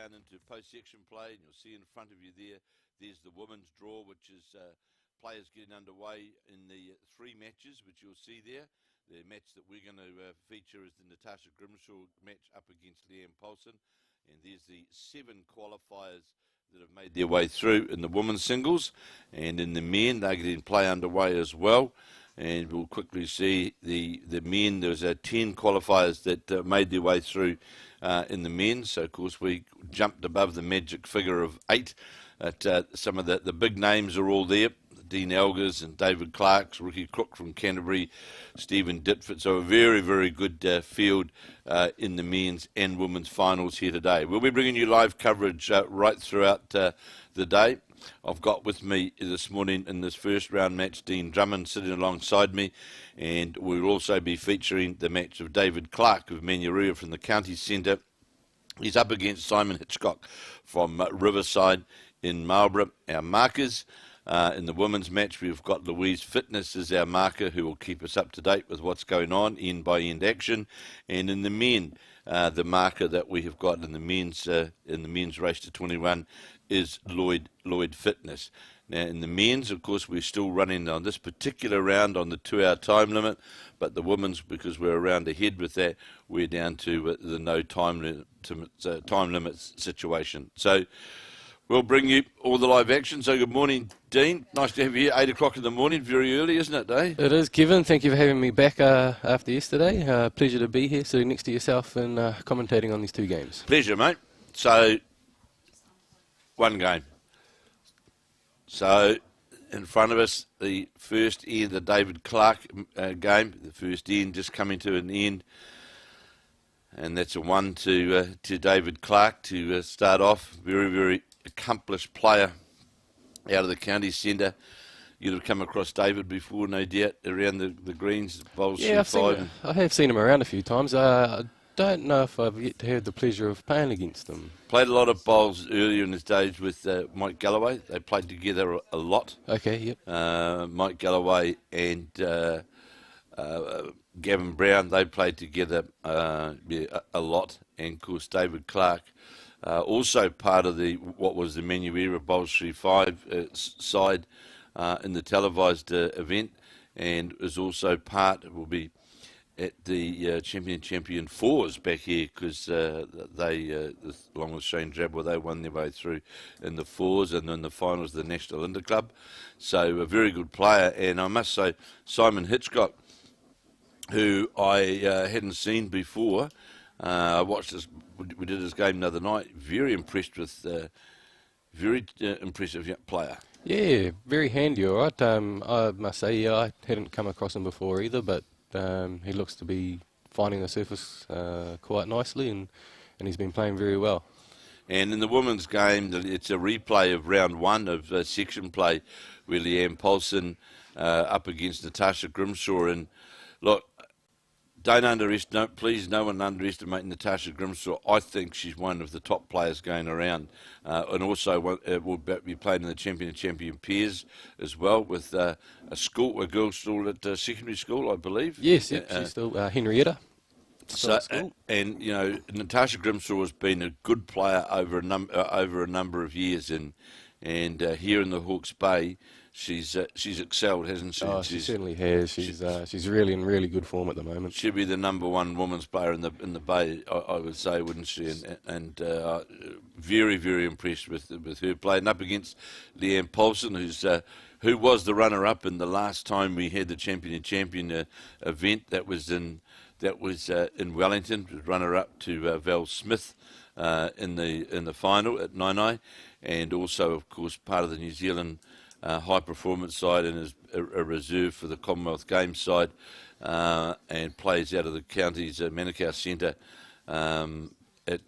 Into post-section play, and you'll see in front of you there's the women's draw, which is players getting underway in the 3 matches, which you'll see there. The match that we're going to feature is the Natarsha Grimshaw match up against Leeane Poulson, and there's the 7 qualifiers that have made their way through in the women's singles, and in the men they're getting play underway as well. And we'll quickly see the men. There's 10 qualifiers that made their way through in the men. So, of course, we jumped above the magic figure of 8. Some of the big names are all there. Dean Elgers and David Clark's, Ricky Crook from Canterbury, Stephen Ditford. So a very, very good field in the men's and women's finals here today. We'll be bringing you live coverage right throughout the day. I've got with me this morning in this first round match Dean Drummond sitting alongside me, and we'll also be featuring the match of David Clark of Manurewa from the County Centre. He's up against Simon Hitchcock from Riverside in Marlborough. Our markers in the women's match, we've got Louise Fitness as our marker, who will keep us up to date with what's going on, end-by-end action. And in the men, the marker that we have got in the men's race to 21 is Lloyd Fitness. Now, in the men's, of course, we're still running on this particular round on the 2-hour time limit, but the women's, because we're a round ahead with that, we're down to the no time limit situation. So we'll bring you all the live action. So good morning, Dean. Nice to have you here, 8 o'clock in the morning. Very early, isn't it, Dave? It is, Kevin. Thank you for having me back after yesterday. Pleasure to be here, sitting next to yourself and commentating on these 2 games. Pleasure, mate. So, one game. So, in front of us, the first end, the David Clark game. The first end just coming to an end. And that's a 1 to David Clark to start off. Very, very accomplished player out of the county centre. You'd have come across David before, no doubt, around the greens, bowls. Yeah, I have seen him around a few times. I don't know if I've yet had the pleasure of playing against him. Played a lot of bowls earlier in his days with Mike Galloway. They played together a lot. Okay, yep. Mike Galloway and Gavin Brown, they played together a lot. And, of course, David Clark, also part of what was the Manurewa Bowls 3-5 side in the televised event, and is also will be at the champion fours back here, because they, along with Shane Drabwell, they won their way through in the fours, and then the finals the National Inter Club. So a very good player, and I must say Simon Hitchcock, who I hadn't seen before. I watched this. We did his game the other night. Very impressed with, very impressive young player. Yeah, very handy, all right. I must say, yeah, I hadn't come across him before either, but he looks to be finding the surface quite nicely, and he's been playing very well. And in the women's game, it's a replay of round one of section play, where Leeane Poulson up against Natarsha Grimshaw. And look, please, no one underestimate Natarsha Grimshaw. I think she's one of the top players going around, and also will be playing in the champion pairs as well with a girl still at secondary school, I believe. Yes, she's still Henrietta. So, and you know, Natarsha Grimshaw has been a good player over a number of years, and here in the Hawke's Bay, she's excelled, hasn't she? Oh, she certainly has. She's really in really good form at the moment. She'd be the number one women's player in the Bay, I would say, wouldn't she? And very, very impressed with her playing up against Leeane Poulson, who was the runner-up in the last time we had the champion event. That was in Wellington, runner-up to Val Smith in the final at Nainai, and also, of course, part of the New Zealand high performance side, and is a reserve for the Commonwealth Games side, and plays out of the county's Manukau Centre at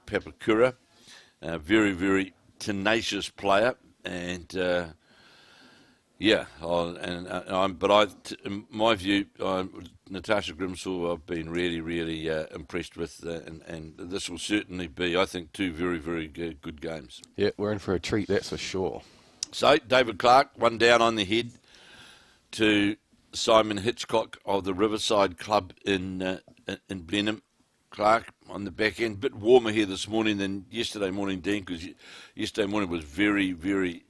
Papakura. Very, very tenacious player, and in my view, Natarsha Grimshaw, I've been really, really impressed with, and this will certainly be, I think, two very, very good games. Yeah, we're in for a treat, that's for sure. So, David Clark, one down on the head to Simon Hitchcock of the Riverside Club in Blenheim. Clark on the back end, a bit warmer here this morning than yesterday morning, Dean, because yesterday morning was very, very,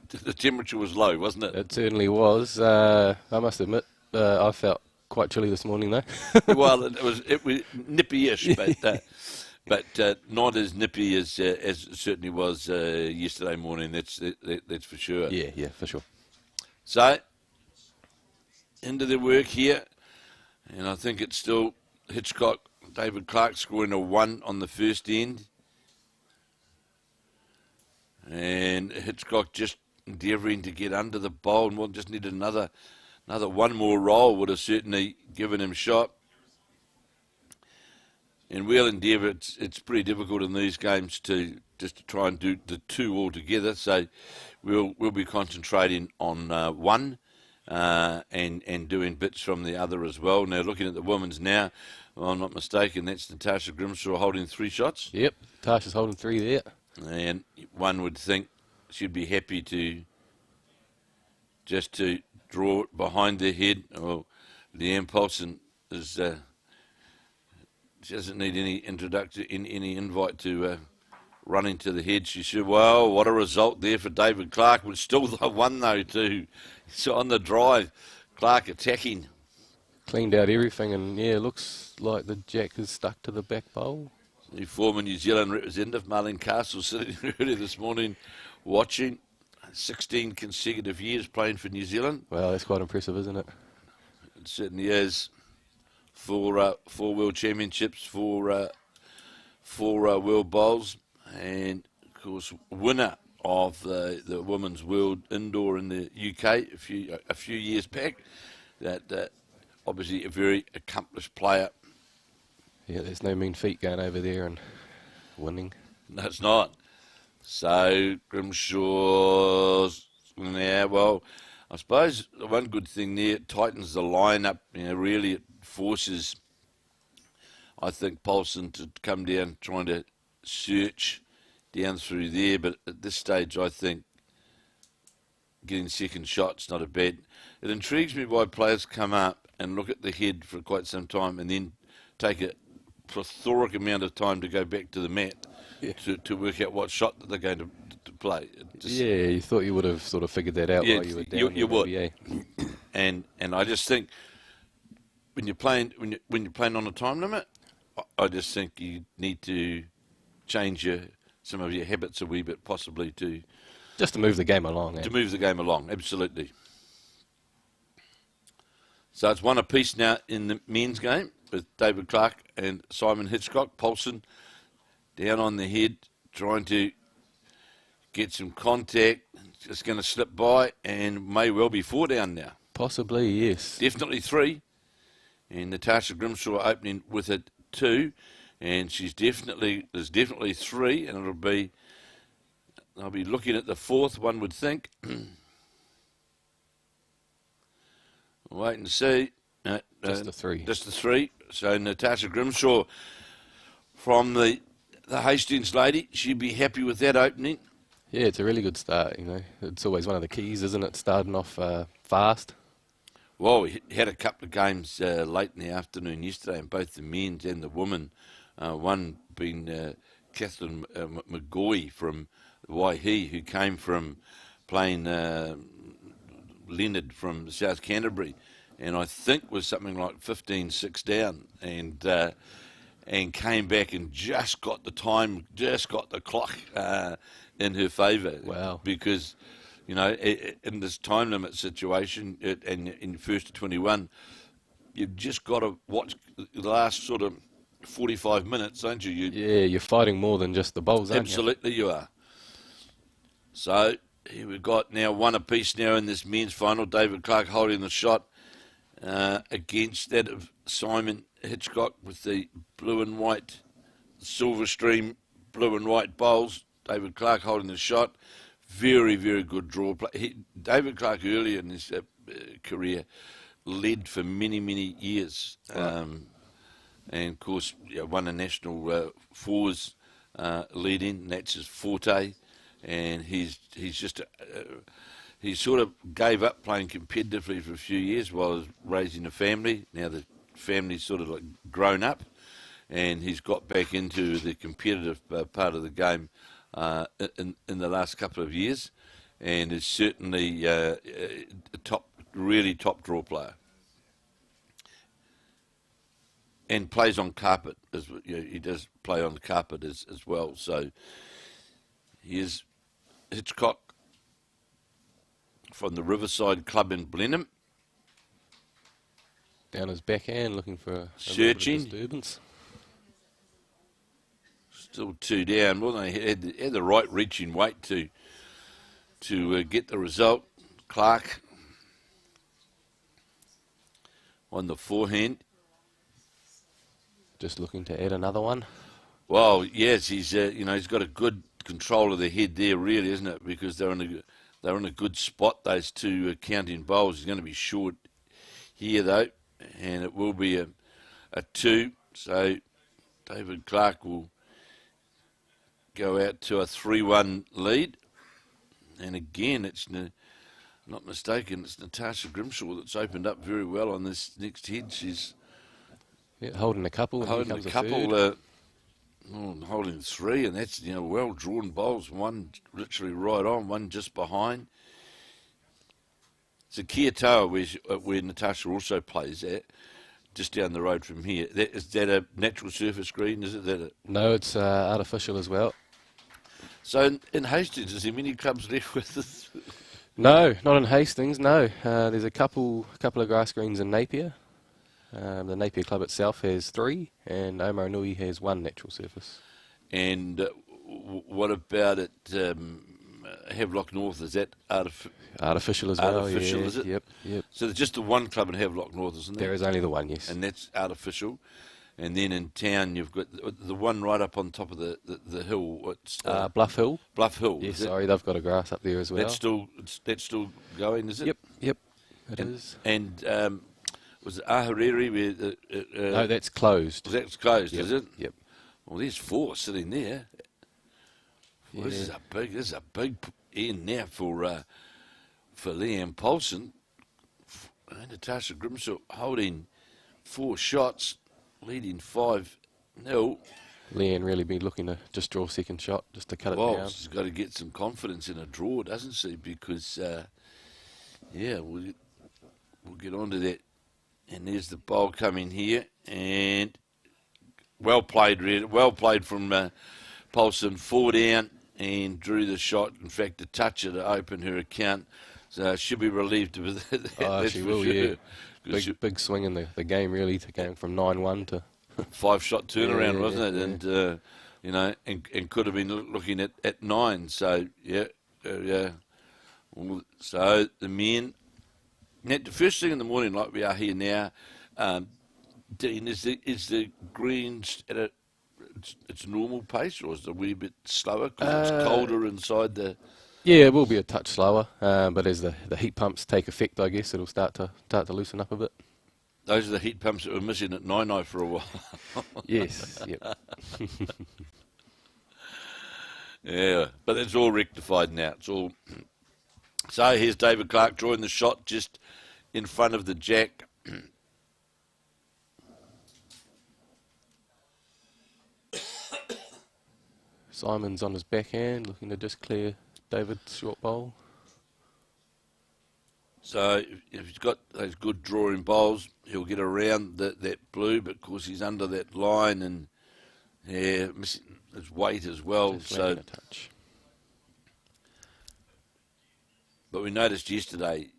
the temperature was low, wasn't it? It certainly was. I must admit, I felt quite chilly this morning, though. Well, it was nippy-ish, but not as nippy as it certainly was yesterday morning. That's for sure. Yeah, for sure. So, into the work here, and I think it's still Hitchcock, David Clark scoring a 1 on the first end, and Hitchcock just endeavouring to get under the bowl, and we'll just need another one more roll would have certainly given him shot. And we'll endeavour. It's pretty difficult in these games to try and do the two all together. So we'll be concentrating on one and doing bits from the other as well. Now looking at the women's now, if I'm not mistaken, that's Natarsha Grimshaw holding 3 shots. Yep, Tasha's holding 3 there. And one would think she'd be happy to draw it behind their head. Well, Leeane Poulson is. She doesn't need any introduction, any invite to running to the head. She should. Well, what a result there for David Clark. Was still the one though too. So on the drive, Clark attacking. Cleaned out everything, and yeah, looks like the jack is stuck to the back bowl. The former New Zealand representative, Marlene Castle, sitting earlier this morning watching. 16 consecutive years playing for New Zealand. Well, that's quite impressive, isn't it? It certainly is. 4 World Championships, 4 World Bowls, and of course winner of the Women's World Indoor in the UK a few years back. That obviously a very accomplished player. Yeah, there's no mean feat going over there and winning. No, it's not. So Grimshaw's now. Well, I suppose the one good thing there, it tightens the line up. Really it forces, I think, Poulson to come down trying to search down through there. But at this stage, I think getting second shot's not a bad. It intrigues me why players come up and look at the head for quite some time and then take a plethoric amount of time to go back to the mat. Yeah. To work out what shot that they're going to play. Yeah, you thought you would have sort of figured that out while you were down. You would. And I just think when you're playing on a time limit, I just think you need to change some of your habits a wee bit, possibly just to move the game along. To move the game along, absolutely. So it's one apiece now in the men's game with David Clark and Simon Hitchcock. Poulson down on the head, trying to get some contact. Just going to slip by and may well be 4 down now. Possibly, yes. Definitely 3. And Natarsha Grimshaw opening with a 2. And there's definitely 3. And I'll be looking at the 4th, one would think. Wait and see. Just the 3. Just the 3. So Natarsha Grimshaw from the Hastings lady, she'd be happy with that opening. Yeah, it's a really good start, It's always one of the keys, isn't it, starting off fast? Well, we had a couple of games late in the afternoon yesterday, and both the men's and the women, one being Kathleen McGoy from Waihi, who came from playing Leonard from South Canterbury, and I think was something like 15-6 down, and came back and just got the clock in her favour. Wow. Because, in this time limit situation, and in first to 21, you've just got to watch the last sort of 45 minutes, don't you? Yeah, you're fighting more than just the bowls, aren't you? Absolutely you are. So here we've got now one apiece now in this men's final. David Clark holding the shot against that of Simon Hitchcock with the blue and white, silver stream blue and white bowls. David Clark holding the shot. Very, very good draw play. David Clark earlier in his career led for many, many years. Right. And of course, won a national fours lead in, and that's his forte. And he's just he sort of gave up playing competitively for a few years while he was raising a family. Now the family's sort of like grown up, and he's got back into the competitive part of the game in the last couple of years, and is certainly a really top draw player. And plays on carpet, he does play on the carpet as well. So here's Hitchcock from the Riverside club in Blenheim. Down his backhand, looking for a searching little bit of disturbance. Still 2 down. Well, they had the right reaching weight to get the result. Clark on the forehand. Just looking to add another one. Well, yes, he's got a good control of the head there, really, isn't it? Because they're in a good spot. Those 2 counting bowls. He's going to be short here though, and it will be a 2. So David Clark will go out to a 3-1 lead, and again, it's not mistaken, it's Natarsha Grimshaw that's opened up very well on this next head. She's holding a couple. Holding a couple. Holding 3, and that's well drawn bowls. One literally right on, one just behind. It's a Kia Tower where Natarsha also plays at, just down the road from here. Is that a natural surface green? Is it No, it's artificial as well. So in Hastings, is there many clubs left with this? No, not in Hastings. No, there's a couple of grass greens in Napier. The Napier Club itself has 3, and Onerahi has 1 natural surface. And what about at Havelock North? Is that artificial as well? Artificial, yeah. is it? Yep. So there's just the one club in Havelock North, isn't there? There is only the one, yes. And that's artificial. And then in town, you've got the one right up on top of the hill. It's Bluff Hill. Bluff Hill. Yes, sorry, they've got a grass up there as well. That's still going, is it? Yep, it is. And was it Ahariri? No, that's closed. That's closed, Yep. is it? Yep. Well, there's 4 sitting there. Well, Yeah. This is a big end now for Leeane Poulson. Natarsha Grimshaw holding 4 shots, leading 5-0. Leeane really be looking to just draw second shot, just to cut it Well, down. she's got to get some confidence in a draw, doesn't she? Because, we'll get on to that And there's the bowl coming here, and well played, really. Well played from Poulson. 4 down and drew the shot. In fact, a toucher to open her account. So she'll be relieved with that. Oh, she will, sure. Yeah. Big swing in the game, really, to going from 9-1 to 5-shot turnaround, wasn't it? Yeah. And you know, and could have been looking at 9. So yeah. So the men. Now, the first thing in the morning, like we are here now, Dean, is the greens at its normal pace, or is it a wee bit slower because it's colder inside the? Yeah, it will be a touch slower, but as the heat pumps take effect, I guess it'll start to loosen up a bit. Those are the heat pumps that were missing at Nine for a while. Yes, yep. Yeah, but it's all rectified now. It's all. So here's David Clark drawing the shot just in front of the jack. Simon's on his backhand, looking to just clear David's short bowl. So if he's got those good drawing bowls, he'll get around that blue, but of course he's under that line and yeah, missing his weight as well. Just so, a touch. But we noticed yesterday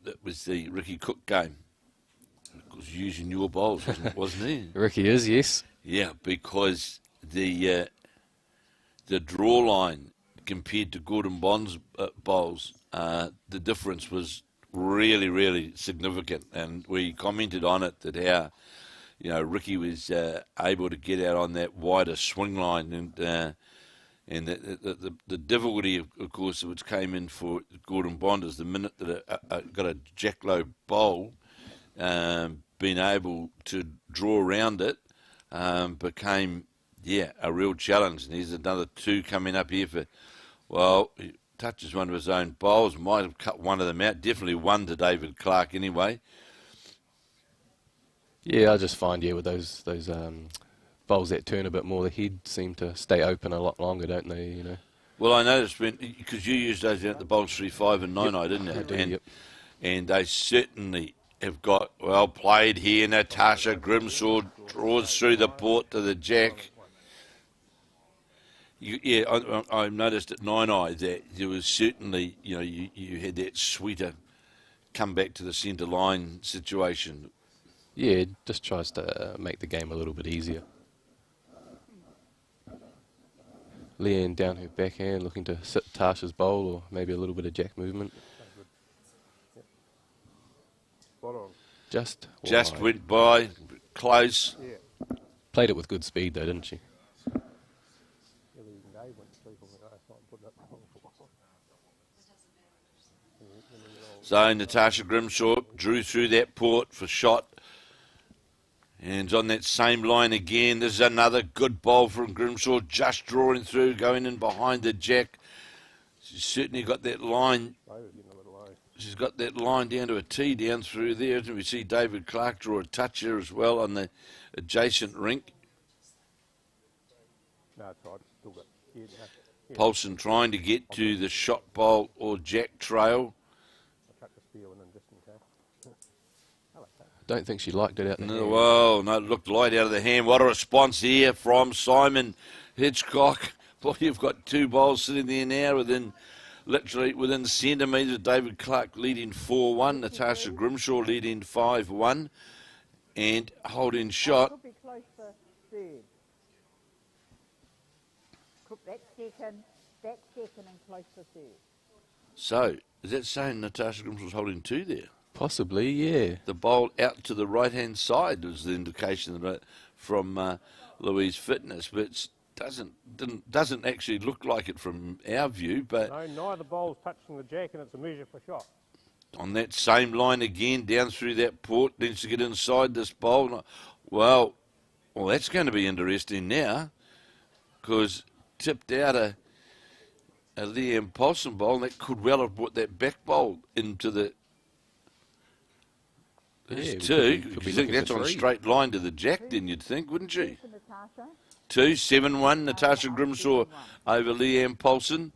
that was the Ricky Cook game. Of course, using your bowls, wasn't he? Ricky is, yes. Yeah, because the draw line compared to Gordon Bond's bowls, the difference was really, really significant. And we commented on it that how, you know, Ricky was able to get out on that wider swing line and the difficulty, of course, which came in for Gordon Bond is the minute that got a jack-low bowl, being able to draw around it became, a real challenge. And here's another 2 coming up here for, well, he touches one of his own bowls, might have cut one of them out, definitely one to David Clark anyway. Yeah, I just find, with those bowls that turn a bit more, the head seem to stay open a lot longer, don't they? You know. Well, I noticed because you used those out the bowls 3, 5, and 9, didn't you? I do, and they certainly have got well played here. Natarsha Grimshaw draws through the port to the jack. I noticed at 9 that there was certainly, you had that sweeter come back to the centre line situation. Yeah, it just tries to make the game a little bit easier. Leeane down her backhand, looking to sit Tarsha's bowl or maybe a little bit of jack movement. Just wide. Went by, close. Played it with good speed though, didn't she? So Natarsha Grimshaw drew through that port for shot. And on that same line again, this is another good bowl from Grimshaw, just drawing through, going in behind the jack. She's certainly got that line. She's got that line down to a tee down through there. And we see David Clark draw a touch here as well on the adjacent rink. Poulson trying to get to the shot bowl or jack trail. Don't think she liked it out there. Well, no, it looked light out of the hand. What a response here from Simon Hitchcock. Well, you've got 2 bowls sitting there now literally within centimetres. David Clark leading 4-1. Natarsha Grimshaw leading 5-1. And holding shot. Could be close for third. That's second and close for third. So, is that saying Natarsha Grimshaw's holding 2 there? Possibly, yeah. The bowl out to the right-hand side was the indication from Louise Fitness, but it doesn't actually look like it from our view. But no, neither bowl's touching the jack, and it's a measure for shot. On that same line again, down through that port, needs to get inside this bowl. Well, that's going to be interesting now, because tipped out a Leeane Poulson bowl, and that could well have brought that back bowl into the. There's 2. You think that's on a straight line to the jack, then you'd think, wouldn't you? 2, 7-1, Natarsha Grimshaw over Leeane Poulson.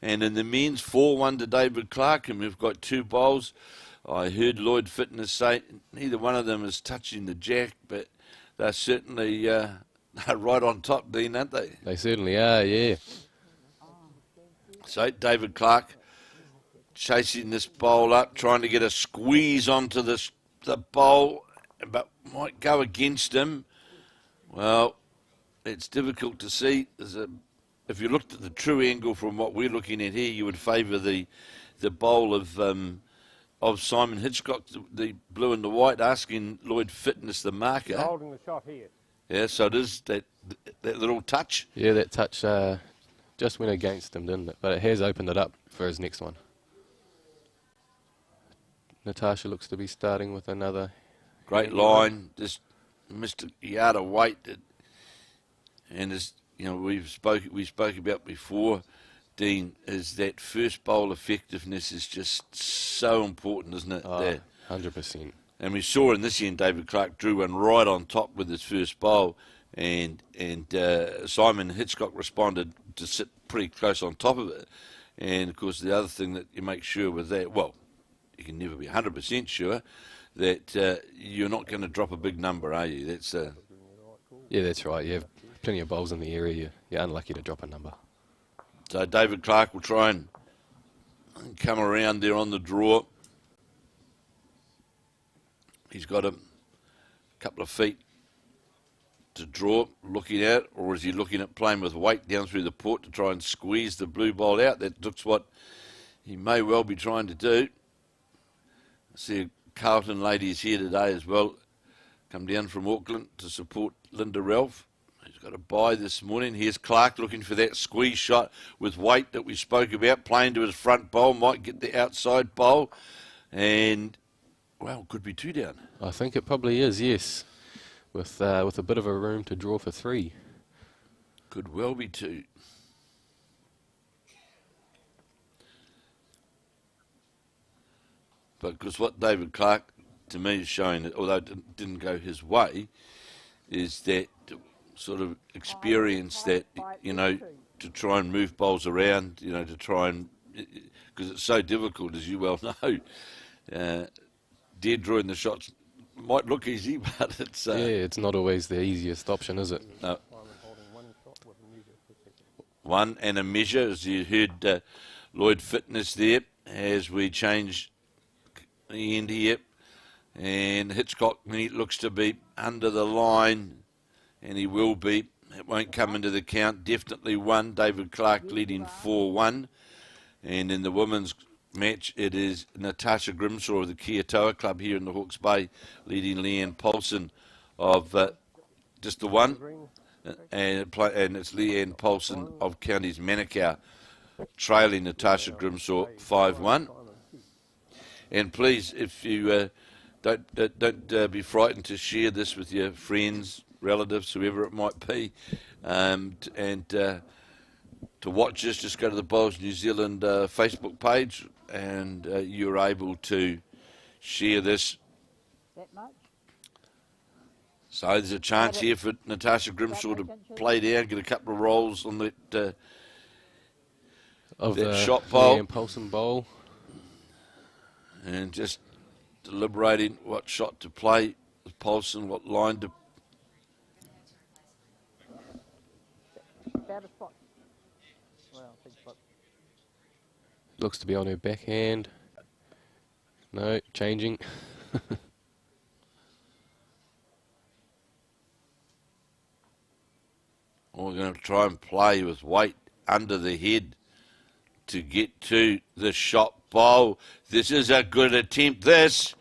And in the men's, 4-1 to David Clark. And we've got 2 bowls. I heard Lloyd Fitness say neither one of them is touching the jack, but they're certainly they're right on top, Dean, aren't they? They certainly are, yeah. So David Clark chasing this bowl up, trying to get a squeeze onto the bowl, but might go against him. Well, it's difficult to see. If you looked at the true angle from what we're looking at here, you would favour the bowl of Simon Hitchcock, the blue and the white, asking Lloyd Fitness, the marker. He's holding the shot here. Yeah, so it is that little touch. Yeah, that touch just went against him, didn't it? But it has opened it up for his next one. Natarsha looks to be starting with another. Great line, just missed a yard of weight. And as you know, we spoke about before, Dean, is that first bowl effectiveness is just so important, isn't it? Oh, There. 100%. And we saw in this end, David Clark drew one right on top with his first bowl, and Simon Hitchcock responded to sit pretty close on top of it. And of course, the other thing that you make sure with that, well, you can never be 100% sure that you're not going to drop a big number, are you? That's Yeah, that's right. You have plenty of bowls in the area. You're unlucky to drop a number. So David Clark will try and come around there on the draw. He's got a couple of feet to draw, looking at, or is he looking at playing with weight down through the port to try and squeeze the blue ball out? That looks what he may well be trying to do. I see a Carlton ladies here today as well, come down from Auckland to support Linda Ralph. He's got a bye this morning. Here's Clark looking for that squeeze shot with weight that we spoke about, playing to his front bowl, might get the outside bowl, and, well, could be two down. I think it probably is, yes. With a bit of a room to draw for 3. Could well be two. But because what David Clark, to me, is showing, although it didn't go his way, is that sort of experience that, you know, to try and move bowls around, you know, to try and, because it's so difficult, as you well know. Dead drawing the shots might look easy, but it's... yeah, it's not always the easiest option, is it? No. One and a measure, as you heard Lloyd Fitness there, as we change the end here. And Hitchcock looks to be under the line, and he will be. It won't come into the count. Definitely one. David Clark leading 4-1. And in the women's match, it is Natarsha Grimshaw of the Kia Toa Club here in the Hawke's Bay, leading Leeane Poulson of just the one. And it's Leeane Poulson of Counties Manukau, trailing Natarsha Grimshaw 5-1. And please, if you don't be frightened to share this with your friends, relatives, whoever it might be, and to watch this, just go to the Bowls New Zealand Facebook page, and you're able to share this. That much? So there's a chance here for Natarsha Grimshaw to play down, get a couple of rolls on that shot bowl. Leeane Poulson bowl. And just deliberating what shot to play with Poulson, what line to... About a spot. Well, big spot. Looks to be on her backhand. No, changing. We're going to try and play with weight under the head to get to the shot bowl. This is a good attempt. That's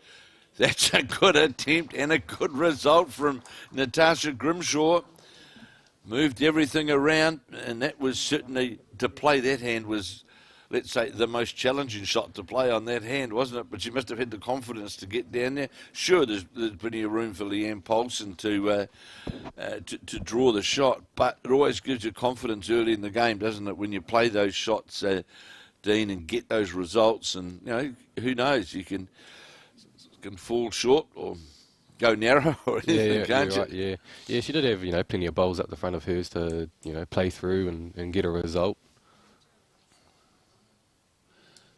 a good attempt and a good result from Natarsha Grimshaw. Moved everything around, and that was certainly, to play that hand was, let's say, the most challenging shot to play on that hand, wasn't it? But she must have had the confidence to get down there. Sure, there's plenty of room for Leeane Poulson to draw the shot, but it always gives you confidence early in the game, doesn't it, when you play those shots, Dean, and get those results. And, you know, who knows, you can fall short or go narrow or anything, can't you? Right, yeah, she did have, you know, plenty of bowls up the front of hers to, you know, play through and get a result.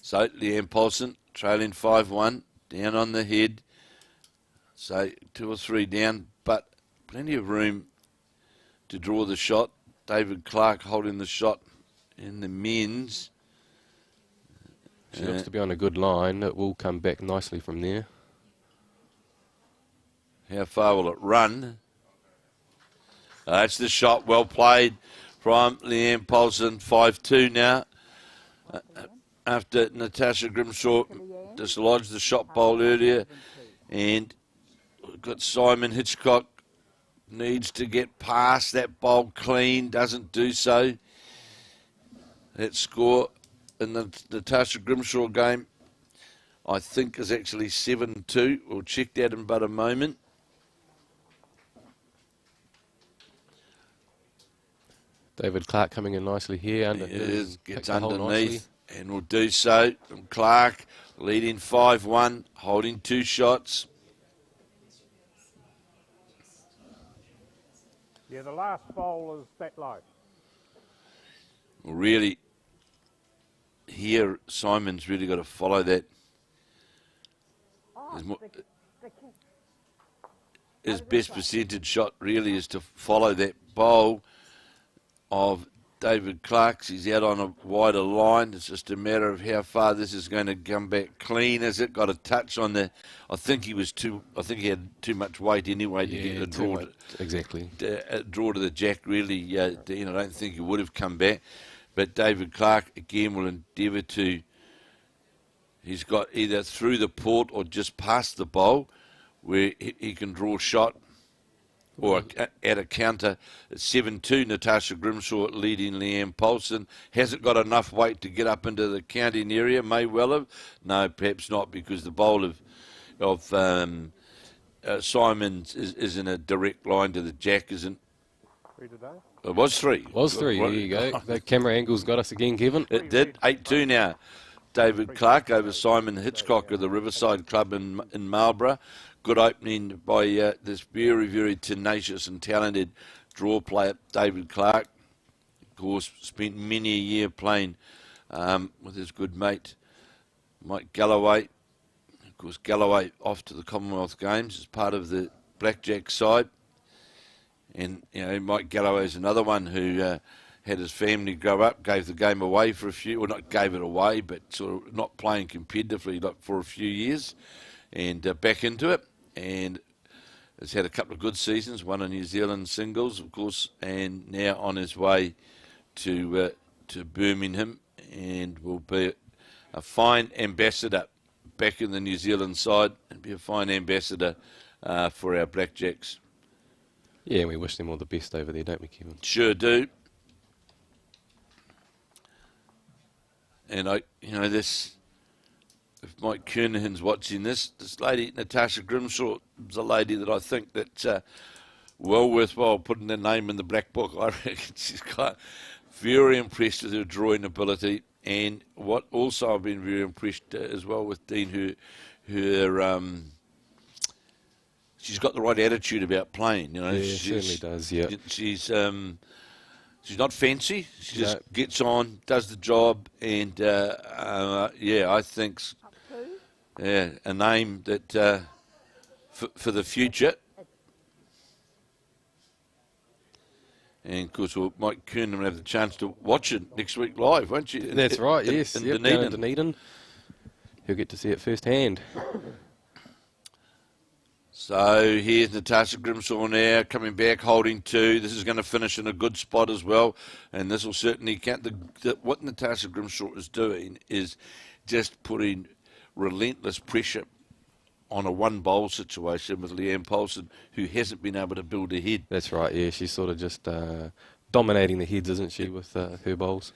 So Leeane Poulson trailing 5-1 down on the head. So 2 or 3 down, but plenty of room to draw the shot. David Clark holding the shot in the men's. She looks to be on a good line. It will come back nicely from there. How far will it run? That's the shot. Well played from Leeane Poulson. 5-2 now. After Natarsha Grimshaw dislodged the shot bowl earlier. And we've got Simon Hitchcock. Needs to get past that bowl clean. Doesn't do so. That score in the Natarsha Grimshaw game, I think, is actually 7-2. We'll check that in but a moment. David Clark coming in nicely here. Gets underneath and will do so. And Clark leading 5-1, holding 2 shots. Yeah, the last bowl is that low. Well, really, here Simon's really got to follow that. His best percentage shot really is to follow that bowl of David Clark's. He's out on a wider line. It's just a matter of how far this is going to come back clean. Has it got a touch on the? I think he had too much weight anyway to get the draw. Exactly. Draw to the jack. Really, I don't think he would have come back. But David Clark again will endeavour to. He's got either through the port or just past the bowl, where he can draw a shot. Or at a counter at 7-2, Natarsha Grimshaw leading Leeane Poulson. Has it got enough weight to get up into the counting area? May well have. No, perhaps not, because the bowl of Simons is in a direct line to the jack, isn't? 3 today. It was 3. It was 3. There you go. The camera angle's got us again, Kevin. It did. 8-2 now. David Clark over Simon Hitchcock of the Riverside Club in Marlborough. Good opening by this very, very tenacious and talented draw player, David Clark. Of course, spent many a year playing with his good mate, Mike Galloway. Of course, Galloway off to the Commonwealth Games as part of the blackjack side. And, Mike Galloway is another one who had his family grow up, gave the game away for a few, well, not gave it away, but sort of not playing competitively for a few years, and back into it. And has had a couple of good seasons, won a New Zealand singles, of course, and now on his way to Birmingham, and will be a fine ambassador back in the New Zealand side, and be a fine ambassador for our Blackjacks. Yeah, we wish them all the best over there, don't we, Kevin? Sure do. And if Mike Kernahan's watching this lady, Natarsha Grimshaw, is a lady that I think that's well worthwhile putting her name in the black book. I reckon she's quite very impressed with her drawing ability, and what also I've been very impressed as well with Dean, she's got the right attitude about playing. Yeah, she certainly does. Yeah, she's not fancy. She just gets on, does the job, and I think. Yeah, a name that for the future. And of course, Mike Kernan will have the chance to watch it next week live, won't you? That's right, yes. In Dunedin. Down in Dunedin. He'll get to see it firsthand. So here's Natarsha Grimshaw now coming back, holding 2. This is going to finish in a good spot as well, and this will certainly count. What Natarsha Grimshaw is doing is just putting relentless pressure on a one-bowl situation with Leeane Poulson, who hasn't been able to build a head. That's right, yeah. She's sort of just dominating the heads, isn't she, with her bowls?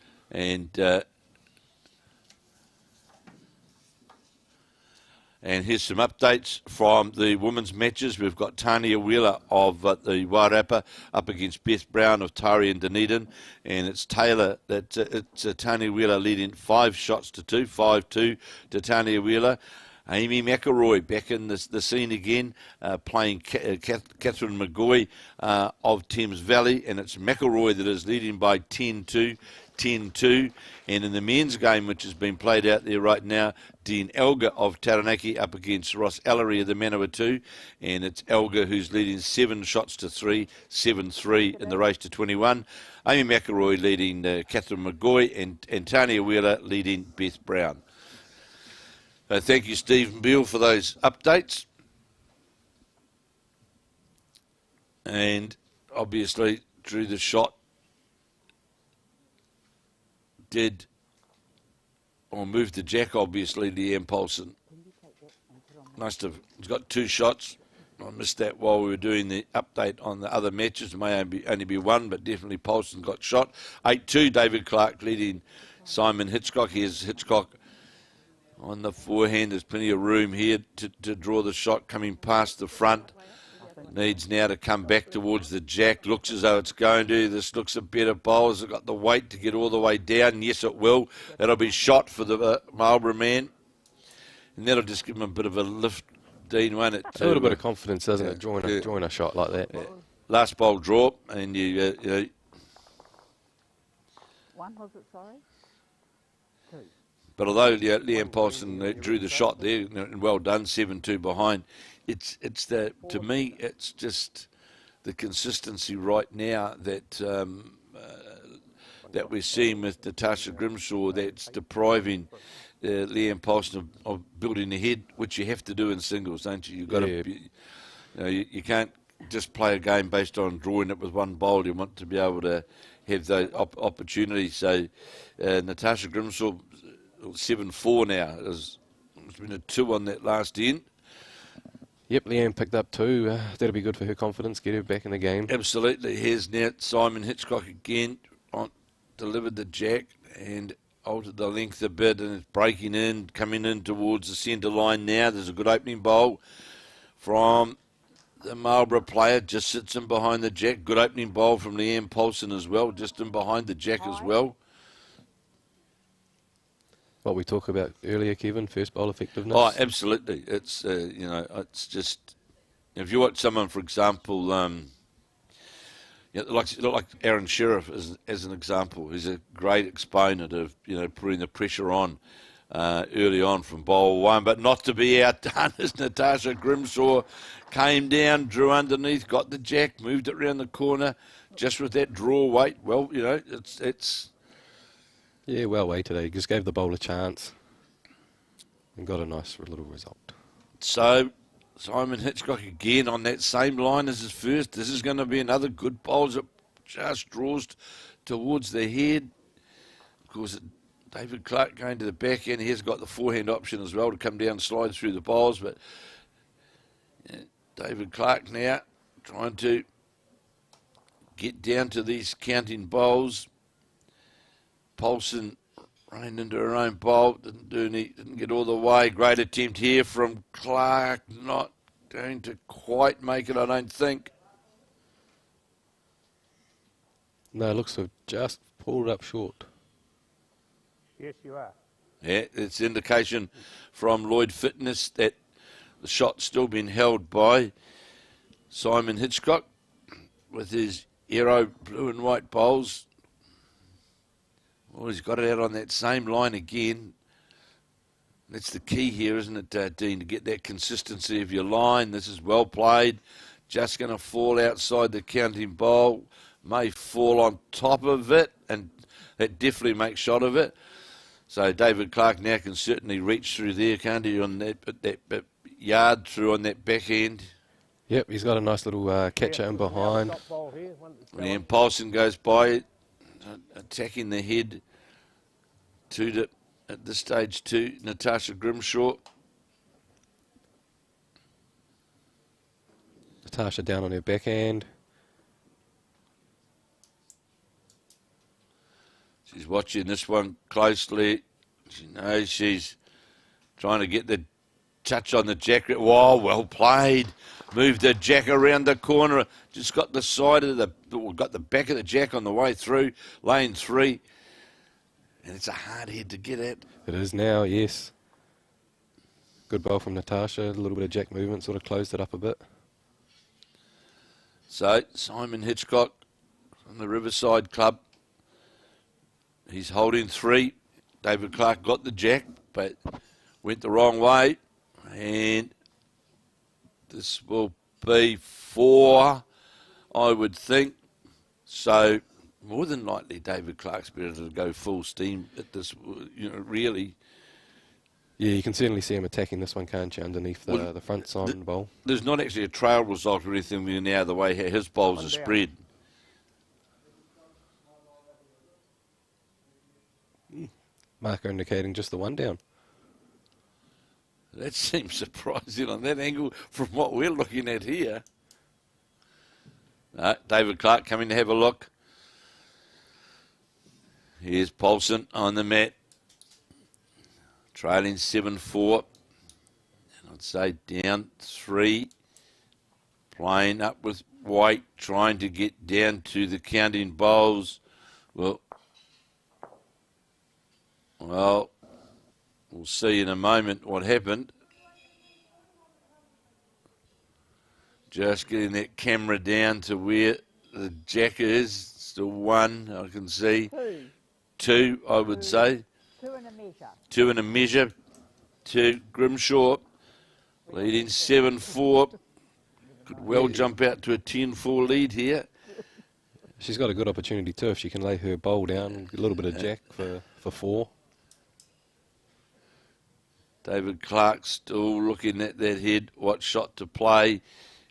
And here's some updates from the women's matches. We've got Tanya Wheeler of the Wairarapa up against Beth Brown of Tari and Dunedin, and it's Taylor it's Tanya Wheeler leading 5 shots to 2, 5-2 to Tanya Wheeler. Amy McIlroy back in the scene again, playing Catherine McGoy of Thames Valley, and it's McIlroy that is leading by 10-2. 10-2, and in the men's game, which has been played out there right now, Dean Elgar of Taranaki up against Ross Ellery of the Manurewa, and it's Elgar who's leading 7 shots to 3, 7-3 in the race to 21. Amy McIlroy leading Catherine McGoy, and Tanya Wheeler leading Beth Brown. Thank you, Stephen Beale, for those updates. And obviously drew the shot. Did, or moved the jack, obviously, Leeane Poulson. He's got 2 shots. I missed that while we were doing the update on the other matches. It may only be 1, but definitely Poulson got shot. 8-2, David Clark leading Simon Hitchcock. Here's Hitchcock on the forehand. There's plenty of room here to draw the shot coming past the front. Needs now to come back towards the jack. Looks as though it's going to. This looks a better bowl. Has it got the weight to get all the way down? Yes, it will. That'll be shot for the Marlborough man. And that'll just give him a bit of a lift, Dean, won't it? A little bit of confidence, doesn't it? Drawing a shot like that. Yeah. Last bowl draw, and you know. 1, was it, sorry? 2. But although Leeane Poulson drew the shot there, and well done, 7-2 behind, to me, it's just the consistency right now that that we're seeing with Natarsha Grimshaw that's depriving Leeane Poulson of building ahead, which you have to do in singles, don't you? You've got to, you can't just play a game based on drawing it with one bowl. You want to be able to have those opportunities. So Natarsha Grimshaw, 7-4 now. There's been a 2 on that last end. Yep, Leeane picked up 2. That'll be good for her confidence, get her back in the game. Absolutely. Here's now Simon Hitchcock again, delivered the jack and altered the length a bit, and it's breaking in, coming in towards the centre line now. There's a good opening bowl from the Marlborough player, just sits in behind the jack. Good opening bowl from Leeane Poulson as well, just in behind the jack as well. What we talked about earlier, Kevin, first bowl effectiveness. Oh, absolutely. It's it's just, if you watch someone, for example, like Aaron Sheriff as an example, who's a great exponent of putting the pressure on early on from bowl 1, but not to be outdone as Natarsha Grimshaw came down, drew underneath, got the jack, moved it around the corner, just with that draw weight. Well, it's. Yeah, well weighted. He just gave the bowl a chance and got a nice little result. So, Simon Hitchcock again on that same line as his first. This is going to be another good bowl as it just draws towards the head. Of course, David Clark going to the back end. He's got the forehand option as well to come down and slide through the bowls. But David Clark now trying to get down to these counting bowls. Poulson running into her own bowl, didn't get all the way. Great attempt here from Clark, not going to quite make it, I don't think. No, it looks to have just pulled up short. Yes, you are. Yeah, it's indication from Lloyd Fitness that the shot's still been held by Simon Hitchcock with his Aero blue and white bowls. Well, he's got it out on that same line again. That's the key here, isn't it, Dean, to get that consistency of your line. This is well played. Just going to fall outside the counting bowl. May fall on top of it, and that definitely makes shot of it. So David Clark now can certainly reach through there, can't he, on that yard through on that back end. Yep, he's got a nice little catcher in behind. And Poulson goes by, attacking the head at this stage to Natarsha Grimshaw. Natarsha down on her backhand. She's watching this one closely. She knows she's trying to get the touch on the jack. Wow, well played. Moved the jack around the corner. Just got the side of got the back of the jack on the way through. Lane 3. And it's a hard head to get at. It is now, yes. Good bowl from Natarsha. A little bit of jack movement sort of closed it up a bit. So, Simon Hitchcock from the Riverside Club. He's holding 3. David Clark got the jack, but went the wrong way. And this will be 4, I would think. So, more than likely, David Clark's better to go full steam at this, really. Yeah, you can certainly see him attacking this one, can't you, underneath the front Simon bowl. There's not actually a trail result or anything now, the way his bowls are spread. Marker indicating just the 1 down. That seems surprising on that angle from what we're looking at here. David Clark coming to have a look. Here's Poulson on the mat. Trailing 7-4. And I'd say down 3. Playing up with White, trying to get down to the counting bowls. Well, we'll see in a moment what happened. Just getting that camera down to where the jack is. Still 1, I can see. 2, I would say. 2 and a measure. 2 and a measure to Grimshaw. Leading 7-4. Could well jump out to a 10-4 lead here. She's got a good opportunity too if she can lay her bowl down. A little bit of jack for 4. David Clark still looking at that head. What shot to play?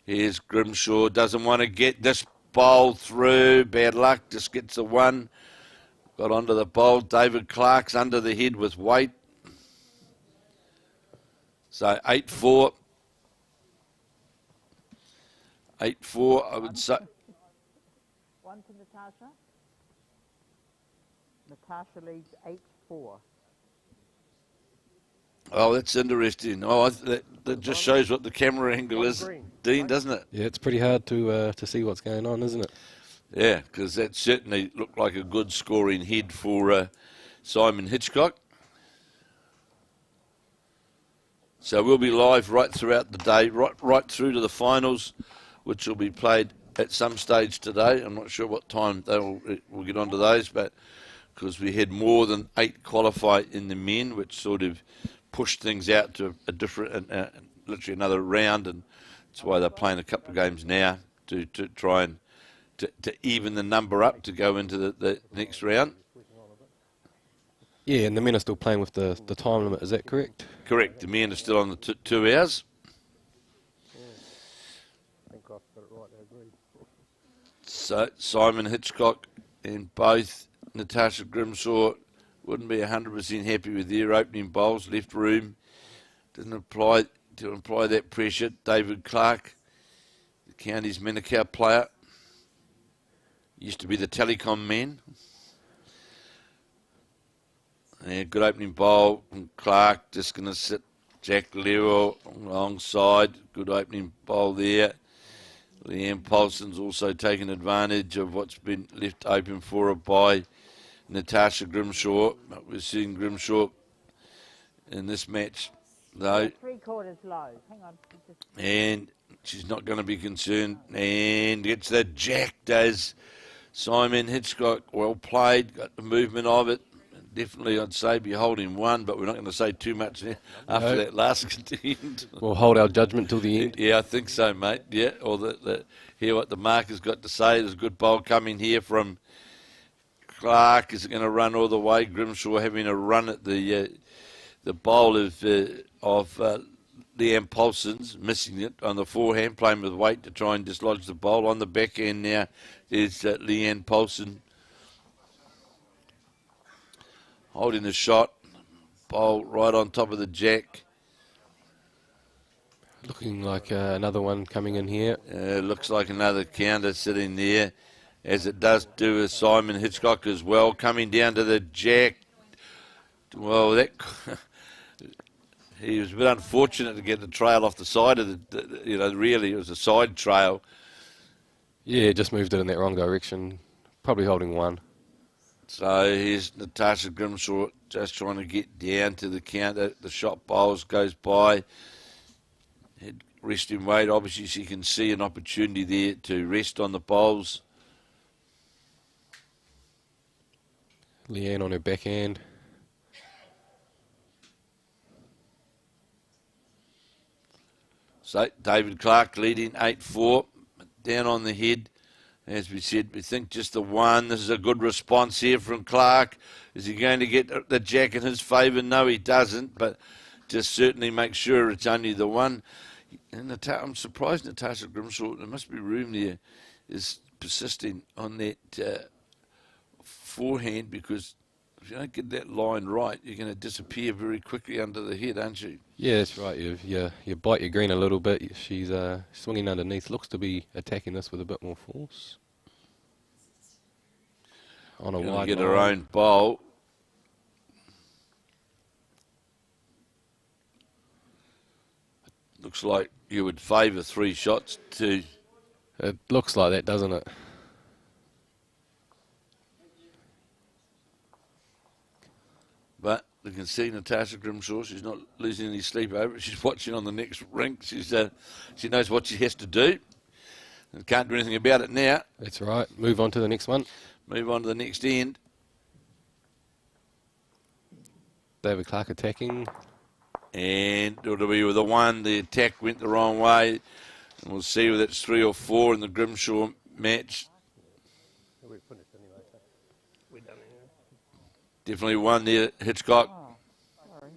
Here's Grimshaw. Doesn't want to get this bowl through. Bad luck. Just gets the 1. Got onto the bowl. David Clark's under the head with weight. So 8-4. 8-4, I would say. 1 to Natarsha. Natarsha leads 8-4. Oh, that's interesting. Oh, that just shows what the camera angle is, Dean, doesn't it? Yeah, it's pretty hard to see what's going on, isn't it? Yeah, because that certainly looked like a good scoring head for Simon Hitchcock. So we'll be live right throughout the day, right through to the finals, which will be played at some stage today. I'm not sure what time we'll get onto those, but because we had more than 8 qualify in the men, which sort of pushed things out to a different, literally another round, and that's why they're playing a couple of games now to try and to even the number up to go into the next round. Yeah, and the men are still playing with the time limit, is that correct? Correct, the men are still on the 2 hours. I think I've got it right, I agree. So Simon Hitchcock and both Natarsha Grimshaw wouldn't be 100% happy with their opening bowls. Left room doesn't apply that pressure. David Clark, the county's Manukau player, used to be the telecom man. And good opening bowl from Clark, just going to sit Jack Leroy alongside. Good opening bowl there. Leeane Poulson's also taken advantage of what's been left open for her by Natarsha Grimshaw. We're seeing Grimshaw in this match, though. 3/4 low. Hang on. And she's not going to be concerned. And gets the jack, does Simon Hitchcock. Well played, got the movement of it. Definitely, I'd say, be holding 1, but we're not going to say too much after that last contend. We'll hold our judgment till the end. Yeah, I think so, mate. Yeah, or hear what the marker's got to say. There's a good bowl coming here from Clark. Is it going to run all the way? Grimshaw having a run at the bowl of Leeane Poulson's, missing it on the forehand, playing with weight to try and dislodge the bowl. On the backhand now is Leeane Poulson. Holding the shot, bowl right on top of the jack. Looking like another one coming in here. Looks like another counter sitting there, as it does do with Simon Hitchcock as well. Coming down to the jack. Well, he was a bit unfortunate to get the trail off the side of really it was a side trail. Yeah, just moved it in that wrong direction. Probably holding 1. So here's Natarsha Grimshaw just trying to get down to the counter. The shot bowls goes by. Head resting weight. Obviously, she can see an opportunity there to rest on the bowls. Leeane on her backhand. So David Clark leading 8-4. Down on the head. As we said, we think just the one. This is a good response here from Clark. Is he going to get the jack in his favour? No, he doesn't, but just certainly make sure it's only the one. And I'm surprised Natarsha Grimshaw, there must be room there, is persisting on that forehand, because if you don't get that line right, you're going to disappear very quickly under the head, aren't you? Yeah, that's right. You bite your green a little bit. She's swinging underneath. Looks to be attacking this with a bit more force. On a wide Get line. her own bowl. Looks like you would favour 3 shots to... It looks like that, doesn't it? But you can see Natarsha Grimshaw, she's not losing any sleep over it. She's watching on the next rink. She knows what she has to do and can't do anything about it now. That's right. Move on to the next one. Move on to the next end. David Clark attacking. And it'll be with the one. The attack went the wrong way. And we'll see whether it's 3 or 4 in the Grimshaw match. We've finished anyway, so we're done here. Definitely one there, Hitchcock. Oh, sorry.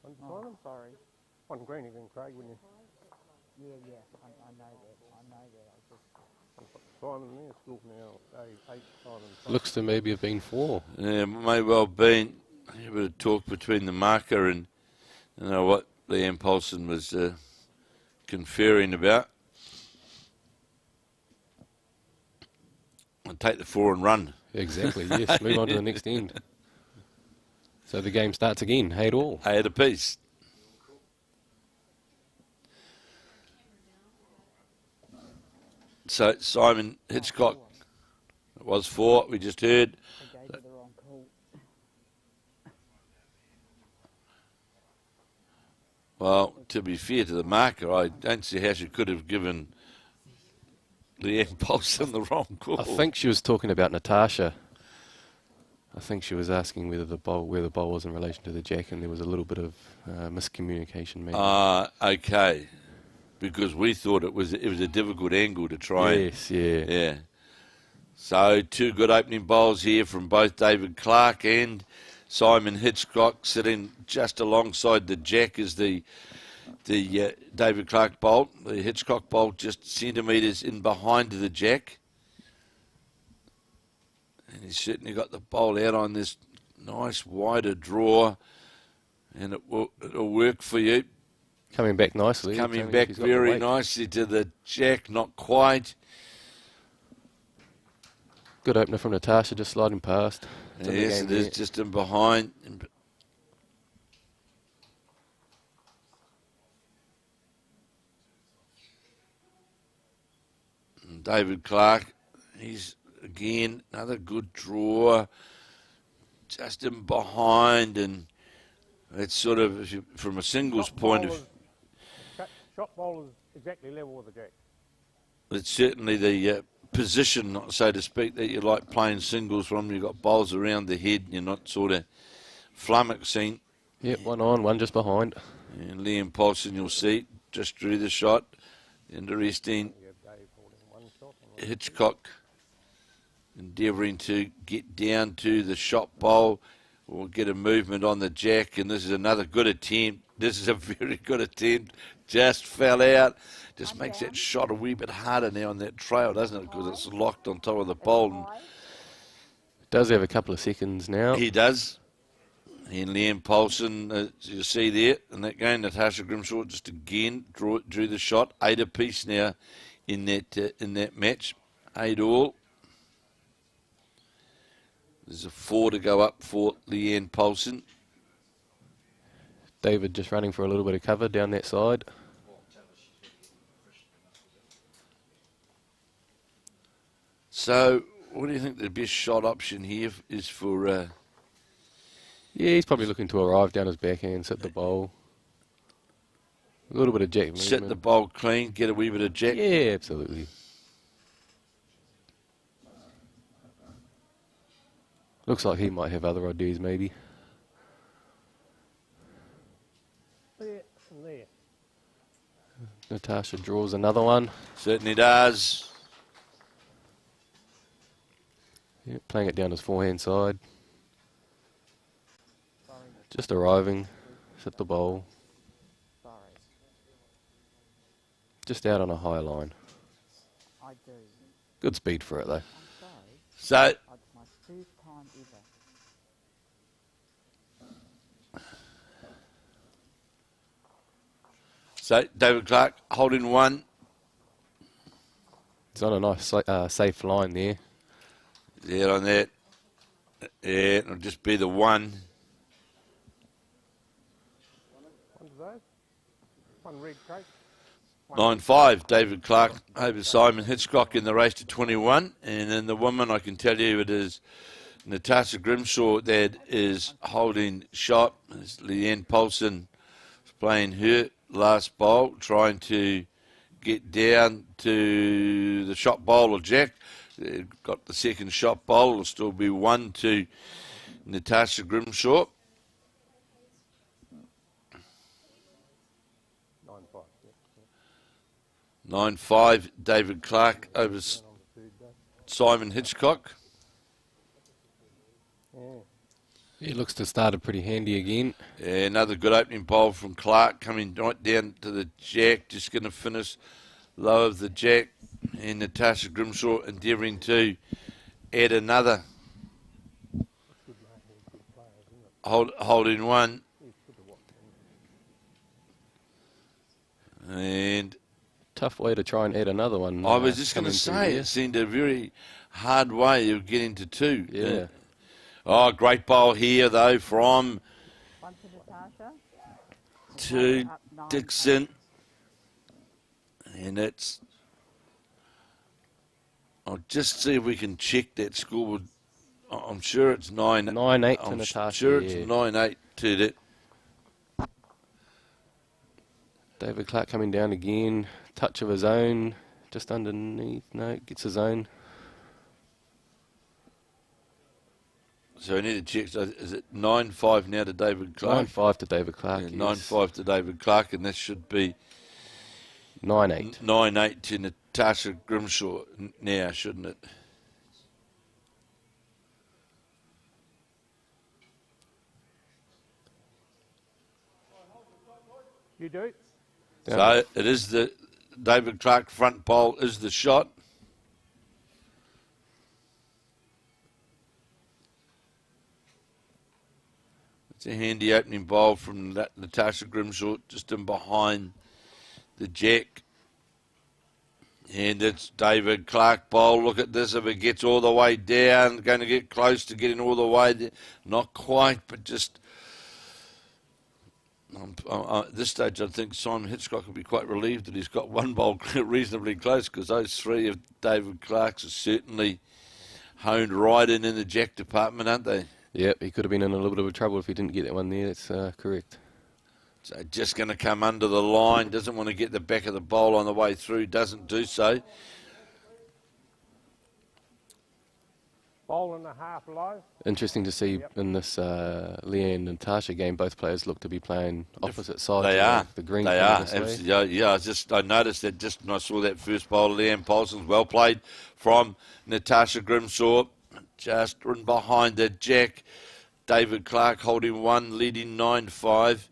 One behind them? Sorry. One green again, Craig, wouldn't you? Yeah, I know that. I just... Behind them there, school now. 8 behind them. Looks to maybe have been 4. Yeah, may well been. A bit of talk between the marker and what Leeane Poulson was conferring about. I'll take the 4 and run. Exactly, yes. Move on to the next end. So the game starts again. 8-all. 8 apiece. So Simon Hitchcock, it was 4, we just heard. I gave you the wrong call. Well, to be fair to the marker, I don't see how she could have given Leeane Poulson the wrong call. I think she was talking about Natarsha. I think she was asking where the ball was in relation to the jack, and there was a little bit of miscommunication maybe. Okay. Because we thought it was a difficult angle to try. Yes, yeah. Yeah. So 2 good opening bowls here from both David Clark and Simon Hitchcock, sitting just alongside the jack as the David Clark bolt. The Hitchcock bolt just centimetres in behind the jack. And he's certainly got the bowl out on this nice wider draw, and it'll work for you. Coming back nicely. Coming back very nicely to the jack, not quite. Good opener from Natarsha, just sliding past. Yes, it is, just in behind. And David Clark, he's again another good draw, just in behind, and it's sort of, from a singles point of view. Shot ball is exactly level with the jack. It's certainly the position, so to speak, that you like playing singles from. You've got bowls around the head, you're not sort of flummoxing. Yep, one on, one just behind. And Leeane Poulson, you'll see, just drew the shot. Interesting. Hitchcock endeavouring to get down to the shot bowl or get a movement on the jack, and this is another good attempt. This is a very good attempt. Just fell out. Just makes that shot a wee bit harder now on that trail, doesn't it? Because it's locked on top of the bowl. And does have a couple of seconds now. he does. And Leeane Poulson, as you see there in that game, Natarsha Grimshaw just again drew the shot. 8 apiece now in that match. 8-all. There's a 4 to go up for Leeane Poulson. David just running for a little bit of cover down that side. So what do you think the best shot option here is for... Yeah, he's probably looking to arrive down his backhand, set the bowl. A little bit of jack movement. set the bowl clean, get a wee bit of jack? Yeah, absolutely. Looks like he might have other ideas, maybe. There and there. Natarsha draws another one. Certainly does. Yeah, playing it down his forehand side. Sorry, Just arriving. Set the bowl. sorry. Just out on a high line. I do. Good speed for it, though. I'm sorry. So, It's my first time ever. David Clark holding one. He's on a nice, safe line there. There on that. Yeah, it'll just be the one. One's those. One red cake. 9-5, David Clark over Simon Hitchcock in the race to 21. And in the woman, I can tell you it is Natarsha Grimshaw that is holding shot. It's Leeane Poulson playing her last bowl, trying to get down to the shot bowl of Jack. They've got the second shot bowl. It'll still be 1 to Natarsha Grimshaw. 9-5. 9-5, David Clark over Simon Hitchcock. Yeah. He looks to start it pretty handy again. Yeah, another good opening bowl from Clark, coming right down to the jack, just going to finish low of the jack. And Natarsha Grimshaw endeavouring to add another. Holding one. And Tough way to try and add another one. I was just going to coming through say, there. it seemed a very hard way of getting to two. Yeah. Oh, great bowl here, though, from One to Natasha. to Up 9. Dixon. And it's... I'll just see if we can check that score. I'm sure it's 9. 9-8 to I'm Natarsha. sure it's yeah. 9-8 to that. David Clark coming down again. Touch of his own. Just underneath. No, gets his own. So I need to check. So is it 9-5 now to David Clark? 9-5 to David Clark. Yeah, yes. 9-5 to David Clark, and that should be 9-8. 9-8 to Natarsha Grimshaw now, shouldn't it? You do? So it is the David Clark front bowl is the shot. It's a handy opening bowl from Natarsha Grimshaw, just in behind the jack. And it's David Clark bowl. Look at this. If it gets all the way down, going to get close to getting all the way there. Not quite, but just... at this stage, I think Simon Hitchcock will be quite relieved that he's got one bowl reasonably close, because those three of David Clark's are certainly honed right in the jack department, aren't they? Yep, he could have been in a little bit of trouble if he didn't get that one there. That's correct. So just going to come under the line. Doesn't want to get the back of the bowl on the way through. Doesn't do so. Bowl and a half low. Interesting to see Yep. in this Leeane and Tarsha game, both players look to be playing opposite sides. They of are. The green. They coming are. this way. Absolutely. Yeah, I noticed that just when I saw that first bowl. Leeane Poulson's well played from Natarsha Grimshaw. Just in behind the jack. David Clark holding one, leading 9-5.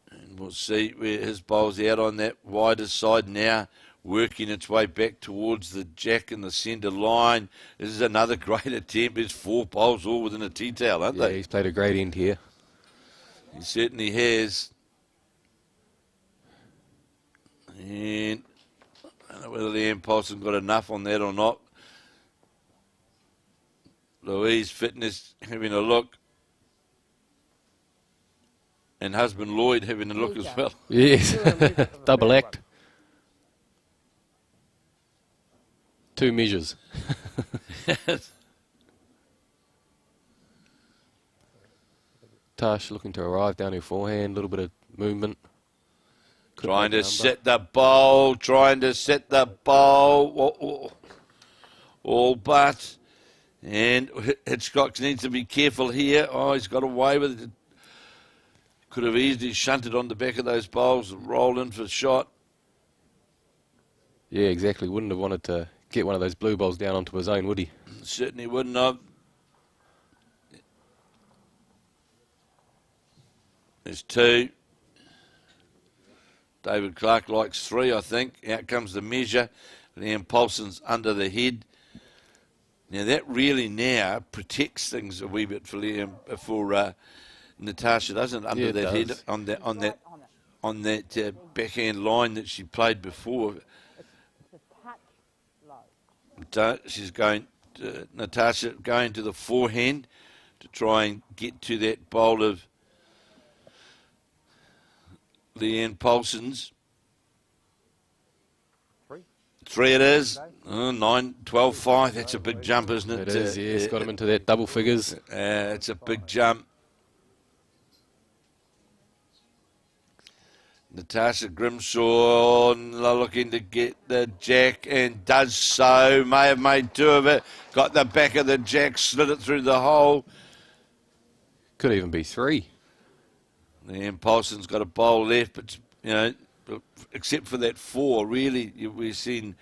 And we'll see where his bowl's out on that wider side now, working its way back towards the jack in the centre line. This is another great attempt. There's 4 bowls all within a tea towel, aren't Yeah, they? he's played a great end here. He certainly has. And I don't know whether Leeane Poulson got enough on that or not. Louise Fitness having a look. And husband Lloyd having a look as well. Yes, double act. 2 measures. Tash looking to arrive down her forehand, a little bit of movement. Trying to set the bowl, all but. And Hitchcock needs to be careful here. Oh, he's got away with it. Could have easily shunted on the back of those bowls and rolled in for a shot. Yeah, exactly. Wouldn't have wanted to get one of those blue balls down onto his own, would he? Certainly wouldn't have. There's 2. David Clark likes 3, I think. Out comes the measure. Leeane Poulson's under the head. Now that really now protects things a wee bit for Natarsha, doesn't it? Under that head, on that backhand line that she played before. It's a touch low. She's going, Natarsha going to the forehand to try and get to that bowl of Leeane Poulson's. 3 it is. 9, 12, 5. That's a big jump, isn't it? It is, yeah. It's got him into that double figures. It's a big jump. Natarsha Grimshaw looking to get the jack and does so. May have made 2 of it. Got the back of the jack, slid it through the hole. Could even be 3. And Poulson's got a bowl left, but, except for that 4, really, we've seen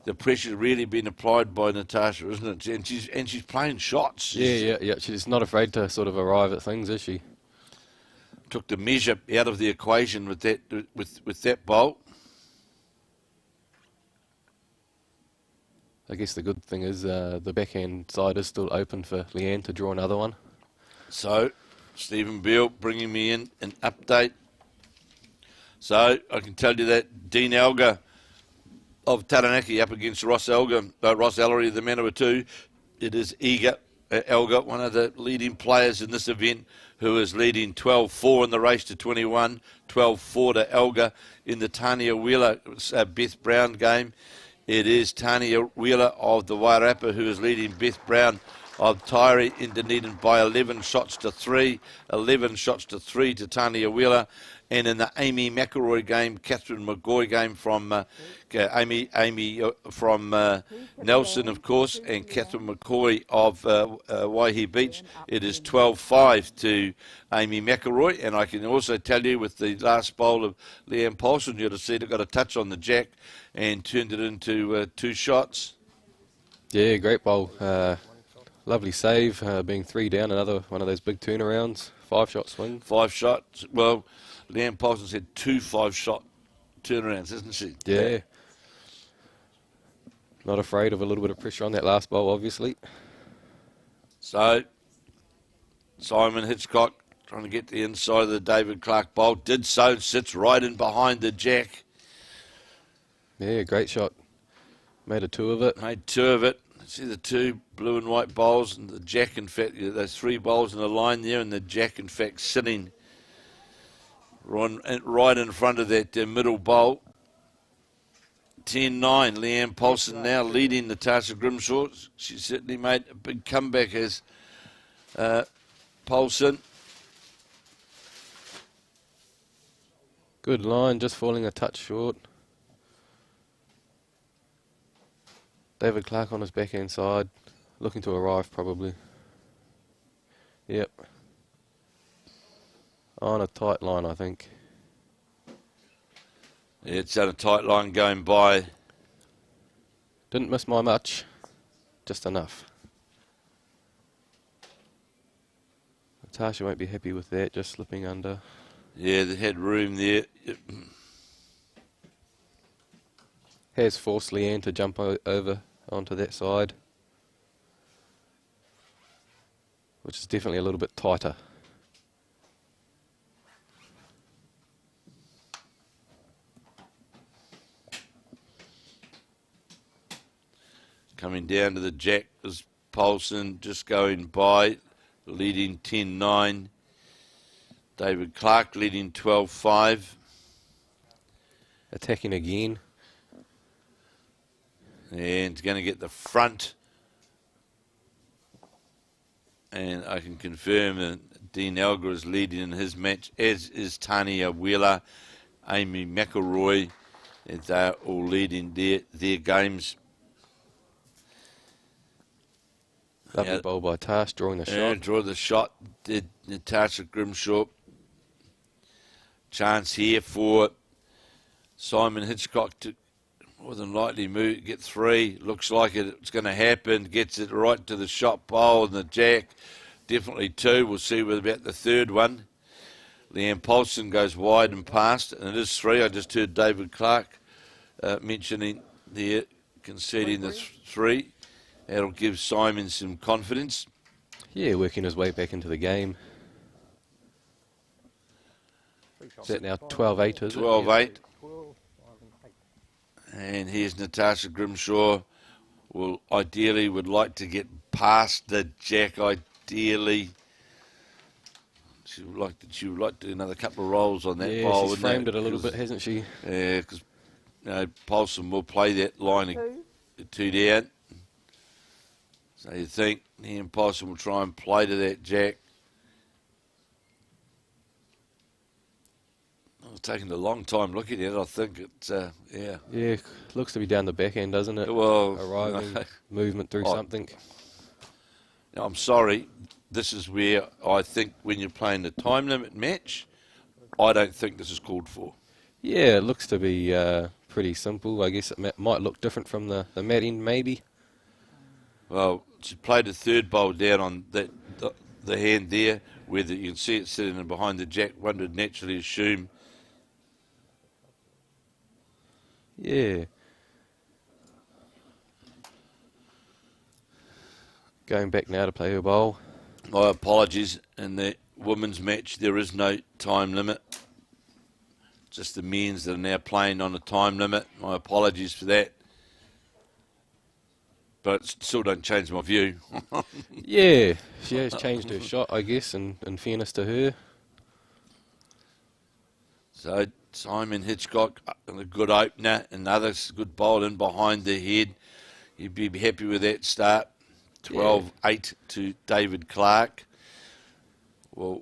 the pressure really being applied by Natarsha, isn't it? And she's playing shots. Yeah. She's not afraid to sort of arrive at things, is she? Took the measure out of the equation with that bowl. I guess the good thing is the backhand side is still open for Leeane to draw another one. So, Stephen Beale bringing me in an update. So, I can tell you that Dean Elgar of Taranaki up against Ross Ellery of the Manurewa 2. It is Elgar, one of the leading players in this event, who is leading 12-4 in the race to 21, 12-4 to Elgar in the Tanya Wheeler Beth Brown game. It is Tanya Wheeler of the Wairarapa who is leading Beth Brown of Taieri in Dunedin by 11 shots to 3, 11 shots to 3 to Tanya Wheeler. And in the Amy McIlroy game, Catherine McGoy game from Amy from Nelson, of course, and Catherine McCoy of Waihi Beach, it is 12-5 to Amy McIlroy. And I can also tell you with the last bowl of Leeane Poulson, you'd have seen it got a touch on the jack and turned it into 2 shots. Yeah, great bowl. Lovely save, being 3 down, another one of those big turnarounds. 5-shot swing. 5 shots. Well, Leeane Poulson's had 2 5-shot turnarounds, isn't she? Yeah. Not afraid of a little bit of pressure on that last bowl, obviously. So, Simon Hitchcock trying to get the inside of the David Clark bowl. Did so, sits right in behind the jack. Yeah, great shot. Made a 2 of it. Made 2 of it. See the 2 blue and white bowls and the jack, in fact, those 3 bowls in a line there, and the jack, in fact, sitting right in front of that middle bowl. 10-9, Leeane Poulson now leading Natarsha Grimshaw. She certainly made a big comeback as Poulson. Good line, just falling a touch short. David Clark on his backhand side, looking to arrive probably. Yep. On a tight line, I think. Yeah, it's on a tight line going by. Didn't miss by much, just enough. Natarsha won't be happy with that, just slipping under. Yeah, they had room there. Has forced Leeane to jump over onto that side, which is definitely a little bit tighter. Coming down to the jack is Poulson, just going by, leading 10-9. David Clark leading 12-5. Attacking again. And it's going to get the front. And I can confirm that Dean Elgar is leading in his match, as is Tanya Wheeler, Amy McIlroy, and they're all leading their games. Lovely bowl by Tash, drawing the shot. Draw the shot, did Natarsha Grimshaw. Chance here for Simon Hitchcock to more than likely get 3. Looks like it's going to happen. Gets it right to the shot pole and the jack. Definitely 2. We'll see what about the third one. Leeane Poulson goes wide and past, and it is 3. I just heard David Clark mentioning there, conceding the 3. That'll give Simon some confidence. Yeah, working his way back into the game. Is that now 12-8, is it? 12-8. 12, 5 and 8. And here's Natarsha Grimshaw. Would like to get past the jack. Ideally, she would like to do another couple of rolls on that bowl. Yeah, she's framed it a little bit, hasn't she? Yeah, because Poulson will play that line 2 down. So you think Leeane Poulson will try and play to that jack. It's taking a long time looking at it. I think it's, yeah. Yeah, looks to be down the back end, doesn't it? Well, arriving, no. movement through something. Now, I'm sorry. This is where I think when you're playing the time limit match, I don't think this is called for. Yeah, it looks to be pretty simple. I guess it might look different from the mat end, maybe. Well, she played a third bowl down on the hand there, where you can see it sitting in behind the jack. One would naturally assume. Yeah. Going back now to play her bowl. My apologies. In the women's match, there is no time limit. Just the men's that are now playing on a time limit. My apologies for that. But it still don't change my view. Yeah, she has changed her shot, I guess, in fairness to her. So Simon Hitchcock, a good opener, another good bowl in behind the head. You'd be happy with that start. 12-8 to David Clark. Well,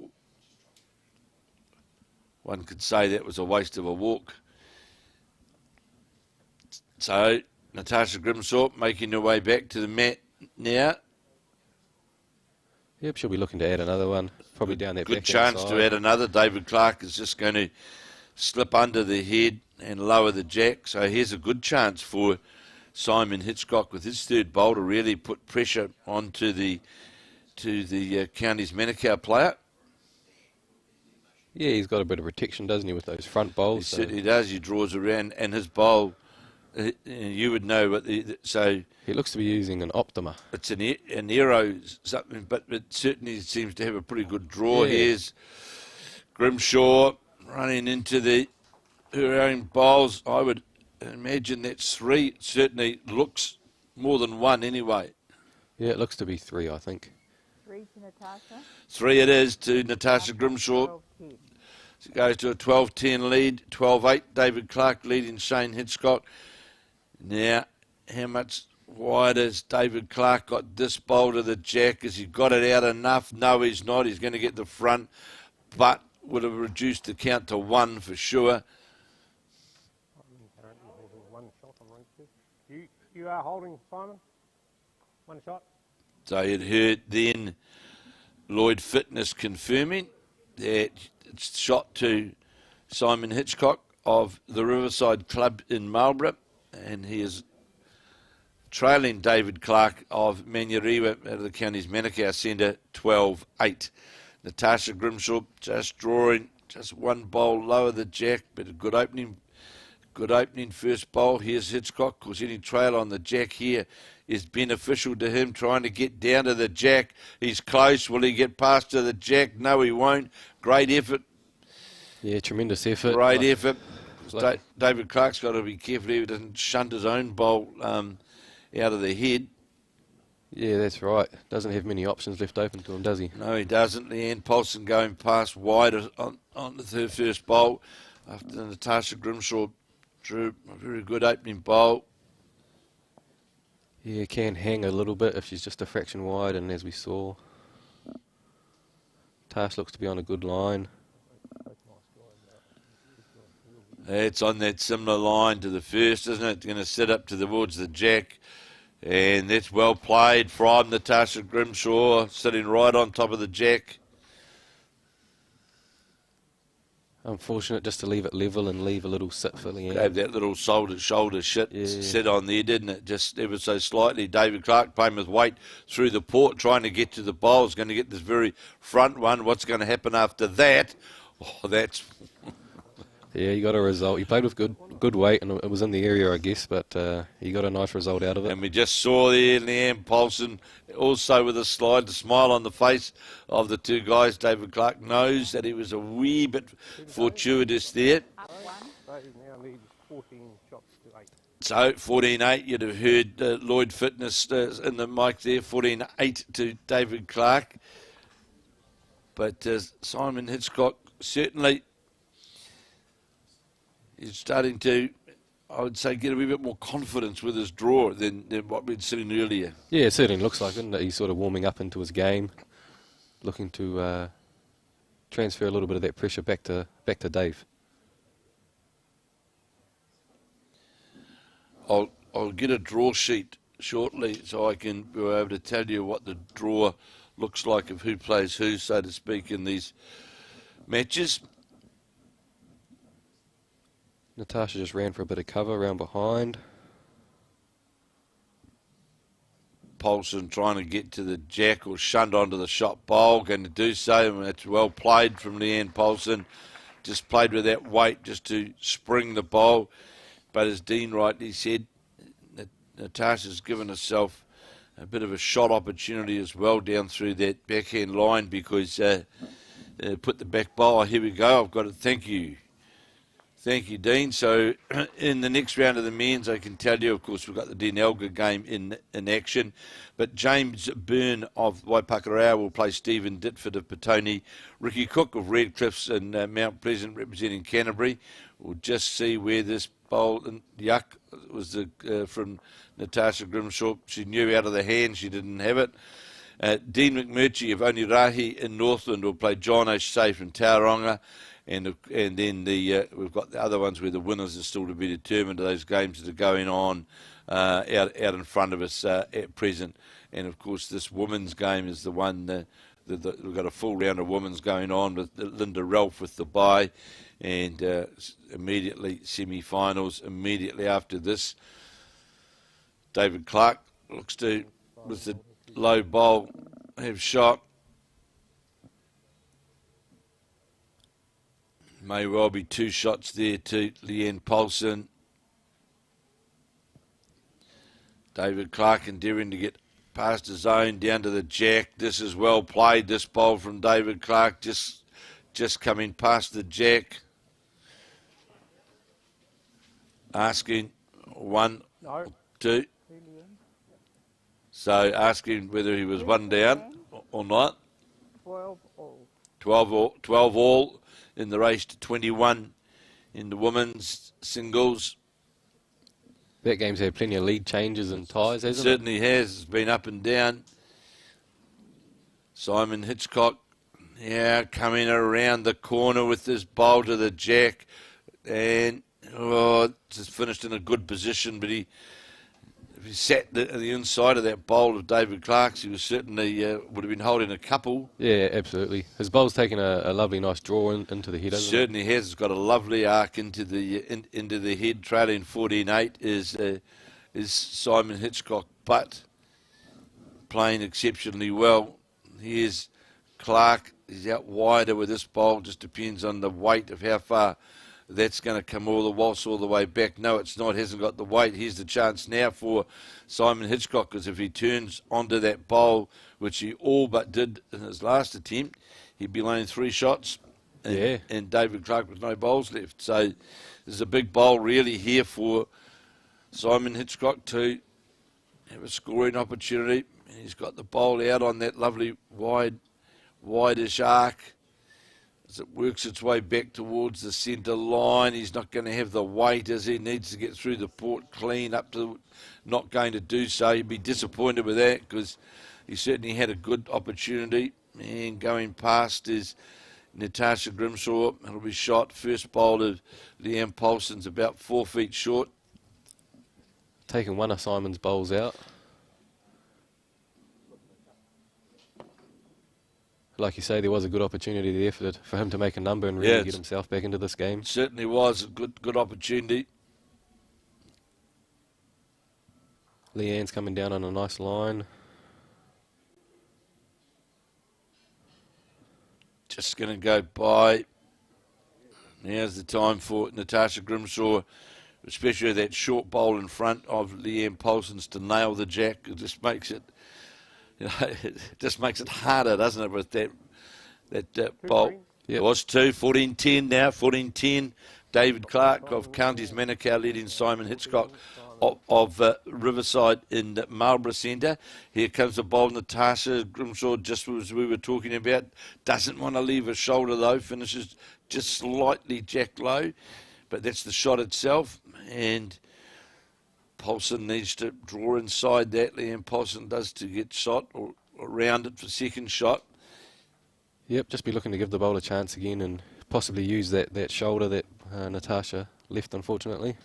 one could say that was a waste of a walk. So Natarsha Grimshaw making her way back to the mat now. Yep, she'll be looking to add another one. Probably down that Good back chance side. to add another. David Clark is just going to slip under the head and lower the jack. So here's a good chance for Simon Hitchcock with his third bowl to really put pressure onto the Counties Manukau player. Yeah, he's got a bit of protection, doesn't he, with those front bowls? He certainly does. He draws around, and his bowl, you would know what so he looks to be using an Optima. it's an Aero something, but it certainly seems to have a pretty good draw. Yeah. Here's Grimshaw running into her own bowls. I would imagine that's 3. It certainly looks more than 1 anyway. Yeah, it looks to be 3, I think. 3 to Natarsha. 3 it is to Natarsha Grimshaw. She goes to a 12-10 lead. 12-8, David Clark leading Shane Hitchcock. Now, how much wider has David Clark got this bowl to the jack? Has he got it out enough? No, he's not. He's going to get the front, but would have reduced the count to 1 for sure. One shot, I'm right. You are holding, Simon? 1 shot? So you'd heard then Lloyd Fitness confirming that it's shot to Simon Hitchcock of the Riverside Club in Marlborough, and he is trailing David Clark of Manurewa out of the Counties Manukau Centre 12-8. Natarsha Grimshaw just drawing, just 1 bowl lower the jack, but a good opening first bowl. Here's Hitchcock, because any trail on the jack here is beneficial to him, trying to get down to the jack. He's close. Will he get past to the jack? No, he won't. Great effort. Yeah, tremendous effort. Great effort. like- David Clark's got to be careful he doesn't shunt his own bowl out of the head. Yeah, that's right. Doesn't have many options left open to him, does he? No, he doesn't. Leeane Poulson going past wide on the first bowl after Natarsha Grimshaw drew a very good opening bowl. Yeah, can hang a little bit if she's just a fraction wide, and as we saw, Tash looks to be on a good line. It's on that similar line to the first, isn't it? Going to sit up towards the jack. And that's well played from Natarsha Grimshaw, sitting right on top of the jack. Unfortunate just to leave it level and leave a little sit for Leeane. Gave that little shoulder Yeah. sit on there, didn't it? Just ever so slightly. David Clark playing with weight through the port, trying to get to the bowl. Is going to get this very front one. What's going to happen after that? Oh, that's... Yeah, he got a result. He played with good weight, and it was in the area, I guess, but he got a nice result out of it. And we just saw there Leeane Poulson also with a smile on the face of the two guys. David Clark knows that he was a wee bit fortuitous there. Up one. David now leads 14 shots to 8. So 14-8, you'd have heard Lloyd Fitness in the mic there, 14-8 to David Clark. But Simon Hitchcock certainly is starting to, I would say, get a wee bit more confidence with his draw than what we'd seen earlier. Yeah, it certainly looks like it, isn't it? He's sort of warming up into his game, looking to transfer a little bit of that pressure back to Dave. I'll get a draw sheet shortly so I can be able to tell you what the draw looks like of who plays who, so to speak, in these matches. Natarsha just ran for a bit of cover around behind. Poulson trying to get to the jack or shunt onto the shot bowl, going to do so, and that's well played from Leeane Poulson. Just played with that weight just to spring the bowl. But as Dean rightly said, Natarsha's given herself a bit of a shot opportunity as well down through that backhand line because put the back bowl. Here we go. I've got it. Thank you. Thank you, Dean. So in the next round of the men's, I can tell you, of course, we've got the Dean Elgar game in action. But James Byrne of Papakura will play Stephen Ditford of Petone. Ricky Cook of Redcliffs and Mount Pleasant representing Canterbury. We'll just see where this bowl, yuck, was from Natarsha Grimshaw. She knew out of the hand she didn't have it. Dean McMurchy of Onerahi in Northland will play John O'Shea from Tauranga. And then we've got the other ones where the winners are still to be determined. Those games that are going on out in front of us at present. And of course, this women's game is the one we've got a full round of women's going on with Linda Ralph with the bye, and immediately semi-finals. Immediately after this, David Clark looks to, with the low bowl, have shot. May well be 2 shots there to Leeane Poulson. David Clark endeavouring to get past his own down to the jack. This is well played, this bowl from David Clark, just coming past the jack. Asking 1, 2. So asking whether he was 1 down or not. 12 all. 12 all. In the race to 21 in the women's singles. That game's had plenty of lead changes and ties, hasn't it? Certainly has. It's been up and down. Simon Hitchcock, yeah, coming around the corner with this bowl to the jack. And, just finished in a good position, but if he sat the inside of that bowl of David Clark's, he was certainly would have been holding a couple. Yeah, absolutely. His bowl's taken a lovely, nice draw into the head, hasn't it? Certainly has. It's got a lovely arc into the head. Trailing 14-8 is Simon Hitchcock, but playing exceptionally well. Here's Clark. He's out wider with this bowl. Just depends on the weight of how far that's going to come all the way back. No, it's not. Hasn't got the weight. Here's the chance now for Simon Hitchcock, because if he turns onto that bowl, which he all but did in his last attempt, he'd be laying 3 shots. And David Clark with no bowls left. So there's a big bowl really here for Simon Hitchcock to have a scoring opportunity. And he's got the bowl out on that lovely wide-ish arc. As it works its way back towards the centre line, he's not going to have the weight as he needs to get through the port clean up to, not going to do so. He'd be disappointed with that because he certainly had a good opportunity. And going past is Natarsha Grimshaw. It'll be shot. First bowl of Leeane Poulson's about 4 feet short. Taking one of Simon's bowls out. Like you say, there was a good opportunity there for him to make a number and really get himself back into this game. Certainly was a good opportunity. Leanne's coming down on a nice line. Just going to go by. Now's the time for Natarsha Grimshaw, especially that short bowl in front of Leeane Poulson's, to nail the jack. It just makes it, it just makes it harder, doesn't it, with that bowl. Yep. It was 14-10 now, 14-10. David Clark of Counties Manukau leading Simon Hitchcock of Riverside in the Marlborough Centre. Here comes the bowl, Natarsha Grimshaw, just as we were talking about. Doesn't want to leave a shoulder though, finishes just slightly jack low, but that's the shot itself. And Poulson needs to draw inside that. Leeane Poulson does to get shot or around it for second shot. Yep, just be looking to give the bowl a chance again and possibly use that shoulder that Natarsha left, unfortunately.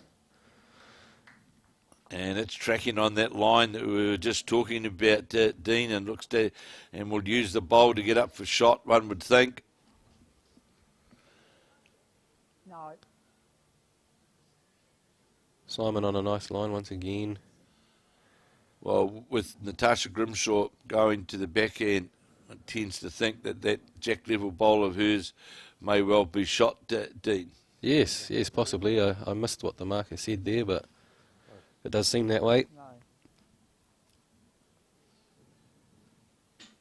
And it's tracking on that line that we were just talking about, Dean, and looks to, and will use the bowl to get up for shot, one would think. No. Simon on a nice line once again. Well, with Natarsha Grimshaw going to the backhand, it tends to think that jack level bowl of hers may well be shot, Dean. Yes, possibly. I missed what the marker said there, but it does seem that way. No.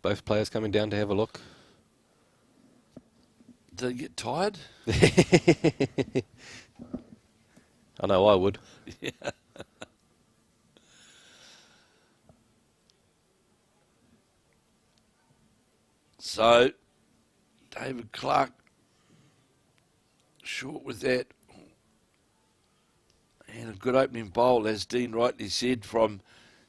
Both players coming down to have a look. Do they get tired? I know I would. Yeah. So, David Clark short with that. And a good opening bowl, as Dean rightly said, from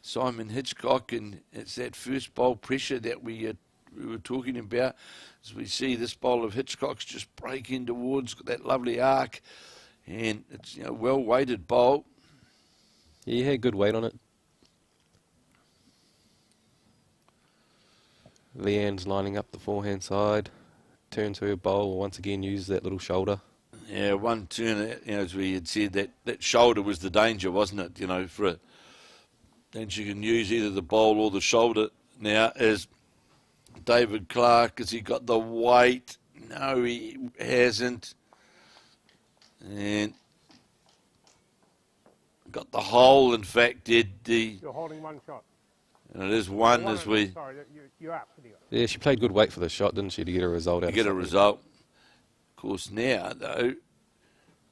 Simon Hitchcock. And it's that first bowl pressure that we were talking about. As we see this bowl of Hitchcock's just breaking towards that lovely arc. And it's well-weighted bowl. Yeah, he had good weight on it. Leanne's lining up the forehand side. Turns her bowl, once again use that little shoulder. Yeah, one turn, as we had said, that shoulder was the danger, wasn't it? And she can use either the bowl or the shoulder now. As David Clark, has he got the weight? No, he hasn't. And got the hole, in fact, did the... You're holding one shot. And it is one as we... Sorry, you're up. Yeah, she played good weight for the shot, didn't she, to get a result out of get a something. result. Of course, now, though,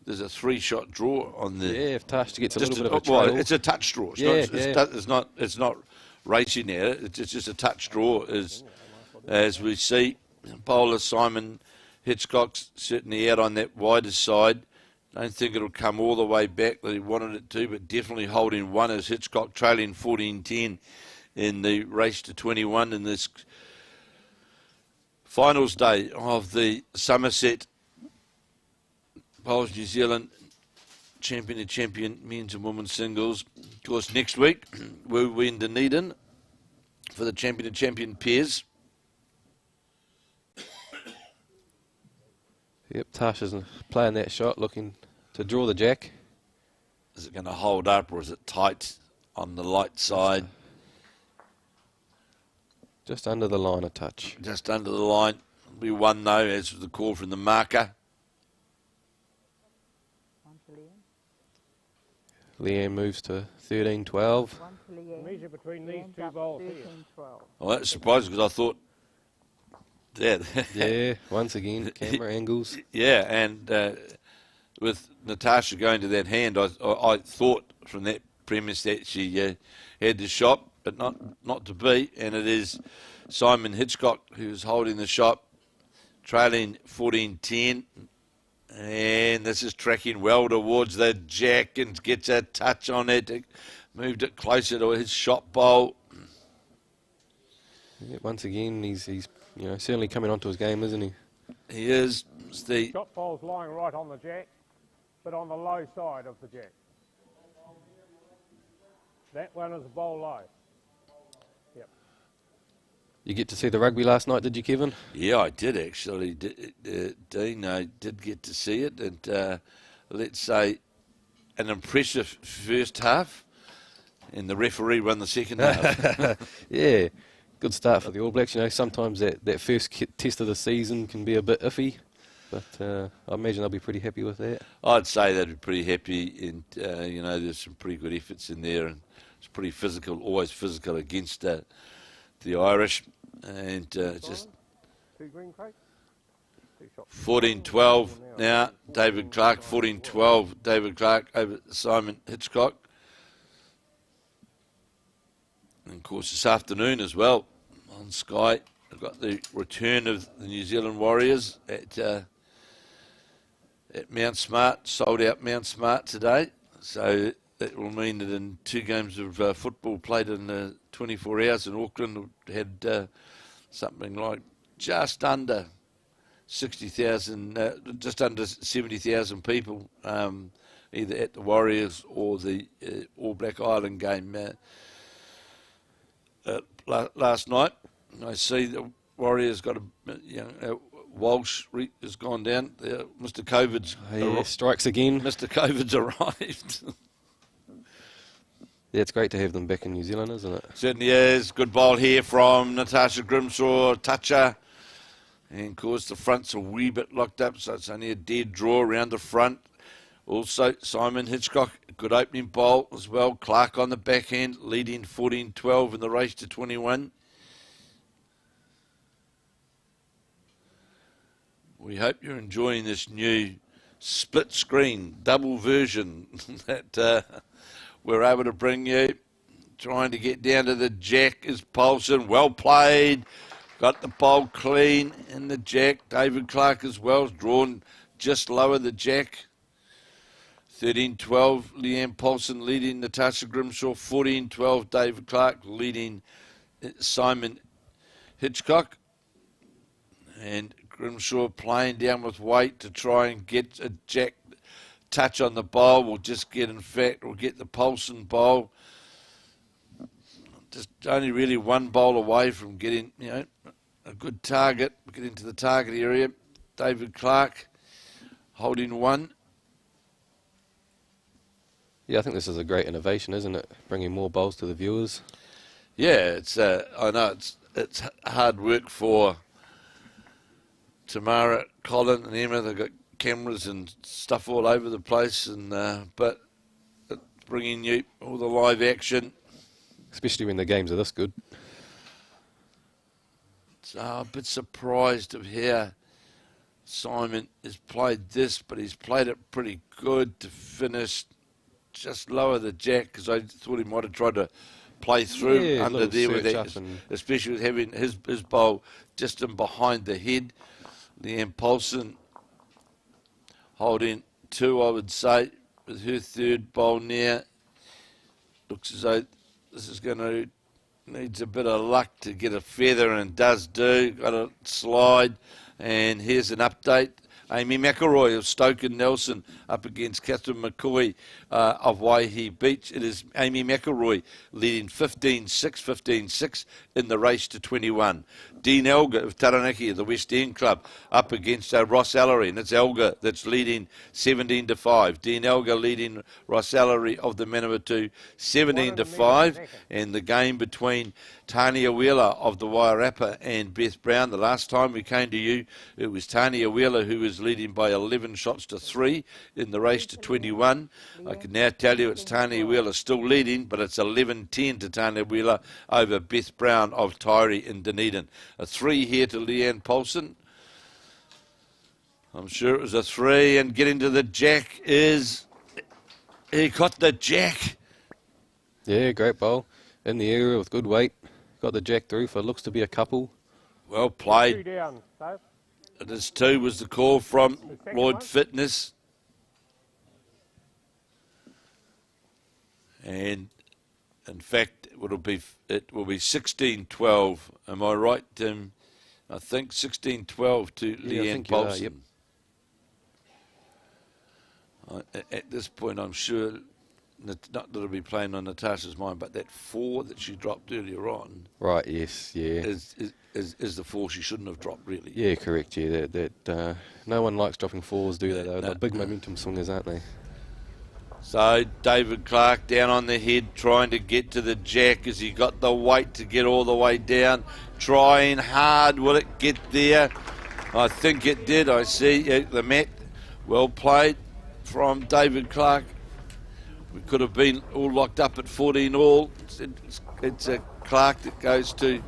there's a 3-shot draw on the... Yeah, if Tash gets a just little bit of a trail. Well, it's a touch draw. It's not racing now. It's just a touch draw, as we see. Bowler Simon Hitchcock's certainly out on that wider side. Don't think it'll come all the way back that he wanted it to, but definitely holding one as Hitchcock trailing 14-10 in the race to 21 in this finals day of the Somerset Bowls New Zealand Champion to Champion men's and women's singles. Of course, next week we'll be in Dunedin for the Champion to Champion pairs. Yep, Tash is playing that shot, looking to draw the jack. Is it going to hold up or is it tight on the light side? Just under the line a touch. Just under the line. It'll be one though, as the call from the marker. One to Leeane. Leanne moves to 13-12. One to Leeane. Measure between these Leeane's two up bowls here. 13-12. Well, that's surprising because I thought that. Yeah, once again, camera angles. Yeah, and with Natarsha going to that hand, I thought from that premise that she had the shot, but not to be. And it is Simon Hitchcock who's holding the shot trailing 14-10. And this is tracking well towards the jack and gets a touch on it. Moved it closer to his shot bowl. Yeah, once again, he's certainly coming onto his game, isn't he? He is. The Shot ball's lying right on the jack, but on the low side of the jack. That one is bowl low. Yep. You get to see the rugby last night, did you, Kevin? Yeah, I did actually, Dean. I did get to see it, and let's say an impressive first half, and the referee won the second half. Yeah, good start for the All Blacks. Sometimes that first test of the season can be a bit iffy, but I imagine they'll be pretty happy with that. I'd say they'd be pretty happy, and there's some pretty good efforts in there, and it's pretty physical, always physical against the Irish, and just 14-12 now. David Clark, 14-12. David Clark over Simon Hitchcock. And of course this afternoon as well on Sky, I've got the return of the New Zealand Warriors at Mount Smart, sold out Mount Smart today. So that will mean that in 2 games of football played in 24 hours in Auckland, had something like just under 60,000, just under 70,000 people, either at the Warriors or the All Black Island game last night. I see the Warriors got Walsh has gone down. Mr. COVID's strikes again. Mr. COVID's arrived. Yeah, it's great to have them back in New Zealand, isn't it? Certainly is. Good bowl here from Natarsha, Grimshaw, Toucher. And of course the front's a wee bit locked up, so it's only a dead draw around the front. Also Simon Hitchcock, good opening bowl as well. Clark on the backhand, leading 14-12 in the race to 21. We hope you're enjoying this new split screen, double version that we're able to bring you. Trying to get down to the jack is Poulson. Well played. Got the bowl clean in the jack. David Clark as well. Drawn just lower the jack. 13-12. Leeane Poulson leading Natarsha Grimshaw. 14-12. David Clark leading Simon Hitchcock. And Grimshaw playing down with weight to try and get a jack touch on the bowl. We'll just get, in fact, we'll get the Poulson bowl. Just only really one bowl away from getting, a good target, getting to the target area. David Clark holding one. Yeah, I think this is a great innovation, isn't it? Bringing more bowls to the viewers. Yeah, it's. I know it's hard work for Tamara, Colin, and Emma. They've got cameras and stuff all over the place, and but bringing you all the live action, especially when the games are this good. So I'm a bit surprised of how Simon has played this, but he's played it pretty good to finish just lower the jack, because I thought he might have tried to play through under there with that, especially with having his bowl just in behind the head. Leeane Poulson holding 2, I would say, with her third bowl now. Looks as though this is going to needs a bit of luck to get a feather, and does do. Got a slide, and here's an update. Amy McIlroy of Stoke and Nelson up against Catherine McCoy of Waihi Beach. It is Amy McIlroy leading 15-6, 15-6 in the race to 21. Dean Elgar of Taranaki of the West End Club up against Ross Ellery, and it's Elgar that's leading 17-5. Dean Elgar leading Ross Ellery of the Manawatu 17-5, and the game between Tanya Wheeler of the Wairarapa and Beth Brown. The last time we came to you, it was Tanya Wheeler who was leading by 11 shots to 3 in the race to 21. I can now tell you it's Tanya Wheeler still leading, but it's 11-10 to Tanya Wheeler over Beth Brown of Tyree in Dunedin. A 3 here to Leeane Poulson. I'm sure it was a 3, and getting to the jack is... He got the jack. Yeah, great bowl. In the area with good weight. Got the jack through for looks to be a couple. Well played. 2 down, Dave. It is 2 was the call from second Lloyd one? Fitness. And in fact, it will be 16-12. Am I right, Tim? I think 16-12 to Yeah, I Leeane think you are, Poulson. yep. At this point, I'm sure, not that it'll be playing on Natarsha's mind, but that 4 that she dropped earlier on Right, yes, yeah. is the 4 she shouldn't have dropped, really. Yeah, correct, yeah. That no one likes dropping 4s, do they? They're No. big momentum swingers, aren't they? So David Clark down on the head, trying to get to the jack as he got the weight to get all the way down. Trying hard. Will it get there? I think it did. I see the mat. Well played from David Clark. We could have been all locked up at 14 all. It's a Clark that goes to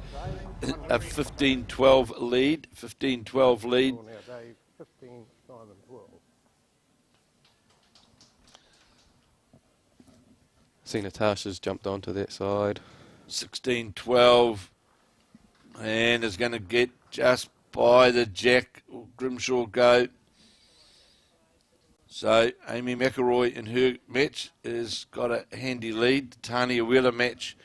a 15-12 lead. 15-12 lead. Now, Dave, 15, Simon, 12. See Natarsha's jumped onto that side. 16-12. And is going to get just by the jack. Grimshaw go. So Amy McIlroy in her match has got a handy lead. Tanya Wheeler match,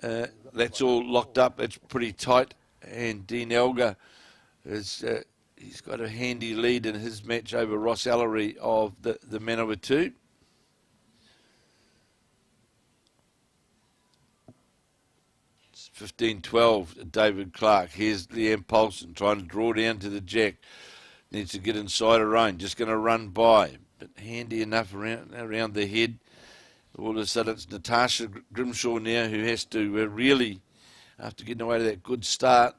that's all locked up. It's pretty tight. And Dean Elgar is he's got a handy lead in his match over Ross Ellery of the Manurewa 2. It's 15-12. David Clark. Here's Leeane Poulson trying to draw down to the jack. Needs to get inside her own. Just going to run by. But handy enough around the head. All of a sudden it's Natarsha Grimshaw now who has to really, after getting away to that good start,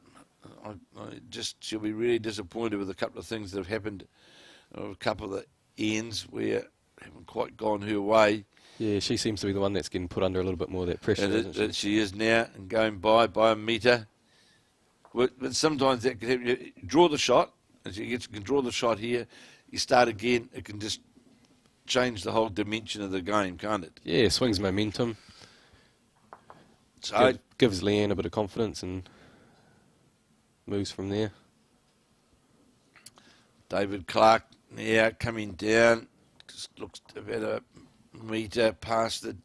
she'll be really disappointed with a couple of things that have happened. A couple of the ends where haven't quite gone her way. Yeah, she seems to be the one that's getting put under a little bit more of that pressure, isn't she? She is now, and going by a metre. But sometimes that can happen. You draw the shot. As you can draw the shot here, you start again, it can just change the whole dimension of the game, can't it? Yeah, swings momentum. So Gives Leeane a bit of confidence and moves from there. David Clark now coming down, just looks about a metre past the,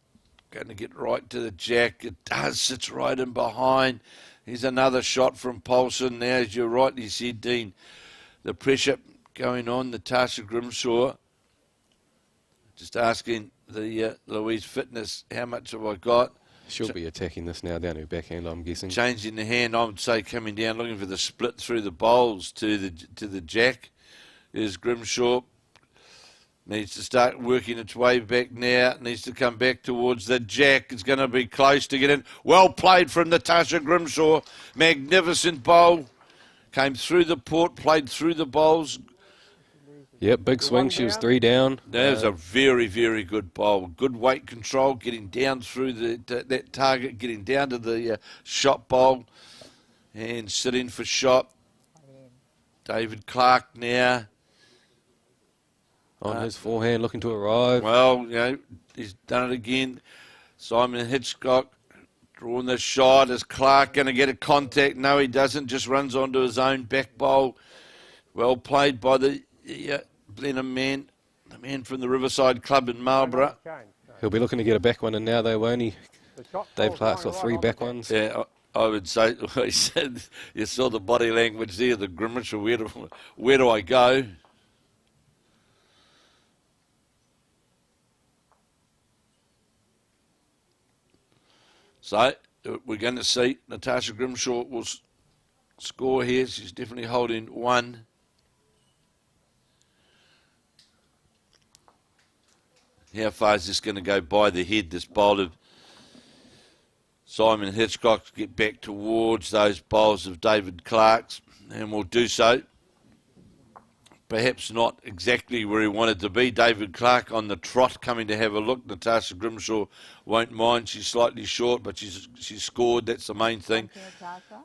going to get right to the jack. It does, sits right in behind. Here's another shot from Poulson now, as you rightly said, Dean. The pressure going on, Natarsha Grimshaw. Just asking the Louise Fitness, how much have I got? She'll be attacking this now down her backhand, I'm guessing. Changing the hand, I would say coming down, looking for the split through the bowls to the jack. There's Grimshaw. Needs to start working its way back now. Needs to come back towards the jack. It's going to be close to get in. Well played from Natarsha Grimshaw. Magnificent bowl. Came through the port, played through the bowls. Yep, big swing. She was 3 down. That was a very, very good bowl. Good weight control, getting down through that target, getting down to the shot bowl and sitting for shot. David Clark now. On his forehand, looking to arrive. Well, he's done it again. Simon Hitchcock drawing the shot. Is Clark going to get a contact? No, he doesn't. Just runs onto his own back bowl. Well played by the Blenheim man, the man from the Riverside Club in Marlborough. He'll be looking to get a back one in now, though, won't he? Dave Clark's got 3 back ones. Yeah, I would say, he said, you saw the body language there, the grimace, where do I go? So, we're going to see Natarsha Grimshaw will score here. She's definitely holding 1. How far is this going to go by the head, this bowl of Simon Hitchcock, to get back towards those bowls of David Clark's, and will do so. Perhaps not exactly where he wanted to be. David Clark on the trot coming to have a look. Natarsha Grimshaw won't mind. She's slightly short, but she's scored. That's the main thing.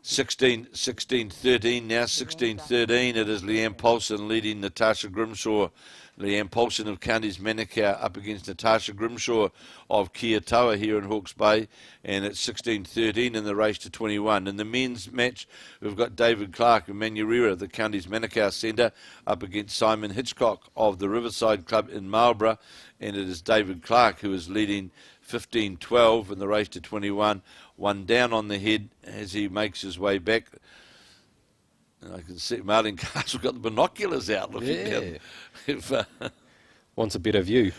16-13 now. 16-13. It is Leeane Poulson leading Natarsha Grimshaw Leeane Poulson of Counties Manukau up against Natarsha Grimshaw of Kiatoa here in Hawke's Bay, and it's 16-13 in the race to 21. In the men's match, we've got David Clark of Manurewa, the Counties Manukau Centre, up against Simon Hitchcock of the Riverside Club in Marlborough, and it is David Clark who is leading 15-12 in the race to 21. One down on the head as he makes his way back. I can see Martin Castle got the binoculars out looking down. If, Wants a better view.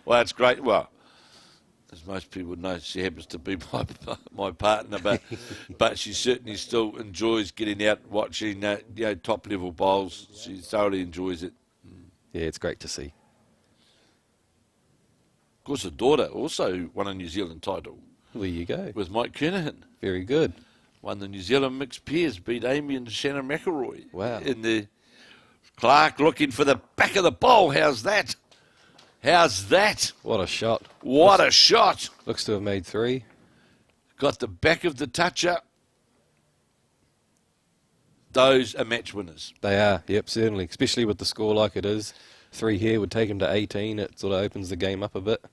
well, it's great. Well, as most people know, she happens to be my partner, but she certainly still enjoys getting out watching top level bowls. She thoroughly enjoys it. Yeah, it's great to see. Of course, her daughter also won a New Zealand title. There you go. With Mike Kernahan. Very good. Won the New Zealand mixed pairs, beat Amy and Shannon McIlroy. Wow. In the Clark looking for the back of the bowl. How's that? How's that? What a shot. What a shot. Looks to have made 3. Got the back of the toucher. Those are match winners. They are, yep, certainly. Especially with the score like it is. 3 here would take him to 18. It sort of opens the game up a bit.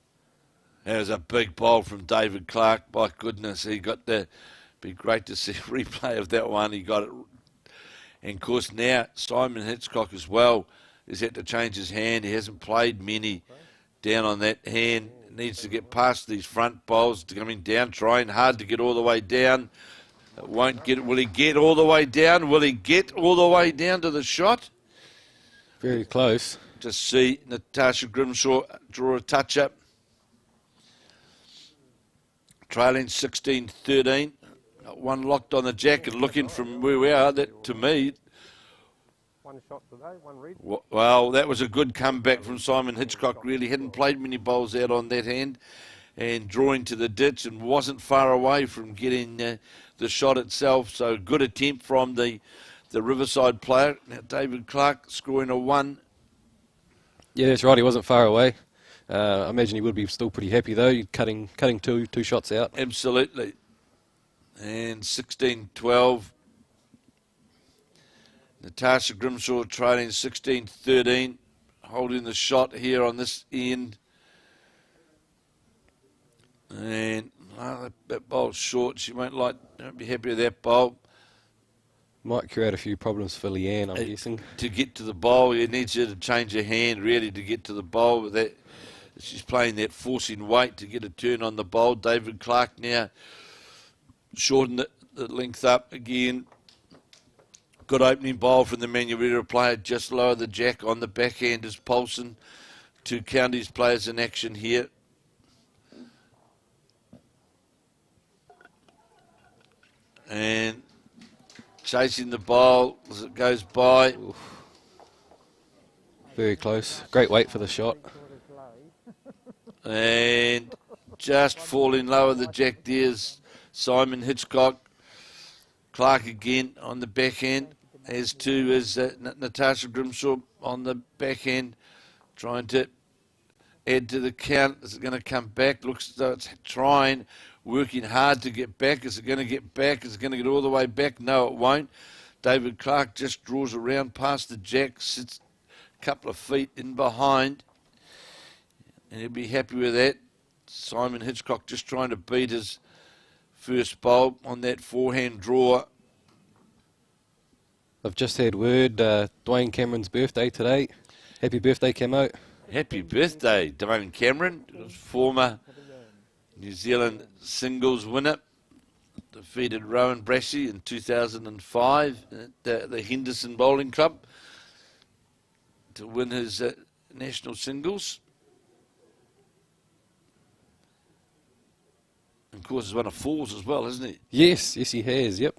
There's a big bowl from David Clark. My goodness, he got the... Be great to see a replay of that one. He got it. And, of course, now Simon Hitchcock as well has had to change his hand. He hasn't played many down on that hand. Needs to get past these front bowls, coming down, trying hard to get all the way down. Won't get it. Will he get all the way down? Will he get all the way down to the shot? Very close. Just see Natarsha Grimshaw draw a touch-up. Trailing 16-13. One locked on the jack and looking from where we are. That, to me... One shot today, one read. Well, that was a good comeback from Simon Hitchcock, really. Hadn't played many bowls out on that hand and drawing to the ditch and wasn't far away from getting the shot itself. So good attempt from the Riverside player. Now David Clark scoring a 1. Yeah, that's right. He wasn't far away. I imagine he would be still pretty happy, though, cutting two shots out. Absolutely. And 16-12. Natarsha Grimshaw trailing 16-13. Holding the shot here on this end. And that bowl's short. She won't be happy with that bowl. Might create a few problems for Leeane, I'm guessing. To get to the bowl, you need her to change her hand, really, to get to the bowl. With that, she's playing that forcing weight to get a turn on the bowl. David Clark now shorten the length up again. Good opening bowl from the Manurewa player. Just lower the jack on the backhand is Poulson. 2 counties players in action here. And chasing the bowl as it goes by. Oof. Very close. Great weight for the shot. And just falling lower the jack there's Simon Hitchcock. Clark again on the backhand, as too as Natarsha Grimshaw on the backhand, trying to add to the count. Is it going to come back? Looks as though it's trying, working hard to get back. Is it going to get back? Is it going to get all the way back? No, it won't. David Clark just draws around past the jack, sits a couple of feet in behind, and he'll be happy with that. Simon Hitchcock just trying to beat his first bowl on that forehand draw. I've just had word, Dwayne Cameron's birthday today. Happy birthday, Camo. Happy birthday, Dwayne Cameron, former New Zealand singles winner. Defeated Rowan Brassie in 2005 at the Henderson Bowling Club to win his national singles. Of course, he's won a fours as well, hasn't he? Yes, he has, yep.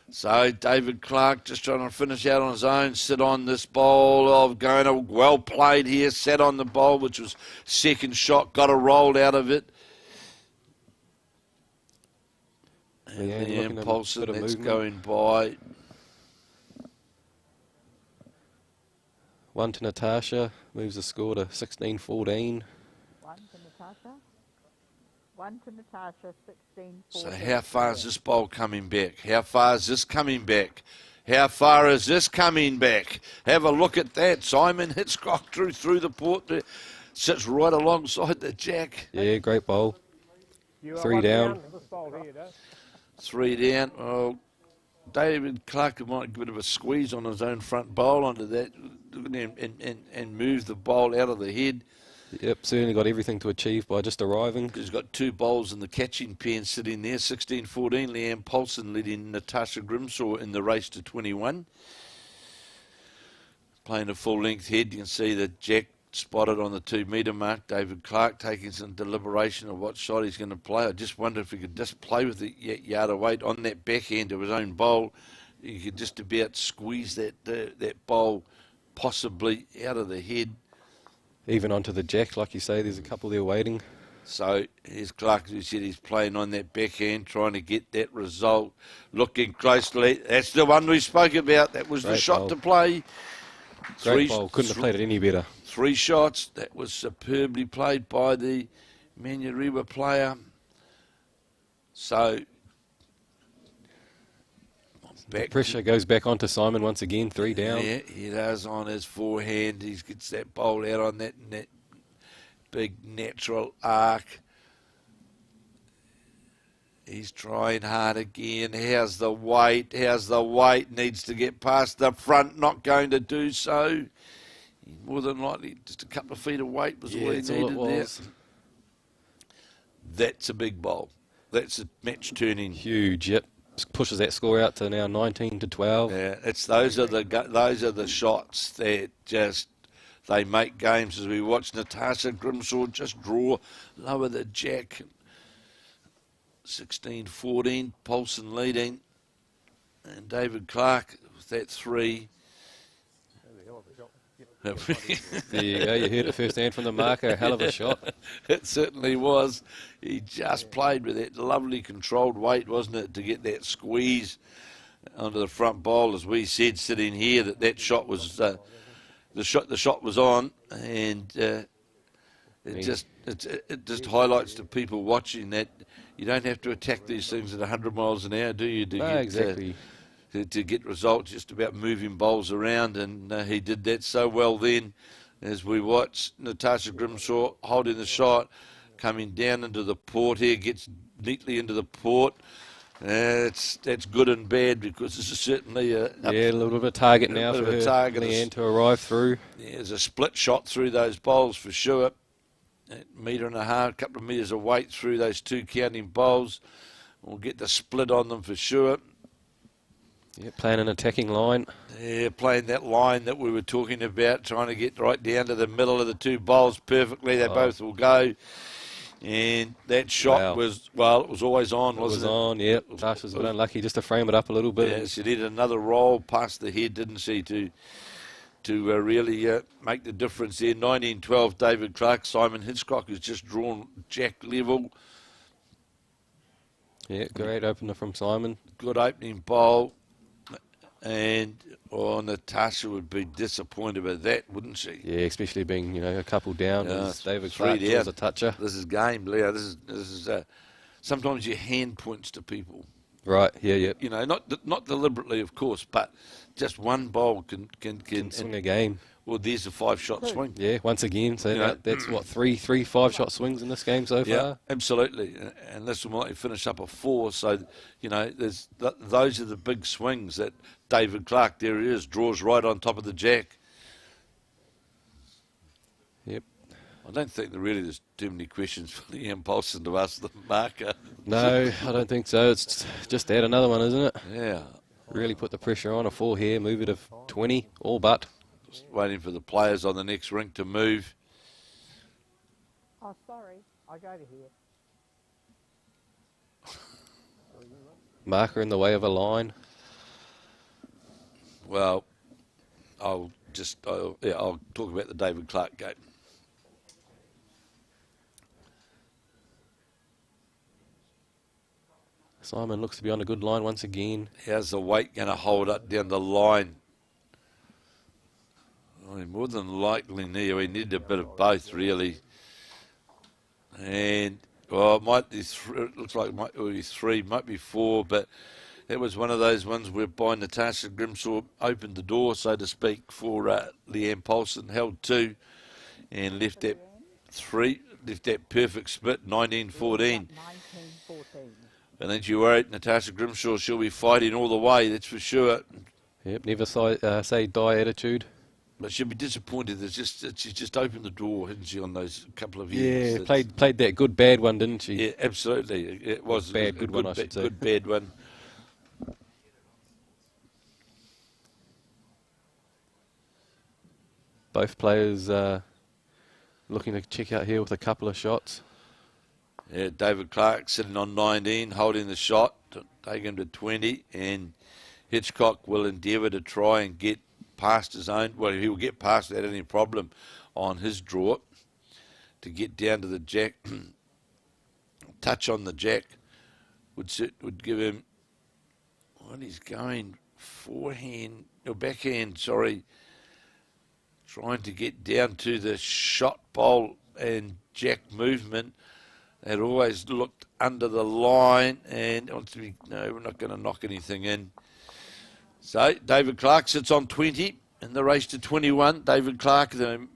So David Clark just trying to finish out on his own, sit on this bowl of Gona. Well played here, sat on the bowl, which was second shot, got a roll out of it. And Poulson, that's going by. 1 to Natarsha, moves the score to 16-14. 1 to Natarsha. 1 to Natarsha, 16-14. So how far is this bowl coming back? How far is this coming back? How far is this coming back? Have a look at that. Simon Hitchcock drew through the port there. Sits right alongside the jack. Yeah, great bowl. You are 3 one down. This bowl here, Dave. 3 down. Oh, David Clark might give a bit of a squeeze on his own front bowl onto that and move the bowl out of the head. Yep, certainly got everything to achieve by just arriving. He's got 2 bowls in the catching pen sitting there. 16-14, Leeane Poulson leading Natarsha Grimshaw in the race to 21. Playing a full-length head, you can see the jack spotted on the 2-metre mark. David Clark taking some deliberation of what shot he's going to play. I just wonder if he could just play with the yard of weight on that backhand of his own bowl. You could just about squeeze that bowl possibly out of the head. Even onto the jack, like you say, there's a couple there waiting. So here's Clark, who said he's playing on that backhand, trying to get that result. Looking closely. That's the one we spoke about. That was the shot to play. Great bowl. Couldn't have played it any better. 3 shots. That was superbly played by the Manurewa player. So Pressure goes back onto Simon once again, 3 down. Yeah, he does on his forehand. He gets that bowl out on that big natural arc. He's trying hard again. How's the weight? How's the weight? Needs to get past the front. Not going to do so. More than likely, just a couple of feet of weight was all he needed there. That's a big bowl. That's a match turning. Huge, yep. Pushes that score out to now 19-12. Yeah, it's those are the shots that just they make games. As we watch Natarsha Grimshaw just draw lower the jack. 16-14, Poulson leading, and David Clark with that 3. There you go, you heard it firsthand from the marker, a hell of a shot. It certainly was. He just played with that lovely controlled weight, wasn't it, to get that squeeze onto the front bowl. As we said sitting here, that shot was the shot was on, and it just highlights to people watching that you don't have to attack these things at 100 miles an hour, do you? Exactly. To get results, just about moving bowls around, and he did that so well then. As we watch Natarsha Grimshaw holding the shot, coming down into the port here, gets neatly into the port. That's good and bad, because this is certainly a little bit of target now for her, Leeane to arrive through. There's a split shot through those bowls for sure. A metre and a half, a couple of metres of weight through those 2 counting bowls. We'll get the split on them for sure. Yeah, playing an attacking line. Yeah, playing that line that we were talking about, trying to get right down to the middle of the 2 bowls perfectly. They both will go. And that shot was it was always on, wasn't it? It was on, yep. Tash was a bit unlucky just to frame it up a little bit. Yeah, she did another roll past the head, didn't she, to really make the difference there. 19-12, David Clark. Simon Hitchcock has just drawn jack level. Yeah, great opener from Simon. Good opening bowl. And Natarsha would be disappointed with that, wouldn't she? Yeah, especially being a couple down. David 3 Clark down. was a toucher. This is game, Leo. This is sometimes your hand points to people. Right. Yeah. Not deliberately, of course, but just one bowl can swing a game. Well, there's a 5-shot swing. Yeah, once again. So that's what, three 5-shot swings in this game so far? Yeah, absolutely. And this will likely finish up a 4. So, those are the big swings that David Clark, there he is, draws right on top of the jack. Yep. I don't think there's too many questions for Leeane Poulson to ask the marker. No, I don't think so. It's just add another one, isn't it? Yeah. Really put the pressure on. A 4 here, move it to 20, all but. Just waiting for the players on the next rink to move. Oh, sorry. I go to here. Marker in the way of a line. Well, I'll talk about the David Clark game. Simon looks to be on a good line once again. How's the weight going to hold up down the line? Well, more than likely, we need a bit of both, really. And, it might be it looks like it might be 3, might be 4, but That was one of those ones whereby Natarsha Grimshaw opened the door, so to speak, for Leeane Poulson, held 2 and left that 3, left that perfect split, 19-14. 19-14. And ain't you worried, Natarsha Grimshaw, she'll be fighting all the way, that's for sure. Yep, never say die attitude. But she'll be disappointed that she's just opened the door, hasn't she, on those couple of Yeah, years. played that good bad one, didn't she? Yeah, absolutely. It was Bad, a good one, I should say. Good bad one. Both players looking to check out here with a couple of shots. Yeah, David Clark sitting on 19, holding the shot, to take him to 20, and Hitchcock will endeavour to try and get past his own. Well, he will get past without any problem on his draw to get down to the jack. Touch on the jack would give him. Well, he's going forehand or backhand. Sorry, trying to get down to the shot bowl and jack movement. It always looked under the line and wants to be, no, we're not going to knock anything in. So David Clark sits on 20 in the race to 21. David Clark, the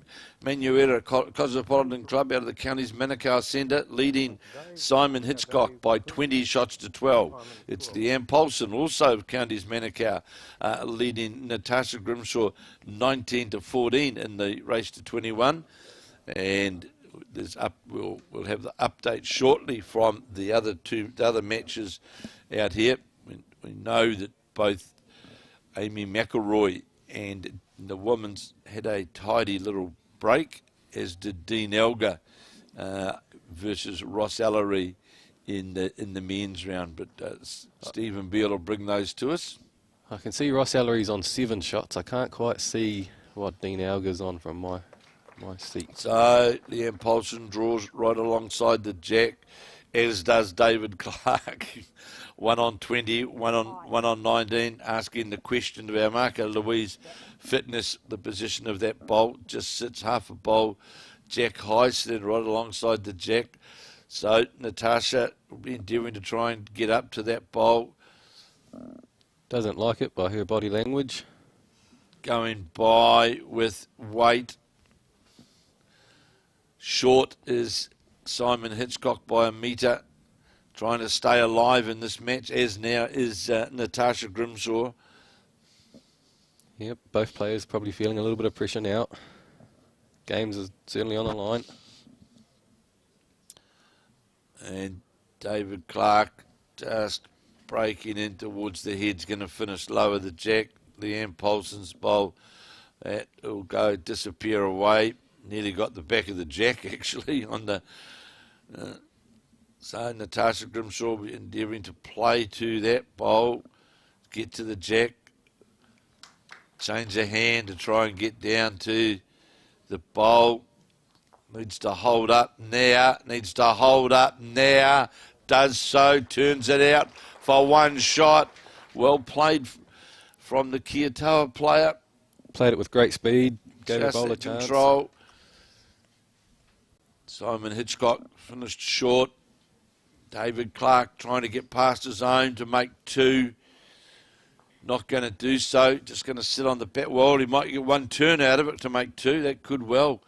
Manurewa Cosmopolitan Club out of the county's Manukau Centre, leading Simon Hitchcock by 20 shots to 12. It's Leeane Poulson, also of county's Manukau, leading Natarsha Grimshaw 19-14 in the race to 21. And we'll have the update shortly from the other matches out here. We know that both Amy McIlroy and the women's had a tidy little break, as did Dean Elgar versus Ross Ellery in the men's round. But Stephen Beale will bring those to us. I can see Ross Ellery's on 7 shots. I can't quite see what Dean Elgar's on from my seat. So Leeane Poulson draws right alongside the jack, as does David Clark. 1 on 20, 1 on 19, asking the question of our marker, Louise Fitness, the position of that bowl. Just sits half a bowl, jack high, sitting right alongside the jack. So Natarsha will be endeavouring to try and get up to that bowl. Doesn't like it by her body language. Going by with weight. Short is Simon Hitchcock by a metre, trying to stay alive in this match, as now is Natarsha Grimshaw. Yep, both players probably feeling a little bit of pressure now. Games is certainly on the line. And David Clark just breaking in towards the head's going to finish lower the jack. Leeane Poulson's bowl, that will go disappear away. Nearly got the back of the jack, actually, on the... So Natarsha Grimshaw will be endeavouring to play to that bowl, get to the jack, change the hand to try and get down to the bowl. Needs to hold up now, does so, turns it out for 1 shot. Well played from the Kiotoa player. Played it with great speed, gave the Just bowler a in chance. control. Simon Hitchcock finished short. David Clark trying to get past his own to make 2. Not going to do so. Just going to sit on the bat. Well, he might get 1 turn out of it to make 2. That could well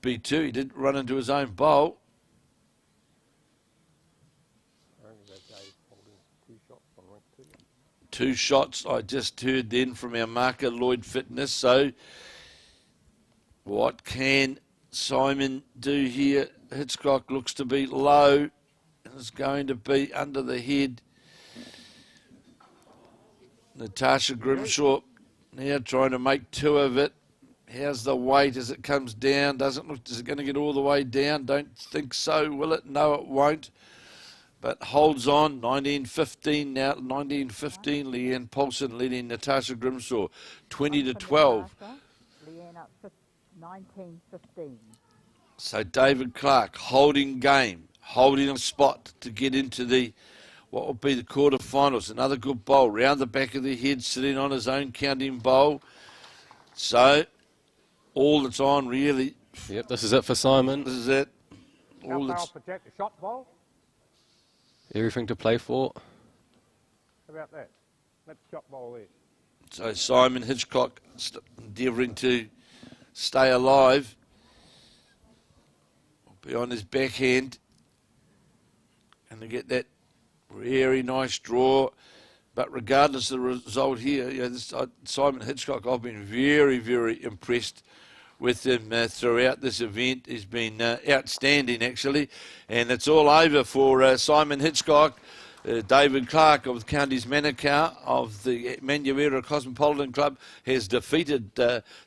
be 2. He did run into his own bowl. Two shots I just heard then from our marker, Lloyd Fitness. So what can Simon do here? Hitchcock looks to be low and is going to be under the head. Natarsha Grimshaw now trying to make 2 of it. How's the weight as it comes down? Doesn't look, is it going to get all the way down? Don't think so, will it? No, it won't. But holds on, 19-15 now, 19-15, Leeane Poulson leading Natarsha Grimshaw, 20-12. Leeane up 19-15. So David Clark holding game, holding a spot to get into the, what will be the quarterfinals. Another good bowl, round the back of the head, sitting on his own counting bowl. So all that's on really. Yep, this is it for Simon. This is it. How All far that's off the jack, the shot bowl? Everything to play for. about that? That chop bowl there. So Simon Hitchcock endeavouring to stay alive. Be on his backhand. And to get that very nice draw. But regardless of the result here, Simon Hitchcock, I've been very, very impressed with him throughout this event. He's been outstanding, actually. And it's all over for Simon Hitchcock. David Clark of Counties Manukau of the Manurewa Cosmopolitan Club has defeated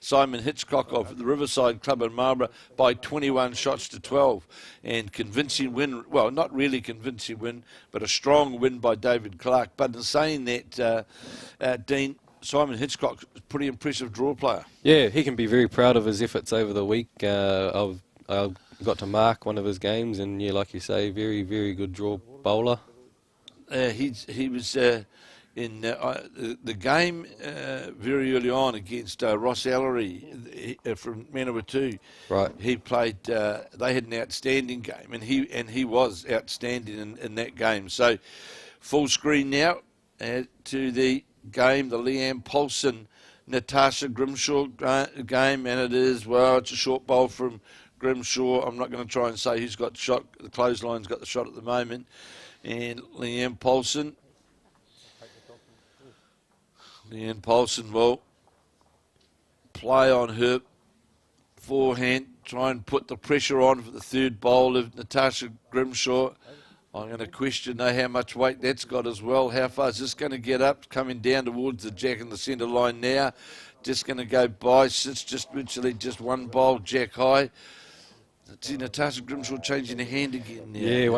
Simon Hitchcock of the Riverside Club in Martinborough by 21 shots to 12. And convincing win, well, not really convincing win, but a strong win by David Clark. But in saying that, Dean, Simon Hitchcock is a pretty impressive draw player. Yeah, he can be very proud of his efforts over the week. I've got to mark one of his games, and yeah, like you say, very, very good draw bowler. He was in the game very early on against Ross Ellery from Manurewa 2. Right. He played. They had an outstanding game, and he was outstanding in that game. So, full screen now to the game, the Leeane Poulson Natarsha Grimshaw game, and it's a short bowl from Grimshaw. I'm not going to try and say who's got the shot. The clothesline's got the shot at the moment. And Leeane Poulson will play on her forehand, try and put the pressure on for the third bowl of Natarsha Grimshaw. I'm going to question how much weight that's got as well. How far is this going to get up? Coming down towards the jack in the centre line now. Just going to go by. Sits just literally just one bowl, jack high. See Natarsha Grimshaw changing her hand again now. Yeah,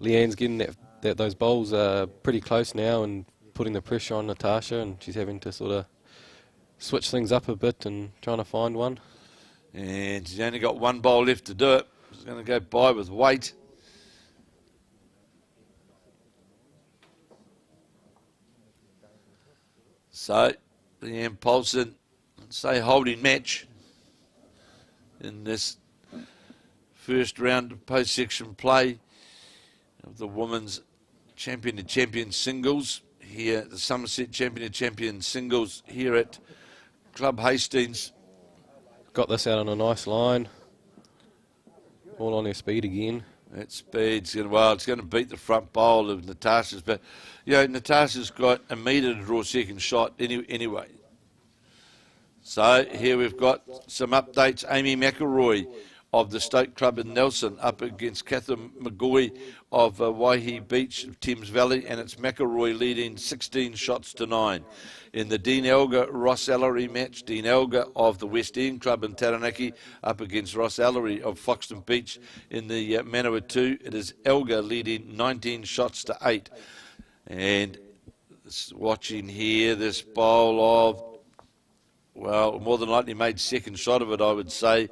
Leanne's getting those bowls are pretty close now and putting the pressure on Natarsha, and she's having to sort of switch things up a bit and trying to find one. And she's only got one bowl left to do it. She's going to go by with weight. So, Leeane Poulson, say holding match in this first round of post-section play of the women's champion to champion singles here, the Somerset champion to champion singles here at Club Hastings. Got this out on a nice line. All on her speed again. That speed's it's going to beat the front bowl of Natarsha's, but Natarsha's got a metre to draw second shot anyway. So here we've got some updates. Amy McIlroy of the Stoke Club in Nelson up against Catherine McGoy of Waihi Beach, Thames Valley, and it's McIlroy leading 16 shots to 9. In the Dean Elgar Ross Ellery match, Dean Elgar of the West End Club in Tauranga up against Ross Ellery of Foxton Beach in the Manurewa 2. It is Elgar leading 19 shots to 8. And watching here, this bowl of, more than likely made second shot of it, I would say,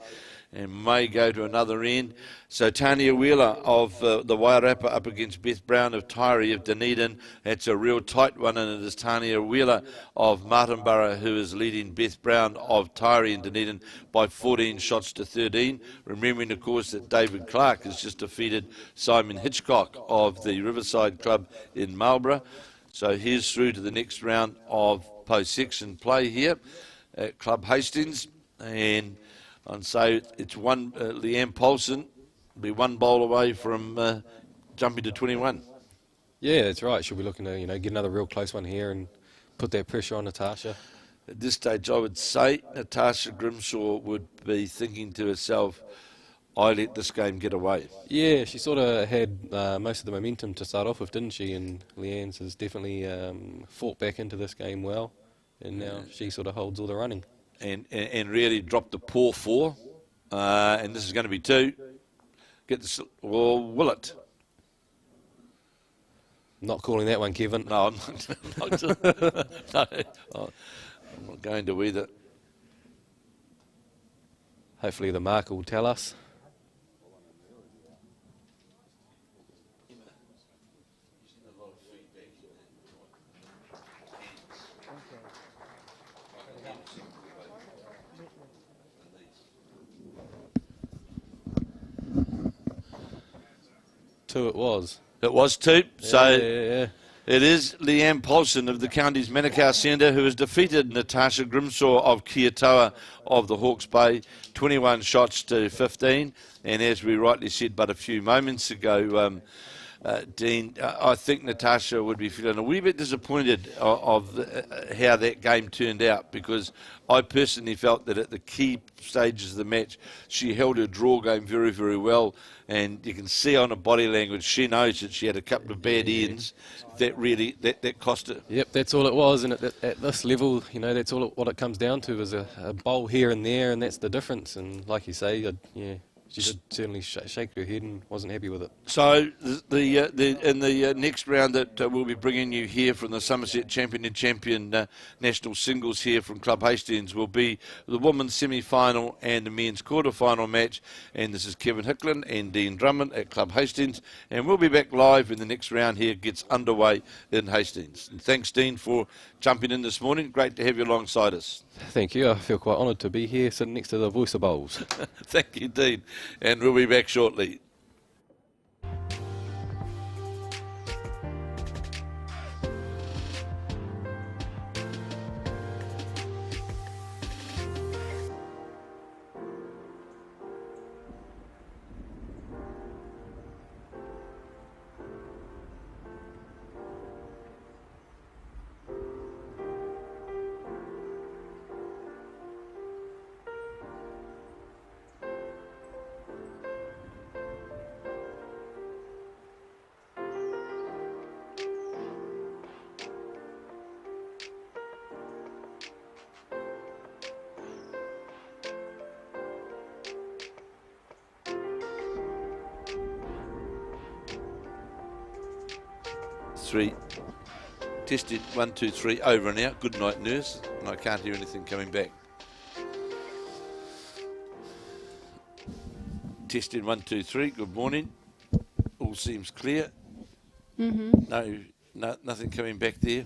and may go to another end. So Tanya Wheeler of the Wairarapa up against Beth Brown of Tyree of Dunedin. That's a real tight one, and it is Tanya Wheeler of Martinborough who is leading Beth Brown of Tyree and Dunedin by 14 shots to 13. Remembering, of course, that David Clark has just defeated Simon Hitchcock of the Riverside Club in Marlborough. So here's through to the next round of post-section play here at Club Hastings, and so it's one Leeane Poulson be one bowl away from jumping to 21. Yeah, that's right. She'll be looking to get another real close one here and put that pressure on Natarsha. At this stage, I would say Natarsha Grimshaw would be thinking to herself, I let this game get away. Yeah, she sort of had most of the momentum to start off with, didn't she? And Leanne's has definitely fought back into this game well. And now she sort of holds all the running. And really dropped the paw 4. And this is going to be 2. Get this, will it? Not calling that one, Kevin. No, I'm not. No, I'm not going to either. Hopefully the marker will tell us. It was. It was 2. So yeah. It is Leeane Poulson of the county's Manukau Centre who has defeated Natarsha Grimshaw of Kiatoa of the Hawke's Bay, 21 shots to 15. And as we rightly said but a few moments ago, Dean, I think Natarsha would be feeling a wee bit disappointed of how that game turned out, because I personally felt that at the key stages of the match she held her draw game very, very well, and you can see on her body language she knows that she had a couple of bad ends that really that cost her. Yep, that's all it was, and at this level, you know, that's all what it comes down to is a bowl here and there, and that's the difference. And like you say, she did certainly shake her head and wasn't happy with it. So in the next round that we'll be bringing you here from the Somerset Champion and Champion National Singles here from Club Hastings will be the women's semi-final and the men's quarter-final match. And this is Kevin Hicklin and Dean Drummond at Club Hastings. And we'll be back live when the next round here gets underway in Hastings. And thanks, Dean, for jumping in this morning. Great to have you alongside us. Thank you. I feel quite honoured to be here sitting next to the voice of bowls. Thank you, Dean. And we'll be back shortly. Three. Tested 1, 2, 3. Over and out. Good night, nurse. And I can't hear anything coming back. Tested 1, 2, 3. Good morning. All seems clear. No, nothing coming back there.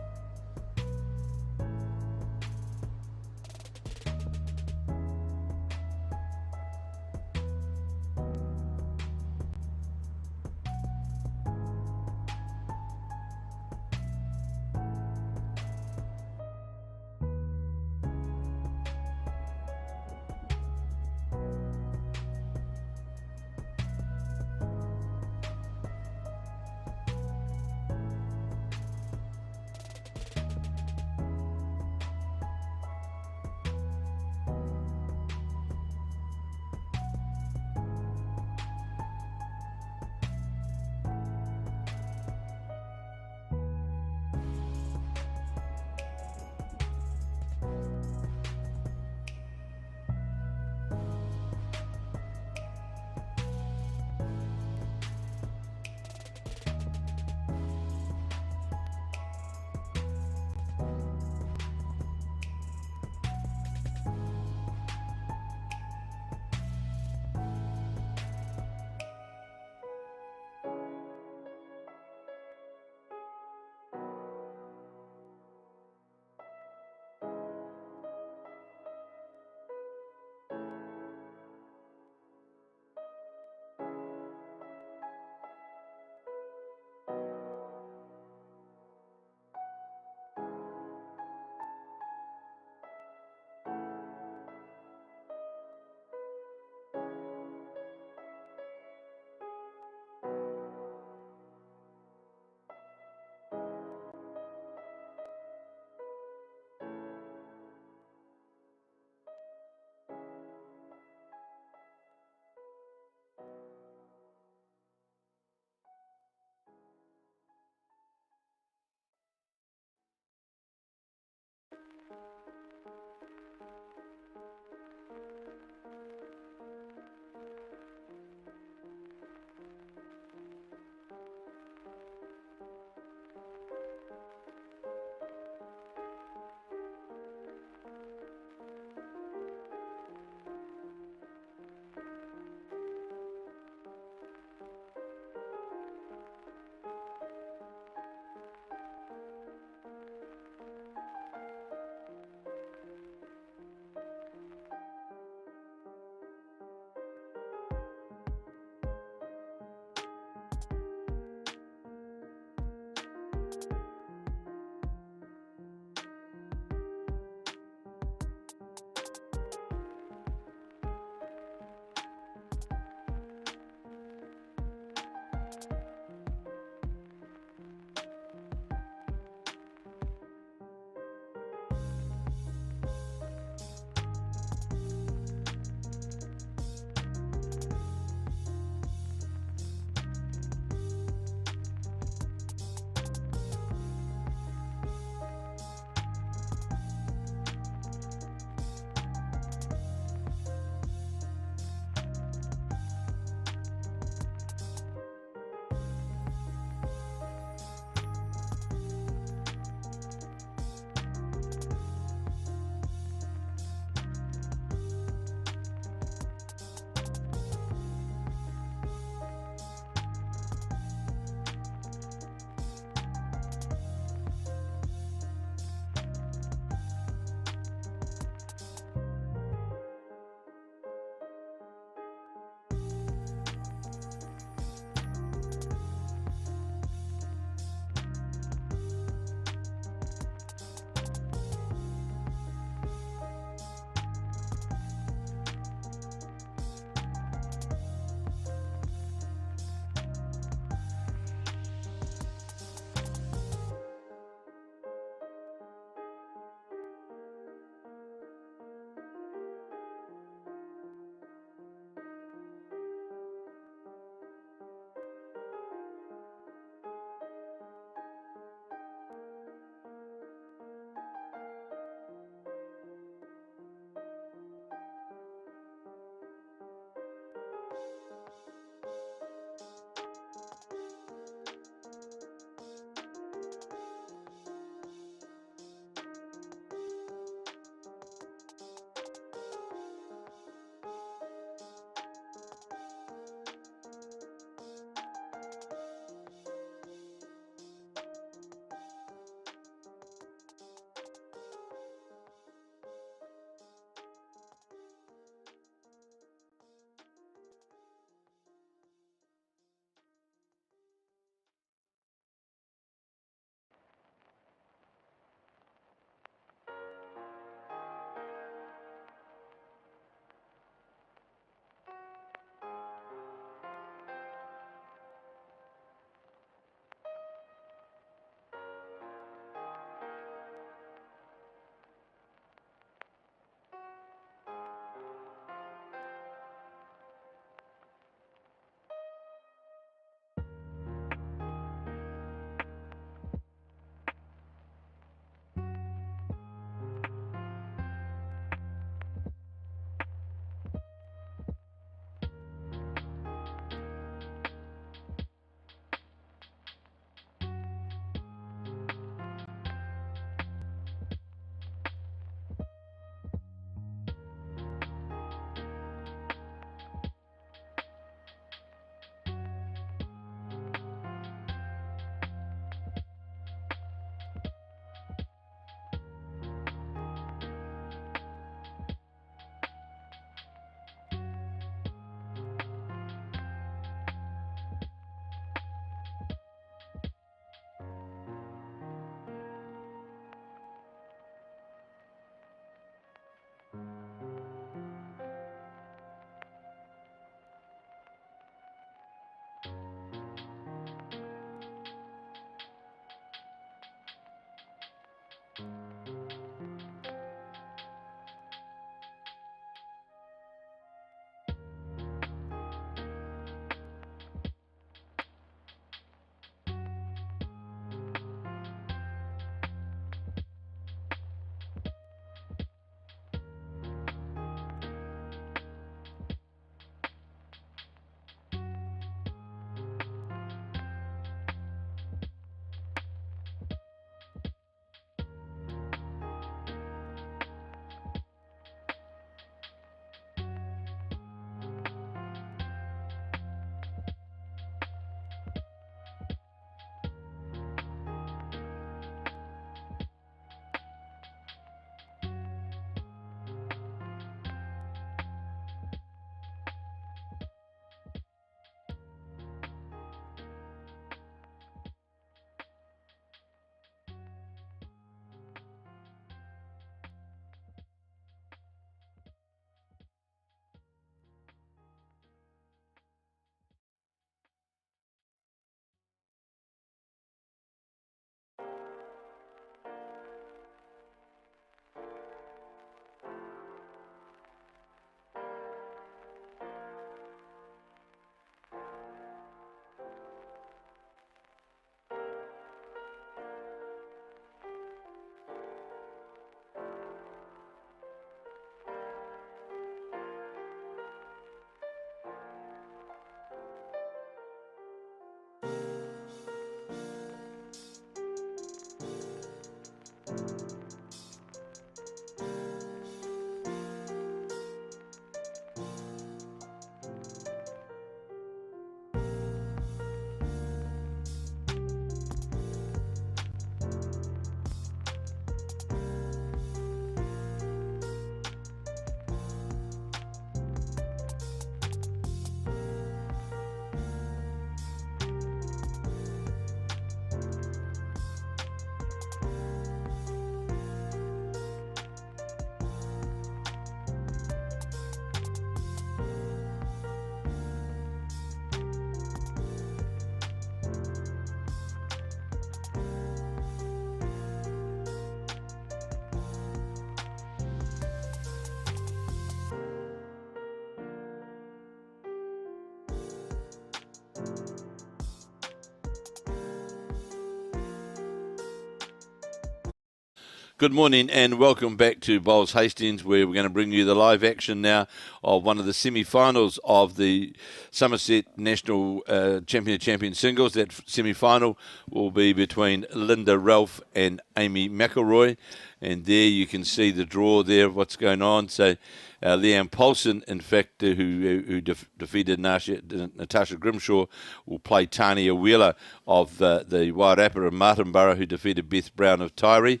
Good morning and welcome back to Bowls Hastings, where we're going to bring you the live action now of one of the semi-finals of the Somerset National Champion Singles. That semi-final will be between Linda Ralph and Amy McIlroy. And there you can see the draw there of what's going on. So Leeane Poulson, in fact, who defeated Natarsha Grimshaw, will play Tanya Wheeler of the Wairarapa of Martinborough, who defeated Beth Brown of Tyree.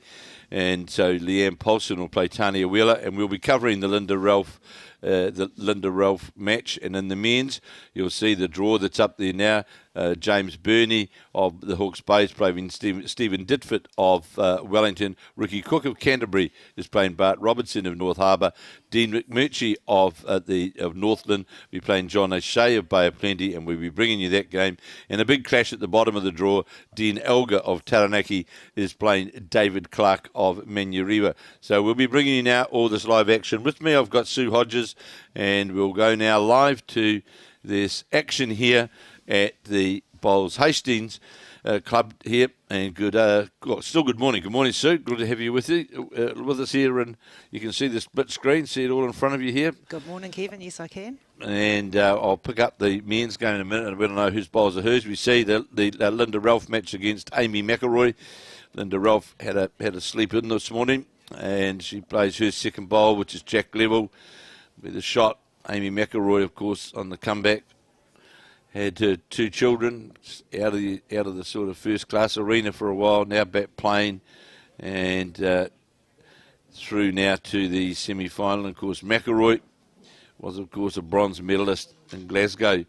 And so Leeane Poulson will play Tanya Wheeler, and we'll be covering the Linda Ralph match. And in the men's, you'll see the draw that's up there now. James Burney of the Hawke's Bay is playing Stephen Ditford of Wellington. Ricky Cook of Canterbury is playing Bart Robertson of North Harbour. Dean McMurchy of Northland will be playing John O'Shea of Bay of Plenty, and we'll be bringing you that game. And a big clash at the bottom of the draw. Dean Elgar of Tauranga is playing David Clark of Manurewa. So we'll be bringing you now all this live action. With me, I've got Sue Hodges, and we'll go now live to this action here at the Bowls Hastings club here. And still good morning. Good morning, Sue. Good to have you with us here, and you can see the split screen, see it all in front of you here. Good morning, Kevin. Yes, I can. And I'll pick up the men's game in a minute, and we don't know whose bowls are hers. We see the Linda Ralph match against Amy McIlroy. Linda Ralph had a sleep in this morning, and she plays her second bowl, which is Jack Level with a shot. Amy McIlroy, of course, on the comeback. Had her two children out of the sort of first class arena for a while, now back playing, and through now to the semi-final. Of course, McIlroy was, of course, a bronze medalist in Glasgow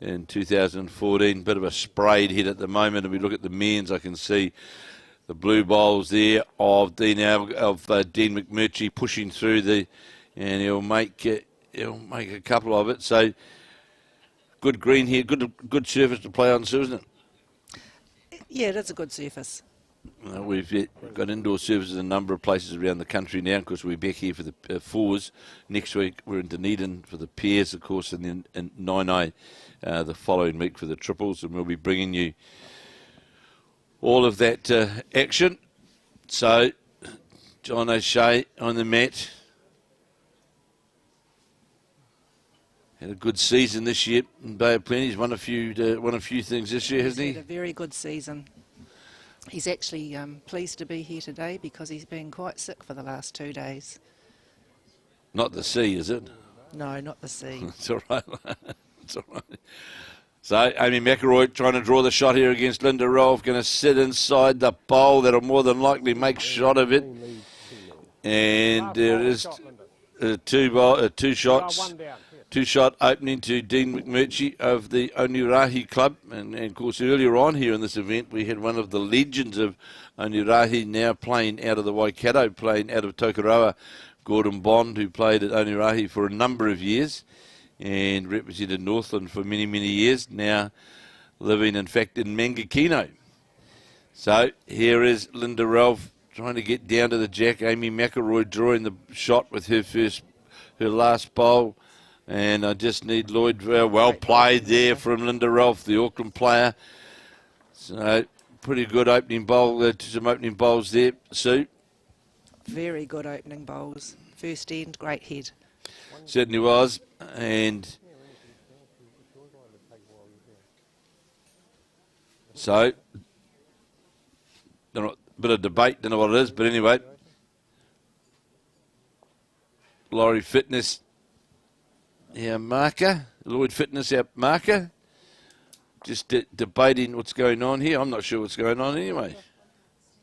in 2014. Bit of a sprayed head at the moment. If we look at the men's, I can see the blue bowls there of Dean McMurchy pushing through and he'll make a couple of it. So. Good green here, good surface to play on, Sue, isn't it? Yeah, it is a good surface. We've got indoor surfaces in a number of places around the country now. Of course, we're back here for the fours. Next week, we're in Dunedin for the pairs, of course, and then in Nainai the following week for the triples. And we'll be bringing you all of that action. So, John O'Shea on the mat. Had a good season this year in Bay of Plenty. He's won a few things this year, hasn't he? He's had a very good season. He's actually pleased to be here today because he's been quite sick for the last 2 days. Not the sea, is it? No, not the sea. It's all right. It's all right. So Amy McIlroy trying to draw the shot here against Linda Ralph. Going to sit inside the bowl. That'll more than likely make shot of it. And there is two shots. Two-shot opening to Dean McMurchy of the Onerahi club. And of course, earlier on here in this event, we had one of the legends of Onerahi now playing out of the Waikato, playing out of Tokoroa, Gordon Bond, who played at Onerahi for a number of years and represented Northland for many, many years, now living, in fact, in Mangakino. So here is Linda Ralph trying to get down to the jack. Amy McIlroy drawing the shot with her last bowl. And I just need Lloyd. Well played there from Linda Ralph, the Auckland player. So pretty good opening bowl. Some opening bowls there, Sue. Very good opening bowls. First end, great head. Certainly was. And so, a bit of debate, don't know what it is, but anyway. Laurie Fitness. Our marker, Lloyd Fitness, our marker. Just debating what's going on here. I'm not sure what's going on anyway.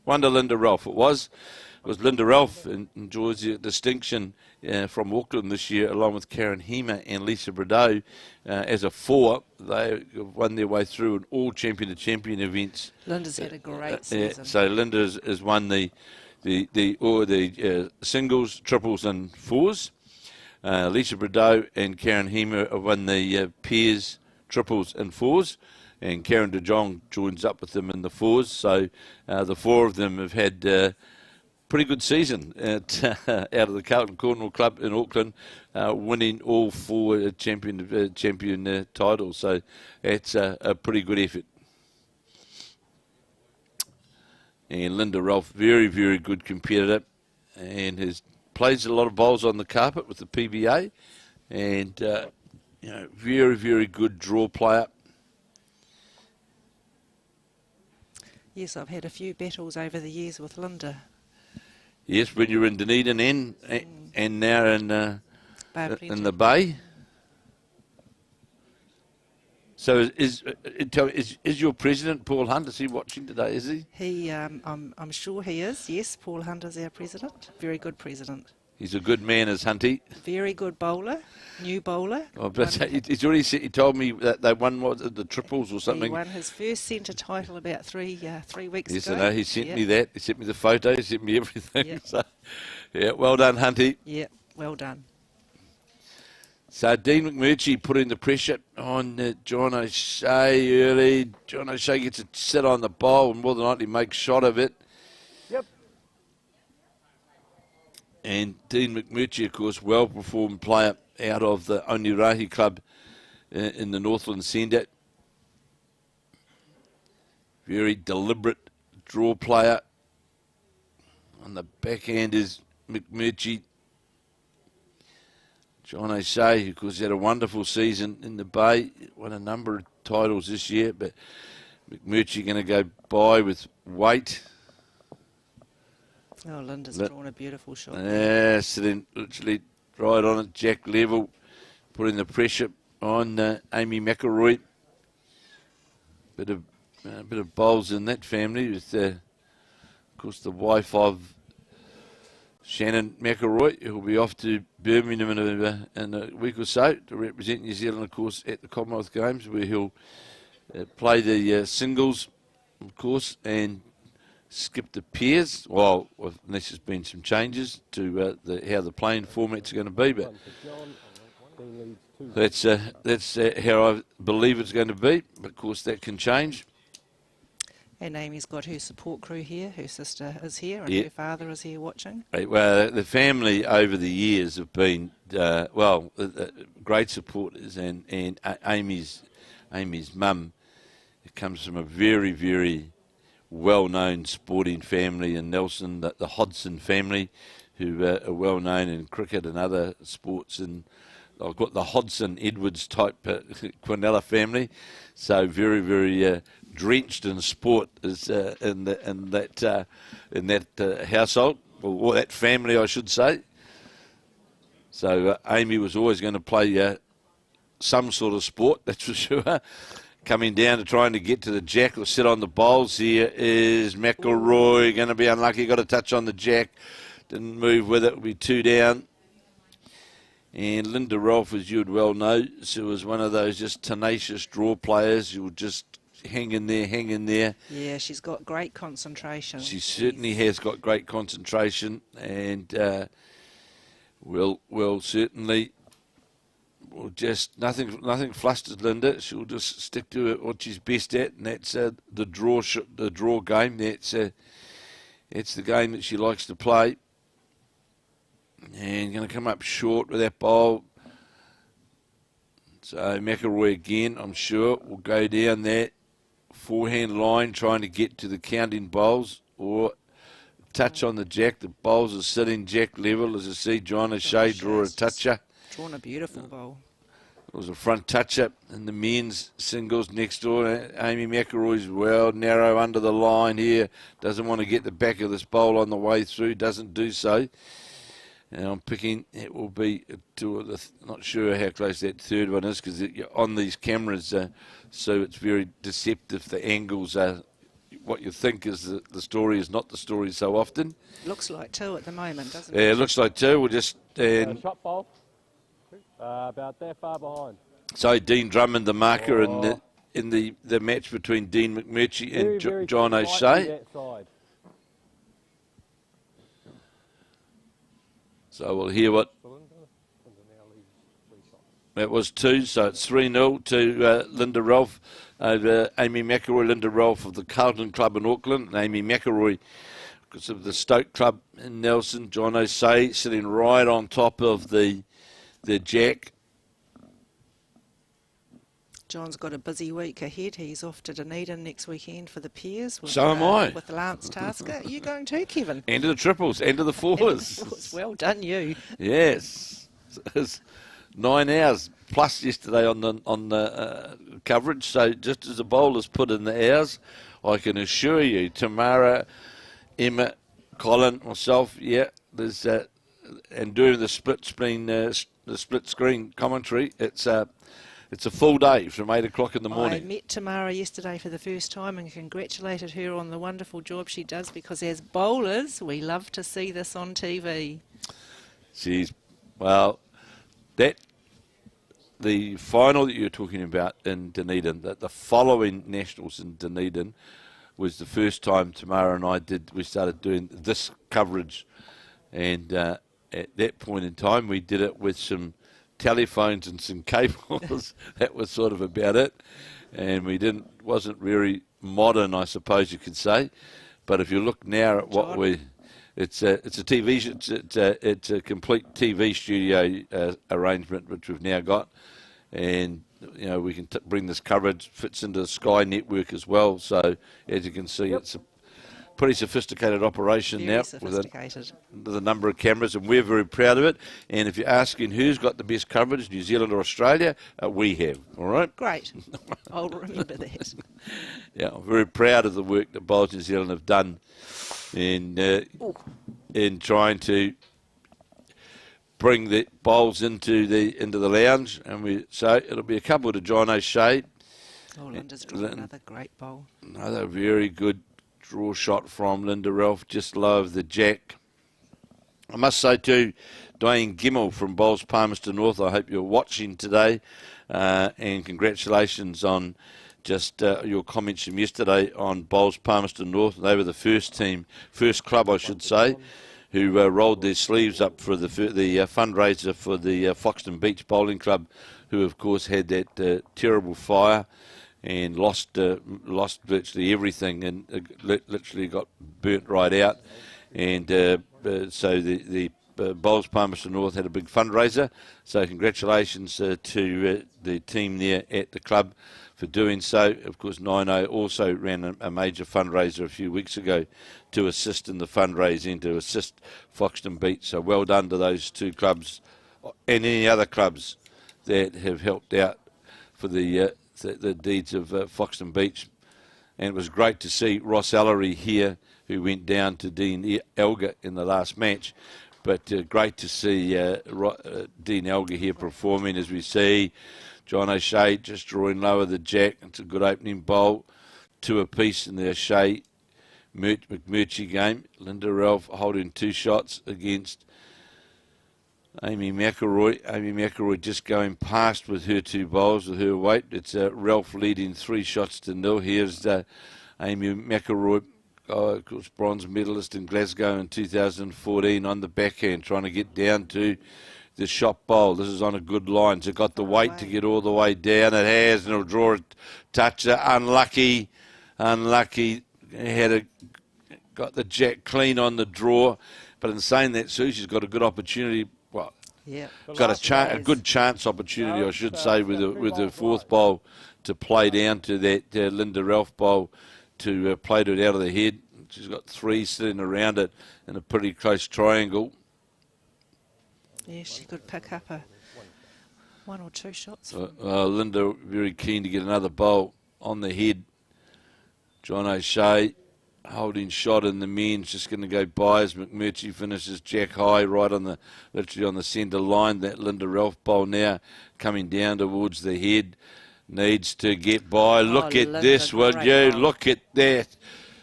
Wonder Linda Ralph. It was Linda Ralph enjoys the distinction from Auckland this year, along with Karen Hema and Lisa Brideau as a four. They won their way through in all champion-to-champion events. Linda's had a great season. So Linda has won the singles, triples, and fours. Lisa Brideau and Karen Hema have won the pairs, triples and fours, and Karen De Jong joins up with them in the fours. So the four of them have had pretty good season out of the Carlton Cornwall club in Auckland, winning all four champion titles. So it's a pretty good effort. And Linda Ralph, very, very good competitor. and plays a lot of bowls on the carpet with the PBA, and very, very good draw player. Yes, I've had a few battles over the years with Linda. Yes, when you're in Dunedin and now in the Bay. So is your president Paul Hunt? Is he watching today? Is he? I'm sure he is. Yes, Paul Hunter's our president. Very good president. He's a good man, is Hunty. Very good bowler, new bowler. Oh, but he's already said, he told me that they won the triples or something. He won his first centre title about 3 weeks ago. Yes, I know. He sent me that. He sent me the photos. He sent me everything. Yep. So, yeah, well done, Hunty. Yeah, well done. So Dean McMurchy putting the pressure on John O'Shea early. John O'Shea gets a sit on the bowl and more than likely makes shot of it. Yep. And Dean McMurchy, of course, well-performed player out of the Onerahi club in the Northland Centre. Very deliberate draw player. On the backhand is McMurchy. John O'Shea, who of course had a wonderful season in the Bay, won a number of titles this year, but McMurchy going to go by with weight. Oh, Linda's drawn a beautiful shot. Yeah, sitting literally right on it, jack level, putting the pressure on Amy McIlroy. Bit of bowls in that family with, of course, the wife of Shannon McIlroy, who will be off to Birmingham in a week or so to represent New Zealand, of course, at the Commonwealth Games, where he'll play the singles, of course, and skip the pairs. Well, unless there's been some changes to how the playing formats are going to be, but that's how I believe it's going to be. But of course, that can change. And Amy's got her support crew here. Her sister is here, and her father is here watching. Right, well, the family over the years have been great supporters, and Amy's mum comes from a very, very well-known sporting family in Nelson, the Hodgson family, who are well-known in cricket and other sports. And I've got the Hodgson-Edwards type Quinella family, so very, very drenched in sport is in that household, or that family, I should say. So Amy was always going to play some sort of sport, that's for sure. Coming down to trying to get to the jack or sit on the bowls here is McIlroy. Going to be unlucky. Got a touch on the jack. Didn't move with it. Will be 2 down. And Linda Rolfe, as you would well know, she was one of those just tenacious draw players. You'll just hang in there. Yeah, she's got great concentration. She certainly has got great concentration, and will certainly. Well, just nothing flusters Linda. She'll just stick to what she's best at, and that's the draw game. That's the game that she likes to play. And going to come up short with that bowl. So McIlroy again, I'm sure, will go down that forehand line, trying to get to the counting bowls, or touch on the jack. The bowls are sitting jack level, as I see John O'Shea draw a toucher. Drawn a beautiful bowl. It was a front touch-up in the men's singles next door. Amy McIlroy's well narrow under the line here. Doesn't want to get the back of this bowl on the way through. Doesn't do so. And I'm picking, it will be, not sure how close that third one is, because on these cameras, so it's very deceptive. The angles are what you think is the story is not the story so often. Looks like 2 at the moment, doesn't it? Yeah, it looks like 2. We'll just... shot bowl. About that far behind. So Dean Drummond, the marker in the match between Dean McMurchy and John O'Shea. So we'll hear what... That was 2, so it's 3-0 to Linda Rolfe over Amy McIlroy. Linda Rolfe of the Carlton Club in Auckland, and Amy McIlroy because of the Stoke Club in Nelson. John O'Shea sitting right on top of the jack. John's got a busy week ahead. He's off to Dunedin next weekend for the Pairs. With, So am I. With Lance Tasker. Are you going too, Kevin? End of the triples, end of the fours. Well done, you. Yes. It's 9 hours plus yesterday on the coverage. So just as the bowlers put in the hours, I can assure you, Tamara, Emma, Colin, myself, there's and doing the split screen commentary. It's a full day from 8 o'clock in the morning. I met Tamara yesterday for the first time and congratulated her on the wonderful job she does, because as bowlers, we love to see this on TV. The final that you're talking about in Dunedin, that the following Nationals in Dunedin, was the first time Tamara and I we started doing this coverage, and at that point in time we did it with some telephones and some cables. That was sort of about it, and wasn't very modern, I suppose you could say. But if you look now at what it's a TV, it's a complete TV studio arrangement which we've now got, and we can bring this coverage, fits into the Sky network as well. So as you can see, it's a pretty sophisticated operation Very now sophisticated. with a number of cameras, and we're very proud of it. And if you're asking who's got the best coverage, New Zealand or Australia, we have. All right. Great. I'll remember that. Yeah, I'm very proud of the work that Bowls New Zealand have done in trying to bring the bowls into the lounge, and so it'll be a couple to John O'Shea. Oh, Linda's drawn another great bowl. Another very good draw shot from Linda Ralph, just low of the jack. I must say too, Diane Gimmel from Bowls Palmerston North, I hope you're watching today, and congratulations on just your comments from yesterday on Bowls Palmerston North. They were the first club I should say, who rolled their sleeves up for the fundraiser for the Foxton Beach Bowling Club, who of course had that terrible fire and lost virtually everything, and literally got burnt right out. And so the Bowls Palmerston North had a big fundraiser. So congratulations to the team there at the club for doing so. Of course, Nino also ran a major fundraiser a few weeks ago to assist in the fundraising, to assist Foxton Beach. So well done to those two clubs and any other clubs that have helped out for the deeds of Foxton Beach. And it was great to see Ross Ellery here, who went down to Dean Elgar in the last match. But great to see Dean Elgar here performing, as we see. John O'Shea just drawing lower the jack. It's a good opening bowl. 2 apiece in the O'Shea McMurchy game. Linda Ralph holding 2 shots against Amy McIlroy. Amy McIlroy just going past with her 2 bowls with her weight. It's Ralph leading 3 shots to 0. Here's Amy McIlroy, of course, bronze medalist in Glasgow in 2014, on the backhand, trying to get down to the shot bowl. This is on a good line. It's got the weight to get all the way down. It has, and it'll draw a toucher. Unlucky. Got the jack clean on the draw. But in saying that, Susie's got a good opportunity. Well, got a good chance opportunity, I should say, with the 4th bowl to play down to that Linda Ralph bowl, to play it out of the head. She's got 3 sitting around it in a pretty close triangle. Yeah, she could pick up 1 or 2 shots. Linda very keen to get another bowl on the head. John O'Shea holding shot in the men's, just going to go by as McMurchy finishes jack high right on literally on the centre line. That Linda Ralph bowl now coming down towards the head. Needs to get by. Look at Linda, this, will you? bowl. Look at that.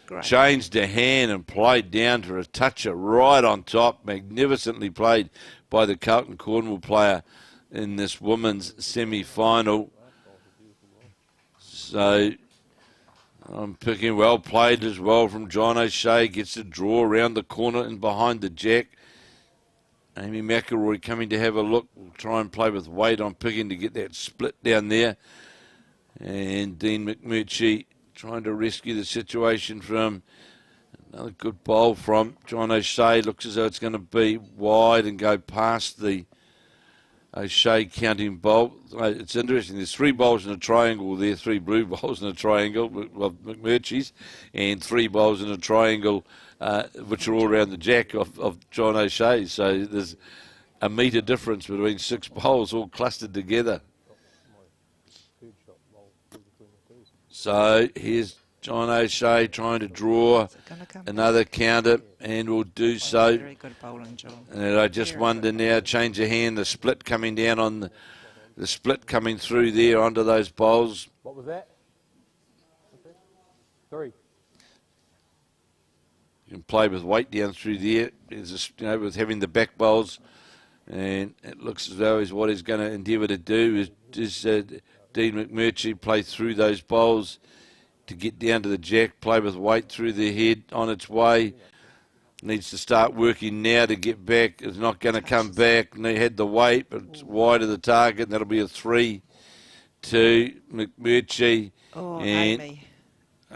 Great. Changed her hand and played down to a toucher right on top. Magnificently played by the Carlton Cornwall player in this women's semi-final. So I'm picking, well played as well from John O'Shea. Gets a draw around the corner and behind the jack. Amy McIlroy coming to have a look. We'll try and play with weight on picking to get that split down there. And Dean McMurchy trying to rescue the situation from another good bowl from John O'Shea. Looks as though it's going to be wide and go past the O'Shea counting bowl. It's interesting. There's 3 bowls in a triangle there, 3 blue bowls in a triangle of McMurchy's, and 3 bowls in a triangle, which are all around the jack of John O'Shea. So there's a metre difference between 6 bowls all clustered together. So here's John O'Shea trying to draw another counter, and will do so. Very good bowling, John. And I just wonder now, change of hand, the split coming down on the split coming through there onto those bowls. What was that? 3. You can play with weight down through there, with having the back bowls, and it looks as though what he's going to endeavour to do is Dean McMurchy play through those bowls to get down to the jack, play with weight through the head on its way. Needs to start working now to get back. It's not going to come back. And he had the weight, but it's wide of the target. And that'll be a 3-2 McMurchy. Oh, and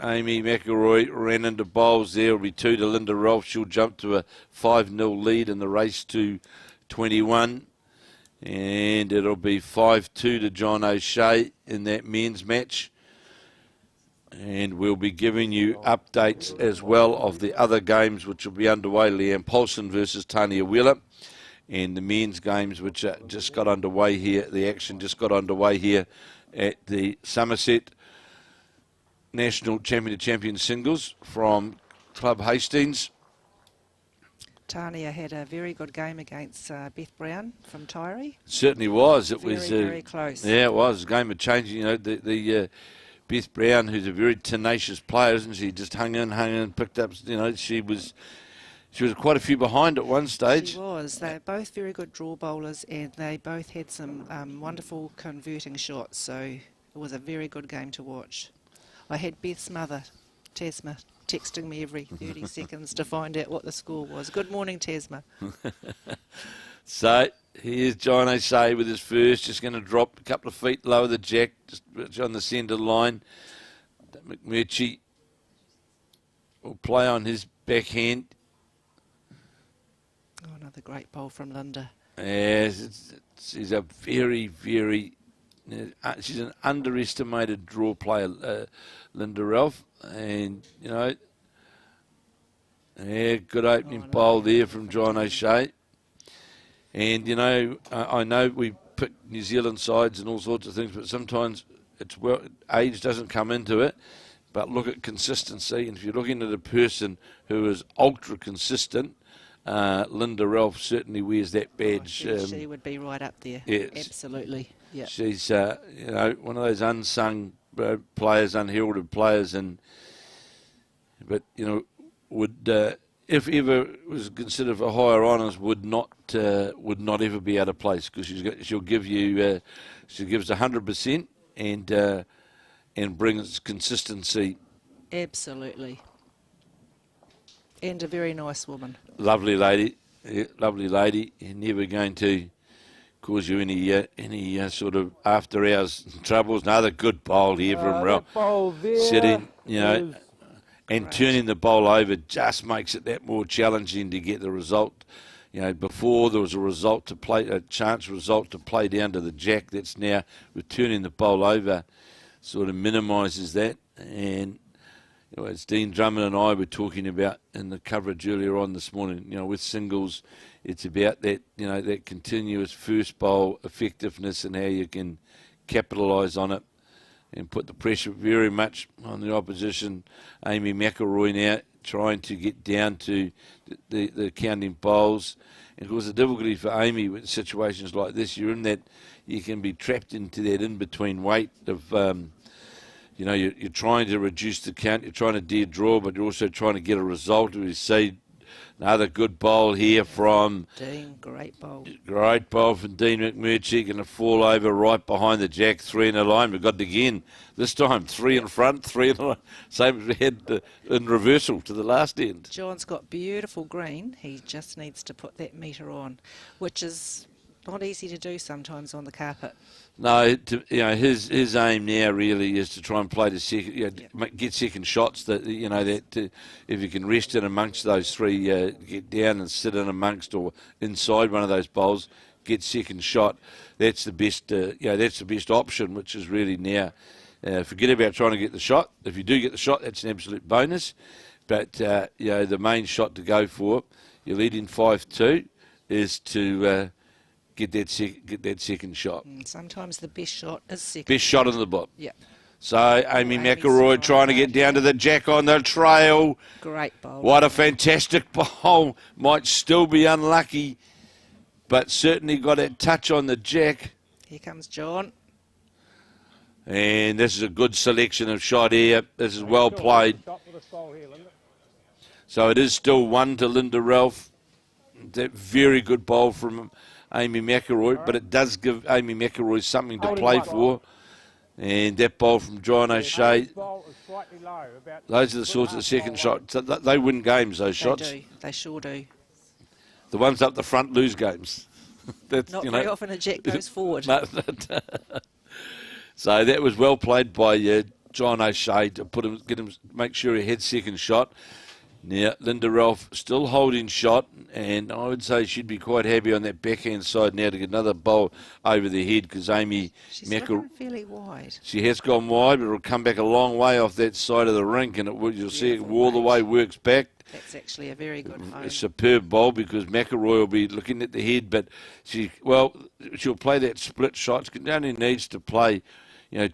Amy McIlroy ran into bowls there. It'll be 2 to Linda Rolfe. She'll jump to a 5-0 lead in the race to 21. And it'll be 5-2 to John O'Shea in that men's match. And we'll be giving you updates as well of the other games which will be underway. Leeane Poulson versus Tanya Wheeler. And the men's games which just got underway here. The action just got underway here at the Somerset National Champion to Champion singles from Club Hastings. Tanya had a very good game against Beth Brown from Tyree. Certainly was. It very, was very close. Yeah, it was a game of changing. The Beth Brown, who's a very tenacious player, isn't she? Just hung in, picked up. She was quite a few behind at one stage. She was. They're both very good draw bowlers, and they both had some wonderful converting shots. So it was a very good game to watch. I had Beth's mother, Tasma, texting me every 30 seconds to find out what the score was. Good morning, Tasma. So here's John O'Shea with his first, just going to drop a couple of feet lower the jack, just on the centre line. McMurchy will play on his backhand. Oh, another great bowl from Linda. Yes, she's a very, very... she's an underestimated draw player, Linda Rolfe. And, good opening bowl there from John O'Shea. And, I know we pick New Zealand sides and all sorts of things, but sometimes age doesn't come into it. But look at consistency. And if you're looking at a person who is ultra consistent, Linda Rolfe certainly wears that badge. She would be right up there. Yes. Absolutely. Yeah. She's, one of those unsung players, unheralded players, but would if ever was considered for higher honours, would not ever be out of place, because she'll give you she gives 100% and brings consistency. Absolutely. And a very nice woman. Lovely lady, lovely lady, and never going to cause you any sort of after hours troubles. Another good bowl here from Ralph. Sitting, and turning the bowl over just makes it that more challenging to get the result. Before there was a chance result to play down to the jack. That's now, with turning the bowl over, sort of minimises that. And as Dean Drummond and I were talking about in the coverage earlier on this morning, with singles, it's about that, that continuous first bowl effectiveness and how you can capitalise on it and put the pressure very much on the opposition. Amy McIlroy now trying to get down to the counting bowls. And of course the difficulty for Amy with situations like this, you're in that, you can be trapped into that in-between weight of, you're trying to reduce the count, you're trying to dare draw, but you're also trying to get a result. We see another good bowl here from Dean. Great bowl. Great bowl from Dean McMurchy. Going to fall over right behind the jack. 3 in a line. We've got it again. This time 3 in front, 3 in a line. Same as we had in reversal to the last end. John's got beautiful green. He just needs to put that metre on, which is not easy to do sometimes on the carpet. No, his aim now really is to try and play the second, get second shots. That if you can rest in amongst those 3, get down and sit in amongst or inside one of those bowls, get second shot, that's the best. That's the best option, which is really now. Forget about trying to get the shot. If you do get the shot, that's an absolute bonus. But the main shot to go for, you're leading 5-2, is to get that second shot. Sometimes the best shot is second. Best shot in the book. Yeah. So Amy McIlroy trying to get down to the jack on the trail. Great bowl. What a fantastic bowl. Might still be unlucky, but certainly got a touch on the jack. Here comes John. And this is a good selection of shot here. This is well played. So it is still 1 to Linda Ralph. That very good bowl from Amy McIlroy, but it does give Amy McIlroy something to play for. And that bowl from John O'Shea. Those are the sorts of second shots. They win games, those shots. They do. They sure do. The ones up the front lose games. That's, Not very often a jack goes forward. So that was well played by John O'Shea to make sure he had second shot. Now, Linda Ralph still holding shot, and I would say she'd be quite happy on that backhand side now to get another bowl over the head, because Amy She's gone fairly wide. She has gone wide, but it'll come back a long way off that side of the rink, and you'll see it all the way works back. That's actually a very good home. A superb bowl, because McIlroy will be looking at the head, but she'll play that split shot. She only needs to play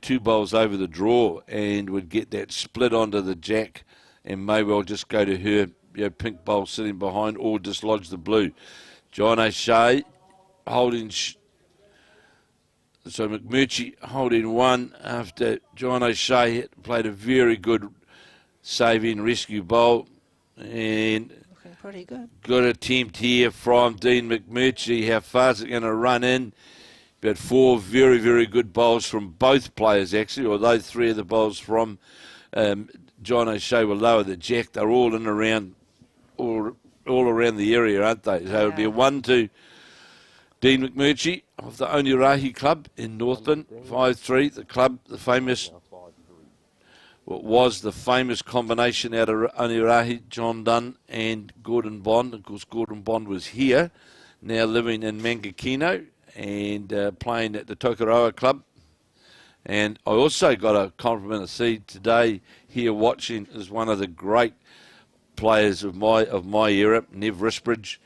2 bowls over the draw and would get that split onto the jack, and may well just go to her pink bowl sitting behind, or dislodge the blue. John O'Shea holding, so McMurchy holding 1 after John O'Shea played a very good saving rescue bowl, and looking pretty good. Good attempt here from Dean McMurchy. How far is it going to run in? But 4 very, very good bowls from both players, actually, although 3 of the bowls from John O'Shea will lower the jack. They're all in around, all around the area, aren't they? So it'll be a 1 to Dean McMurchy of the Onerahi Club in Northland, 5-3. The club, the famous, what was the famous combination out of Onerahi, John Dunn and Gordon Bond. Of course, Gordon Bond was here, now living in Mangakino and playing at the Tokoroa Club. And I also got a compliment of Seed today here watching as one of the great players of my era, Nev Risbridge,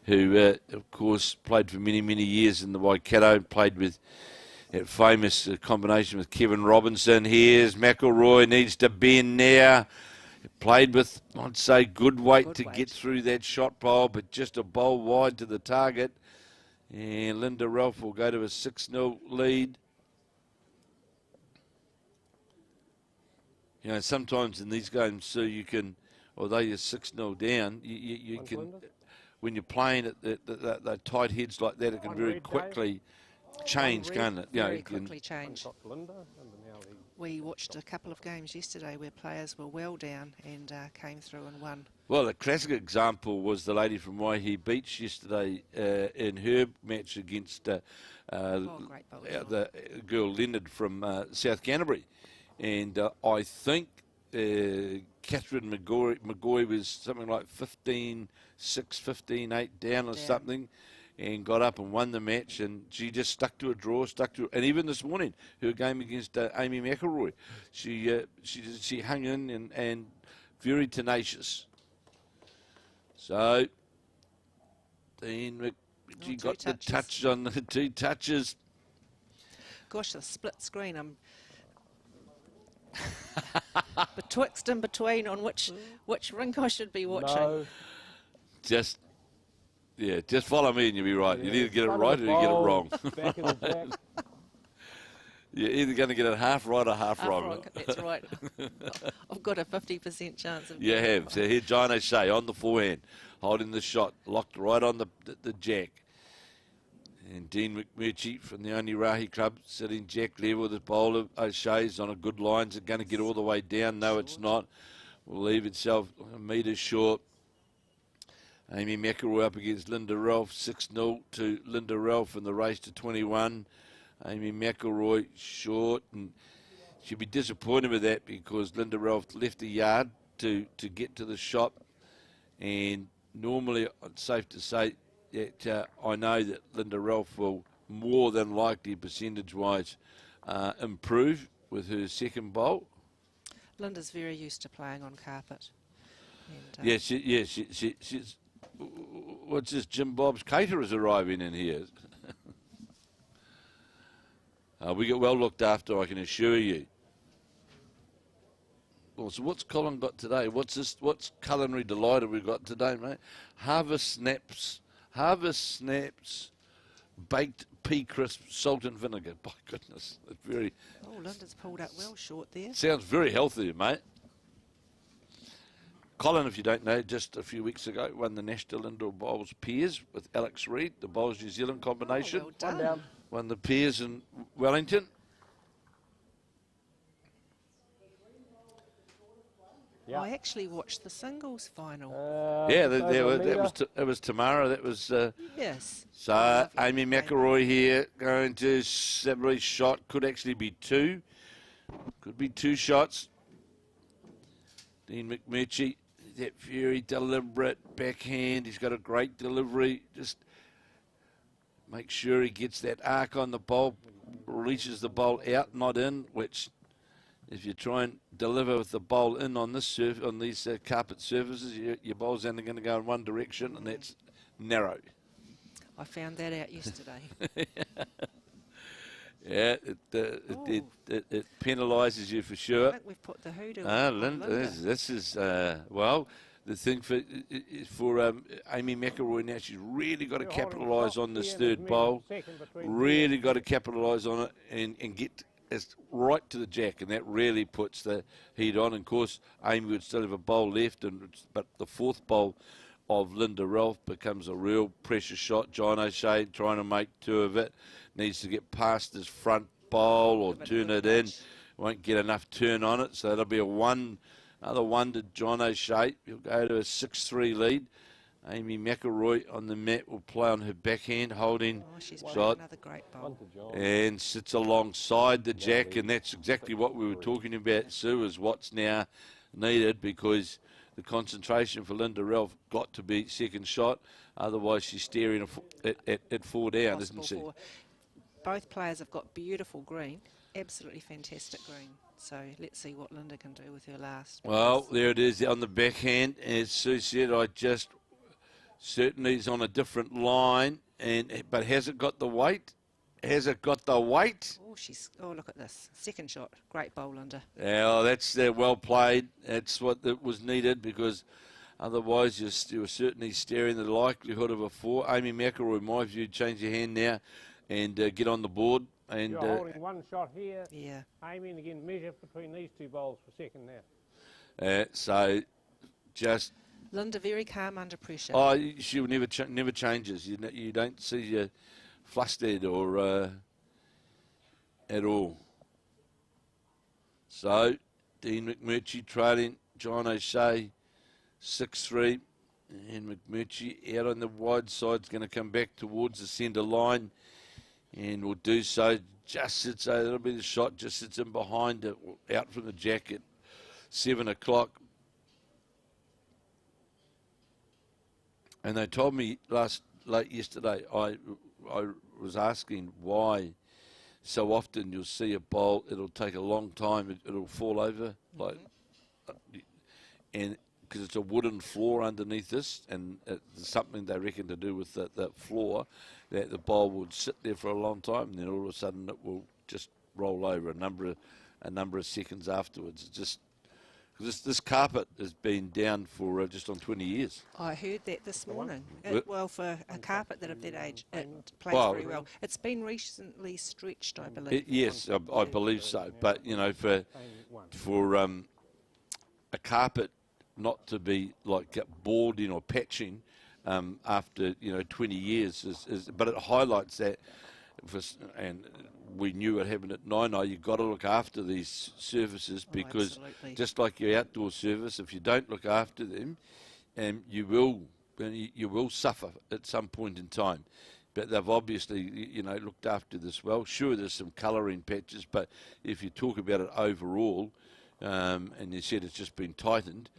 who of course played for many, many years in the Waikato, played with that famous combination with Kevin Robertson. Here's McIlroy, needs to bend now. Played with, I'd say, good weight to get through that shot bowl, but just a bowl wide to the target. And Linda Ralph will go to a 6-0 lead. Sometimes in these games, so you can, although you're 6-0 down, you can, when you're playing at the tight heads like that, it can very quickly change, can't it? Very quickly change. We watched a couple of games yesterday where players were well down and came through and won. Well, a classic example was the lady from Waihi Beach yesterday in her match against the girl Leonard from South Canterbury. And I think Catherine McGoy was something like 15-6, 15-8 down or something, and got up and won the match. And she just stuck to a draw, and even this morning, her game against Amy McIlroy, she hung in and very tenacious. So, Dean McGoy got the touch on the 2 touches. Gosh, the split screen, I'm betwixt and between on which rink I should be watching. No. Just follow me and you'll be right. You either get it right or you get it wrong. Back in the back. You're either going to get it half right or half wrong. That's right. I've got a 50% chance of. You have. So here, John O'Shea on the forehand, holding the shot, locked right on the jack. And Dean McMurchy from the Onerahi Club sitting jack level. The bowler O'Shea's on a good line. Is it going to get all the way down? No, it's not. Will leave itself a metre short. Amy McIlroy up against Linda Ralph. 6-0 to Linda Ralph in the race to 21. Amy McIlroy short, and she'll be disappointed with that because Linda Ralph left a yard to get to the shot. And normally, it's safe to say, that I know that Linda Ralph will more than likely, percentage-wise, improve with her second bowl. Linda's very used to playing on carpet. And, Yes, she's. What's this? Jim Bob's caterers arriving in here. We get well looked after, I can assure you. Well, so what's Colin got today? What's culinary delight have we got today, mate? Harvest snaps, baked pea crisp, salt and vinegar. My goodness, it's very. Oh, Linda's pulled up well short there. Sounds very healthy, mate. Colin, if you don't know, just a few weeks ago won the National Indoor Bowls Peers with Alex Reid, the Bowls New Zealand combination. Oh, well done. Won the Peers in Wellington. Yeah. I actually watched the singles final. Yeah, that was Tamara. That was. Yes. So Lovely Amy play. McIlroy here going to every shot. Could actually be two. Could be two shots. Dean McMurchy, that very deliberate backhand. He's got a great delivery. Just make sure he gets that arc on the bowl, releases the bowl out, not in, which if you try and deliver with the bowl in on this on these carpet surfaces, your bowl's only going to go in one direction, and that's narrow. I found that out yesterday. Yeah, it penalises you for I sure. think we've put the hoodoo Ah, on Linda, Linda. this is well. The thing for Amy McIlroy now, she's really got to capitalise on this third bowl. Really got to capitalise on it and get us right to the jack, and that really puts the heat on. And of course, Amy would still have a bowl left, but the fourth bowl of Linda Ralph becomes a real pressure shot. John O'Shea trying to make two of it, needs to get past his front bowl or turn it in. Won't get enough turn on it, so that'll be another one to John O'Shea. He'll go to a 6-3 lead. Amy McIlroy on the mat will play on her backhand, holding She's shot, playing another great bowl. and sits alongside the jack, and that's exactly what we were talking about, Sue, is what's now needed, because the concentration for Linda Ralph got to be second shot, otherwise she's staring at four down, isn't she? Both players have got beautiful green, absolutely fantastic green. So let's see what Linda can do with her last. Well, there it is on the backhand. As Sue said, certainly is on a different line, but has it got the weight? Has it got the weight? Oh, look at this. Second shot. Great bowl, Linda. Yeah, that's well played. That's what was needed, because otherwise you're certainly staring the likelihood of a four. Amy McIlroy, in my view, change your hand now and get on the board. And You're holding one shot here. Yeah. Aiming and again, measure between these two bowls for second now. so just... Linda very calm under pressure. Oh, she will never changes. You don't see her flustered or at all. So Dean McMurchy trailing John O'Shea 6-3, and McMurchy out on the wide side is going to come back towards the centre line, and will do so. Just sits. So that'll be the shot. Just sits in behind it, out from the jack at 7 o'clock. And they told me late yesterday, I was asking why so often you'll see a bowl, it'll take a long time, it'll fall over, and because it's a wooden floor underneath this, and it's something they reckon to do with the floor, that the bowl would sit there for a long time, and then all of a sudden it will just roll over a number of seconds afterwards. It's just... This carpet has been down for just on 20 years. I heard that this morning. Well, for a carpet that of that age, it plays very well. It's been recently stretched, I believe. Yes, I believe so. But, for a carpet not to be like boarding or patching after, 20 years, but it highlights that. And we knew it happened at Nine. You've got to look after these surfaces, because just like your outdoor surface, if you don't look after them, you will suffer at some point in time. But they've obviously, looked after this well. Sure, there's some colouring patches, but if you talk about it overall, and you said it's just been tightened,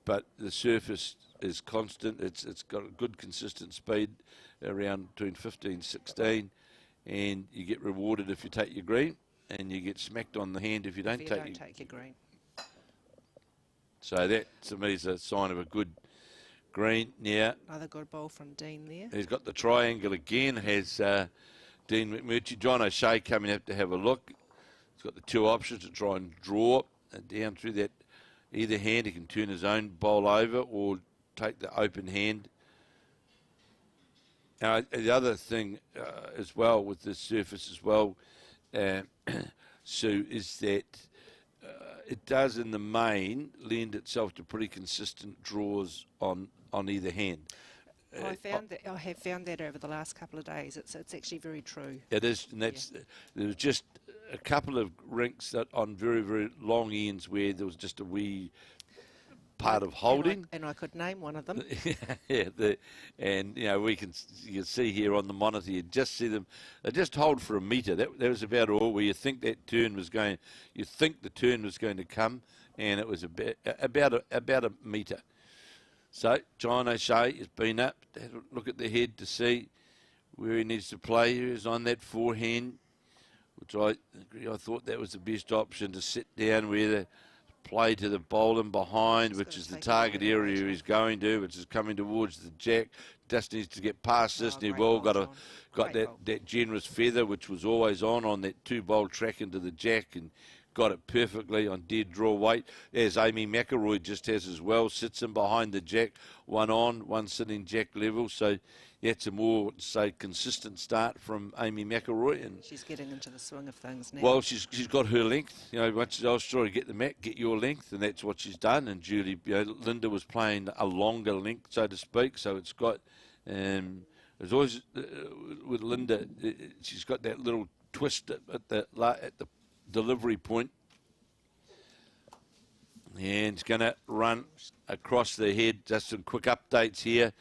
but the surface is constant. It's got a good consistent speed around between 15, 16, and you get rewarded if you take your green, and you get smacked on the hand if you don't take your green. So that, to me, is a sign of a good green. Now, Another good ball from Dean there. he's got the triangle again, has Dean McMurchy. John O'Shea coming up to have a look. He's got the two options to try and draw down through that either hand. He can turn his own bowl over or take the open hand. Now, the other thing as well with this surface as well, Sue, is that it does in the main lend itself to pretty consistent draws on either hand. I have found that over the last couple of days. It's actually very true. It is, and that's there was just a couple of rinks that on very, very long ends where there was just a wee part of holding. And I could name one of them. Yeah, and you know, you can see here on the monitor, you just see them, they just hold for a metre. That was about all, where you think that turn was going, you think the turn was going to come, and it was about a metre. So John O'Shea has been up, had a look at the head to see where he needs to play. He was on that forehand, which I thought that was the best option, to sit down where the play to the bowling behind, which is the target area he's going to, which is coming towards the jack. Just needs to get past this, and he well got that generous feather, which was always on that 2-bowl track into the jack, and got it perfectly on dead draw weight, as Amy McIlroy just has as well. Sits in behind the jack, one on, one sitting jack level. So that's a more, say, consistent start from Amy McIlroy. And she's getting into the swing of things now. Well, she's got her length. You know, once I was trying to get the mat, get your length, and that's what she's done. And Julie, Linda was playing a longer length, so to speak. So it's got, there's always with Linda, she's got that little twist at the delivery point, and it's going to run across the head. Just some quick updates here.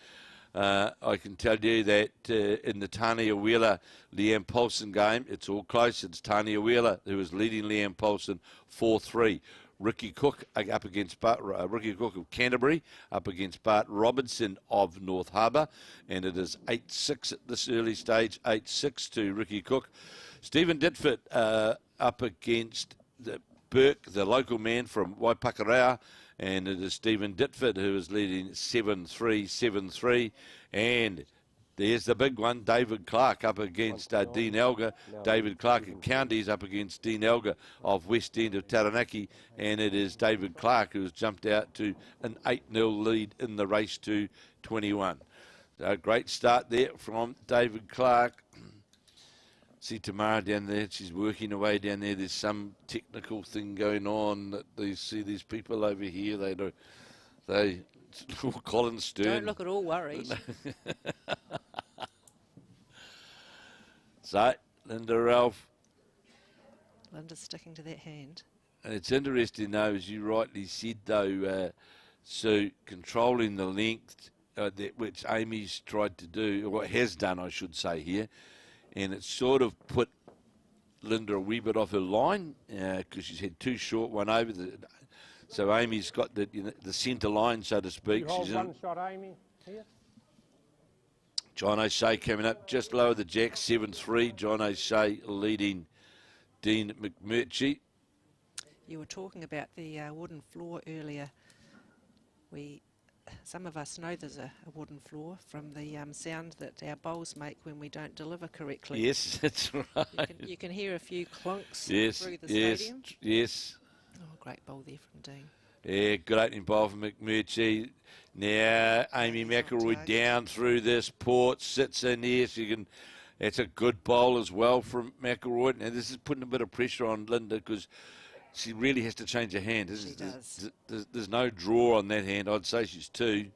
I can tell you that in the Tanya Wheeler Leeane Poulson game, it's all close. It's Tanya Wheeler who is leading Leeane Poulson 4-3. Ricky Cook up against Ricky Cook of Canterbury up against Bart Robertson of North Harbour, and it is 8-6 at this early stage. 8-6 to Ricky Cook. Stephen Ditford up against Burke, the local man from Papakura, and it is Stephen Ditford who is leading 7-3, 7-3. And there's the big one, David Clark up against Dean Elgar. David Clark of Counties up against Dean Elgar of West End of Taranaki, and it is David Clark who has jumped out to an 8-0 lead in the race to 21. So great start there from David Clark. See Tamara down there, she's working away down there. There's some technical thing going on that they see these people over here. They Colin Stern. Don't look at all worried. So, Linda Ralph. Linda's sticking to that hand. And it's interesting though, as you rightly said though, so controlling the length which Amy's tried to do, or has done I should say here, and it's sort of put Linda a wee bit off her line because she's had too short one over. So Amy's got the centre line, so to speak. You hold one shot, Amy, here. John O'Shea coming up just lower the jack, 7-3. John O'Shea leading Dean McMurchy. You were talking about the wooden floor earlier. Some of us know there's a wooden floor from the sound that our bowls make when we don't deliver correctly. Yes, that's right. You can hear a few clunks through the stadium. Yes. Oh, great bowl there from Dean. Yeah, good opening bowl from McMurchy. Now Amy McIlroy down through this. Port sits in here. That's a good bowl as well from McIlroy. Now this is putting a bit of pressure on Linda because she really has to change her hand. There's no draw on that hand. I'd say she's 2.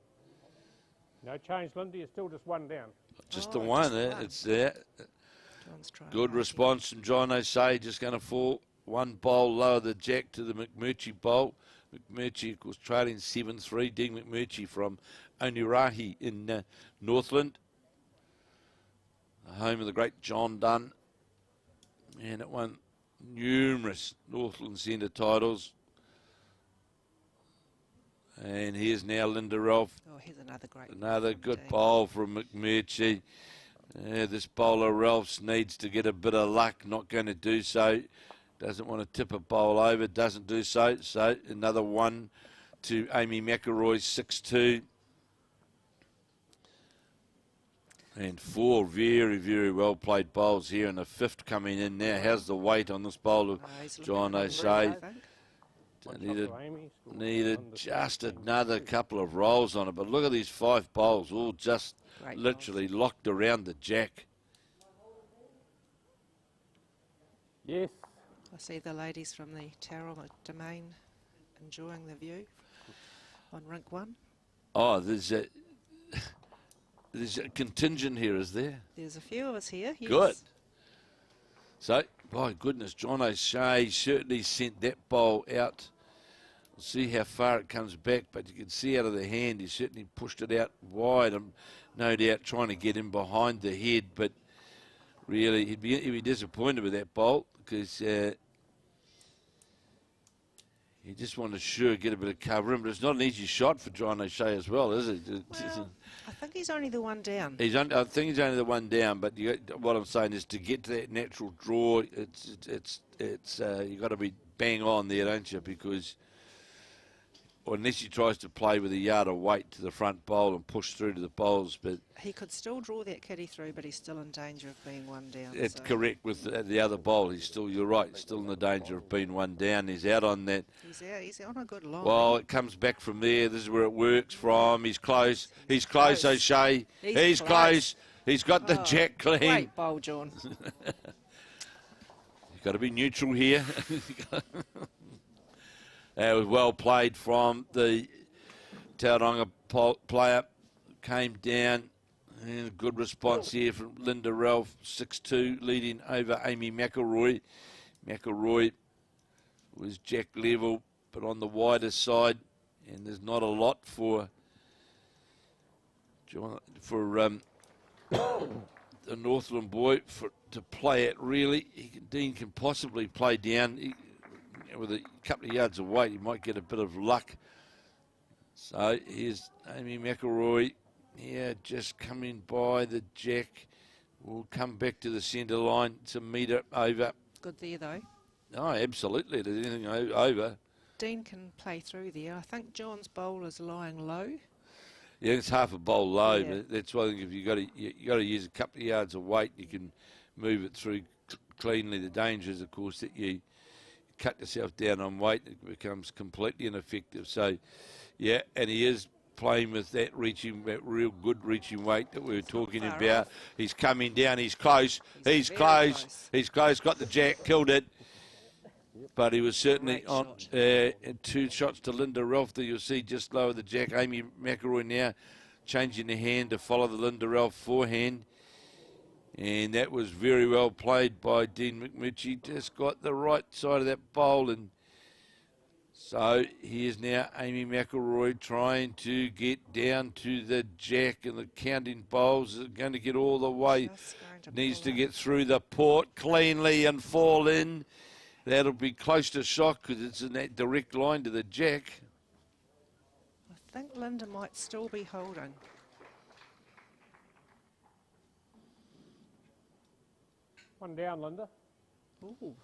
No change, Linda. You're still just 1 down. Just the one. It's there. Good response from John O'Shea. Just going to fall 1 bowl lower the jack to the McMurchy bowl. McMurchy, of course, trailing 7-3. Dean McMurchy from Onerahi in Northland. Home of the great John Dunn. And it won numerous Northland Centre titles. And here's now Linda Rolfe. Oh, here's another great. Another from good Dean. bowl from McMurchy. This bowler Ralphs needs to get a bit of luck. Not going to do so. Doesn't want to tip a bowl over. Doesn't do so. So another one to Amy McIlroy, 6-2. And 4 very, very well played bowls here, and the 5th coming in now. How's the weight on this bowler, He's looking John good, O'Shea? I think. Needed just another couple of rolls on it. But look at these 5 bowls, all just Great literally locked around the jack. Yes. I see the ladies from the Tauranga domain enjoying the view on rink 1. Oh, there's a contingent here, is there? There's a few of us here. Yes. Good. So, my goodness, John O'Shea certainly sent that bowl out. We'll see how far it comes back, but you can see out of the hand, he certainly pushed it out wide. I'm no doubt trying to get him behind the head, but really he'd be disappointed with that bowl because he just wanted to sure get a bit of cover in, but it's not an easy shot for John O'Shea as well, is it? Well, I think he's only the one down. I think he's only the one down, but what I'm saying is to get to that natural draw, it's you got to be bang on there, don't you? Because unless he tries to play with a yard of weight to the front bowl and push through to the bowls, but He could still draw that kitty through, but he's still in danger of being one down. it's so correct with the other bowl. You're right, still in the danger of being one down. He's out on that. He's on a good line. Well, it comes back from there. This is where it works from. He's close. He's close, O'Shea. He's close. He's got the jack clean. Great bowl, John. You've got to be neutral here. It was well played from the Tauranga player. Came down. And a good response here from Linda Ralph, 6-2, leading over Amy McIlroy. McIlroy was jack level, but on the wider side, and there's not a lot for the Northland boy to play it. Really, Dean can possibly play down with a couple of yards of weight. He might get a bit of luck. So here's Amy McIlroy. Yeah, just coming by the jack. We'll come back to the centre line. It's a metre over. Good there, though. Oh, absolutely. There's anything over. Dean can play through there. I think John's bowl is lying low. Yeah, it's half a bowl low, Yeah. but that's why I think if you got to use a couple of yards of weight, you can move it through cleanly. The danger is, of course, that you cut yourself down on weight, it becomes completely ineffective. So, yeah, and he is playing with that real good reaching weight that we were talking about. He's coming down. He's close. He's close. He's close. Got the jack. Killed it. But he was certainly on 2 shots to Linda Ralph that you'll see just lower the jack. Amy McIlroy now changing the hand to follow the Linda Ralph forehand. And that was very well played by Dean McMurchy. Just got the right side of that bowl. And so here's now Amy McIlroy trying to get down to the jack, and the counting bowls are going to get all the way. Needs to get through the port cleanly and fall in. That'll be close to shock because it's in that direct line to the jack. I think Linda might still be holding. One down, Linda. Ooh,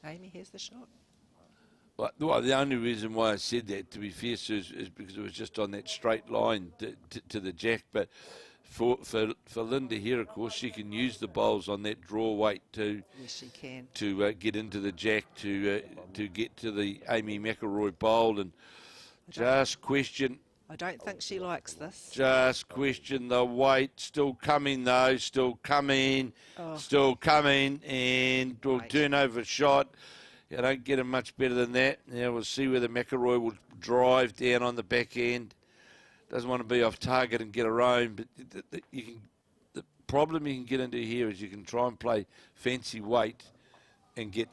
Amy has the shot. Well, the only reason why I said that, to be fair, Sue, is because it was just on that straight line to the jack. But for Linda here, of course, she can use the bowls on that draw weight to get into the jack to get to the Amy McIlroy bowl, and just question. I don't think she likes this. Just question the weight. Still coming though. Still coming. Still coming, and we'll turn over shot. You don't get it much better than that. Now we'll see whether McIlroy will drive down on the back end. Doesn't want to be off target and get her own, but the problem you can get into here is you can try and play fancy weight and get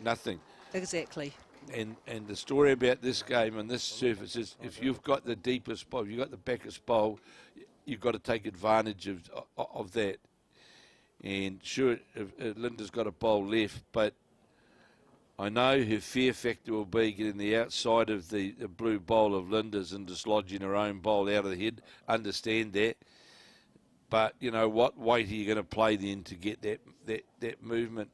nothing. Exactly. And the story about this game on this surface is if you've got the deepest bowl, you've got the backest bowl, you've got to take advantage of that. And sure, if Linda's got a bowl left, but I know her fear factor will be getting the outside of the blue bowl of Linda's and dislodging her own bowl out of the head. Understand that. But, you know, what weight are you going to play then to get that movement?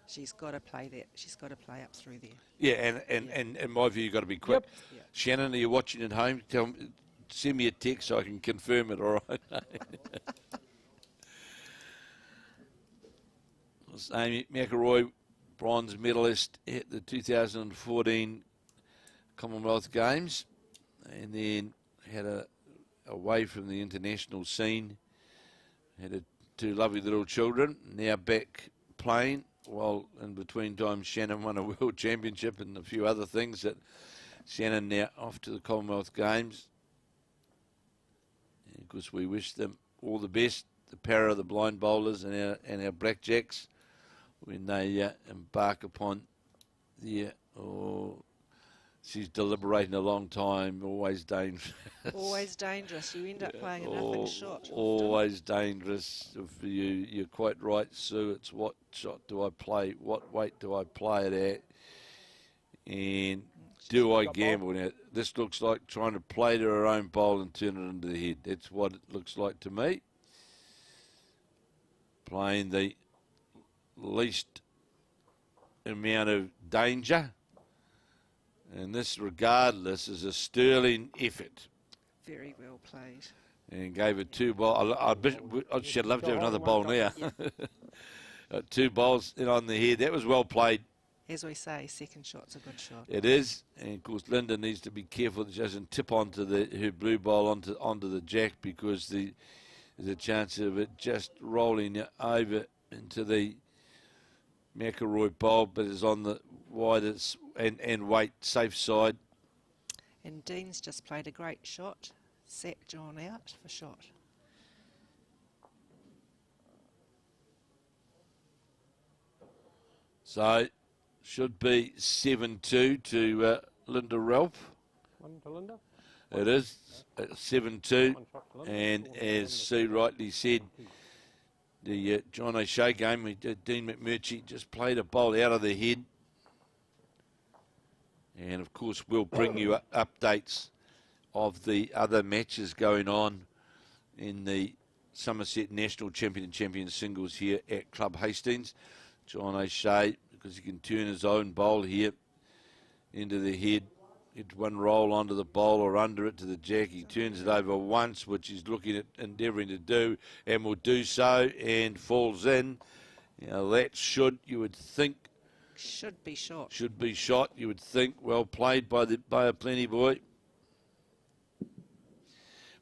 She's got to play that. She's got to play up through there. Yeah, and in my view, you've got to be quick. Yep. Shannon, are you watching at home? Send me a text so I can confirm it, all right? Amy McIlroy, bronze medalist at the 2014 Commonwealth Games, and then had away from the international scene, had two lovely little children, now back playing, while in between times Shannon won a world championship and a few other things. That Shannon now off to the Commonwealth Games. And of course, we wish them all the best, the para, the blind bowlers and our blackjacks, when they embark upon their, she's deliberating a long time, always dangerous. Always dangerous. You end up playing a nothing shot. Always dangerous. You're quite right, Sue. It's what shot do I play? What weight do I play it at? And do I gamble? Now, this looks like trying to play to her own bowl and turn it into the head. That's what it looks like to me. Playing the least amount of danger, and this, regardless, is a sterling effort. Very well played. And gave it two balls. I'd love to have another bowl now. Two balls in on the head. That was well played. As we say, second shot's a good shot. It is, and of course Linda needs to be careful that she doesn't tip onto her blue bowl onto the jack, because there's a chance of it just rolling over into the McIlroy bowl, but is on the widest and weight safe side. And Dean's just played a great shot. Sat John out for shot. So, should be 7-2 to Linda Ralph. One to Linda. It is 7-2, and as Sue rightly said, the John O'Shea game, Dean McMurchy just played a bowl out of the head. And of course, we'll bring you updates of the other matches going on in the Somerset National Champion and Champion singles here at Club Hastings. John O'Shea, because he can turn his own bowl here into the head. It's one roll onto the bowl or under it to the jack. He turns it over once, which he's looking at endeavouring to do, and will do so, and falls in. You know, that you would think, should be shot. Should be shot, you would think. Well played by a plenty boy.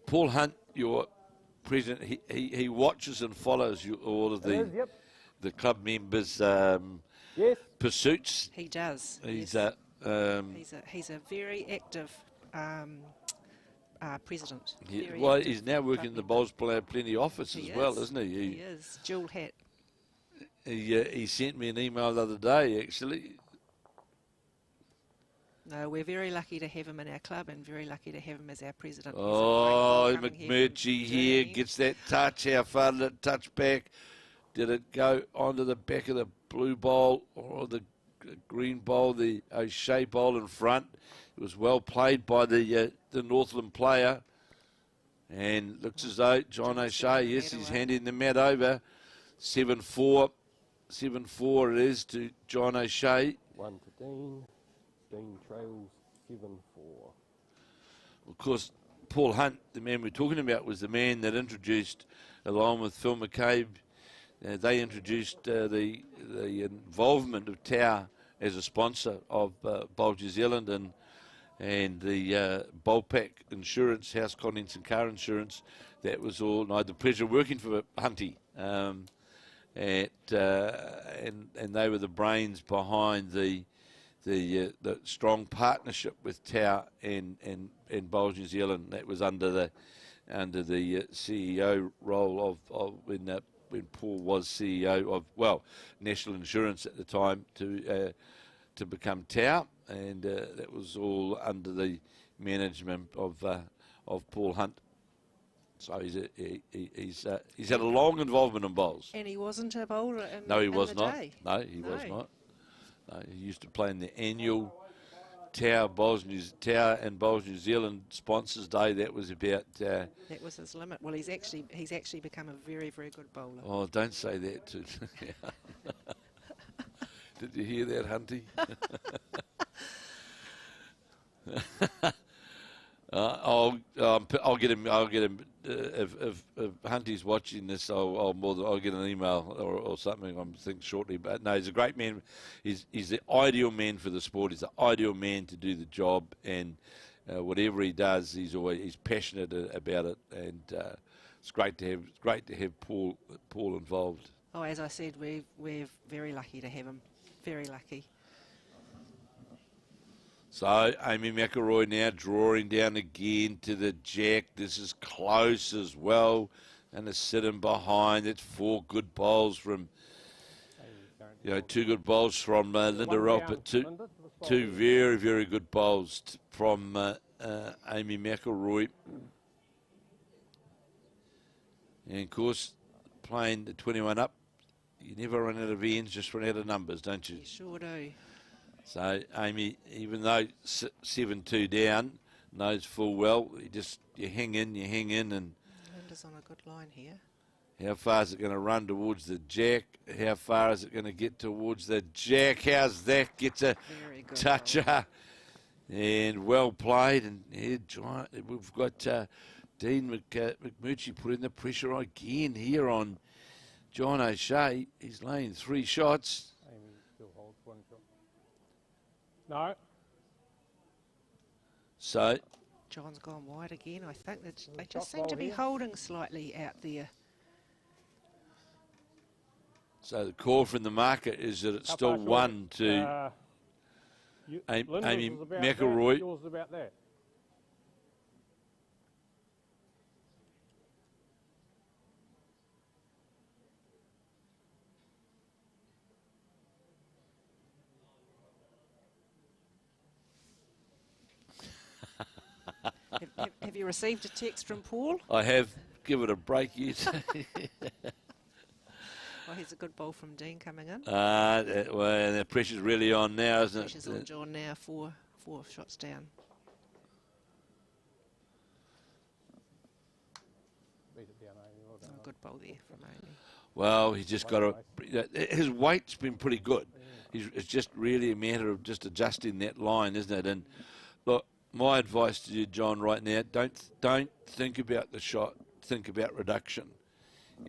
Paul Hunt, your president, he watches and follows all of the club members' pursuits. He does. He's he's a very active president. He's now working in the Bowls Plenty office as well, isn't he? He is. Dual hat. He sent me an email the other day, actually. No, we're very lucky to have him in our club and very lucky to have him as our president. McMurchy here gets that touch. How far did it touch back? Did it go onto the back of the blue bowl or the green bowl, the O'Shea bowl in front? It was well played by the Northland player. And looks as though John O'Shea, yes, he's handing the mat over. 7-4. 7-4 it is to John O'Shea. 1 to Dean. Dean trails 7-4. Of course, Paul Hunt, the man we're talking about, was the man that introduced, along with Phil McCabe, they introduced the involvement of Tau as a sponsor of Bowl New Zealand and the Bowlpack Insurance, House Contents and Car Insurance. That was all. And I had the pleasure of working for Hunty. And they were the brains behind the strong partnership with Tau and Bowls New Zealand. That was under the CEO role of when Paul was CEO of National Insurance at the time to become Tau, and that was all under the management of Paul Hunt. So he's had a long involvement in bowls. And he wasn't a bowler in, No, he in was the not. day. No, he was No. not. No, he used to play in the annual Tower and Bowls New Zealand Sponsors Day. That was about. That was his limit. Well, he's actually become a very, very good bowler. Oh, don't say that to. Did you hear that, Hunty? I'll get him. I'll get him. If Hunty's watching this, I'll get an email or something. I think shortly. But no, he's a great man. He's the ideal man for the sport. He's the ideal man to do the job, and whatever he does, he's passionate about it, and it's great to have Paul involved. Oh, as I said, we're very lucky to have him. Very lucky. So Amy McIlroy now drawing down again to the jack. This is close as well, and a sit-in behind. It's 4 good bowls from, two good bowls from Linda Ropp, but two very, very good bowls from Amy McIlroy. And of course, playing the 21 up, you never run out of ends, just run out of numbers, don't you? You sure do. So Amy, even though 7-2 down, knows full well you hang in, and Linda's on a good line here. how far is it going to run towards the jack? How far is it going to get towards the jack? How's that? Gets a toucher, and well played. And we've got Dean McMurchy putting the pressure again here on John O'Shea. He's laying 3 shots. Amy still holds 1 shot. No. So John's gone wide again. I think that they Top just seem to ball be here. holding slightly out there. So the call from the market is that it's How still far short? 1 to Linda's Amy was about McIlroy. There, yours is about there. Have you received a text from Paul? I have. Give it a break yet. Oh, here's a good ball from Dean coming in. Well, the pressure's really on now, isn't Pressure's it? on John now, four shots down. Beat it down, Amy. Well done. Oh, good ball there from Amy. Well, he's just got his weight's been pretty good. It's just really a matter of just adjusting that line, isn't it? And look, my advice to you, John, right now, don't think about the shot. Think about reduction.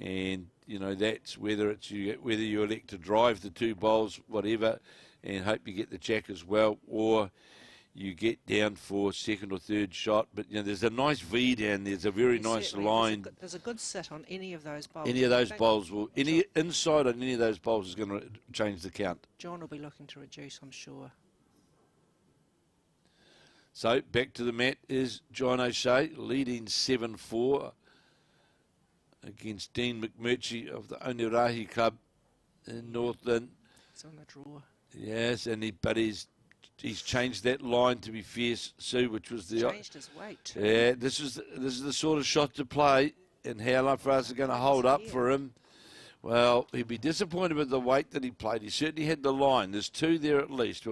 And that's whether you elect to drive the 2 bowls, whatever, and hope you get the jack as well, or you get down for 2nd or 3rd shot. But there's a nice V down there. There's a very nice line. There's a good sit on any of those bowls. Any of those bowls inside on any of those bowls is going to change the count. John will be looking to reduce, I'm sure. So back to the mat is John O'Shea leading 7-4 against Dean McMurchy of the Onerahi Club in Northland. He's on the draw. Yes, but he's changed that line, to be fair, Sue, which was the Changed his weight too. Yeah, this is the sort of shot to play, and how far is it going to hold up for him? Well, he'd be disappointed with the weight that he played. He certainly had the line. There's 2 there at least.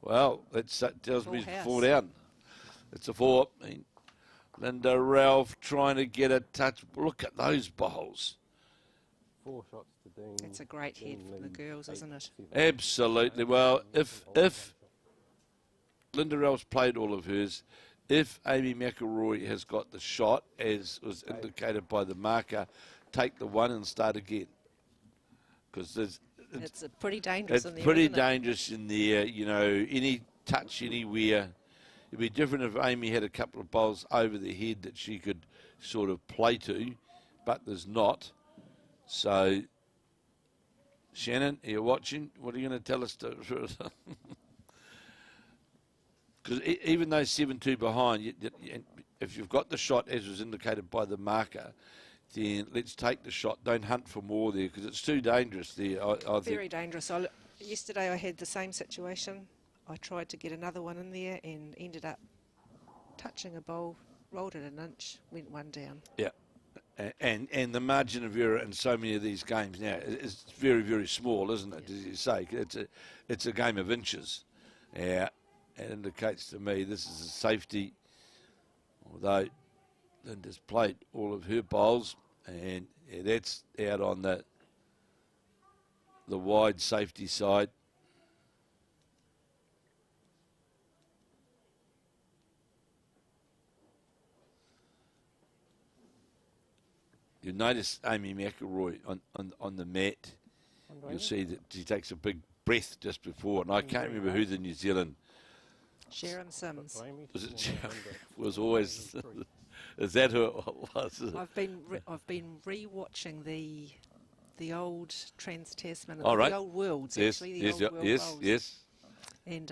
Well, that tells me it's 4 down. It's a 4. Linda Ralph trying to get a touch. Look at those bowls. 4 shots to Dean. It's a great head from the girls, isn't it? Absolutely. Well, if Linda Ralph's played all of hers, if Amy McIlroy has got the shot, as was indicated by the marker, take the 1 and start again. Because it's pretty dangerous in there. It's pretty isn't it? dangerous in there. Any touch anywhere. It'd be different if Amy had a couple of bowls over the head that she could sort of play to, but there's not. So, Shannon, are you watching? What are you going to tell us? Because even though 7-2 behind, if you've got the shot, as was indicated by the marker, then let's take the shot. Don't hunt for more there, because it's too dangerous there. I think. Very dangerous. Yesterday I had the same situation. I tried to get another one in there and ended up touching a bowl rolled it an inch, went one down. Yeah. And the margin of error in so many of these games now is very, very small, isn't it? As you say, it's a game of inches. Yeah, it indicates to me this is a safety, although Linda's played all of her bowls, and that's out on the wide safety side. You notice Amy McIlroy on the mat. You'll see that she takes a big breath just before, and I can't remember who the New Zealand. Sharon Sims. Was it Sharon? Was always. Is that who it was? I've been re-watching the old Trans-Tasman, All right. the old Worlds Yes, actually. yes, the old World yes, Bowls. yes. And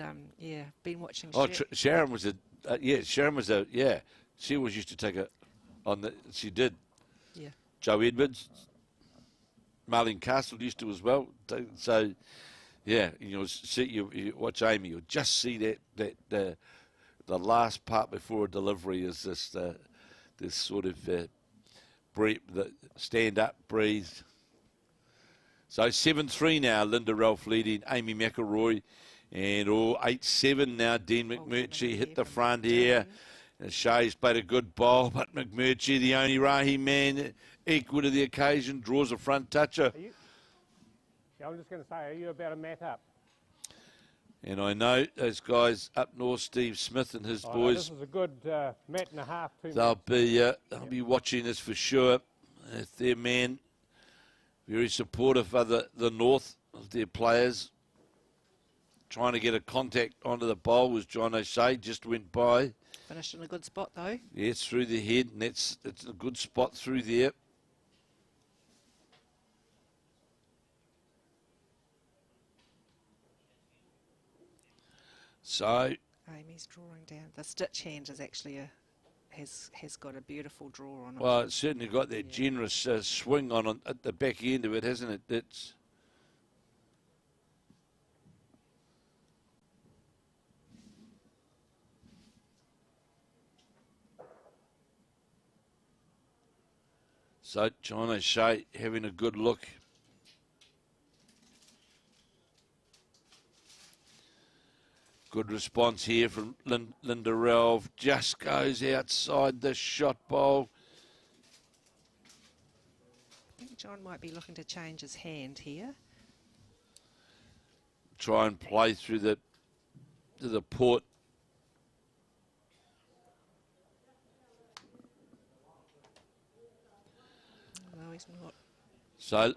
been watching. Oh, Sharon was Sharon was she always used to take she did. Yeah. Joe Edwards, Marlene Castle used to as well. So, yeah, you watch Amy, you'll just see that the last part before a delivery is this sort of stand up, breathe. So 7-3 now, Linda Ralph leading Amy McIlroy, and 8-7 now. Dean McMurchy hit the front here. Shea's played a good bowl, but McMurchy, the Onerahi man, equal to the occasion, draws a front toucher. I'm just going to say, are you about a mat up? And I know those guys up north, Steve Smith and his boys. This is a good mat and a half. They'll be watching this for sure. It's their man, very supportive of the north of their players. Trying to get a contact onto the bowl was John O'Shea, just went by. Finished in a good spot though. Yes, through the head, and it's a good spot through there. So Amy's drawing down. The stitch hand is actually has got a beautiful draw on it. well, it's certainly got that generous swing on at the back end of it, hasn't it? That's so John O'Shea having a good look. Good response here from Linda Ralph. Just goes outside the shot bowl. I think John might be looking to change his hand here. Try and play through to the port. No, he's not. So,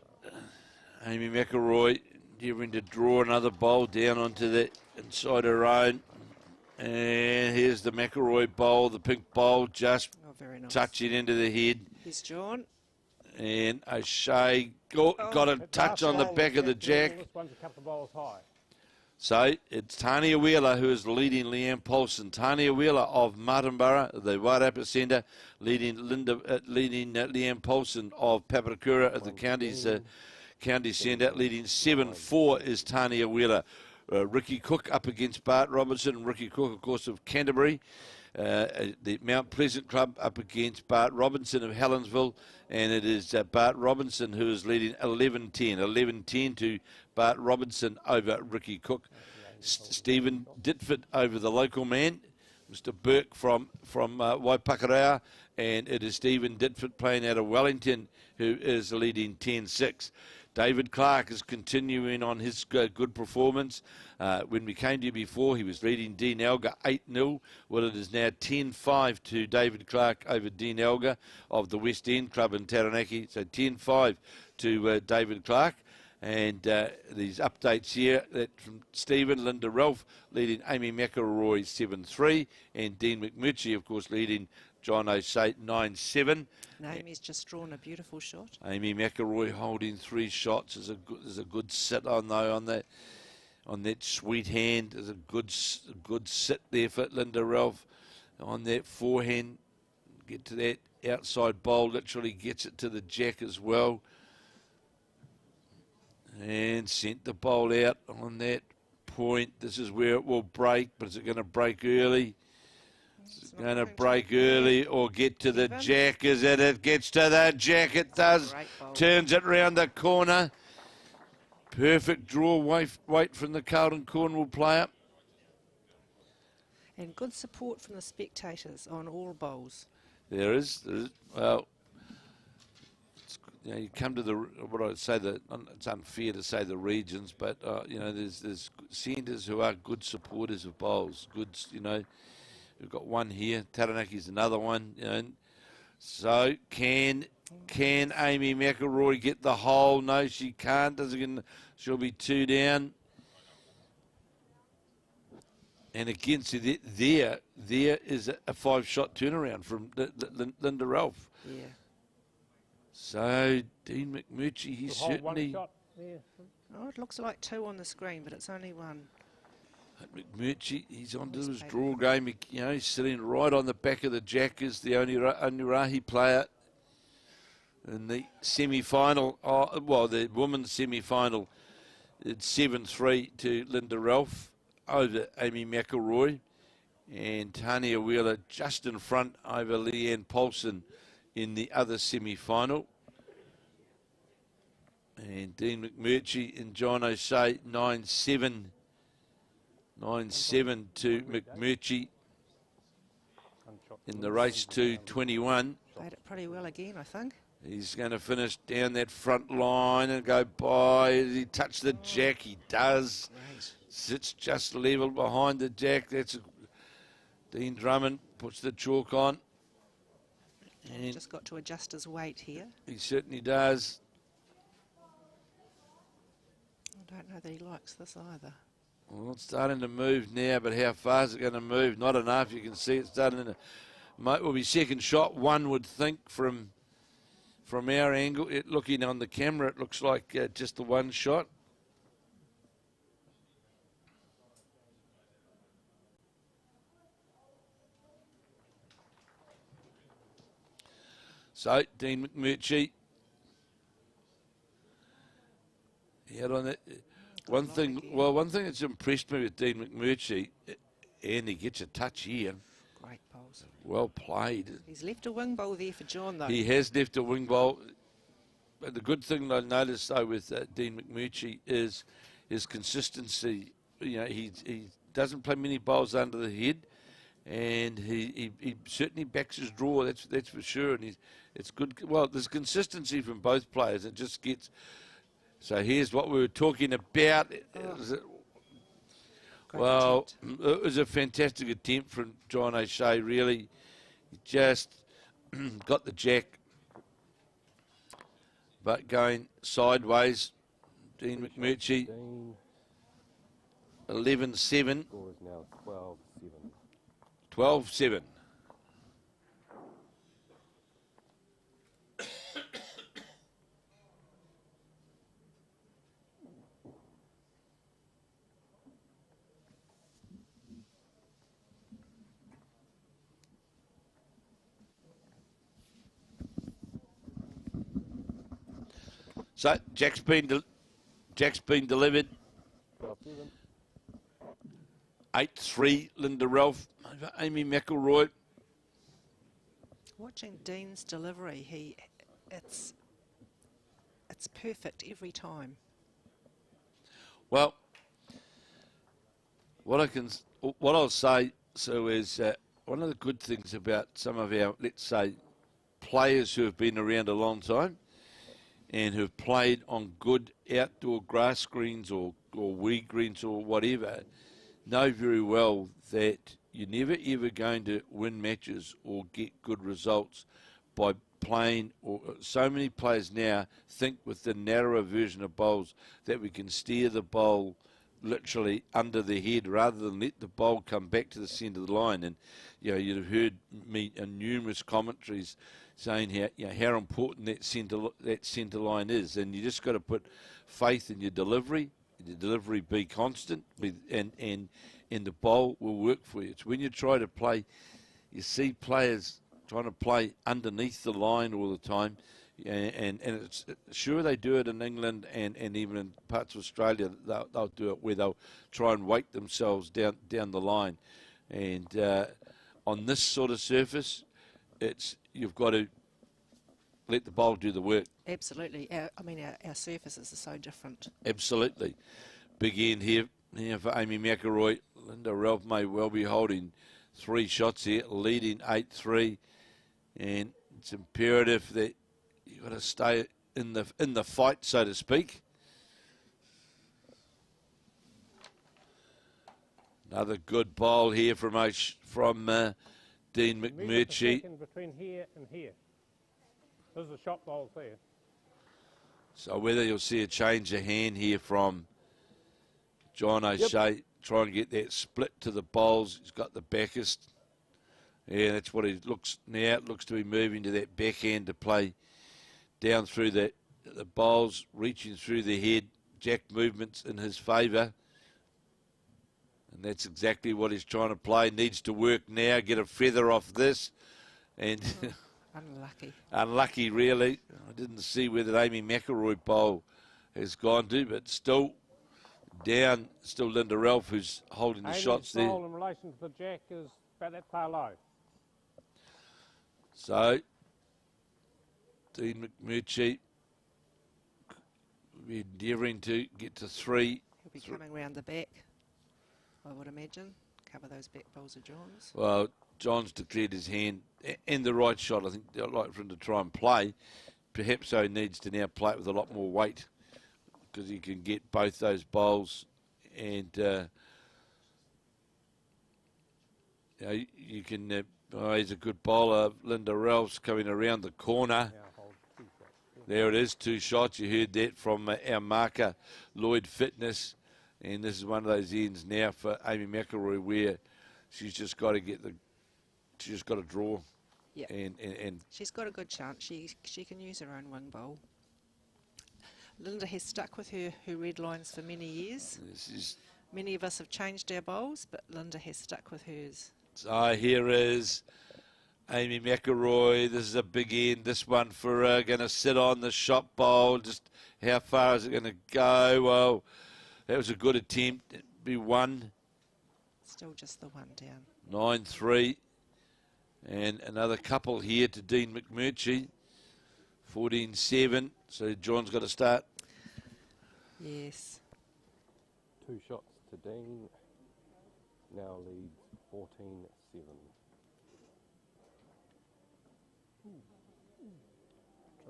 Amy McIlroy endeavouring to draw another bowl down onto the inside her own. And here's the McIlroy bowl, the pink bowl, just very nice. touching into the head. Here's John. And O'Shea got a touch on the back of the jack. This one's a couple of bowls high. So it's Tanya Wheeler who is leading Leeane Poulson. Tanya Wheeler of Martinborough, the wide upper centre, leading Leeane Poulson of Papakura at the county centre. Leading 7-4 is Tanya Wheeler. Ricky Cook up against Bart Robertson. Ricky Cook, of course, of Canterbury. The Mount Pleasant Club up against Bart Robinson of Helensville. And it is Bart Robinson who is leading 11-10. 11-10 to Bart Robinson over Ricky Cook. Stephen Ditford over the local man, Mr. Burke from Waipakura. And it is Stephen Ditford playing out of Wellington who is leading 10-6. David Clark is continuing on his good performance. When we came to you before, he was leading Dean Elgar 8-0. Well, it is now 10-5 to David Clark over Dean Elgar of the West End Club in Tauranga. So 10-5 to David Clark. And these updates here that from Stephen, Linda Ralph leading Amy McIlroy 7-3. And Dean McMurchy, of course, leading John O'Shea 9-7. Amy's just drawn a beautiful shot. Amy McIlroy holding 3 shots is a good sit on that sweet hand. Is a good sit there for Linda Ralph on that forehand. Get to that outside bowl, literally gets it to the jack as well. And sent the bowl out on that point. This is where it will break, but is it going to break early? It's not Going to going break early or get to the Seven. jack. Is it? It gets to the jack. It does. Great bowl. Turns it round the corner. Perfect draw weight from the Carlton Cornwall player. And good support from the spectators on all bowls. There is. Well, you come to the, what I'd say, it's unfair to say the regions, but there's centres who are good supporters of bowls. Good, we've got one here. Taranaki's another one. So can Amy McIlroy get the hole? No, she can't. She'll be 2 down. And against it, there is a 5-shot turnaround from Linda Ralph. Yeah. So Dean McMurchy, he's The whole certainly. one shot there. Oh, it looks like 2 on the screen, but it's only 1. McMurchy, he's onto his draw game. He's sitting right on the back of the jack as the only Onerahi player in the semi-final. The women's semi-final. It's 7-3 to Linda Ralph over Amy McIlroy, and Tanya Wheeler just in front over Leeane Poulson in the other semi-final. And Dean McMurchy and John O'Shea 9-7. 9-7 to McMurchy in the race to 21. Played it pretty well again, I think. He's going to finish down that front line and go by. Does he touch the jack? He does. Great. Sits just level behind the jack. That's Dean Drummond puts the chalk on. And Just got to adjust his weight here. he certainly does. I don't know that he likes this either. Well, it's starting to move now, but how far is it going to move? Not enough. You can see it's starting to. Will be second shot. One would think from our angle. Looking on the camera, it looks like just the one shot. So Dean McMurchy. He had on that. One thing that's impressed me with Dean McMurchy, and he gets a touch here. Great bowls. Well played. He's left a wing bowl there for John, though. He has left a wing bowl. But the good thing I noticed, though, with Dean McMurchy is his consistency. He doesn't play many bowls under the head, and he certainly backs his draw. That's for sure. And it's good. Well, there's consistency from both players. It just gets. So here's what we were talking about. Great Well, attempt. it was a fantastic attempt from John O'Shea, really. He just got the jack, but going sideways. Dean McMurchy, Dean 11-7, score is now 12-7. 12-7. So Jack's been delivered. 12-7. 8-3 Linda Ralph over Amy McIlroy. Watching Dean's delivery, it's perfect every time. Well, what I'll say, so is one of the good things about some of our, let's say, players who have been around a long time and who've played on good outdoor grass greens or weed greens or whatever, know very well that you're never ever going to win matches or get good results by playing, or so many players now think with the narrower version of bowls that we can steer the bowl literally under the head rather than let the bowl come back to the centre of the line. And you'd have heard me in numerous commentaries saying how important that centre line is, and you just got to put faith in your delivery be constant, and the bowl will work for you. It's when you try to play, you see players trying to play underneath the line all the time, and it's sure they do it in England and even in parts of Australia. They'll do it where they'll try and weight themselves down the line, and on this sort of surface, you've got to let the bowl do the work. Absolutely. Our surfaces are so different. Absolutely. Big end here for Amy McIlroy. Linda Ralph may well be holding 3 shots here, leading 8-3. And it's imperative that you've got to stay in the fight, so to speak. Another good bowl here from Dean McMurchy. Between here and here. There's the shot bowls there. So whether you'll see a change of hand here from John O'Shea, try and get that split to the bowls. He's got the backest. Yeah, that's what he looks now. It looks to be moving to that backhand to play down through the bowls, reaching through the head. Jack movements in his favour. And that's exactly what he's trying to play. Needs to work now, get a feather off this. And Unlucky. Unlucky, really. I didn't see where that Amy McIlroy bowl has gone to, but still down. Still Linda Ralph who's holding the shots there. Bowl in relation to the jack is about that far low. So, Dean McMurchy will be endeavouring to get to 3. He'll be coming round the back, I would imagine. Cover those back bowls of John's. Well, John's declared his hand and the right shot. I think I'd like for him to try and play. Perhaps so he needs to now play it with a lot more weight because he can get both those bowls and you can. He's a good bowler. Linda Ralph's coming around the corner. There it is, 2 shots. You heard that from our marker, Lloyd Fitness. And this is one of those ends now for Amy McIlroy where she's just got to she's just got to draw. Yep. And she's got a good chance. She can use her own wing bowl. Linda has stuck with her red lines for many years. Many of us have changed our bowls, but Linda has stuck with hers. So here is Amy McIlroy. This is a big end. This one for her. Going to sit on the shot bowl. Just how far is it going to go? Well, that was a good attempt. It'd be 1. Still just the 1 down. 9-3. And another couple here to Dean McMurchy. 14-7. So John's got to start. Yes. 2 shots to Dean. Now leads 14-7.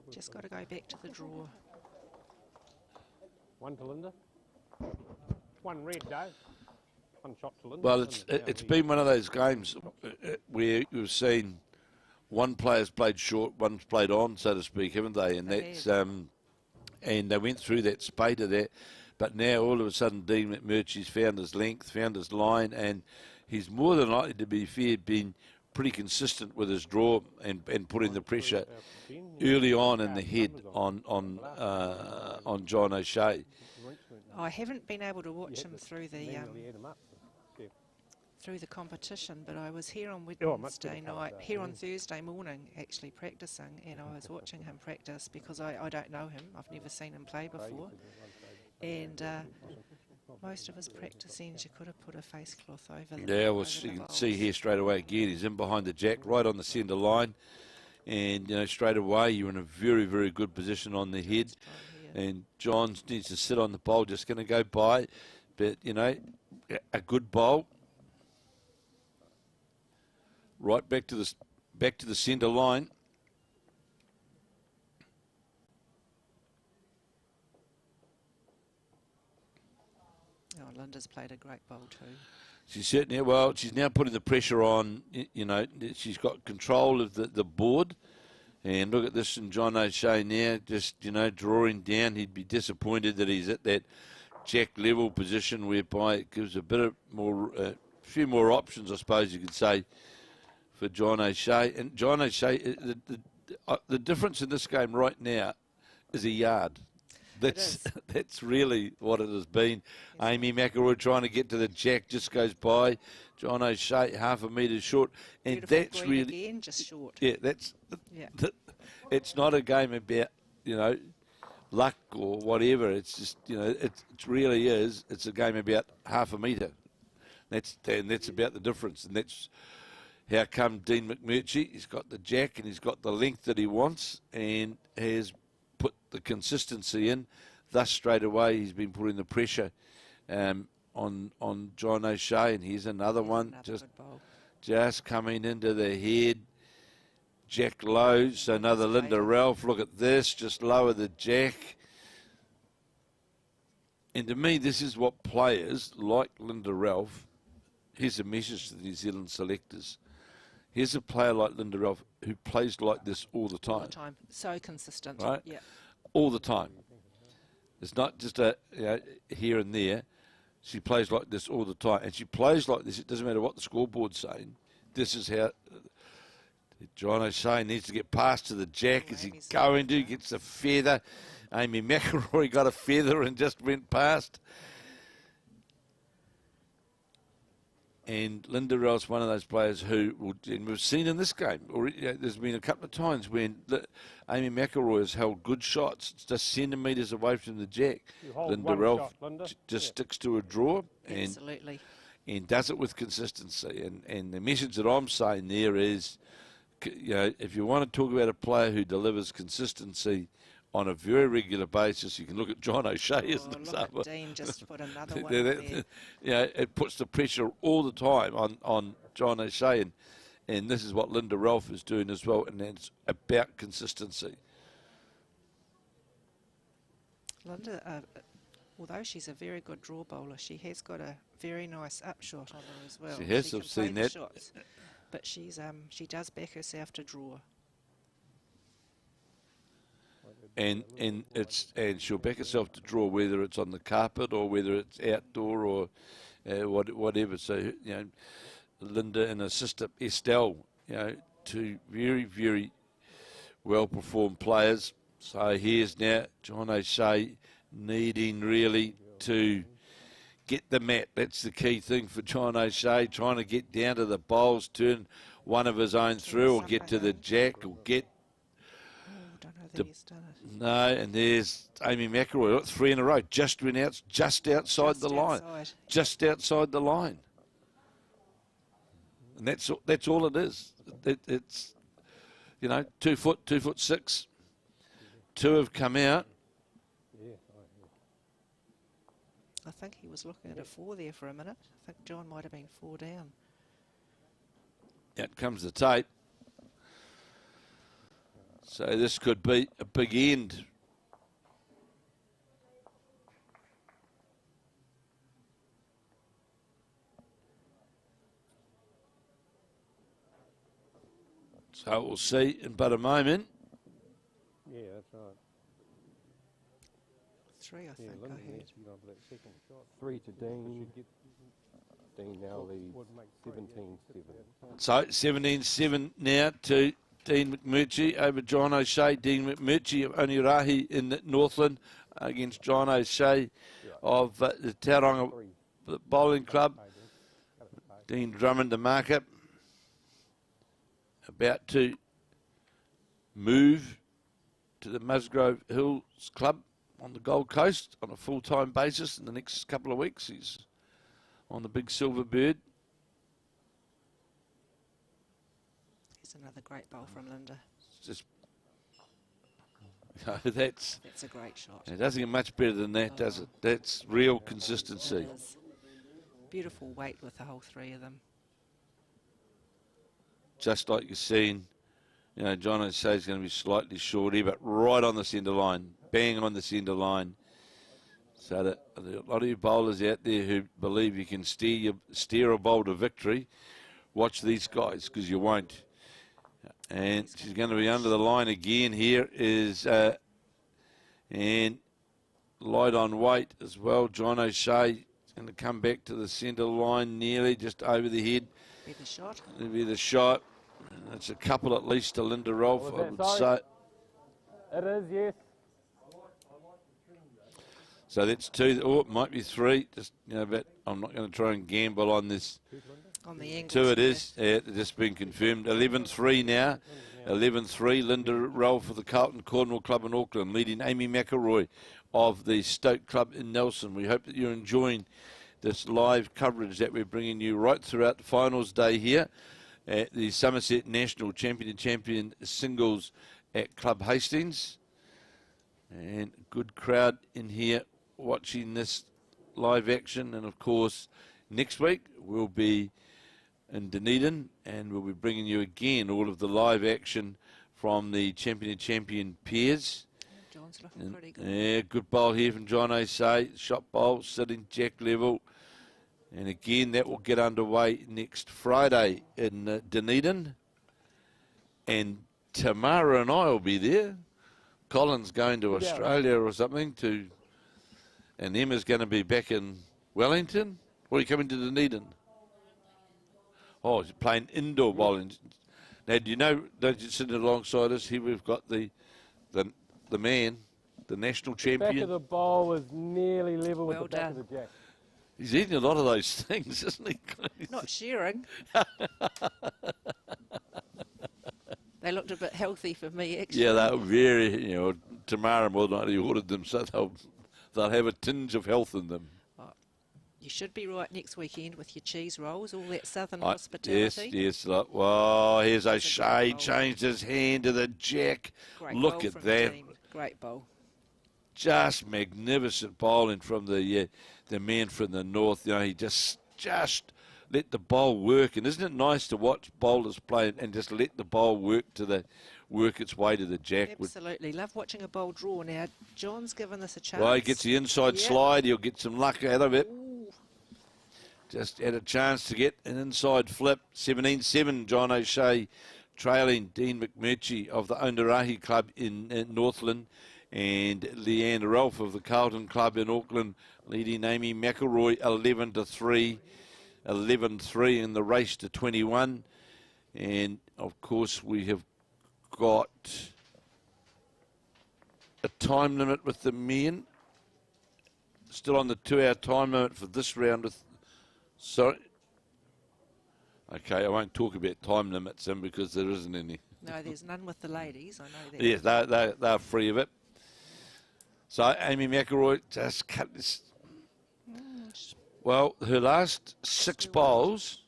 Just got to go back to the draw. 1 to Linda. 1 red, Dave. 1 shot to Linda. Well, it's been one of those games where you've seen one player's played short, one's played on, so to speak, haven't they? And that's and they went through that spate of that. But now all of a sudden Dean McMurchy's found his length, found his line, and he's more than likely, to be fair, been pretty consistent with his draw and putting the pressure early on in the head on John O'Shea. I haven't been able to watch him through the competition, but I was here on Wednesday night, here on Thursday morning, actually practicing, and I was watching him practice because I don't know him. I've never seen him play before, and most of his practice ends you could have put a face cloth over them. Yeah, well, you can see here straight away again, he's in behind the jack, right on the centre line, and straight away you're in a very, very good position on the head. And John needs to sit on the bowl, just going to go by. But, a good bowl. Right back to the centre line. Oh, Linda's played a great bowl too. She's certainly, well, she's now putting the pressure on, she's got control of the board. And look at this, and John O'Shea now just, drawing down. He'd be disappointed that he's at that jack level position whereby it gives a bit of more, a few more options, I suppose you could say, for John O'Shea. And John O'Shea, the difference in this game right now is a yard. That's really what it has been. Amy McIlroy trying to get to the jack, just goes by. John O'Shea half a metre short, and Beautiful that's really again, just short. Yeah, it's not a game about luck or whatever. It's just it really is. It's a game about half a metre. That's about the difference, and that's how come Dean McMurchy, he's got the jack and he's got the length that he wants and has put the consistency in. Thus, straight away, he's been putting the pressure on John O'Shea, and here's another one, just coming into the head. Jack low, so another Linda Ralph. Look at this, just lower the jack. And to me, this is what players like Linda Ralph, here's a message to the New Zealand selectors. Here's a player like Linda Ralph who plays like this all the time. All the time, so consistent. Right? Yeah. All the time. It's not just a here and there. She plays like this all the time. And she plays like this. It doesn't matter what the scoreboard's saying. This is how John O'Shea needs to get past to the jack. Is he going to? Gets a feather. Amy McIlroy got a feather and just went past. And Linda Ralph's one of those players who, and we've seen in this game, there's been a couple of times when Amy McIlroy has held good shots, it's just centimetres away from the jack. Linda Ralph just sticks to a draw and does it with consistency. And the message that I'm saying there is, if you want to talk about a player who delivers consistency on a very regular basis, you can look at John O'Shea as an example. Dean just put another one there. It puts the pressure all the time on John O'Shea, and this is what Linda Ralph is doing as well, and it's about consistency. Linda, although she's a very good draw bowler, she has got a very nice upshot on her as well. She has, I've seen that. Shots, but she does back herself to draw. And she'll back herself to draw whether it's on the carpet or whether it's outdoor or whatever. So Linda and her sister Estelle, two very, very well performed players. So here's now John O'Shea needing really to get the mat. That's the key thing for John O'Shea, trying to get down to the bowls, turn one of his own through, or get to the jack, or get. No, and there's Amy McIlroy. Look, 3 in a row. Just went out, just outside the line. Just outside the line. And that's all it is. It's 2 foot, 2'6". 2 have come out. I think he was looking at a 4 there for a minute. I think John might have been 4 down. Out comes the tape. So this could be a big end. So we'll see in but a moment. Yeah, that's right. 3, I think I heard. 3 to Dean. Dean now leads 17-7. So 17-7 now to Dean McMurchy over John O'Shea. Dean McMurchy of Onerahi in the Northland against John O'Shea of the Tauranga Bowling Club. Dean Drummond, the marker, about to move to the Musgrove Hills Club on the Gold Coast on a full-time basis in the next couple of weeks. He's on the big silver bird. Another great bowl from Linda. Just that's a great shot. It doesn't get much better than that, does it? That's real consistency. Beautiful weight with the whole 3 of them. Just like you've seen, John O'Shea's going to be slightly shorty, but right on the centre line, bang on the centre line. So that a lot of you bowlers out there who believe you can steer a bowl to victory, watch these guys, because you won't. And she's going to be under the line again. Here is, and light on weight as well. John O'Shea is going to come back to the centre line, nearly just over the head. Be the shot. It'll be the shot. And it's a couple at least to Linda Rolfe, I would say. It is, yes. So that's 2. Oh, it might be 3. Just but I'm not going to try and gamble on this. On the English, 2 it is. Yeah, just been confirmed. 11-3 now. 11-3. Linda Ralph for the Carlton Cornwall Club in Auckland, leading Amy McIlroy of the Stoke Club in Nelson. We hope that you're enjoying this live coverage that we're bringing you right throughout the finals day here. at the Somerset National Champion singles at Club Hastings. And good crowd in here watching this live action. And of course, next week we'll be in Dunedin, and we'll be bringing you again all of the live action from the champion pairs. John's looking pretty good. Yeah, good bowl here from John O'Shea. Shot bowl, sitting jack level. And again, that will get underway next Friday in Dunedin. And Tamara and I will be there. Colin's going to Australia or something and Emma's going to be back in Wellington. Or are you coming to Dunedin? Oh, she's playing indoor bowling. Now, do you know, don't you sit alongside us here, we've got the man, the national champion. Back of the bowl was nearly level Well with the back done. of the jack. He's eating a lot of those things, isn't he? Not sharing. They looked a bit healthy for me, actually. Yeah, they were very, Tamara more than likely ordered them, so they'll have a tinge of health in them. You should be right next weekend with your cheese rolls, all that southern hospitality. Yes. Look, well, here's That's a O'Shea, great bowl. changed his hand to the jack. Great Look bowl at from that. Dean. Great bowl. Just magnificent bowling from the man from the north. He just let the bowl work. And isn't it nice to watch bowlers play and just let the bowl work its way to the jack? Absolutely. Love watching a bowl draw. Now, John's given this a chance. Well, he gets the inside slide. He'll get some luck out of it. Ooh. Just had a chance to get an inside flip. 17-7, John O'Shea trailing Dean McMurchy of the Onerahi Club in Northland, and Leeane Ralph of the Carlton Club in Auckland leading Amy McIlroy 11-3. 11-3 in the race to 21. And, of course, we have got a time limit with the men. Still on the 2-hour time limit for this round. Sorry. Okay, I won't talk about time limits then because there isn't any. No, there's none with the ladies. I know that. Yes, they're free of it. So Amy McIlroy just cut this. Well, her last 6 bowls,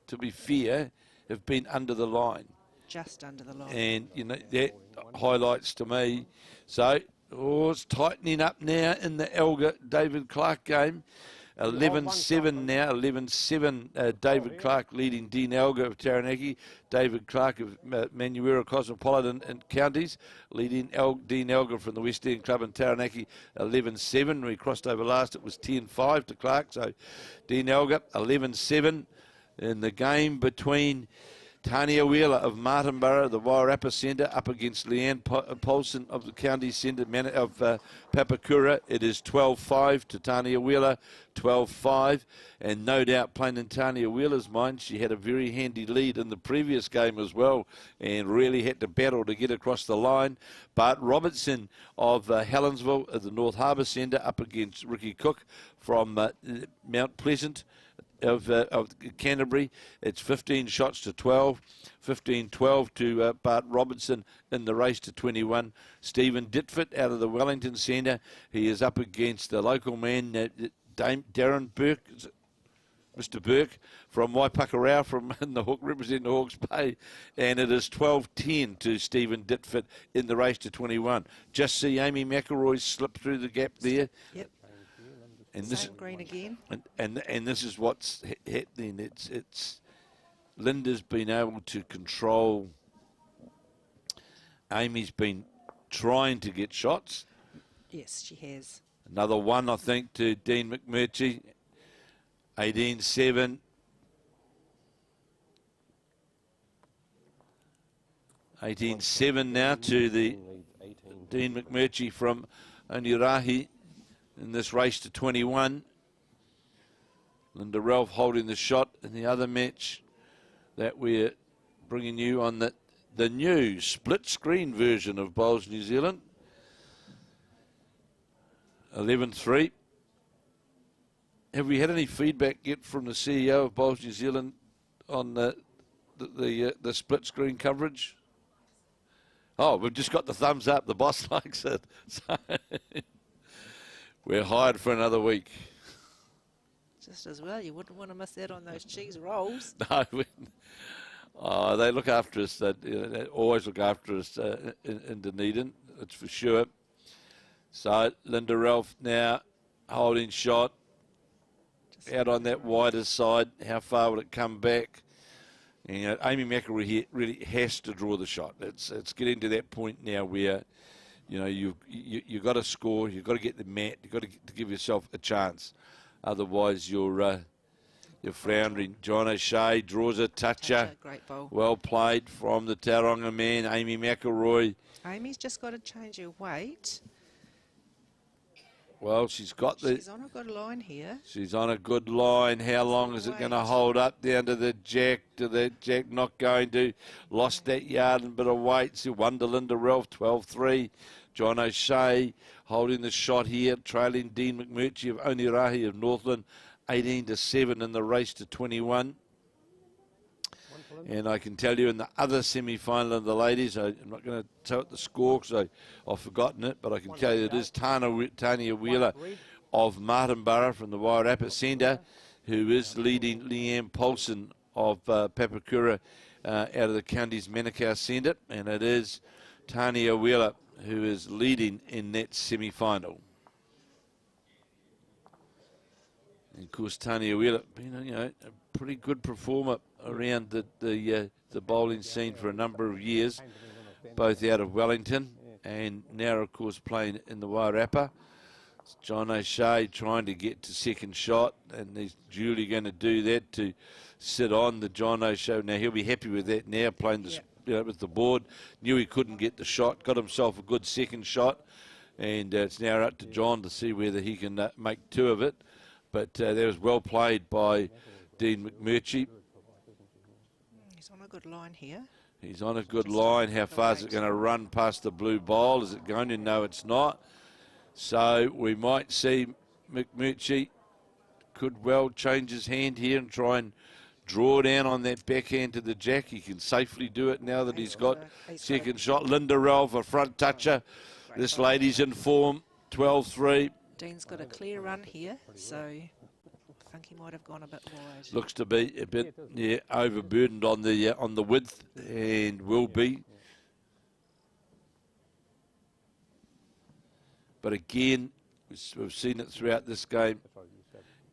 to be fair, have been under the line. Just under the line. And, that highlights to me. So, it's tightening up now in the Elgar David Clark game. 11-7 now, 11-7. David Clark leading Dean Elgar of Taranaki. David Clark of Manurewa Cosmopolitan and Counties leading Dean Elgar from the West End Club in Taranaki. 11-7. We crossed over last. It was 10-5 to Clark. So Dean Elgar 11-7 in the game between Tanya Wheeler of Martinborough, the Wairarapa Centre, up against Leeane Poulson of the County Centre of Papakura. It is 12-5 to Tanya Wheeler, 12-5. And no doubt, playing in Tanya Wheeler's mind, she had a very handy lead in the previous game as well and really had to battle to get across the line. Bart Robertson of Helensville at the North Harbour Centre up against Ricky Cook from Mount Pleasant of Canterbury. It's 15 shots to 12, 15-12 to Bart Robertson in the race to 21. Stephen Ditford out of the Wellington Centre. He is up against the local man, Darren Burke, Mr. Burke from Waipakura from representing the Hawke's Bay. And it is 12-10 to Stephen Ditford in the race to 21. Just see Amy McIlroy slip through the gap there. Yep. And Same green again. And this is what's happening. It's Linda's been able to control. Amy's been trying to get shots. Yes, she has. Another one, I think, to Dean McMurchy. 18-7. 18-7 now to the Dean McMurchy from Onerahi in this race to 21. Linda Ralph holding the shot in the other match that we're bringing you on the new split screen version of Bowls New Zealand. 11-3. Have we had any feedback yet from the CEO of Bowls New Zealand on the split screen coverage? Oh, we've just got the thumbs up. The boss likes it. So we're hired for another week. Just as well. You wouldn't want to miss out on those cheese rolls. No, They look after us. They always look after us in Dunedin, that's for sure. So Linda Ralph now holding shot out on that wider side. How far will it come back? And Amy McIlroy here really has to draw the shot. It's getting to that point now where you've got to score, you've got to get the mat, you've got to give yourself a chance. Otherwise, you're floundering. John O'Shea draws a toucher. Great ball. Well played from the Tauranga man, Amy McIlroy. Amy's just got to change her weight. Well, she's got She's on a good line here. She's on a good line. How long is it going to hold up down to the jack? To the jack, not going to. Lost that yard and bit of weight. So one to Linda Ralph, 12-3. John O'Shea holding the shot here, trailing Dean McMurchy of Onerahi of Northland, 18-7 in the race to 21. And I can tell you in the other semi-final of the ladies, I'm not going to tell it the score because I've forgotten it, but I can tell you it is Tanya Wheeler of Martinborough from the Wairarapa Centre, who is leading Leeane Poulson of Papakura out of the county's Manukau Centre, and it is Tanya Wheeler who is leading in that semi-final. And of course, Tanya Wheeler, a pretty good performer around the bowling scene for a number of years, both out of Wellington and now, of course, playing in the Wairarapa. It's John O'Shea trying to get to second shot, and he's duly going to do that to sit on the John O'Shea. Now, he'll be happy with that now, playing this, with the board. Knew he couldn't get the shot, got himself a good second shot, and it's now up to John to see whether he can make two of it. But that was well played by Dean McMurchy. He's on a good line here. He's on a good line. How far is it going to run past the blue bowl? Is it going to? No, it's not. So we might see McMurchy could well change his hand here and try and draw down on that backhand to the jack. He can safely do it now that he's got second shot. Linda Ralph, a front toucher. This lady's in form, 12-3. Dean's got a clear run here, so I think he might have gone a bit wide. Looks to be a bit overburdened on the width, and will be. But again, we've seen it throughout this game,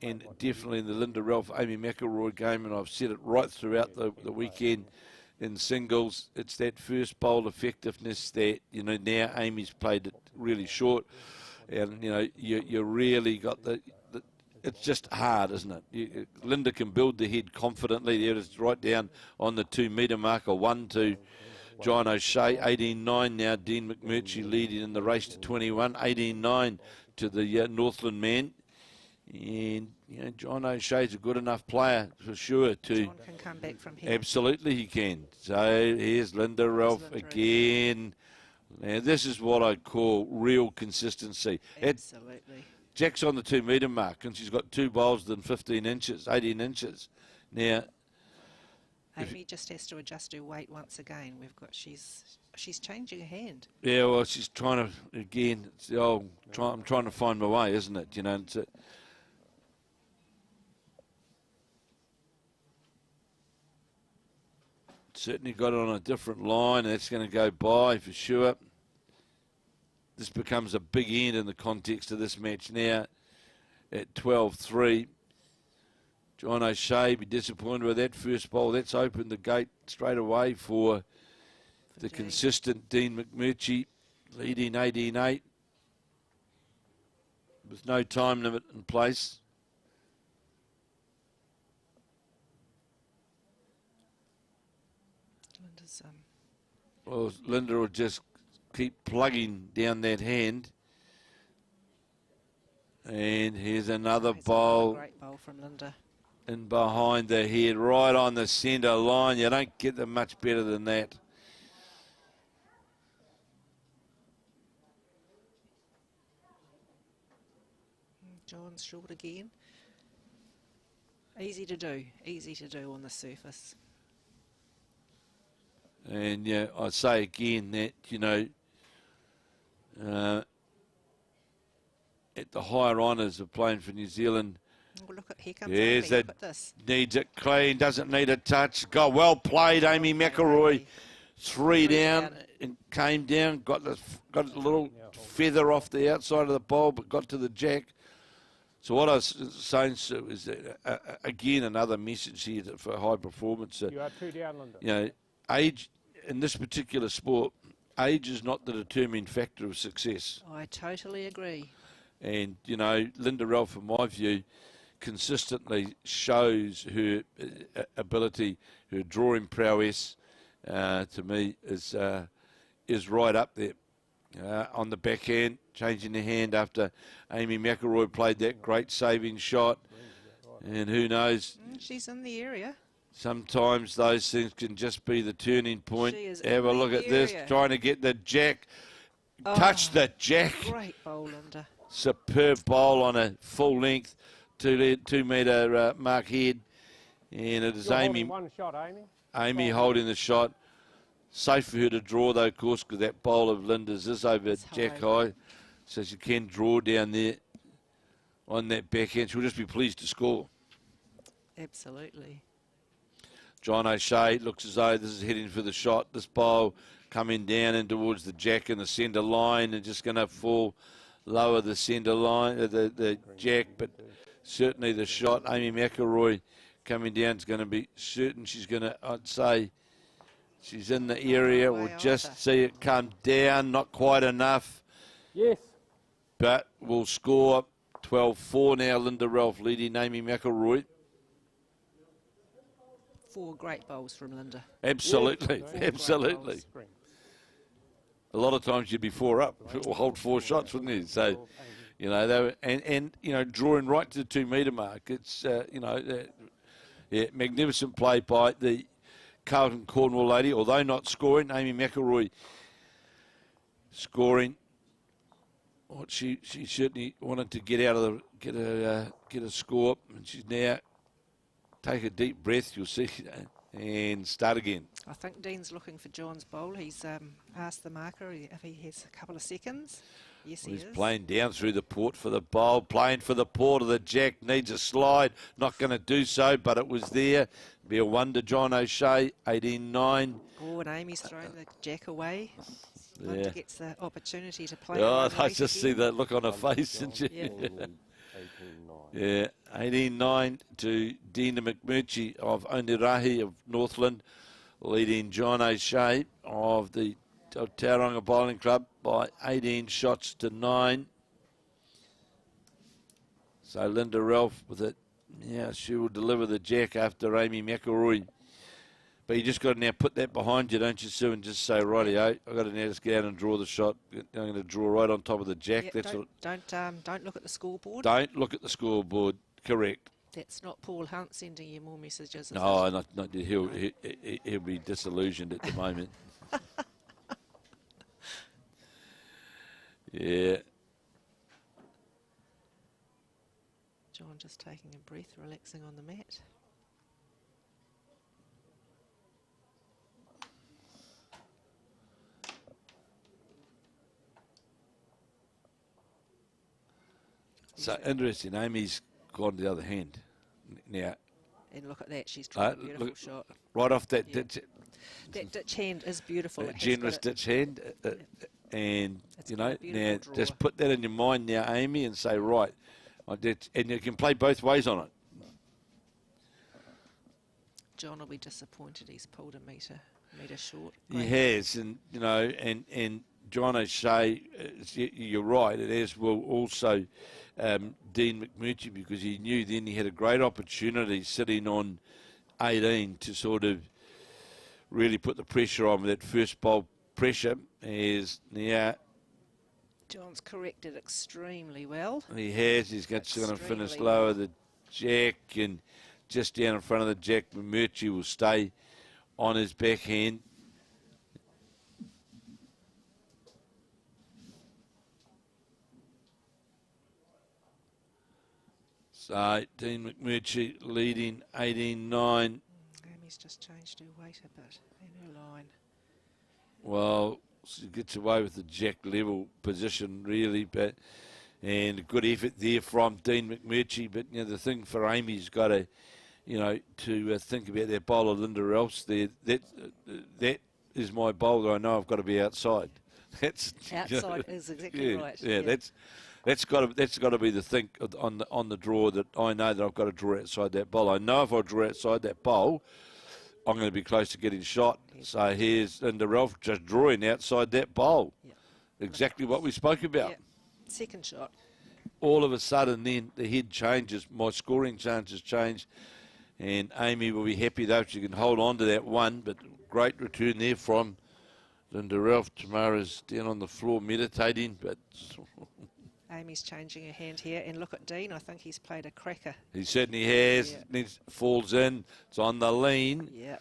and definitely in the Linda Ralph Amy McIlroy game, and I've said it right throughout the weekend in singles. It's that first bowl effectiveness that now Amy's played it really short. And, you really got it's just hard, isn't it? Linda can build the head confidently. There it is right down on the 2 metre marker. 1 to John O'Shea, 18-9 now. Dean McMurchy leading in the race to 21, 18-9 to the Northland man. And, John O'Shea's a good enough player for sure to... John can come back from here. Absolutely he can. So here's Linda Ralph again. Now, this is what I call real consistency. Absolutely. Jack's on the 2 metre mark, and she's got 2 bowls within 15 inches, 18 inches. Now, Amy just has to adjust her weight once again. She's changing her hand. Yeah, well, she's trying to, again, it's the old, I'm trying to find my way, isn't it? It's certainly got it on a different line. That's going to go by for sure. This becomes a big end in the context of this match now at 12-3. John O'Shea be disappointed with that first bowl. That's opened the gate straight away for the consistent Dean McMurchy, leading 18-8 with no time limit in place. Well, Linda will just keep plugging down that hand. And here's another bowl. Great bowl from Linda. In behind the head, right on the centre line. You don't get them much better than that. John's short again. Easy to do on the surface. And I say again that, at the higher honours of playing for New Zealand, Oh, look at, here comes There's Amy, that, look at this. needs it clean, doesn't need a touch. Got well played, Amy McIlroy. Three down and came down, got a little feather off the outside of the bowl, but got to the jack. So what I was saying, Sue, is that, again, another message here for high performance. You are 2 down, Linda. You know, age, in this particular sport, age is not the determining factor of success. I totally agree. And, you know, Linda Ralph, in my view, consistently shows her ability, her drawing prowess, to me, is right up there. On the backhand, changing the hand after Amy McIlroy played that great saving shot. And who knows? She's in the area. Sometimes those things can just be the turning point. She is Have a in look the at this, area. trying to get the jack. Touch the jack. Great bowl, Linda. Superb bowl on a full length, 2 metre mark head. And it is You're Amy. holding one shot, Amy. Amy holding the shot. Safe for her to draw, though, of course, because that bowl of Linda's is over It's jack high. high. So she can draw down there on that backhand. She'll just be pleased to score. Absolutely. John O'Shea looks as though this is heading for the shot. This bowl coming down and towards the jack in the centre line and just going to fall lower the centre line, the jack. But certainly the shot, Amy McIlroy coming down is going to be certain. She's going to, I'd say, she's in the area. Way We'll over. just see it come down. Not quite enough, Yes. but we'll score 12-4 now. Linda Ralph leading Amy McIlroy. 4 great bowls from Linda. Absolutely, Yes. absolutely. Screen. A lot of times you'd be 4 up, or hold 4 shots, wouldn't you? So, you know, they were, and you know, drawing right to the 2 metre mark. It's you know, yeah, magnificent play by the Carlton Cornwall lady. Although not scoring, Amy McIlroy scoring. What she certainly wanted to get out of the get a score, and she's now take a deep breath. You'll see, and start again. I think Dean's looking for John's bowl. He's asked the marker if he has a couple of seconds. Yes, he He's is. playing down through the port for the bowl, playing for the port of the jack, needs a slide, not going to do so, but it was there. Be a wonder, John O'Shea, 18-9. Oh, and Amy's thrown the jack away. Yeah. Linda gets the opportunity to play. Oh, one I weight just see again. that look on her face, didn't you? Yeah. Yeah, 18-9 to Dina McMurchy of Onerahi of Northland, leading John O'Shea of the Tauranga Bowling Club by 18 shots to 9. So Linda Ralph with it. Yeah, she will deliver the jack after Amy McIlroy. But you just got to now put that behind you, don't you, Sue, and just say, rightio, I've got to now just get out and draw the shot. I'm going to draw right on top of the jack. Yeah, That's what. don't look at the scoreboard. Don't look at the scoreboard. Correct. That's not Paul Hunt sending you more messages. Is No, it? not he'll be disillusioned at the moment. Yeah. John just taking a breath, relaxing on the mat. So interesting. Amy's gone to the other hand now. And look at that, she's drawn a beautiful look, shot. right off that Yeah. ditch, That ditch hand is beautiful. It has generous got it. ditch hand, and It's you got a know beautiful now draw. just put that in your mind now, Amy, and say right, and you can play both ways on it. John will be disappointed he's pulled a metre short. He Great. has, and you know, and John O'Shea, you're right. It as well also Dean McMurchy, because he knew then he had a great opportunity sitting on 18 to sort of really put the pressure on with that first bowl pressure. Is now John's corrected extremely well. he has. He's going to finish Extremely lower well. the jack, and just down in front of the jack, McMurchy will stay on his backhand. So Dean McMurchy leading 18-9. Amy's just changed her weight a bit in her line. Well, she gets away with the jack level position really, but And a good effort there from Dean McMurchy. But, you know, the thing for Amy's got to, you know, to think about that bowler, Linda Ralphs there. That is my bowler. I know I've got to be outside. That's Outside is exactly right. Yeah, that's got to be the thing on the draw, that I know that I've got to draw outside that bowl. I know if I draw outside that bowl, I'm going to be close to getting shot. So here's Linda Ralph just drawing outside that bowl. Yep. Exactly what we spoke about. Yep. Second shot. All of a sudden then the head changes, my scoring chances change, and Amy will be happy though if she can hold on to that one. But great return there from Linda Ralph. Tamara's down on the floor meditating, but Amy's changing her hand here, and look at Dean. I think he's played a cracker. he certainly has. Yeah. Needs, falls in. It's on the lean. Yeah.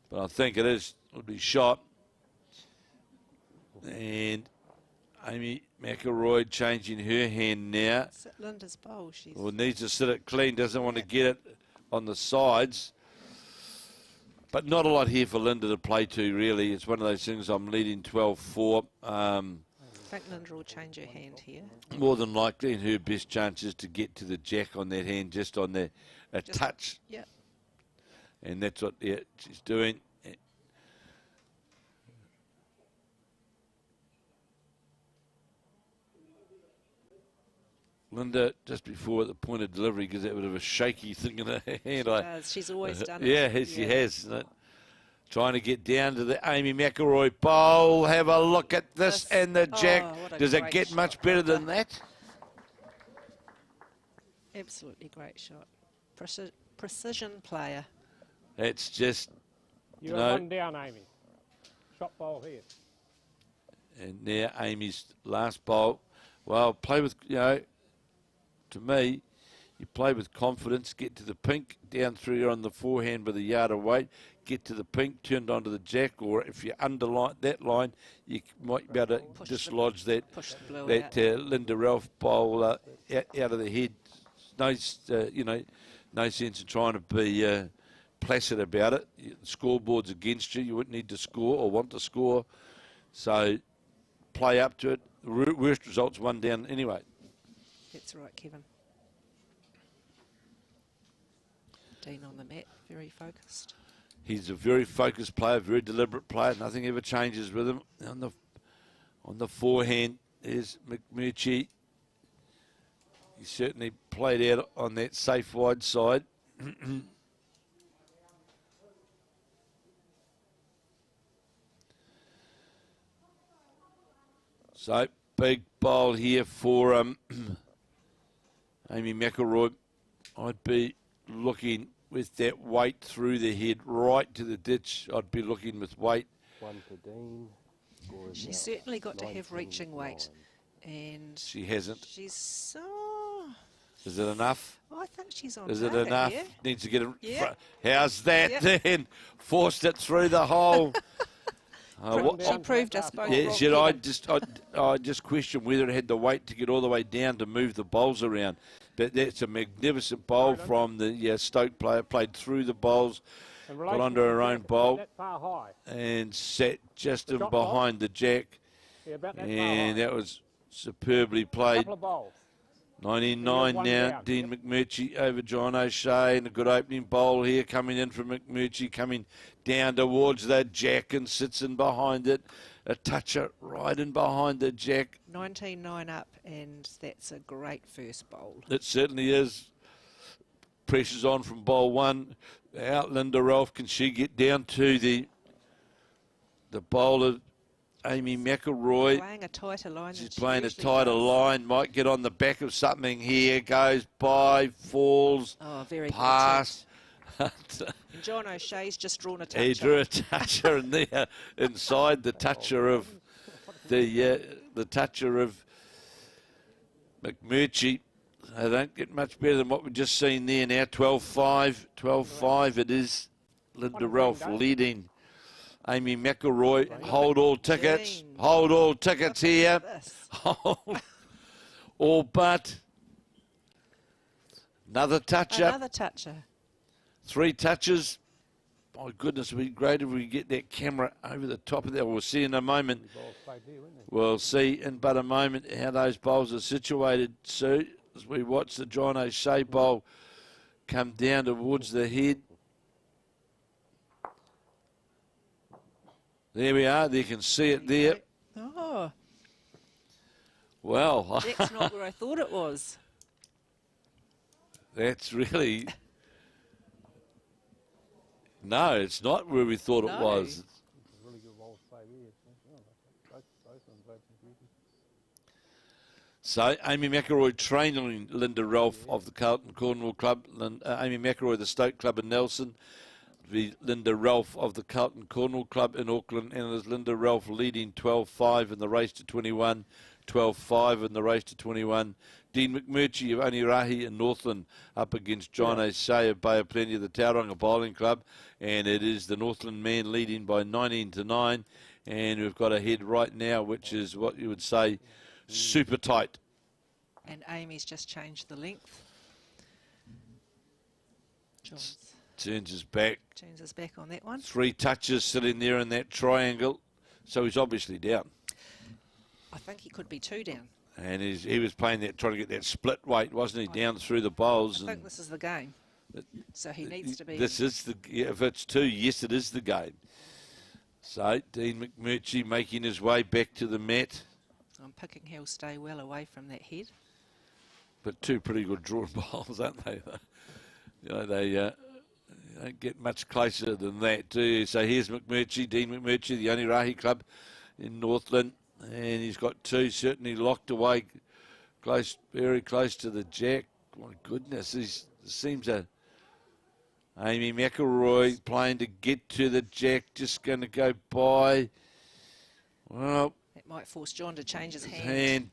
But I think it'll be shot. And Amy McIlroy changing her hand now. Sit Linda's bowl. She's Well, needs to sit it clean. Doesn't want to get it on the sides. But not a lot here for Linda to play to, really. It's one of those things. I'm leading 12-4. I think Linda will change her hand here. More than likely, and her best chance is to get to the jack on that hand, just on a touch. Yeah. And that's what she's doing. Linda, just before at the point of delivery, gives that bit of a shaky thing in her hand. She does. She's always done it. Yeah, she has. Isn't it? Trying to get down to the Amy McIlroy bowl. Have a look at this and the jack. what a Does it great get shot. much better than that? Absolutely great shot. Precision player. It's just, You're No. one down, Amy. Shot bowl here. and now Amy's last bowl. Well, play with, you know, to me, you play with confidence, get to the pink, down through here on the forehand with a yard of weight, get to the pink, turned onto the jack, or if you underline that line, you might be able to Push dislodge that Push the blue that out. Linda Ralph bowl out of the head. No, you know, no sense in trying to be placid about it. The scoreboard's against you. You wouldn't need to score or want to score. So play up to it. The worst result's one down anyway. That's right, Kevin. Dean on the mat, very focused. He's a very focused player, very deliberate player. Nothing ever changes with him. On the forehand is McMurchy. He certainly played out on that safe wide side. So, big bowl here for Amy McIlroy. I'd be looking with that weight through the head right to the ditch. I'd be looking with weight. One to Dean. She's certainly got to have reaching weight. And She hasn't. she's so... Is it enough? I think she's on Is it target enough? here. Needs to get it. Yeah. How's that Yeah. then? Forced it through the hole. She proved us both Yeah, wrong, should I Kevin. just question whether it had the weight to get all the way down to move the bowls around. But that's a magnificent bowl from the Stoke player. Played through the bowls, In got relation under to her the own jack, bowl, That far high. and sat just in shot bowl? behind the jack. Yeah, about that And far that was superbly played. Couple of bowls. 99 one now. down, Dean yep. McMurchy over John O'Shea, and a good opening bowl here coming in from McMurchy, coming down towards that jack and sits in behind it. A toucher right in behind the jack. 19-9 up, and that's a great first bowl. It certainly is. Pressure's on from bowl one. Out Linda Ralph. Can she get down to the bowl of Amy McIlroy? Playing a tighter line. She's than she playing a usually tighter does. line. Might get on the back of something here. Goes by, falls, Oh, very good past. attempt. And John O'Shea's just drawn a touch. He drew a toucher in there, inside the toucher of the toucher of McMurchy. They don't get much better than what we've just seen there now. 12-5, 12-5. It is Linda Ralph leading Amy McIlroy. Hold all tickets. Dean. Hold all tickets here. This. Hold all but another toucher. Another toucher. 3 touches My goodness, it would be great if we get that camera over the top of that. We'll see in a moment. We'll see in but a moment how those bowls are situated, Sue, as we watch the John O'Shea bowl come down towards the head. There we are. You can see it there. Oh, Well, that's not where I thought it was. that's really... No, it's not where we thought it No. was. Really good bowls play there. Both of them played some beauty. So, Amy McIlroy training Linda Ralph of the Carlton Cornwall Club. Amy McIlroy, the Stoke Club in Nelson. Linda Ralph of the Carlton Cornwall Club in Auckland. And there's Linda Ralph leading 12-5 in the race to 21. 12-5 in the race to 21. Dean McMurchy of Onerahi in Northland up against John O'Shea of Bay of Plenty of the Tauranga Bowling Club. And it is the Northland man leading by 19-9. And we've got a head right now, which is what you would say super tight. And Amy's just changed the length. John's Turns his back. turns his back on that one. 3 touches sitting there in that triangle. So he's obviously down. I think he could be 2 down. And he was playing that, trying to get that split weight, wasn't he, down through the bowls. I think this is the game. So he needs to be... This is the... If it's 2, yes, it is the game. So Dean McMurchy making his way back to the mat. I'm picking he'll stay well away from that head. But 2 pretty good drawn bowls, aren't they? You know, they don't get much closer than that, do you? So here's McMurchy, Dean McMurchy, the Onerahi Club in Northland. And he's got 2 certainly locked away, close, very close to the jack. My goodness, seems a Amy McIlroy playing to get to the jack, just going to go by. Well, That might force John to change his hand. hand.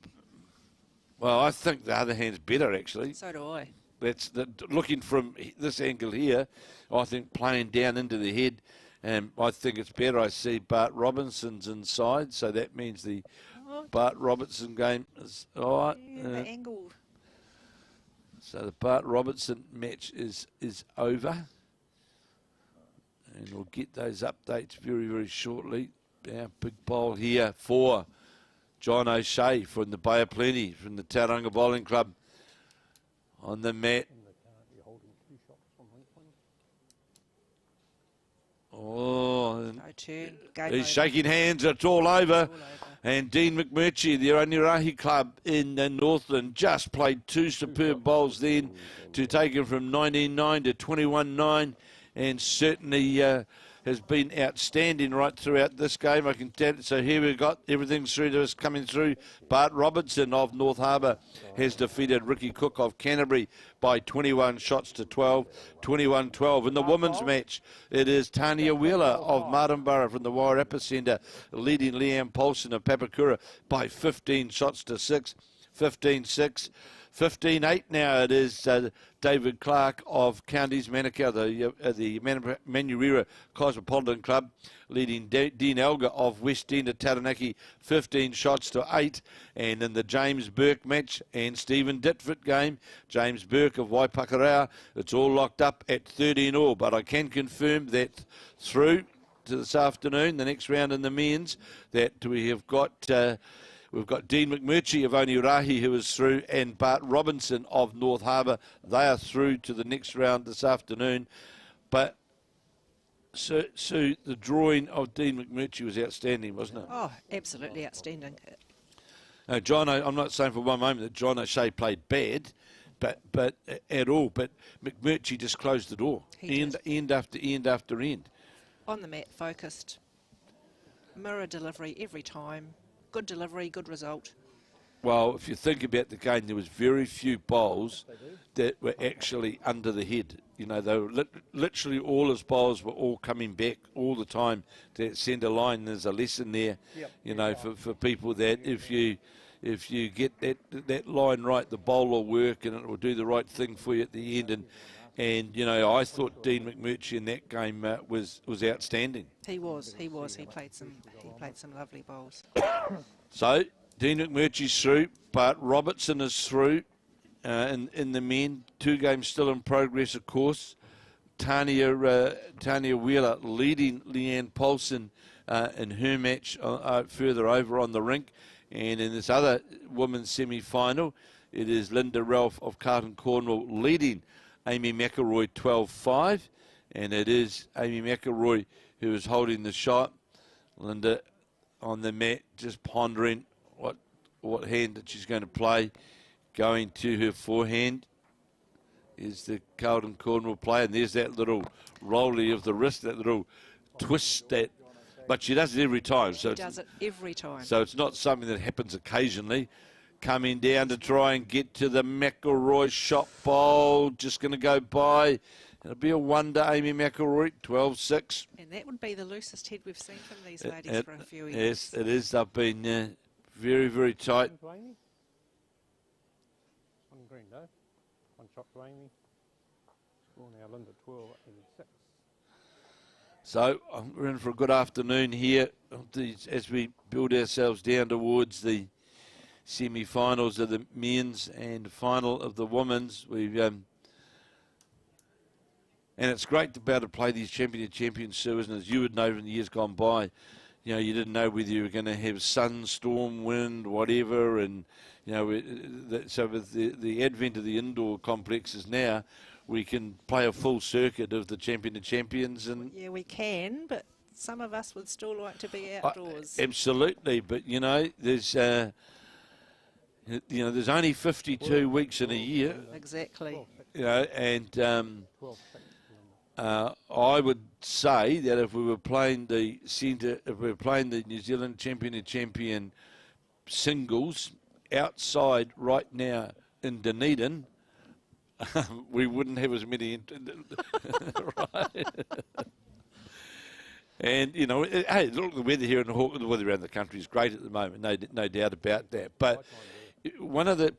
Well, I think the other hand's better actually. So do I. That's looking from this angle here. I think playing down into the head. And I think it's better. I see Bart Robinson's inside, so that means the Bart Robertson game is all right. Yeah, the angle. So the Bart Robertson match is over. And we'll get those updates very, very shortly. Our big bowl here for John O'Shea from the Bay of Plenty, from the Tauranga Bowling Club on the mat. Oh, No turn. Game he's over. shaking hands. It's all over. And Dean McMurchy, the Onerahi Club in Northland, just played 2 superb bowls then to take him from 19-9 to 21-9, and certainly has been outstanding right throughout this game. I can tell. So here we've got everything through to us coming through. Bart Robertson of North Harbour has defeated Ricky Cook of Canterbury by 21 shots to 12, 21-12. In the women's match, it is Tanya Wheeler of Martinborough from the Wairarapa Centre leading Leeane Poulson of Papakura by 15 shots to 6, 15-6. 15-8 now it is David Clark of Counties Manukau, the Manurewa Cosmopolitan Club, leading Dean Elgar of West End of Taranaki, 15 shots to 8. And in the James Burke match and Stephen Ditford game, James Burke of Waipakura, it's all locked up at 13 all. But I can confirm that through to this afternoon, the next round in the men's, that we have got... We've got Dean McMurchy of Onerahi who is through, and Bart Robinson of North Harbour. They are through to the next round this afternoon. But, so the drawing of Dean McMurchy was outstanding, wasn't it? Oh, absolutely outstanding. John, I'm not saying for one moment that John O'Shea played bad, but at all. But McMurchy just closed the door, end after end after end. On the mat, focused. Mirror delivery every time. Good delivery, good result. Well, if you think about the game, there was very few bowls that were actually under the head. You know, they were literally all his bowls were all coming back all the time to that centre line. There's a lesson there, you know, for people that if you get that line right, the bowl will work and it will do the right thing for you at the end. And you know, I thought Dean McMurchy in that game was outstanding. He was. He played some lovely bowls. So Dean McMurchy's through, Bart Robertson is through in the men. 2 games still in progress, of course. Tanya Wheeler leading Leeane Poulson in her match further over on the rink. And in this other women's semi-final, it is Linda Ralph of Carlton, Cornwall leading Amy McIlroy 12-5. And it is Amy McIlroy who is holding the shot. Linda on the mat just pondering what hand that she's going to play. Going to her forehand is the Carlton Cornwall play. And there's that little rolly of the wrist, that little twist that... But she does it every time. She does it every time. So it's not something that happens occasionally. Coming down to try and get to the McIlroy shot bowl. Just going to go by. It'll be a wonder, Amy McIlroy, 12-6. And that would be the loosest head we've seen from these ladies for a few years. Yes, it is. They've been very, very tight. One green, though. One shot to Amy. Score now, Linda 12-86. So we're in for a good afternoon here as we build ourselves down towards the semi-finals of the men's and final of the women's. And it's great to be able to play these champion of champions, Sue, isn't it? As you would know in the years gone by, you know, you didn't know whether you were going to have sun, storm, wind, whatever, and you know, so with the advent of the indoor complexes now, we can play a full circuit of the champion of champions. And yeah, we can, but some of us would still like to be outdoors. Absolutely, but you know, there's there's only 52 weeks in a year. Exactly. You know, and I would say that if we were playing the centre, if we were playing the New Zealand champion of champion singles outside right now in Dunedin, we wouldn't have as many, right? And you know, hey, look, the weather here in Hawke's, the weather around the country is great at the moment, no doubt about that. But one of the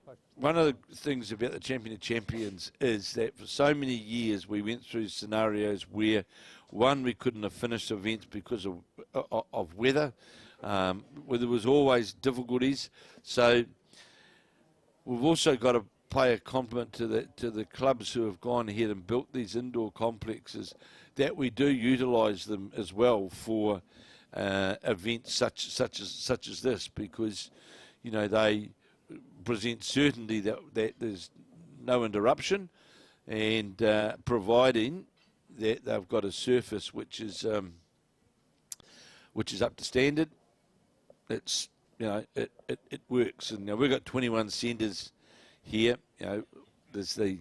things about the champion of champions is that for so many years we went through scenarios where, one, we couldn't have finished events because of weather, where there was always difficulties. So we've also got to pay a compliment to the clubs who have gone ahead and built these indoor complexes, that we do utilise them as well for events such as this, because you know they present certainty that there's no interruption, and providing that they've got a surface which is up to standard, it's it works. And we've got 21 centres here. You know, there's the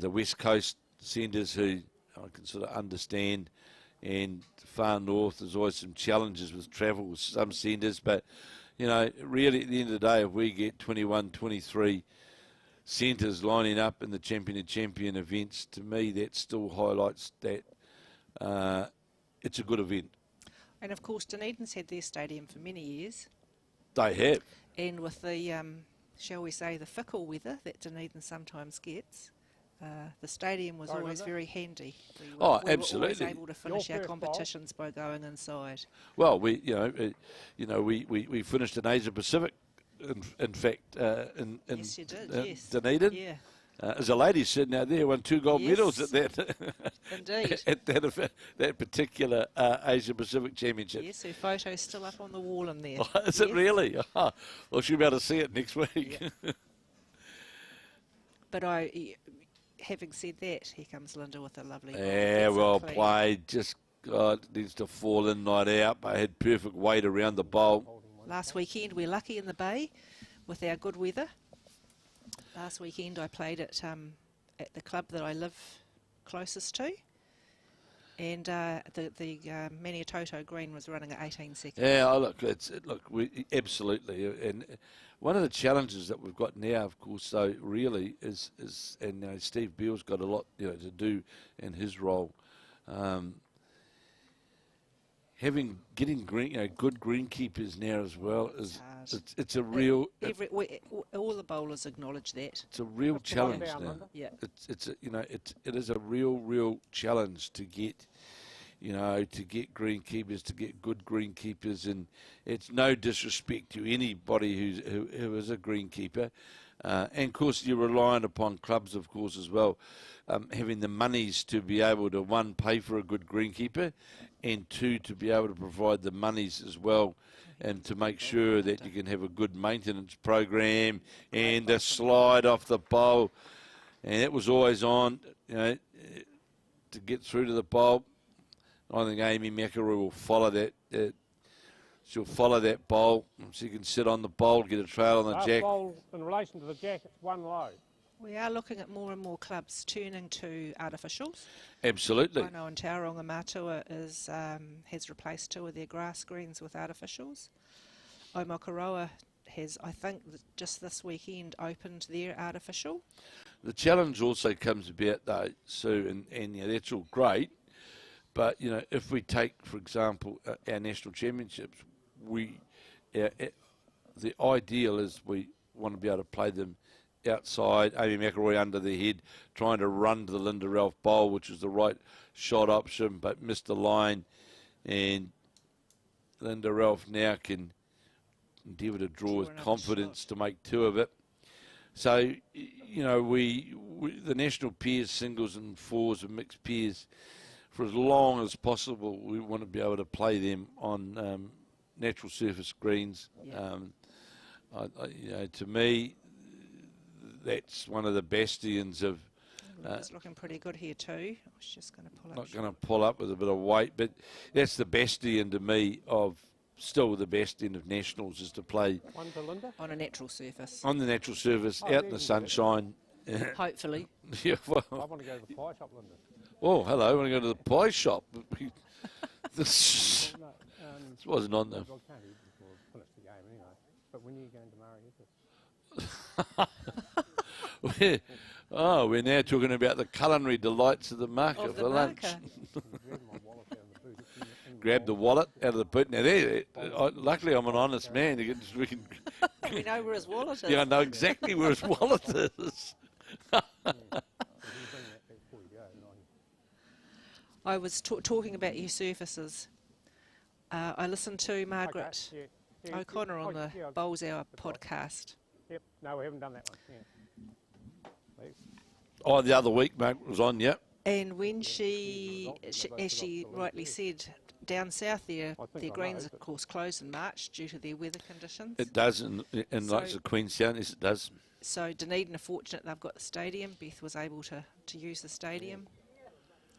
West Coast centres who I can sort of understand, and far north there's always some challenges with travel with some centres, but you know, really at the end of the day, if we get 21, 23 centres lining up in the champion of champion events, to me that still highlights that it's a good event. And of course Dunedin's had their stadium for many years. They have. And with the, shall we say, the fickle weather that Dunedin sometimes gets, the stadium was always very handy. We were Absolutely. always able to finish our competitions by going inside. Well, we finished in Asia Pacific, in fact, in yes, you did. Yes. Dunedin. Yeah. There's a lady sitting out there, won 2 gold medals at that. Indeed. At that particular Asia Pacific Championship. Yes, her photo's still up on the wall in there. Oh, is it really? Oh, well, she'll be able to see it next week. Yeah. But having said that, here comes Linda with a lovely ball. Yeah, well played. Just needs to fall in, not out. But had perfect weight around the bowl. Last weekend, we're lucky in the bay with our good weather. Last weekend, I played at the club that I live closest to, and the Manitoto Green was running at 18 seconds. Yeah, we absolutely. And one of the challenges that we've got now, of course, though, really is Steve Beale's got a lot to do in his role. Getting good greenkeepers now as well it's a real. All the bowlers acknowledge that. It's a real challenge now. Yeah. It is a real challenge to get. To get greenkeepers, to get good greenkeepers, and it's no disrespect to anybody who is a greenkeeper, And of course, you're reliant upon clubs, of course, as well, having the monies to be able to, one, pay for a good greenkeeper, and two, to be able to provide the monies as well, and to make sure that you can have a good maintenance program. And the slide off the bowl, and it was always on, you know, to get through to the bowl. I think Amy McIlroy will follow that. She'll follow that bowl. She can sit on the bowl, get a trail on the jack. Bowl, in relation to the jack, it's one low. We are looking at more and more clubs turning to artificials. Absolutely. I know in Tauranga Matua has replaced 2 of their grass greens with artificials. McIlroy has, I think, just this weekend opened their artificial. The challenge also comes about, though, Sue, and you know, that's all great. But, you know, if we take, for example, our national championships, the ideal is we want to be able to play them outside, Amy McIlroy under the head, trying to run to the Linda Ralph bowl, which is the right shot option, but missed the line. And Linda Ralph now can endeavour to draw with confidence to make 2 of it. So, you know, we the national pairs, singles and fours and mixed pairs, for as long as possible, we want to be able to play them on natural surface greens. Yeah. You know, to me, that's one of the bastions of. It's looking pretty good here too. I was just going to pull up. Not going to pull up with a bit of weight, but that's the bastion to me of. Still the bastion of nationals is to play on a natural surface. On the natural surface, out in the sunshine. Hopefully. Yeah, well, I want to go to the pie shop, Linda. Oh, hello, I want to go to the pie shop. This wasn't on there. I can't eat before I finish the game anyway. But when are you going to Marietas? We're now talking about the culinary delights of the market Of the for lunch. Grab the wallet out of the boot. Now, luckily I'm an honest man. We can. We know where his wallet is. Yeah, I know exactly where his wallet is. I was talking about your surfaces. I listened to Margaret O'Connor on the Bowls Hour podcast. Yep. No, we haven't done that one. Yeah. Oh, the other week, Margaret was on, yep. And when she as she rightly said, down south their greens, of course, close in March due to their weather conditions. It does, in like the Queenstown, yes, it does. So Dunedin are fortunate they've got the stadium. Beth was able to use the stadium.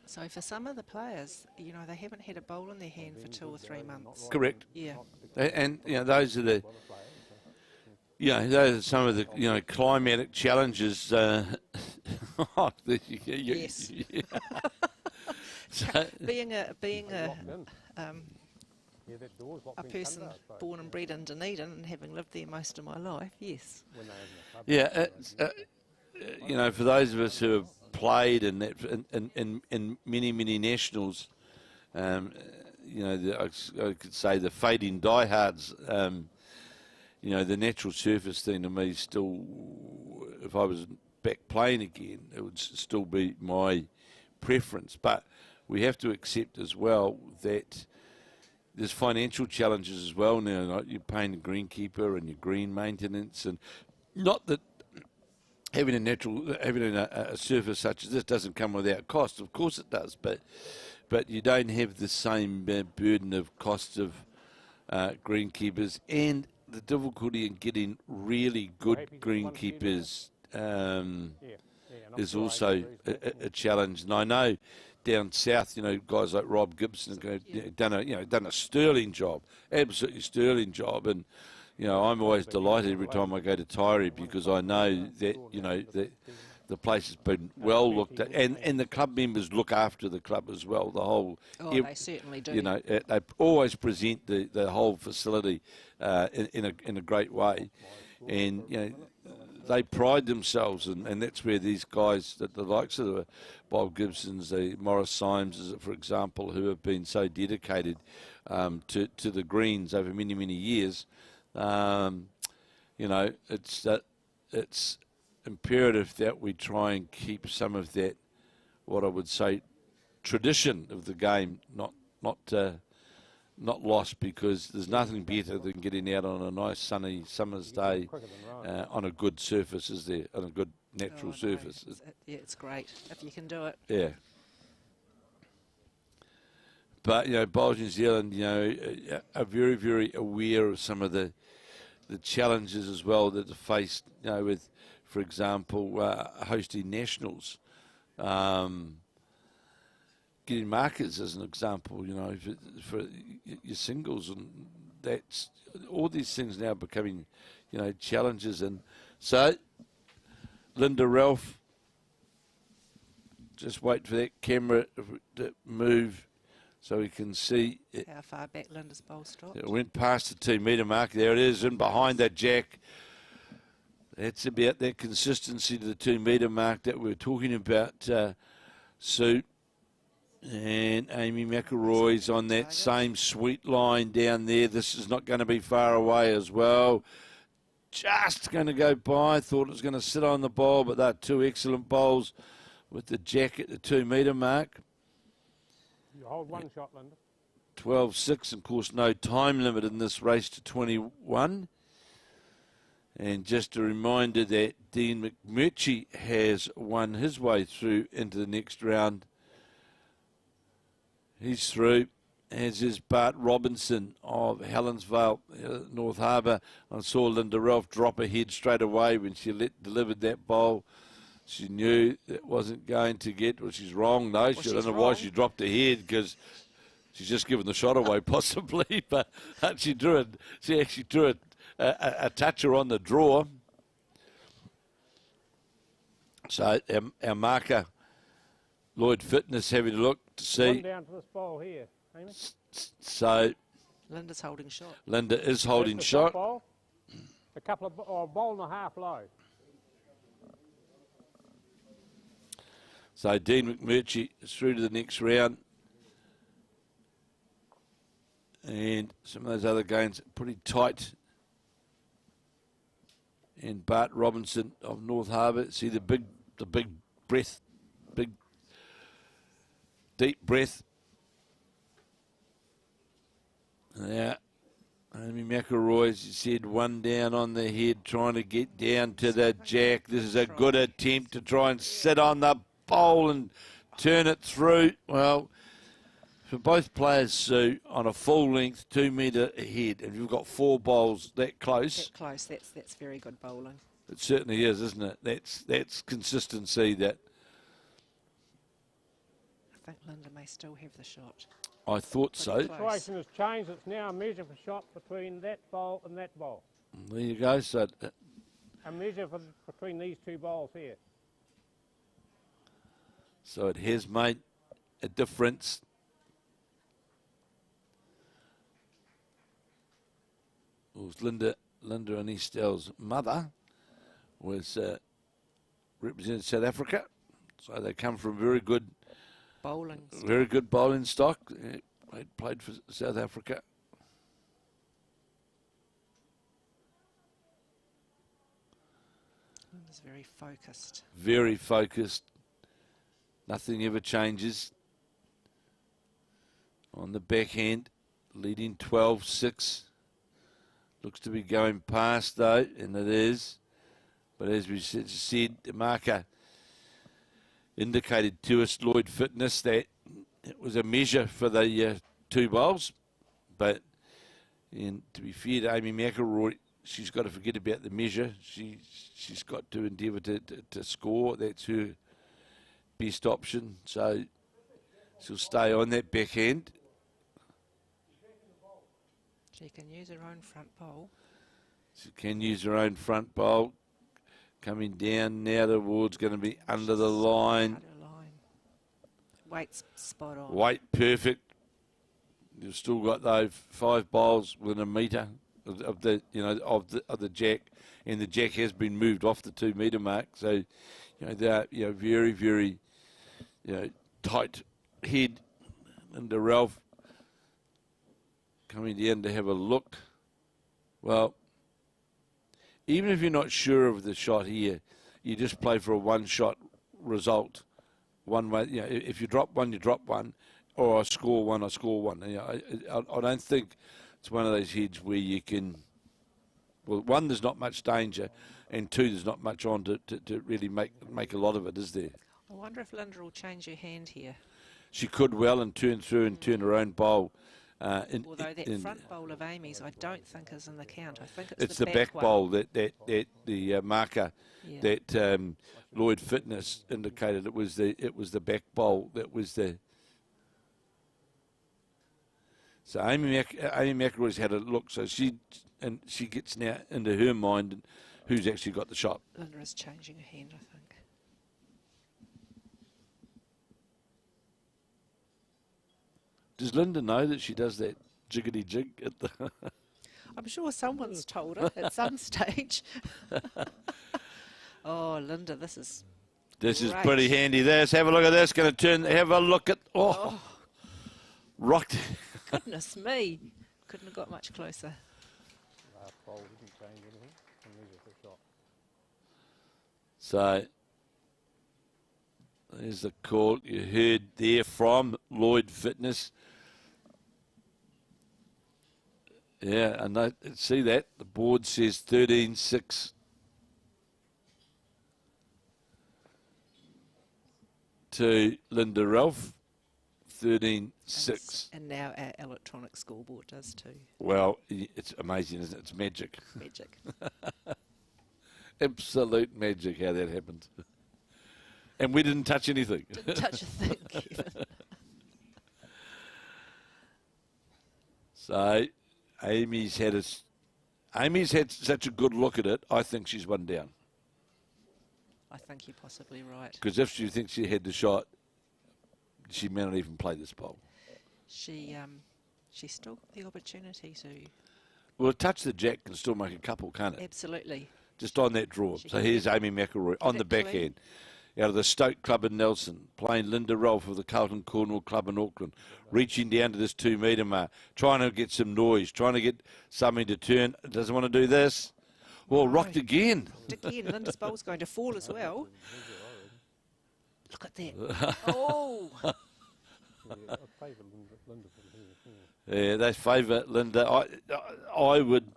So for some of the players, you know, they haven't had a bowl in their hand for 2 or 3 months. Correct. Yeah. And you know, those are the... those are some of the, you know, climatic challenges. Yes. So, being a person born and bred in Dunedin and having lived there most of my life, yes. yeah, you know, for those of us who have played in many nationals, you know, I could say the fading diehards. You know, the natural surface thing to me still, if I was back playing again, it would still be my preference. But we have to accept as well that there's financial challenges as well now. Like you're paying a greenkeeper and your green maintenance, and not that having a surface such as this doesn't come without cost. Of course it does, but you don't have the same burden of costs of greenkeepers and the difficulty in getting really good greenkeepers is also a challenge. And I know down south, you know, guys like Rob Gibson have done a sterling job, absolutely sterling job. And you know, I'm always delighted every time I go to Tyree because I know that, you know, that the place has been well looked at, and the club members look after the club as well. The whole, they certainly do. You know, they always present the whole facility in a great way, and you know, they pride themselves, and that's where these guys, that the likes of the Bob Gibsons, the Morris Symeses, for example, who have been so dedicated to the greens over many years. You know, it's imperative that we try and keep some of that, what I would say, tradition of the game, not not lost, because there's nothing better than getting out on a nice sunny summer's day Quicker than right. on a good surface, is there? On a good natural no. surface. Yeah, it's great if you can do it. Yeah. But, you know, Bowls New Zealand, you know, are very, very aware of some of the challenges as well that are faced, you know, with, for example, hosting nationals. Getting markers as an example, you know, for your singles, and that's all these things now becoming, you know, challenges. And so, Linda Ralph, just wait for that camera to move so we can see it. How far back Linda's bowl stopped? It went past the 2 metre mark. There it is, and behind that jack. That's about that consistency to the 2 metre mark that we were talking about, Sue. And Amy McIlroy's on that same sweet line down there. This is not going to be far away as well. Just going to go by. Thought it was going to sit on the bowl, but they're two excellent bowls with the jack at the 2 metre mark. You hold one shot, Linda. 12.6, of course, no time limit in this race to 21. And just a reminder that Dean McMurchy has won his way through into the next round. He's through, as is Bart Robertson of Helensville, North Harbour. I saw Linda Ralph drop her head straight away when she delivered that bowl. She knew it wasn't going to get, well, she's wrong, though. I don't know why she dropped her head, because she's just given the shot away, possibly. But she drew it. She actually drew it a toucher on the draw. So our marker, Lloyd Fitness, having a look to see. One down to this bowl here, Amy. So Linda's holding shot. Linda is holding shot. Bowl, a couple of a bowl and a half low. So Dean McMurchy is through to the next round. And some of those other games pretty tight. And Bart Robinson of North Harbour, see the big breath, big deep breath. Yeah, Amy McIlroy, as you said, one down on the head, trying to get down to the jack. This is a good attempt to try and sit on the bowl and turn it through. Well, for both players, Sue, on a full length 2 metre ahead, and you've got 4 bowls that close. That close, that's very good bowling. It certainly is, isn't it? That's consistency that I think Linda may still have the shot. I thought so. The situation has changed. It's now a measure for shot between that bowl and that bowl. There you go. So A measure between these 2 bowls here. So it has made a difference. It was Linda and Estelle's mother was represented South Africa, so they come from very good bowling stock. Yeah, they played for South Africa. Linda's very focused. Very focused. Nothing ever changes. On the backhand, leading 12-6. Looks to be going past, though, and it is. But as we said, the marker indicated to us, Lloyd Fitness, that it was a measure for the 2 bowls. But to be fair to Amy McIlroy, she's got to forget about the measure. She's got to endeavour to score. That's her best option. So she'll stay on that backhand. She can use her own front bowl. She can use her own front bowl. Coming down now towards going to be under the line. Weight's spot on. Weight perfect. You've still got those 5 bowls within a metre of the jack, and the jack has been moved off the 2 metre mark. So they're very, very tight head. Linda Ralph coming down to have a look. Well, even if you're not sure of the shot here, you just play for a 1-shot result. One way, if you drop one, you drop one. or I score one, I score one. You know, I don't think it's one of those heads where you can. Well, one, there's not much danger, and two, there's not much on to really make a lot of it, is there? I wonder if Linda will change her hand here. She could well and turn through and turn her own bowl. Although that front bowl of Amy's, I don't think is in the count. I think it's the back one. bowl that the marker Yeah. that Lloyd Fitness indicated. It was the back bowl that was the. So Amy McIlroy's had a look. So she gets now into her mind who's actually got the shot. Linda is changing her hand, I think. Does Linda know that she does that jiggity jig at the? I'm sure someone's told her at some stage. Oh, Linda, this is This great. is pretty handy. This, have a look at this. Going to turn. Have a look at. Oh, rocked. Goodness me. Couldn't have got much closer. Last bowl didn't change anything, and these are the shot. So there's the call you heard there from Lloyd Fitness. Yeah, and I see that. The board says 13-6 to Linda Ralph. 13-6. And now our electronic scoreboard does too. Well, it's amazing, isn't it? It's magic. Magic. Absolute magic how that happened. And we didn't touch anything. Didn't touch a thing, Kevin. So Amy's had such a good look at it, I think she's one down. I think you're possibly right. Because if she thinks she had the shot, she may not even play this bowl. She's still got the opportunity to. Well, touch the jack can still make a couple, can't it? Absolutely. Just on that draw. She So can here's get Amy McIlroy on it the clean. backhand. Out of the Stoke club in Nelson, playing Linda Rolfe of the Carlton Cornwall club in Auckland, reaching down to this 2 metre mark, trying to get some noise, trying to get something to turn. Doesn't want to do this. Well, rocked again. Again, Linda's bowl's going to fall as well. Look at that. Oh! Yeah, I favour Linda from here. Yeah, they favour Linda. I would,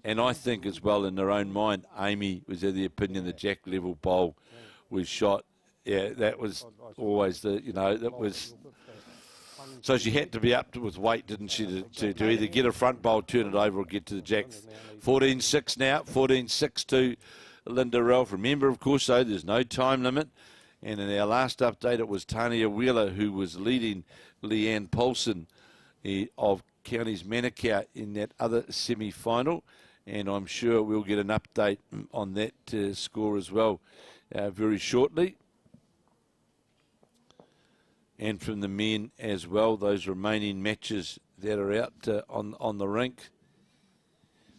and I think as well in their own mind, Amy was of the opinion the jack level bowl was shot. Yeah, that was always that was. So she had to be up with weight, didn't she, to either get a front bowl, turn it over, or get to the jack. 14-6 now, 14-6 to Linda Ralph. Remember, of course, though, there's no time limit. And in our last update, it was Tanya Wheeler who was leading Leeane Poulson of Counties Manukau in that other semi-final. And I'm sure we'll get an update on that score as well very shortly. And from the men as well, those remaining matches that are out on the rink.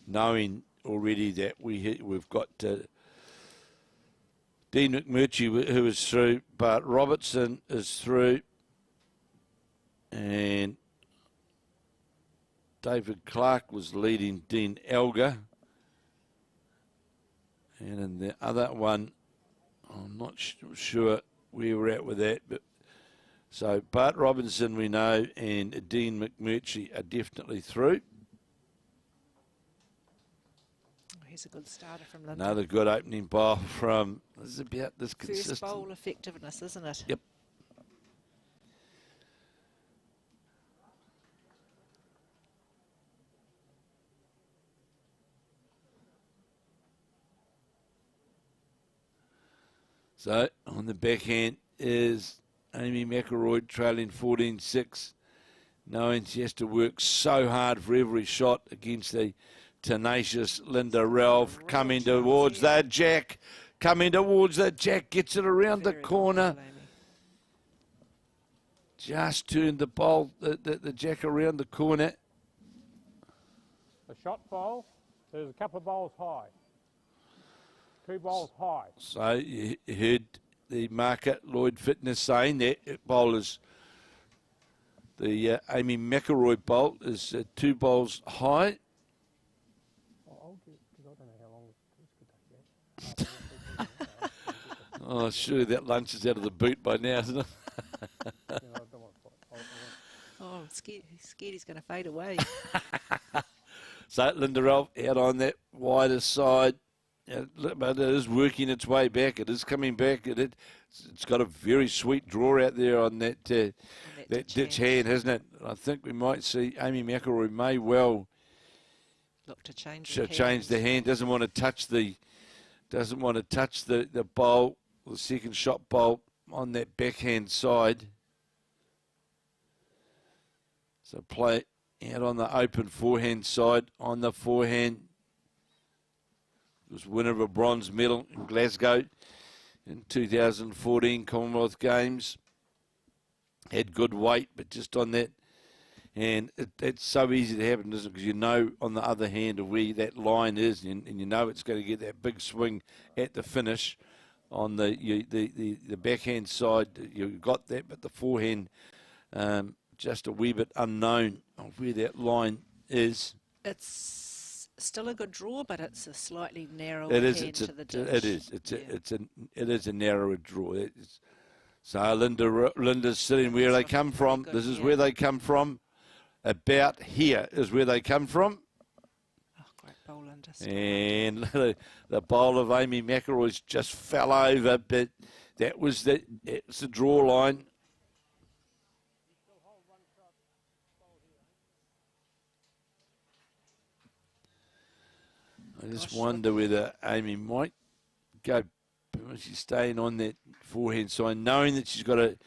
Knowing already that we've got Dean McMurchy, who is through, Bart Robertson is through, and David Clark was leading Dean Elgar. And in the other one, I'm not sure where we're at with that, but so Bart Robinson we know, and Dean McMurchy are definitely through. He's a good starter from Linda. Another good opening bowl from, this is about this First consistent. bowl effectiveness, isn't it? Yep. So on the backhand is Amy McIlroy trailing 14-6, knowing she has to work so hard for every shot against the tenacious Linda Ralph. Coming towards that jack, gets it around the Very corner. good, Amy. Just turned the bowl, the jack around the corner. The shot bowl, there's a couple of bowls high. 2 bowls high. So you heard the marker, Lloyd Fitness, saying that bowl is, the Amy McIlroy bowl is 2 bowls high. I'll get, because I don't know how long this could take yet. Oh, surely that lunch is out of the boot by now, isn't it? I don't want scared he's going to fade away. So Linda Ralph out on that wider side, but it is working its way back. It is coming back. It's got a very sweet draw out there on that ditch hand, hasn't it? I think we might see Amy McIlroy may well look to change the hand. Doesn't want to touch the bowl, the second shot bowl on that backhand side. So play out on the open forehand side. On the forehand, was winner of a bronze medal in Glasgow in 2014 Commonwealth Games. Had good weight, but just on that. And it's so easy to happen, isn't it? Because you know on the other hand of where that line is, and you know it's going to get that big swing at the finish. On the backhand side, you've got that, but the forehand, just a wee bit unknown of where that line is. It's still a good draw, but it's a slightly narrower It is. hand to the ditch. It is. It is a narrower draw. So Linda's sitting where they come from. Good, This is where they come from. About here is where they come from. Oh, great bowl, Linda. And the bowl of Amy McIlroy's just fell over, but it's the draw line. I just wonder whether Amy might go. She's staying on that forehand side, knowing that she's got to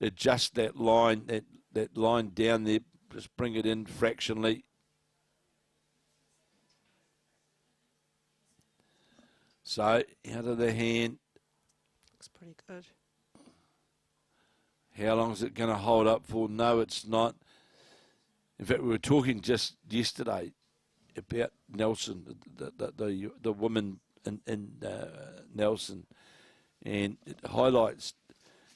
adjust that line, that line down there, just bring it in fractionally. So out of the hand. Looks pretty good. How long is it going to hold up for? No, it's not. In fact, we were talking just yesterday about Nelson, the woman in Nelson, and it highlights,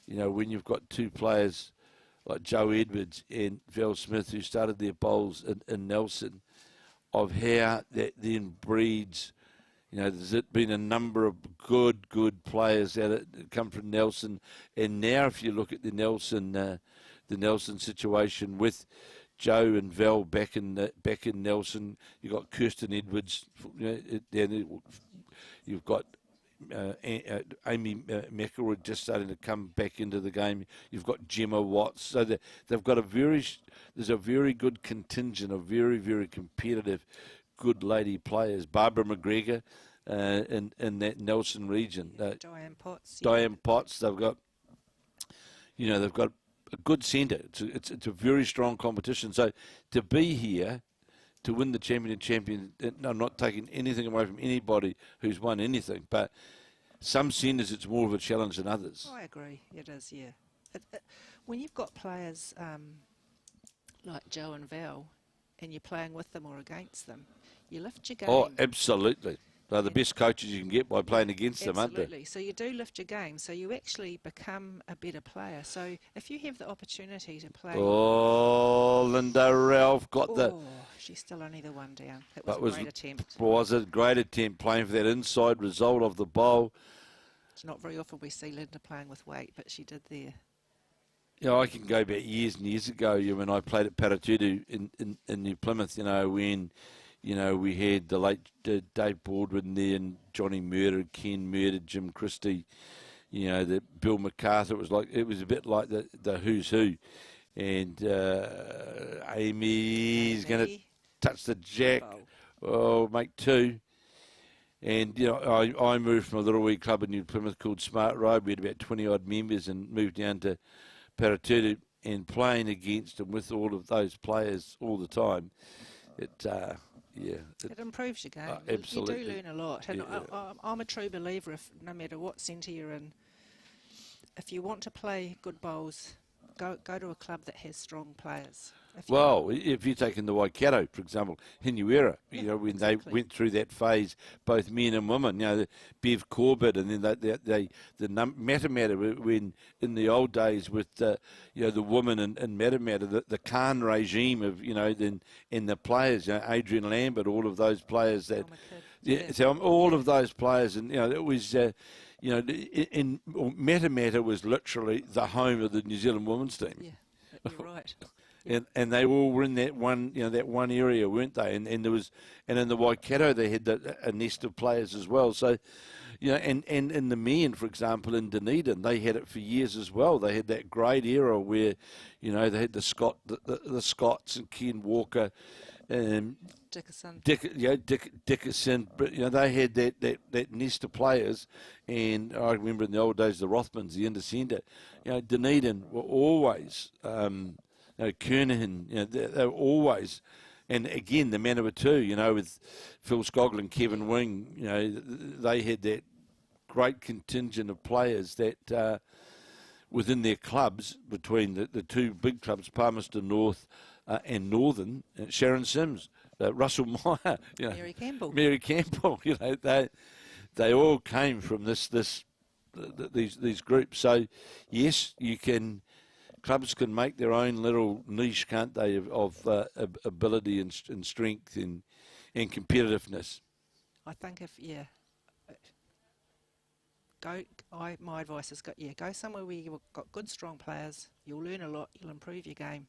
when you've got two players like Joe Edwards and Val Smith who started their bowls in Nelson, of how that then breeds. There's been a number of good players that come from Nelson, and now if you look at the Nelson situation with Joe and Val back in Nelson, you've got Kirsten Edwards, you've got Amy McIlroy just starting to come back into the game. You've got Gemma Watts, so they've got there's a very good contingent of very, very competitive, good lady players. Barbara McGregor in that Nelson region. Diane Potts. Diane Potts. They've got a good centre. It's a very strong competition. So to be here, to win the champion, I'm not taking anything away from anybody who's won anything, but some centres it's more of a challenge than others. I agree. It is, yeah. When you've got players like Joe and Val, and you're playing with them or against them, you lift your game. Oh, absolutely. They're the best coaches you can get by playing against them, aren't they? Absolutely. So you do lift your game, so you actually become a better player. So if you have the opportunity to play... Oh, Linda Ralph got she's still only the one down. It was a great attempt. Was a great attempt playing for that inside result of the bowl. It's not very often we see Linda playing with weight, but she did there. I can go back years and years ago when I played at Paratutu in New Plymouth, when... we had the late Dave Baldwin there and Johnny Murder, Ken Murder, Jim Christie, the Bill MacArthur. It was a bit like the who's who. And Amy's going to touch the jack. Make two. And, I moved from a little wee club in New Plymouth called Smart Road. We had about 20-odd members and moved down to Paratutu, and playing against and with all of those players all the time. It improves your game. Absolutely. You do learn a lot. And I'm a true believer, no matter what centre you're in, if you want to play good bowls, go to a club that has strong players. If you're taking the Waikato, for example, Hinuera, when they went through that phase, both men and women, Bev Corbett, and then Matamata, when in the old days with the woman in Matamata, the Khan regime of, and the players, Adrian Lambert, all of those players so all of those players, and, it was, Matamata was literally the home of the New Zealand women's team. Yeah, you're right. And they all were in that one, that one area, weren't they? And in the Waikato they had a nest of players as well. So, and in the men, for example, in Dunedin, they had it for years as well. They had that great era where, they had the Scots and Ken Walker, Dickerson. Dickerson, but they had that nest of players, and I remember in the old days the Rothmans, the Indecender, Dunedin were always, Kernahan, they were always, and again the Manurewa too, with Phil Scoggin, Kevin Wing, they had that great contingent of players that within their clubs between the two big clubs, Palmerston North and Northern, Sharon Sims. Russell Meyer, Mary Campbell. They all came from these groups. So yes, clubs can make their own little niche, can't they, of ability and strength and competitiveness. I think my advice is go somewhere where you've got good, strong players. You'll learn a lot. You'll improve your game.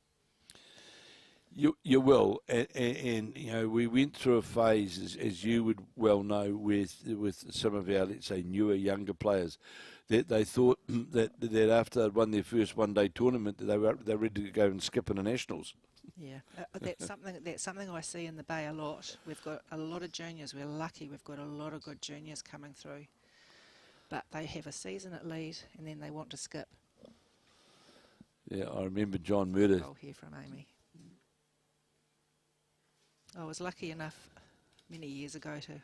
You will, and we went through a phase, as you would well know, with some of our, let's say, newer, younger players, that they thought that after they'd won their first one-day tournament, that they were ready to go and skip internationals. Yeah, that's something I see in the Bay a lot. We've got a lot of juniors. We're lucky. We've got a lot of good juniors coming through, but they have a season at lead, and then they want to skip. Yeah, I remember John Murder. I'll hear from Amy. I was lucky enough many years ago to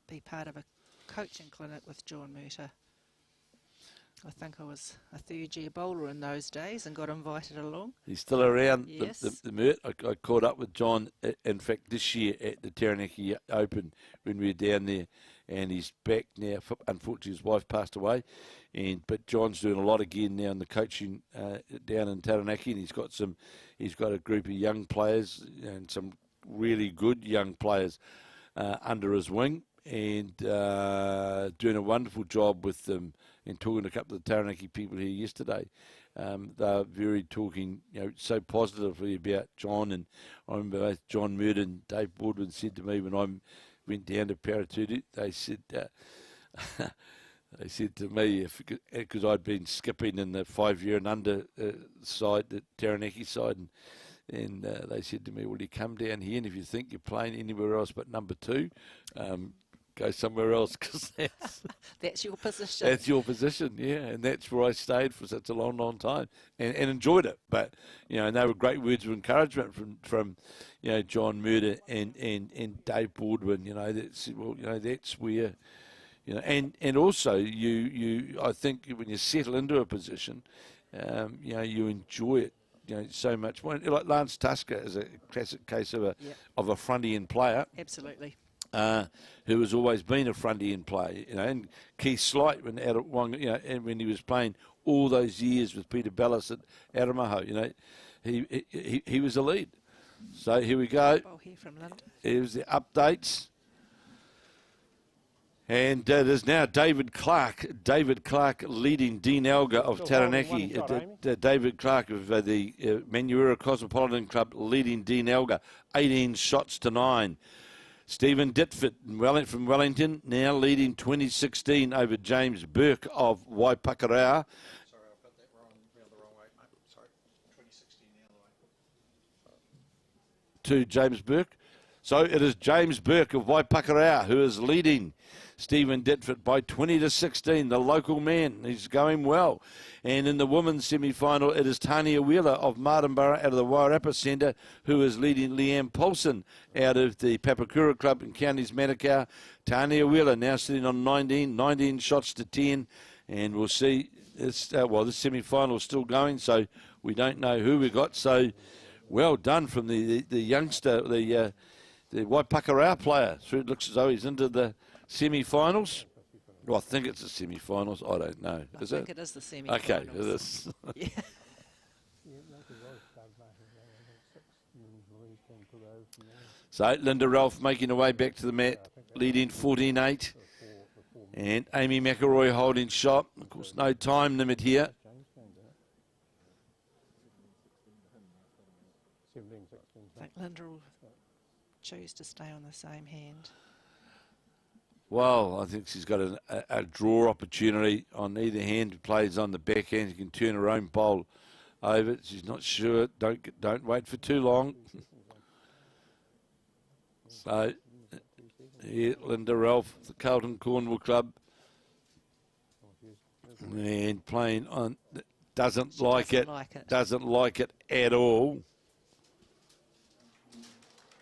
be part of a coaching clinic with John Murter. I think I was a third-year bowler in those days and got invited along. He's still around, yes. the Mert. I caught up with John, in fact, this year at the Tauranga Open when we were down there, and he's back now. Unfortunately, his wife passed away, but John's doing a lot again now in the coaching down in Taranaki, and he's got a group of young players and some really good young players under his wing, and doing a wonderful job with them. And talking to a couple of the Taranaki people here yesterday, they're very talking, so positively about John. And I remember both John Murd and Dave Baldwin said to me when I went down to Paratutu, they said to me, because I'd been skipping in the 5-year and under side, the Taranaki side, and they said to me, "Will you come down here? And if you think you're playing anywhere else but number 2, go somewhere else, because that's your position." That's your position, yeah, and that's where I stayed for such a long, long time, and enjoyed it. But and they were great words of encouragement from John Murder and Dave Baldwin. That's where and also you I think when you settle into a position, you enjoy it. So much more. Like Lance Tusker is a classic case of a front-end player. Absolutely. Who has always been a front-end player, and Keith Slight when out at Wong, and when he was playing all those years with Peter Bellis at Aramaho, he was a lead. So here we go. I'll hear from London. Here's the updates. And it is now David Clark leading Dean Elgar of Taranaki. David Clark of the Manurewa Cosmopolitan Club leading Dean Elgar, 18 shots to 9. Stephen Ditford from Wellington now leading 2016 over James Burke of Papakura. Sorry, I've got that the wrong way. Sorry, 2016 the other way. To James Burke. So it is James Burke of Papakura who is leading Stephen Ditford by 20-16, the local man. He's going well. And in the women's semi-final, it is Tanya Wheeler of Martinborough out of the Wairarapa Centre who is leading Leeane Poulson out of the Papakura Club in Counties Manukau. Tanya Wheeler now sitting on 19 shots to 10. And we'll see, this semi-final is still going, so we don't know who we got. So well done from the youngster, the Papakura player. So it looks as though he's into the semi-finals. Well, I think it's the semi-finals. I don't know. I think it is the semi-finals. Okay, it is. Yeah. So Linda Ralph making her way back to the mat, leading 14-8. And Amy McIlroy holding shot. Of course, no time limit here. Linda will choose to stay on the same hand. Well, I think she's got a draw opportunity on either hand. Plays on the backhand. She can turn her own bowl over. She's not sure. Don't wait for too long. So, here, Linda Ralph, the Carlton Cornwall Club, and playing on. Doesn't like it. Doesn't like it at all.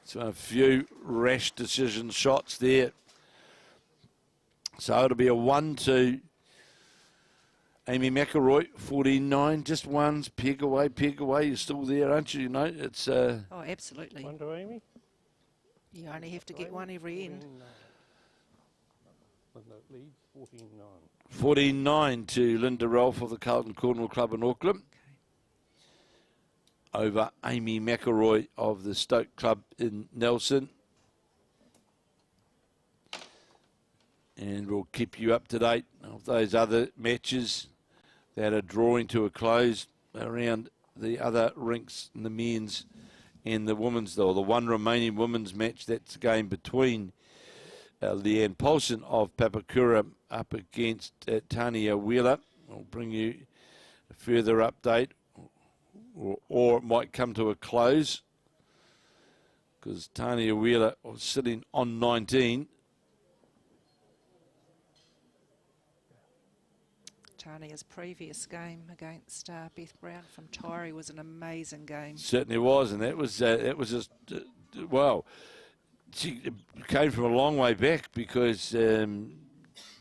So a few rash decision shots there. So it'll be a 1-2. Amy McIlroy, 49, just ones, peg away. You're still there, aren't you? You know, it's... Oh, absolutely. 1 to Amy. You only have to get one every end. Linda leads 49. 49 to Linda Ralph of the Carlton Cornwall Club in Auckland. Over Amy McIlroy of the Stoke Club in Nelson. And we'll keep you up to date of those other matches that are drawing to a close around the other rinks in the men's and the women's, though. The one remaining women's match, that's a game between Leeane Poulson of Papakura up against Tanya Wheeler. I'll bring you a further update, or it might come to a close because Tanya Wheeler was sitting on 19. Tanya's previous game against Beth Brown from Tyree was an amazing game. Certainly was, and that was just well. She came from a long way back because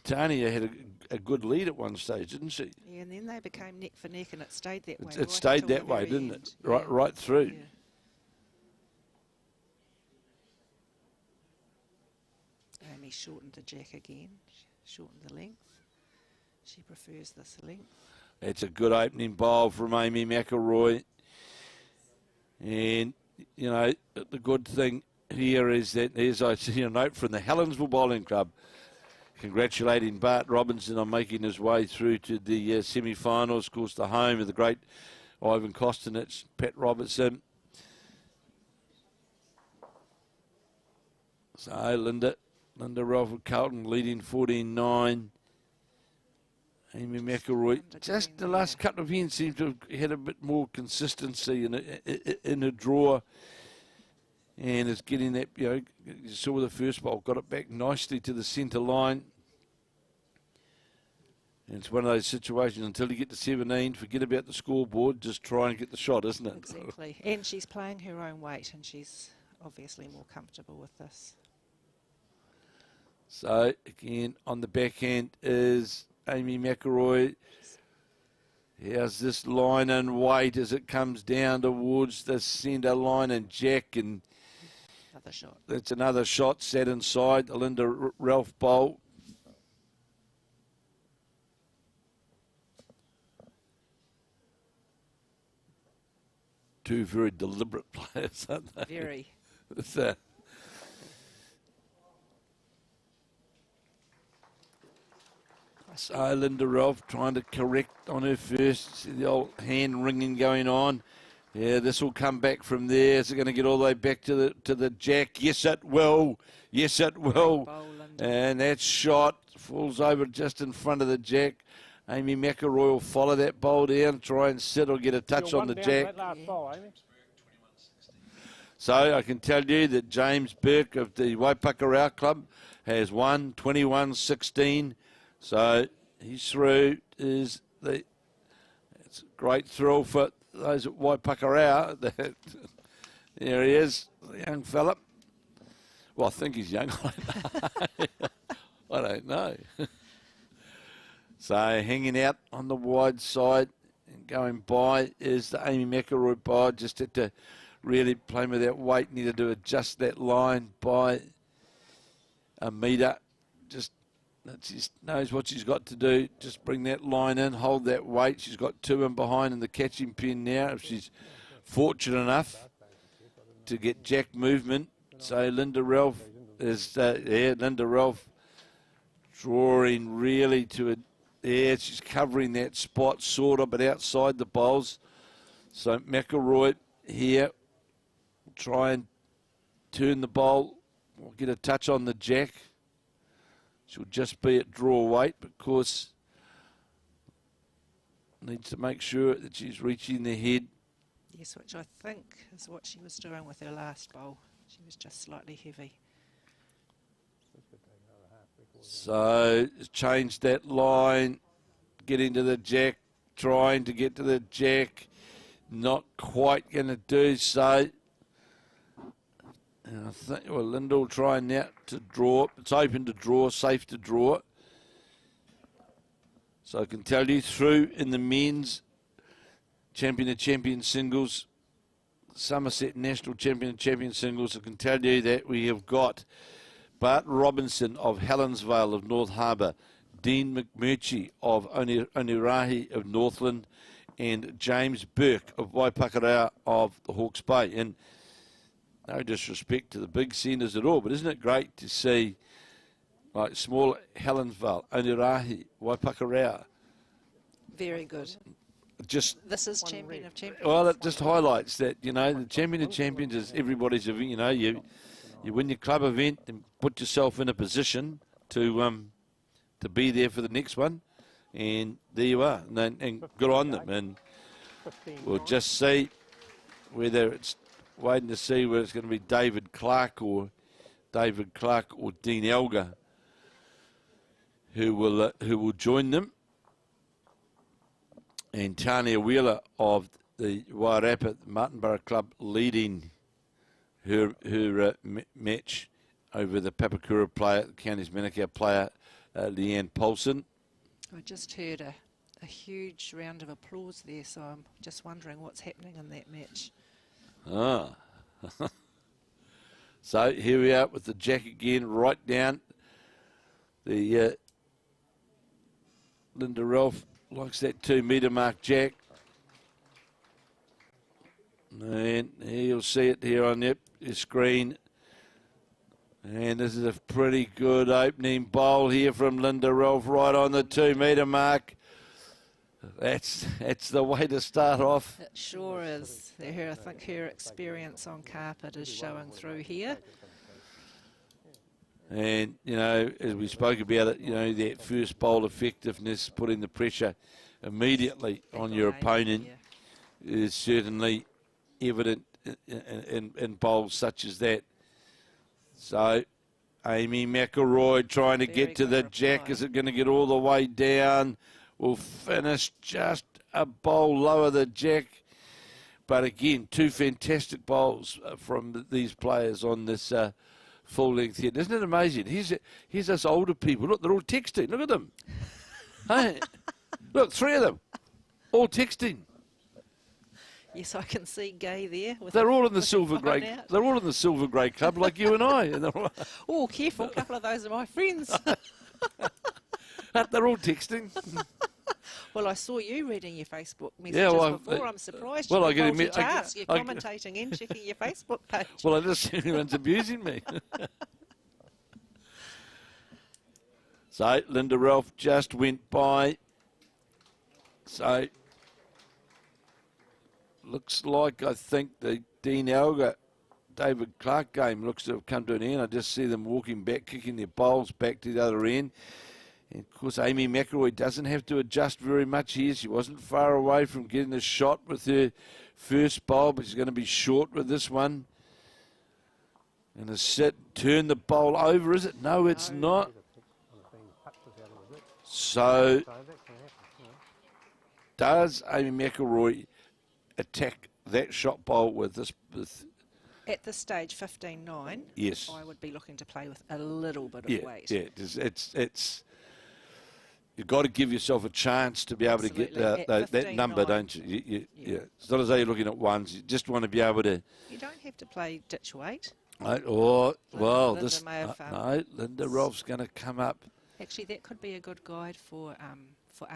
Tanya had a good lead at one stage, didn't she? Yeah, and then they became neck for neck, and it stayed that way. It stayed that way, didn't it? Right through. Yeah. Amy shortened the jack again, shortened the length. She prefers this length. It's a good opening bowl from Amy McIlroy. And, you know, the good thing here is that there's, I see a note from the Helensville Bowling Club congratulating Bart Robertson on making his way through to the semi-finals. Of course, the home of the great Ivan Kostinich, Pat Robertson. So, Linda Ralph of Carlton leading 14-9. Amy McIlroy, just the last couple of ends seemed to have had a bit more consistency in a draw, and it's getting that, you know, you saw the first bowl, got it back nicely to the centre line. And it's one of those situations, until you get to 17, forget about the scoreboard, just try and get the shot, isn't it? Exactly, and she's playing her own weight, and she's obviously more comfortable with this. So, again, on the backhand is Amy McIlroy. How's this line and weight as it comes down towards the centre line and jack, and another shot. That's another shot set inside the Linda Ralph bowl. Two very deliberate players, aren't they? Very. It's, so Linda Ralph trying to correct on her first. See the old hand ringing going on. Yeah, this will come back from there. Is it going to get all the way back to the jack? Yes, it will. Yes, it will. And that shot falls over just in front of the jack. Amy McIlroy will follow that bowl down, try and sit or get a touch on the jack. So I can tell you that James Burke of the Papakura Club has won 21-16. So he's through. It's a great thrill for those at Papakura. There he is, the young fella. Well, I think he's young. I don't know. So hanging out on the wide side and going by is the Amy McIlroy by. Just had to really play with that weight. Needed to adjust that line by a metre. She knows what she's got to do. Just bring that line in, hold that weight. She's got two in behind in the catching pin now. If she's fortunate enough to get jack movement. So Linda Ralph is Linda Ralph drawing really to it. Yeah, she's covering that spot sort of, but outside the bowls. So McIlroy here try and turn the bowl or get a touch on the jack. She'll just be at draw weight, but of course needs to make sure that she's reaching the head. Yes, which I think is what she was doing with her last bowl. She was just slightly heavy. So change that line, get into the jack, trying to get to the jack, not quite going to do so. And I think, well, Linda will try now to draw. It's open to draw, safe to draw. So I can tell you through in the men's champion of champion singles, Somerset National champion of champion singles, I can tell you that we have got Bart Robertson of Helensville of North Harbour, Dean McMurchy of Onerahi of Northland, and James Burke of Papakura of the Hawke's Bay. And no disrespect to the big centres at all, but isn't it great to see like small Helensville, Onerahi, Papakura? Very good. Just This is champion of champions. well, it just highlights that, you know, the champion of champions is everybody's event. You know, you win your club event and put yourself in a position to be there for the next one, and there you are, and good on them. And we'll just see whether it's waiting to see whether it's going to be David Clark or Dean Elgar who will join them. And Tanya Wheeler of the Wairarapa Martinborough Club leading her match over the Papakura player, the Counties Manukau player, Leeane Poulson. I just heard a huge round of applause there, so I'm just wondering what's happening in that match. Ah. So here we are with the jack again, right down. The Linda Ralph likes that 2 metre mark jack. And here you'll see it here on your screen. And this is a pretty good opening bowl here from Linda Ralph, right on the 2 metre mark. That's the way to start off. It sure is. I think her experience on carpet is showing through here. And, you know, as we spoke about it, you know, that first bowl effectiveness, putting the pressure immediately on your opponent is certainly evident in bowls such as that. So, Amy McIlroy trying to get to the jack. Is it going to get all the way down? Will finish just a bowl lower the jack. But again, 2 fantastic bowls from these players on this full length here. Isn't it amazing? Here's us older people. Look, they're all texting. Look at them. Hey, look, 3 of them, all texting. Yes, I can see Gay there. They're all in the silver grey. They're all in the silver grey club, like you and I. Oh, careful! A couple of those are my friends. They're all texting. Well, I saw you reading your Facebook messages before. I'm surprised. Well, You're commentating and checking your Facebook page. Well, I just think everyone's abusing me. So Linda Ralph just went by. So looks like, I think, the Dean Elgar, David Clark game looks to have come to an end. I just see them walking back, kicking their bowls back to the other end. And of course, Amy McIlroy doesn't have to adjust very much here. She wasn't far away from getting a shot with her first bowl, but she's going to be short with this one. And a sit, turn the bowl over, is it? No, it's not. So, does Amy McIlroy attack that shot bowl with this? At this stage, 15-9. Yes. I would be looking to play with a little bit of weight. Yeah, it's you've got to give yourself a chance to be able to get that number, don't you? Yeah. It's not as though you're looking at ones. You just want to be able to. You don't have to play ditch weight. Well, Linda no, Linda Ralph's going to come up. Actually, that could be a good guide for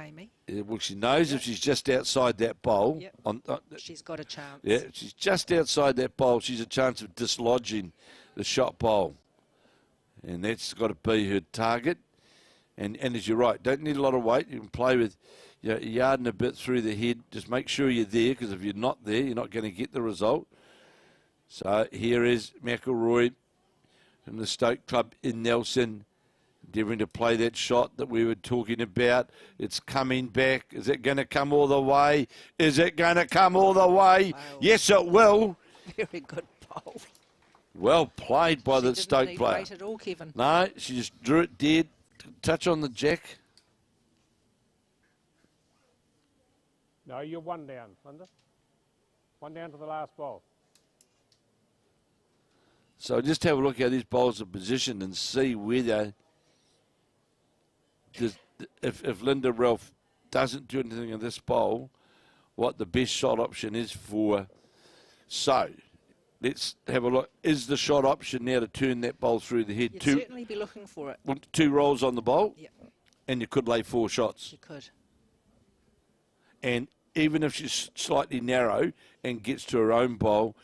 Amy. Well, she knows if she's just outside that bowl. Yep. She's got a chance. Yeah, if she's just outside that bowl, she's a chance of dislodging the shot bowl. And that's got to be her target. And as you're right, don't need a lot of weight. You can play with a yard and a bit through the head. Just make sure you're there, because if you're not there, you're not going to get the result. So here is McIlroy from the Stoke club in Nelson, endeavouring to play that shot that we were talking about. It's coming back. Is it going to come all the way? Is it going to come all the way? Wow. Yes, it will. Very good bowl. Well played by the She Stoke didn't need player. weight at all, Kevin. No, she just drew it dead. Touch on the jack. No, you're one down, Linda. One down to the last ball. So just have a look how these bowls are positioned and see whether, if Linda Ralph doesn't do anything in this bowl, what the best shot option is for. So let's have a look. Is the shot option now to turn that bowl through the head? You'd certainly be looking for it. 2 rolls on the bowl, Yep, and you could lay 4 shots. you could. And even if she's slightly narrow and gets to her own bowl,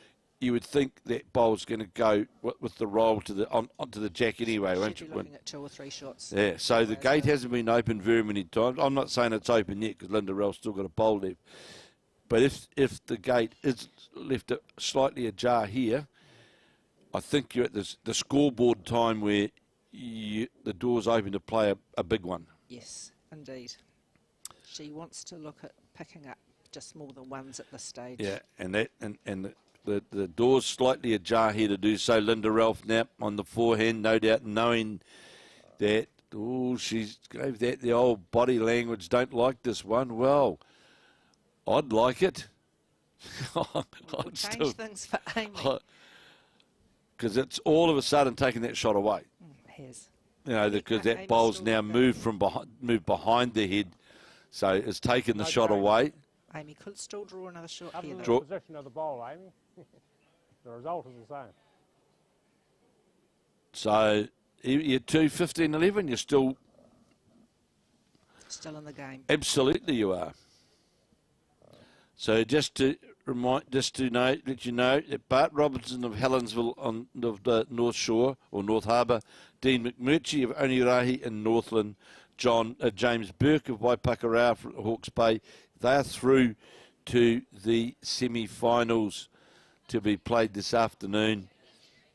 you would think that bowl's going to go with the roll to the onto the jack anyway, won't She'd you? be looking at 2 or 3 shots. Yeah, so the gate hasn't been open very many times. I'm not saying it's open yet because Linda Ralph's still got a bowl left. But if the gate is left slightly ajar here, I think you're at the scoreboard time where the door's open to play a big one. Yes, indeed. She wants to look at picking up just more than ones at this stage. Yeah, and the door's slightly ajar here to do so. Linda Ralph now on the forehand, no doubt knowing that, she's gave that the old body language, don't like this one. Well, I'd like it. We'll change things for Amy. Because it's all of a sudden taking that shot away. It has. You know, because that Amy's bowl's still now looking. moved behind the head. So it's taken the No shot change. away. Amy could still draw another shot Other here. than though. the position of the bowl, Amy, the result is the same. So you're 2-15-11, you're still, Still in the game. absolutely you are. So just to let you know that Bart Robertson of Helensville of the North Shore or North Harbour, Dean McMurchy of Onerahi in Northland, James Burke of Papakura from Hawke's Bay, they are through to the semi-finals to be played this afternoon,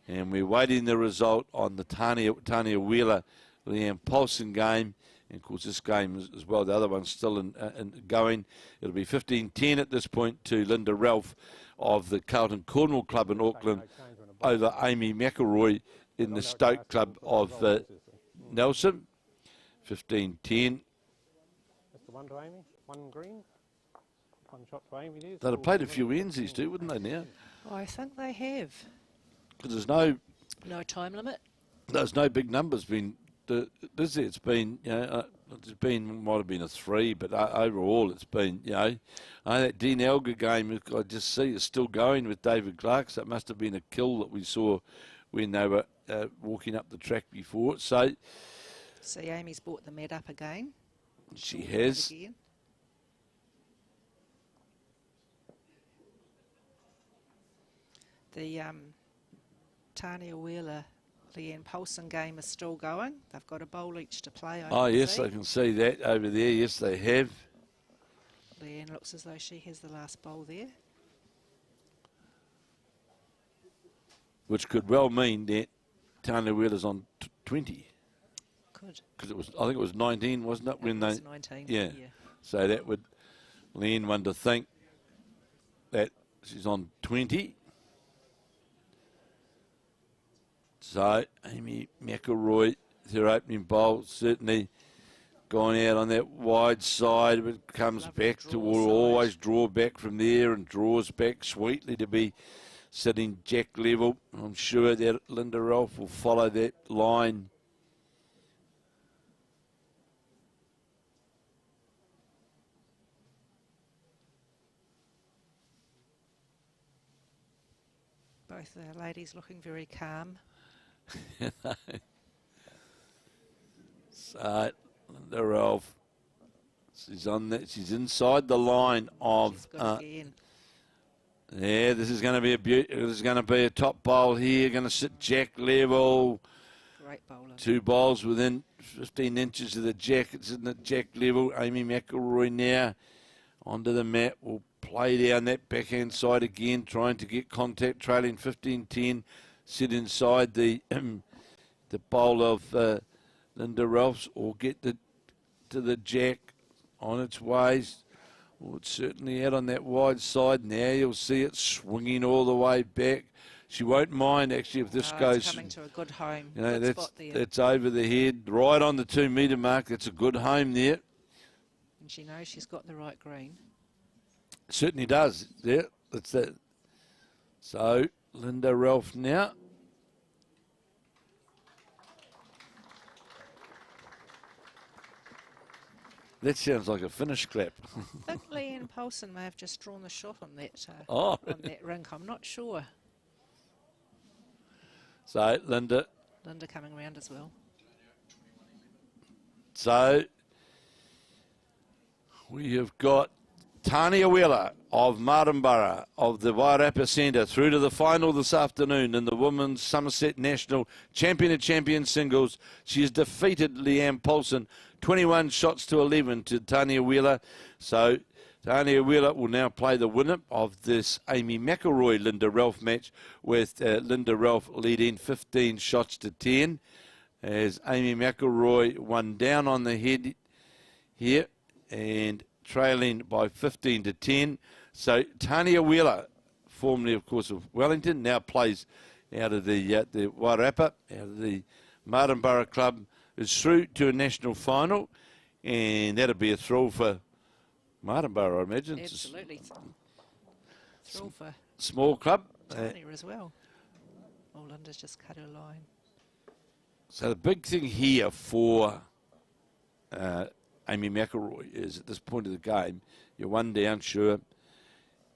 and we're waiting the result on the Tanya Wheeler, Leeane Poulson game. And, of course, this game as well, the other one's still in going. It'll be 15-10 at this point to Linda Ralph of the Carlton Cornwall club in Auckland over Amy McIlroy in the Stoke club of Nelson. 15-10. That's the one to Amy, one green, one shot to Amy. There's They'd have played a few ends, these two, wouldn't they, now? I think they have. Because No time limit. there's no big numbers been. It's been, might have been a 3, but overall it's been, that Dean Elgar game, I just see is still going with David Clark, so it must have been a kill that we saw when they were walking up the track before. So See, Amy's brought the med up again. she has. Again. The Tanya Wheeler, Leeane Poulson game is still going. They've got a bowl each to play. Oh, yes, I can see that over there. Yes, they have. Leeane looks as though she has the last bowl there. Which could well mean that Tanya Wheeler's on 20. Good. Because I think it was 19, wasn't it? When It was 19. Yeah. So that would Leeane one to think that she's on 20. So Amy McIlroy, her opening bowl, certainly gone out on that wide side, but comes Lovely back draw to will side. always draw back from there and draws back sweetly to be sitting jack level. I'm sure that Linda Ralph will follow that line. Both the ladies looking very calm. So Linda Ralph, she's on that. She's inside the line of. She's good again. Yeah, this is going to be this is going to be a top bowl here. Going to sit jack level. Great bowler. 2 bowls within 15 inches of the jack. It's in the jack level. Amy McIlroy now onto the mat. Will play down that backhand side again, trying to get contact, trailing 15-10, sit inside the the bowl of Linda Ralphs, or get to the jack on its ways. Well, it's certainly out on that wide side. Now you'll see it swinging all the way back. She won't mind, actually, if this goes... It's coming to a good home. You know, good spot there. that's over the head, right on the 2 metre mark. That's a good home there. And she knows she's got the right green. Certainly does. Yeah, that's that. So, Linda Ralph now. That sounds like a finish clap. I think Leeane Poulson may have just drawn the shot on that Oh. on that rink. I'm not sure. So, Linda. Linda coming round as well. So, we have got Tanya Wheeler of Martinborough of the Wairarapa Centre through to the final this afternoon in the Women's Somerset National Champion of Champions Singles. She has defeated Leeane Poulson 21 shots to 11 to Tanya Wheeler. So Tanya Wheeler will now play the winner of this Amy McIlroy-Linda Ralph match, with Linda Ralph leading 15 shots to 10 as Amy McIlroy won down on the head here and trailing by 15 to 10. So Tanya Wheeler, formerly of course of Wellington, now plays out of the Wairarapa, out of the Martinborough club, is through to a national final, and that'll be a thrill for Martinborough, I imagine. Absolutely. Thrill for small club. Tanya as well. Oh, Linda's just cut her line. So the big thing here for Amy McIlroy is, at this point of the game, you're one down, sure.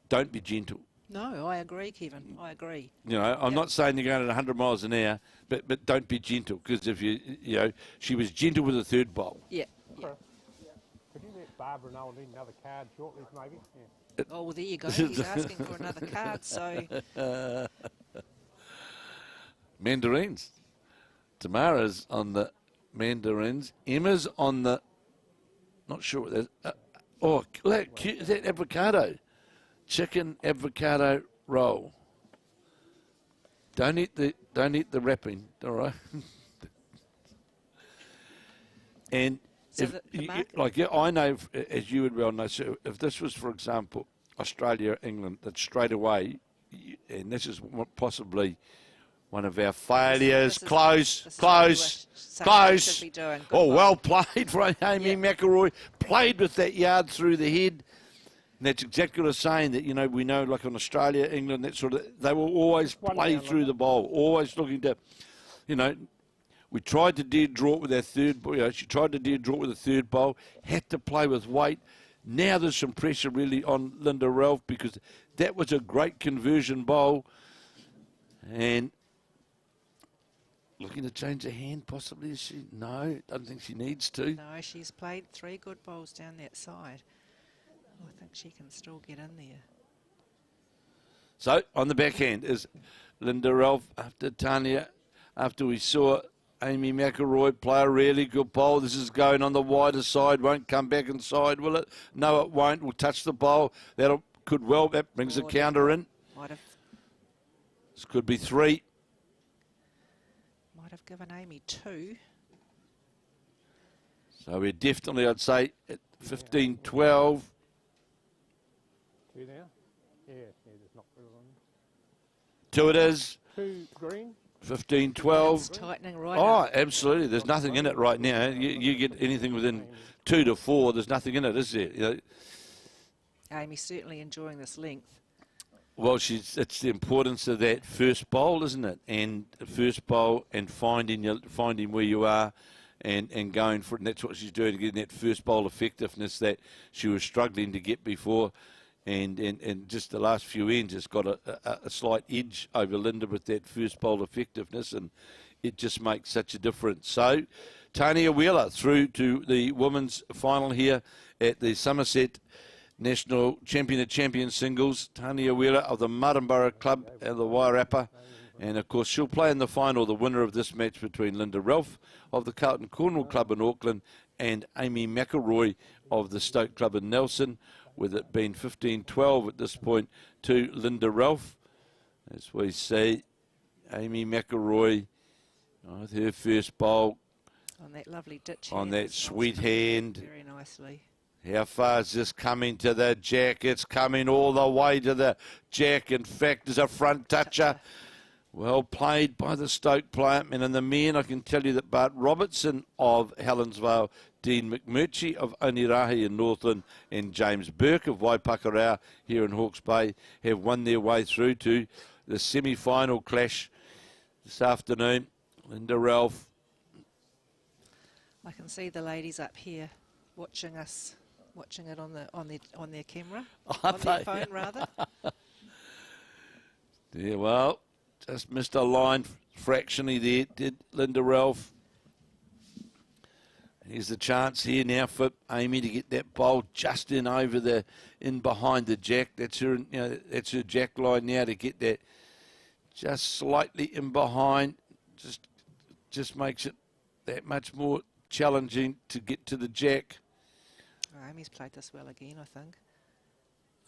Don't be gentle. No, I agree, Kevin. I agree. You know, I'm not saying you're going at 100 miles an hour, but don't be gentle, because if you know, she was gentle with the third bowl. Yeah. Could you let Barbara know I need another card shortly, maybe? Yeah. Oh, well, there you go. He's asking for another card, so... Mandarins. Tamara's on the mandarins. Emma's on the... Not sure what that is. Is that avocado? Chicken avocado roll. Don't eat the wrapping, all right? And so I know, as you would well know, so if this was, for example, Australia, England, that straight away, and this is possibly one of our failures. Close. Oh, well played for Amy McIlroy. Played with that yard through the head. And that's exactly what I'm saying, that, you know, we know, like on Australia, England, that sort of, they will always play through the bowl, always looking to, you know, we tried to dare draw it with our third, you know, she tried to dare draw it with a third bowl, had to play with weight. Now there's some pressure really on Linda Ralph, because that was a great conversion bowl. And looking to change her hand, possibly, is she? No, don't think she needs to. No, she's played 3 good bowls down that side. I think she can still get in there. So, on the backhand is Linda Ralph after Tanya, after we saw Amy McIlroy play a really good bowl. This is going on the wider side, won't come back inside, will it? No, it won't. We'll touch the bowl. That brings a counter in. This could be 3. Might have given Amy 2. So we're definitely, I'd say, at 15-12. 2 now? Yeah, there's not really one. 2 it is. 2 green. 15-12. It's tightening right Oh, up. absolutely. There's nothing in it right now. You get anything within 2 to 4, there's nothing in it, is there? You know? Amy's certainly enjoying this length. Well, it's the importance of that first bowl, isn't it? And the first bowl and finding where you are and going for it. And that's what she's doing, getting that first bowl effectiveness that she was struggling to get before. And just the last few ends has got a slight edge over Linda with that first bowl effectiveness, and it just makes such a difference. So, Tanya Wheeler through to the women's final here at the Somerset National Champion of Champions Singles. Tanya Wheeler of the Martinborough Club and the Wairarapa. And, of course, she'll play in the final, the winner of this match between Linda Ralph of the Carlton Cornwall Club in Auckland and Amy McIlroy of the Stoke Club in Nelson. with it being 15-12 at this point to Linda Ralph. As we see, Amy McIlroy with her first bowl. On that lovely ditch On hand that as well, sweet it's coming hand. very nicely. How far is this coming to the jack? It's coming all the way to the jack. In fact, there's a front toucher. Well played by the Stoke player. And in the men, I can tell you that Bart Robertson of Helensville, Dean McMurchy of Onerahi in Northland, and James Burke of Papakura here in Hawke's Bay have won their way through to the semi-final clash this afternoon. Linda Ralph. I can see the ladies up here watching us, watching it on their camera, on their phone rather. Yeah, well, just missed a line fractionally there, did Linda Ralph. Here's the chance here now for Amy to get that bowl just in behind the jack. That's her, that's her jack line now, to get that just slightly in behind. Just makes it that much more challenging to get to the jack. Amy's played this well again, I think.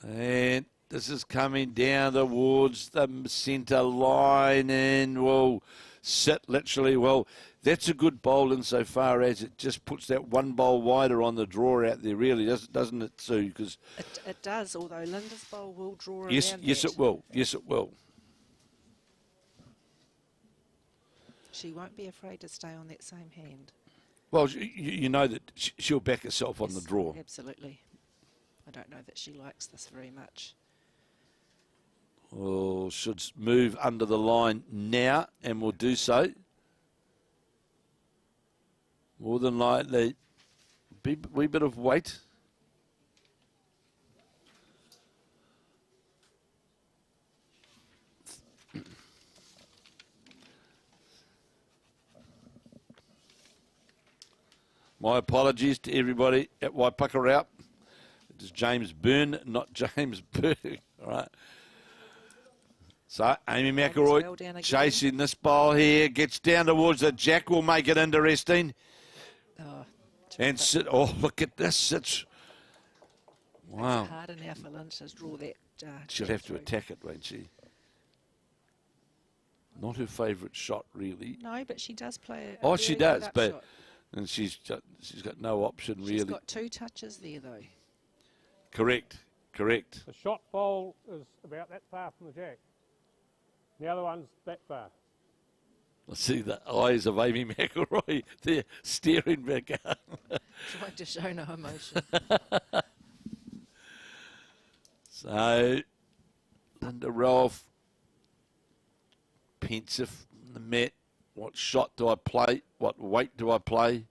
And this is coming down towards the centre line and will sit literally. Well, that's a good bowl insofar as it just puts that one bowl wider on the draw out there, really, doesn't it, Sue? Because it does, although Linda's bowl will draw around yes, that. it will. Yes, it will. She won't be afraid to stay on that same hand. Well, you know that she'll back herself on the draw. Absolutely. I don't know that she likes this very much. Well, should move under the line now, and will do so. More than likely, a wee bit of weight. My apologies to everybody at Papakura. It is James Byrne, not James Burke. All right. So Amy McIlroy chasing this ball here, gets down towards the jack, will make it interesting. Oh, and sit. Oh, look at this! It's wow. It's hard enough for Linda to draw that. She'll have to attack it, won't she? Not her favourite shot, really. No, but she does play. Oh, she does, but shot. and she's got no option really. She's got 2 touches there, though. Correct. The shot bowl is about that far from the jack. The other one's that far. I see the eyes of Amy McIlroy. They're staring back up. Trying to show no emotion. So, Linda Ralph, pensive on the mat. What shot do I play? What weight do I play?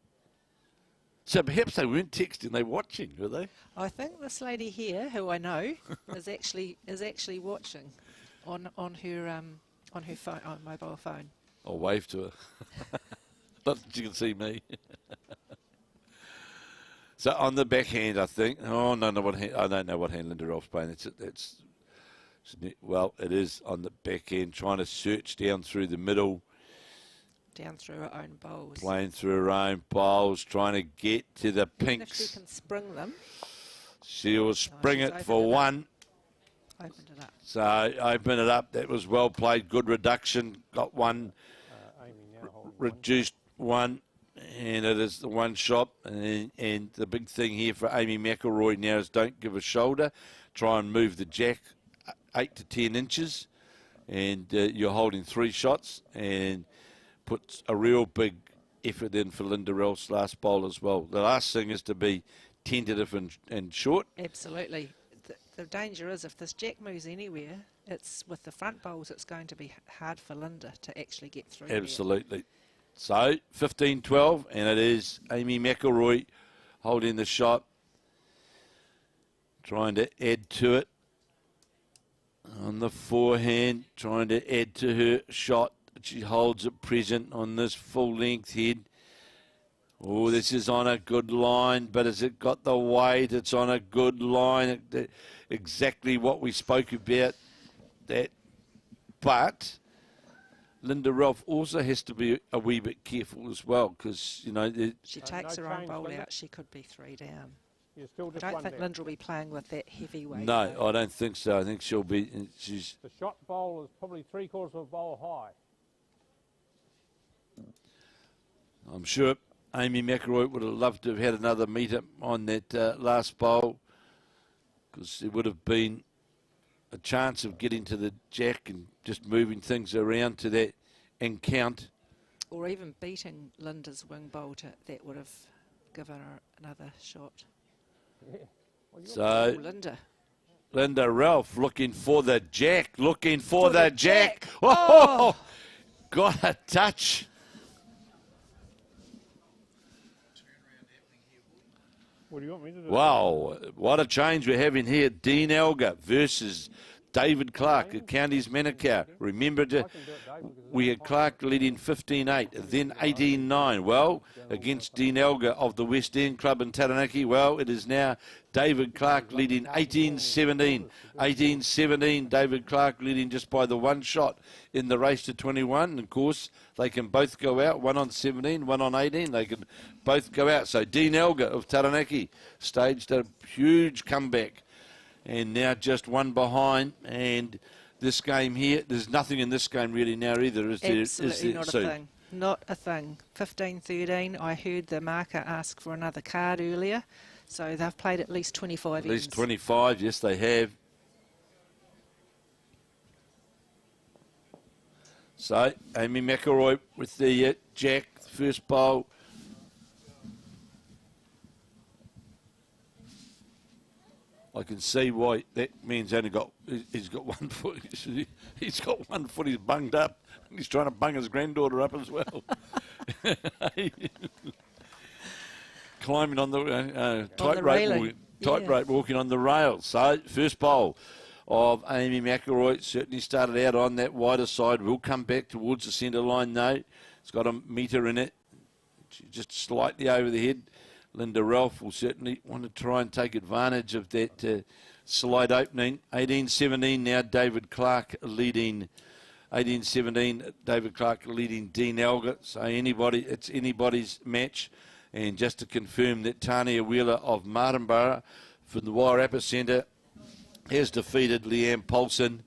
So perhaps they weren't texting, they were watching, were they? I think this lady here, who I know, is actually watching on her phone, on mobile phone. I'll wave to her. Not that you can see me. So on the backhand, I think. Oh no, what hand? I don't know what hand Linda Ralph's playing. Well, it is on the backhand, trying to search down through the middle. Down through her own bowls. Playing through her own bowls, trying to get to the pinks. If she can spring them. She'll spring it for one. Opened it up. So open it up. That was well played. Good reduction. Got one. Reduced one. And it is the one shot. And the big thing here for Amy McIlroy now is don't give a shoulder. Try and move the jack 8 to 10 inches. And you're holding 3 shots. And puts a real big effort in for Linda Ralph's last bowl as well. The last thing is to be tentative and short. Absolutely. The danger is if this jack moves anywhere, it's with the front bowls, it's going to be hard for Linda to actually get through. Absolutely. There. So 15-12, and it is Amy McIlroy holding the shot, trying to add to it on the forehand, trying to add to her shot. She holds it present on this full length head. Oh, this is on a good line, but has it got the weight? It's on a good line. Exactly what we spoke about. That, but Linda Ralph also has to be a wee bit careful as well, because you know she takes her own bowl out. She could be 3 down. You're still I just don't one think down. Linda will be playing with that heavyweight. No, though. I don't think so. I think she'll be. She's. The shot bowl is probably 3/4 of a bowl high. I'm sure Amy McIlroy would have loved to have had another meter on that last bowl, because it would have been a chance of getting to the jack and just moving things around to that and count. Or even beating Linda's wing bowl that would have given her another shot. Yeah. So Oh, Linda Ralph looking for the jack, looking for the the jack. jack. Oh, got a touch. What do you want me to do? Wow, what a change we're having here. Dean Elgar versus David Clark at Counties Manukau. Remember, we had Clark leading 15-8, then 18-9. Well, against Dean Elgar of the West End Club in Taranaki, well, it is now David Clark leading 18-17. 18-17, David Clark leading just by the one shot in the race to 21. And of course, they can both go out, one on 17, one on 18. They can both go out. So Dean Elgar of Taranaki staged a huge comeback. And now just one behind, and this game here, there's nothing in this game really now either, is there? Absolutely not a Sue? thing. Not a thing. 15-13, I heard the marker ask for another card earlier, so they've played at least 25 At least ends. 25, yes they have. So, Amy McIlroy with the jack, first bowl. I can see why that man's only got, he's got 1 foot, he's got 1 foot, he's bunged up. He's trying to bung his granddaughter up as well. Climbing on the tightrope walking on the rails. So, first bowl of Amy McIlroy certainly started out on that wider side. Will come back towards the centre line though. It's got a metre in it. She's just slightly over the head. Linda Ralph will certainly want to try and take advantage of that slight opening. 18-17 now, David Clark leading. 18-17, David Clark leading Dean Elgar. So it's anybody's match. And just to confirm that Tanya Wheeler of Martinborough from the Wairarapa Centre has defeated Leeane Poulson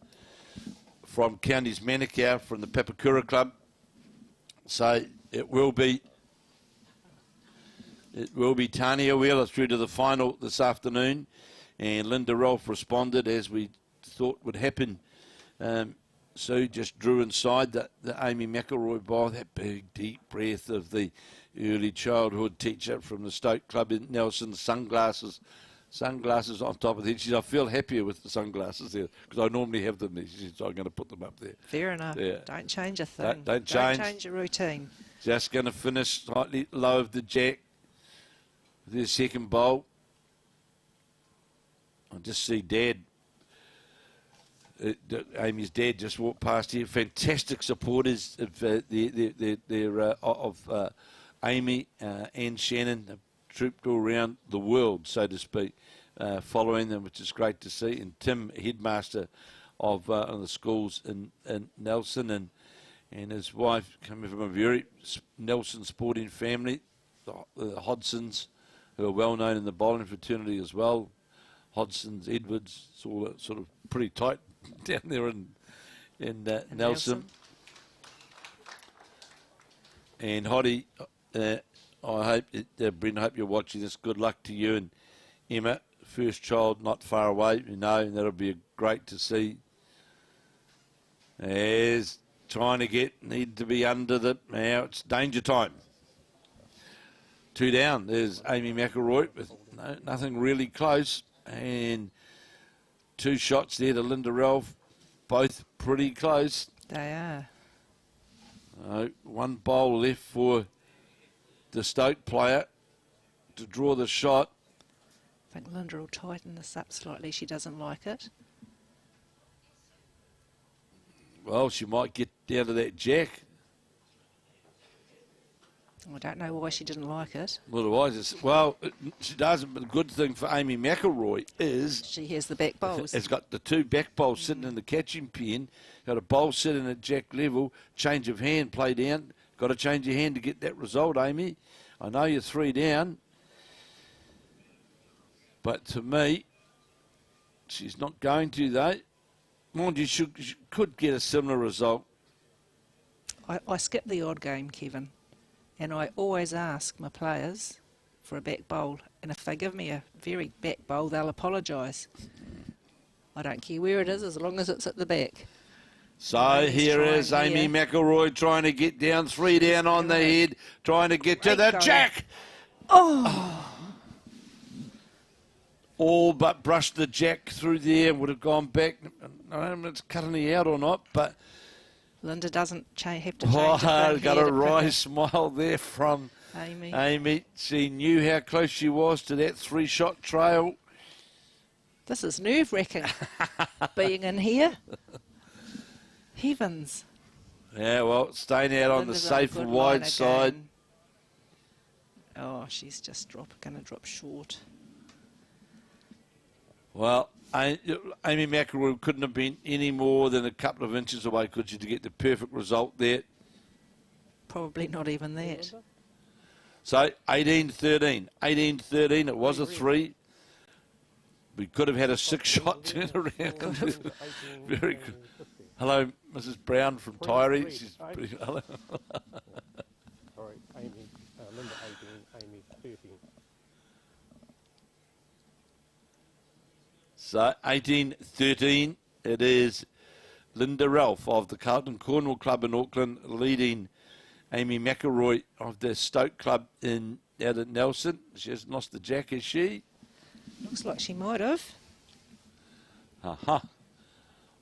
from Counties Manukau from the Papakura Club. So it will be Tanya Wheeler through to the final this afternoon, and Linda Rolfe responded as we thought would happen. Sue just drew inside the Amy McIlroy ball, that big deep breath of the early childhood teacher from the Stoke Club in Nelson, sunglasses on top of the head. She said, I feel happier with the sunglasses there because I normally have them there. She said, so I'm going to put them up there. Fair enough. Yeah. Don't change a thing. Don't change. Don't change your routine. Just going to finish slightly low of the jack. Their second bowl. I just see Dad. Amy's dad just walked past here. Fantastic supporters of Amy and Shannon. Have trooped all around the world, so to speak, following them, which is great to see. And Tim, headmaster of the schools in Nelson, and his wife coming from a very Nelson sporting family, the Hodgsons, who are well known in the bowling fraternity as well. Hodgsons, Edwards, it's all sort of pretty tight down there in Nelson. And Hoddy, I hope, Bryn, I hope you're watching this. Good luck to you and Emma. First child not far away, and that'll be great to see. As trying to need to be under now it's danger time. 2 down. There's Amy McIlroy with nothing really close. And 2 shots there to Linda Ralph. Both pretty close. They are. 1 bowl left for the Stoke player to draw the shot. I think Linda will tighten this up slightly. She doesn't like it. Well, she might get down to that jack. I don't know why she didn't like it. Otherwise, she doesn't. But the good thing for Amy McIlroy is she has the back bowls. It's got the 2 back bowls sitting in the catching pen. Got a bowl sitting at jack level. Change of hand, play down. Got to change your hand to get that result, Amy. I know you're 3 down. But to me, she's not going to, though. Mind you, she could get a similar result. I skip the odd game, Kevin, and I always ask my players for a back bowl, and if they give me a very back bowl, they'll apologise. I don't care where it is, as long as it's at the back. So here is Amy McIlroy trying to get down, 3 down on the head, trying to get to the jack. Oh! All but brushed the jack through there, would have gone back. I don't know if it's cutting her out or not, but... Linda doesn't have to change got a wry smile there from Amy. She knew how close she was to that 3-shot trail. This is nerve-wracking, being in here. Heavens. Yeah, well, staying out on the safe and wide side. Oh, she's just going to drop short. Well, Amy McIlroy couldn't have been any more than a couple of inches away, could she, to get the perfect result there? Probably not even that. So, 18-13. 18-13, it was a 3. We could have had a 6-shot turnaround. Very good. Hello, Mrs. Brown from Tyree. She's pretty... Hello. Sorry, Amy, Linda 18, Amy 13. So, 18-13, it is Linda Ralph of the Carlton Cornwall Club in Auckland leading Amy McIlroy of the Stoke Club out at Nelson. She hasn't lost the jack, has she? Looks like she might have.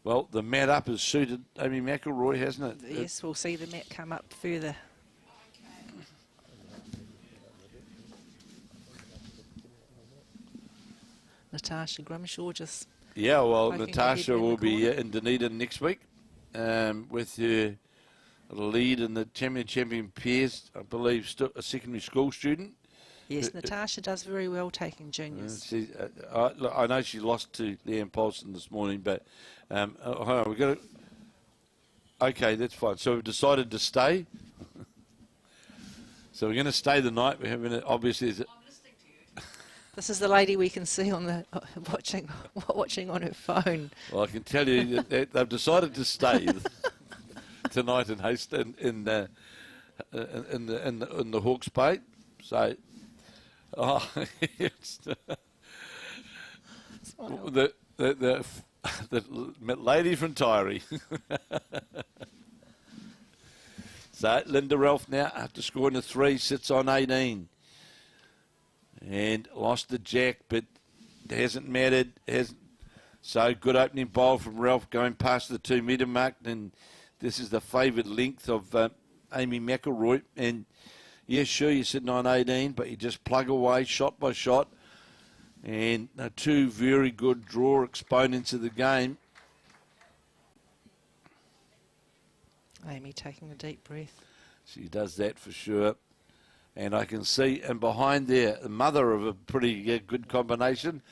Well, the mat up has suited Amy McIlroy, hasn't it? Yes, we'll see the mat come up further. Natarsha Grimshaw just... Yeah, well, Natarsha will be in Dunedin next week with her lead in the champion pairs, I believe, a secondary school student. Yes, Natarsha does very well taking juniors. Look, I know she lost to Leeane Poulson this morning, but hold on, we've got to... Okay, that's fine. So we've decided to stay. So we're going to stay the night. We're having obviously... This is the lady we can see on the watching on her phone. Well, I can tell you that they've decided to stay tonight in Hastings in the Hawke's Bay. So, it's the lady from Tyree. So Linda Ralph now, after scoring a 3, sits on 18. And lost the jack, but it hasn't mattered. So good opening bowl from Ralph going past the 2 metre mark. And this is the favoured length of Amy McIlroy. And yeah, sure, you're sitting on 18, but you just plug away shot by shot. And 2 very good draw exponents of the game. Amy taking a deep breath. She does that for sure. And I can see, and behind there, the mother of a pretty good combination,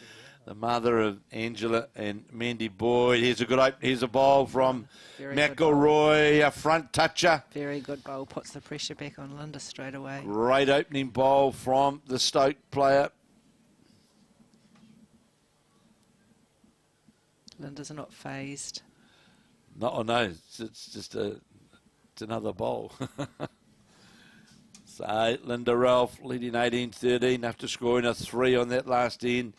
the mother of Angela and Mandy Boyd. Here's a good here's a bowl from McIlroy, a front toucher. Very good bowl, puts the pressure back on Linda straight away. Great opening bowl from the Stoke player. Linda's not phased. No, it's just it's another bowl. So Linda Ralph leading 18-13 after scoring a 3 on that last end.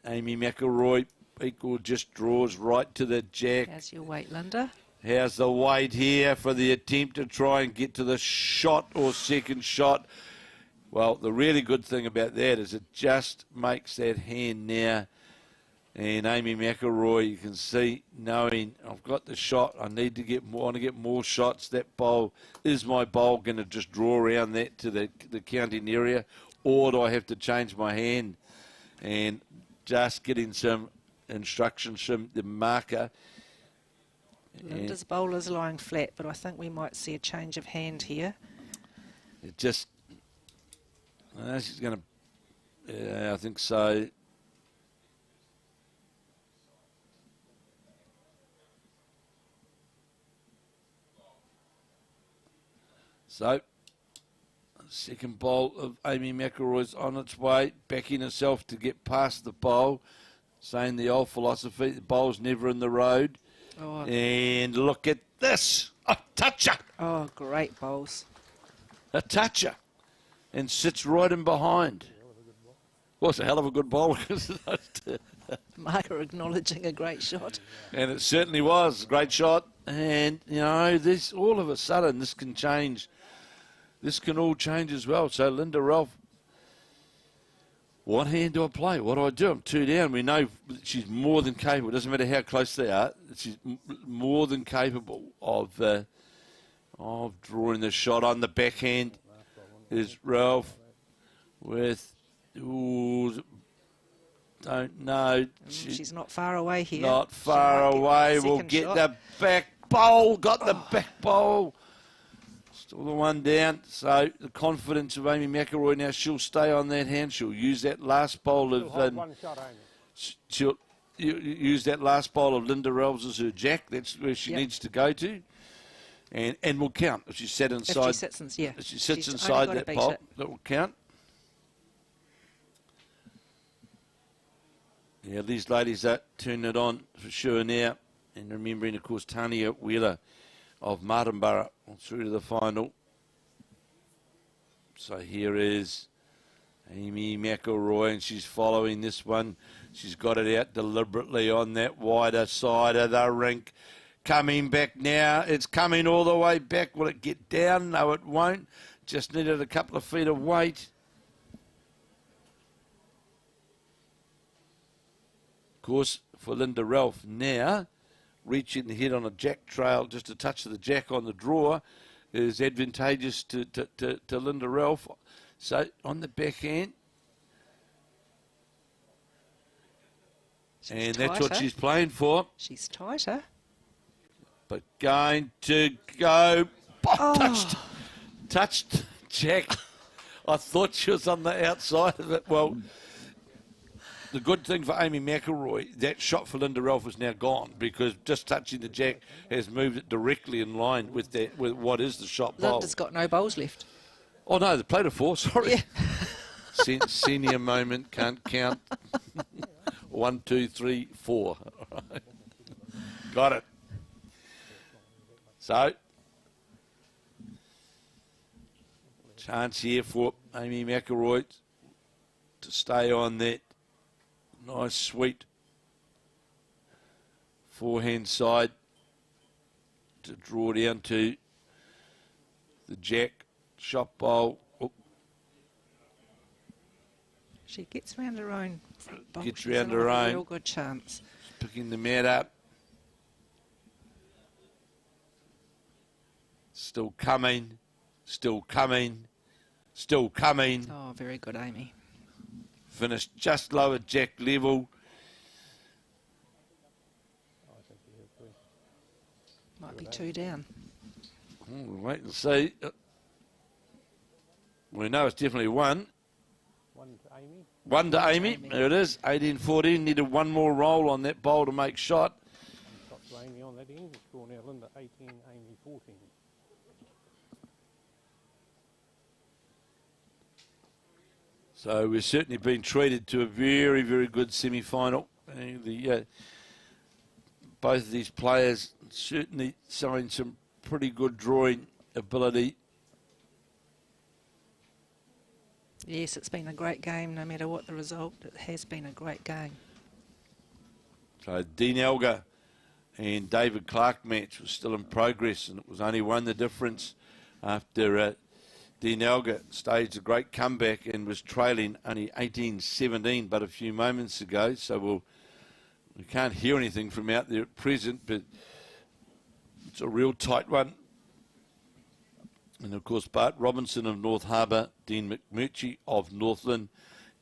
Amy McIlroy equal just draws right to the jack. How's your weight, Linda? How's the weight here for the attempt to try and get to the shot or second shot? Well, the really good thing about that is it just makes that hand now. And Amy McIlroy, you can see, knowing I've got the shot, I need to get more. I want to get more shots. That bowl, is my bowl going to just draw around that to the counting area, or do I have to change my hand? And just getting some instructions from the marker. Linda's bowler's lying flat, but I think we might see a change of hand here. It just, she's going to, yeah, I think so. So, Second bowl of Amy McIlroy's on its way, backing herself to get past the bowl, saying the old philosophy, the bowl's never in the road. Oh. And look at this. A toucher. Oh, great bowls. A toucher. And sits right in behind. Well, it's a hell of a good bowl. Marker acknowledging a great shot. And it certainly was a great shot. And, you know, this all of a sudden, this can change. This can all change as well. So, Linda Ralph, what hand do I play? What do I do? I'm 2 down. We know she's more than capable. It doesn't matter how close they are. She's more than capable of drawing the shot on the backhand. Is Ralph with... Ooh, don't know. She's not far away here. Not far away. We'll get shot. The back bowl. Got the back bowl. Still the one down. So the confidence of Amy McIlroy now. She'll stay on that hand. She'll use that last bowl of. One shot, Amy. She'll use that last bowl of Linda Ralph's as her jack. That's where she needs to go to. And will count if she sat inside. If she sits, if she sits inside that bowl, that will count. Yeah, these ladies are turning it on for sure now. And remembering, of course, Tanya Wheeler of Martinborough through to the final. So here is Amy McIlroy, and she's following this one. She's got it out deliberately on that wider side of the rink. Coming back now. It's coming all the way back. Will it get down? No, it won't. Just needed a couple of feet of weight. Course for Linda Ralph now, reaching the head on a jack trail, just a touch of the jack on the draw is advantageous to Linda Ralph. So on the backhand, and tighter. That's what she's playing for. She's tighter. But going to go, touched jack. I thought she was on the outside of it. Well, the good thing for Amy McIlroy, that shot for Linda Ralph is now gone because just touching the jack has moved it directly in line with what is the shot bowl. Linda's got no bowls left. Oh, no, they played a 4, sorry. Yeah. Senior moment, can't count. 1, 2, 3, 4. Got it. So, chance here for Amy McIlroy to stay on that. Nice, sweet forehand side to draw down to the jack shot bowl. Oh. She gets round her own. Gets round her own. Real good chance. Picking the mat up. Still coming. Still coming. Still coming. Oh, very good, Amy. Finished just lower jack level. Might be 2 down. We'll wait and see. We know it's definitely 1. 1 to Amy. 1 to Amy. There it is. 18-14. Needed one more roll on that bowl to make shot. Shot to Amy on that end. Score now Linda 18, Amy 14. So we've certainly been treated to a very, very good semi-final. Both of these players certainly showing some pretty good drawing ability. Yes, it's been a great game, no matter what the result. It has been a great game. So Dean Elgar and David Clark match was still in progress, and it was only 1 the difference after Dean Elgar staged a great comeback and was trailing only 18-17 but a few moments ago. So we can't hear anything from out there at present, but it's a real tight one. And of course, Bart Robertson of North Harbour, Dean McMurchy of Northland,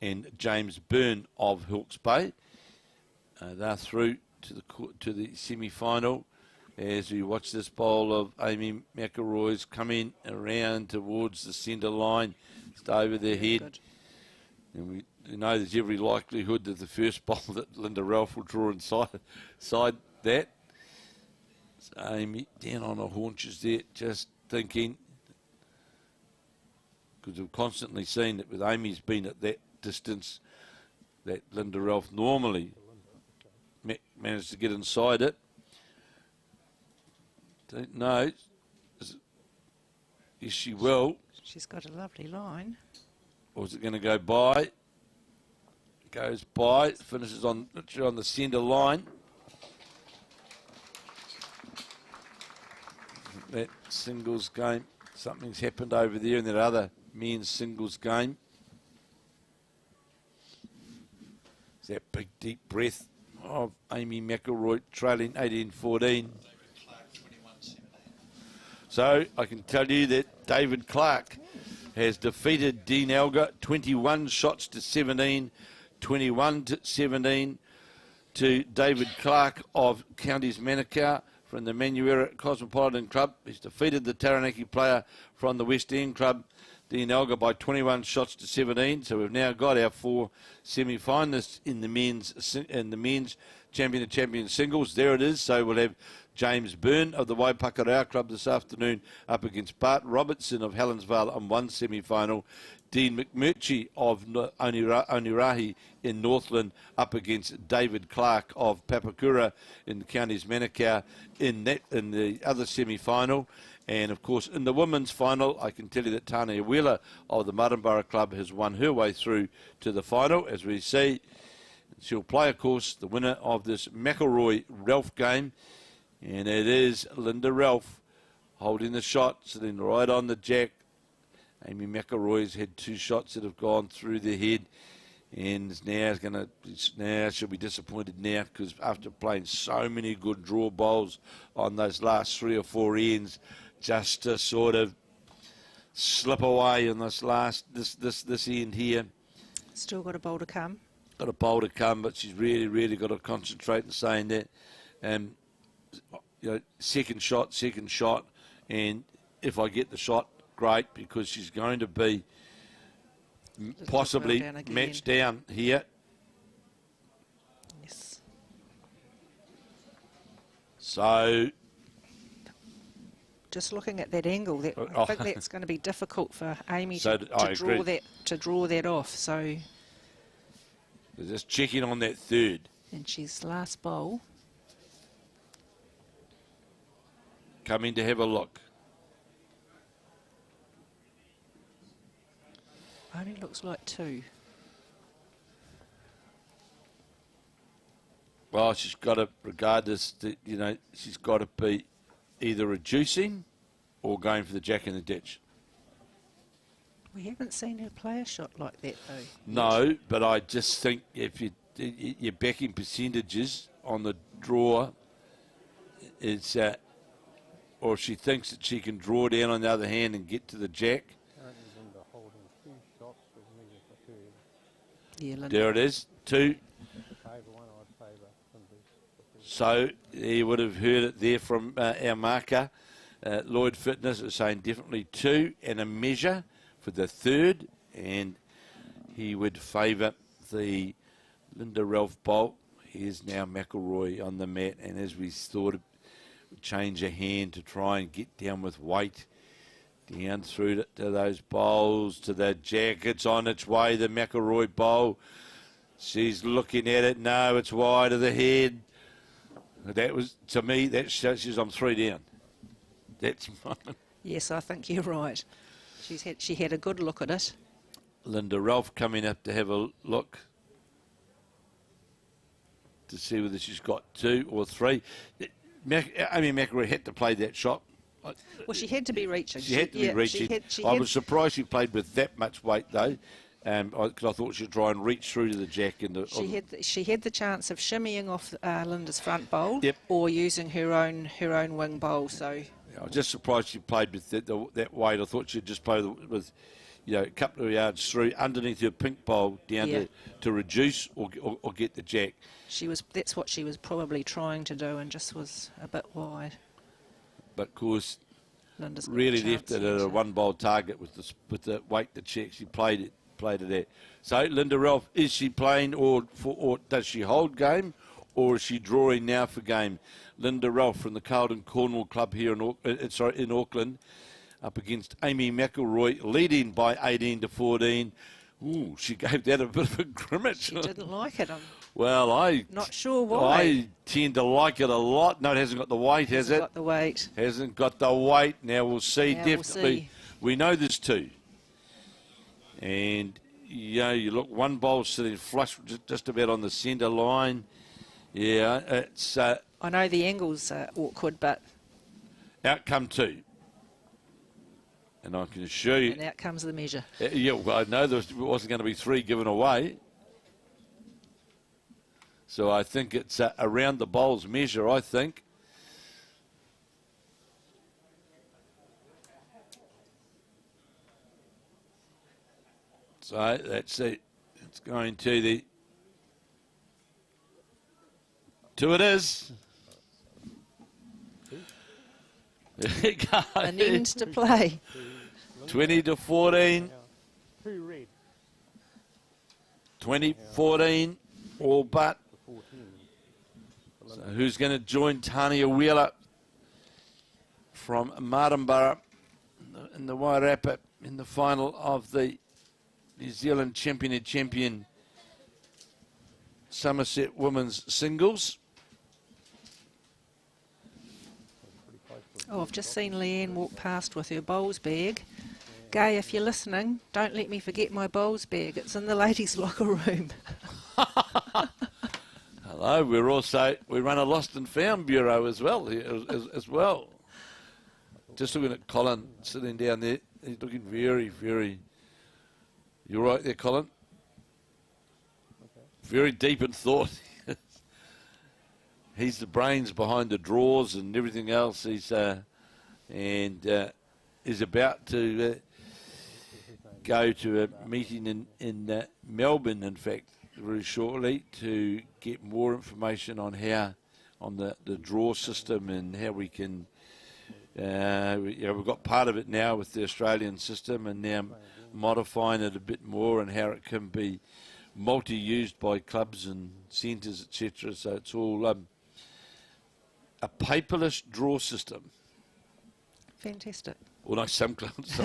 and James Byrne of Hawke's Bay. They're through to the semi-final. As we watch this bowl of Amy McIlroy's coming around towards the centre line, just over their head. Good. And we know there's every likelihood that the first bowl that Linda Ralph will draw inside that. So Amy down on her haunches there, just thinking. because we've constantly seen that with Amy's been at that distance, that Linda Ralph normally managed to get inside it. Don't know. Yes, she will. She's got a lovely line. Or is it going to go by? Goes by, finishes on the centre line. That singles game, something's happened over there in that other men's singles game. It's that big deep breath of Amy McIlroy trailing 18-14. So I can tell you that David Clark has defeated Dean Elgar 21 shots to 17, 21 to 17 to David Clark of Counties Manukau from the Manurewa Cosmopolitan Club. He's defeated the Tauranga player from the West End Club, Dean Elgar, by 21 shots to 17. So we've now got our 4 semi-finalists in the men's champion of champion singles. There it is. So we'll have James Byrne of the Papakura Club this afternoon up against Bart Robertson of Helensville in one semi-final. Dean McMurchy of Onerahi in Northland up against David Clark of Papakura in the Counties Manukau in the other semi-final. And of course in the women's final, I can tell you that Tanya Wheeler of the Martinborough Club has won her way through to the final. As we see, she'll play, of course, the winner of this McIlroy-Ralph game. And it is Linda Ralph holding the shot, sitting right on the jack. Amy McIlroy's had 2 shots that have gone through the head, and now she'll be disappointed now, because after playing so many good draw bowls on those last 3 or 4 ends, just to sort of slip away in this end here. Still got a bowl to come. Got a bowl to come, but she's really got to concentrate in saying that. Second shot, and if I get the shot, great, because she's going to be possibly matched down here. Yes. So, just looking at that angle, I think that's going to be difficult for Amy so to draw that off. So, they're just checking on that third. And she's last bowl. Coming to have a look. Only looks like 2. Well, she's got to, regardless, she's got to be either reducing or going for the jack in the ditch. We haven't seen her play a shot like that, though. No, but I just think if your backing percentages on the draw is, or if she thinks that she can draw down on the other hand and get to the jack. Yeah, there it is, 2. So you would have heard it there from our marker, Lloyd Fitness, is saying definitely 2 and a measure for the third, and he would favour the Linda Ralph bowl. Here's now McIlroy on the mat, and as we thought, change a hand to try and get down with weight. Down through to those bowls, to the jack. It's on its way, the McIlroy bowl. She's looking at it. No, it's wide of the head. That was, to me, that says I'm 3 down. That's mine. Yes, I think you're right. She had a good look at it. Linda Ralph coming up to have a look to see whether she's got 2 or 3. McIlroy had to play that shot. Well, she had to be reaching. She had to be reaching. I was surprised she played with that much weight, though, because I thought she'd try and reach through to the jack. She had the chance of shimmying off Linda's front bowl, yep, or using her own wing bowl. So I was just surprised she played with that weight. I thought she'd just play with a couple of yards through underneath her pink bowl down to reduce or get the jack. That's what she was probably trying to do, and just was a bit wide. But of course, Linda's really left it at a 1-bowl target with the weight that she actually played it at. So Linda Ralph, is she playing or does she hold game, or is she drawing now for game? Linda Ralph from the Carlton Cornwall Club here in Auckland. up against Amy McIlroy, leading by 18 to 14. Ooh, she gave that a bit of a grimace. She didn't like it. I'm Well, not sure why. I tend to like it a lot. No, it hasn't got the weight, has it? Got the weight. Hasn't got the weight. Now we'll see. Now we'll Definitely. see. We know there's two. And, you look, one bowl sitting flush just about on the centre line. Yeah, it's... I know the angle's awkward, but... Out come two. And I can assure you... And out comes the measure. Yeah, well, I know there wasn't going to be three given away. So I think it's around the bowl's measure, I think. So that's it. It's going to the... Two it is. An end to play. 20 to 14. 2 red. 20-14, all but. So who's going to join Tanya Wheeler from Martinborough in the Wairarapa in the final of the New Zealand champion Somerset women's singles? Oh, I've just seen Leeane walk past with her bowls bag. Gay, if you're listening, don't let me forget my bowls bag. It's in the ladies' locker room. Hello, we run a lost and found bureau as well. As well. Just looking at Colin sitting down there. He's looking very, very... You're right there, Colin? Very deep in thought. He's the brains behind the drawers and everything else. He's is about to go to a meeting in Melbourne, in fact, very shortly, to get more information on the draw system and how we can. We've got part of it now with the Australian system, and now modifying it a bit more and how it can be multi-used by clubs and centres, etc. So it's all a paperless draw system. Fantastic. Well, no, some clubs.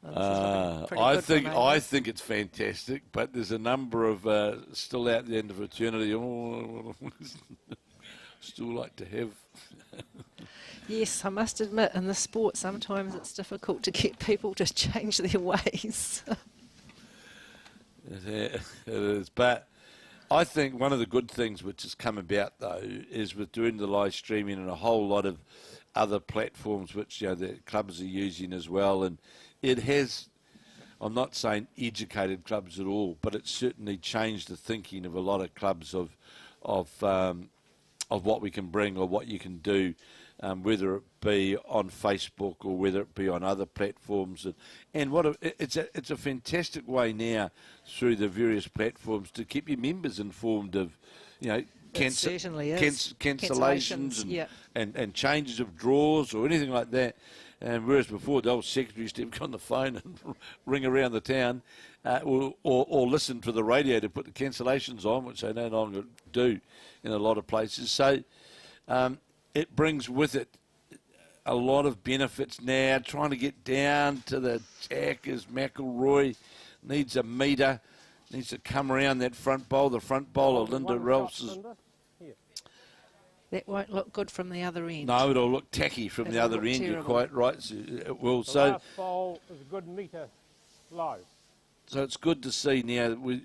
I think it's fantastic, but there's a number of still out the end of fraternity. Still like to have. Yes, I must admit, in the sport, sometimes it's difficult to get people to change their ways. It is, but I think one of the good things which has come about, though, is with doing the live streaming and a whole lot of other platforms which the clubs are using as well, and it has, I'm not saying educated clubs at all, but it's certainly changed the thinking of a lot of clubs of what we can bring or what you can do, whether it be on Facebook or whether it be on other platforms, and it's a fantastic way now through the various platforms to keep your members informed of, cancellations and changes of draws or anything like that. And whereas before the old secretary used to get on the phone and ring around the town, or listen to the radio to put the cancellations on, which they no longer do in a lot of places. So it brings with it a lot of benefits now. Trying to get down to the jack as McIlroy needs a metre, needs to come around that front bowl. The front bowler, Linda Relfs, that won't look good from the other end. No, it'll look tacky from the other end. Terrible. You're quite right. So it will. The So last bowl is a good metre low. So it's good to see now that we're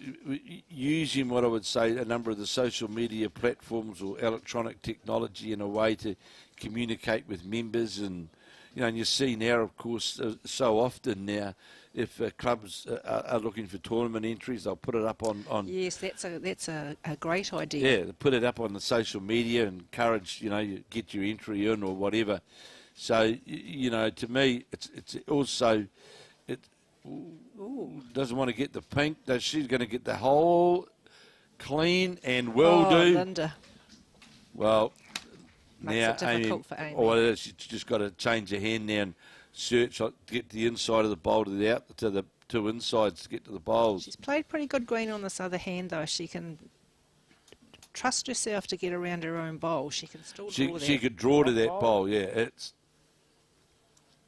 using what I would say a number of the social media platforms or electronic technology in a way to communicate with members, and and you see now, of course, so often now, if clubs are looking for tournament entries, they'll put it up on. Yes, that's a great idea. Yeah, they put it up on the social media and encourage you get your entry in or whatever. So to me, it's also doesn't want to get the pink. She's going to get the whole clean and will do. Linda. Well, Makes now it difficult for Amy. Well, she's just got to change her hand now and search, get the inside of the bowl to the two insides to get to the bowls. She's played pretty good green on this other hand, though. She can trust herself to get around her own bowl. She can still draw that. She could draw to that bowl. Yeah, it's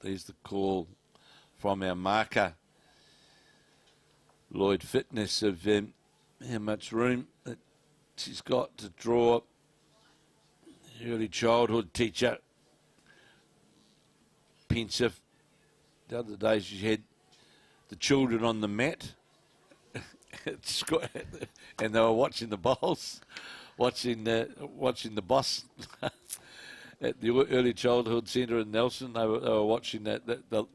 There's the call from our marker, Lloyd Fitness, of how much room that she's got to draw. Early childhood teacher, pensive. The other day she had the children on the mat and they were watching the bowls, watching the boss at the early childhood centre in Nelson. They were watching the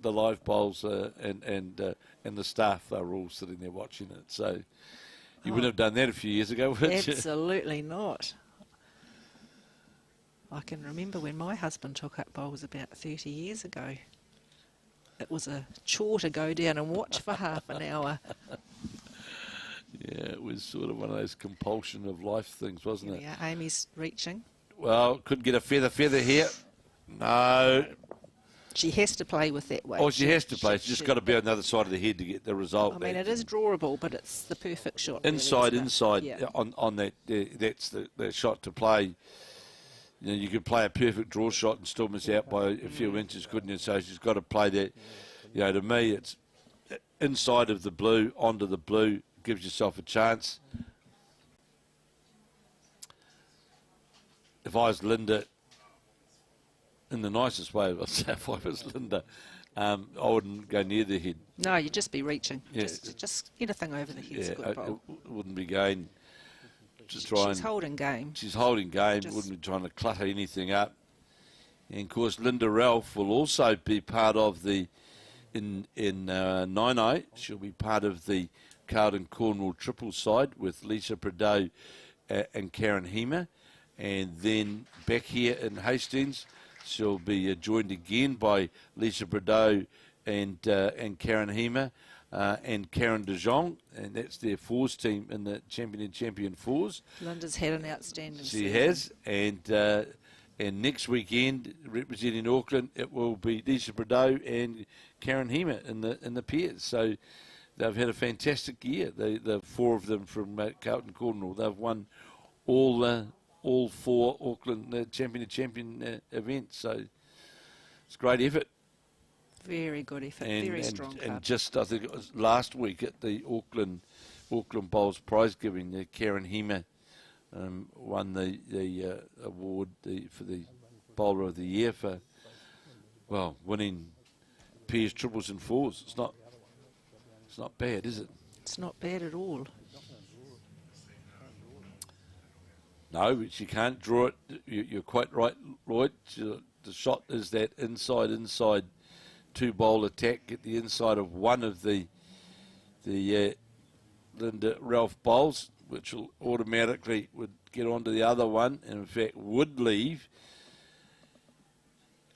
live bowls and the staff. They were all sitting there watching it. So you wouldn't have done that a few years ago, would you? Absolutely not. I can remember when my husband took up bowls about 30 years ago. It was a chore to go down and watch for half an hour. Yeah, it was sort of one of those compulsion of life things, wasn't it? Yeah, Amy's reaching. Well, could get a feather here. No. She has to play with that weight. Oh, she has to play. She's just got to be on the other side of the head to get the result. I mean, it is drawable, but it's the perfect shot. Inside, really, inside, yeah. on that, that's the shot to play. You know, you could play a perfect draw shot and still miss out by a few inches, couldn't you? So she's got to play that. You know, to me, it's inside of the blue, onto the blue, gives yourself a chance. If I was Linda, in the nicest way, I'd say if I was Linda, I wouldn't go near the head. No, you'd just be reaching. Yeah. Just anything over the head's a good Yeah, bowl. it wouldn't be going to try She's holding game. She's holding game, wouldn't be trying to clutter anything up. And of course, Linda Ralph will also be part of the, in 9-8, she'll be part of the Carlton Cornwall triple side with Lisa Prideaux and Karen Hema. And then back here in Hastings, she'll be joined again by Lisa Prideaux and Karen Hema and Karen De Jong, and that's their fours team in the champion fours. Linda's had an outstanding She season. has, and next weekend, representing Auckland, it will be Lisa Prideaux and Karen Hema in the pairs. So they've had a fantastic year. The four of them from Carlton Cornwall. They've won all four Auckland champion events. So it's a great effort. Very good effort. Very strong club. And just, I think it was last week at the Auckland Bowls prize giving, Karen Hema won the award for the bowler of the year for, well, winning pairs, triples and fours. It's not bad, is it? It's not bad at all. No, she can't draw it. You're quite right, Lloyd. The shot is that inside two-bowl attack at the inside of one of the Linda Ralph bowls, which will automatically would get onto the other one, and in fact would leave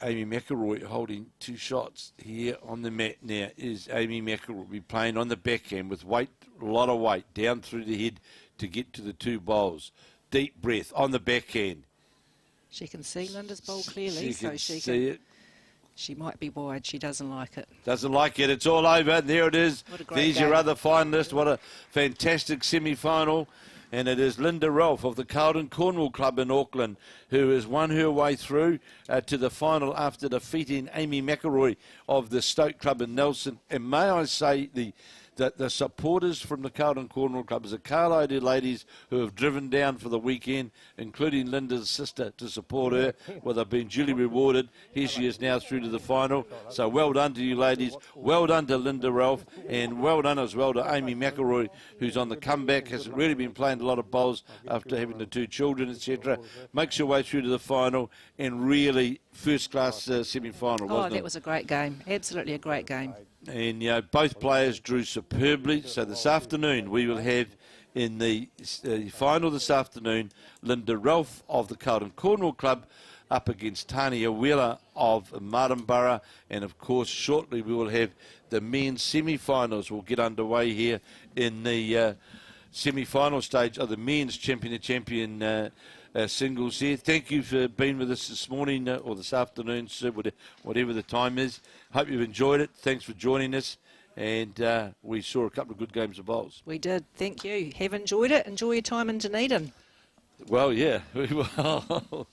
Amy McIlroy holding two shots here on the mat now. Is Amy McIlroy be playing on the backhand with weight, a lot of weight down through the head to get to the two bowls. Deep breath on the backhand. She can see Linda's bowl clearly, she can see it. She might be wide. She doesn't like it. Doesn't like it. It's all over. There it is. What a great There's game. your other finalist. What a fantastic semi-final. And it is Linda Ralph of the Carlton Cornwall Club in Auckland who has won her way through to the final after defeating Amy McIlroy of the Stoke Club in Nelson. And may I say, the supporters from the Carlton Cornwall Club is a carload of ladies who have driven down for the weekend, including Linda's sister, to support her. Well, they've been duly rewarded. Here she is now through to the final. So well done to you ladies. Well done to Linda Ralph, and well done as well to Amy McIlroy, who's on the comeback, has really been playing a lot of bowls after having the two children, etc. Makes her way through to the final, and really first-class semi-final, wasn't it? That was a great game. Absolutely a great game. And both players drew superbly. So this afternoon we will have in the final this afternoon Linda Ralph of the Carlton Cornwall Club up against Tanya Wheeler of Martinborough, and of course shortly we will have the men's semi-finals will get underway here in the semi-final stage of the men's champion singles here. Thank you for being with us this morning or this afternoon, sir, whatever the time is. Hope you've enjoyed it. Thanks for joining us. And we saw a couple of good games of bowls. We did. Thank you. Have enjoyed it. Enjoy your time in Dunedin. Well, yeah. We will.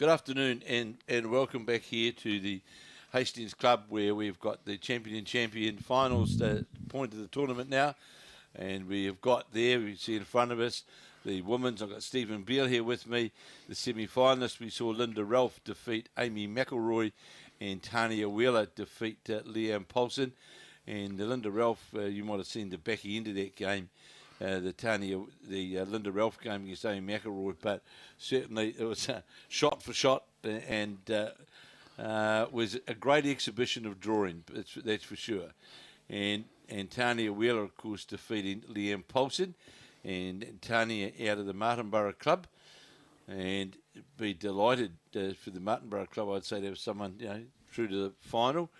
Good afternoon and welcome back here to the Hastings Club, where we've got the champion finals, the point of the tournament now. And we have got there, we see in front of us, the women's. I've got Stephen Beale here with me. The semi-finalists, we saw Linda Ralph defeat Amy McIlroy and Tanya Wheeler defeat Leeane Poulson. And the Linda Ralph, you might have seen the back end of that game, the Linda Ralph game against Amy McIlroy, but certainly it was shot for shot and was a great exhibition of drawing, that's for sure. And Tanya Wheeler, of course, defeating Leeane Poulson, and Tanya out of the Martinborough club. And be delighted for the Martinborough club, I'd say, to have someone, through to the final.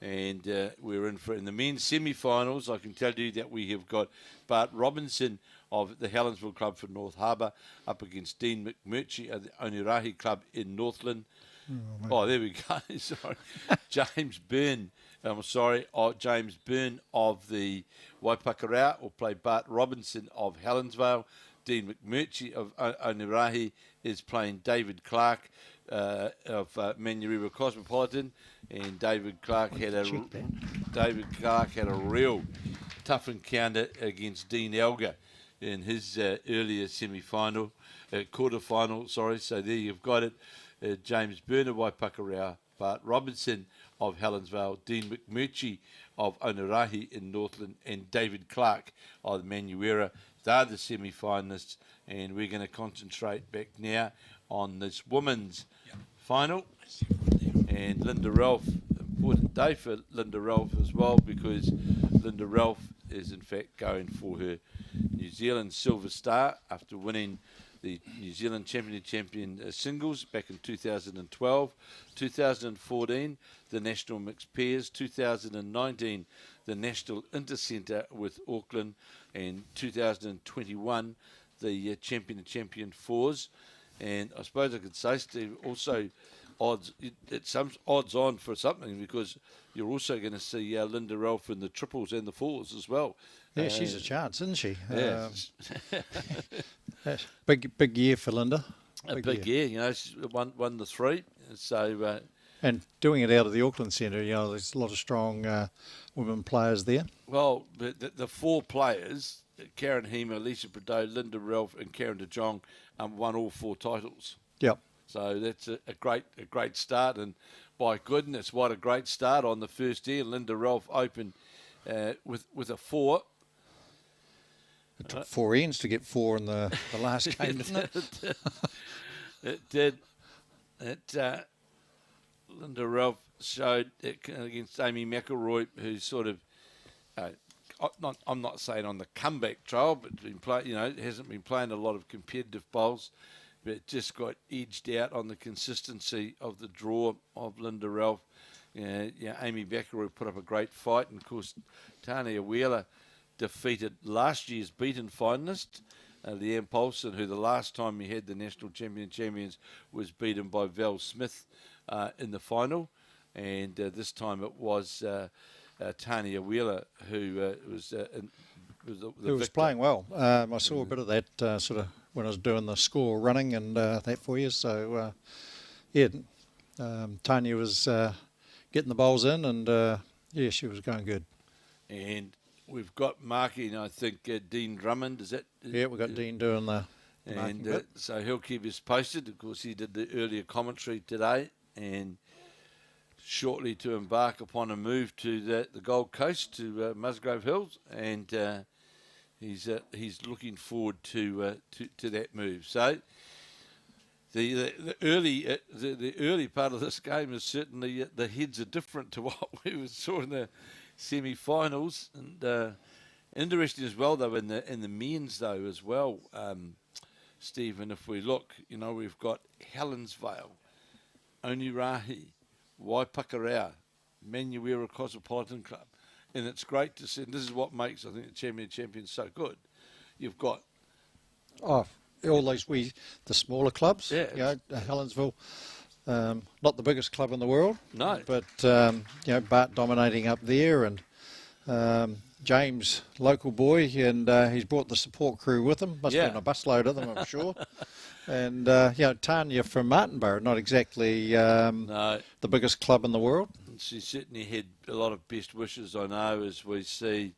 And we're in the men's semi-finals. I can tell you that we have got Bart Robertson of the Helensville club for North Harbour up against Dean McMurchy of the Onerahi club in Northland. Oh, there we go. Sorry. James Byrne of the Papakura will play Bart Robertson of Helensville. Dean McMurchy of Onerahi is playing David Clark of Manurewa Cosmopolitan, and David Clark had a real tough encounter against Dean Elgar in his earlier quarter-final. Sorry, so there you've got it. James Byrne of Papakura, Bart Robertson of Helensville, Dean McMurchy of Onerahi in Northland, and David Clark of Manurewa. They're the semi-finalists, and we're going to concentrate back now on this women's final. And Linda Ralph, important day for Linda Ralph as well, because Linda Ralph is in fact going for her New Zealand Silver Star after winning the New Zealand champion singles back in 2012, 2014, the National Mixed Pairs, 2019, the National Intercentre with Auckland, and 2021, the champion fours. And I suppose I could say, Steve, also it's odds on for something, because you're also going to see Linda Ralph in the triples and the fours as well. Yeah, she's a chance, isn't she? Yeah. Big year for Linda. A big year. She's won the three. So and doing it out of the Auckland Centre, there's a lot of strong women players there. Well, the four players, Karen Hema, Lisa Prideaux, Linda Ralph and Karen de Jong, won all four titles. Yep. So that's a great start, and by goodness, what a great start on the first day. Linda Ralph opened with a 4. It took 4 ends to get 4 in the last game, didn't it? It did. Linda Ralph showed against Amy McIlroy, who's sort of, I'm not saying on the comeback trail, but hasn't been playing a lot of competitive bowls, but just got edged out on the consistency of the draw of Linda Ralph. Amy McIlroy put up a great fight, and of course Tanya Wheeler defeated last year's beaten finalist, Leeane Poulson, who the last time he had the national champions was beaten by Val Smith in the final, and this time it was Tanya Wheeler who was playing well. I saw a bit of that sort of when I was doing the score running and that for you. So Tanya was getting the bowls in, and she was going good. And we've got marking, I think, Dean Drummond. Is that? Yeah, we've got Dean doing the marking bit. So he'll keep us posted. Of course, he did the earlier commentary today, and shortly to embark upon a move to the Gold Coast, to Musgrave Hills, and he's looking forward to that move. So the early part of this game is certainly the heads are different to what we saw in the semi-finals, and interesting as well though in the men's though as well, Stephen. If we look, we've got Helensville, Onerahi, Papakura, Manurewa Cosmopolitan Club, and it's great to see. And this is what makes, I think, the champions so good. You've got all those the smaller clubs. Yeah, Helensville. Not the biggest club in the world. No. But, Bart dominating up there, and, James, local boy, and he's brought the support crew with him. Must have been a busload of them, I'm sure. And, Tanya from Martinborough, not exactly No. the biggest club in the world. She certainly had a lot of best wishes, I know, as we see.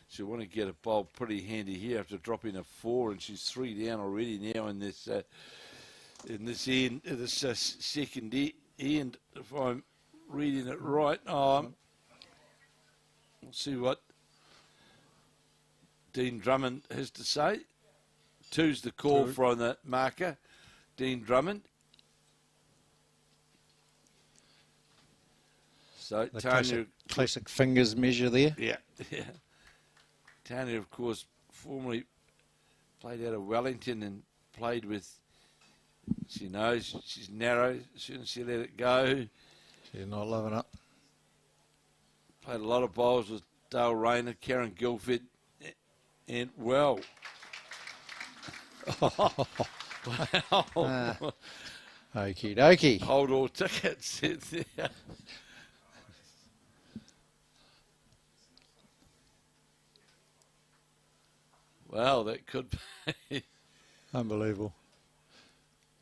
She'll want to get a bowl pretty handy here after dropping a 4, and she's 3 down already now in this end, this second end, if I'm reading it right. We'll see what Dean Drummond has to say. 2's the call from the marker, Dean Drummond. So The Tanya, classic fingers measure there. yeah. Tanya, of course, formerly played out of Wellington and played with, she knows she's narrow, shouldn't she let it go. She's not loving it. Played a lot of bowls with Dale Rayner, Karen Guilford, and well. Wow. Okie dokie. Hold all tickets. Well, that could be. Unbelievable.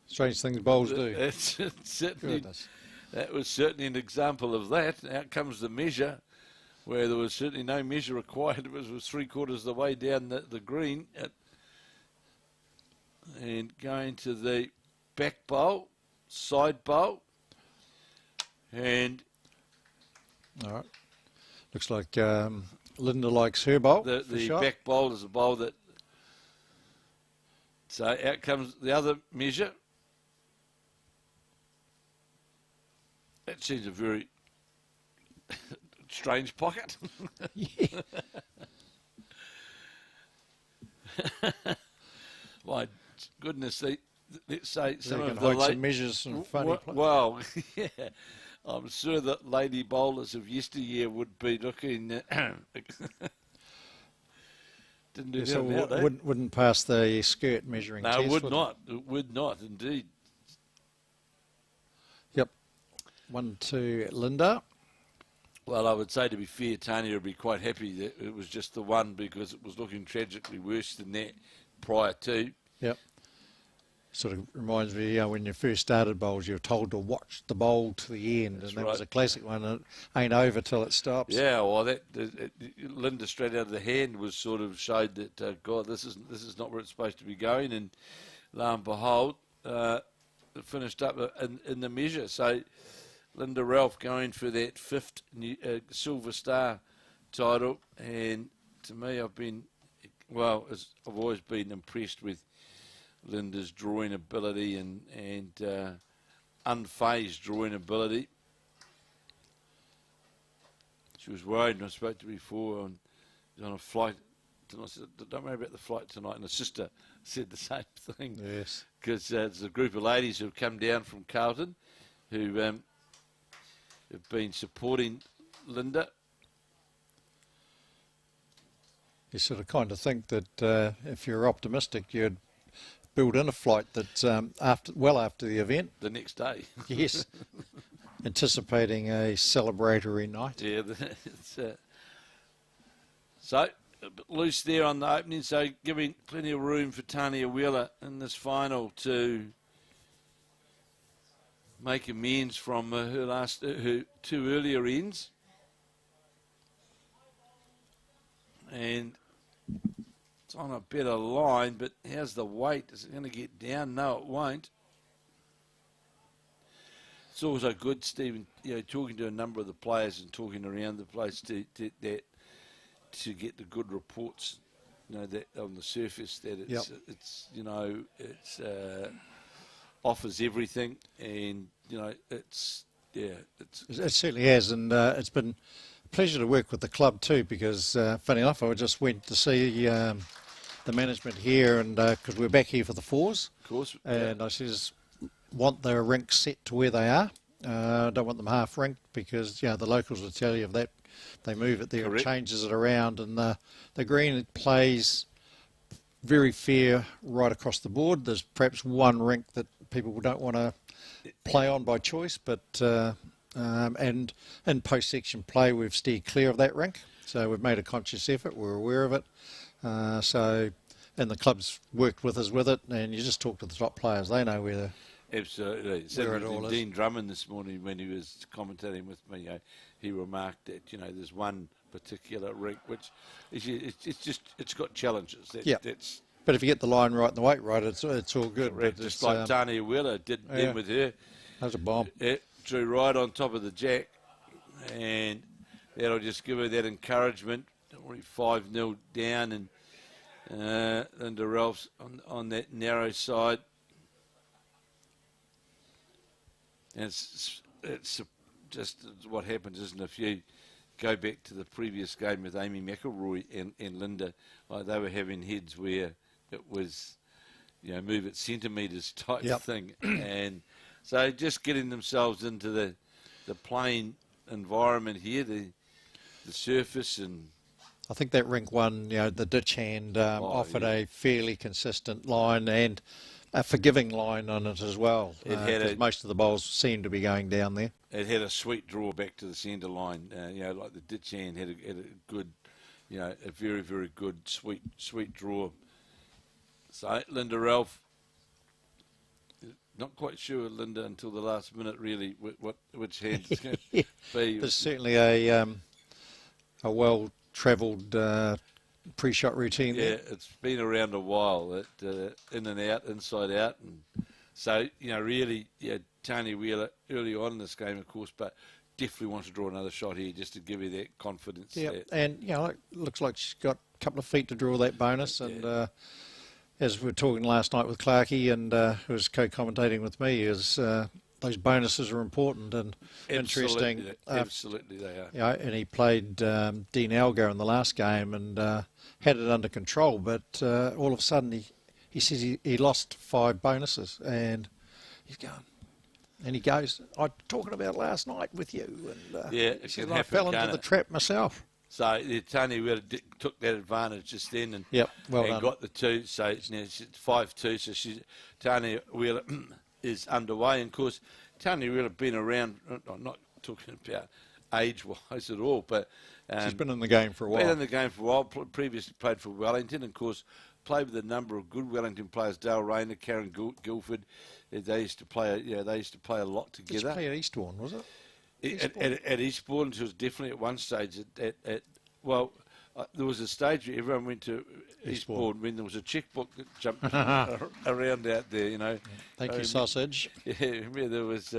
Strange things bowls do. That's certainly, Goodness. that was certainly an example of that. Out comes the measure, where there was certainly no measure required. It was 3/4 of the way down the green. And going to the back bowl, side bowl. And All right. Looks like Linda likes her bowl. the for shot. back bowl is a bowl that. So out comes the other measure. That seems a very strange pocket. Yeah. My goodness, let's say So some you of can the hide late, some measures and funny places. well, yeah, I'm sure that lady bowlers of yesteryear would be looking. Didn't do Yeah, so that now, eh? wouldn't pass the skirt measuring No, test. it would not. It would not, indeed. Yep. 1 to Linda. Well, I would say, to be fair, Tanya would be quite happy that it was just the one, because it was looking tragically worse than that prior to. Yep. Sort of reminds me, when you first started bowls, you were told to watch the bowl to the end, That's and that was right. a classic one. It ain't over till it stops. Yeah, well, Linda straight out of the hand was sort of showed that God, this is not where it's supposed to be going, and lo and behold, it finished up in the measure. So Linda Ralph going for that 5th Silver Star title, and to me, I've always been impressed with Linda's drawing ability and unfazed drawing ability. She was worried, and I spoke to her before on a flight. And I said, don't worry about the flight tonight. And her sister said the same thing. Yes. Because there's a group of ladies who have come down from Carlton who have been supporting Linda. You sort of kind of think that if you're optimistic, you'd build in a flight that's after the event. The next day. Yes. Anticipating a celebratory night. Yeah, it's, so a bit loose there on the opening, so giving plenty of room for Tanya Wheeler in this final to make amends from her 2 earlier ends. And it's on a better line, but how's the weight? Is it going to get down? No, it won't. It's also good, Stephen, talking to a number of the players and talking around the place to get the good reports, that on the surface that it's offers everything, and it certainly has, and it's been a pleasure to work with the club too, because funny enough, I just went to see the management here, and because we're back here for the 4s, of course, and I says, want their rinks set to where they are. Don't want them half rinked, because the locals will tell you if that they move it there, Correct. It changes it around, and the green, it plays very fair right across the board. There's perhaps one rink that people don't want to play on by choice, but and in post section play we've steered clear of that rink. we've made a conscious effort. We're aware of it. And the club's worked with us with it. And you just talk to the top players; they know where Absolutely. where it all is. Dean Drummond this morning, when he was commentating with me, he remarked that there's one particular rink which it's got challenges. That's But if you get the line right and the weight right, it's all good. correct. But Just like Tanya Wheeler did then with her. That was a bomb. It drew right on top of the jack, and that'll just give her that encouragement. Already 5-0 down, and Linda Ralph's on that narrow side. And it's just what happens, isn't it? If you go back to the previous game with Amy McIlroy and Linda, they were having heads where it was, move it centimetres type thing. And so just getting themselves into the playing environment here, the surface, and I think that rink one, the ditch hand offered a fairly consistent line and a forgiving line on it as well. Because most of the bowls seem to be going down there. It had a sweet draw back to the centre line. Like the ditch hand had a good, a very, very good sweet draw. So Linda Ralph, not quite sure, Linda, until the last minute really which hand it's going to be. There's certainly a well-travelled pre-shot routine there. Yeah, it's been around a while, in and out, inside out. And so, really, Tanya Wheeler early on in this game, of course, but definitely wants to draw another shot here just to give you that confidence. Yeah, and, it looks like she's got a couple of feet to draw that bonus. And as we were talking last night with Clarkey, and who was co-commentating with me, is those bonuses are important and interesting. Absolutely, they are. And he played Dean Algar in the last game and had it under control, but all of a sudden he says he lost 5 bonuses, and he's going. And he goes, "I'm talking about last night with you." And it says, can I happen, fell into can't the it? trap myself. So Tanya Wheeler took that advantage just then and, well and done. got the 2. So it's 5-2. So Tanya Wheeler is underway. And of course, Tanya Wheeler been around. I'm not talking about age-wise at all, but she's been in the game for a while. Been in the game for a while. Previously played for Wellington, and of course played with a number of good Wellington players. Dale Rayner, Karen Guilford. They used to play. They used to play a lot together. Did she play at Eastbourne, was it? At Eastbourne, she was definitely at one stage. There was a stage where everyone went to Eastbourne when there was a checkbook that jumped around out there. Thank you, sausage. Yeah, there was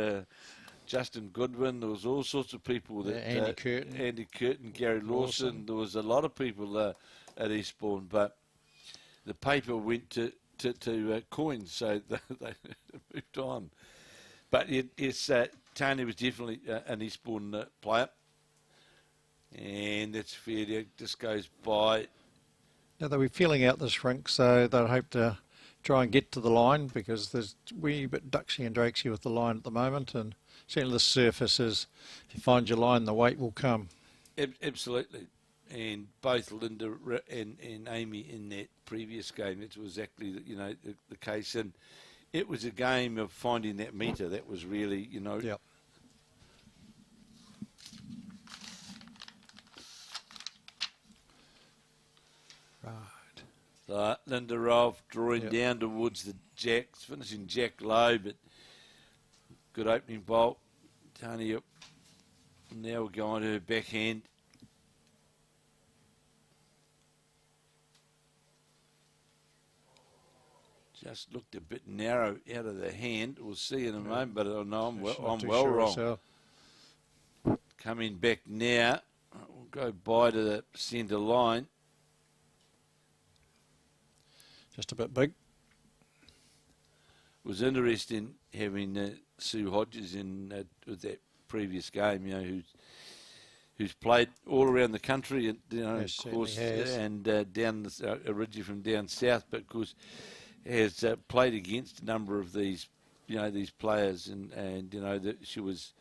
Justin Goodwin. There was all sorts of people. Andy Curtin, Gary Lawson. There was a lot of people at Eastbourne, but the paper went to coins, so they moved on. But Tanya was definitely an Eastbourne player, and that's fair. It just goes by. Now they'll be feeling out this rink, so they'll hope to try and get to the line, because there's wee bit ducksy and drakesy with the line at the moment, and certainly the surface is, if you find your line, the weight will come. Absolutely. And both Linda and Amy in that previous game, it was exactly the case. And it was a game of finding that meter. That was really, Yep. Right. So Linda Ralph drawing down towards the jacks, finishing jack low, but good opening bolt. Tanya now going to her backhand. Just looked a bit narrow out of the hand. We'll see in a moment, but I know I'm well wrong. Coming back now. We'll go by to the centre line. Just a bit big. It was interesting having Sue Hodges in with that previous game, who's played all around the country, and Yes, of course, has. and down originally from down south, but of course has played against a number of these players, and that she was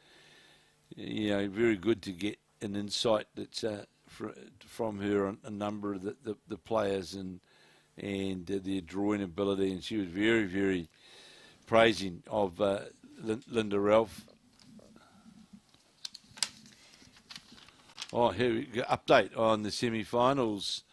very good to get an insight that's from her on a number of the players and their drawing ability, and she was very, very praising of Linda Ralph. Oh, here we go. Update on the semi-finals.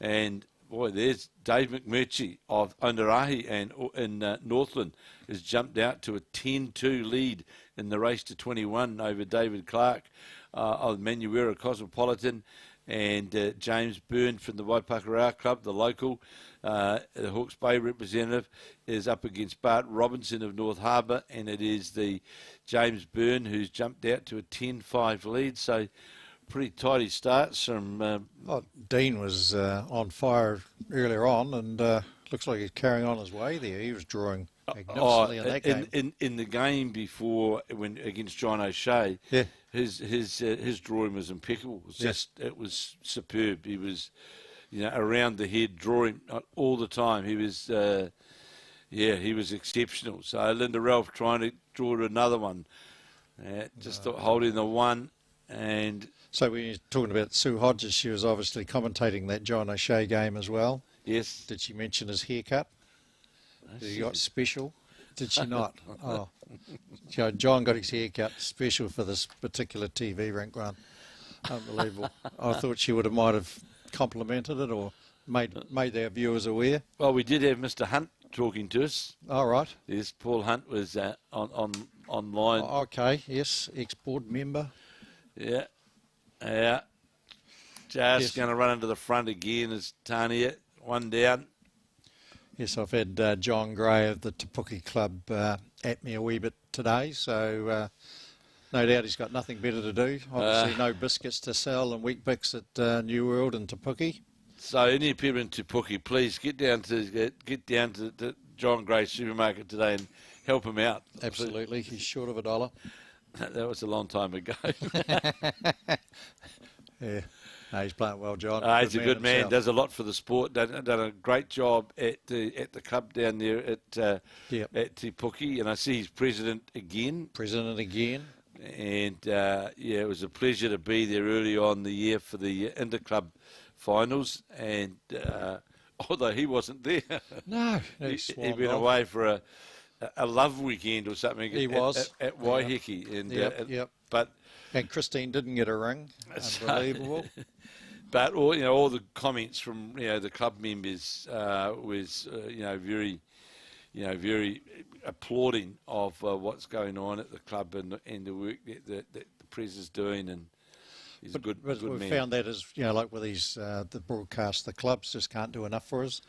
And, boy, there's Dave McMurchy of Onerahi and in Northland has jumped out to a 10-2 lead in the race to 21 over David Clark of Manurewa Cosmopolitan. And James Byrne from the Papakura Club, the local, the Hawke's Bay representative, is up against Bart Robertson of North Harbour, and it is the James Byrne who's jumped out to a 10-5 lead. So pretty tidy starts from... Dean was on fire earlier on, and looks like he's carrying on his way there. He was drawing magnificently in that game. In the game before, when against John O'Shea, yeah. His drawing was impeccable. It was superb. He was, around the head drawing all the time. He was, he was exceptional. So Linda Ralph trying to draw another one, holding the one, and so when you're talking about Sue Hodges, she was obviously commentating that John O'Shea game as well. Yes. Did she mention his haircut? He got special. Did she not? Oh, John got his haircut special for this particular TV rink run. Unbelievable. I thought she might have complimented it or made our viewers aware. Well, we did have Mr. Hunt talking to us. All right. Yes, Paul Hunt was online. Oh, okay. Yes, ex-board member. Yeah. Just going to run into the front again is Tanya. One down. Yes, I've had John Gray of the Tapuki Club at me a wee bit today, so no doubt he's got nothing better to do. Obviously, no biscuits to sell and wheat bix at New World and Tapuki. So, any people in Tapuki, please get down to the John Gray supermarket today and help him out. Absolutely, he's short of $1. That was a long time ago. Yeah. No, he's playing well, John. He's a good man. Himself. Does a lot for the sport. Done a great job at the club down there at Te Puki, and I see he's president again. And it was a pleasure to be there early on the year for the inter-club finals. And although he wasn't there, no, he went away for a love weekend or something. He was at Waiheke, and and Christine didn't get a ring. Unbelievable. But all the comments from the club members was very applauding of what's going on at the club and the work that the press is doing, and he's a good man. We found that as like with these the broadcast, the clubs just can't do enough for us.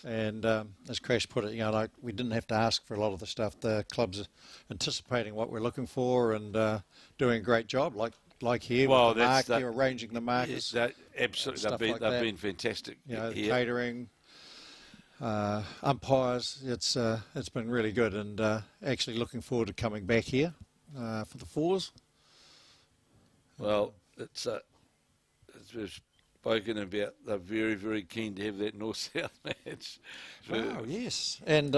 And as Crash put it, like we didn't have to ask for a lot of the stuff. The clubs are anticipating what we're looking for and doing a great job. Like here, with the mark, arranging the markers. Absolutely, they've been fantastic. Catering, umpires. It's been really good, and actually looking forward to coming back here for the fours. Well, we've spoken about. They're very, very keen to have that north-south match. Oh yes, and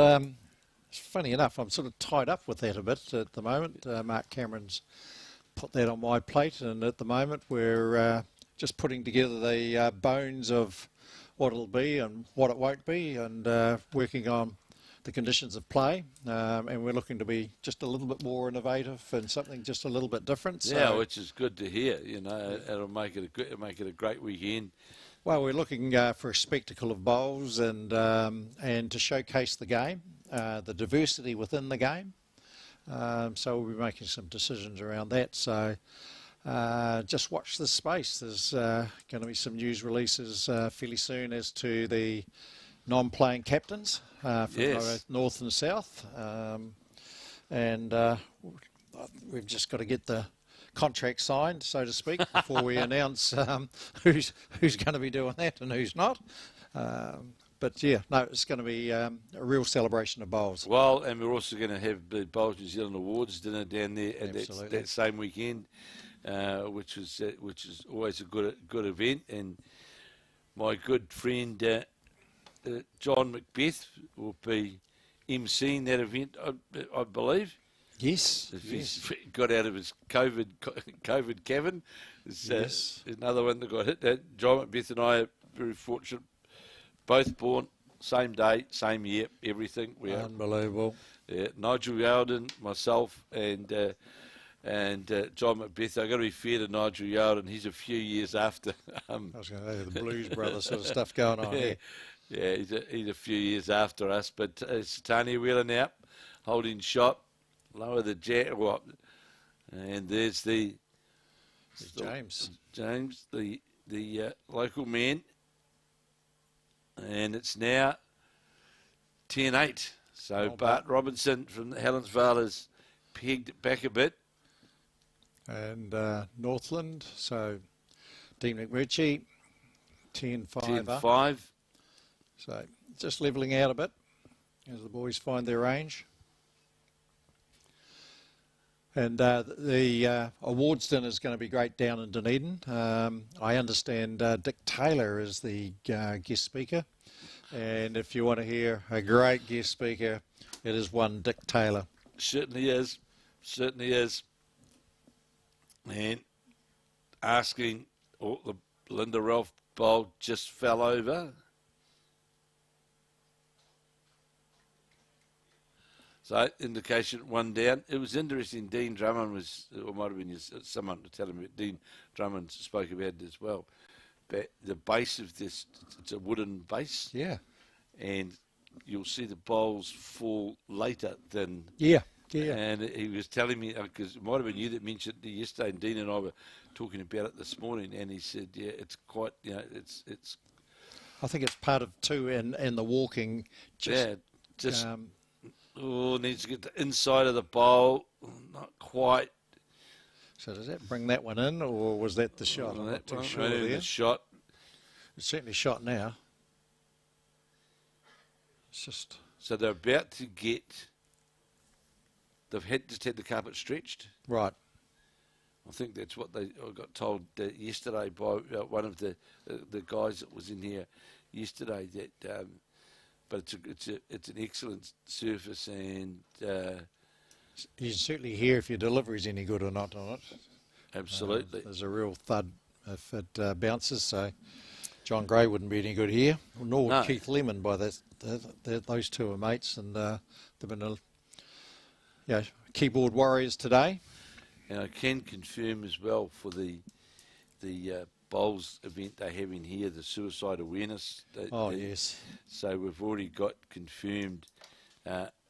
funny enough, I'm sort of tied up with that a bit at the moment. Mark Cameron's put that on my plate, and at the moment we're just putting together the bones of what it'll be and what it won't be, and working on the conditions of play, and we're looking to be just a little bit more innovative and something just a little bit different. Yeah, which is good to hear. It'll make it a great weekend. Well, we're looking for a spectacle of bowls and to showcase the game, the diversity within the game. So we'll be making some decisions around that. So just watch this space. There's going to be some news releases fairly soon as to the non-playing captains from both north and south. And we've just got to get the contract signed, so to speak, before we announce who's going to be doing that and who's not. But it's going to be a real celebration of bowls. Well, and we're also going to have the Bowls New Zealand Awards dinner down there at that same weekend, which is always a good event. And my good friend John Macbeth will be emceeing that event, I believe. Yes. If he's got out of his COVID cabin. There's another one that got hit. John Macbeth and I are very fortunate. Both born, same day, same year, everything. Unbelievable. Nigel Yalden, myself, and And John Macbeth, I've got to be fair to Nigel Yard, and he's a few years after. I was going to say the Blues Brothers sort of stuff going on here. Yeah, he's a few years after us. But it's Tanya Wheeler now, holding shot, lower the jack, and there's James, the local man, and it's now 10-8. So Bart Robertson from the Helensville has pegged it back a bit. And Northland, so Dean McMurchy, 10-5 up. 10-5. So just levelling out a bit as the boys find their range. And the awards dinner is going to be great down in Dunedin. I understand Dick Taylor is the guest speaker. And if you want to hear a great guest speaker, it is one Dick Taylor. Certainly is. Certainly is. And asking, the Linda Ralph bowl just fell over. So, indication 1 down. It was interesting. Dean Drummond was, or might have been someone telling me, Dean Drummond spoke about it as well. But the base of this, it's a wooden base. Yeah. And you'll see the bowls fall later than. Yeah. And he was telling me, because it might have been you that mentioned it yesterday, and Dean and I were talking about it this morning, and he said, yeah, it's quite, it's. I think it's part of too, in the walking. Needs to get the inside of the bowl, not quite. So does that bring that one in, or was that the shot? I'm not too sure there. The shot. It's certainly shot now. It's just. So they're about to get. They've just had the carpet stretched. Right. I think that's what I got told yesterday by one of the guys that was in here yesterday. That, but it's an excellent surface, and you can certainly hear if your delivery's any good or not on it. Absolutely. There's a real thud if it bounces. So John Gray wouldn't be any good here, nor would Keith Lemon. By those two are mates, and they've been keyboard warriors today. And I can confirm as well for the bowls event they're having here, the suicide awareness. Yes. So we've already got confirmed,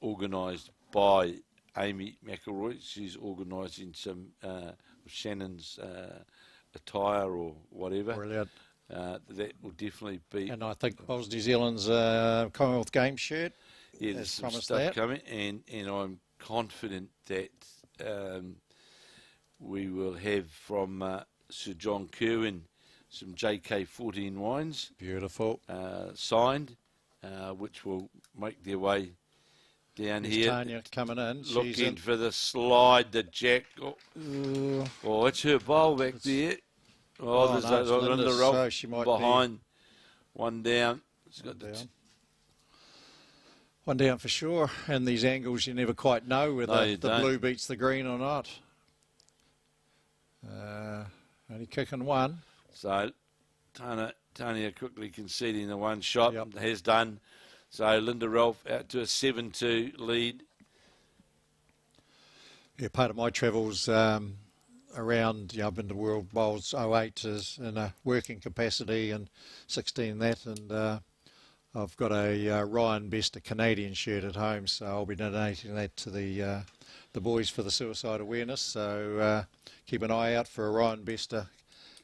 organised by Amy McIlroy. She's organising some Shannon's attire or whatever. Brilliant. That will definitely be. And I think Oz New Zealand's Commonwealth Games shirt. Yeah, there's some stuff coming, and I'm confident that we will have from Sir John Kerwin some JK14 wines. Beautiful. Signed, which will make their way down here. Tanya coming in. Looking for the slide, the jack. Oh, it's her bowl back there. There's Linda Ralph so she might behind. One down. It's got one down for sure. And these angles, you never quite know whether the blue beats the green or not. Only kicking one. So Tanya quickly conceding the one shot. Has done. So Linda Ralph out to a 7-2 lead. Yeah, part of my travels around, I've been to World Bowls 08 is in a working capacity, and 16 that, and I've got a Ryan Bester Canadian shirt at home, so I'll be donating that to the boys for the suicide awareness. So keep an eye out for a Ryan Bester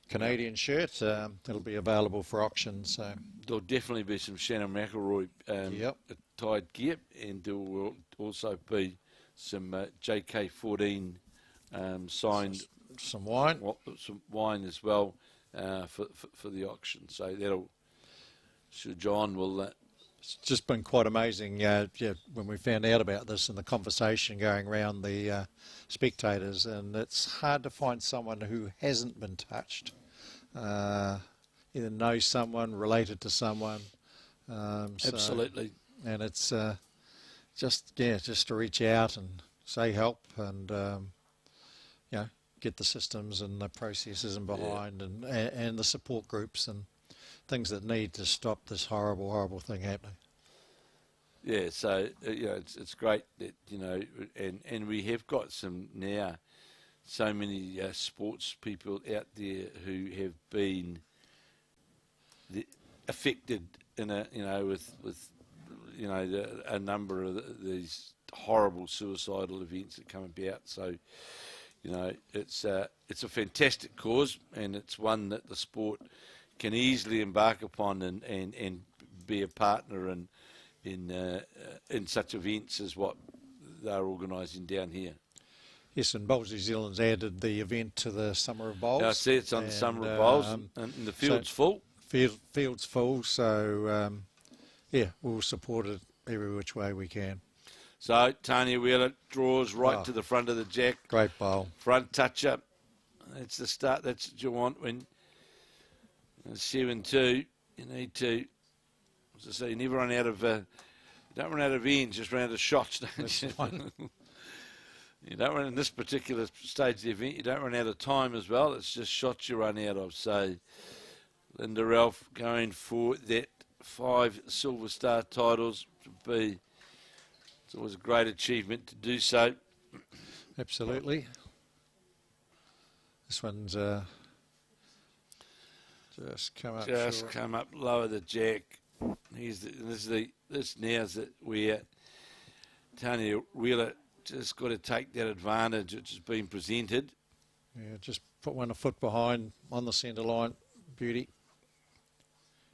Canadian shirt. It'll be available for auction. So there'll definitely be some Shannon McIlroy tied gear, and there will also be some JK14 signed. Some wine. Some wine as well for the auction. So that'll. Sir John will. It's just been quite amazing. When we found out about this and the conversation going around the spectators, and it's hard to find someone who hasn't been touched. Either knows someone, related to someone. Absolutely. And it's just to reach out and say help, and get the systems and the processes and behind, and the support groups and things that need to stop this horrible thing happening. Yeah, so it's great that and we have got some so many sports people out there who have been affected in a, with a number of these horrible suicidal events that come about. So, it's a fantastic cause, and it's one that the sport can easily embark upon and be a partner in such events as what they're organising down here. Yes, and Bowls New Zealand's added the event to the Summer of Bowls. I see it's on the Summer of Bowls, and the field's full. Field's full, so we'll support it every which way we can. So Tanya Wheeler draws right to the front of the jack. Great bowl. Front touch-up. That's the start. That's what you want when 7-2. You need to, as I say, you never run out of, don't run out of ends, just run out of shots, don't you? You don't run in this particular stage of the event, you don't run out of time as well. It's just shots you run out of. So Linda Ralph going for that 5 Silver Star titles would be, it's always a great achievement to do so. Absolutely. This one's just come up. Just come up, lower the jack. This now's it where Tanya Wheeler just got to take that advantage which has been presented. Yeah, just put one a foot behind on the centre line. Beauty.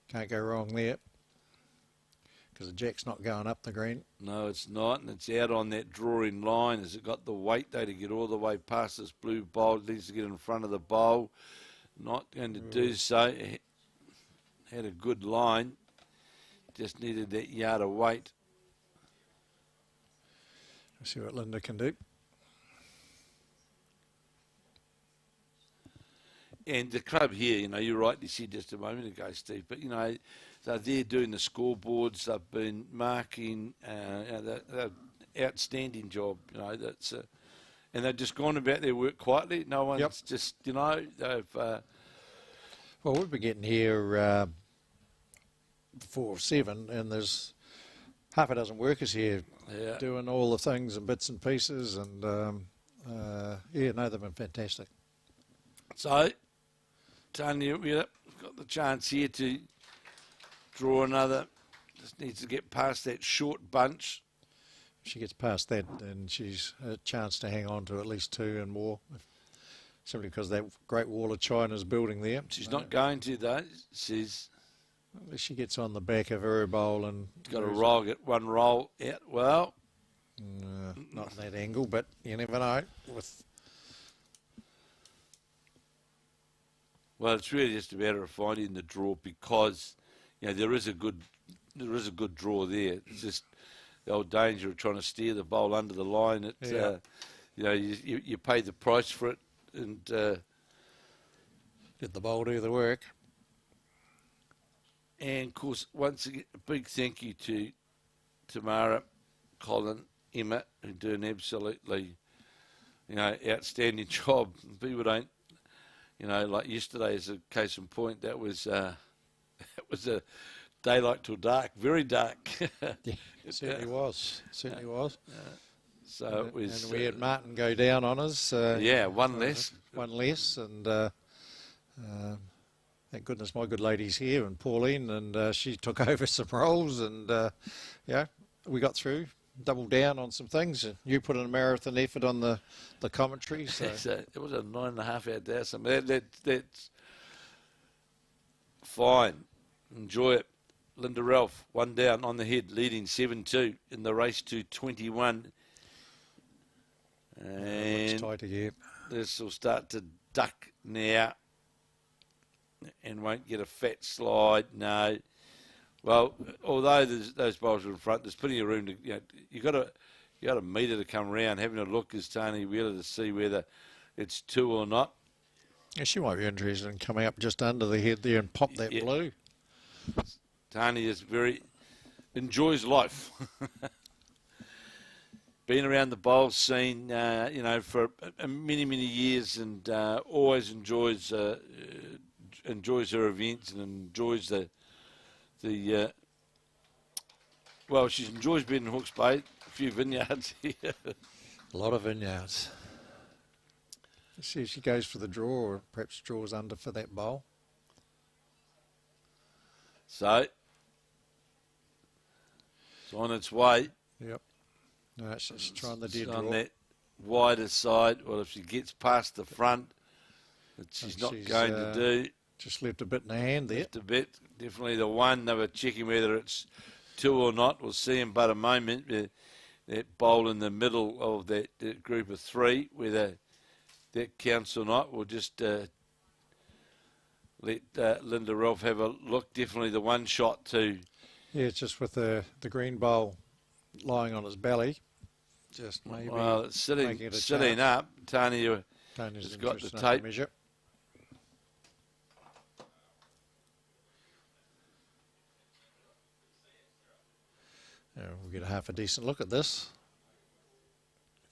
Can't go wrong there. Because the jack's not going up the green. No, it's not, and it's out on that drawing line. Has it got the weight, though, to get all the way past this blue bowl? It needs to get in front of the bowl. Not going to do so. Had a good line. Just needed that yard of weight. Let's see what Linda can do. And the club here, you rightly said just a moment ago, Steve, but, they're there doing the scoreboards. They've been marking, they're outstanding job, that's and they've just gone about their work quietly. No one's just, they've... Well, we've been getting here 4 or 7, and there's half a dozen workers here doing all the things and bits and pieces, and they've been fantastic. So, Tanya, we've got the chance here to draw another. Just needs to get past that short bunch. If she gets past that, then she's a chance to hang on to at least 2 and more. Simply because that great wall of China's building there. She's not going to, though. She's... Unless she gets on the back of her bowl and... Got to roll, get one roll out. Well... not in that angle, but you never know. Well, it's really just a matter of finding the draw because, there is a good draw there. It's just the old danger of trying to steer the bowl under the line. It's, you pay the price for it, and let the bowl do the work. And of course, once again, a big thank you to Tamara, Colin, Emma, who do an absolutely, outstanding job. People don't, like yesterday is a case in point. That was a daylight till dark, very dark. Yeah, it certainly was. Certainly was. So it was. And we had Martin go down on us. One less. One less, and thank goodness my good lady's here, and Pauline, and she took over some roles, and we got through. Doubled down on some things, and you put in a marathon effort on the commentary. So it was a 9.5 hour day. So that's fine. Enjoy it. Linda Ralph, 1 down on the head, leading 7-2 in the race to 21. And tight again. This will start to duck now, and won't get a fat slide. No. Well, although those bowls are in front, there's plenty of room to. You got a metre to come round, having a look as Tanya Wheeler to see whether it's 2 or not. Yeah, she might be interested in coming up just under the head there and pop that blue. Tanya is enjoys life. Been around the bowl scene, for many, many years, and always enjoys her events and enjoys she enjoys being in Hawke's Bay. A few vineyards here. A lot of vineyards. See if she goes for the draw, or perhaps draws under for that bowl. So, it's on its way. Yep. No, she's trying the dead It's draw. on that wider side. Well, if she gets past the front, which she's And not she's, going to do. Just left a bit in the hand there. Left a bit. Definitely the one. They were checking whether it's two or not. We'll see in but a moment. That bowl in the middle of that group of three, whether that counts or not. We'll just let Linda Ralph have a look. Definitely the one shot too. Yeah, it's just with the green bowl lying on its belly. Just maybe. Well, it's sitting making it a sitting chance. up. Tanya Tanya's has got the interested enough to tape. measure. We'll get a half a decent look at this.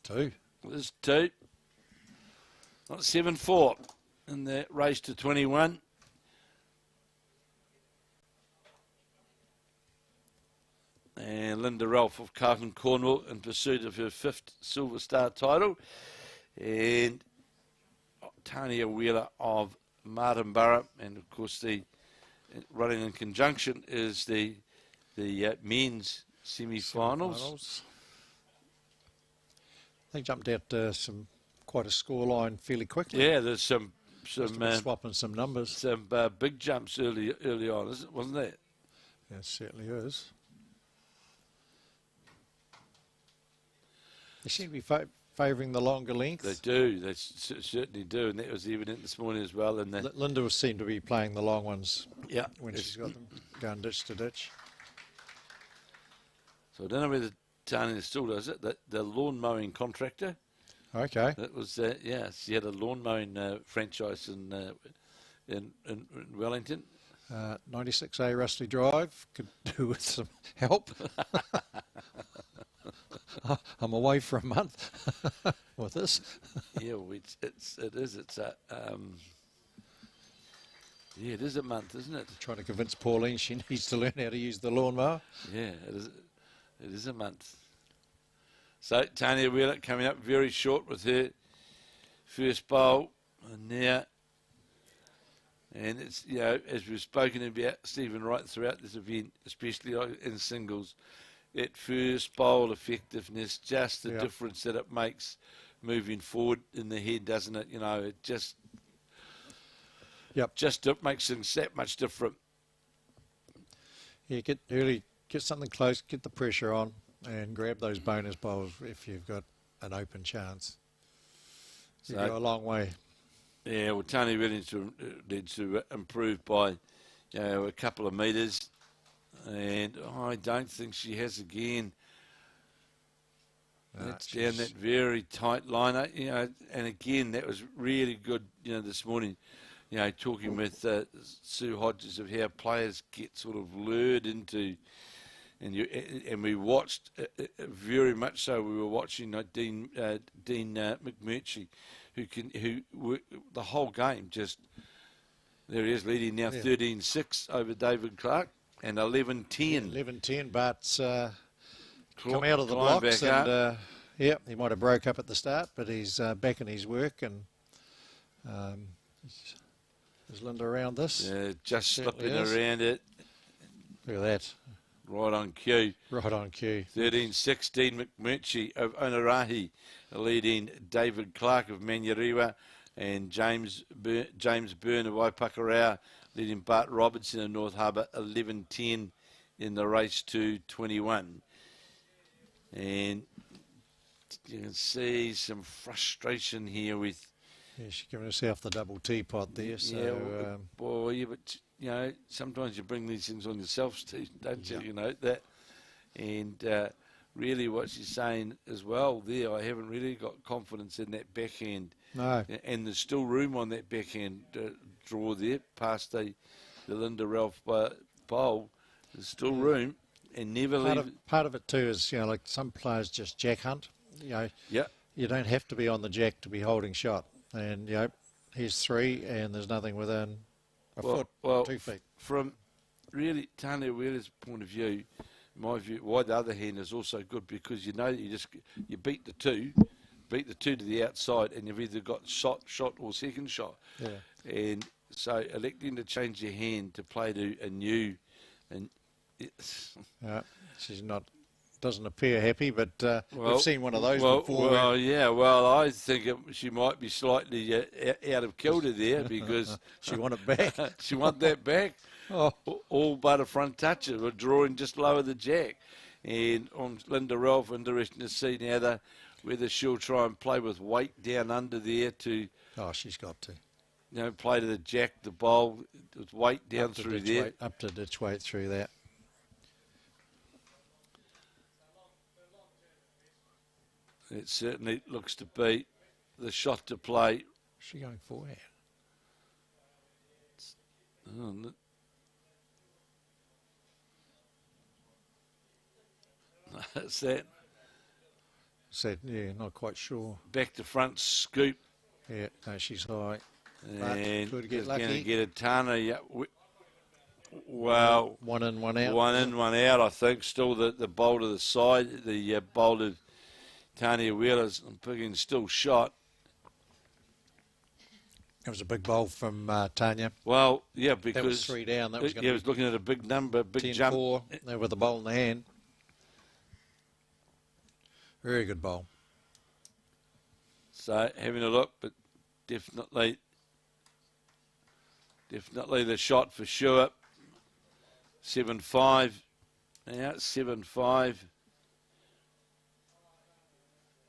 Two. There's two. Not 7-4 in the race to 21. And Linda Ralph of Carlton, Cornwall, in pursuit of her 5th Silver Star title. And Tanya Wheeler of Martinborough. And of course, the running in conjunction is the men's semi-finals. They jumped out quite a score line fairly quickly. Yeah, there's some swapping some numbers. some big jumps early on, wasn't there? Yeah, it certainly is. They seem to be favouring the longer lengths. They do. They certainly do, and that was evident this morning as well. And Linda seemed to be playing the long ones. Yeah, when she's got them going ditch to ditch. So I don't know whether Tanya still does it. The lawn mowing contractor. Okay. That was yeah. She had a lawn mowing franchise in Wellington. 96A Rusty Drive could do with some help. I'm away for a month with this. Yeah, well, it is. It's a yeah, it is a month, isn't it? Trying to convince Pauline she needs to learn how to use the lawnmower. Yeah, it is. It is a month. So Tanya Wheeler coming up very short with her first bowl, and now, and it's, you know, as we've spoken about, Stephen, right throughout this event, especially in singles, that first bowl effectiveness, just the difference that it makes moving forward in the head, doesn't it? You know, it just makes things that much different. Yeah, get something close, get the pressure on, and grab those bonus bowls if you've got an open chance. You go a long way. Yeah, well, Tony really needs to improve by, you know, a couple of metres, and I don't think she has again. That's down that very tight line, you know, and again, that was really good, you know, this morning, you know, talking with Sue Hodges of how players get sort of lured into, and we watched very much so. We were watching Dean McMurchy, who the whole game just, there he is leading now 13-6 over David Clark and 11-10. 11-10, Bart's come out of the blocks and he might have broke up at the start, but he's back in his work, and is Linda around this? Yeah, just slipping around it. Look at that. Right on cue. Right on cue. 13-16, McMurchy of Onerahi leading David Clark of Manurewa, and James Byrne of Papakura leading Bart Robertson of North Harbour, 11-10 in the race to 21. And you can see some frustration here with... Yeah, she's giving herself the double teapot there. So, yeah, but you know, sometimes you bring these things on yourself, Steve, don't you? You know that, and really, what she's saying as well there, I haven't really got confidence in that backhand. No. And there's still room on that backhand draw there, past the Linda Ralph bowl. There's still room, and never part of it too is, you know, like some players just jack hunt. You know, you don't have to be on the jack to be holding shot. And, you know, here's 3 and there's nothing within a foot, 2 feet. From really Tanya Wheeler's point of view, my view, why the other hand is also good, because you know that you beat the 2 beat the two to the outside, and you've either got shot, or second shot. Yeah. And so electing to change your hand to play to a new, and She's not. Doesn't appear happy, but we've seen one of those before. Well, yeah. Well, I think she might be slightly out of kilter there because she want it back. She want that back. Oh. All but a front toucher. We're drawing just lower the jack. And on Linda Ralph, interesting to see now whether she'll try and play with weight down under there to. Oh, she's got to. Play to the jack, the bowl, with weight down through there. Up to ditch weight through that. It certainly looks to be the shot to play. Is she going forward? That's that. Said, yeah, not quite sure. Back to front scoop. Yeah, no, she's high. And could get going to lucky. get a Tanya. Well, one in, one out. One in, one out. I think still the bowl to the side. The bowl of Tanya Wheeler's picking still shot. It was a big bowl from Tanya. Well, yeah, because that was 3 down. That was going to was looking at a big number, big 10-4 jump. there with the bowl in the hand. Very good bowl. So having a look, but definitely the shot for sure. 7-5. Now it's 7-5.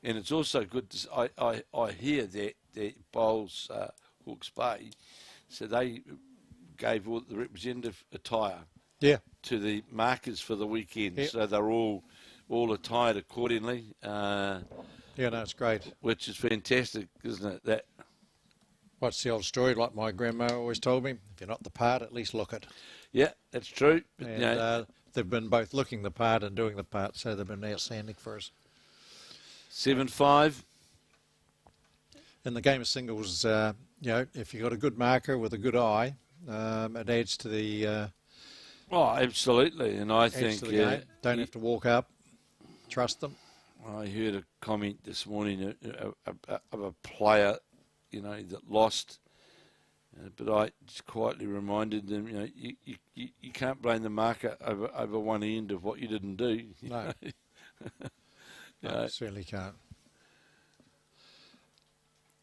And it's also good to, I hear that bowls Hawke's Bay, so they gave all the representative attire to the markers for the weekend. Yeah. So they're all attired accordingly. Yeah, no, it's great. Which is fantastic, isn't it? That. What's the old story, like my grandma always told me, if you're not the part, at least look it. Yeah, that's true. But, and they've been both looking the part and doing the part, so they've been outstanding for us. 7-5. In the game of singles, if you've got a good marker with a good eye, it adds to the... oh, absolutely. And I think... don't have to walk up. Trust them. I heard a comment this morning of a player, that lost. But I just quietly reminded them, you can't blame the marker over one end of what you didn't do. No. No, certainly can't.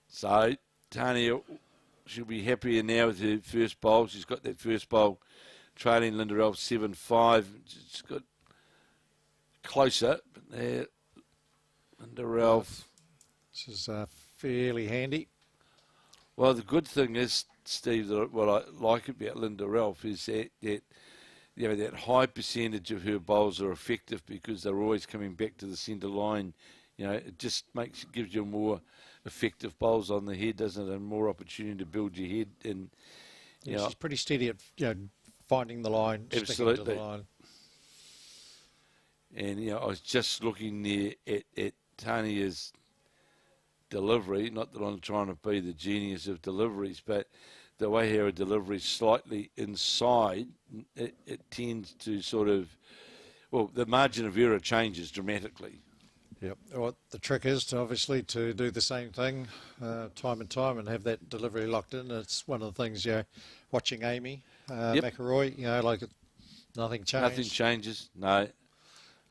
So, Tanya, she'll be happier now with her first bowl. She's got that first bowl trailing Linda Ralph 7-5. She's got closer, but there, Linda Ralph. This is fairly handy. Well, the good thing is, Steve, that what I like about Linda Ralph is that that high percentage of her bowls are effective because they're always coming back to the centre line. It just gives you more effective bowls on the head, doesn't it, and more opportunity to build your head. And she's pretty steady at finding the line, absolutely. Sticking to the line. And I was just looking there at Tanya's delivery. Not that I'm trying to be the genius of deliveries, but the way her delivery is slightly inside, it tends to sort of, the margin of error changes dramatically. Yep. Well, the trick is to do the same thing time and time and have that delivery locked in. It's one of the things, watching Amy McIlroy, nothing changed. Nothing changes, no.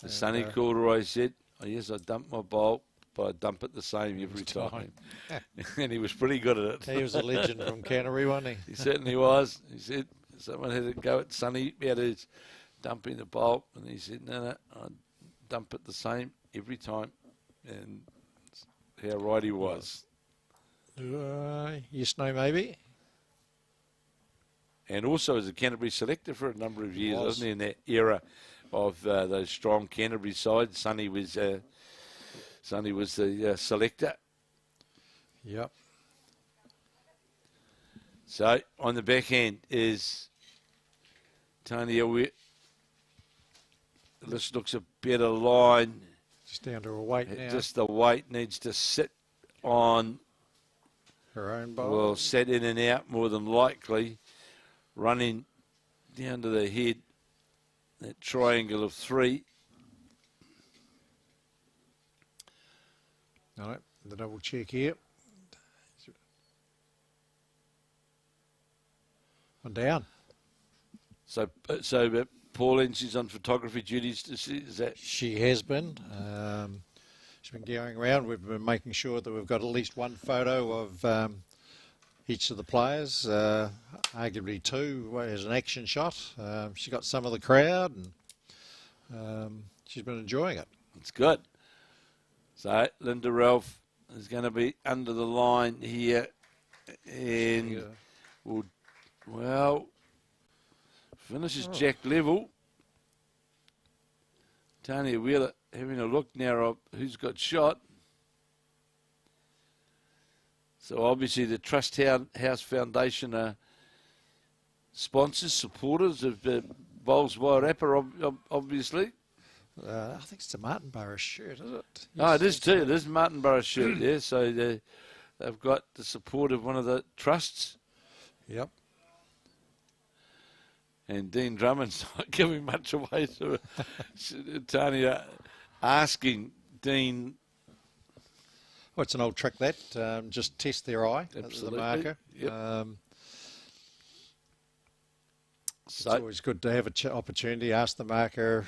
As Sonny Corduroy said, yes, I dump my bowl, but I dump it the same every time. And he was pretty good at it. He was a legend from Canterbury, wasn't he? He certainly was. He said someone had to go at Sonny about his dumping the bowl, and he said, no, I dump it the same every time. And how right he was. Yes, no, maybe. And also as a Canterbury selector for a number of years, wasn't he, in that era of those strong Canterbury sides. Sonny was the selector. Yep. So on the backhand is Tanya. This looks a better line. Just down to her weight now. Just the weight needs to sit on her own bowl. Well, set in and out more than likely. Running down to the head. That triangle of 3. All right. The double check here. One down. So Pauline, she's on photography duties. Is that? She has been. She's been going around. We've been making sure that we've got at least one photo of each of the players, arguably two as an action shot. She got some of the crowd, and she's been enjoying it. It's good. So Linda Ralph is going to be under the line here, and well, finishes Jack level. Tanya Wheeler having a look now of who's got shot. So obviously the Trust House Foundation are sponsors, supporters of Bowls Wairarapa, obviously. I think it's a Martinborough shirt, is it? Oh, it is too. It is Martinborough shirt, yeah. So they've got the support of one of the trusts. Yep. And Dean Drummond's not giving much away to Tanya, asking Dean. Well, it's an old trick that. Just test their eye. Absolutely. That's the marker. Yep. It's always good to have an opportunity. Ask the marker,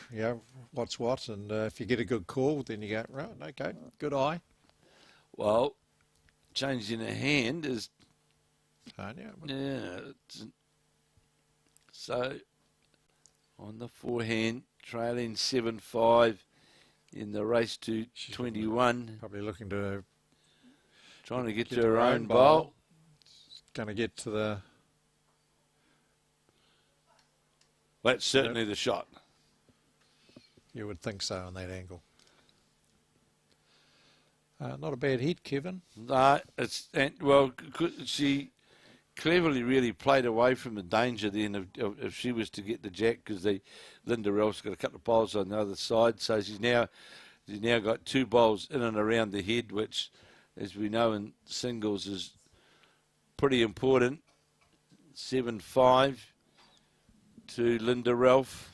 what's what, and if you get a good call, then you go, right, okay, good eye. Well, changing a hand is. Tanya. Yeah. So, on the forehand, trailing 7-5 in the race to 21. Probably looking to. Trying to get to her own bowl. Going to get to the. That's certainly the shot. You would think so on that angle. Not a bad hit, Kevin. No, she cleverly really played away from the danger then if she was to get the jack, because Linda Ralph's got a couple of bowls on the other side, so she's now got two bowls in and around the head, which, as we know in singles, is pretty important. 7-5 to Linda Ralph.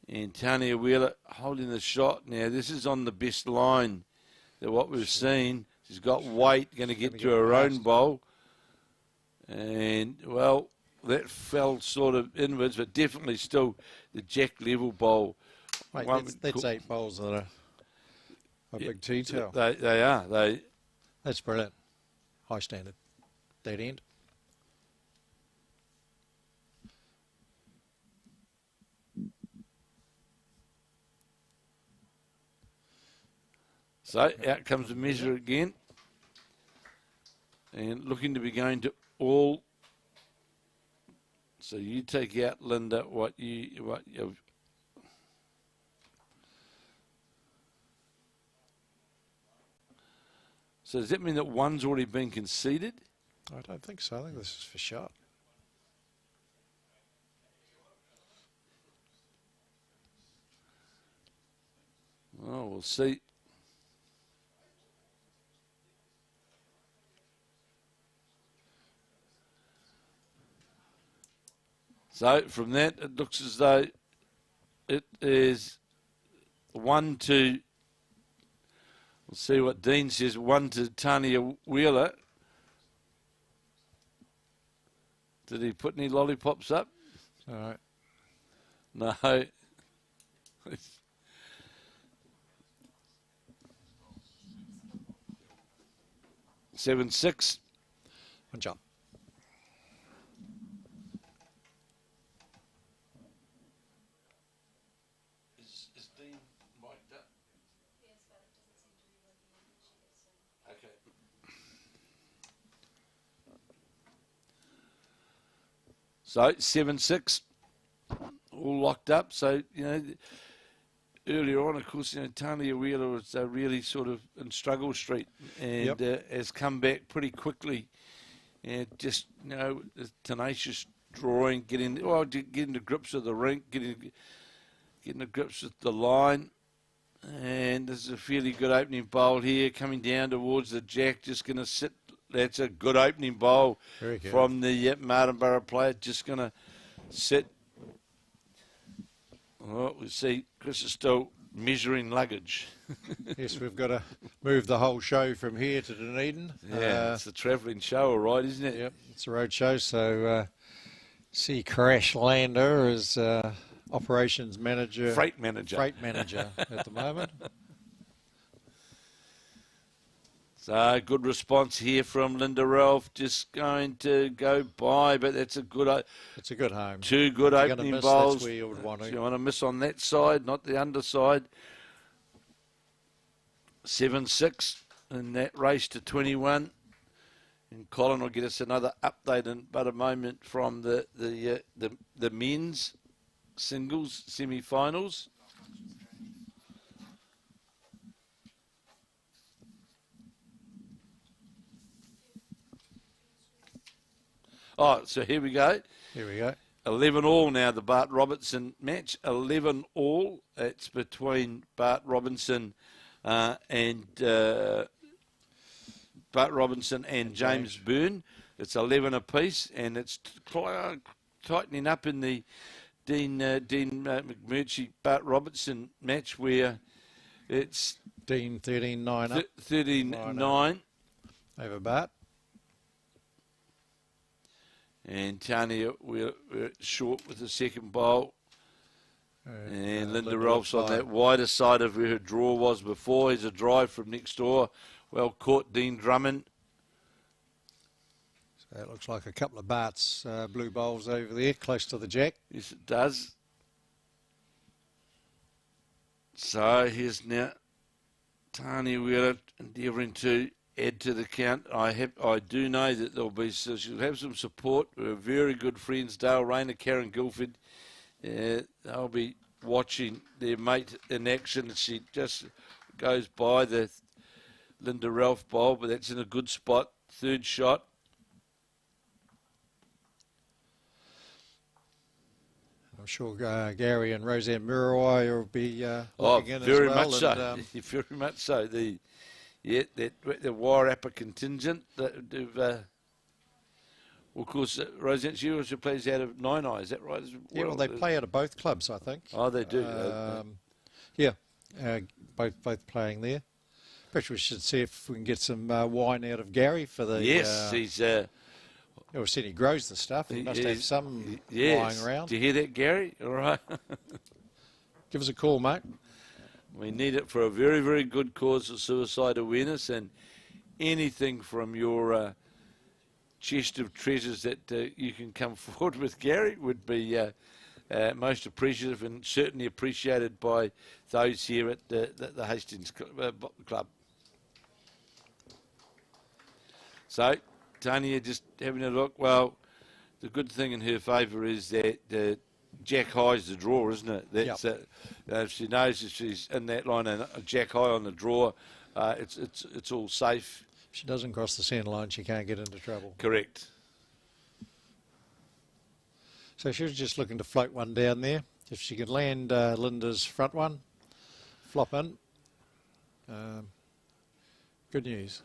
And Tanya Wheeler holding the shot. Now, this is on the best line that what we've seen. She's got weight, going to get to her own bowl. And, well, that fell sort of inwards, but definitely still the jack level bowl. Mate, that's 8 bowls that are a big tea towel. They are. That's brilliant. High standard. That end. So out comes the measure again, and looking to be going to all. So you take out, Linda, what you. So does that mean that one's already been conceded? I don't think so. I think this is for shot. Oh, we'll see. So from that, it looks as though it is 1 to, we'll see what Dean says, 1 to Tanya Wheeler. Did he put any lollipops up? All right. No. 7-6. One jump. Is Dean mic'd up? Yes, but it doesn't seem to be working. Okay. So 7-6, all locked up. So, earlier on, of course, Tanya Wheeler was really sort of in struggle street and has come back pretty quickly. And just, tenacious drawing, getting to grips with the rink, getting to grips with the line. And this is a fairly good opening bowl here, coming down towards the jack, just going to sit. That's a good opening bowl from the Martinborough player, just going to sit. Well, we see Chris is still measuring luggage. Yes, we've got to move the whole show from here to Dunedin. Yeah, it's a travelling show, all right, isn't it? Yep, it's a road show. So see Crash Lander as operations manager. Freight manager. Freight manager at the moment. So good response here from Linda Ralph. Just going to go by, but that's a good. It's a good home. Two good If you're opening gonna miss, bowls. that's where you would want to. You want to miss on that side, not the underside. 7-6 in that race to 21. And Colin will get us another update in but a moment from the men's singles semi-finals. Oh, so here we go. Here we go. 11 all now, the Bart Robertson match. 11 all. It's between Bart Robertson and James Byrne. It's 11 apiece, and it's tightening up in the Dean McMurchy Bart Robertson match, where it's Dean 13-9 up. 13-9 over Bart. And Tanya, we're short with the second bowl. And Linda Rolf's on that wider side of where her draw was before. Here's a drive from next door. Well caught, Dean Drummond. So it looks like a couple of Bart's blue bowls over there, close to the jack. Yes, it does. So here's now Tanya Wheeler endeavouring to add to the count. I do know that there'll be, so she'll have some support. We're very good friends, Dale Rayner, Karen Guilford. They'll be watching their mate in action. She just goes by the Linda Ralph bowl, but that's in a good spot. Third shot. I'm sure Gary and Roseanne Muriwai will be looking in very as well. Much so. And, very much so. The Wairarapa contingent that of course, Roseanne, she also plays out of Nine Eye, is that right? Yeah, well, they play out of both clubs, I think. Oh, they do. Yeah, both playing there. Perhaps we should see if we can get some wine out of Gary for the. Yes, he's. We've seen he grows the stuff. He must have some lying around. Do you hear that, Gary? All right. Give us a call, mate. We need it for a very, very good cause of suicide awareness, and anything from your chest of treasures that you can come forward with, Gary, would be most appreciative and certainly appreciated by those here at the Hastings Club. So, Tanya just having a look. Well, the good thing in her favour is that Jack High's the draw, isn't it? That's if she knows if she's in that line and Jack High on the draw, it's all safe. If she doesn't cross the centre line, she can't get into trouble. Correct. So she was just looking to float one down there. If she could land Linda's front one, flop in. Good news.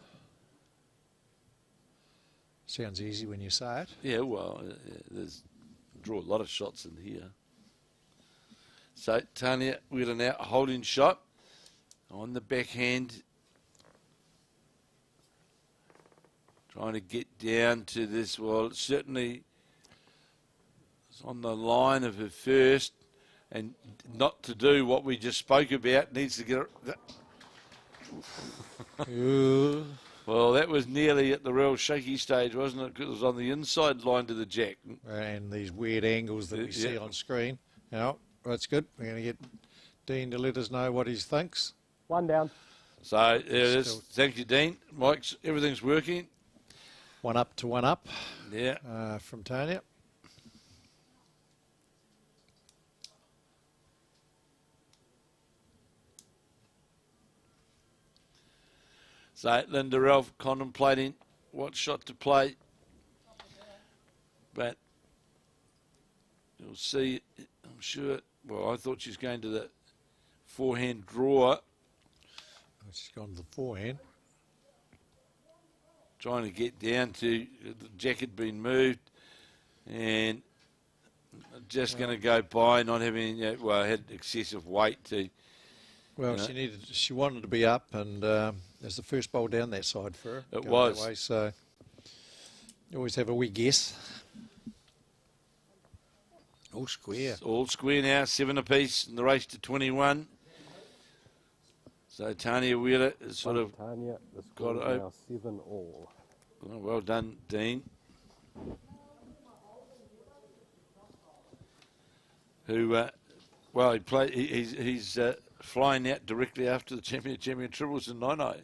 Sounds easy when you say it. Yeah, well, there's draw a lot of shots in here. So Tanya Wheeler now holding shot on the backhand. Trying to get down to this. Well, it certainly is on the line of her first, and not to do what we just spoke about. Needs to get it. Well, that was nearly at the real shaky stage, wasn't it? Because it was on the inside line to the jack. And these weird angles that we see on screen. Now, that's good. We're going to get Dean to let us know what he thinks. One down. So there it is. Thank you, Dean. Mike's, everything's working. One up to one up. Yeah. From Tanya. So Linda Ralph contemplating what shot to play. But you'll see, I'm sure, well, I thought she's going to the forehand draw. She's gone to the forehand. Trying to get down to, the jack had been moved, and just going to go by, not having, well, had excessive weight to Well, you know. she wanted to be up, and there's the first bowl down that side for her. It going was. that way, so you always have a wee guess. All square. It's all square now, 7 apiece in the race to 21. So Tanya Wheeler is sort of Tanya, the score got is it. now 7-all. Oh, well done, Dean. Who, well, he's flying out directly after the champion triples in Nino.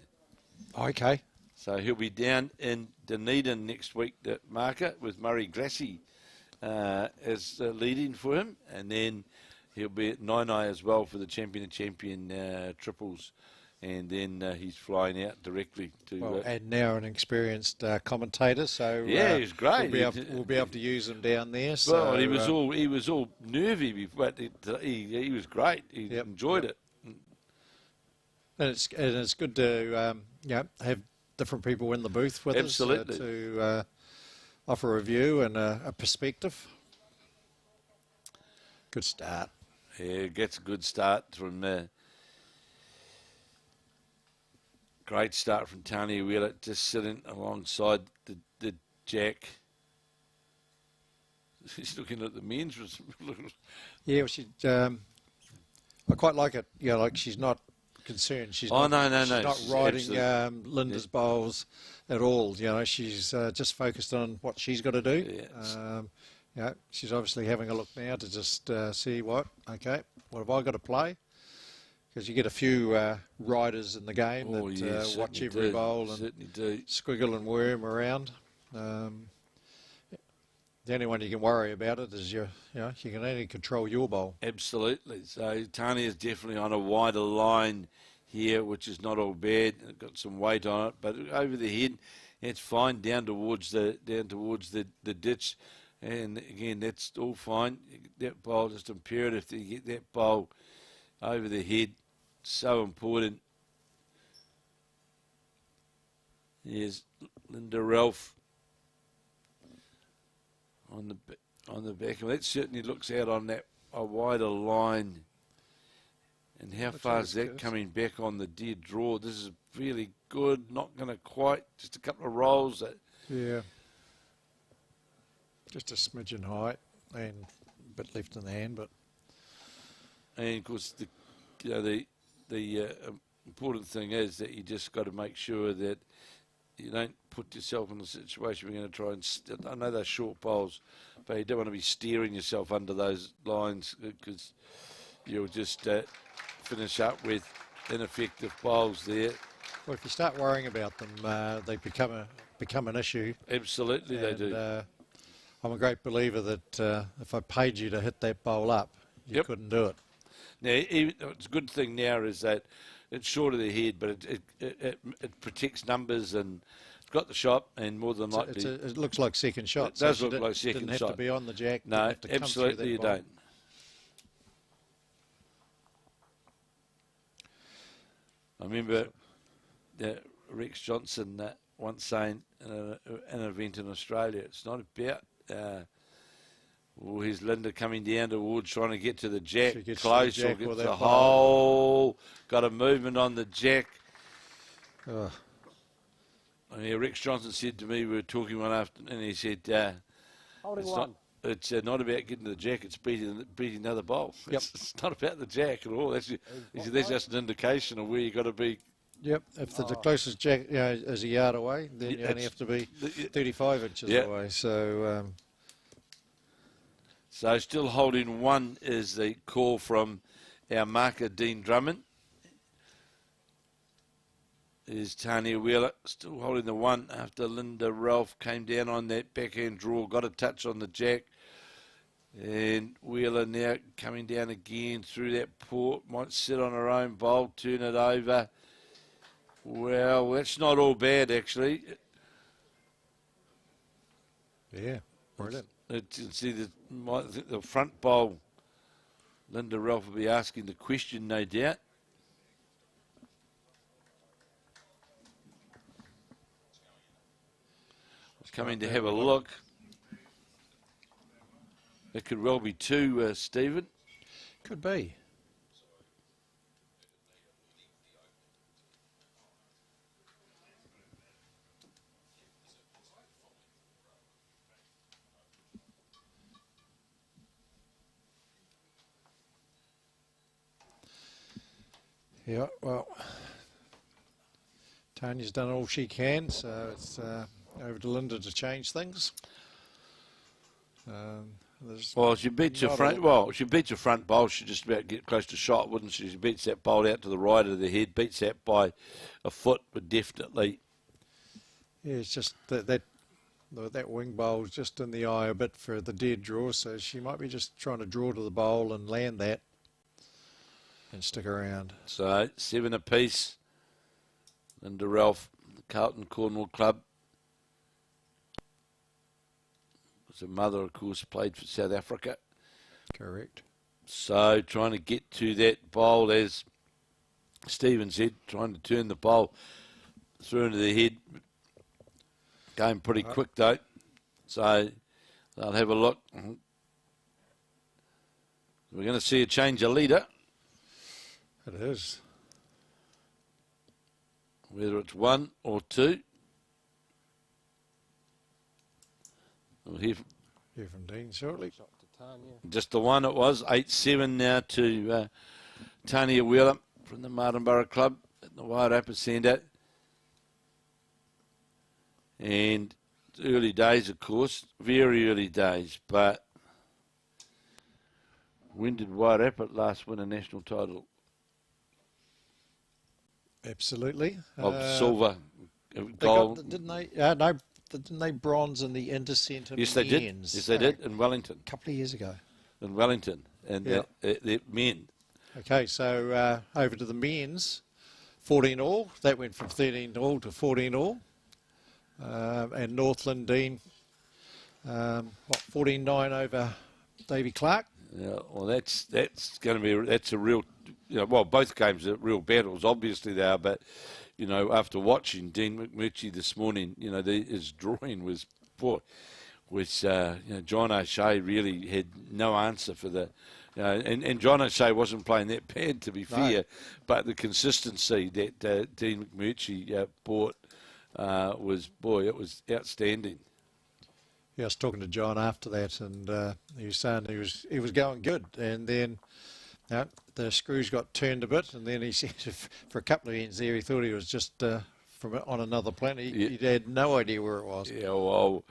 Okay. So he'll be down in Dunedin next week, the marker, with Murray Glassy as leading for him, and then he'll be at Nino as well for the champion triples, and then he's flying out directly to. Well, and now an experienced commentator, so yeah, he's great. We'll be able to use him down there. So, Well, he was all nervy, but he was great. He enjoyed it. And it's good to have different people in the booth with Absolutely. us to offer a view and a perspective. Good start. Yeah, gets a good start from. Great start from Tanya Wheeler, just sitting alongside the jack. She's looking at the men's. Yeah, I quite like it. Yeah, like she's not concerned. She's not riding Linda's bowls at all. You know, she's just focused on what she's got to do. Yeah, she's obviously having a look now to just see what have I got to play? Because you get a few riders in the game that watch every bowl and squiggle and worm around. The only one you can worry about it is you can only control your bowl. Absolutely. So Tanya's definitely on a wider line here, which is not all bad. It's got some weight on it, but over the head, it's fine down towards the ditch. And again, that's all fine. That bowl just imperative to get that bowl over the head. So important. Here's Linda Ralph on the back. Well, that certainly looks out on a wider line. And how far is that coming back on the dead draw? This is really good. Not going to quite. Just a couple of rolls. Yeah. Just a smidgen height and a bit left in the hand, but. And of course, the important thing is that you just got to make sure that you don't put yourself in a situation where you're going to try and. I know they're short bowls, but you don't want to be steering yourself under those lines because you'll just finish up with ineffective bowls there. Well, if you start worrying about them, they become an issue. Absolutely, they do. I'm a great believer that if I paid you to hit that bowl up, you couldn't do it. Now, it's a good thing now is that it's short of the head, but it protects numbers and it's got the shot and more than likely. It looks like second shot. It does look like second shot. Didn't have to be on the jack. No, absolutely you don't. I remember Rex Johnson once saying in an event in Australia, it's not about here's Linda coming down towards trying to get to the jack close or get the hole. Got a movement on the jack. I mean, Rex Johnson said to me, we were talking one afternoon, and he said, it's not about getting to the jack, it's beating the other bowl. Yep. It's not about the jack at all. That's just an indication of where you got to be. Yep, if the closest jack is a yard away, then you only have to be 35 inches away. So still holding one is the call from our marker, Dean Drummond. Is Tanya Wheeler still holding the one after Linda Ralph came down on that backhand draw, got a touch on the jack. And Wheeler now coming down again through that port, might sit on her own bowl, turn it over. Well, that's not all bad, actually. Yeah, brilliant. See, the front bowl, Linda Ralph will be asking the question, no doubt. Coming to have a look. It could well be two, Stephen. Could be. Yeah, well, Tanya's done all she can, so it's over to Linda to change things. Well, she beats her front. Well, she beats her front bowl. She just about get close to shot, wouldn't she? She beats that bowl out to the right of the head. Beats that by a foot, but definitely. Yeah, it's just that wing bowl's just in the eye a bit for the dead draw, so she might be just trying to draw to the bowl and land that and stick around. So 7 apiece. Linda Ralph, the Carlton Cornwall club. Her mother, of course, played for South Africa. Correct. So trying to get to that bowl, as Stephen said, trying to turn the bowl through into the head. Going pretty quick, though. So they'll have a look. We're going to see a change of leader. It is. Whether it's 1 or 2. We'll hear from Dean shortly. Just the one it was. 8-7 now to Tanya Wheeler from the Martinborough club at the Wairarapa Centre. And early days, of course, very early days. But when did Wairarapa last win a national title? Absolutely. Of silver, gold. Didn't they? No. Didn't they bronze in the Intercentre? Yes, they did. Yes, they did in Wellington. A couple of years ago. In Wellington, and the men. Okay, so over to the men's, 14 all. That went from 13 all to 14 all. And Northland Dean, 14-9 over Davy Clark. Yeah, well, that's going to be a real. Well, both games are real battles. Obviously they are, but. After watching Dean McMurchy this morning, his drawing was poor. John O'Shea really had no answer for the, and John O'Shea wasn't playing that bad, to be fair, but the consistency that Dean McMurchy brought it was outstanding. Yeah, I was talking to John after that, and he was saying he was going good, and then. The screws got turned a bit, and then he said for a couple of ends there he thought he was just from on another planet. He had no idea where it was. Yeah, well,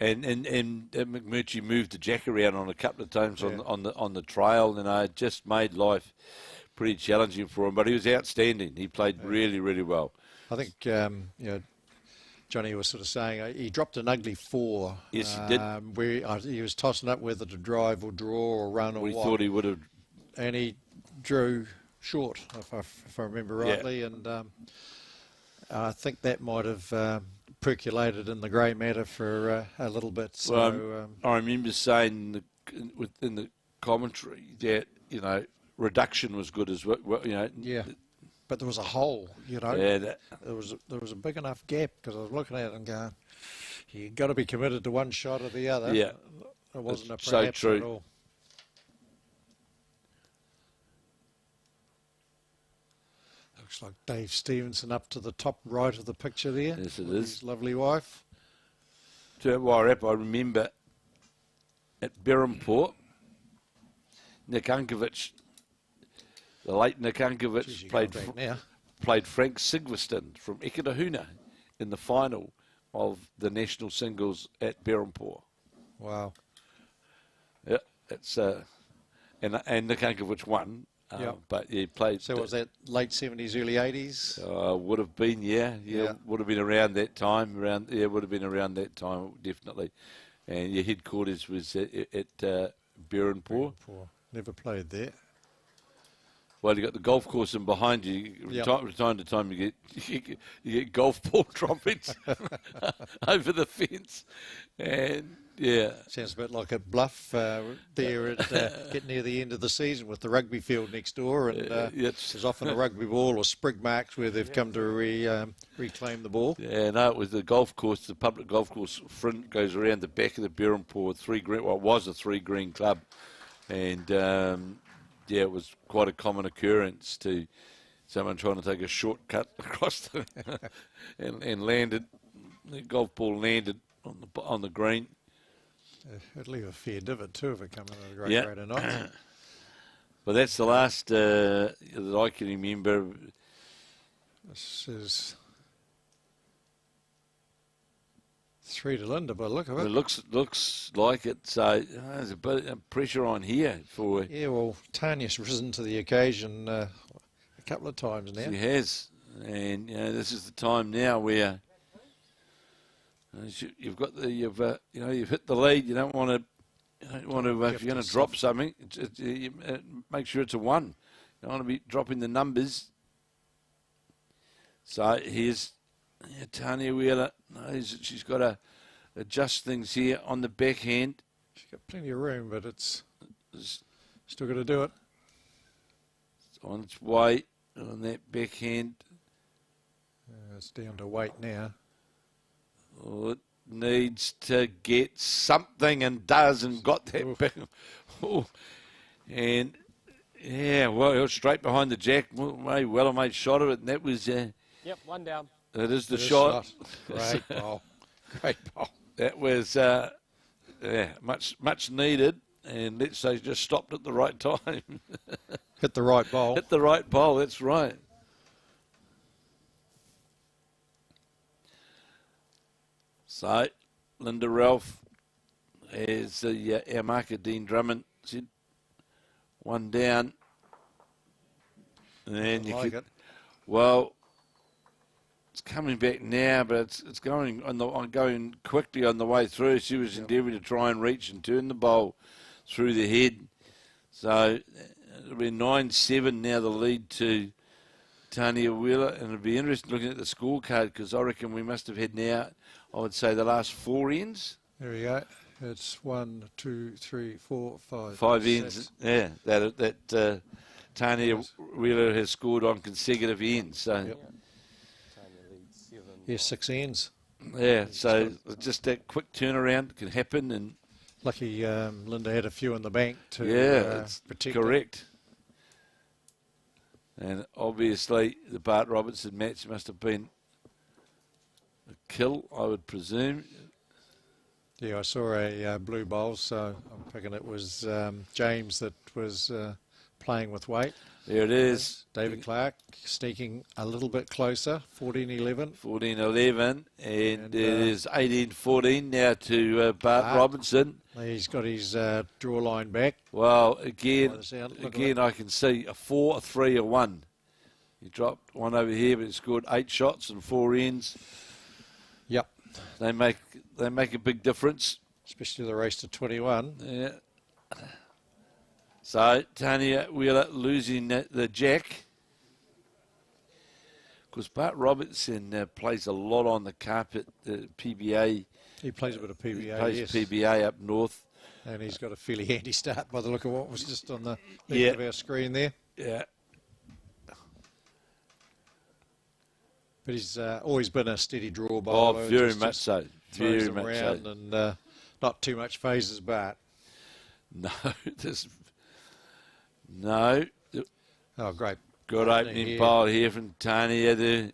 and McMurchy moved the jack around on a couple of times on the trail, and it just made life pretty challenging for him. But he was outstanding. He played really, really well. I think Johnny was sort of saying he dropped an ugly 4. Yes, he did. Where he was tossing up whether to drive or draw or run or what. He thought he would have. And he drew short, if I remember rightly, and I think that might have percolated in the grey matter for a little bit. So well, I remember saying in the commentary that reduction was good as well. Yeah, but there was a hole. Yeah, there was a big enough gap because I was looking at it and going, you got to be committed to one shot or the other. Yeah, it wasn't it's a perhaps so true. At all. Looks like Dave Stevenson up to the top right of the picture there. Yes, it with is. His lovely wife. To Wairarapa, I remember at Berhampore, Nikankovic, the late Nikankovic played Frank Sigverston from Eketahuna in the final of the national singles at Berhampore. Wow. Yeah, it's and Nikankovic won. But he played. So was that late 70s, early 80s? Would have been, yeah. Would have been around that time. Would have been around that time, definitely. And your headquarters was at Berhampore. Never played there. Well, you got the golf course in behind you. From time to time, you get golf ball droppings over the fence, and yeah, sounds a bit like a bluff there at getting near the end of the season with the rugby field next door, and there's often a rugby ball or sprig marks where they've come to reclaim the ball. Yeah, no, it was the golf course, the public golf course front goes around the back of the Berhampore, it was a 3-green club, and. Yeah, it was quite a common occurrence to someone trying to take a shortcut across and landed. The golf ball landed on the green. It'd leave a fair divot too if it came in at a great rate of knots. Well, that's the last that I can remember. This is 3 to Linda by the look of It it. looks like it. So there's a bit of pressure on here for. Yeah, well, Tanya's risen to the occasion a couple of times now. She has, and this is the time now where you've got you've hit the lead. You don't want to. If you're going to drop something, make sure it's a 1. You don't want to be dropping the numbers. So here's Tanya Wheeler. She's got to adjust things here on the backhand. She's got plenty of room, but it's still got to do it. It's on its way on that backhand. It's down to weight now. Oh, it needs to get something and does, and got that back. Oh, and yeah, well, straight behind the jack. Well, made shot of it, and that was. Yep, 1 down. That is the shot. Great ball. Great ball. That was much needed, and let's say just stopped at the right time. Hit the right ball. Hit the right ball. That's right. So, Linda Ralph, as our marker, Dean Drummond, said, 1 down. And you like could, it. well, it's coming back now, but it's going going quickly on the way through. She was endeavouring to try and reach and turn the bowl through the head. So it'll be 9-7 now, the lead to Tanya Wheeler, and it'll be interesting looking at the scorecard, because I reckon we must have had now, I would say, the last 4 ends. There we go. It's 1, 2, 3, 4, 5. 5 6. ends. Yeah, that Tanya Wheeler has scored on consecutive ends. So Yep. Yeah, 6 ends. yeah, so just that quick turnaround can happen, and Lucky Linda had a few in the bank to it's protect correct. And obviously the Bart Robertson match must have been a kill, I would presume. it. Yeah, I saw a blue bowl, so I'm thinking it was James that was playing with weight. There it is. David Clark sneaking a little bit closer, 14-11. 14-11, and it is 18-14 now to Bart Robinson. He's got his draw line back. Well, again, By the sound, look at again, I can see a 4, a 3, a 1. He dropped one over here, but he scored 8 shots and 4 ends. Yep. They make a big difference. Especially the race to 21. Yeah. So Tanya Wheeler losing the jack. Of course, Bart Robertson plays a lot on the carpet, PBA. He plays a bit of PBA, He plays yes. PBA up north. And he's got a fairly handy start by the look of what was just on the left Yeah. of our screen there. Yeah. But he's always been a steady draw bowler. Oh, very just much so. throws Very them much around so. and not too much phases Bart. No, no. Oh, great. Good opening bowl here from Tanya. The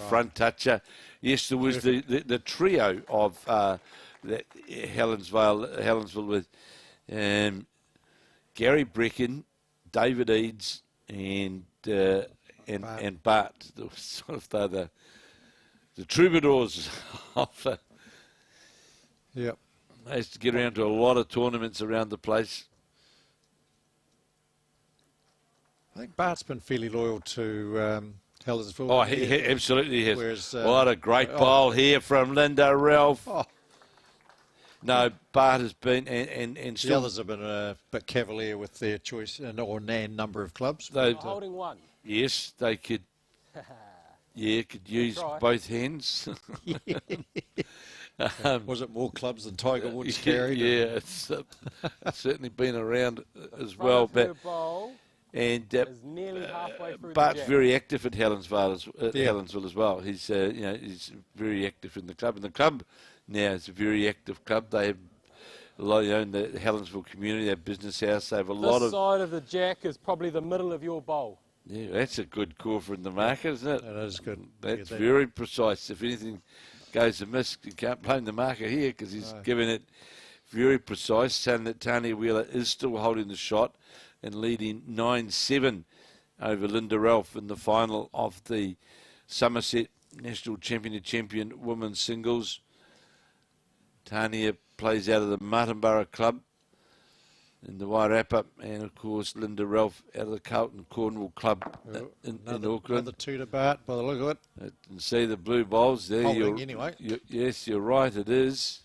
front toucher. Yes, there was the trio of that Helensville with Gary Brecken, David Eads, and Bart. They were sort of the troubadours of. Yep. They used to get around to a lot of tournaments around the place. I think Bart's been fairly loyal to Helensville. Oh, he absolutely has. Whereas, what a great bowl here from Linda Ralph. Oh. No, Bart has been, and The still. others have been a bit cavalier with their choice or number of clubs. They, Holding 1. yes, they could. Yeah, could use try. both hands. Was it more clubs than Tiger Woods carried? Yeah, it's certainly been around as well. But Bowl and is nearly halfway through Bart's the jack. very active at Helensville, Yeah. Helensville as well. He's he's very active in the club, and the club now is a very active club. They have a lot, in the Helensville community, their business house. They have a lot This of. side of the jack is probably the middle of your bowl. Yeah, that's a good call from the marker, isn't it? That is good. That's Yeah, very precise. If anything goes amiss, you can't blame the marker here because he's given it very precise, saying that Tanya Wheeler is still holding the shot. and leading 9-7 over Linda Ralph in the final of the Somerset National Champion Women's Singles. Tanya plays out of the Martinborough Club in the Wairarapa, and of course Linda Ralph out of the Carlton Cornwall Club in Auckland. Another two to Bart by the look of it. And see the blue bowls there. Holding anyway. Yes, you're right, it is.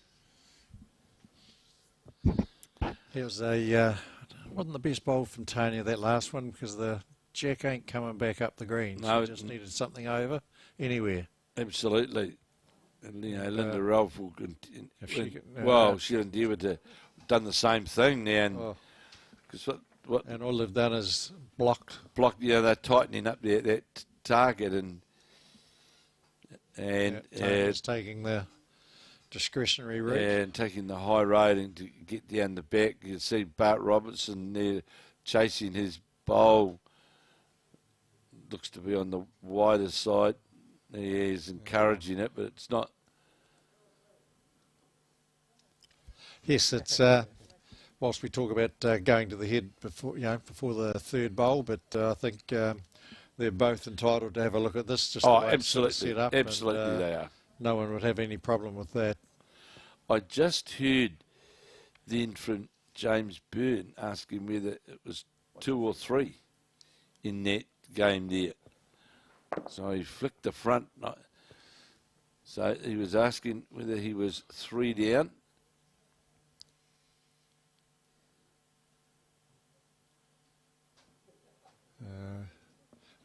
It was wasn't the best bowl from Tanya, that last one, because the jack ain't coming back up the green. No, she just needed something over anywhere. Absolutely. And, Linda Ralph will she endeavoured to done the same thing now. And cause what and all they've done is blocked. They're tightening up that target and Tanya's taking the discretionary route. And taking the high road and to get down the back. You see Bart Robertson there chasing his bowl. Looks to be on the wider side. He is encouraging it, but it's not. Yes, it's whilst we talk about going to the head before the third bowl, but I think they're both entitled to have a look at this. Just the way it's absolutely, set up, absolutely, and, they are. No one would have any problem with that. I just heard then from James Byrne asking whether it was 2 or 3 in that game there. So he flicked the front. So he was asking whether he was 3 down.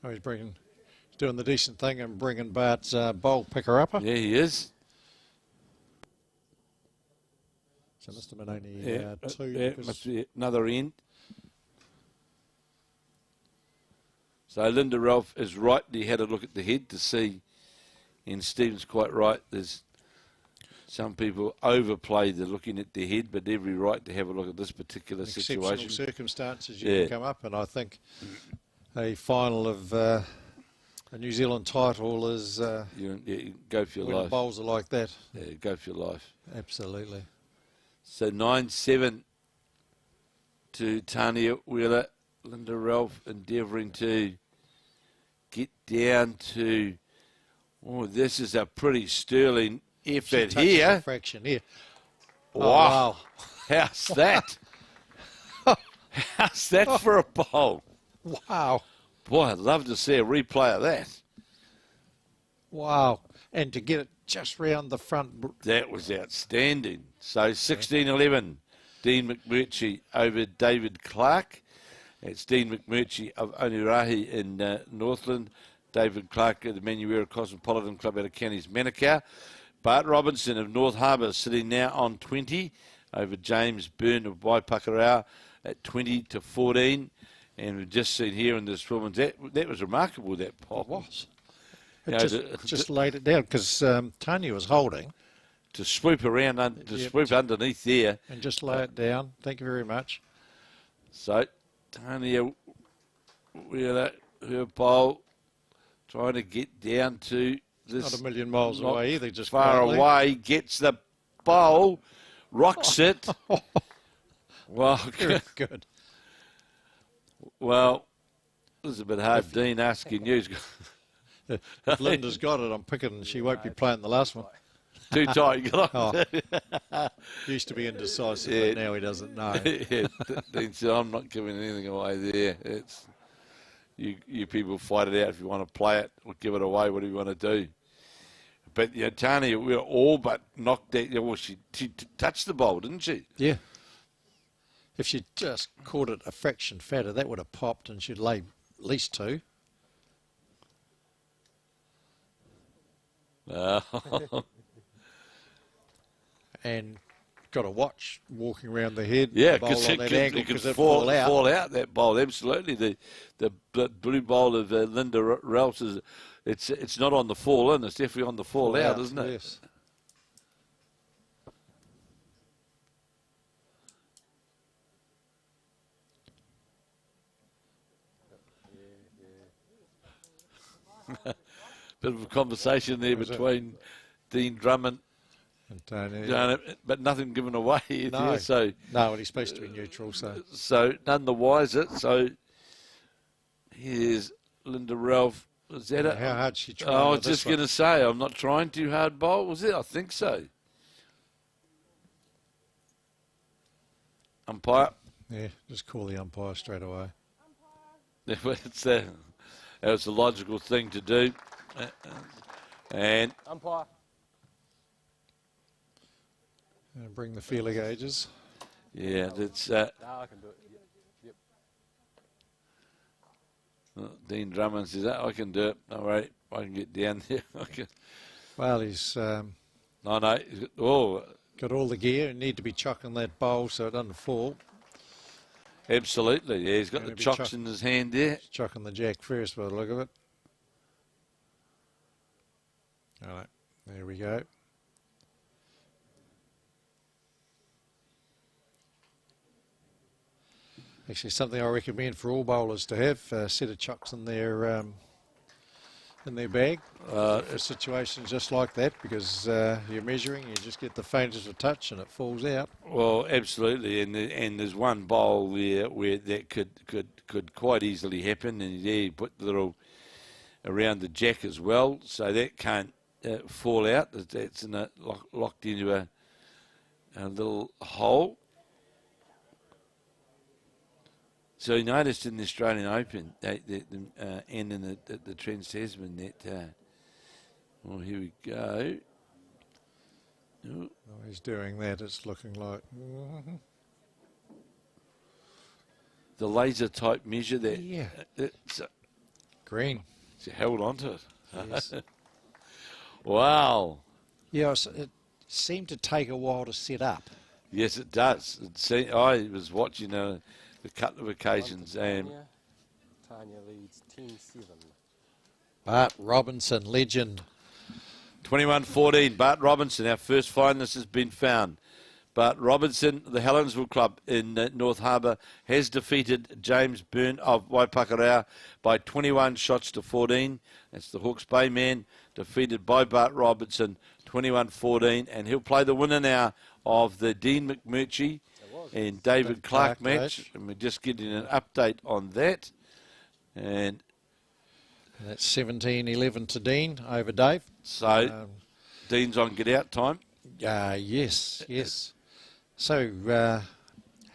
He's doing the decent thing and bringing Bart's bowl picker upper. Yeah, he is. So must have been only 2. It must be another end. So Linda Ralph is right. He had a look at the head to see, and Stephen's quite right. There's some people overplay the looking at their head, but every right to have a look at this particular Exceptional situation. Circumstances you can come up, and I think a final of a New Zealand title is you go for your when life. bowls are like that. Yeah, go for your life. Absolutely. So 9-7 to Tanya Wheeler. Linda Ralph endeavouring to get down to. Oh, this is a pretty sterling effort here. Fraction here. Wow. How's that? How's that for a bowl? Wow. Boy, I'd love to see a replay of that. Wow. And to get it just round the front. That was outstanding. So 16-11, Dean McMurchy over David Clark. It's Dean McMurchy of Onerahi in Northland. David Clark of the Manurewa Cosmopolitan Club out of Counties Manukau. Bart Robertson of North Harbour sitting now on 20 over James Byrne of Papakura at 20-14. And we've just seen here in this woman's, that was remarkable, that pop. It was. It just laid it down because Tanya was holding. To swoop around, swoop underneath there. And just lay it down. Thank you very much. So, Tanya Wheeler, her bowl, trying to get down to this. Not a million miles away either, just far quietly. away, gets the bowl, rocks it. Well, Very good. Well, this is a bit hard, Dean, asking you. If Linda's got it, I'm picking she won't be playing the last one. Too tight, you got Used to be indecisive, but now he doesn't know. Dean said, I'm not giving anything away there. It's you people fight it out if you want to play it or give it away, whatever you want to do. But Tanya, we were all but knocked out. Well, she touched the bowl, didn't she? Yeah. If she just caught it a fraction fatter, that would have popped and she'd lay at least 2. And got to watch walking around the head. Yeah, because it could fall out that bowl. Absolutely, the blue bowl of Linda Ralph is it's not on the fall in. It's definitely on the fall out, isn't it? Yes. Bit of a conversation there between Dean Drummond And Tanya, Done it, but nothing given away. No. There, so no, well, he's supposed to be neutral, so none the wiser. So here's Linda Ralph. Is that it? how hard she tried? I was just going to say, I'm not trying too hard, bowl, was it? I think so. Umpire. Yeah, just call the umpire straight away. It's, that was the logical thing to do. And Umpire. And bring the feeler gauges. yeah, that's No, I can do it. Yep. Dean Drummond says, I can do it. All right, I can get down there. I can. Well, he's No, he's got all the gear and need to be chucking that bowl so it doesn't fall. absolutely. Yeah, he's got Gonna the be chocks in his hand there. He's chucking the jack first by the look of it. All right, there we go. Actually, something I recommend for all bowlers to have a set of chucks in their bag for situations just like that, because you're measuring, you just get the faintest of touch and it falls out. Well, absolutely, and there's one bowl there where that could quite easily happen, and there you put the little around the jack as well, so that can't fall out. That's in locked into a little hole. So you noticed in the Australian Open and in the Trans-Tasman that, well, here we go. Oh, he's doing that, it's looking like... The laser type measure that... Yeah. It's Green. held onto it. Yes. Wow. Yeah, it seemed to take a while to set up. Yes, it does. I was watching a couple of occasions and... Tanya leads 10-7. Bart Robertson, legend. 21-14, Bart Robertson, our first finalist has been found. Bart Robertson, the Helensville club in North Harbour, has defeated James Byrne of Papakura by 21 shots to 14. That's the Hawke's Bay man, defeated by Bart Robertson, 21-14. And he'll play the winner now of the Dean McMurchy and David Clark match. And we're just getting an update on that. And that's 17-11 to Dean over Dave. So Dean's on get out time. Yes. So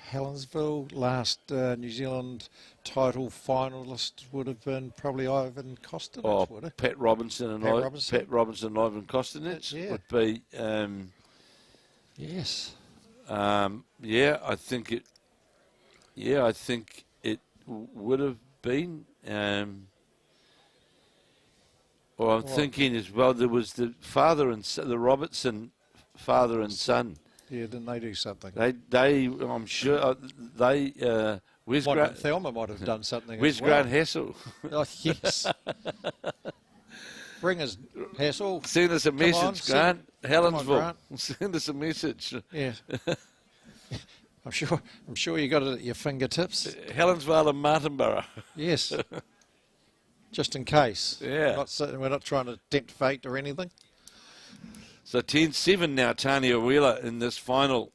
Helensville, last New Zealand title finalist would have been probably Ivan Kostinich, would it? Pat Robinson and Pat Robinson and Ivan Kostinich would be. Yes. I think it. Yeah, I think it would have been. I'm thinking as well. There was the father and the Robertson father and son. Yeah, didn't they do something? They I'm sure they. Where's Grant? Thelma might have done something. Where's as well. Grant Hassel? Oh, yes. Bring us Hassel. Send us a message, Grant. Helensville. Grant. Send us a message. Yeah. I'm sure you got it at your fingertips. Helensville and Martinborough. Yes. Just in case. Yeah. We're not trying to tempt fate or anything. So 10-7 now, Tanya Wheeler in this final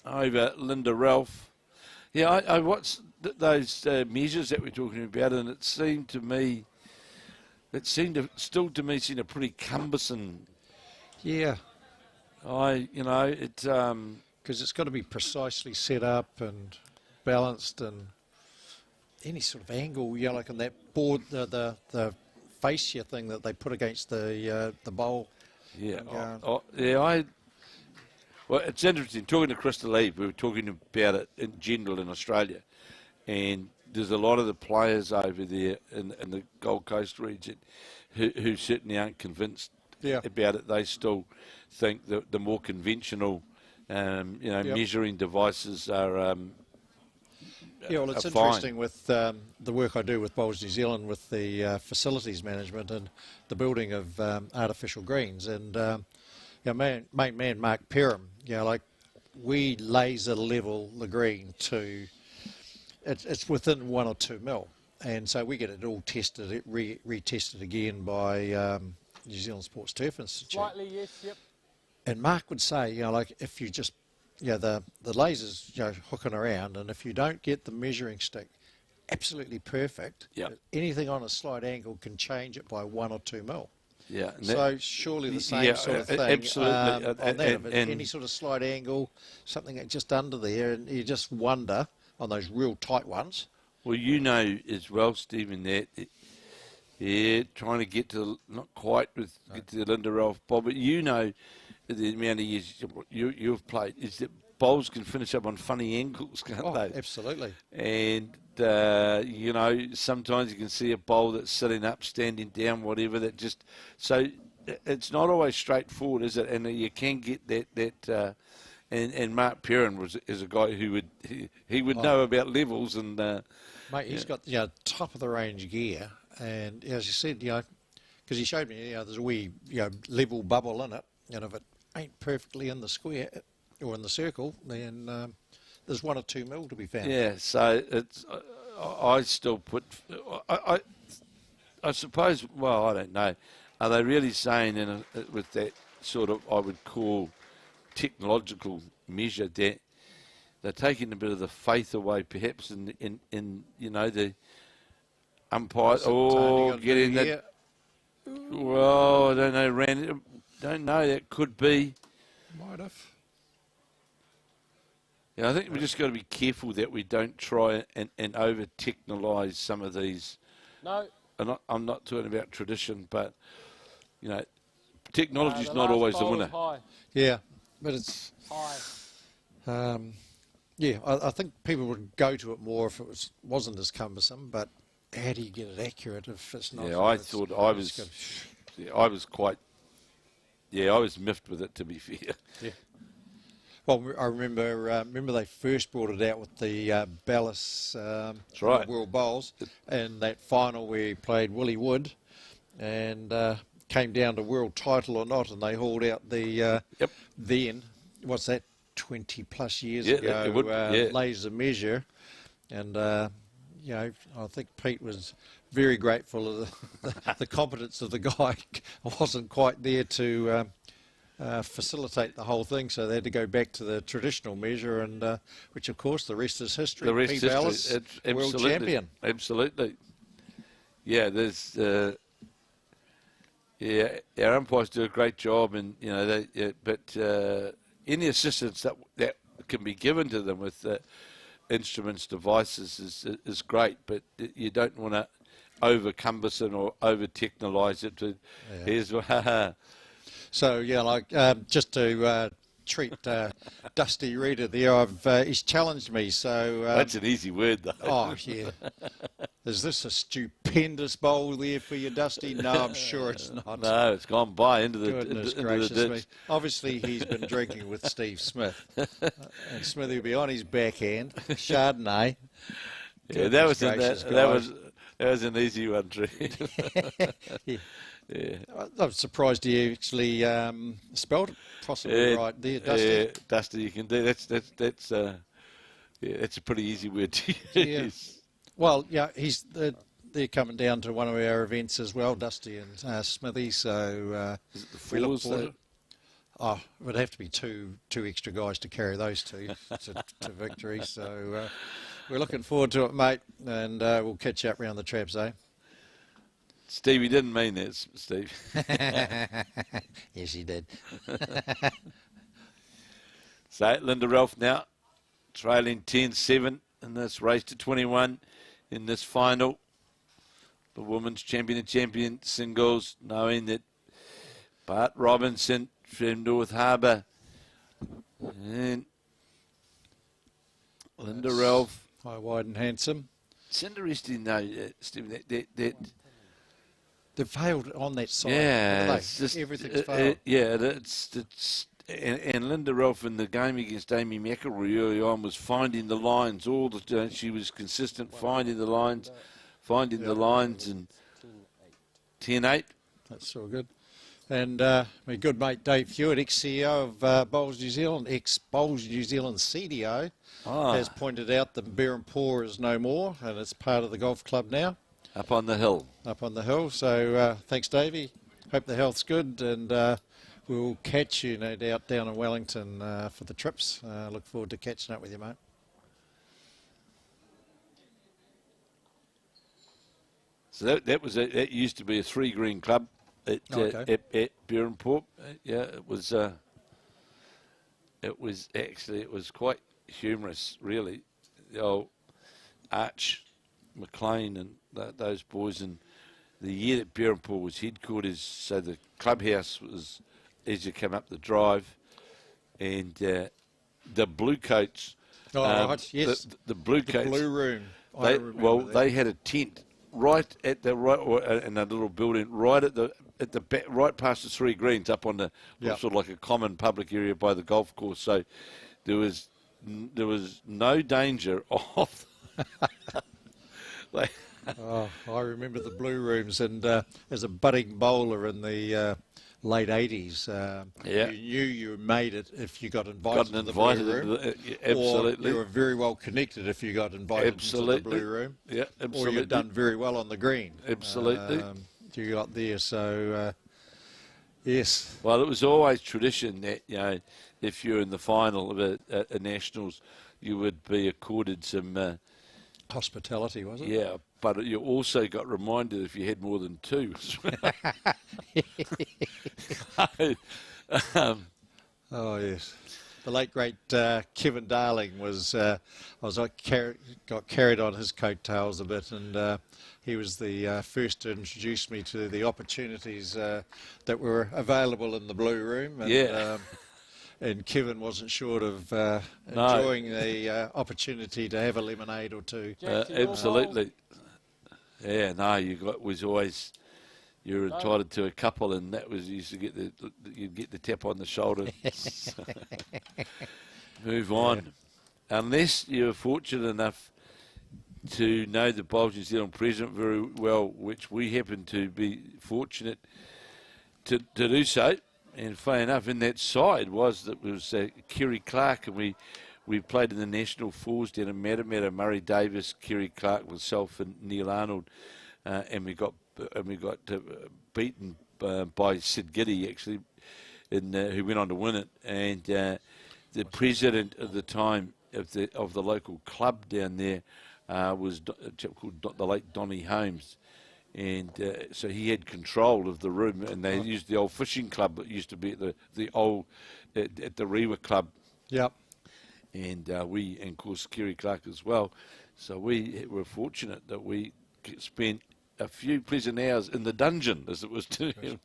over Linda Ralph. Yeah, I watched those measures that we're talking about, and it seemed to seem a pretty cumbersome. Yeah. Because it's got to be precisely set up and balanced, and any sort of angle, like on that board, the fascia thing that they put against the bowl. Yeah. Well, it's interesting. Talking to Krista Lee, we were talking about it in general in Australia, and there's a lot of the players over there in the Gold Coast region who certainly aren't convinced about it. They still think that the more conventional, measuring devices are. Well, it's interesting with the work I do with Bowls New Zealand with the facilities management and the building of artificial greens. And mate man Mark Perham, we laser level the green to, it's within 1 or 2 mil. And so we get it all tested, retested again by New Zealand Sports Turf Institute. Slightly, yes, yep. And Mark would say, like if you just, the lasers, hooking around, and if you don't get the measuring stick absolutely perfect, anything on a slight angle can change it by 1 or 2 mil. Yeah. So surely the same sort of thing. Absolutely. On that, if it's any sort of slight angle, something just under there, and you just wonder on those real tight ones. Well, you know as well, Stephen, that trying to get to not quite get to the Linda Ralph bowl, but you know the amount of years you've played is that bowls can finish up on funny angles, can't they? Absolutely. And sometimes you can see a bowl that's sitting up, standing down, whatever. That just so it's not always straightforward, is it? And you can get that. And Mark Perrin is a guy who would know about levels and. Mate, he's got top of the range gear, and as you said, because he showed me, there's a wee level bubble in it, and if it ain't perfectly in the square or in the circle, then there's 1 or 2 mil to be found. Yeah, so it's I still put I suppose. Well, I don't know. Are they really saying with that sort of I would call technological measure that they're taking a bit of the faith away, perhaps, in the umpire getting that. Well, I don't know, Randy. Don't know. That could be. Might have. Yeah, I think we just got to be careful that we don't try and over technologise some of these. No. I'm not talking about tradition, but technology's not always the winner. High. Yeah, but it's High. I think people would go to it more if it wasn't as cumbersome. But how do you get it accurate if it's not? Yeah, I thought I was quite. Yeah, I was miffed with it, to be fair. Yeah. Well, I remember they first brought it out with the Ballas right. World Bowls, and that final where he played Willie Wood, and came down to world title or not, and they hauled out the then what's that 20 plus years ago laser measure, and I think Pete was very grateful of the competence of the guy. Wasn't quite there to facilitate the whole thing, so they had to go back to the traditional measure, and which of course the rest is history. The rest Pete is history. Ballas, world champion. Absolutely. Yeah, there's our umpires do a great job, and but any assistance that can be given to them with instruments, devices is great, but you don't want to over cumbersome or over technologise it. Here's So just to treat Dusty Reader there, he's challenged me. So that's an easy word, though. Oh yeah. Is this a stupendous bowl there for you, Dusty? No, I'm sure it's not. No, it's gone by into the Goodness gracious me. Obviously, he's been drinking with Steve Smith, and Smithy will be on his backhand. Chardonnay. Yeah, that was an easy one, Tree. Yeah. I'm surprised you actually spelled it possibly right there, Dusty. Yeah, Dusty, you can do that's a pretty easy word to use. Well, they're coming down to one of our events as well, Dusty and Smithy. So we look forward. It would have to be two extra guys to carry those two to victory. So we're looking forward to it, mate, and we'll catch up round the traps, eh? Steve, he didn't mean that, Steve. Yes, he did. So, Linda Ralph now trailing 10-7 in this race to 21 in this final. The women's champion and champion singles, knowing that Bart Robertson from North Harbour and Linda Ralph. High, wide and handsome. It's interesting, though, Stephen, that they've failed on that side. Yeah, it's just, everything's failed. It's and Linda Ralph in the game against Amy McIlroy early on was finding the lines all the time. She was consistent finding the lines, and 10-8. That's all good. And my good mate Dave Hewitt, ex-CEO of Bowls New Zealand, ex-Bowls New Zealand CDO, has pointed out that Bear and Paw is no more, and it's part of the golf club now. Up on the hill. Up on the hill. So thanks, Davey. Hope the health's good, and we'll catch you, no doubt, down in Wellington for the trips. Look forward to catching up with you, mate. So that used to be a 3 green club at Berrenport. Yeah, it was quite humorous, really. The old Arch, McLean and those boys, and the year that Berrenport was headquarters, so the clubhouse was as you come up the drive, and the Bluecoats. Oh, right, yes. The Bluecoats. The Blue Room. They had a tent right at the in a little building right at the back, right past the 3 greens, up on the sort of like a common public area by the golf course. So there was no danger of. I remember the Blue Rooms, and as a budding bowler in the late 80s, you knew you made it if you got invited to the Blue Room. Absolutely. Or you were very well connected if you got invited to the Blue Room. Yeah, absolutely. Or you'd done very well on the green. Absolutely. You got there, so yes. Well, it was always tradition that, if you're in the final of a Nationals, you would be accorded some... hospitality, was it? Yeah, but you also got reminded if you had more than 2 as well. Oh, yes. The late, great Kevin Darling got carried on his coattails a bit, and he was the first to introduce me to the opportunities that were available in the Blue Room. And, and Kevin wasn't short of enjoying the opportunity to have a lemonade or 2. Absolutely. Yeah, no, you were entitled to a couple, and that was you'd get the tap on the shoulder. Move on, unless you were fortunate enough to know the Bowls New Zealand president very well, which we happened to be fortunate to do so. And funny enough, in that side was Kerry Clark, and we played in the National Fours down in Matamata, Murray Davis, Kerry Clark, myself, and Neil Arnold, and we got beaten by Sid Giddy actually, who went on to win it. And the president at the time of the local club down there was a chap called the late Donny Holmes. And so he had control of the room, and they used the old fishing club that used to be at the old at the Rewa Club. Yep. And and of course Kerry Clark as well. So we were fortunate that we spent a few pleasant hours in the dungeon, as it was to him.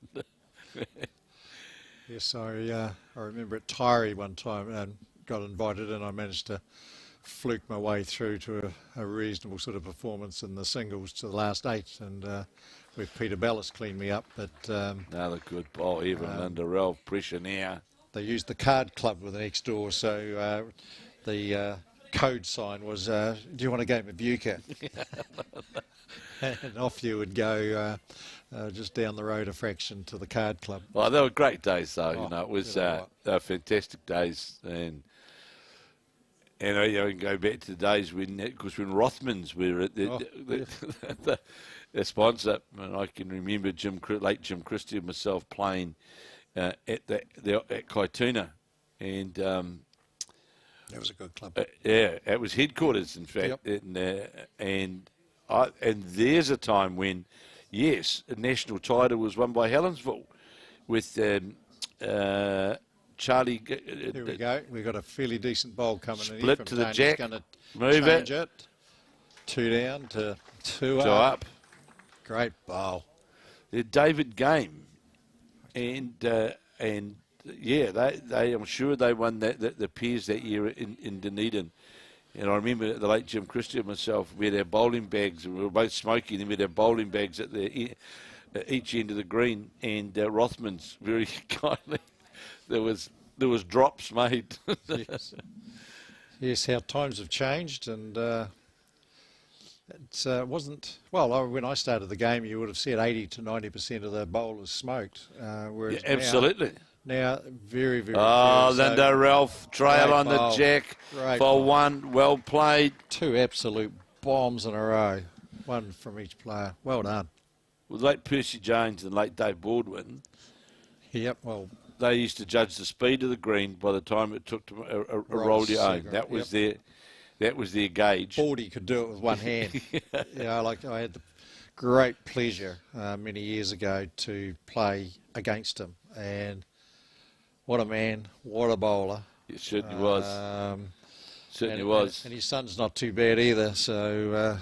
Yes, I remember at Tyree one time and got invited, and I managed to fluke my way through to a reasonable sort of performance in the singles to the last 8, and where Peter Bellis cleaned me up. But another good bowl, even under Ralph pressure now. They used the card club with the next door, so the code sign was, do you want a game of euchre? And off you would go just down the road a fraction to the card club. Well, they were great days, though. It was they were fantastic days, and I can go back to the days when Rothmans were at the sponsor, and I can remember late Jim Christie and myself playing at Kaituna, and that was a good club. It was headquarters, in fact, and there's a time when, yes, a national title was won by Helensville with Charlie. Here we go. We've got a fairly decent bowl coming in. Split to the jack. Going to move change it. 2 down to 2 up. Great bowl. David Game, and I'm sure they won the pairs that year in Dunedin. And I remember the late Jim Christie and myself, we had our bowling bags, and we were both smoking, and we had our bowling bags at each end of the green, and Rothmans very kindly, there was drops made. Yes, how times have changed, and it wasn't, well, when I started the game, you would have said 80 to 90% of the bowlers smoked. Whereas absolutely. Now, very, very few. Then Ralph trail on the jack for 1. Well played. 2 absolute bombs in a row. 1 from each player. Well done. With late Percy Jones and late Dave Baldwin. Yep, well, they used to judge the speed of the green by the time it took to roll your own. That was their gauge. 40 could do it with one hand. I had the great pleasure many years ago to play against him, and what a man, what a bowler. It certainly was. Certainly was. And his son's not too bad either, so...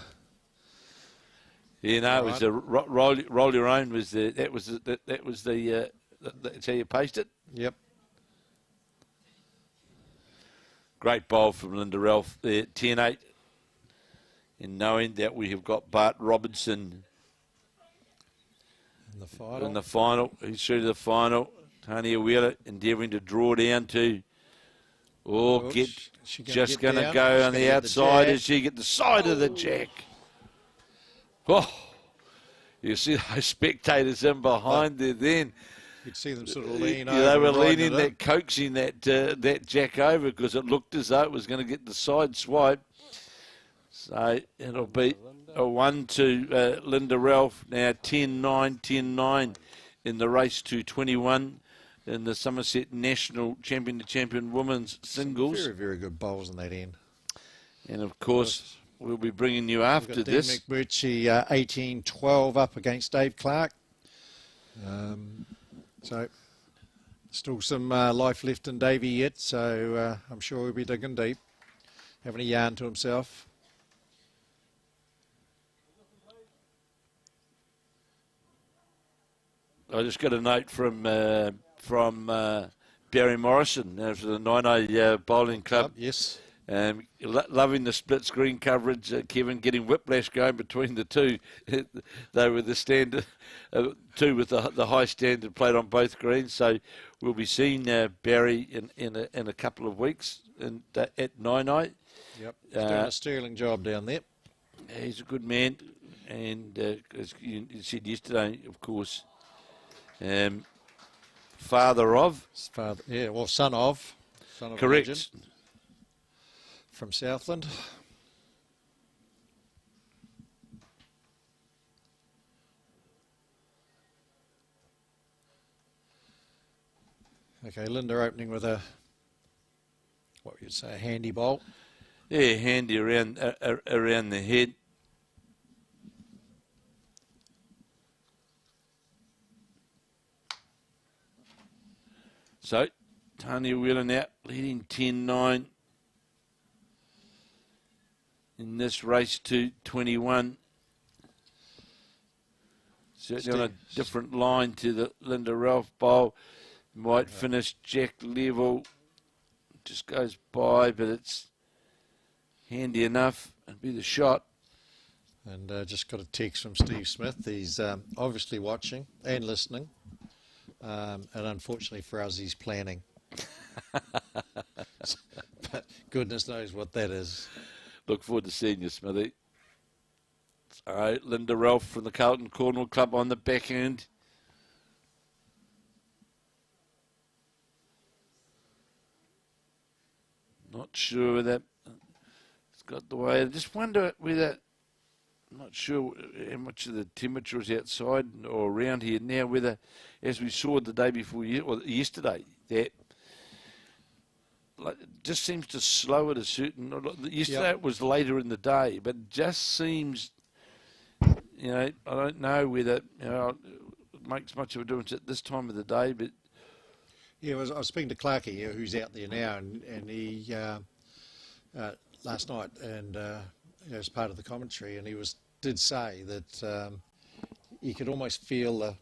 it was the roll your own was the that's how you paced it. Yep. Great bowl from Linda Ralph there, 10-8. In knowing that we have got Bart Robertson in the final. He's through to the final. Tanya Wheeler endeavouring to draw down to just going to go on the outside as she get the side of the jack. Oh, you see those spectators in behind there then. You'd see them sort of lean over. They were leaning, coaxing that jack over because it looked as though it was going to get the side swipe. So it'll be a 1 to Linda Ralph. Now 10-9, 10-9 in the race to 21 in the Somerset National Champion to Champion Women's Singles. Very, very good bowls in that end. And of course, we'll be bringing you after this. McMurchy 18-12 up against Dave Clark. So still some life left in Davey yet, so I'm sure he'll be digging deep, having a yarn to himself. I just got a note from Barry Morrison for the 9A Bowling Club. Yes. Loving the split screen coverage, Kevin, getting whiplash going between the two. They were the standard, two with the high standard played on both greens. So we'll be seeing Barry in a couple of weeks at 9A. Yep, he's doing a sterling job down there. He's a good man, and as you said yesterday, of course, father of. Son of. Correct. Legend. From Southland. Okay, Linda opening with a, what would you say, a handy bowl? Yeah, handy around the head. So, Tanya Wheeler now leading 10-9. In this race to 21. Certainly on a different line to the Linda Ralph bowl. Might finish jack level. Just goes by, but it's handy enough. It'd be the shot. And just got a text from Steve Smith. He's obviously watching and listening. And unfortunately for us, he's planning. But goodness knows what that is. Look forward to seeing you, Smithy. All right, Linda Ralph from the Carlton Cornwall Club on the back end. Not sure that it's got the way. I just wonder whether, I'm not sure how much of the temperature is outside or around here now, whether, as we saw the day before, or yesterday, that it just seems to slow at a certain. Yesterday it was later in the day, but it just seems, I don't know whether it makes much of a difference at this time of the day. But yeah, I was speaking to Clarkie, who's out there now, and he last night, and as part of the commentary, and he did say that you could almost feel the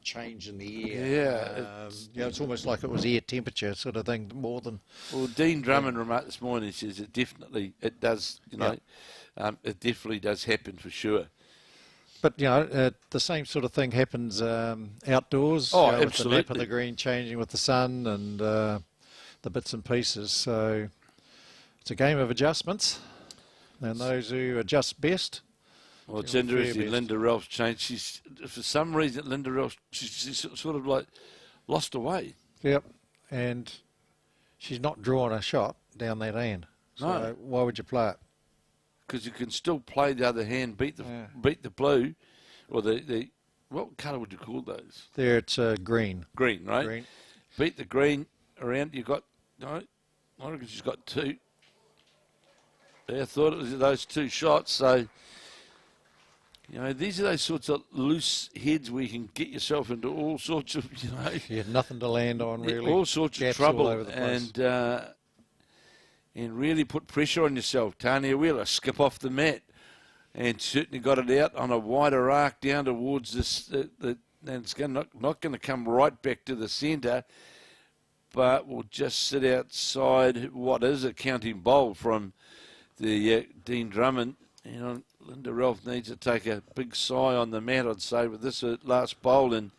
change in the air. Yeah, it's almost like it was air temperature sort of thing more than. Well, Dean Drummond remarked this morning. He says it does. It definitely does happen for sure. But the same sort of thing happens outdoors. Oh, with absolutely. The nap of the green changing with the sun and the bits and pieces. So it's a game of adjustments, and those who adjust best. Well, it's interesting. Linda Ralph's changed. For some reason, Linda Ralph, she's sort of like lost her way. Yep, and she's not drawing a shot down that end. So no. Why would you play it? Because you can still play the other hand, beat the blue, or the what colour would you call those? There, it's green. Green, right? Green. beat the green around. You got, no, I reckon she's got 2. I thought it was those 2 shots. So, you know, these are those sorts of loose heads where you can get yourself into all sorts of, you know. You had nothing to land on, really. All sorts of Gaps trouble. all over the place. And really put pressure on yourself. Tanya Wheeler, skip off the mat. And certainly got it out on a wider arc down towards this. And it's not going to come right back to the centre, but will just sit outside what is a counting bowl from the Dean Drummond. You know, Linda Ralph needs to take a big sigh on the mat, I'd say, with this last bowl, and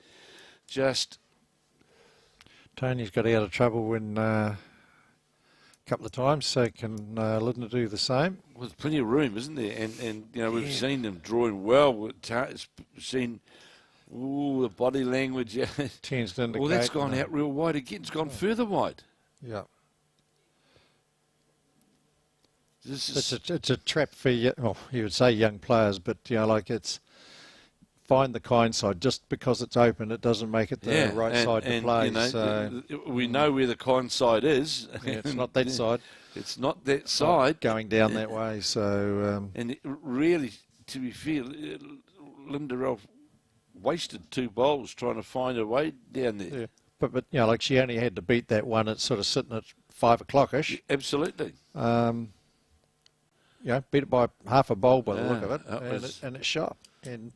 just... Tony's got out of trouble when a couple of times, so can Linda do the same? Well, there's plenty of room, isn't there? And you know, we've seen them drawing well. We've seen the body language. Tends to indicate. Well, that's gone out real wide again. It's gone further wide. Yeah. This is It's a trap for, well, you would say young players, but, you know, like it's find the kind side. Just because it's open, it doesn't make it the right side to play. You know, so we know where the kind side is. Yeah, it's not that side. It's not that side. Going down that way, so... and it really, to be fair, Linda Ralph wasted 2 bowls trying to find a way down there. Yeah. But you know, like she only had to beat that one. It's sort of sitting at 5 o'clock-ish. Absolutely. You know, beat it by half a bowl by the look of it, was, and it's shot. And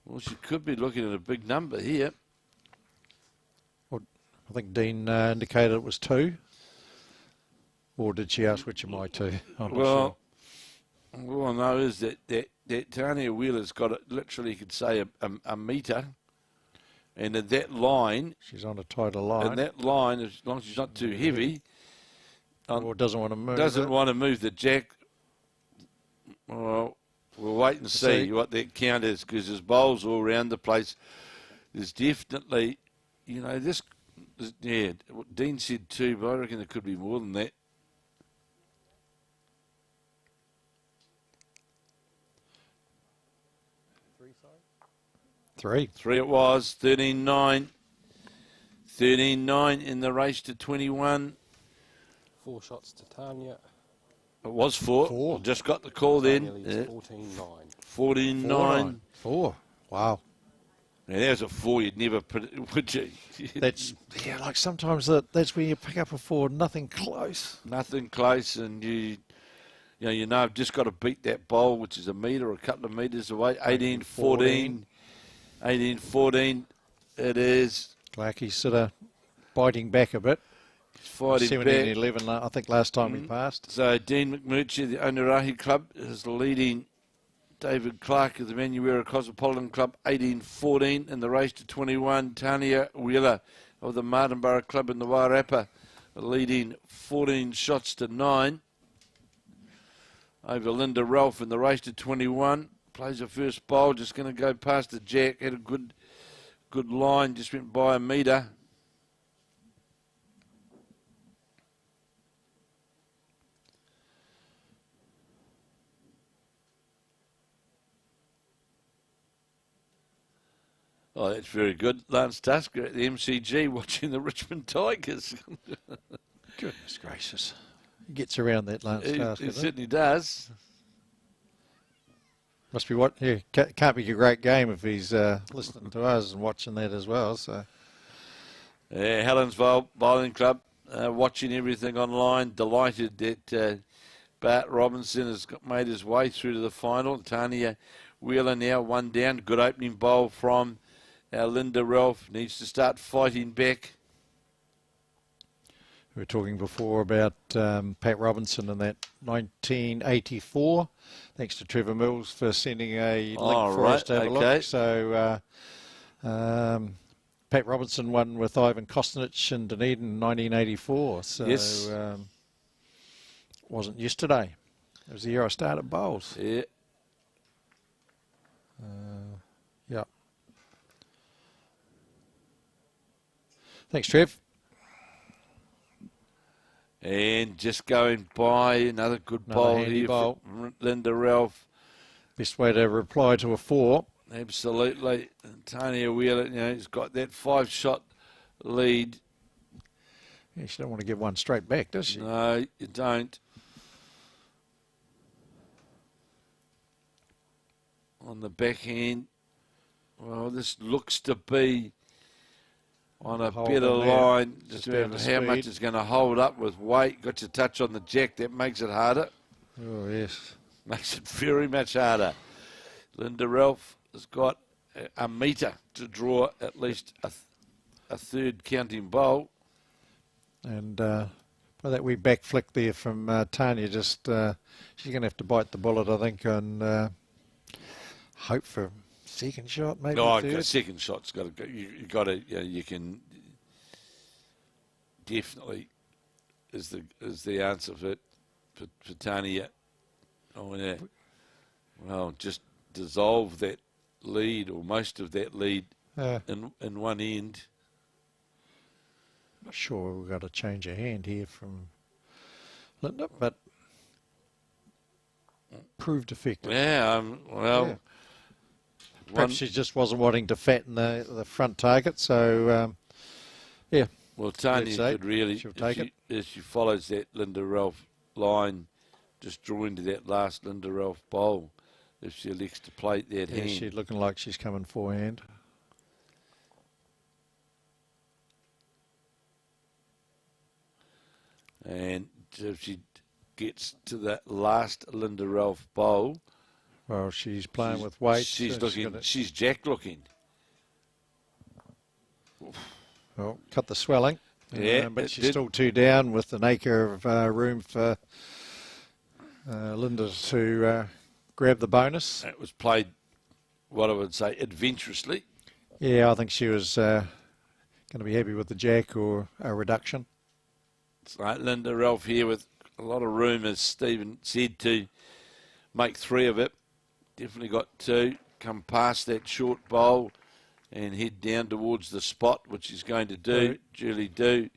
well, she could be looking at a big number here. well, I think Dean indicated it was 2. Or did she ask which of my 2? I'm not sure. All I know is that Tanya Wheeler's got it, literally, you could say, a metre. And in that line... She's on a tighter line. And that line, as long as she's not too heavy... or doesn't want to move Doesn't want to move the jack. Well, we'll wait and see what that count is, because there's bowls all around the place. There's definitely, you know, yeah, Dean said 2, but I reckon there could be more than that. Three. 3 it was, 13-9. 13-9 in the race to 21. 4 shots to Tanya. It was 4. 4. Just got the call then. 14-9. 14-9. 4. Wow. Now, there's a 4 you'd never put, would you? That's, yeah, like sometimes that's where you pick up a 4, nothing close. Nothing close, and you know, I've just got to beat that bowl, which is a metre or a couple of metres away. 18-14. 18-14 it is. Clarkie's sort of biting back a bit. He's fighting 17-11, I think, last time we passed. So Dean McMurchy, the Onerahi club, is leading David Clark of the Manurewa Cosmopolitan club, 18-14 in the race to 21. Tanya Wheeler of the Martinborough club in the Wairarapa, leading 14 shots to 9 over Linda Ralph in the race to 21. Plays her first bowl, just going to go past the jack. Had a good line, just went by a metre. Oh, that's very good. Lance Tusker at the MCG watching the Richmond Tigers. Goodness gracious. He gets around that Lance Tusker. He certainly does. Must be what? Yeah, can't be a great game if he's listening to us and watching that as well. So, Helensville Bowling Club watching everything online. Delighted that Bart Robertson has made his way through to the final. Tanya Wheeler now 1 down. Good opening bowl from our Linda Ralph. Needs to start fighting back. We were talking before about Pat Robinson in that 1984. Thanks to Trevor Mills for sending a link for us to have a look. So Pat Robinson won with Ivan Kostinich and Dunedin in 1984. So yes. Wasn't yesterday. It was the year I started bowls. Yeah. Yeah. Thanks, Trev. And just going by, another good bowl here bowl. from Linda Ralph. Best way to reply to a 4. Absolutely. And Tanya Wheeler, you know, he's got that 5-shot lead Yeah, she don't want to give one straight back, does she? No, you don't. On the backhand, well, this looks to be on a Hold better on there. line. Just Just down about the how much speed. is going to hold up with weight. Got your touch on the jack. That makes it harder. Oh, yes. Makes it very much harder. Linda Ralph has got a metre to draw at least a third counting bowl. And by that wee back flick there from Tanya, just she's going to have to bite the bullet, I think, and hope for second shot, maybe No, third. second shot's got to go. You got to. You can definitely is the answer for Tanya. Oh yeah. Well, just dissolve that lead or most of that lead in one end. Not sure we've got to change a hand here from Linda, but proved effective. Yeah. Well. Yeah. Perhaps she just wasn't wanting to fatten the front target, so yeah. Well, Tanya could really, she'll take it. If she follows that Linda Ralph line, just draw into that last Linda Ralph bowl, if she elects to plate that Yeah, hand. she's looking like she's coming forehand. And if she gets to that last Linda Ralph bowl, Well, she's playing with weight. She's so looking. gonna- She's jack looking. Well, cut the swelling. Yeah, but it she's did. still two down with an acre of room for Linda to grab the bonus. It was played, what I would say, adventurously. Yeah, I think she was going to be happy with the jack or a reduction. It's like Linda Ralph here with a lot of room, as Stephen said, to make three of it. Definitely got two. Come past that short bowl and head down towards the spot, which he's going to do. Duly do.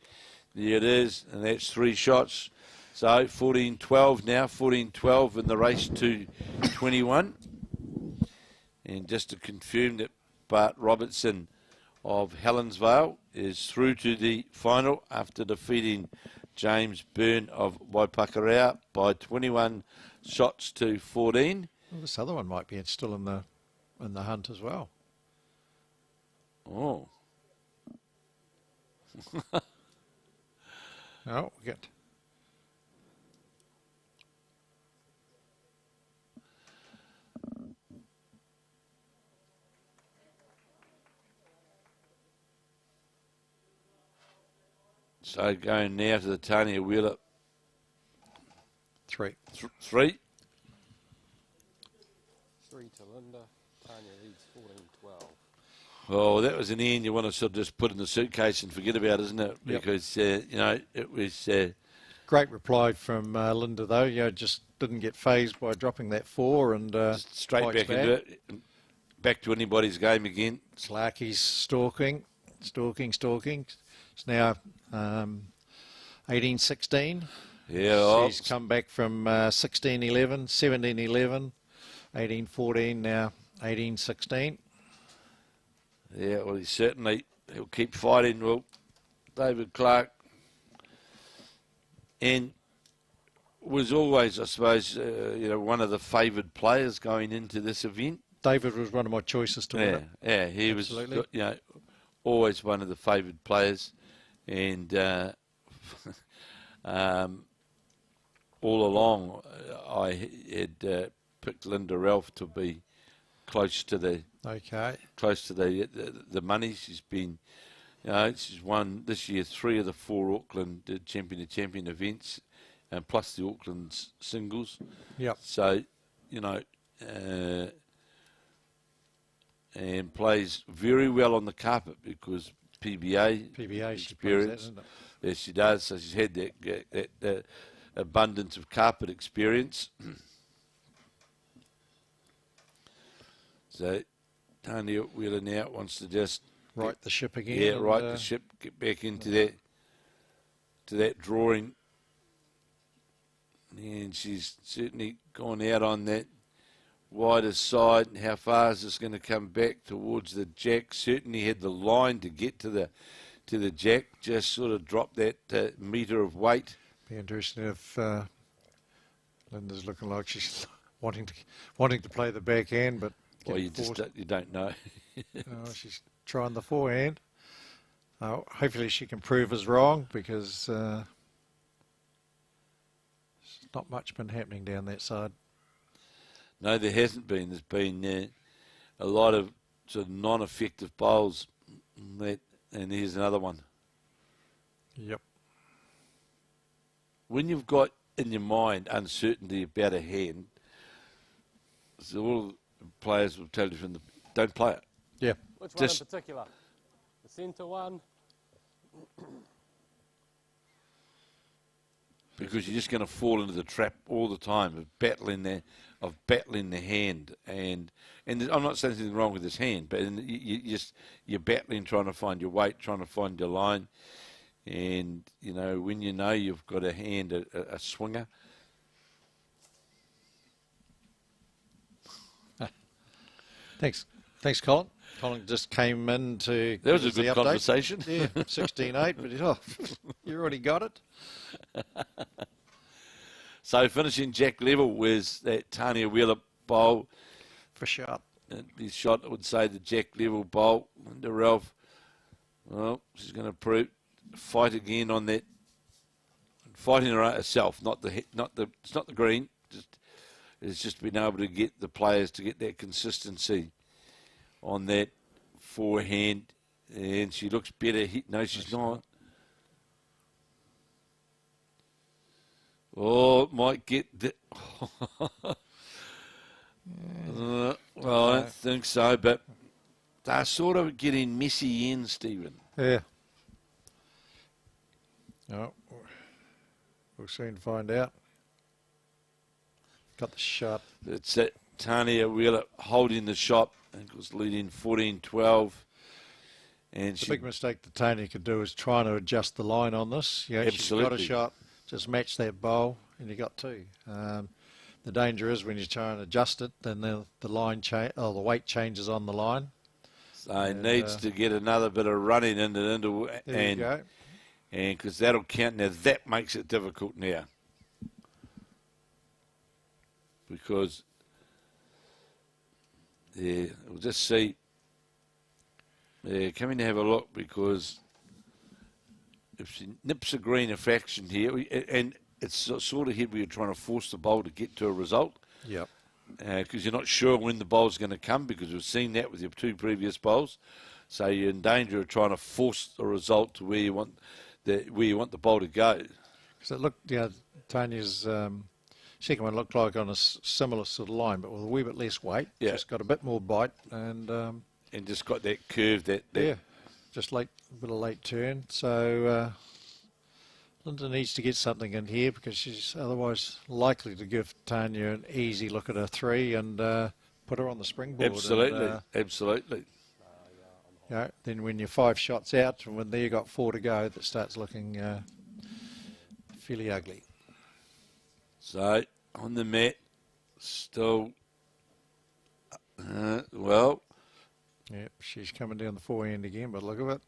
There it is, and that's three shots. So 14-12 now, 14-12 in the race to 21. And just to confirm that Bart Robertson of Helensville is through to the final after defeating James Byrne of Papakura by 21 shots to 14. Well, this other one might be still in the hunt as well. Oh. Oh, good. So going now to the Tanya Wheeler. Three. Three. 3 to Linda. Tanya leads 14-12. Oh, that was an end you want to sort of just put in the suitcase and forget about, isn't it? Yep. Because, it was... Great reply from Linda, though. Just didn't get phased by dropping that four and just straight fights back into it. Back to anybody's game again. Slarky's stalking. It's now 18-16. Yeah, She's come back from 16-11, 17-11, 18-14, now 18-16. Yeah, well, he'll keep fighting. Well, David Clark, and was always, I suppose, one of the favoured players going into this event. David was one of my choices to win it. Yeah, he Absolutely. was, always one of the favoured players, and all along I had picked Linda Ralph to be close to the money. She's been, she's won this year 3 of the 4 Auckland champion to champion events, and plus the Auckland singles. Yep. So, and plays very well on the carpet because PBA she plays that, experience. doesn't it? Yes, she does. So she's had that abundance of carpet experience. So Tanya Wheeler now wants to just Right the ship again. yeah, and, right the ship, get back into that drawing. And she's certainly gone out on that wider side. How far is this going to come back towards the jack? Certainly had the line to get to to the jack, just sort of drop that metre of weight. Be interesting if Linda's looking like she's wanting to play the backhand, but Well, you don't know. she's trying the forehand. Hopefully she can prove us wrong, because there's not much been happening down that side. No, there hasn't been. There's been a lot of sort of non-effective bowls. And here's another one. Yep. When you've got in your mind uncertainty about a hand, so all players will tell you don't play it. Yeah. Which one in particular? The centre one? Because you're just going to fall into the trap all the time of battling the hand, and I'm not saying anything wrong with this hand, but you're battling, trying to find your weight, trying to find your line, and when you've got a hand, a swinger. Thanks, Colin. Colin just came in to. That was a good conversation. Yeah, 16-8, but you already got it. So finishing jack level was that Tanya Wheeler bowl. For shot. His shot, I would say, the jack level bowl. Linda Ralph, well, she's going to fight again on that. Fighting herself, it's not the green. It's just been able to get the players to get that consistency on that forehand, and she looks better. No, she's not. Oh, might get the. Well, I don't think so, but they're sort of getting messy in, Stephen. Yeah. No, we'll soon find out. Got the shot. It's that Tanya Wheeler holding the shot, and was leading 14-12. And the big mistake that Tanya could do is trying to adjust the line on this. Absolutely. She's got a shot, just match that bowl, and you got two. The danger is when you try and adjust it, then the line the weight changes on the line. So he needs to get another bit of running into there you go. And because that'll count. Now that makes it difficult now, because we'll just see. Coming to have a look, because if she nips a green a fraction here, and it's sort of here where you're trying to force the bowl to get to a result. Yep. Because you're not sure when the bowl's going to come, because we've seen that with your two previous bowls. So you're in danger of trying to force the result to where you want the bowl to go. Because it looked, Tanya's second one looked like on a similar sort of line, but with a wee bit less weight. Yeah. Just got a bit more bite and just got that curve just a bit of late turn. So Linda needs to get something in here, because she's otherwise likely to give Tanya an easy look at her three and put her on the springboard. Absolutely, absolutely. Then when you're 5 shots out, and when you got 4 to go, that starts looking fairly ugly. So on the mat, still, well. Yep, she's coming down the forehand again, but look at it.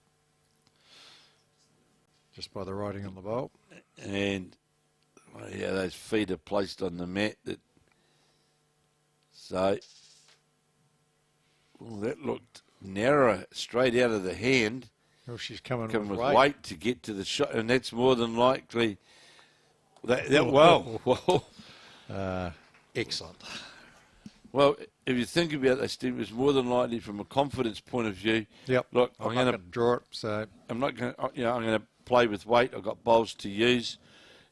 Just by the writing on the bowl. And, those feet are placed on the mat. That looked narrower straight out of the hand. Well, she's coming with weight. weight to get to the shot, and that's more than likely. Excellent. Well, if you think about that, Steve, it's more than likely from a confidence point of view. Yep. Look, I'm going to draw it, so I'm not going to. I'm going to play with weight. I've got bowls to use.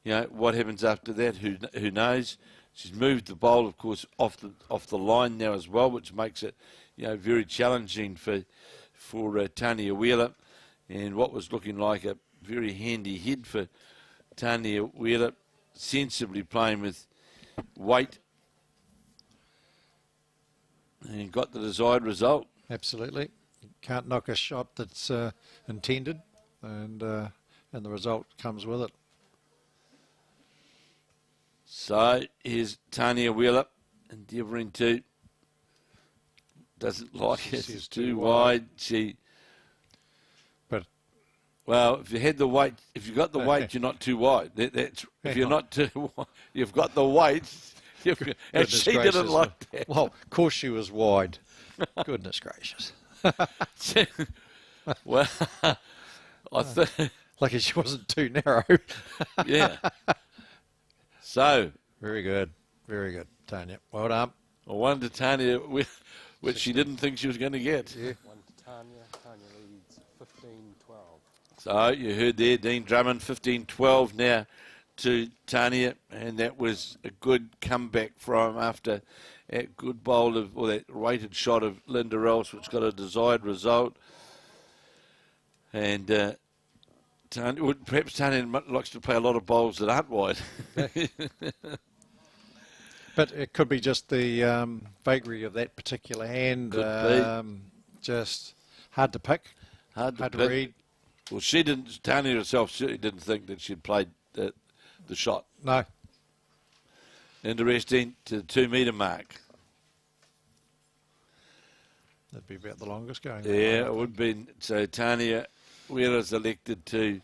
What happens after that? Who knows? She's moved the bowl, of course, off the line now as well, which makes it, very challenging for Tanya Wheeler, and what was looking like a very handy head for Tanya Wheeler, sensibly playing with weight, and got the desired result. Absolutely. You can't knock a shot that's intended, and the result comes with it. So here's Tanya Wheeler endeavouring to. Doesn't like it. It's too wide. Well, if you had the weight, if you got the weight, you're not too wide. That's if you're not too, you've got the weight. And Goodness she gracious. didn't like that. Well, of course she was wide. Goodness gracious. Well, I think, Lucky she wasn't too narrow. yeah. So, Very good, Tanya. Well done. I wanted to Tanya, which she didn't think she was going to get. Yeah. One to Tanya. Tanya leads 15-12. So you heard there, Dean Drummond, 15-12 now to Tanya, and that was a good comeback from after that good bowl of, or that weighted shot of Linda Rolls, which got a desired result. And Tanya, well, perhaps Tanya likes to play a lot of bowls that aren't wide. But it could be just the vagary of that particular hand. Could be. Just hard to pick, Hard to hard to pick. read. Well, she didn't. Tanya herself certainly didn't think that she'd played the shot. No. Interesting to the 2 metre mark. That'd be about the longest going. Yeah, it would be. So Tanya Wheeler's elected to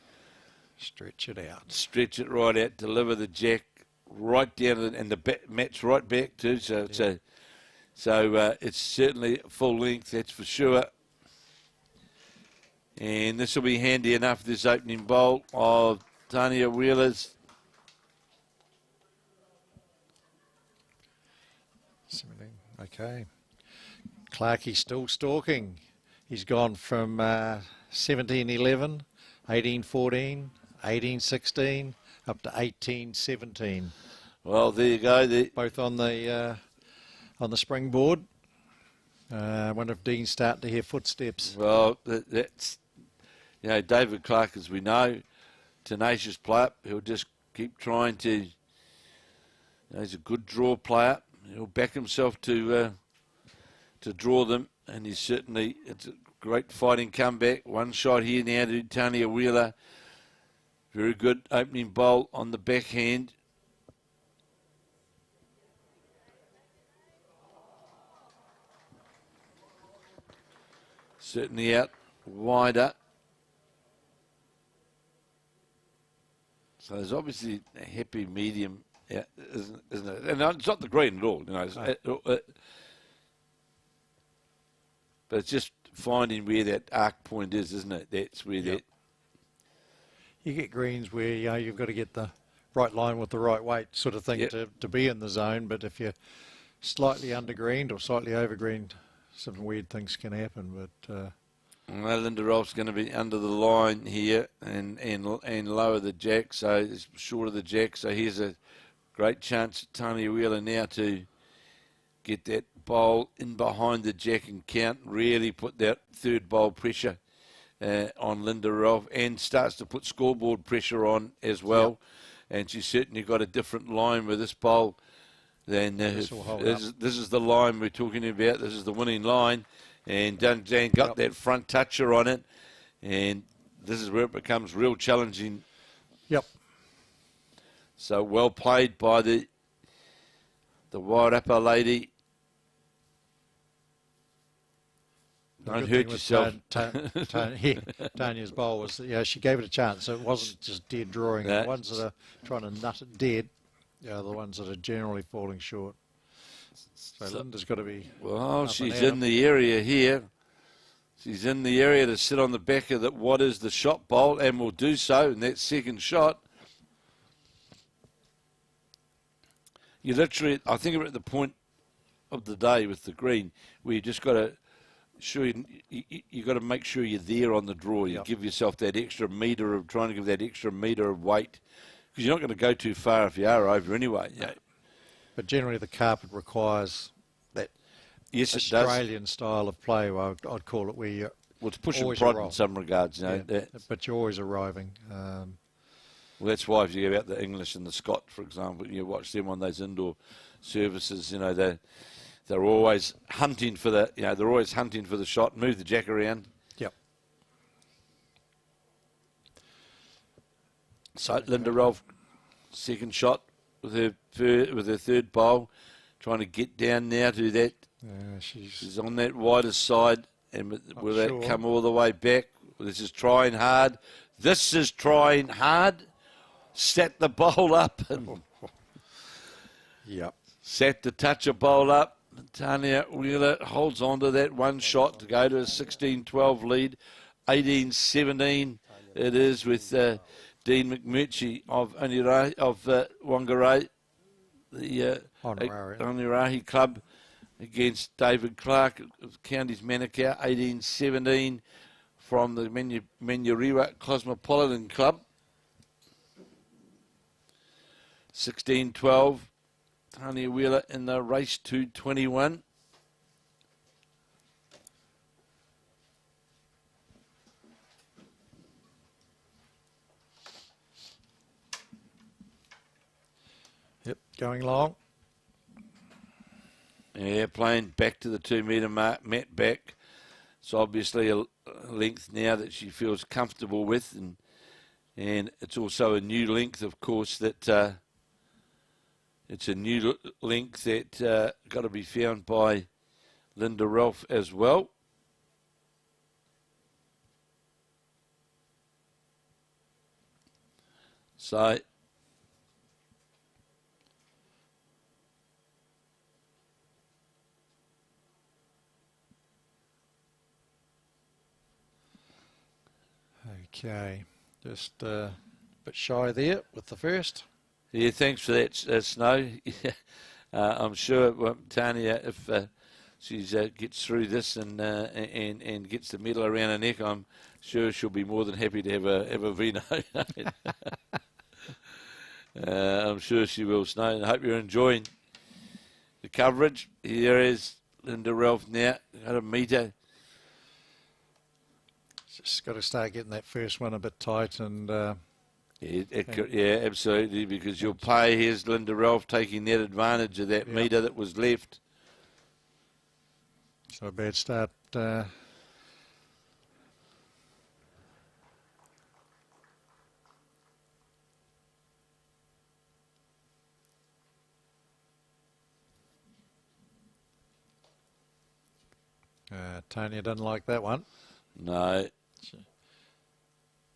Stretch it out. stretch it right out, deliver the jack right down, and the match right back too. So it's certainly full length, that's for sure. And this will be handy enough, this opening bowl of Tanya Wheeler's. Okay. Clarkey still stalking. He's gone from 17-11, 18-14, 18-16, up to 18-17. Well, there you go. Both on the springboard. I wonder if Dean's starting to hear footsteps. Well, that's, you know, David Clark, as we know, tenacious player. He'll just keep trying to, you know, he's a good draw player. He'll back himself to draw them, and he's certainly, it's a great fighting comeback. One shot here now to Tanya Wheeler. Very good opening bowl on the backhand. Certainly out wider. So there's obviously a happy medium, yeah, isn't it? And it's not the green at all, you know. But it's just finding where that arc point is, isn't it? That's where that. You get greens where, you know, you've got to get the right line with the right weight sort of thing to be in the zone. But if you're slightly undergreened or slightly overgreened, some weird things can happen. But well, Linda Rolf's going to be under the line here and lower the jack, so it's short of the jack. So here's a great chance, Tanya Wheeler now to get that bowl in behind the jack and count, really put that third bowl pressure on Linda Rolf, and starts to put scoreboard pressure on as well. Yep. And she's certainly got a different line with this bowl than this is the line we're talking about. This is the winning line, and Jan got that front toucher on it, and this is where it becomes real challenging. Yep. So well played by the wide upper lady. Don't hurt yourself. Tanya's bowl was, she gave it a chance. So it wasn't just dead drawing. The ones that are trying to nut it dead, the ones that are generally falling short. So Linda's got to be. Well, she's in the area here. She's in the area to sit on the back of what is the shot bowl, and will do so in that second shot. You literally, I think we're at the point of the day with the green where you just got to. Sure, you got to make sure you're there on the draw. You give yourself that extra metre of trying to give that extra metre of weight, because you're not going to go too far if you are over anyway. Yeah. But generally, the carpet requires that Australian style of play. I'd call it where you. Well, it's push and prod in some regards, but you're always arriving. Well, that's why if you go out the English and the Scot, for example, you watch them on those indoor services. You know they're always hunting for they're always hunting for the shot. Move the jack around. Yep. So Linda Rolf, second shot with her third bowl, trying to get down now to that. She's on that wider side, and will that come all the way back? This is trying hard. This is trying hard. Set the bowl up and Yep. set to touch a bowl up. Tanya Wheeler holds on to that one shot to go to a 16-12 lead. 18-17 it is with Dean McMurchy of Onerahi, of Whangarei, the Onerahi club, against David Clark of Counties Manukau. 18-17 from the Manurewa Cosmopolitan club. 16-12. Tanya Wheeler in the race to 21. Yep, going long. Yeah, playing back to the 2 metre mark, met back. It's obviously a length now that she feels comfortable with, and it's also a new length, of course, that it's a new length that got to be found by Linda Ralph as well. So Okay, just a bit shy there with the first. yeah, thanks for that, Snow. I'm sure Tanya, if she gets through this and gets the medal around her neck, I'm sure she'll be more than happy to have a vino. I'm sure she will, Snow. I hope you're enjoying the coverage. Here is Linda Ralph now. Got a metre. Just got to start getting that first one a bit tight and. Yeah, absolutely, because you'll pay. Here's Linda Ralph taking that advantage of that metre that was left. So a bad start. Tanya doesn't like that one. No.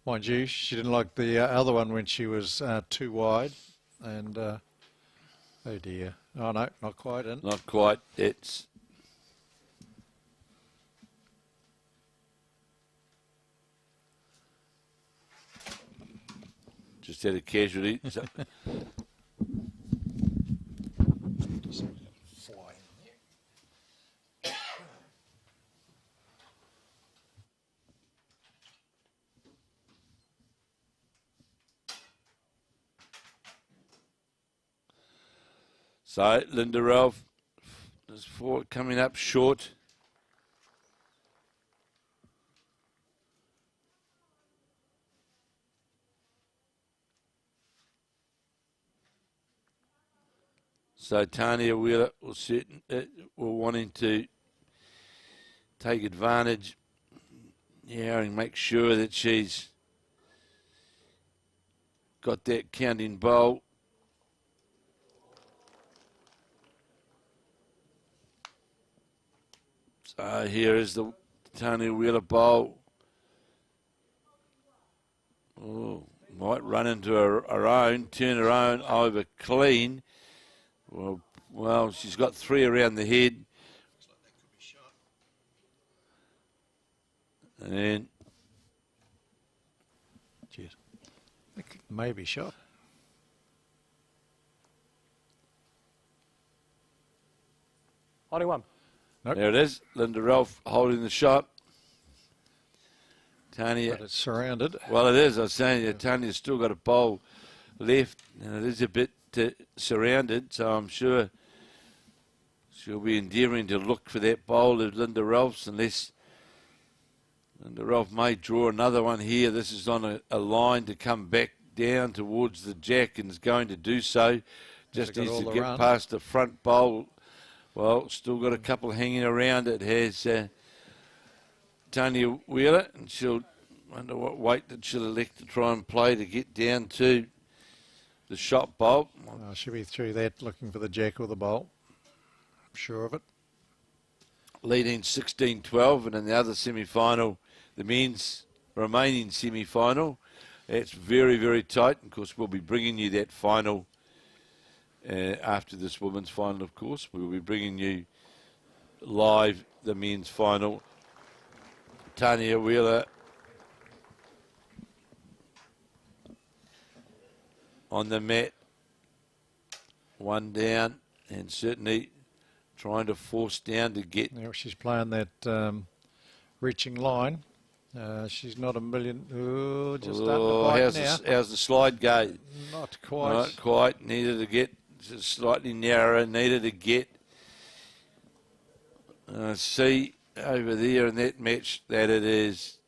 Mind you, she didn't like the other one when she was too wide. And, oh dear. Oh no, not quite in. Not quite. It's... just had a casualty. So... So, Linda Ralph is coming up short. So, Tanya Wheeler will wanting to take advantage and make sure that she's got that counting bowl. Here is the Tanya Wheeler bowl. Oh, might run into her own, turn her own over clean. Well, she's got 3 around the head. And cheers. Maybe shot. Holding one. Nope. There it is. Linda Ralph holding the shot. Tanya. But it's surrounded. Well, it is. I was saying Tanya's still got a bowl left, and it is a bit surrounded, so I'm sure she'll be endeavouring to look for that bowl of Linda Ralph's, unless Linda Ralph may draw another one here. This is on a line to come back down towards the jack, and is going to do so. Just needs to get past the front bowl. Well, still got a couple hanging around. It has Tanya Wheeler, and she'll wonder what weight that she'll elect to try and play to get down to the shot bowl. She'll be through that looking for the jack or the bowl. I'm sure of it. Leading 16-12, and in the other semi-final, the men's remaining semi-final, It's very, very tight. Of course, we'll be bringing you that final after this women's final, of course. We'll be bringing you live the men's final. Tanya Wheeler on the mat, one down, and certainly trying to force down to get. Yeah, she's playing that reaching line. She's not a million. Oh, just starting to bite now. How's the slide go? Not quite. Not quite. Needed to get just slightly narrower. Needed to get. See over there in that match that it is.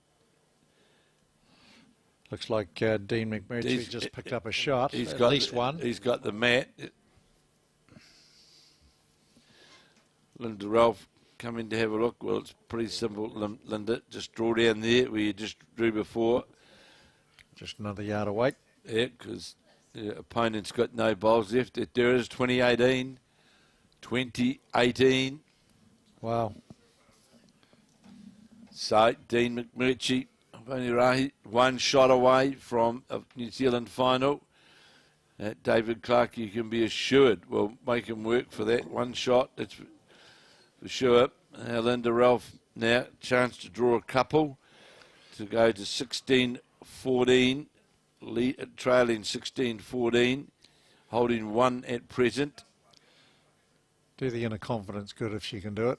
Looks like Dean McMurchy just picked up a shot. He's at got least one. He's got the mat. Linda Ralph coming to have a look. Well, it's pretty simple, Linda. Just draw down there where you just drew before. Just another yard away. Yeah, because the opponent's got no bowls left. There is 2018. 2018. Wow. So, Dean McMurchy of Onerahi, one shot away from a New Zealand final. David Clark, you can be assured, will make him work for that one shot. That's for sure. Linda Ralph now, chance to draw a couple to go to 16-14, trailing 16-14, holding one at present. Do the inner confidence good if she can do it.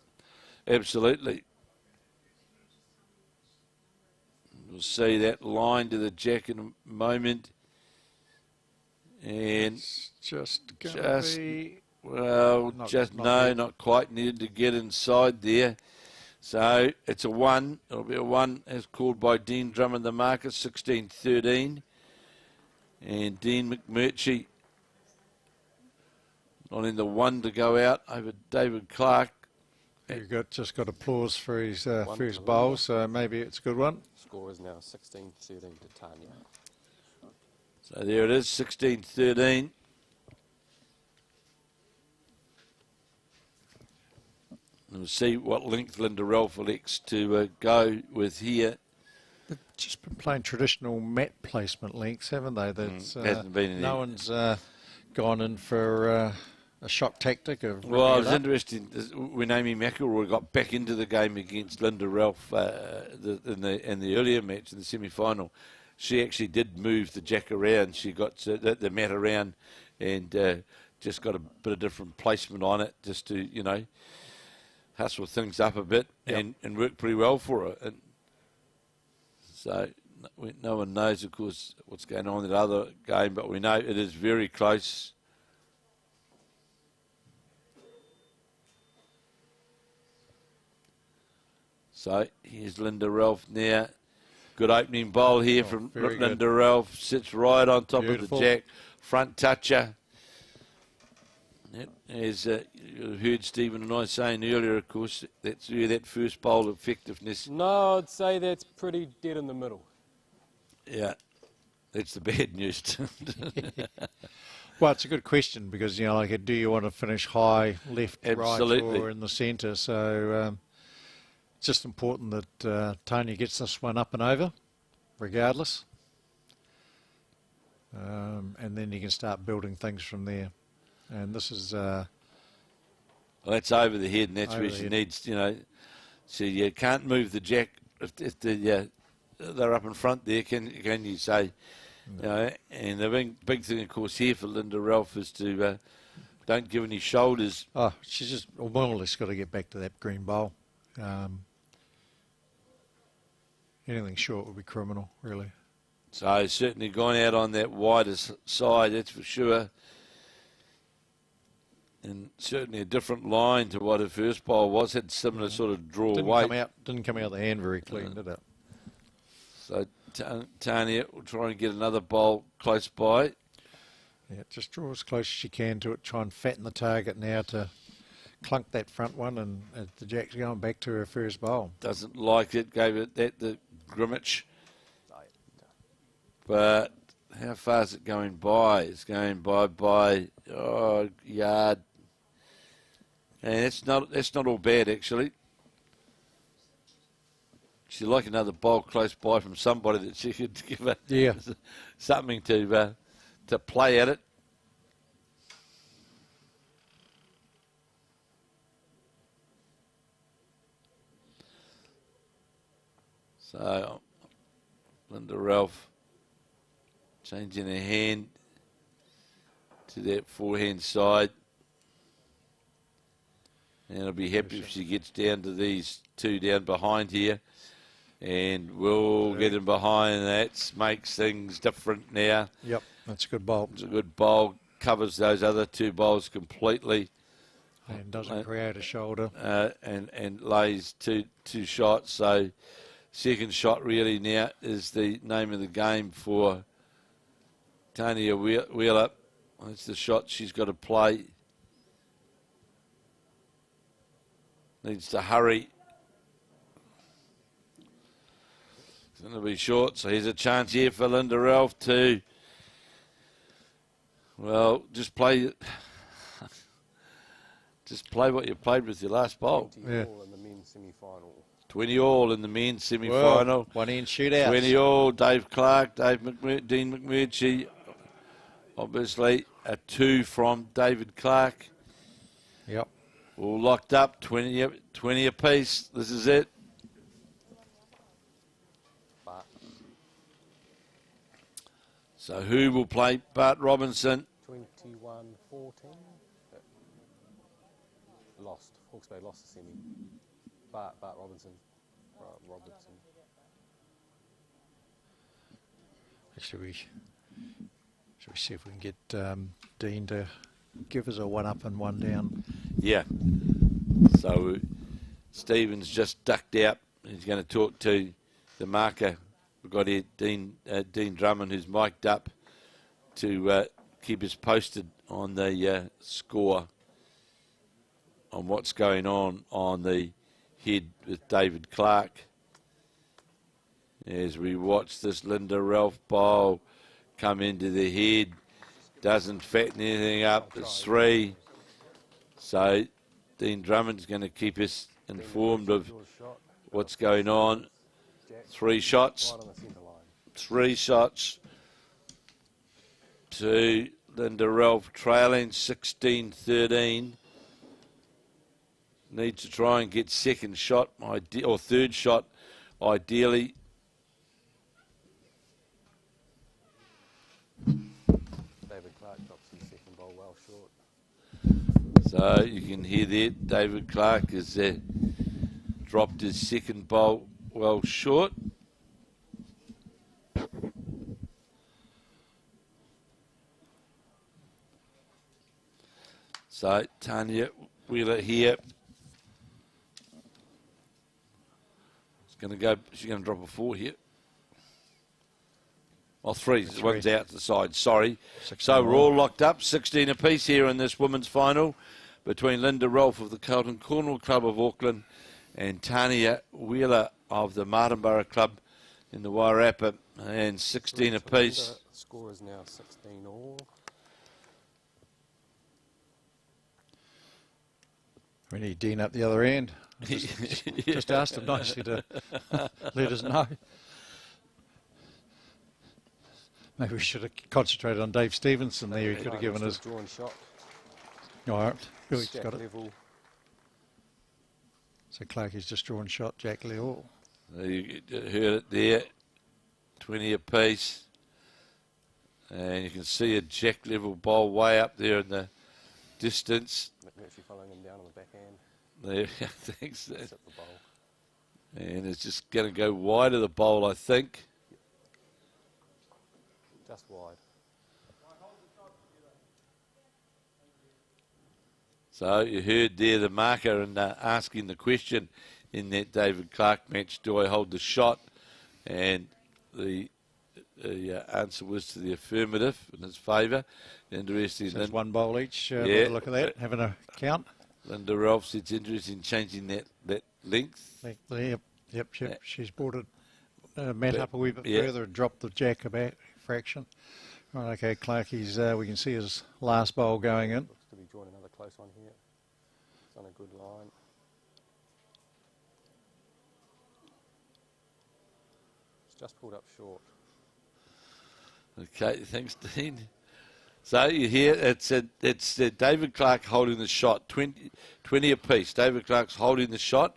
Absolutely. We'll see that line to the jack in a moment. And it's just going to be... Well, not quite. Needed to get inside there. So it's a 1. It'll be a 1 as called by Dean Drummond, the marker, 16-13. And Dean McMurchy not in the 1 to go out over David Clark. You've just got applause for his bowl, so maybe it's a good one. Score is now 16-13 to Tanya. So there it is, 16-13. We'll see what length Linda Ralph elects to go with here. They've just been playing traditional mat placement lengths, haven't they? That's hasn't been no one's gone in for a shock tactic of. Well, it was interesting when Amy McIlroy got back into the game against Linda Ralph in the earlier match in the semi-final. She actually did move the jack around. She got the mat around and just got a bit of different placement on it, just to hustle things up a bit. Yep. and work pretty well for her. And so no one knows, of course, what's going on in that other game, but we know it is very close. So here's Linda Ralph now. Good opening bowl here from Linda Ralph. Sits right on top of the jack. Front toucher. Yep. As you heard Stephen and I saying earlier, of course, that's where that first bowl effectiveness. No, I'd say that's pretty dead in the middle. Yeah, that's the bad news. Well, it's a good question because, do you want to finish high, left, Absolutely. right, or in the centre? So it's just important that Tanya gets this one up and over, regardless. And then you can start building things from there. And this is... well, that's over the head, and that's where she needs, so you can't move the jack if they're up in front there, can you say? No. And the big thing, of course, here for Linda Ralph is to don't give any shoulders. Oh, she's just more or less got to get back to that green bowl. Anything short would be criminal, really. So certainly gone out on that wider side, that's for sure. And certainly a different line to what her first bowl was. Had similar sort of draw weight. Didn't come out the hand very clean, did it? So Tanya will try and get another bowl close by. Yeah, just draw as close as she can to it. Try and fatten the target now to clunk that front one, and the jack's going back to her first bowl. Doesn't like it. Gave it the Grimmage. But how far is it going by? It's going by yard. And that's not all bad, actually. she'd like another bowl close by from somebody that she could give her something to play at it. So, Linda Ralph changing her hand to that forehand side. And I'll be happy if she gets down to these two down behind here. And we'll get in behind. That makes things different now. Yep, that's a good bowl. It's a good bowl. Covers those other two bowls completely. And doesn't create a shoulder. And lays two shots. So second shot really now is the name of the game for Tanya Wheeler. That's the shot she's got to play. Needs to hurry. It's going to be short, so here's a chance here for Linda Ralph to, well, just play what you played with your last bowl. 20 all in the men's semi-final. 20 all in the men's semi-final. Well, one in shootout. 20 all, Dave Clark, Dean McMurchy. Obviously, a 2 from David Clark. Yep. All locked up, 20 apiece. This is it. Bart. So who will play Bart Robinson? 21-14. Lost. Hawke's Bay lost the semi. Bart Robertson. Robertson. Should we see if we can get Dean to give us a 1 up and 1 down? Yeah. So Stephen's just ducked out. He's going to talk to the marker. We've got here Dean Drummond, who's mic'd up to keep us posted on the score, on what's going on the head with David Clark. As we watch this Linda Ralph bowl come into the head, doesn't fatten anything up. It's 3. So Dean Drummond's going to keep us informed of what's going on. 3 shots. 3 shots to Linda Ralph, trailing 16-13. Needs to try and get second shot, or third shot, ideally. David Clark drops his second bowl well short. So you can hear that David Clark has dropped his second bowl well short. So Tanya Wheeler here. She's going to drop a 4 here. Well, 3. One's out to the side, sorry. So we're all locked up, 16 apiece here in this women's final between Linda Ralph of the Carlton Cornwall Club of Auckland and Tanya Wheeler of the Martinborough Club in the Wairarapa, and 16 apiece. The score is now 16 all. We need Dean up the other end. Just asked him nicely to let us know. Maybe we should have concentrated on Dave Stevenson there. He could have given us. Drawn shot. All right. Billy's got it. Level. So Clarkie's just drawn shot, Jack Leal. You heard it there. 20 apiece. And you can see a Jack level bowl way up there in the distance. McMurchy following him down on the backhand. There, I think so. That's at the bowl. And it's just going to go wide of the bowl, I think. Just wide. So you heard there the marker and asking the question in that David Clark match, do I hold the shot? And the answer was to the affirmative in his favour. Interesting. So it's 1 bowl each. By Yeah. the look at that, having a count. Linda Ralph said it's interesting in changing that length. Yep. She's brought it Matt up a wee bit further and dropped the Jack about fraction. Right, okay, Clarkie's, we can see his last bowl going in. Looks to be drawing another close one here. It's on a good line. Just pulled up short. Okay, thanks, Dean. So you hear it's David Clark holding the shot, 20 apiece. David Clark's holding the shot,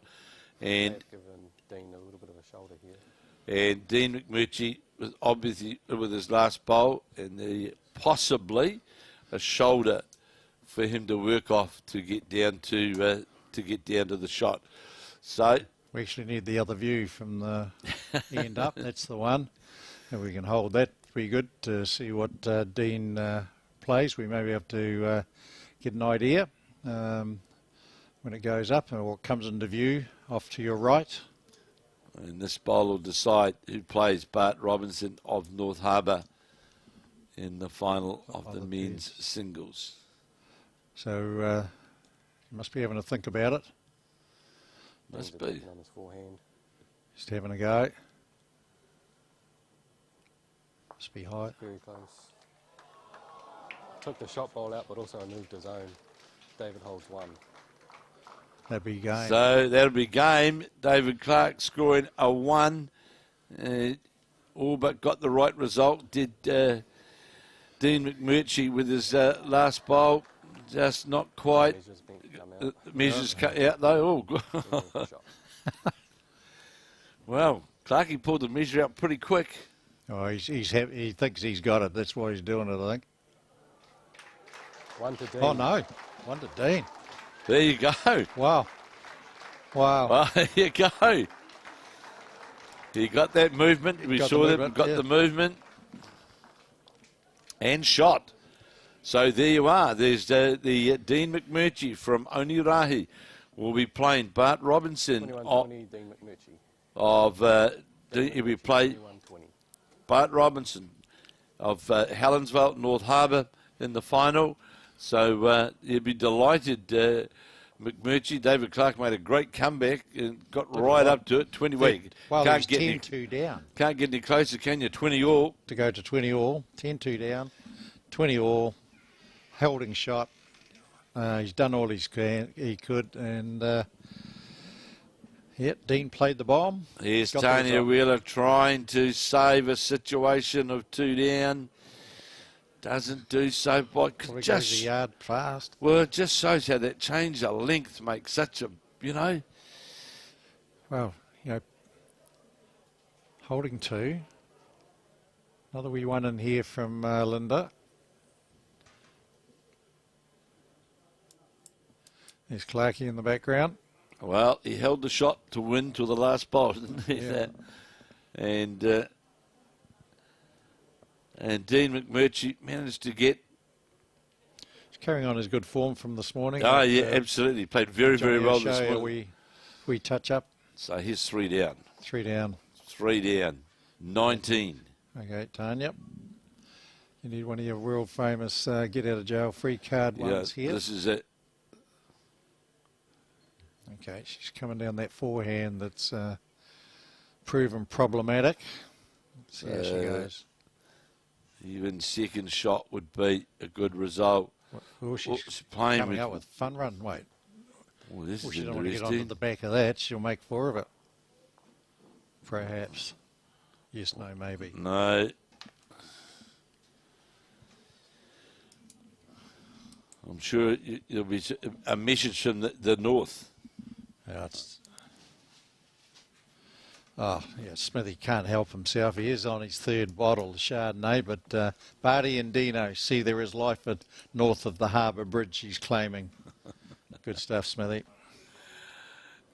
and They've given Dean a little bit of a shoulder here. And Dean McMurchy was obviously with his last bowl, and possibly a shoulder for him to work off to get down to the shot. So We actually need the other view from the end up. That's the one. And we can hold that pretty good to see what Dean plays. We may be able to get an idea when it goes up and what comes into view off to your right. And this bowl will decide who plays Bart Robertson of North Harbour in the final of the men's singles. So you must be having a think about it. Must be. On his forehand. Just having a go. Must be high. Very close. Took the shot ball out, but also removed his own. David holds one. That'd be game. So that'll be game. David Clark scoring a 1. All but got the right result. Did Dean McMurchy with his last bowl. Just not quite. Measures cut out though. Oh, well, Clarkie pulled the measure out pretty quick. Oh, he thinks he's got it. That's why he's doing it, I think. One to Dean. Oh, no. One to Dean. There you go. Wow. Wow. Well, there you go. He got that movement. We saw that. Got the movement. And shot. So there you are. There's the Dean McMurchy from Onerahi will be playing Bart Robertson 21-20, Dean McMurchy. Of he'll be playing Bart Robertson of Helensville, North Harbour in the final. So he'll be delighted. McMurchy, David Clark made a great comeback and got right up to it. 20 weeks. Well, Can't get 10-2 down. Can't get any closer, can you? 20 all. To go to 20 all. 10-2 down. 20 all. Holding shot. He's done all he could. And, Dean played the bomb. Here's Tanya Wheeler trying to save a situation of 2 down. Doesn't do so, but just the yard fast. Well, it just shows how that change of length makes such a, Well, holding 2. Another wee one in here from Linda. There's Clarkie in the background. Well, he held the shot to win till the last bowl, didn't he? Yeah. And Dean McMurchy managed to get... He's carrying on his good form from this morning. Oh, yeah, absolutely. He played very, very well this morning. We touch up. So here's 3 down. 3 down. 3 down. 19. Okay, Tanya. You need one of your world famous get out of jail free card ones here. This is it. Okay, she's coming down that forehand that's proven problematic. Let's see how she goes. Even second shot would be a good result. Oh, she's playing coming out with fun run. Wait. Oh, this is she don't want to get interesting. onto the back of that. She'll make 4 of it. Perhaps. Yes, no, maybe. No. I'm sure there'll be a message from the north. Yeah, Smithy can't help himself. He is on his 3rd bottle of Chardonnay, but Barty and Dino see there is life at north of the Harbour Bridge, he's claiming. Good stuff, Smithy.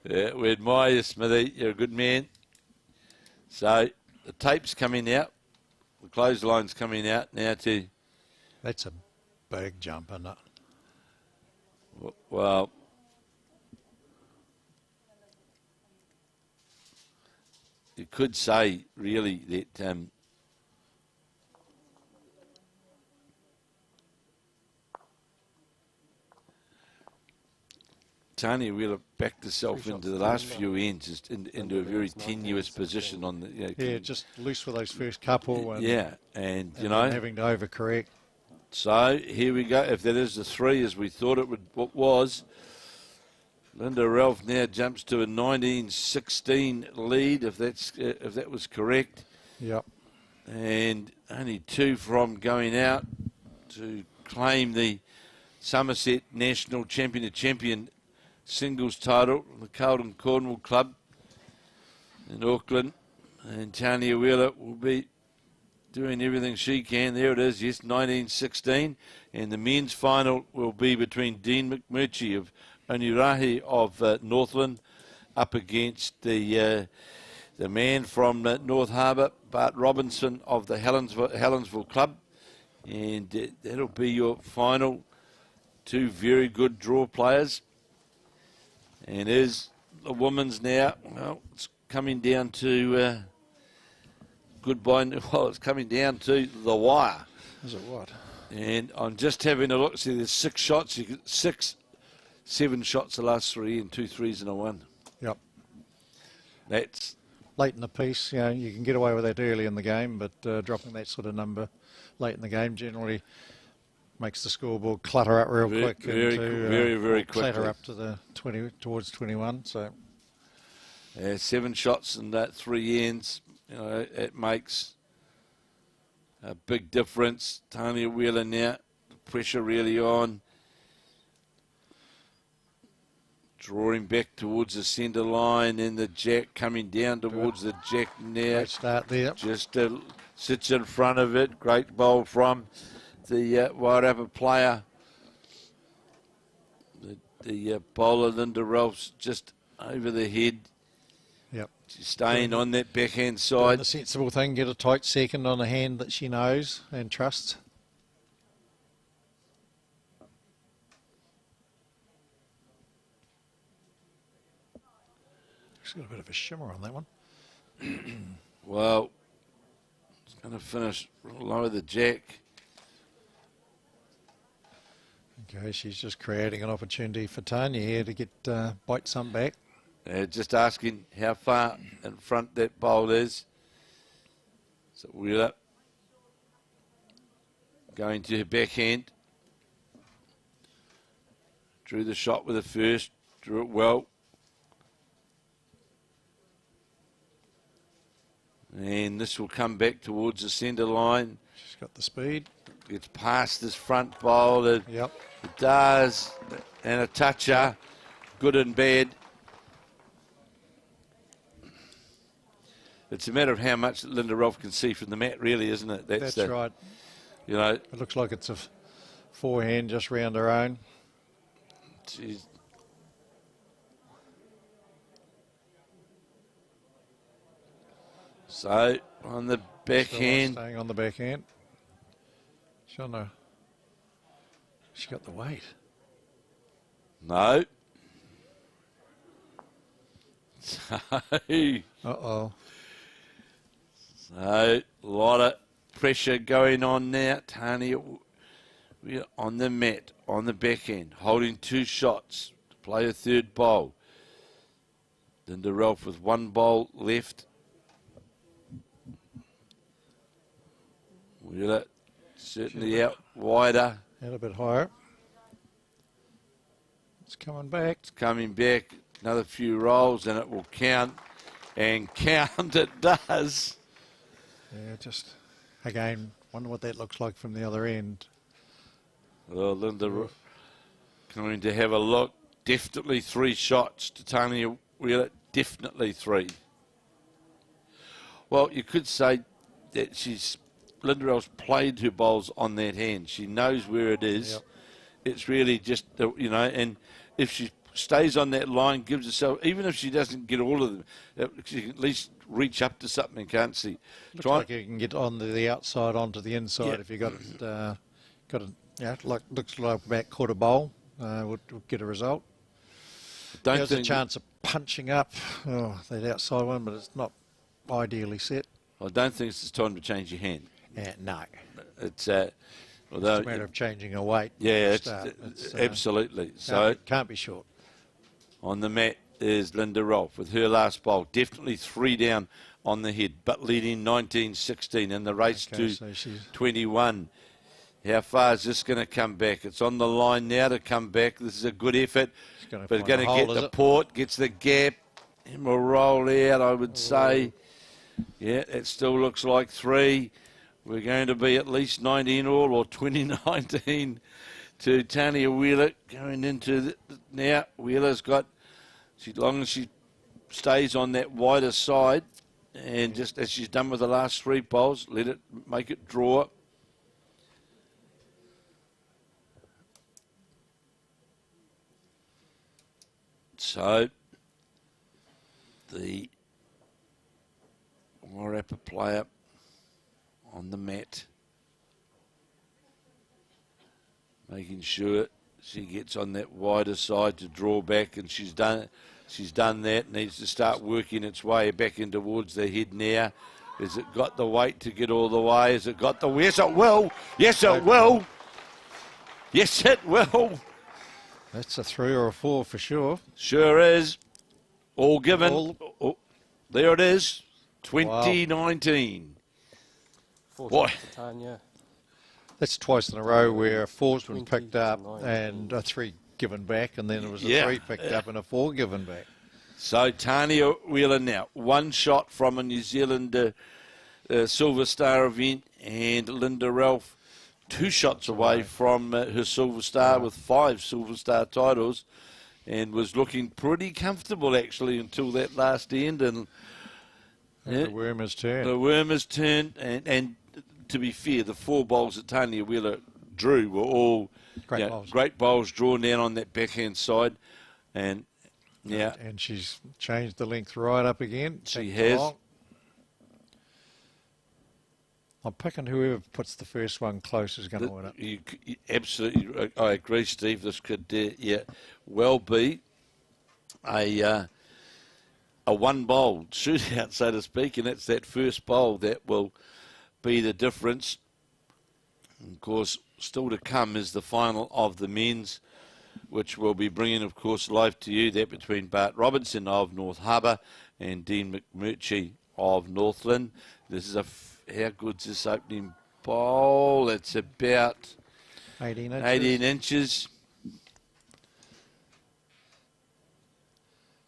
Yeah, we admire you, Smithy. You're a good man. So the tape's coming out. The clothesline's coming out now too. That's a big jump, isn't it? Well, you could say, really, that Tanya Wheeler backed herself into the last few ends, just into a very tenuous position on the. Just loose for those first couple. And, and having to overcorrect. So here we go. If that is the 3 as we thought it was, Linda Ralph now jumps to a 19-16 lead. If that was correct, Yep. And only 2 from going out to claim the Somerset National Champion singles title, the Carlton Cornwall Club in Auckland. And Tanya Wheeler will be doing everything she can. There it is, yes, 1916. And the men's final will be between Dean McMurchy of Onerahi of Northland up against the man from North Harbour, Bart Robertson of the Helensville Club. And that'll be your final. 2 very good draw players. And is the women's now, well, it's coming down to goodbye. Well, it's coming down to the wire. Is it what? And I'm just having a look. See, there's 6 shots. 7 shots the last 3 and 2 threes and a 1. Yep. That's late in the piece. You know, you can get away with that early in the game, but dropping that sort of number late in the game generally makes the scoreboard clutter up real quick. Very quickly. Clutter up to the 20 towards 21. So 7 shots and that 3 ends. You know, it makes a big difference. Tanya Wheeler now, the pressure really on. Drawing back towards the centre line, and the jack coming down towards the jack now. Great start there. Just sits in front of it. Great bowl from the Wairarapa player. The bowler, Linda Ralph's just over the head. Yep. She's staying on that backhand Doing side. the sensible thing, get a tight second on a hand that she knows and trusts. She's got a bit of a shimmer on that one. Well, it's going to finish lower the jack. Okay, she's just creating an opportunity for Tanya here to get bite some back. Just asking how far in front that bowl is. So Wheeler going to her backhand. Drew the shot with the first, drew it well. And this will come back towards the centre line. She's got the speed. Gets past this front bowl. It does. And a toucher. Good and bad. It's a matter of how much Linda Rolfe can see from the mat, really, isn't it? That's right. You know, it looks like it's a forehand just round her own. She's so on the backhand. Staying on the backhand. She got the weight. No. Uh-oh. So, a lot of pressure going on now. Tanya on the mat, on the backhand, holding 2 shots to play a 3rd bowl. Linda Ralph with 1 bowl left. Wheeler certainly out wider. Out a bit higher. It's coming back. It's coming back. Another few rolls and it will count. And count it does. Yeah, just, again, wonder what that looks like from the other end. Well, Linda going to have a look. Definitely 3 shots to Tanya Wheeler. Definitely 3. Well, you could say that Linda Ralph's played her bowls on that hand. She knows where it is. Yep. It's really just, you know, and if she stays on that line, gives herself, even if she doesn't get all of them, she can at least reach up to something, can't she? Looks like you can get on the outside onto the inside if you got it, looks like about quarter bowl, would get a result. There's a chance of punching up that outside one, but it's not ideally set. I don't think it's time to change your hand. No. It's although it's a matter of changing a weight. Yeah, it's absolutely. So can't be short. On the mat is Linda Rolfe with her last bowl. Definitely 3 down on the head, but leading 19-16 in the race to 21. How far is this going to come back? It's on the line now to come back. This is a good effort, but it's going to get the port, gets the gap, and will roll out, I would say. Yeah, it still looks like 3. We're going to be at least 19 all or 2019 to Tanya Wheeler going into now. Wheeler's got, as long as she stays on that wider side, and just as she's done with the last 3 bowls, make it draw. So the Warrapper player on the mat, making sure she gets on that wider side to draw back, and she's done that. Needs to start working its way back in towards the head now. Has it got the weight to get all the way? Has it got the... Yes, it will. Yes, it will. Yes, it will. That's a 3 or a 4 for sure. Sure is. All given. Oh, there it is. 2019. Wow. Boy. Tanya. That's twice in a row where 4's been picked up and a 3 given back, and then it was a 3 picked up and a 4 given back. So Tanya Wheeler now, 1 shot from a New Zealand Silver Star event, and Linda Ralph 2 shots away from her Silver Star with 5 Silver Star titles, and was looking pretty comfortable actually until that last end. And the worm has turned. The worm has turned, and to be fair, the 4 bowls that Tanya Wheeler drew were all great bowls drawn down on that backhand side, and and she's changed the length right up again. She has. Along. I'm picking whoever puts the first one close is going to win it. You absolutely, I agree, Steve. This could, well be a 1-bowl shootout, so to speak, and it's that first bowl that will be the difference. And of course, still to come is the final of the men's, which will be bringing, of course, live to you, that between Bart Robertson of North Harbour and Dean McMurchy of Northland. This is how good's this opening bowl? It's about 18 inches. 18 inches.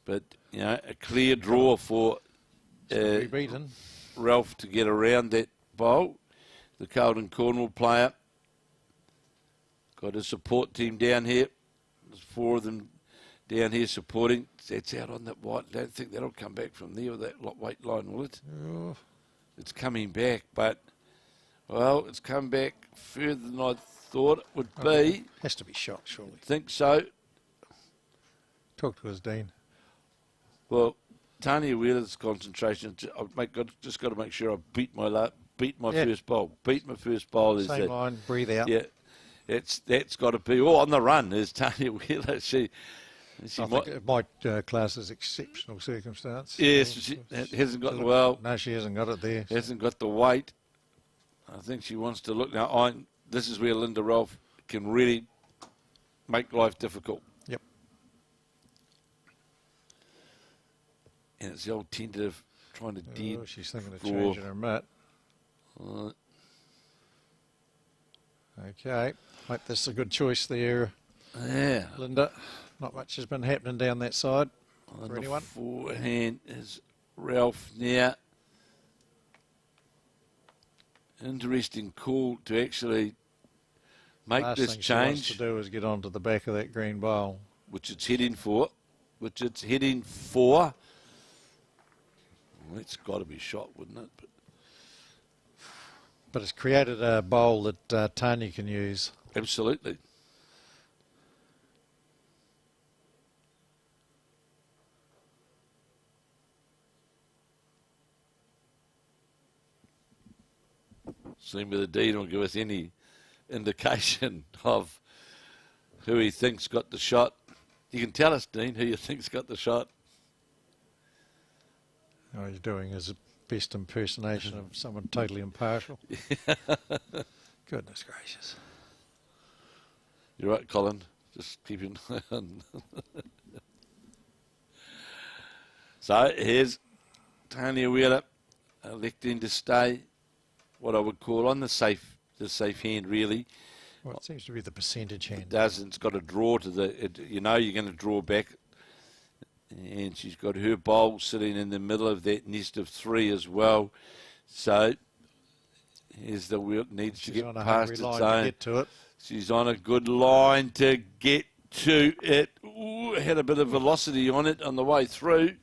But, a clear draw for Ralph to get around that bowl. The Carlton Cornwall player. Got a support team down here. There's 4 of them down here supporting. That's out on that white. I don't think that'll come back from there with that weight line, will it? Oh. It's coming back, but, well, it's come back further than I thought it would be. Has to be shot, surely. Think so. Talk to us, Dean. Well, Tanya Wheeler's concentration, just got to make sure I beat my first bowl. Beat my first bowl. Same line, breathe out. Yeah, that's got to be. Oh, on the run is Tanya Wheeler. She I think it might class as exceptional circumstance. Yes, she hasn't got the well. No, she hasn't got it there. Hasn't got the weight. I think she wants to look now. This is where Linda Ralph can really make life difficult. Yep. And it's the old tentative trying to dead. Oh, she's thinking of changing her mitt. Okay. Hope that's a good choice there. Yeah. Linda. Not much has been happening down that side for anyone. Forehand is Ralph now. Interesting call to actually make Last this thing change. She wants to do is get onto the back of that green bowl. Which it's heading for. Well, it's got to be shot, wouldn't it? But it's created a bowl that Tanya can use. Absolutely. Seen whether Dean will give us any indication of who he thinks got the shot. You can tell us, Dean, who you think's got the shot. Oh, he's doing his best impersonation of someone totally impartial. Goodness gracious. You're right, Colin. Just keep an eye on. So here's Tanya Wheeler electing to stay, what I would call on the safe hand, really. Well, it seems to be the percentage hand. It does, and it's got a draw to the, you're going to draw back. And she's got her bowl sitting in the middle of that nest of 3 as well. So here's the wheel. Needs to get past its own. To get to it. She's on a good line to get to it. Ooh, had a bit of velocity on it on the way through.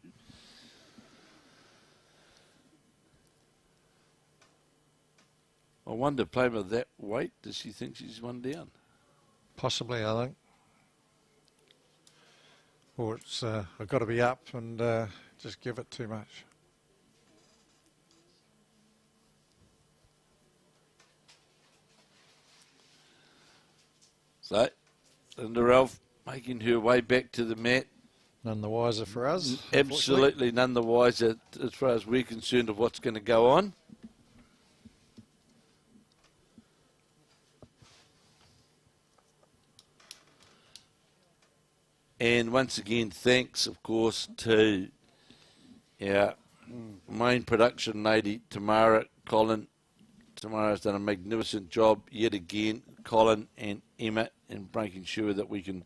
I wonder, playing with that weight, does she think she's one down? Possibly, I think. Or it's I've got to be up and just give it too much. So, Linda Ralph making her way back to the mat. None the wiser for us. Absolutely none the wiser as far as we're concerned of what's going to go on. And once again, thanks, of course, to our main production lady, Tamara, Colin. Tamara's done a magnificent job yet again, Colin and Emma, in making sure that we can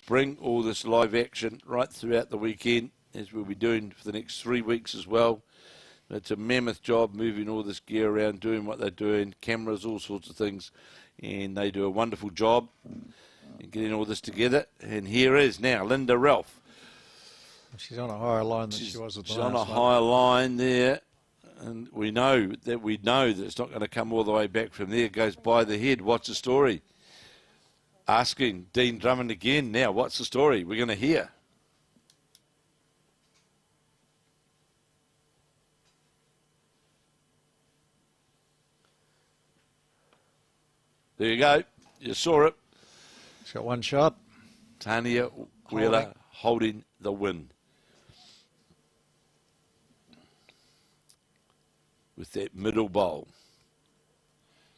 bring all this live action right throughout the weekend, as we'll be doing for the next 3 weeks as well. It's a mammoth job moving all this gear around, doing what they're doing, cameras, all sorts of things, and they do a wonderful job in getting all this together. And here is now Linda Ralph. She's on a higher line than she was at the last one. She's on a higher line there, and we know that it's not going to come all the way back from there. It goes by the head. What's the story? Asking Dean Drummond again now, what's the story? We're going to hear. There you go. You saw it. She's got one shot. Tanya Wheeler holding the win. With that middle bowl.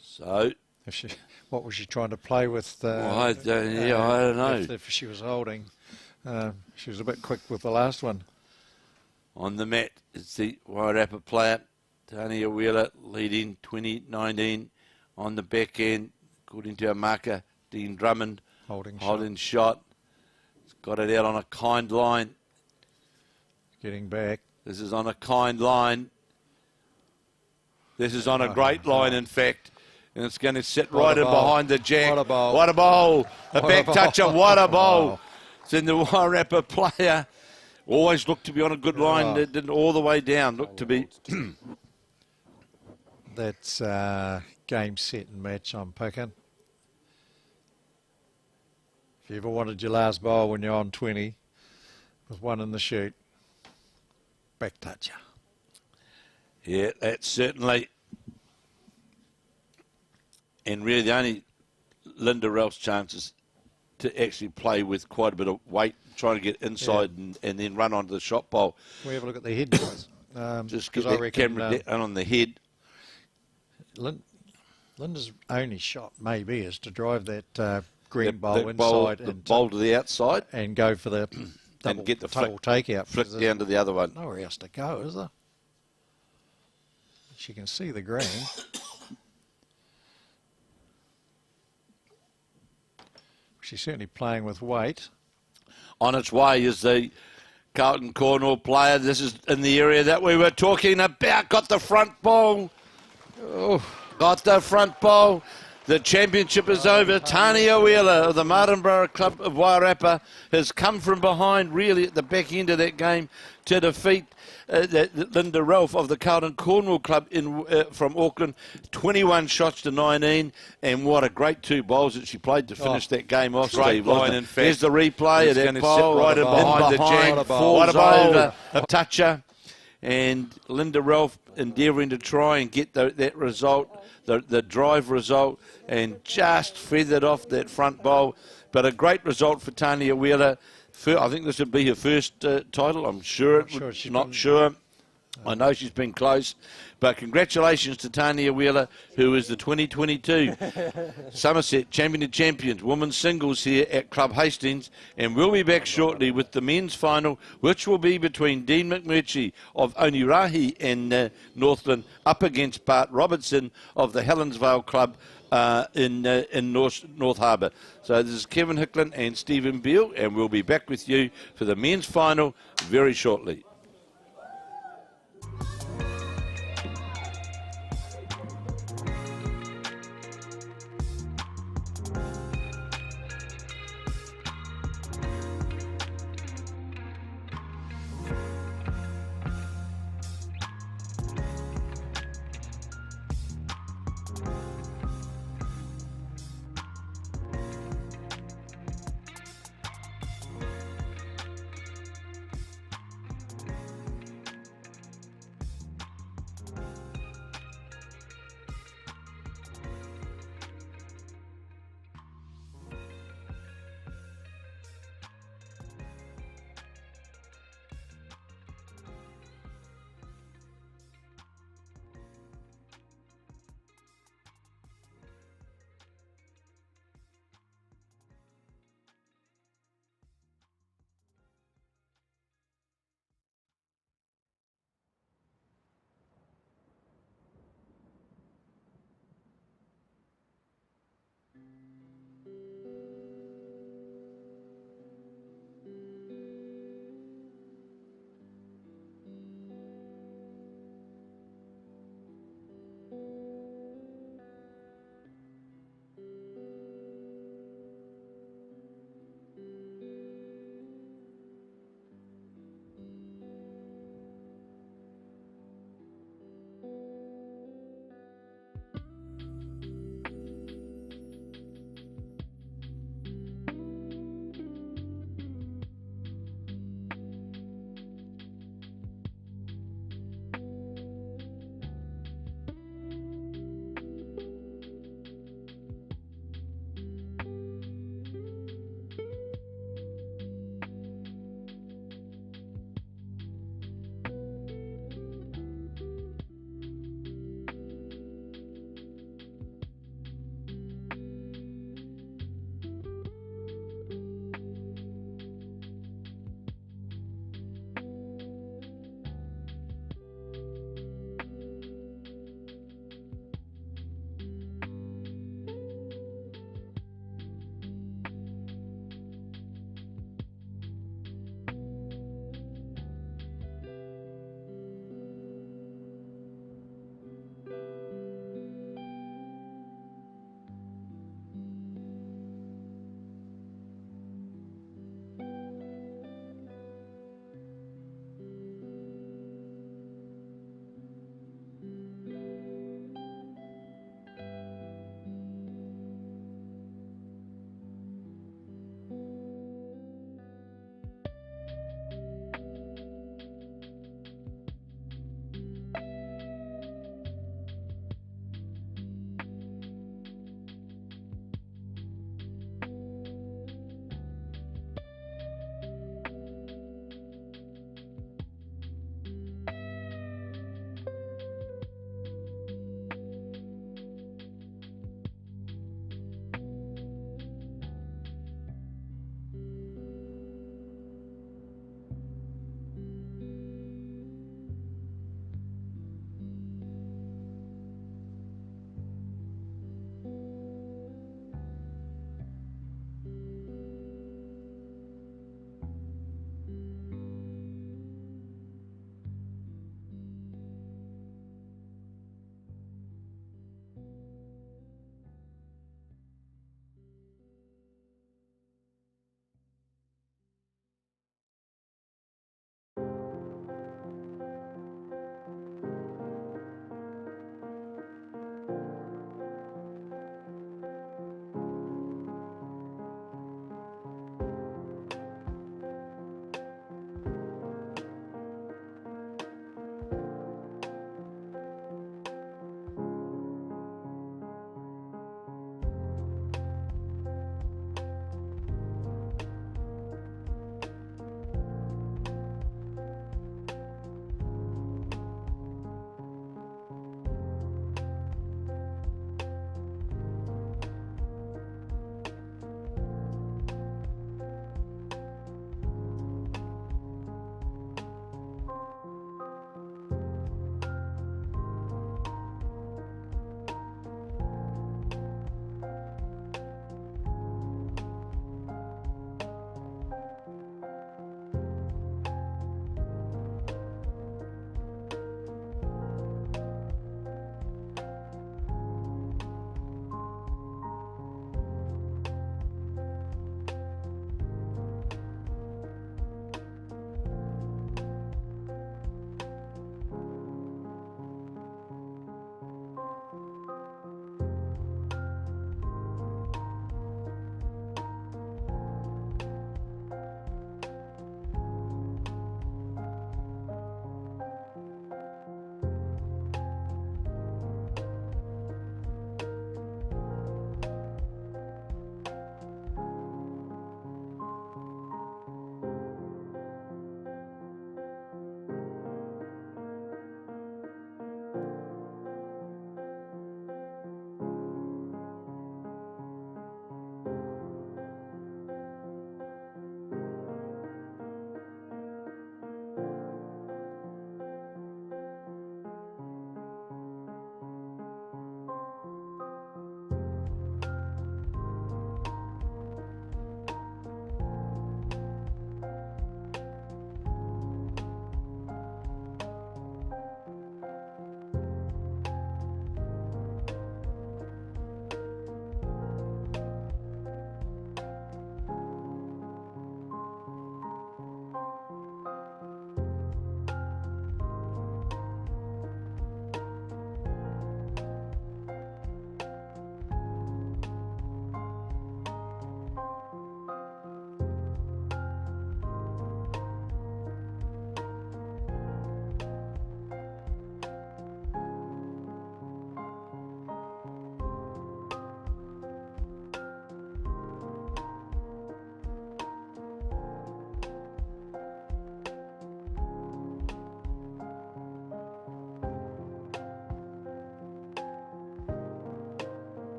So, what was she trying to play with? I don't know. If she was holding, she was a bit quick with the last one. On the mat, it's the Wairarapa player, Tanya Wheeler, leading 2019 on the back end, according to our marker, Dean Drummond, holding shot. He's got it out on a kind line. Getting back. This is on a kind line. This is on a great line, in fact. And it's going to sit right in behind the jack. What a bowl. What a bowl. A back toucher. What a bowl. It's in the Wairarapa player. Always looked to be on a good line. Didn't all the way down. Looked to be. That's game, set and match, I'm picking. If you ever wanted your last bowl when you're on 20 with one in the chute, back toucher. Yeah, that's certainly. And really the only Linda Ralph's chances to actually play with quite a bit of weight, trying to get inside and then run onto the shot bowl. Can we have a look at the head, guys? Just get that camera down on the head. Linda's only shot maybe is to drive that green bowl inside. The bowl to the outside. And go for the and get the total takeout. Flick down to the other one. Nowhere else to go, is there? She can see the green. She's certainly playing with weight. On its way is the Carlton Cornwall player. This is in the area that we were talking about. Got the front ball. Oh, got the front ball. The championship is over. Tanya Wheeler of the Martinborough Club of Wairarapa has come from behind really at the back end of that game to defeat Linda Ralph of the Carlton Cornwall Club from Auckland, 21 shots to 19, and what a great 2 bowls that she played to finish that game off. Great line, in fact. There's the replay of that bowl right behind the jack. What a Over a toucher, and Linda Ralph endeavouring to try and get that result, the drive result, and just feathered off that front bowl. But a great result for Tanya Wheeler. I think this would be her first title. I'm sure. Not sure. I know she's been close. But congratulations to Tanya Wheeler, who is the 2022 Somerset Champion of Champions women's singles here at Club Hastings. And we'll be back shortly with the men's final, which will be between Dean McMurchy of Onerahi and Northland up against Bart Robertson of the Helensville Club in North Harbour. So this is Kevin Hicklin and Stephen Beale, and we'll be back with you for the men's final very shortly.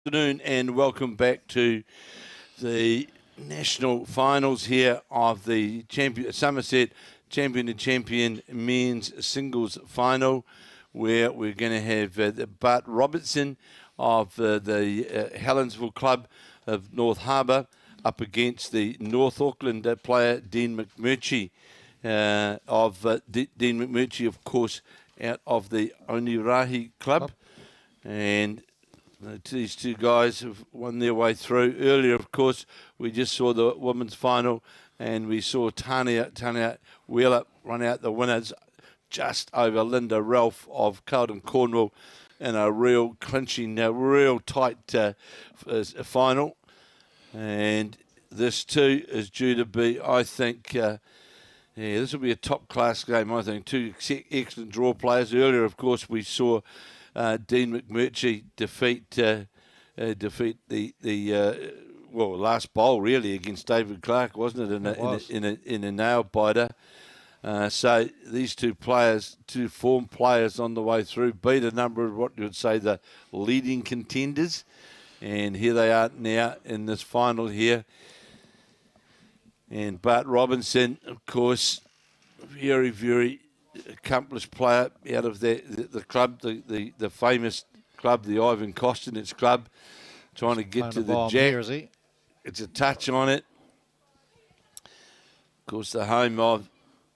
Afternoon and welcome back to the national finals here of the Somerset Champion to Champion men's singles final, where we're going to have Bart Robertson of the Helensville club of North Harbour up against the North Auckland player Dean McMurchy Dean McMurchy, of course, out of the Onerahi club. And these two guys have won their way through. Earlier, of course, we just saw the women's final, and we saw Tanya Wheeler run out the winners just over Linda Ralph of Carlton, Cornwall, in a real clinching, real tight final. And this too is due to be, I think, this will be a top-class game, I think. Two excellent draw players. Earlier, of course, we saw Dean McMurchy defeat the last bowl really against David Clark, wasn't it? In a nail biter. So these two form players on the way through, beat a number of what you would say the leading contenders, and here they are now in this final here. And Bart Robertson, of course, very, very accomplished player out of the club, the famous club, the Ivan Kostinets club, trying to get to the jack. Here, is he? It's a touch on it. Of course, the home of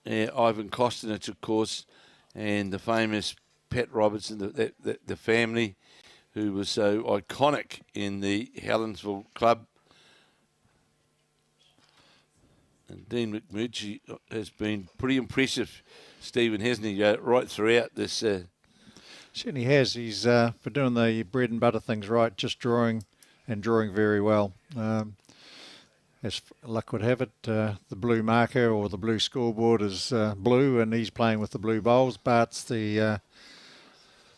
Ivan Kostinets, of course, and the famous Pat Robertson, the family, who was so iconic in the Helensville club. And Dean McMurchy has been pretty impressive, Stephen, hasn't he, right throughout this? Certainly has. He's been doing the bread and butter things right, just drawing very well. As luck would have it, the blue marker or the blue scoreboard is blue, and he's playing with the blue bowls. Bart's the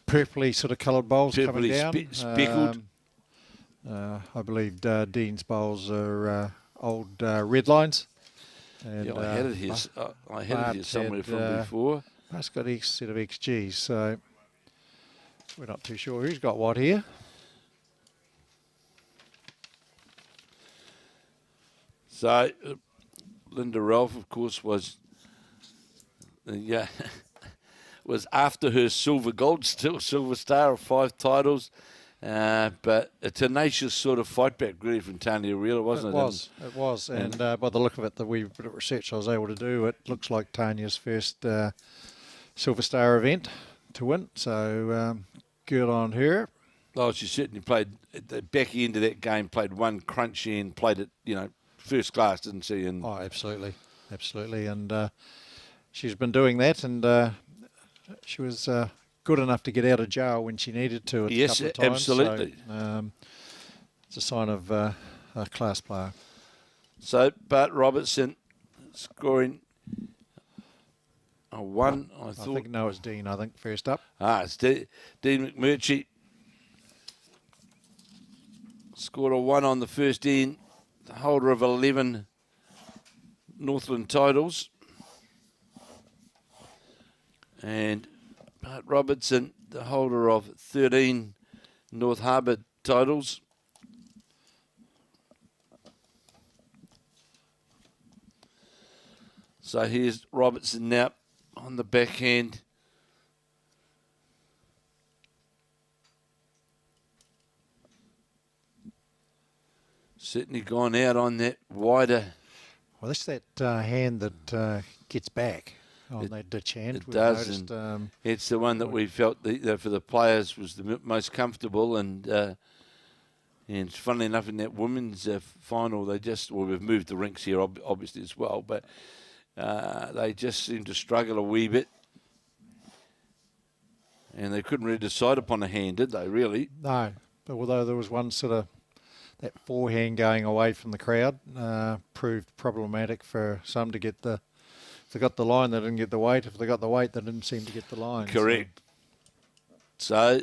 purpley sort of coloured bowls coming down. Speckled. I believe Dean's bowls are old red lines. And, I had it here. I had it here somewhere from before. Bart's got a set of XGs, so we're not too sure who's got what here. So, Linda Ralph, of course, was was after her silver star of 5 titles, but a tenacious sort of fight back really from Tanya Wheeler, wasn't it? It was, and by the look of it, the wee bit of research I was able to do, it looks like Tanya's first silver star event to win. So good on her. Oh, she certainly played at the back end of that game. Played one crunch and played it, first class, didn't she? And absolutely, and she's been doing that, and she was good enough to get out of jail when she needed to. A couple of times, absolutely. So, it's a sign of a class player. So Bart Robertson scoring a 1. I think no, it's Dean. I think first up. It's Dean McMurchy scored a 1 on the first end. The holder of 11 Northland titles. And Bart Robertson, the holder of 13 North Harbour titles. So here's Robertson now on the backhand. Certainly gone out on that wider. Well, that's that hand that gets back on that ditch hand. It does, noticed, and it's the one that we felt for the players was the most comfortable. And funnily enough, in that women's final, we've moved the rinks here obviously as well, but they just seemed to struggle a wee bit. And they couldn't really decide upon a hand, did they, really? No, but although there was one sort of that forehand going away from the crowd, proved problematic for some to get if they got the line, they didn't get the weight. If they got the weight, they didn't seem to get the line. Correct. So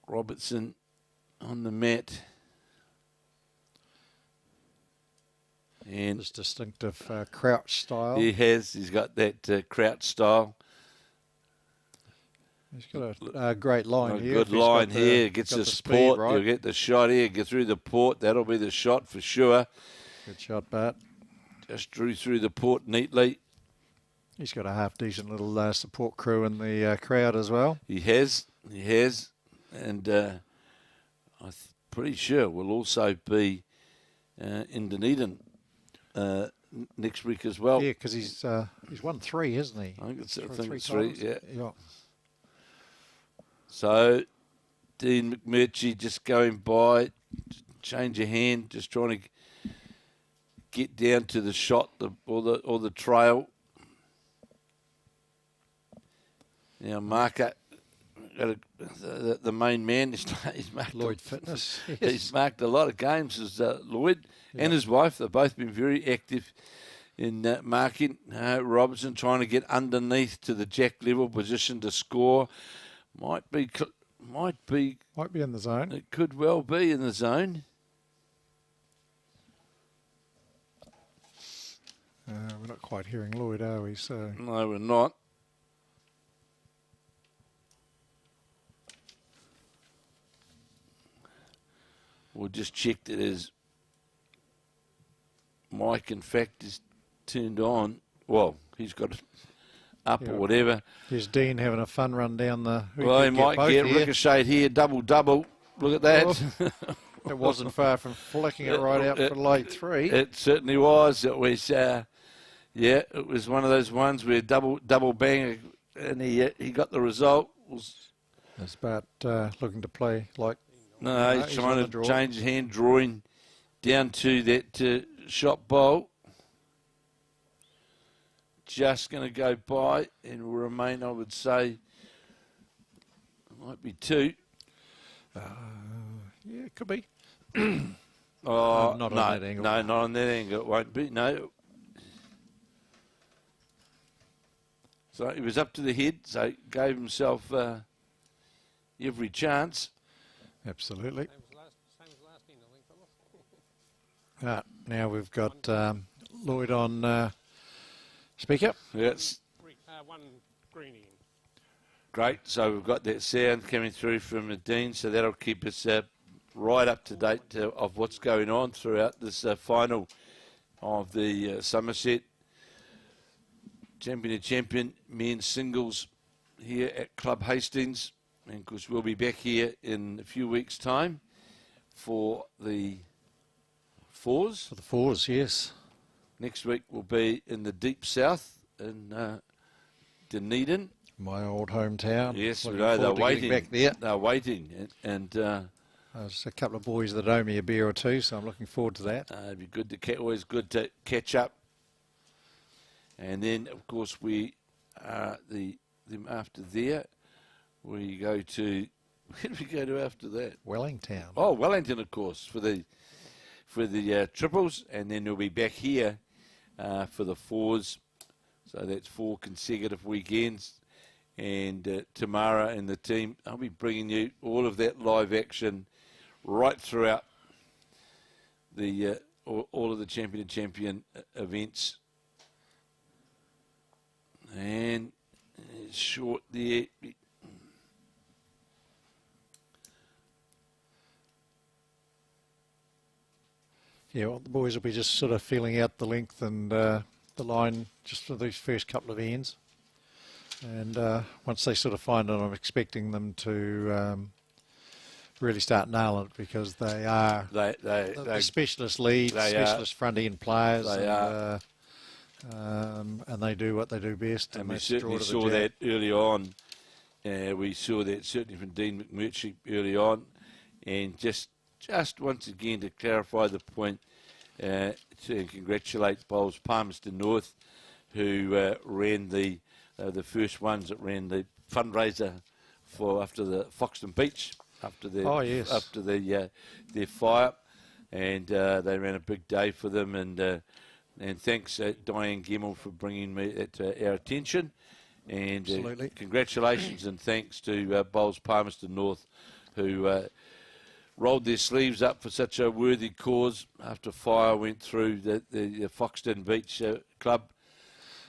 Robertson on the mat. And this distinctive crouch style. He's got that crouch style. He's got a great line A here. good line here. Gets the speed support. right. He'll get the shot here. Get through the port. That'll be the shot for sure. Good shot, Bart. Just drew through the port neatly. He's got a half-decent little support crew in the crowd as well. He has. He has. And I'm pretty sure will also be in Dunedin next week as well. Yeah, because he's won 3, hasn't he? I think it's Three three. times. Yeah. So Dean McMurchy just going by, change your hand, just trying to get down to the shot or the trail. Now Marker, the main man, he's marked Lloyd Fitness. Yes. He's marked a lot of games as Lloyd and his wife. They've both been very active in marking. Robertson trying to get underneath to the jack level position to score. Might be in the zone. It could well be in the zone. We're not quite hearing Lloyd, are we? So No, we're not. We'll just check that his mic, in fact, is turned on. Well, he's got it up or whatever. Here's Dean having a fun run down the... Well, he might get ricocheted here, double. Look at that. Oh, it wasn't far from flicking it right out for late 3. It certainly was. It was, it was one of those ones where double bang, and he got the result. That's Bart looking to play like... No, he's trying to change his hand, drawing down to that shot bowl. Just going to go by and will remain, I would say, might be 2. Yeah, it could be. Oh, not on that angle. No, not on that angle. It won't be. No. So he was up to the head, so gave himself every chance. Absolutely. Same as last end, I think, fellas. Now we've got Lloyd on speaker. That's One green end. great. So we've got that sound coming through from the Dean, so that'll keep us right up to date of what's going on throughout this final of the Somerset Champion men's singles here at Club Hastings. And of course, we'll be back here in a few weeks' time for the 4s. For the 4s, yes. Next week we'll be in the deep south in Dunedin. My old hometown. Yes, we Looking know they're forward to getting waiting. back there. They're waiting, and there's a couple of boys that owe me a beer or two, so I'm looking forward to that. it'd be good to always good to catch up. And then, of course, we them after there. We go to, where do we go to after that? Wellington. Oh, Wellington, of course, for the triples, and then we'll be back here for the 4s. So that's 4 consecutive weekends. And Tamara and the team, I'll be bringing you all of that live action right throughout the all of the champion events. And short there. Yeah, well, the boys will be just sort of feeling out the length and the line just for these first couple of ends. And once they sort of find it, I'm expecting them to really start nailing it, because they are the specialist leads, specialist front end players. They are. And they do what they do best. And we certainly saw that early on. We saw that certainly from Dean McMurchy early on. And just once again to clarify the point, to congratulate Bowls Palmerston North, who ran the first ones that ran the fundraiser for after the Foxton Beach, after their fire, and they ran a big day for them. And thanks Diane Gemmell for bringing that to our attention. And congratulations and thanks to Bowls Palmerston North, who rolled their sleeves up for such a worthy cause after fire went through the Foxton Beach Club.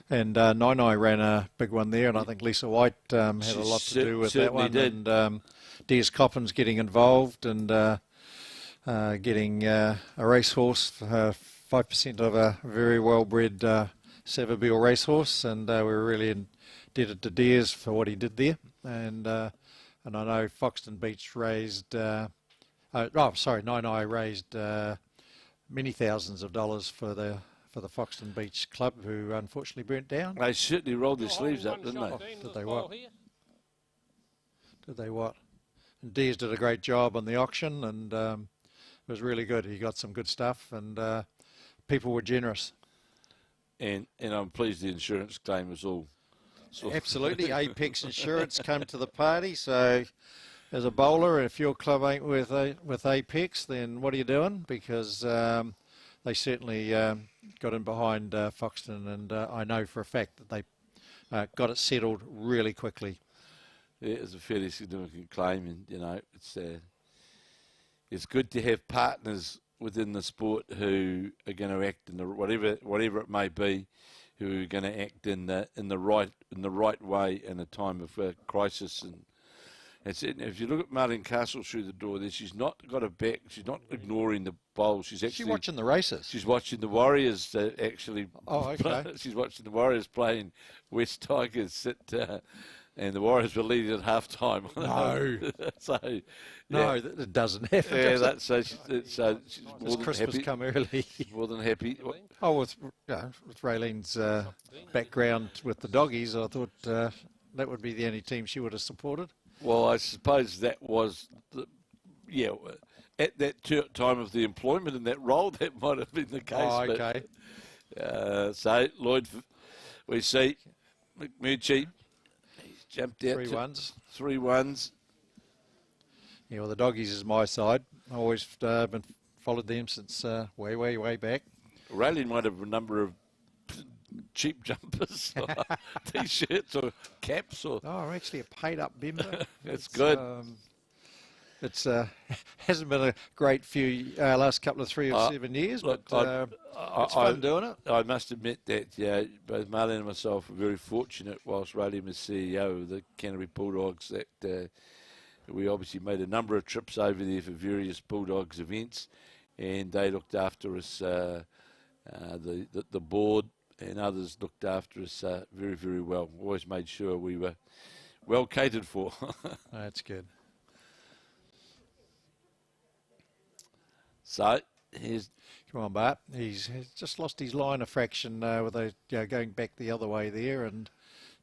And Nai ran a big one there, and I think Lisa White had a lot to do with that one. Did. And Des Coppin's getting involved and getting a racehorse, 5% of a very well-bred Savabeel racehorse, and we were really indebted to Des for what he did there. And I know Foxton Beach raised, Nai raised many thousands of dollars for the Foxton Beach Club, who unfortunately burnt down. They certainly rolled their sleeves up, didn't they? Oh, did they what? Did they what? And Des did a great job on the auction, and it was really good. He got some good stuff, and people were generous. And I'm pleased the insurance claim was all. Absolutely. Apex Insurance came to the party, so as a bowler, if your club ain't with Apex, then what are you doing? Because they certainly got in behind Foxton, and I know for a fact that they got it settled really quickly. Yeah, it's a fairly significant claim, and it's good to have partners within the sport who are going to act in the whatever it may be, who are going to act in the right way in a time of crisis. And if you look at Marlene Castle through the door there, she's not got a back. She's not ignoring the bowl. She's actually watching the races. She's watching the Warriors actually. Oh, okay. She's watching the Warriors playing West Tigers and the Warriors were leading at half time. No. So, no, that doesn't happen. Yeah, does she's more than Christmas happy. come early. More than happy. Oh, with Raylene's background with the doggies, I thought that would be the only team she would have supported. Well, I suppose that was, at that time of the employment in that role, that might have been the case. Oh, okay. So, Lloyd, we see McMurchy. Jumped out 3 ones. Yeah, well, the doggies is my side. I've always been followed them since way back. Raylene might have a number of cheap jumpers, or T-shirts or caps. Or actually a paid-up member. It's good. It's hasn't been a great few last couple of 3 or 7 years, but it's fun doing it. I must admit that both Marlene and myself were very fortunate whilst Rayleigh was CEO of the Canterbury Bulldogs that we obviously made a number of trips over there for various Bulldogs events, and they looked after us. The board and others looked after us very, very well. Always made sure we were well catered for. That's good. So, come on, Bart. He's just lost his line of fraction with going back the other way there, and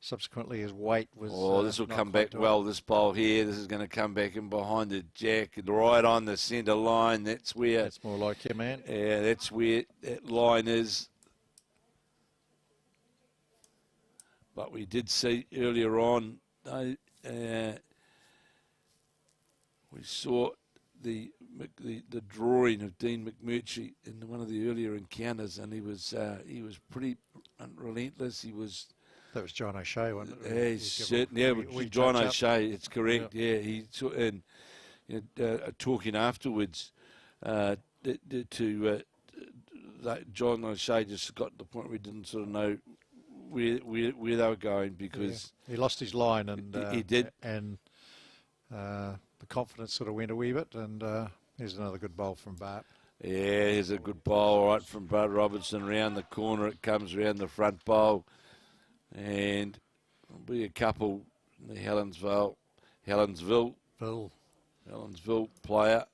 subsequently his weight was. Oh, this will come back well. This bowl here, this is going to come back in behind the jack and right on the centre line. That's where. That's more like you, man. Yeah, that's where that line is. But we did see earlier on, we saw the drawing of Dean McMurchy in one of the earlier encounters, and he was pretty relentless. That was John O'Shea, wasn't it? Yeah, he's certain. Yeah, John O'Shea. It's correct. Yeah, he talking afterwards John O'Shea just got to the point where he didn't sort of know where they were going because he lost his line, and he did, and the confidence sort of went a wee bit. And here's another good bowl from Bart. Yeah, here's a good bowl right from Bart Robertson round the corner. It comes round the front bowl, and there'll be a couple in the Helensville player.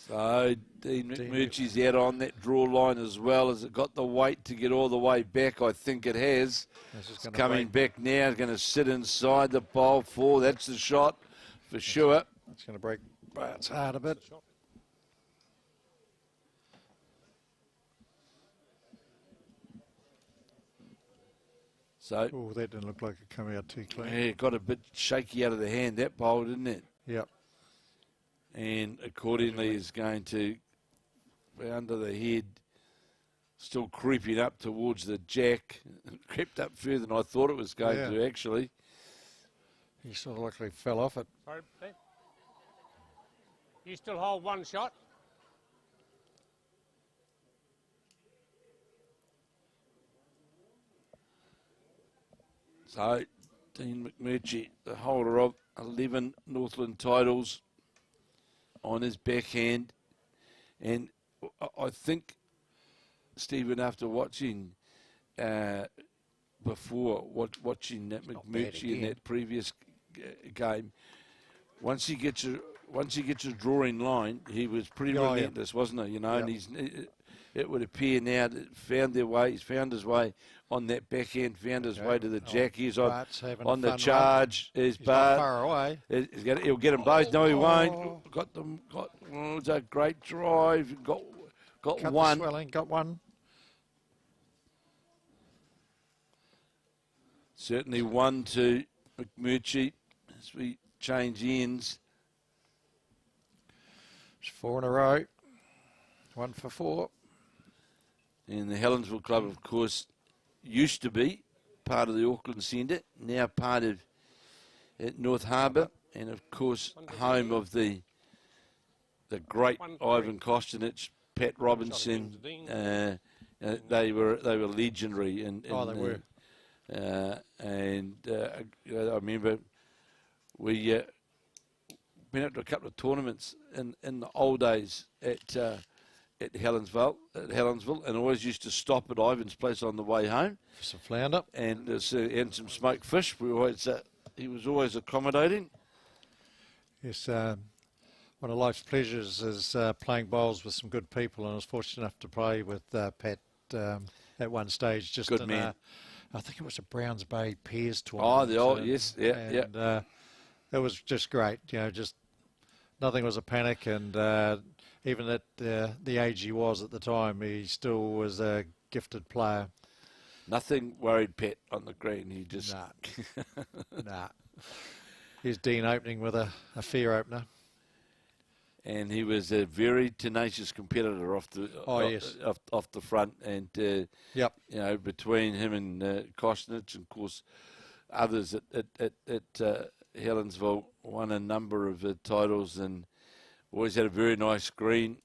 So Dean McMurchy's out on that draw line as well. Has it got the weight to get all the way back? I think it has. It's coming back now. It's going to sit inside the bowl 4. That's the shot for sure. It's going to break Bart's heart a bit. So, oh, that didn't look like it coming out too clean. Yeah, it got a bit shaky out of the hand, that bowl, didn't it? Yep. And accordingly is going to be under the head, still creeping up towards the jack. It crept up further than I thought it was going to, actually. He sort of luckily fell off it. Sorry, You still hold one shot. So, Dean McMurchy, the holder of 11 Northland titles, on his backhand. And I think, Stephen, after watching watching that McMurchy in that previous game, once he gets a drawing line, he was pretty relentless, wasn't he? You know, and it would appear now that he's found his way on that backhand, found his way to the jack. He's on the charge. There's Bart. Not far away. He'll get them both. No, he won't. Got them. It's a great drive. Got Cut one. The swelling, got one. Certainly one to McMurchy as we change ends. It's 4 in a row. 1 for 4. And the Helensville Club, of course, used to be part of the Auckland Centre, now part of North Harbour, and of course home of the great Ivan Kostinich, Pat Robinson. They were legendary, and they were. I remember we went up to a couple of tournaments in the old days at Helensville, and always used to stop at Ivan's place on the way home. For some flounder. And some smoked fish. He was always accommodating. Yes, one of life's pleasures is playing bowls with some good people, and I was fortunate enough to play with Pat at one stage. Just good man. I think it was a Browns Bay Pairs tournament. Oh, the old, yes, yeah. It was just great, just nothing was a panic, and even at the age he was at the time, he still was a gifted player. Nothing worried Pat on the green. He just... Nah. Here's Dean opening with a fair opener. And he was a very tenacious competitor off the front, and between him and Kostinich, and of course others at Helensville, won a number of titles, and always had a very nice green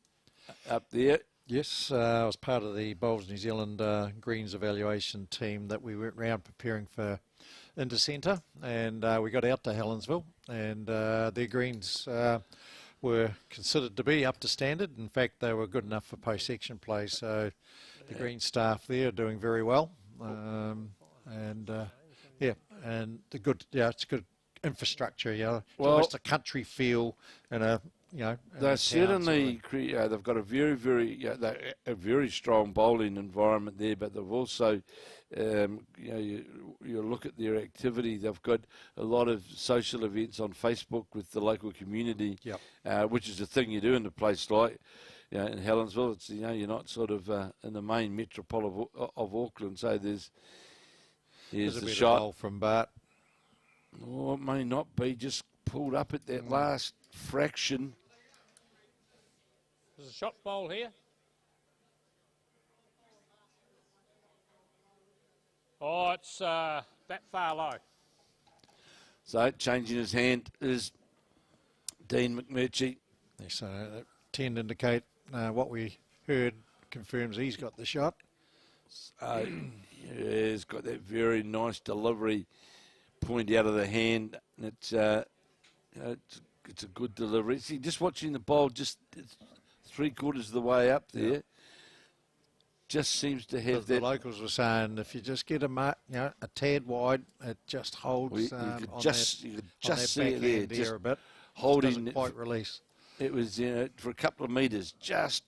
up there. Yes, I was part of the Bowls New Zealand greens evaluation team that we went round preparing for Intercentre, and we got out to Helensville, and their greens were considered to be up to standard. In fact, they were good enough for post-section play, so the green staff there are doing very well. And it's good infrastructure, It's almost a country feel and they certainly they've got a very strong bowling environment there, but they've also you look at their activity. They've got a lot of social events on Facebook with the local community, which is the thing you do in a place like in Helensville. It's you're not sort of in the main metropole of Auckland, so there's a the bit shot of bowl from Bart. Oh, it may not be, just pulled up at that last fraction. There's a shot bowl here. Oh, it's that far low. So changing his hand is Dean McMurchy. So that tend to indicate what we heard confirms he's got the shot. He's got that very nice delivery, point out of the hand. And it's a good delivery. See, just watching the bowl, just 3/4 of the way up there, just seems to have that. The locals were saying if you just get a tad wide, it just holds. You could just see it there, just a bit. Holding, doesn't quite release. It was for a couple of metres, just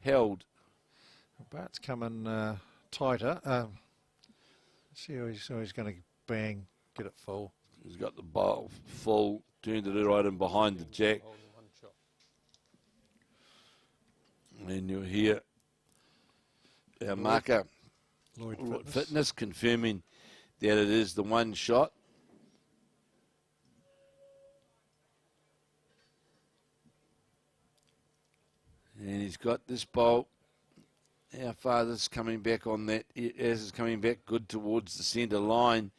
held. Bart's coming tighter. See how he's going to bang, get it full. He's got the bowl full, turned it right in behind the jack. And you'll hear our marker, Lloyd Fitness, confirming that it is the one shot. And he's got this bowl. Our father's coming back on that. As is coming back good towards the centre line.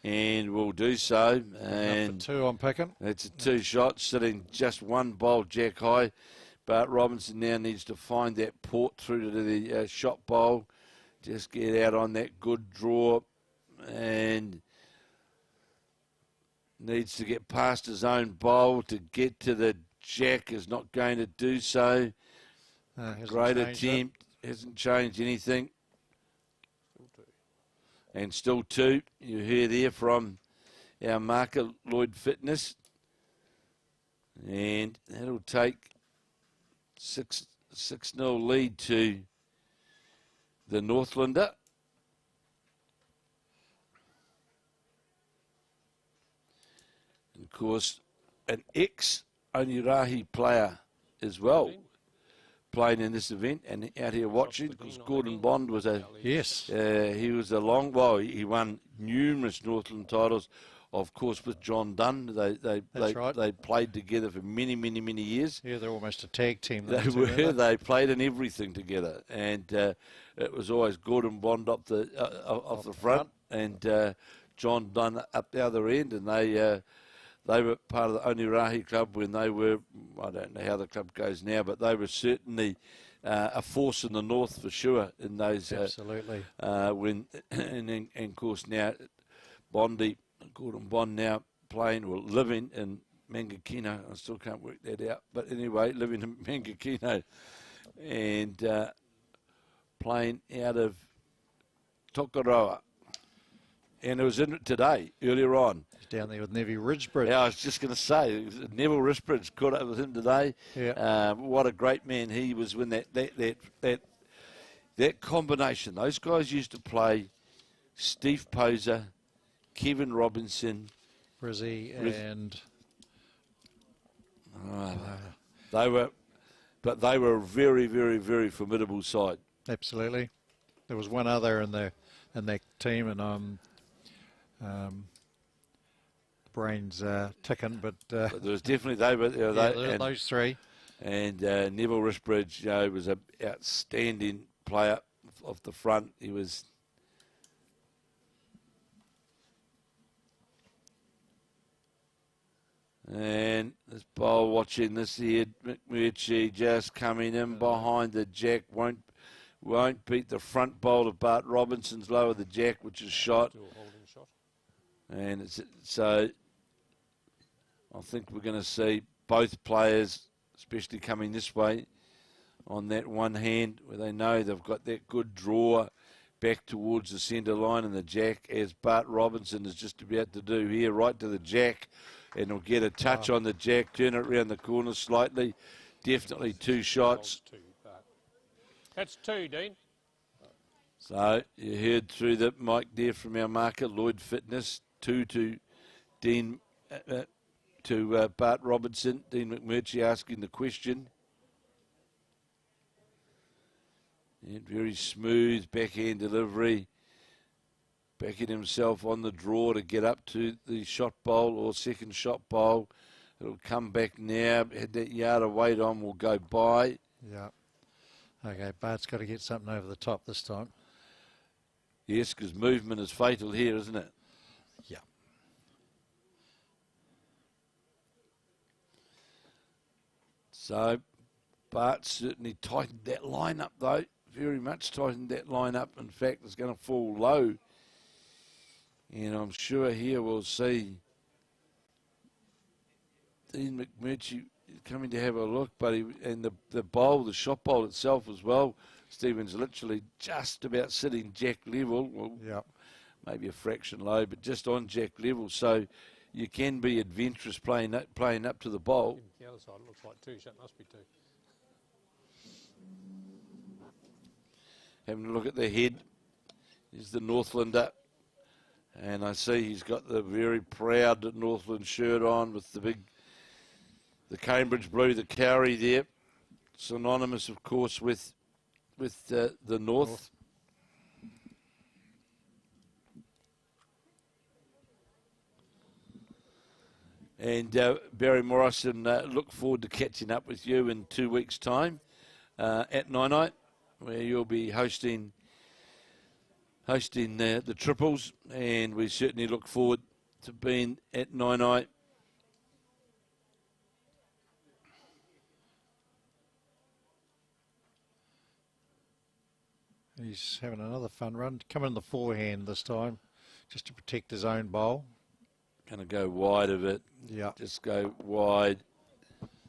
and will do so. And two I'm picking. it's a 2 shot, sitting just 1 bowl jack high. But Robertson now needs to find that port through to the shot bowl. Just get out on that good draw, and needs to get past his own bowl to get to the jack. Is not going to do so. Great attempt. Hasn't changed anything. And still 2. You hear there from our marker, Lloyd Fitness. And that'll take 6-0 lead to the Northlander. And of course, an ex-Onerahi player as well, playing in this event and out here watching, because Gordon Bond was a... Yes. He was a long... Well, he won numerous Northland titles, of course, with John Dunn. They played together for many, many, many years. Yeah, they're almost a tag team. They were. They played in everything together. And it was always Gordon Bond up the front and John Dunn up the other end. And they were part of the Onerahi club when they were, I don't know how the club goes now, but they were certainly a force in the north for sure in those. Absolutely. And of course now Gordon Bond now playing or living in Mangakino. I still can't work that out. But anyway, living in Mangakino and playing out of Tokoroa. And it was in it today, earlier on. Down there with Neville Ridgebridge. Yeah, I was just going to say, Neville Ridgebridge caught up with him today. Yeah. What a great man he was when that combination. Those guys used to play Steve Poser, Kevin Robinson, Rizzy, and they were a very, very, very formidable side. Absolutely. There was one other in that team, and brains ticking, but there was definitely those 3. And Neville Ridgebridge, was an outstanding player off the front. He was. And this bowl watching this here, McMurchy just coming in behind the jack, won't beat the front bowl of Bart Robinson's lower the jack, which is shot. And so I think we're going to see both players, especially coming this way, on that one hand, where they know they've got that good draw back towards the centre line and the jack, as Bart Robinson is just about to do here, right to the jack. And he'll get a touch on the jack, turn it around the corner slightly. Definitely 2 shots. That's 2, Dean. So you heard through the mic there from our marker, Lloyd Fitness, 2 to Dean, to Bart Robertson. Dean McMurchy asking the question. And very smooth backhand delivery. Backing himself on the draw to get up to the shot bowl or second shot bowl. It'll come back now. Had that yard of weight on, will go by. Yeah. Okay, Bart's got to get something over the top this time. Yes, because movement is fatal here, isn't it? Yeah. So Bart certainly tightened that line up, though. Very much tightened that line up. In fact, it's going to fall low. And I'm sure here we'll see Dean McMurchy coming to have a look, but the bowl, the shot bowl itself as well, Stephen's literally just about sitting jack level. Well, yep. Maybe a fraction low, but just on jack level. So you can be adventurous playing up to the bowl. The other side looks like 2, so it must be 2. Having a look at the head. Here's the Northlander. And I see he's got the very proud Northland shirt on with the Cambridge blue, the Cowrie there. Synonymous, of course, with the North. And Barry Morrison, look forward to catching up with you in 2 weeks' time at Night, where you'll be hosting hosting the triples, and we certainly look forward to being at Nainai. He's having another fun run. Coming in the forehand this time, just to protect his own bowl. Going to go wide of it. Yeah. Just go wide.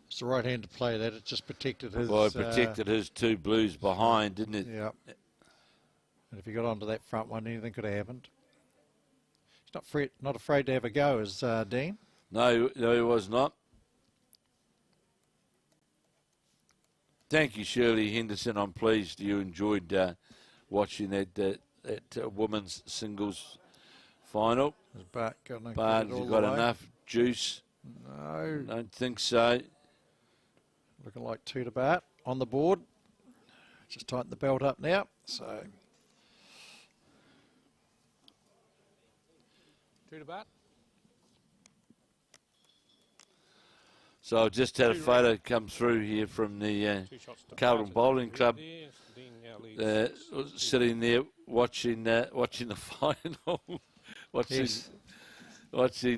It's the right hand to play that. It just protected his... Well, it protected his two blues behind, didn't it? Yeah. And if he got onto that front one, anything could have happened. He's not afraid to have a go, is Dean? No, he was not. Thank you, Shirley Henderson. I'm pleased you enjoyed watching that women's singles final. Has Bart Bart, has got enough juice? No. Don't think so. Looking like 2 to Bart on the board. Just tighten the belt up now. So 2 to Bart. So I've just had a photo come through here from the Carlton Bowling Club, sitting there watching the final, watching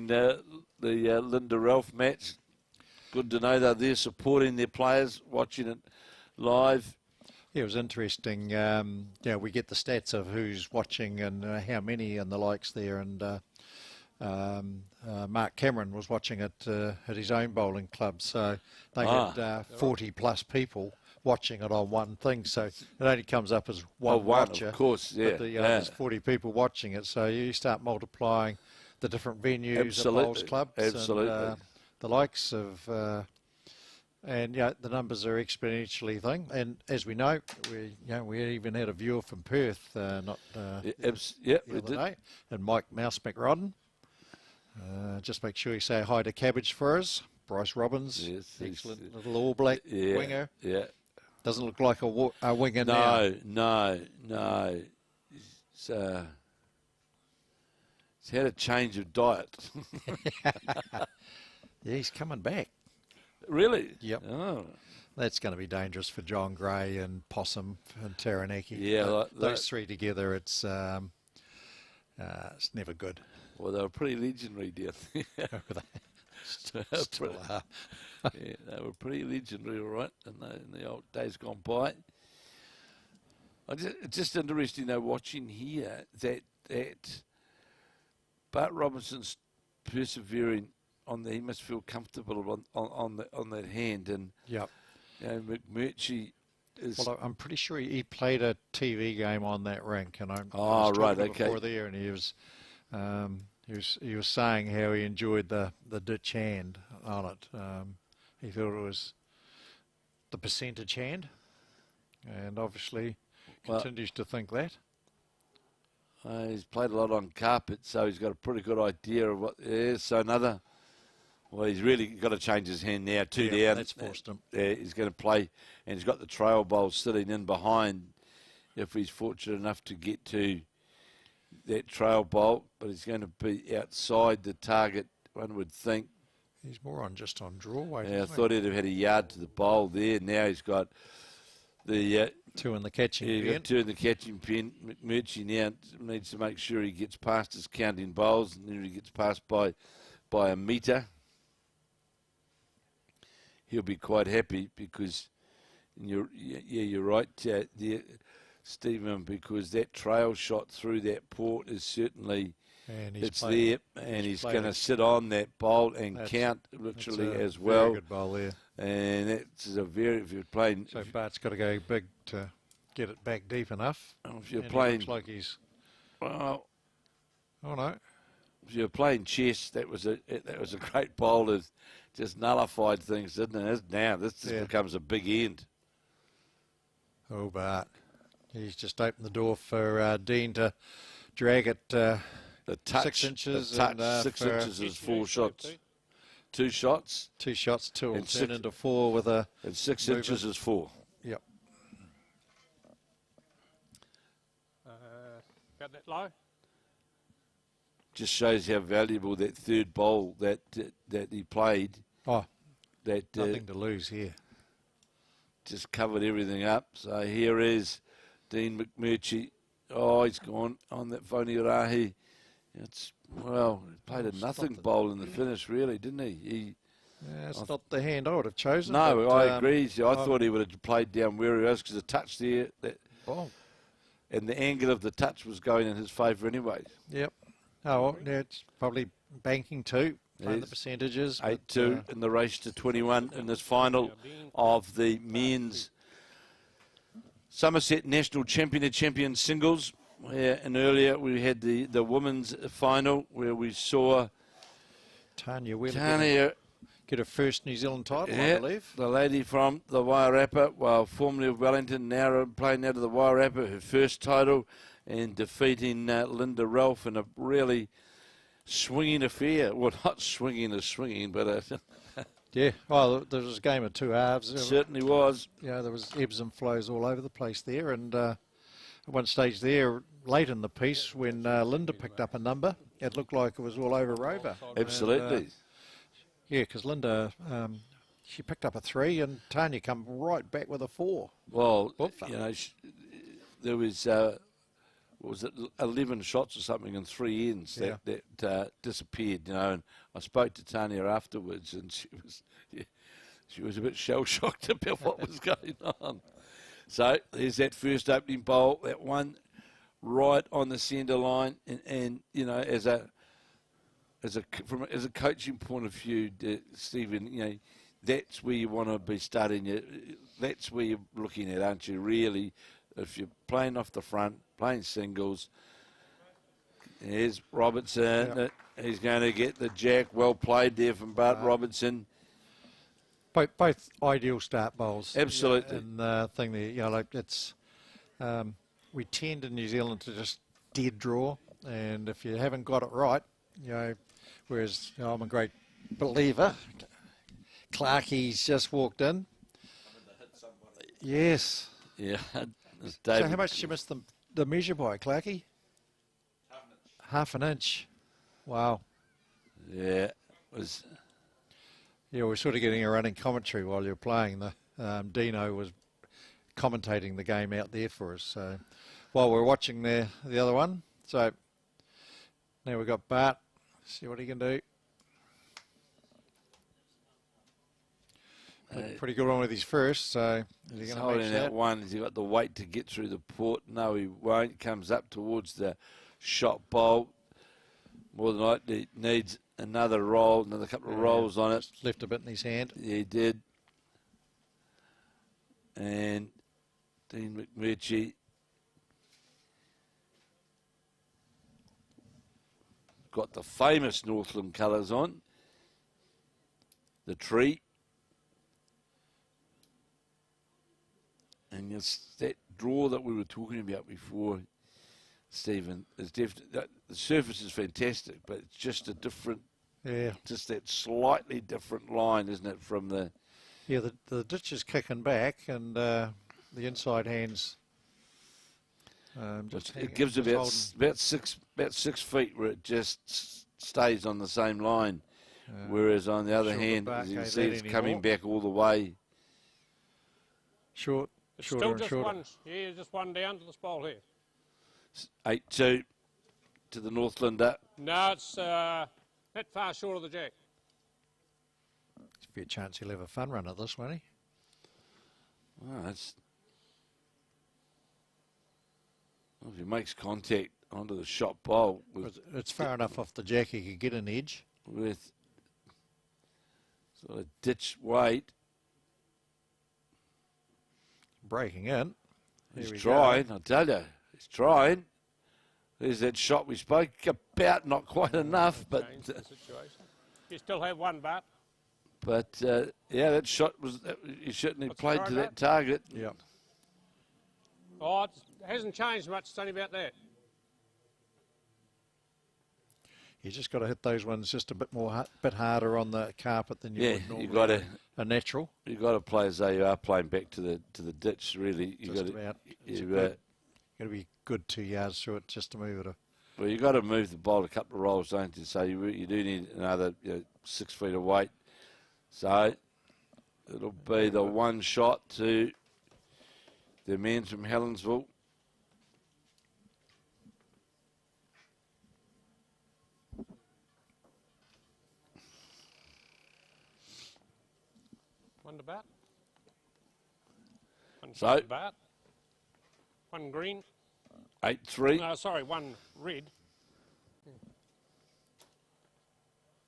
the Linda Ralph match. Good to know they're there supporting their players, watching it live. Yeah, it was interesting. We get the stats of who's watching and how many and the likes there, and Mark Cameron was watching it at his own bowling club, so they had 40 plus people watching it on one thing, so it only comes up as one watcher. Of course, yeah. But there's 40 people watching it, so you start multiplying the different venues of bowls clubs. Absolutely. And, the likes of, the numbers are exponentially thing. And as we know, we even had a viewer from Perth, the other day, and Mike Mouse McRodden. Just make sure you say hi to Cabbage for us. Bryce Robbins, excellent little All Black winger. Yeah. Doesn't look like a winger now. No. He's had a change of diet. Yeah, he's coming back. Really? Yep. Oh. That's going to be dangerous for John Gray and Possum and Taranaki. Yeah, those three together, it's never good. Well, they were pretty legendary down there. Still are. Yeah, they were pretty legendary, all right, in the old days gone by. It's just interesting, though, watching here that Bart Robinson's persevering he must feel comfortable on that hand, and McMurchy is. Well, I'm pretty sure he played a TV game on that rink, and I was before there, and he was saying how he enjoyed the ditch hand on it. He thought it was the percentage hand, and obviously continues to think that. He's played a lot on carpet, so he's got a pretty good idea of what it is. So well, he's really got to change his hand now, two down. That's forced him. He's going to play, and he's got the trail bowl sitting in behind if he's fortunate enough to get to that trail bowl, but he's going to be outside the target, one would think. He's more on draw weight. Yeah, I thought he'd have had a yard to the bowl there. Now he's got the... 2 in the catching pen. Got 2 in the catching pen. McMurchy now needs to make sure he gets past his counting bowls, and then he gets past by a metre. He'll be quite happy because you're right there, Stephen, because that trail shot through that port is certainly there, and he's going to sit on that bowl and count literally as well. Very good bowl there. And that's if you're playing. So Bart's got to go big to get it back deep enough. If you're playing, looks like he's. Well, oh no. If you're playing chess, that was a great bowl that just nullified things, didn't it? Now this just becomes a big end. Oh, Bart. He's just opened the door for Dean to drag it the touch, 6 inches. The touch, 6 inches is 4 shots. 2 shots. 2 shots, 2 will turn into 4 with a... And 6 inches is 4. Yep. Got that low? Just shows how valuable that third bowl that he played. Oh, nothing to lose here. Just covered everything up. So here is Dean McMurchy Oh, he's gone on that Onerahi. It's, well, he played a nothing bowl in the finish, really, didn't he? Yeah, it's not the hand I would have chosen. No, but, I agree. See, I thought he would have played down where he was because the touch there, and the angle of the touch was going in his favour anyway. Yep. Oh, well, yeah, it's probably banking too, playing the percentages. 8-2 in the race to 21 in this final of the men's Somerset National Champion singles. And earlier we had the women's final where we saw Tanya get her first New Zealand title, I believe. The lady from the Wairarapa, formerly of Wellington, now playing out of the Wairarapa, her first title, and defeating Linda Ralph in a really swinging affair. Well, not swinging as swinging, but yeah. Well, there was a game of two halves. It certainly was. Yeah, there was ebbs and flows all over the place there, and at one stage there, late in the piece, when Linda picked up a number, it looked like it was all over Rover. Absolutely. And, yeah, because Linda, she picked up a 3 and Tanya come right back with a 4. Well, you know, there was, what was it, 11 shots or something in 3 ends that disappeared, you know, and I spoke to Tanya afterwards and she was a bit shell-shocked about what was going on. So there's that first opening bowl, that one right on the centre line, and you know, as a coaching point of view, Stephen, you know, that's where you want to be starting. That's where you're looking at, aren't you? Really, if you're playing off the front, playing singles. Here's Robertson. Yep. He's going to get the jack. Well played there from Bart Robertson. Both ideal start bowls. Absolutely. And the thing there, you know, like it's, we tend in New Zealand to just dead draw, and if you haven't got it right, you know, whereas you know, I'm a great believer. Clarkie's just walked in. Yes. Yeah. So how much did you miss the measure by, Clarkie? Half an inch. Wow. Yeah. It was. Yeah, we're sort of getting a running commentary while you're playing. Dino was commentating the game out there for us. So while we're watching the other one, so now we've got Bart. See what he can do. Pretty good one with his first. So is he He's going to holding match that that? one. Has he got the weight to get through the port? No, he won't. Comes up towards the shot bowl. More than likely needs another roll, another couple of rolls on it. Just left a bit in his hand. Yeah, he did. And Dean McMurchy got the famous Northland colours on. The tree. And that draw that we were talking about before, Stephen, is definitely, the surface is fantastic, but it's just a different, just that slightly different line, isn't it, from the... Yeah, the ditch is kicking back, and the inside hands just it gives about 6 feet where it just stays on the same line, whereas on the other hand, as you can see, it's coming back all the way. Shorter and shorter. Just one down to this bowl here. 8-2 to the Northlander. No, it's not far short of the jack. There's a fair chance he'll have a fun run at this, won't he? Well, if he makes contact onto the shot bowl, it's far enough off the jack he could get an edge. With sort of ditch weight. Breaking in. He's trying, I tell you. He's trying. There's that shot we spoke about, not quite enough, but you still have one, Bart. But yeah, that shot was. He certainly played to that target. Yeah. Oh, it hasn't changed much. It's only about that. You just got to hit those ones just a bit harder on the carpet than you would normally. You got to a natural. You got to play as though you are playing back to the ditch. Really, you got to be good 2 yards through it just to move it. Well, you got to move the bowl a couple of rolls, don't you? So you do need another 6 feet of weight. So it'll be the one shot to the men from Helensville. One to bat. One So- shot to bat. One green. 8-3. No, sorry, one red.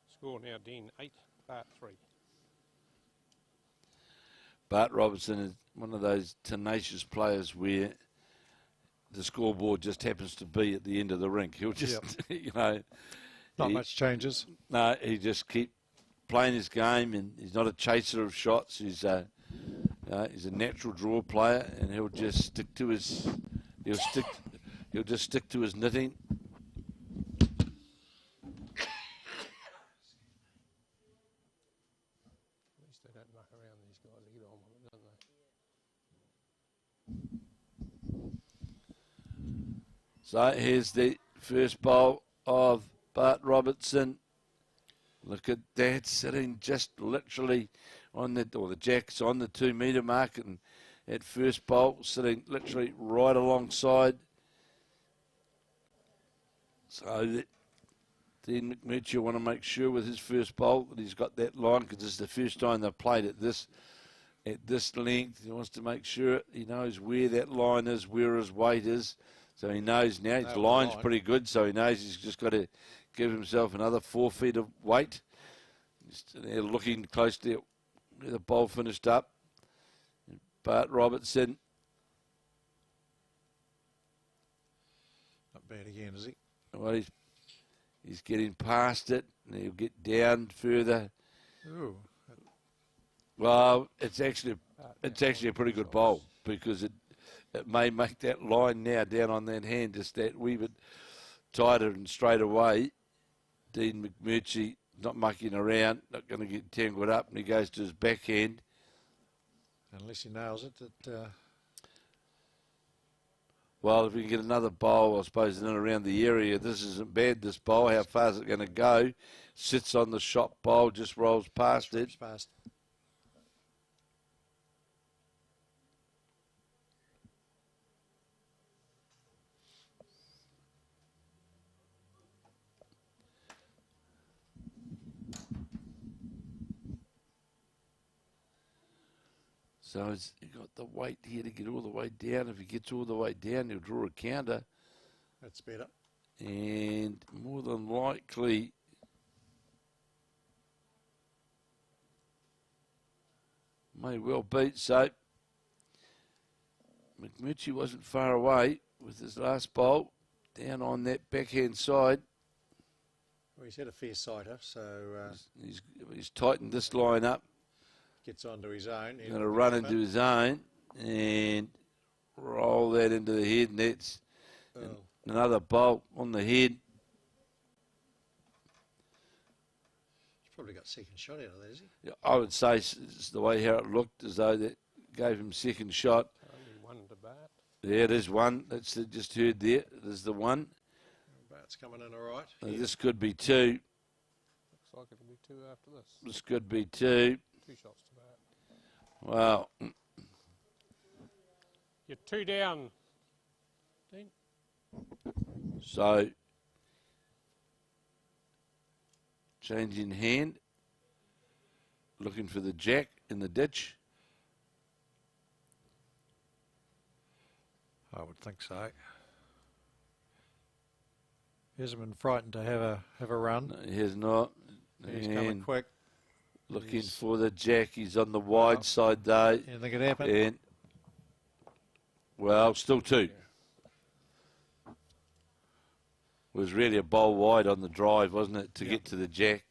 Score now, Dean 8, Bart 3. Bart Robertson is one of those tenacious players where the scoreboard just happens to be at the end of the rink. He'll just, you know. Not much changes. No, he just keep playing his game, and he's not a chaser of shots. He's a natural draw player, and he'll just stick to his. He'll just stick to his knitting. At least they don't muck around, these guys. They get on with it, don't they? So here's the first bowl of Bart Robertson. Look at that, sitting just literally on the jack's on the 2 metre mark, and at first bowl sitting literally right alongside. So Dean McMurchy want to make sure with his first bowl that he's got that line, because it's the first time they've played at this length. He wants to make sure he knows where that line is, where his weight is. So he knows now his line's pretty good, so he knows he's just got to give himself another 4 feet of weight. They're looking closely at where the bowl finished up. Bart Robertson. Not bad again, is he? Well, he's getting past it, and he'll get down further. Ooh. Well, it's actually a pretty good bowl, because it may make that line now down on that hand just that wee bit tighter and straight away. Dean McMurchy not mucking around, not going to get tangled up, and he goes to his backhand. Unless he nails it. Well, if we can get another bowl, I suppose, in and around the area, this isn't bad, this bowl. How far is it going to go? Sits on the shot bowl, just rolls past it. Past. So he's got the weight here to get all the way down. If he gets all the way down, he'll draw a counter. That's better. And more than likely, may well beat. So McMurchy wasn't far away with his last bowl, down on that backhand side. Well, he's had a fair sighter, so he's tightened this line up. Gets onto his own. Going to run into his own and roll that into the head nets. Another bolt on the head. He's probably got second shot out of that, has he? Yeah, I would say it's the way how it looked, as though that gave him second shot. Only one to bat. There it is, one. That's just heard there. There's the one. Bart's coming in all right. This could be two. Looks like it'll be 2 after this. This could be two. 2 shots to bat. Wow. You're 2 down, Dean. So, change in hand. Looking for the jack in the ditch. I would think so. He hasn't been frightened to have a run. No, he has not. He's coming quick. Looking for the jack. He's on the wide side though. Anything could happen. And, well, still 2. It was really a bowl wide on the drive, wasn't it, to get to the jack.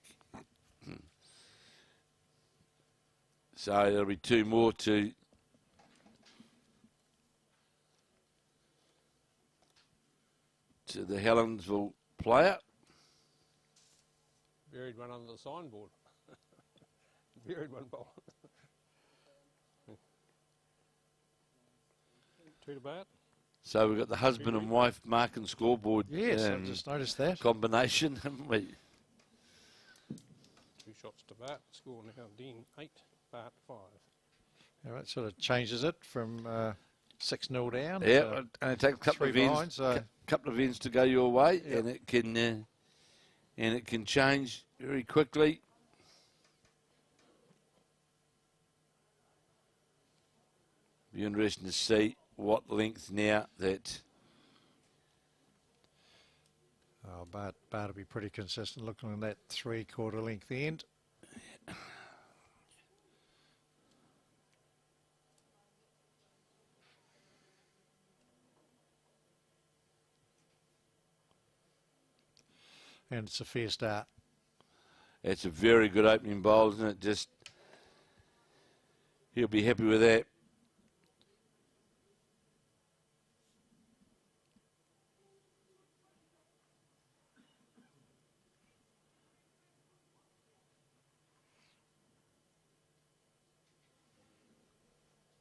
So there'll be 2 more to the Helensville player. Buried one under the signboard. Buried one ball. 2 to bat. So we've got the husband and wife marking scoreboard. Yes, I just noticed that. Combination, haven't we? 2 shots to bat. Score now, Dean 8, Bart 5. Yeah, that sort of changes it from 6-0 down. Yeah, and it takes a couple 3 of behind, ends, so couple of ends to go your way, Yeah. and it can change very quickly. Be interesting to see what length now that. Oh, Bart will be pretty consistent looking at that 3/4 length end. And it's a fair start. It's a very good opening bowl, isn't it? Just, he'll be happy with that.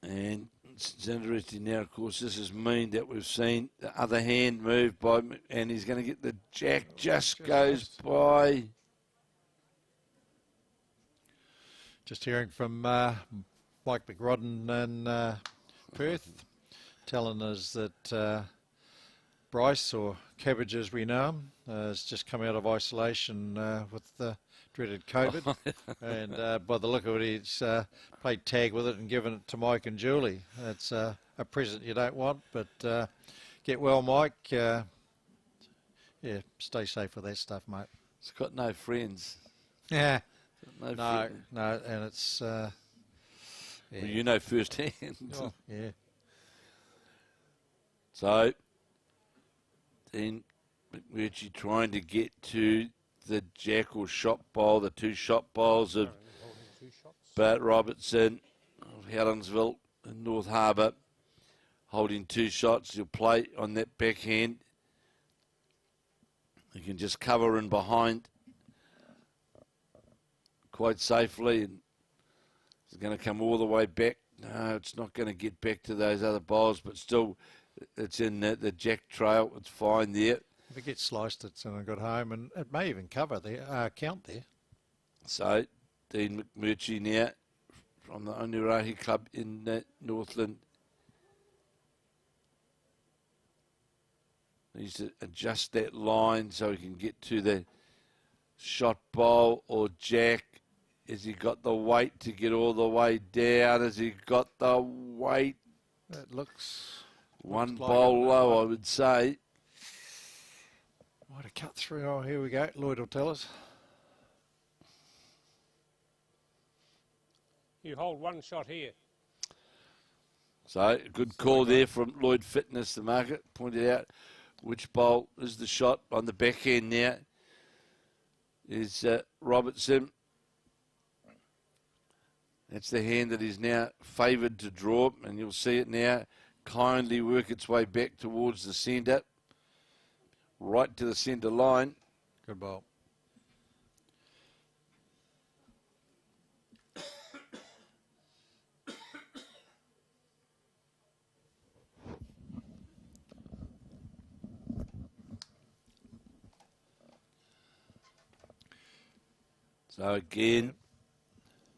And it's interesting now, of course, this is mean that we've seen the other hand move by, and he's going to get the jack, just goes by. Just hearing from Mike McRodden in Perth, telling us that Bryce, or Cabbage as we know him, has just come out of isolation with the dreaded COVID. And by the look of it, he's played tag with it and given it to Mike and Julie. It's a present you don't want, but get well, Mike. Yeah, stay safe with that stuff, mate. It's got no friends. Yeah. No, and it's... yeah. Well, you know firsthand. Oh, yeah. So, then McMurchy trying to get to the jack or shot bowl, the 2 shot bowls of Bart Robertson of Helensville and North Harbour, holding 2 shots. He'll play on that backhand. He can just cover in behind quite safely, and it's going to come all the way back. No, it's not going to get back to those other bowls, but still it's in the jack trail. It's fine there. If it gets sliced, it's in a good home, and it may even cover the count there. So, Dean McMurchy now from the Onerahi club in Northland. Needs to adjust that line so he can get to the shot bowl or jack. Has he got the weight to get all the way down? Has he got the weight? It looks... One like bowl low, I would say. Might have cut through. Oh, here we go. Lloyd will tell us. You hold 1 shot here. So, good call there from Lloyd Fitness, the market. Pointed out which bowl is the shot on the backhand now. Is Robertson. That's the hand that is now favoured to draw, and you'll see it now kindly work its way back towards the centre, right to the centre line. Good ball. So again,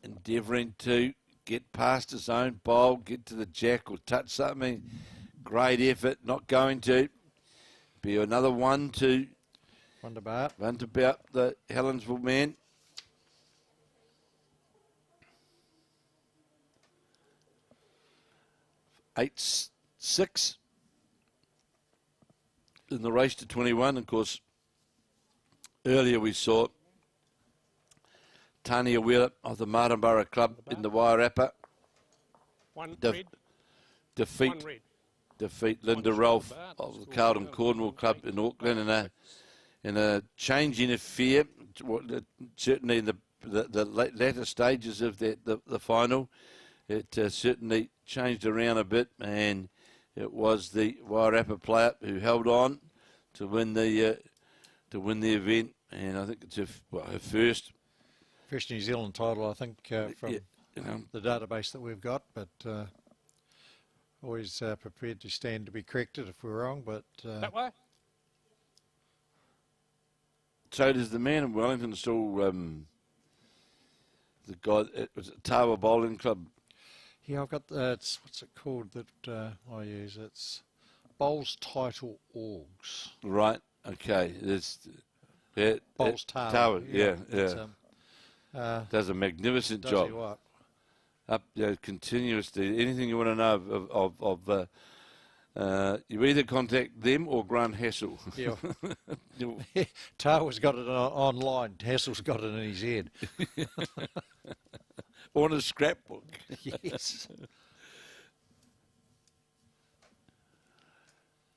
endeavouring to get past his own bowl, get to the jack or touch something. Great effort, not going to. Be another 1-2. One to Bart. Run to about the Helensville man. Eight, 6 in the race to 21. Of course, earlier we saw Tanya Wheeler of the Martinborough club in the Wairarapa defeat Linda Rolfe of the Carlton Cornwall club in Auckland in a changing affair, certainly in the latter stages of the final. It certainly changed around a bit, and it was the Wairarapa player who held on to win the event, and I think it's her first New Zealand title, I think, from the database that we've got, but always prepared to stand to be corrected if we're wrong. But that way? So does the man in Wellington still, the guy, it was Tawa Bowling Club? Yeah, I've got, what's it called that I use? It's Bowls Title Orgs. Right, okay. Bowls Tawa. Tawa, yeah. Does a magnificent job. up continuously. Anything you want to know you either contact them or Grant Hassel. Yeah. Tawa's got it online. Hassel's got it in his head. On a scrapbook. Yes.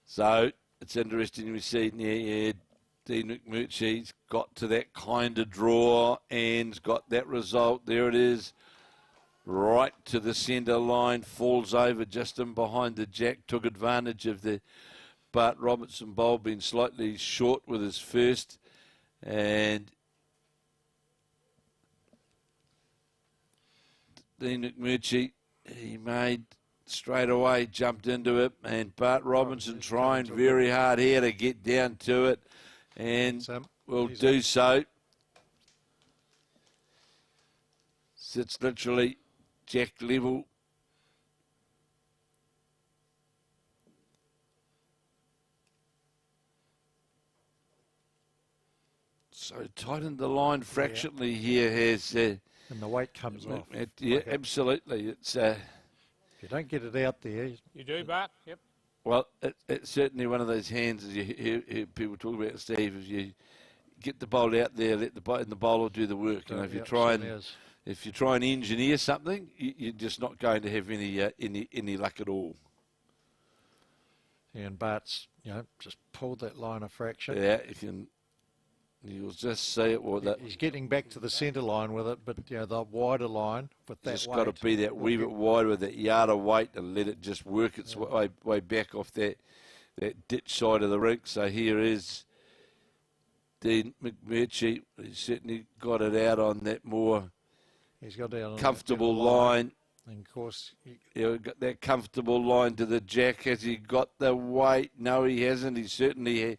So it's interesting we see Dean McMurchy's got to that kind of draw and got that result. There it is. Right to the centre line, falls over just in behind the jack, took advantage of the Bart Robertson bowl being slightly short with his first, and Dean McMurchy, he made straight away, jumped into it, and Bart Robertson trying very hard here to get down to it, and will do so. Sits literally jack level. So tightened the line fractionally here has... and the weight comes off. Yeah, absolutely. It's if you don't get it out there... You do, Bart? Yep. Well, it's certainly one of those hands, as you hear people talk about, Steve, if you get the bowl out there, let the bowler do the work. You know, if you try and engineer something, you're just not going to have any luck at all. And Bart's, just pulled that line a fraction. Yeah, you'll just see it. He's getting back to the centre line with it, but the wider line with that just weight. Got to be that wee bit wider with that yard of weight and let it just work its way back off that ditch side of the rink. So here is Dean McMurchy. He's certainly got it out on that more comfortable line. And of course, got that comfortable line to the jack. Has he got the weight? No, he hasn't. He certainly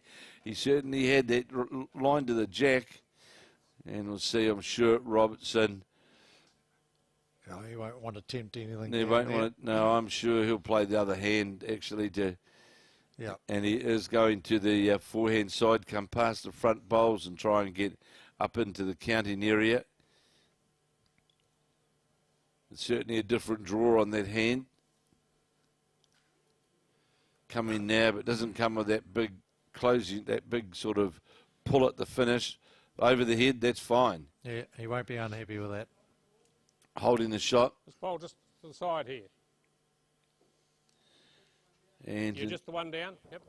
had that line to the jack. And we'll see, I'm sure, Robertson. No, he won't want to tempt anything. He won't want to, no, I'm sure he'll play the other hand, actually, and he is going to the forehand side, come past the front bowls and try and get up into the counting area. It's certainly a different draw on that hand. Come in now, but doesn't come with that big closing, that big sort of pull at the finish. Over the head, that's fine. Yeah, he won't be unhappy with that. Holding the shot. Just bowl just to the side here. And you're just the one down? Yep.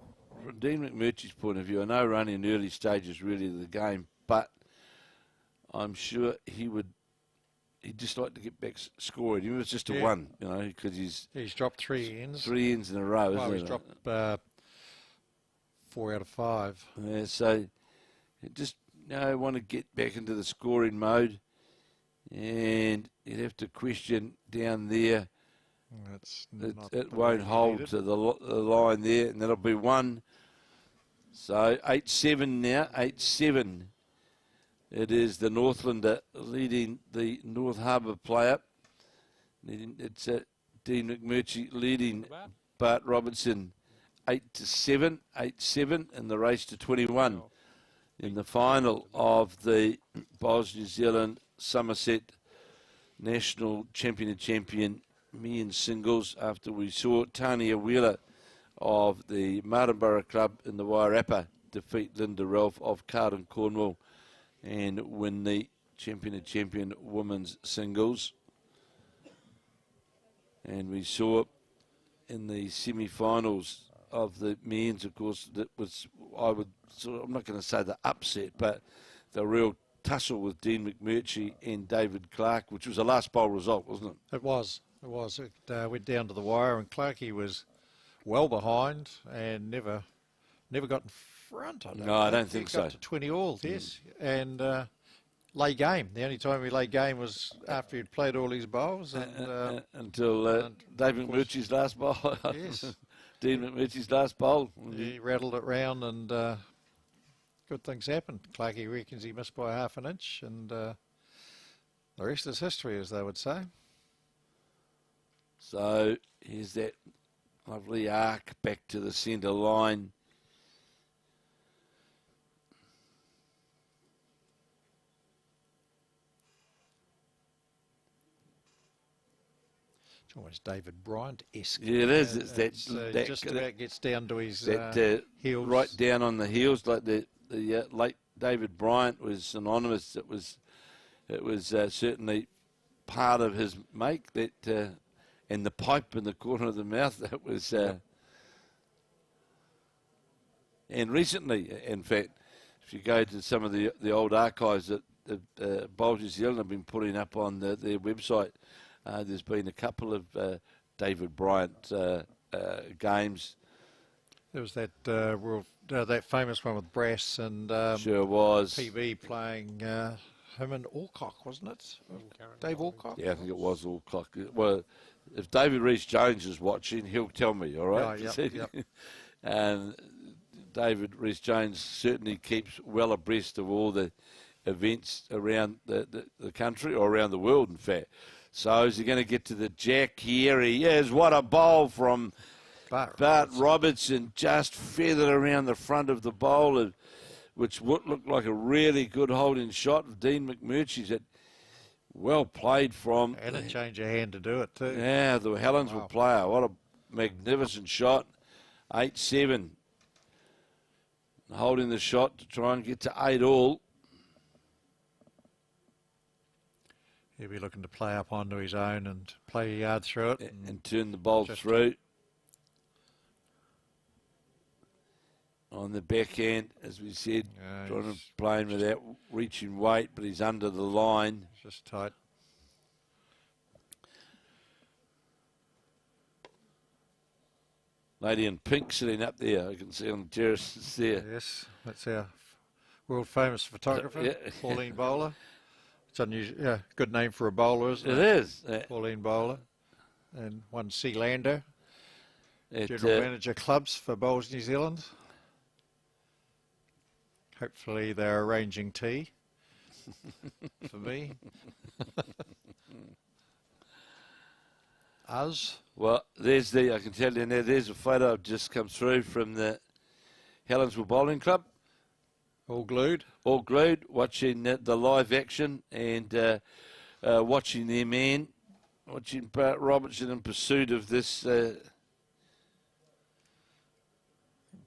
From Dean McMurchy's point of view, I know running in early stages really of the game, but I'm sure he'd just like to get back scoring. He was just a one, because he's dropped 3 ends. 3 ends in a row, isn't he's dropped 4 out of 5. Yeah, so you just want to get back into the scoring mode, and you'd have to question down there. It won't hold to the line there, and that'll be 1. So 8-7 now, 8-7. It is the Northlander leading the North Harbour player. It's Dean McMurchy leading Bart Robertson 8-7, 8-7 in the race to 21 in the final of the Bos New Zealand Somerset National Champion men's singles, after we saw Tanya Wheeler of the Martinborough Club in the Wairarapa defeat Linda Ralph of Carlton, Cornwall, and win the champion women's singles. And we saw in the semi-finals of the men's, of course, that was, I'm not going to say the upset, but the real tussle with Dean McMurchy and David Clark, which was a last bowl result, wasn't it? It was. It went down to the wire, and Clarkey was well behind and never got in front. I don't think so. Got to 20 all, yes, and lay game. The only time we lay game was after he'd played all his bowls, and until David McMurchy's last bowl. Yes, Dean McMurchy's last bowl. He rattled it round, and good things happened. Clarkey reckons he missed by ½ an inch, and the rest is history, as they would say. So here's that lovely arc back to the centre line. It's almost David Bryant-esque. Yeah, it is. It's that just about gets down to his heels. Right down on the heels, like the late David Bryant was synonymous. It was certainly part of his make, that and the pipe in the corner of the mouth. That was and recently, in fact, if you go to some of the old archives that the Bowls New Zealand have been putting up on their website, there's been a couple of David Bryant games. There was that that famous one with Brass and Sure was. PB playing him and Alcock, wasn't it? Dave Alcock? Yeah, I think it was Alcock. Well, if David Rhys-Jones is watching, he'll tell me, all right? Oh, yep. And David Rhys-Jones certainly keeps well abreast of all the events around the country, or around the world, in fact. So is he going to get to the jack here? He is. What a bowl from Bart Robertson, just feathered around the front of the bowl, which would look like a really good holding shot of Dean McMurchy's. That well played from. And a change of hand to do it too. Yeah, the Helensville player. What a magnificent shot. 8-7. Holding the shot to try and get to 8-all. He'll be looking to play up onto his own and play a yard through it. And turn the bowl through. On the backhand, as we said, trying to play him without reaching weight, but he's under the line. Just tight. Lady in pink sitting up there, I can see on the terraces there. Yes, that's our world famous photographer, Pauline Bowler. It's unusual, yeah, good name for a bowler, isn't it? It is. Pauline Bowler. And one Sealander, General Manager Clubs for Bowls New Zealand. Hopefully they're arranging tea for me. Us. Well, I can tell you now, there's a photo I've just come through from the Helensville Bowling Club. All glued. All glued, watching the live action and watching their man, watching Bart Robertson in pursuit of this.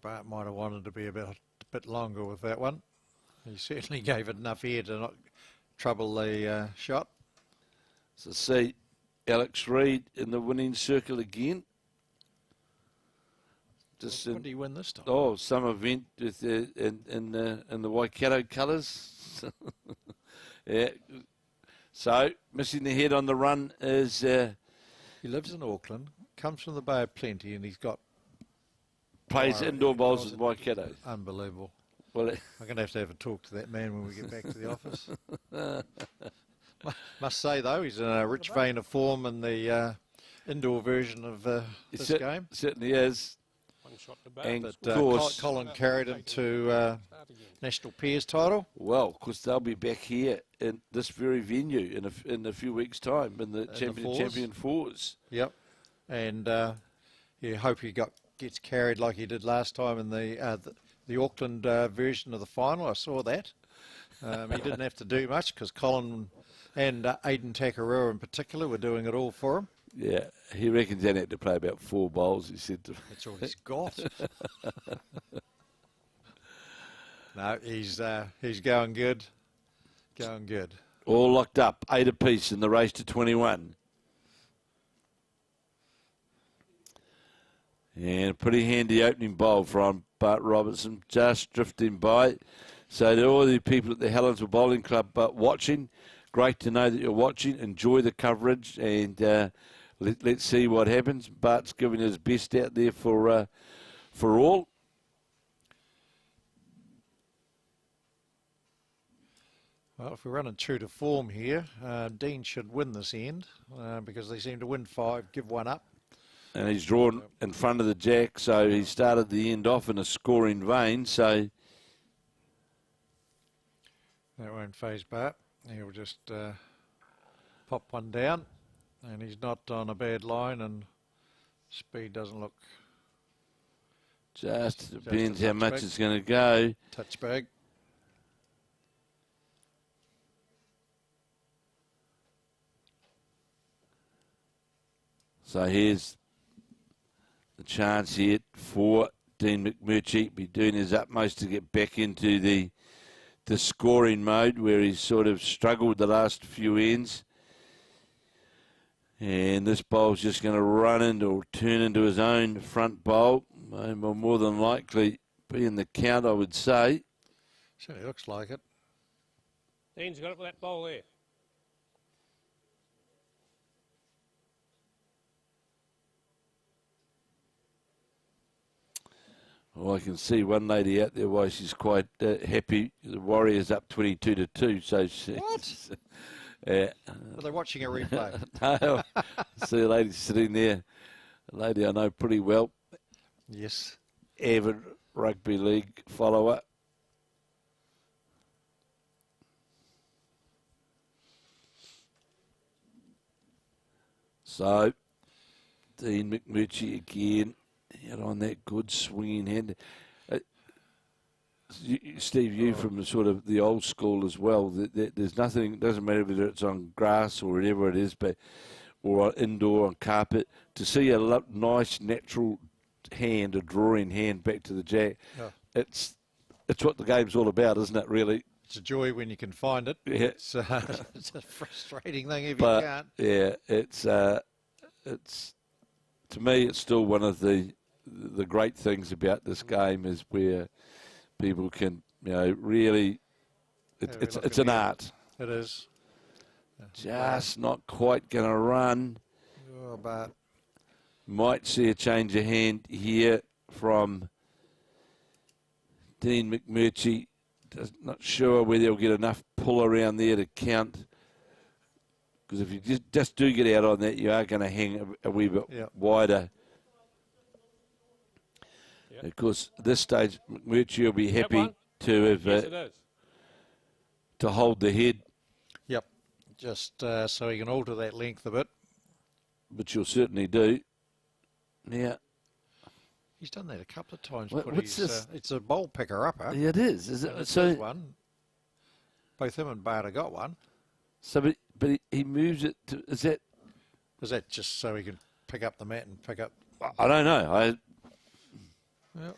Bart might have wanted to be a bit longer with that one. He certainly gave it enough air to not trouble the shot. So see Alex Reid in the winning circle again. Just what did he win this time? Oh, some event with in the Waikato colours. Yeah. So missing the head on the run is. He lives in Auckland, comes from the Bay of Plenty, and he's got plays indoor bowls in Waikato. Unbelievable. Well, I'm going to have a talk to that man when we get back to the office. Must say though, he's in a rich vein of form in the indoor version of this game. Certainly is. And of course, Colin carried him to National Peers title. Well, of course, they'll be back here in this very venue in a few weeks' time in the Champion Fours. Yep. And you hope he gets carried like he did last time in the Auckland version of the final. I saw that. He didn't have to do much because Colin and Aidan Takarua in particular were doing it all for him. Yeah, he reckons he had to play about 4 bowls, he said to me. That's all he's got. No, he's going good. Going good. All locked up, 8 apiece in the race to 21. And a pretty handy opening bowl from Bart Robertson, just drifting by. So to all the people at the Helensville Bowling Club watching, great to know that you're watching. Enjoy the coverage and let's see what happens. Bart's giving his best out there for all. Well, if we're running true to form here, Dean should win this end because they seem to win 5, give 1 up. And he's drawn in front of the jack, so he started the end off in a scoring vein. So that won't faze Bart. He'll just pop one down, and he's not on a bad line, and speed doesn't look. Just depends how much it's going to go. Touch bag. So here's the chance here for Dean McMurchy. Be doing his utmost to get back into the scoring mode where he's sort of struggled the last few ends. And this bowl's just going to run into or turn into his own front bowl. Will more than likely be in the count, I would say. Certainly looks like it. Dean's got it with that bowl there. Well, I can see one lady out there why she's quite happy. The Warriors up 22-2. So she, What? Are they watching a replay? No, I see a lady sitting there. A lady I know pretty well. Yes. Avid rugby league follower. So, Dean McMurchy again, out on that good swinging hand. Steve, you from sort of the old school as well. There's nothing, doesn't matter whether it's on grass or whatever it is, but or indoor on carpet, to see a nice natural hand, a drawing hand back to the jack. Yeah. It's what the game's all about, isn't it? Really. It's a joy when you can find it. Yeah. It's a frustrating thing if But, you can't. yeah, it's to me, it's still one of the great things about this game is where people can, really, it's an art. It is. Just not quite going to run. Oh, but Might see a change of hand here from Dean McMurchy. Not sure whether he'll get enough pull around there to count. Because if you just do get out on that, you are going to hang a wee bit wider. Yep. Of course, at this stage, McMurchy will be happy to have to hold the head. Yep. Just so he can alter that length a bit. Which you'll certainly do. Now, he's done that a couple of times. What's this? It's a bowl picker upper. Yeah, it is. Is it? It's So his one. Both him and Bart have got one. So, but he moves it to. Is that just so he can pick up the mat and pick up? I don't know. Yep.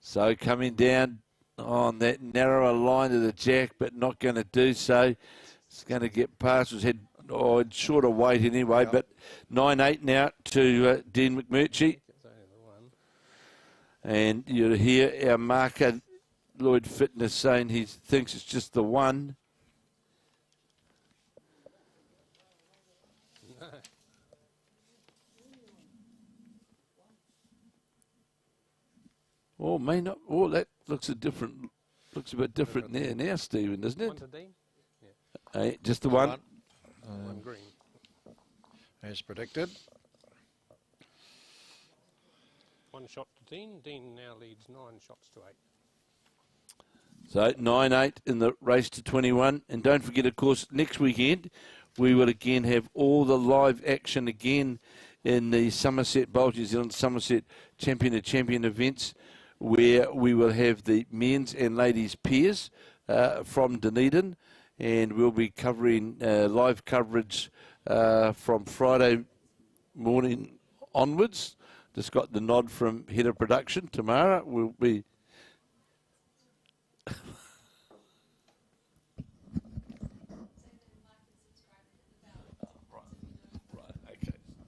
So coming down on that narrower line of the jack, but not going to do so. It's going to get past his head. Oh, it's short of weight anyway, Yep. but 9-8 now to Dean McMurchy. And you hear our marker, Lloyd Fitness, saying he thinks it's just the one. Oh, may not. Oh, that looks a bit different there now, Stephen, doesn't it? One to Dean? Yeah. Just the one. One green. As predicted. One shot to Dean. Dean now leads 9 shots to 8. So 9-8 in the race to 21. And don't forget, of course, next weekend we will again have all the live action again in the Somerset Bowl, New Zealand Somerset Champion of Champion events, where we will have the men's and ladies' pairs from Dunedin, and we'll be covering live coverage from Friday morning onwards. Just got the nod from head of production. Tamara will be.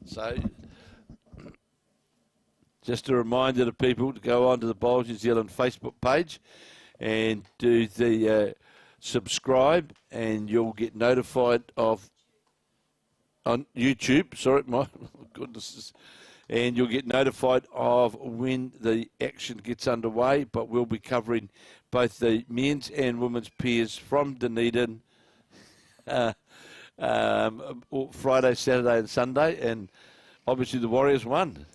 So, just a reminder to people to go onto the Bowls New Zealand Facebook page and do the subscribe, and you'll get notified of on YouTube. Sorry, my goodness, and you'll get notified of when the action gets underway. But we'll be covering both the men's and women's pairs from Dunedin. Friday, Saturday and Sunday, and obviously the Warriors won.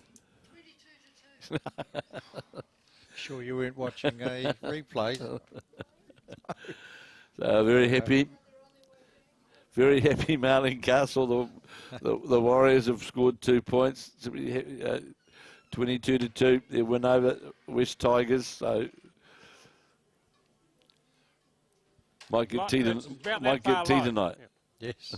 Sure you weren't watching a replay. So very happy Marlene Castle. The Warriors have scored 2 points. 22-2. They win over West Tigers, so might get tea tonight. Yeah. Yes.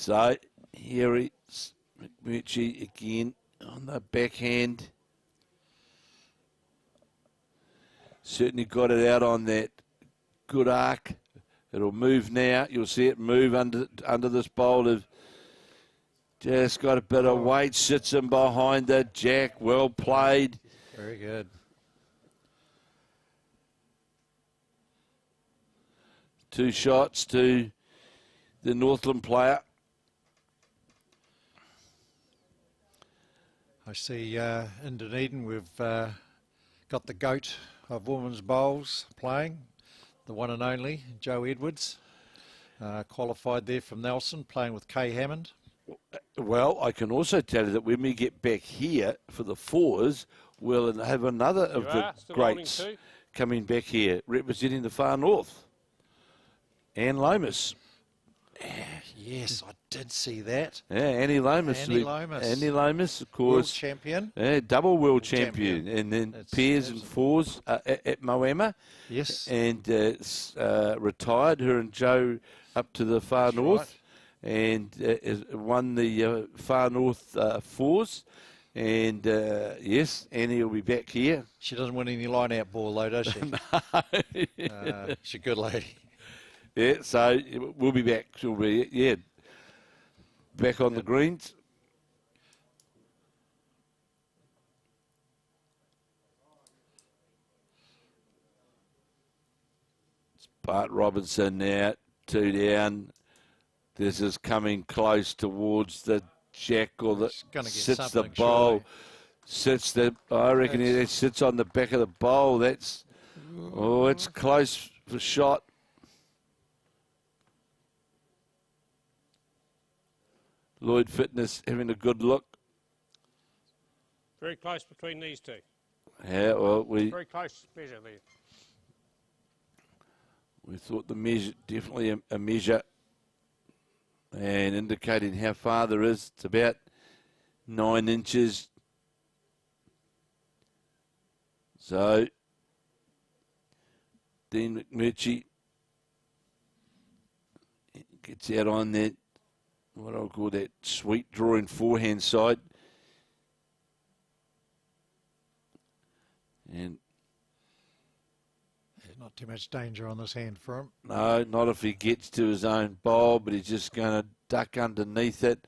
So here it's McMurchy again on the backhand. Certainly got it out on that good arc. It'll move now. You'll see it move under this bowl. Of just got a bit of weight. Sits in behind the jack. Well played. Very good. Two shots to the Northland player. I see in Dunedin we've got the GOAT of women's bowls playing, the one and only Joe Edwards, qualified there from Nelson, playing with Kay Hammond. Well, I can also tell you that when we get back here for the fours, we'll have another of the greats coming back here, representing the far north. Anne Lomas. Yes, I did see that. Yeah, Annie Lomas. Annie Lomas. Annie Lomas, of course. World champion. Yeah, double world champion. And then pairs and fours at Moama. Yes. And retired, her and Joe, up to the far north. Right. And won the far north fours. And yes, Annie will be back here. She doesn't win any line-out ball though, does she? No. She's a good lady. Yeah, so we'll be back. She'll be, back on the greens. It's Bart Robertson now, 2 down. This is coming close towards the jack, or the sits the bowl. Surely. Sits the, I reckon it sits on the back of the bowl. That's, it's close for shot. Lloyd Fitness having a good look. Very close between these two. Yeah, well, very close measure there. We thought the measure, definitely a measure, and indicating how far there is. It's about 9 inches. So, Dean McMurchy gets out on that, what I'll call that sweet drawing forehand side. And there's not too much danger on this hand for him. No, not if he gets to his own bowl, but he's just going to duck underneath it.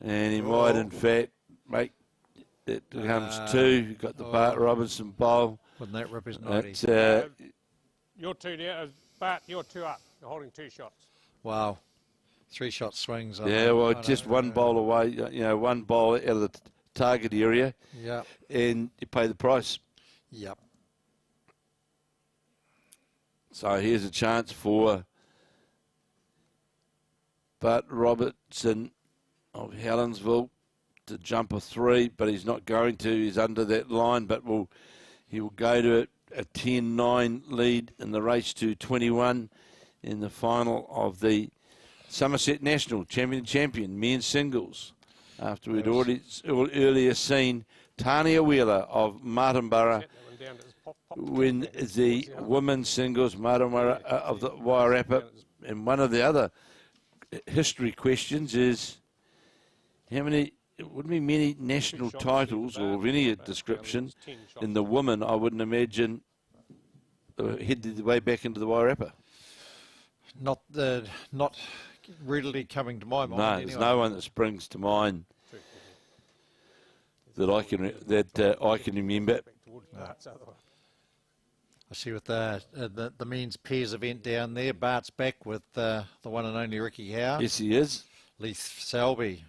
And he might, in fact, make it becomes 2. You've got the Bart Robertson bowl. Wouldn't that rip his 90? You're 2 down. Bart, you're 2 up. You're holding 2 shots. Wow. 3-shot swings. Yeah, well, just one bowl away, one bowl out of the target area. Yeah. And you pay the price. Yep. So here's a chance for Bart Robertson of Helensville to jump a 3, but he's not going to. He's under that line, but he will go to a 10-9 lead in the race to 21 in the final of the Somerset National champion, men's singles, after we'd already earlier seen Tanya Wheeler of Martinborough win the women's singles, Martinborough of the Wairarapa. And one of the other history questions is how many, it wouldn't be many national titles or of any description in the women, I wouldn't imagine, headed the way back into the Wairarapa. Not readily coming to my mind. No, there's no one that springs to mind that I can remember. No. I see with the men's pairs event down there, Bart's back with the one and only Ricky Howe. Yes, he is. Leith Selby,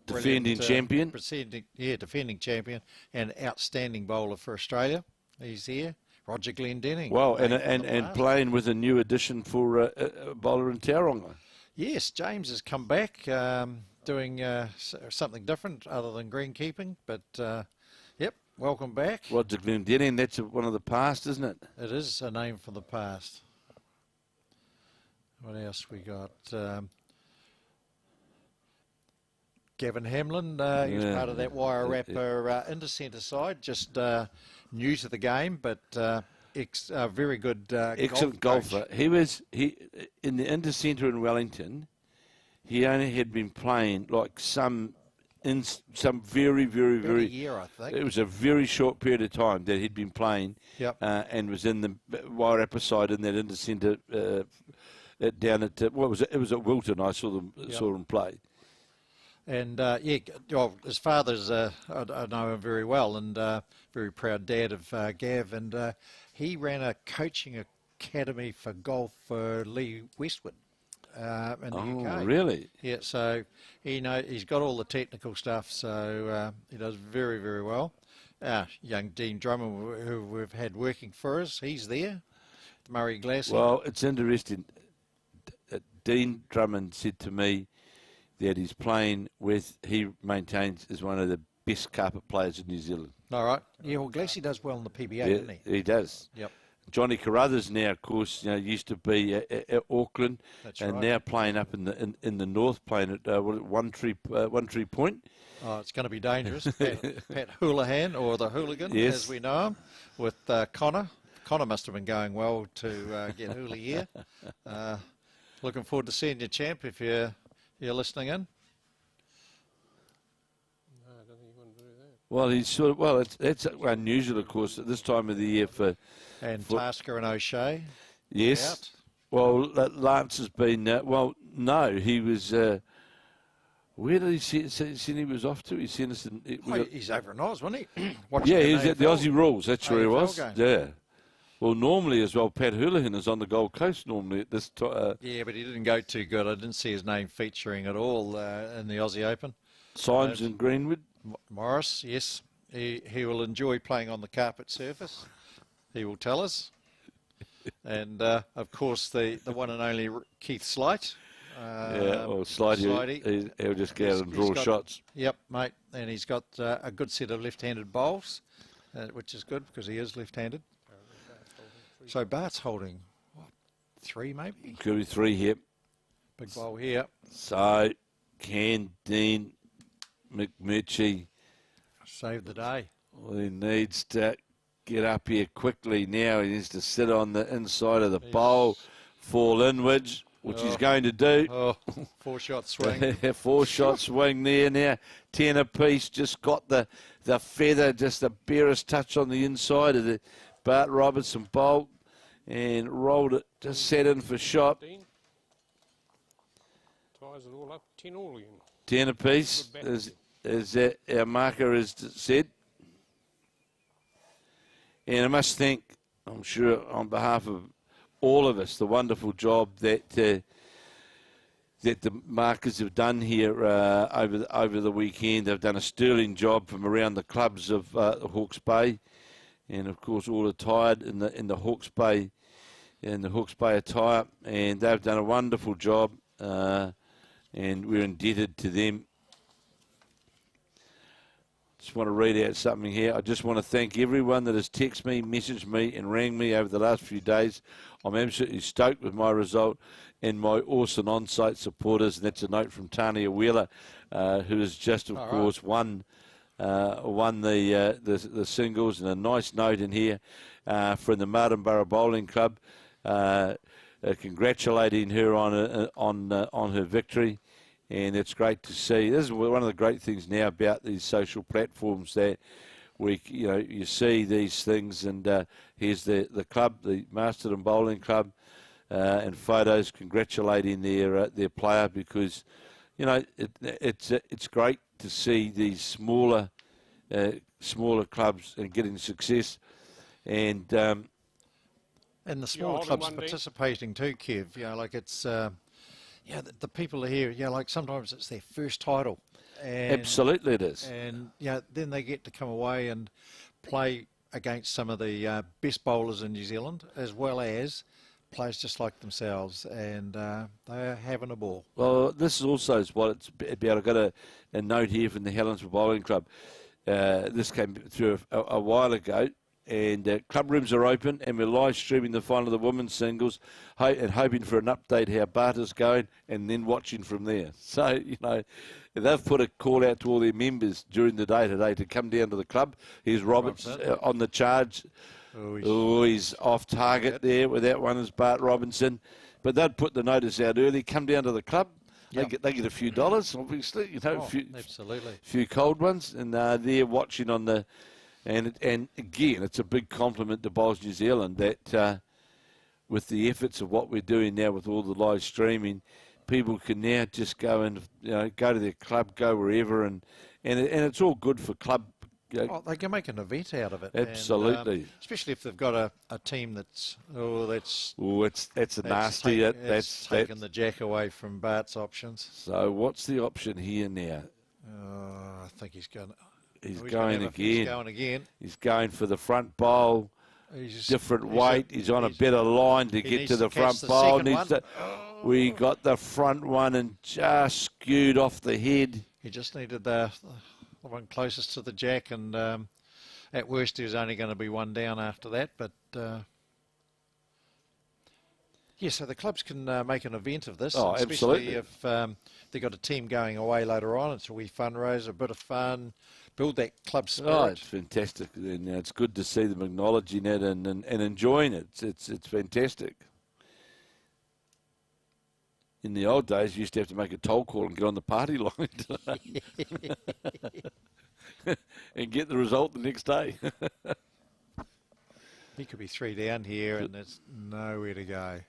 defending champion. Defending champion and outstanding bowler for Australia. He's here. Roger Glendenning. Well, and playing with a new addition for a bowler in Tauranga. Yes, James has come back doing something different other than greenkeeping. But, yep, welcome back. Roger Glendenning, that's one of the past, isn't it? It is a name from the past. What else we got? Gavin Hamlin, he was part of that Wairarapa into centre side, just new to the game, but very good excellent golfer. He in the inter centre in Wellington. he only had been playing like some very, very, About a very. year, I think. It was a very short period of time that he'd been playing, Yep. and was in the Wairarapa side in that intercentre down at it was at Wilton. I saw them play. And well, his father's I know him very well, and very proud dad of Gav, and he ran a coaching academy for golf for Lee Westwood in the UK. Really? Yeah, so he's got all the technical stuff, so he does very, very well. Young Dean Drummond, who we've had working for us, he's there. Murray Glassy. Well, it's interesting. Dean Drummond said to me that he's playing with, he maintains, is one of the best carpet players in New Zealand. All right. Yeah, well, Glassy does well in the PBA, doesn't he? He does. Yep. Johnny Carruthers now, of course, used to be at Auckland, That's and right. now playing up in the north, playing at One Tree Point. Oh, it's going to be dangerous. Pat Houlihan, or the Hooligan, Yes. as we know him, with Connor. Connor must have been going well to get Hooley here. Looking forward to seeing you, champ, if you're listening in. No, I don't think you want to do that. Well, he's sort of, it's unusual, of course, at this time of the year for. And Tasker and O'Shea. Yes. Out. Well, Lance has been. No, he was. Where did he send he was off to? He sent us. He's over in Oz, wasn't he? Watching Yeah, an he's at the AFL Aussie Rules. That's where he AFL was. game. Yeah. Well, normally as well, Pat Houlihan is on the Gold Coast normally at this time. Yeah, but he didn't go too good. I didn't see his name featuring at all in the Aussie Open. Symes and Greenwood. Morris, yes. He will enjoy playing on the carpet surface. He will tell us. And, of course, the one and only Keith Slight. Yeah, well, Slidey, he'll just go out and draw shots. Yep, mate. And he's got a good set of left-handed bowls, which is good because he is left-handed. So Bart's holding, what, 3 maybe? Could be 3 here. Big bowl here. So, can Dean McMurchy. Save the day. Well, he needs to get up here quickly now. He needs to sit on the inside of the bowl, fall inwards, which he's going to do. Oh, 4-shot swing. 4-shot swing there now. 10 apiece. Just got the feather, just the barest touch on the inside of the Bart Robertson bowl, and rolled it. Just set in for shot. Ties it all up, 10 all again. 10 apiece, as our marker has said. And I must thank, I'm sure, on behalf of all of us, the wonderful job that the markers have done here over the weekend. They've done a sterling job from around the clubs of Hawke's Bay, and of course all attired in the Hawke's Bay, attire, and they've done a wonderful job, and we're indebted to them. Just want to read out something here. I just want to thank everyone that has texted me, messaged me and rang me over the last few days. I'm absolutely stoked with my result and my awesome on-site supporters. And that's a note from Tanya Wheeler, who has just, of course, won the singles. And a nice note in here from the Martinborough Bowling Club, congratulating her on her victory. And it's great to see. This is one of the great things now about these social platforms, that you see these things, and here's the club, the Masterton Bowling Club, and photos congratulating their player, because it's great to see these smaller clubs and getting success, and the smaller clubs participating too, Kev. Like it's. The people are here, like sometimes it's their first title. And, absolutely it is. And, then they get to come away and play against some of the best bowlers in New Zealand, as well as players just like themselves, and they're having a ball. Well, this is also what it's about. I've got a note here from the Helensville Bowling Club. This came through a while ago. And club rooms are open, and we're live streaming the final of the women's singles, and hoping for an update how Bart is going, and then watching from there. So, they've put a call out to all their members during the day today to come down to the club. Here's Robertson on the charge. He's off target there with that one, is Bart Robinson. But they'd put the notice out early, come down to the club. They get a few dollars, obviously. You know, Absolutely. a few cold ones, and they're watching on the. And again, it's a big compliment to Bowls New Zealand that with the efforts of what we're doing now with all the live streaming, people can now just go and go to their club, go wherever, and it's all good for club. They can make an event out of it. Absolutely, and, especially if they've got a team that's nasty. That's taken the jack away from Bart's options. So what's the option here now? I think he's going. He's going again. He's going again. He's going for the front bowl. Different weight. He's on a better line to get to the front bowl. We got the front one and just skewed off the head. He just needed the one closest to the jack, and at worst he was only going to be one down after that. But yeah, so the clubs can make an event of this. Absolutely. Especially if they've got a team going away later on. It's a wee fundraiser, a bit of fun, build that club spirit. Oh, it's fantastic. And it's good to see them acknowledging it and enjoying it. It's fantastic. In the old days, you used to have to make a toll call and get on the party line and get the result the next day. He could be 3 down here, and there's nowhere to go.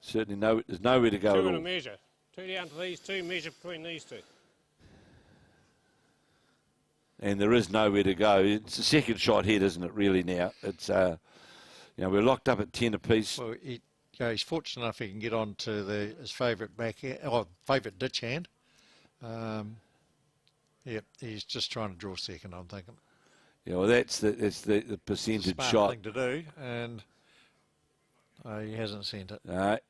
Certainly there's nowhere to go Two at and all. a measure. 2 down to these two, measure between these two. And there is nowhere to go. It's a second shot hit, isn't it, really, now? It's, we're locked up at 10 apiece. Well, he's fortunate enough he can get on to his favourite favourite ditch hand. He's just trying to draw second, I'm thinking. Yeah, well, that's the percentage smart shot. Thing to do, and he hasn't sent it.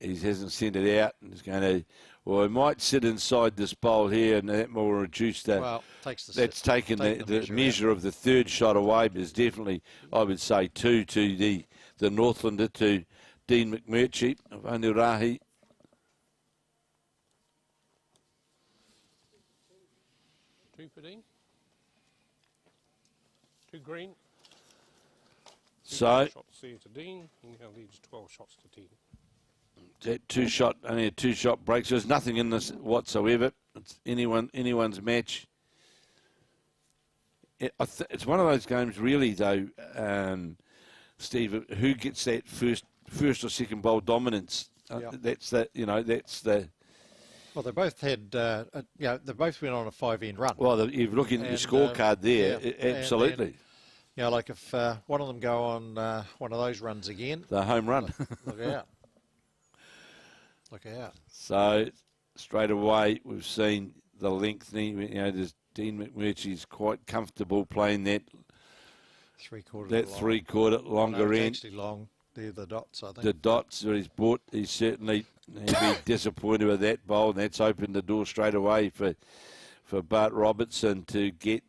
He hasn't sent it out. He's going to, he might sit inside this bowl here, and that will reduce the. Well, that's taken the measure of the third shot away. But it's definitely, I would say, 2 to the Northlander, to Dean McMurchy of Onerahi. Two for Dean. 2 green. So shots there to Dean. He now leads 12 shots to 10. That only a 2-shot break. So there's nothing in this whatsoever. It's anyone's match. It's one of those games, really, though, Steve. Who gets that first or second bowl dominance? That's the. Well, they both had. They both went on a 5-end run. Well, you're looking at your scorecard there. Absolutely. Like if one of them go on one of those runs again, the home run. Look out. Look out. So straight away we've seen the lengthening. There's Dean McMurchy's quite comfortable playing that 3/4. That 3/4 longer end. Actually long. They're the dots, I think. The dots that he's bought. He's certainly be disappointed with that bowl, and that's opened the door straight away for Bart Robertson to get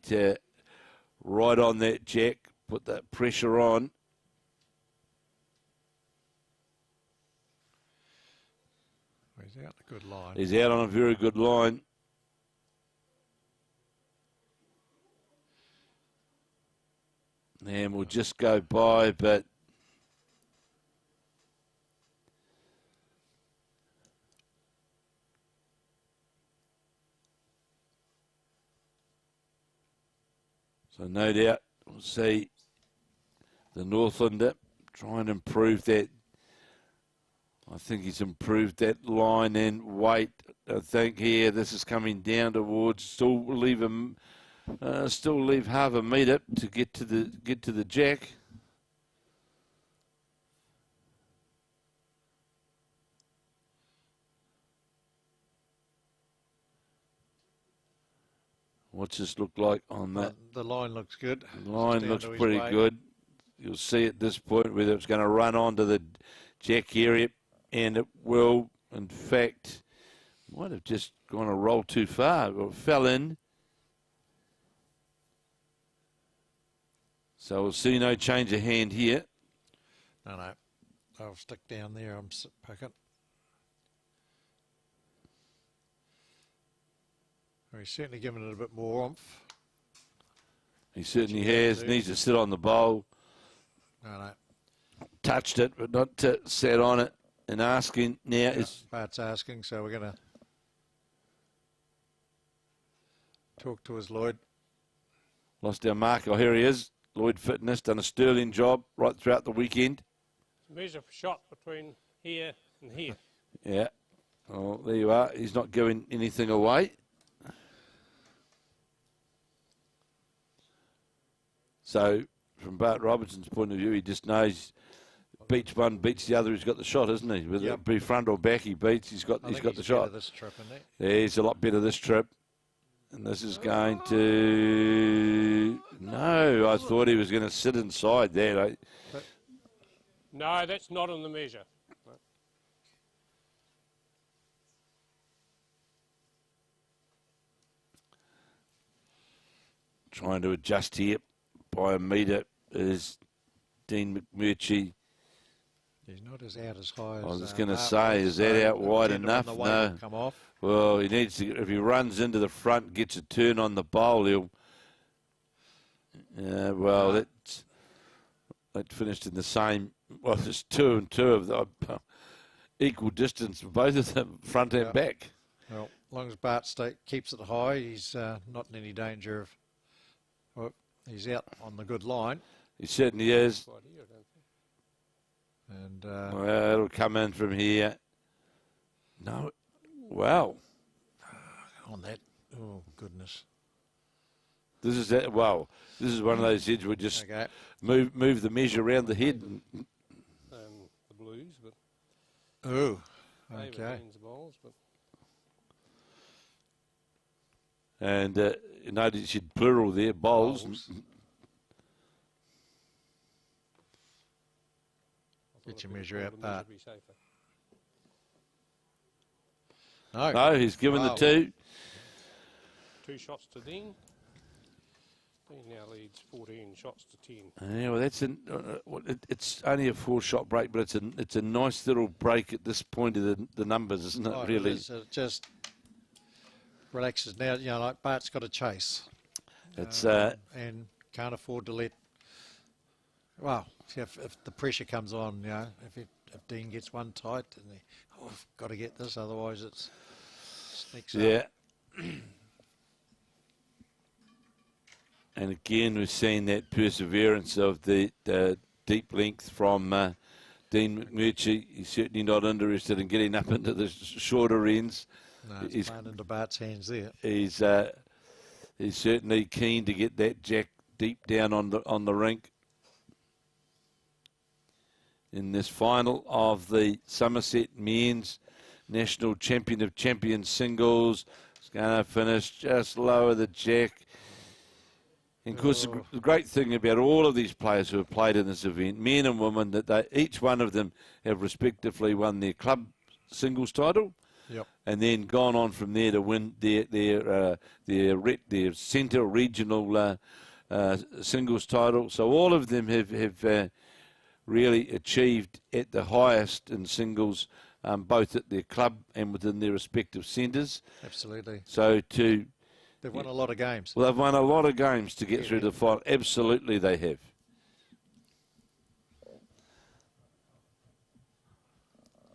right on that jack, put that pressure on. He's out a good line. He's out on a very good line. And we'll just go by, but so no doubt we'll see the Northlander try and improve that. I think he's improved that line and weight. I think here this is coming down towards still leave half a metre to get to the jack. What's this look like on that? The line looks good. The line looks pretty good. You'll see at this point whether it's going to run onto the jack area, and it will. In fact, might have just gone a roll too far, or fell in. So we'll see no change of hand here. No. I'll stick down there. I'm picking. He's certainly given it a bit more oomph. He certainly has. Needs to sit on the bowl. No. Touched it, but not sat on it. And asking now is... Bart's asking, so we're going to... Talk to us, Lloyd. Lost our mark. Oh, here he is. Lloyd Fitness, done a sterling job right throughout the weekend. Measure for shot between here and here. Yeah. Oh, there you are. He's not giving anything away. So, from Bart Robertson's point of view, he just knows beats one, beats the other. He's got the shot, isn't he? Whether it be front or back, he beats. He's got the shot. This trip, isn't Yeah, he's a lot better this trip. And this is going to... No, I thought he was going to sit inside there. No, that's not in the measure. No. Trying to adjust here by a metre is Dean McMurchy. He's not as out as high as... I was just going to say, is that out wide enough? No. Come off. Well, he needs to, if he runs into the front, gets a turn on the bowl, he'll... well, that finished in the same... Well, there's 2 and 2 of the equal distance for both of them, front and back. Well, as long as Bart keeps it high, he's not in any danger of... Well, he's out on the good line. He certainly is. And well, it'll come in from here. No, wow. On that, oh goodness. This is that. Wow, this is one of those heads where just move the measure around the head. The Blues, but oh, okay. Bowls, but and you notice you plural there, bowls. Get your measure out, Bart. No, he's given the 2. 2 shots to Dean. Dean now leads 14 shots to 10. Yeah, well, that's it's only a 4-shot break, but it's a nice little break at this point of the numbers, isn't it? Really, it just relaxes now. You know, like Bart's got to chase. It's and can't afford to let. Well, if the pressure comes on, you know, if Dean gets one tight, and I've got to get this, otherwise it sneaks up. And again, we're seeing that perseverance of the deep length from Dean McMurchy. He's certainly not interested in getting up into the shorter ends. No, he's playing into Bart's hands there. He's certainly keen to get that jack deep down on the rink. In this final of the Somerset Men's National Champion of Champions Singles, it's going to finish just lower the jack. And of course, the great thing about all of these players who have played in this event, men and women, that each one of them have respectively won their club singles title, and then gone on from there to win their centre regional singles title. So all of them have really achieved at the highest in singles, both at their club and within their respective centres. Absolutely. So they've won a lot of games. Well, they've won a lot of games to get through the final. Absolutely, they have.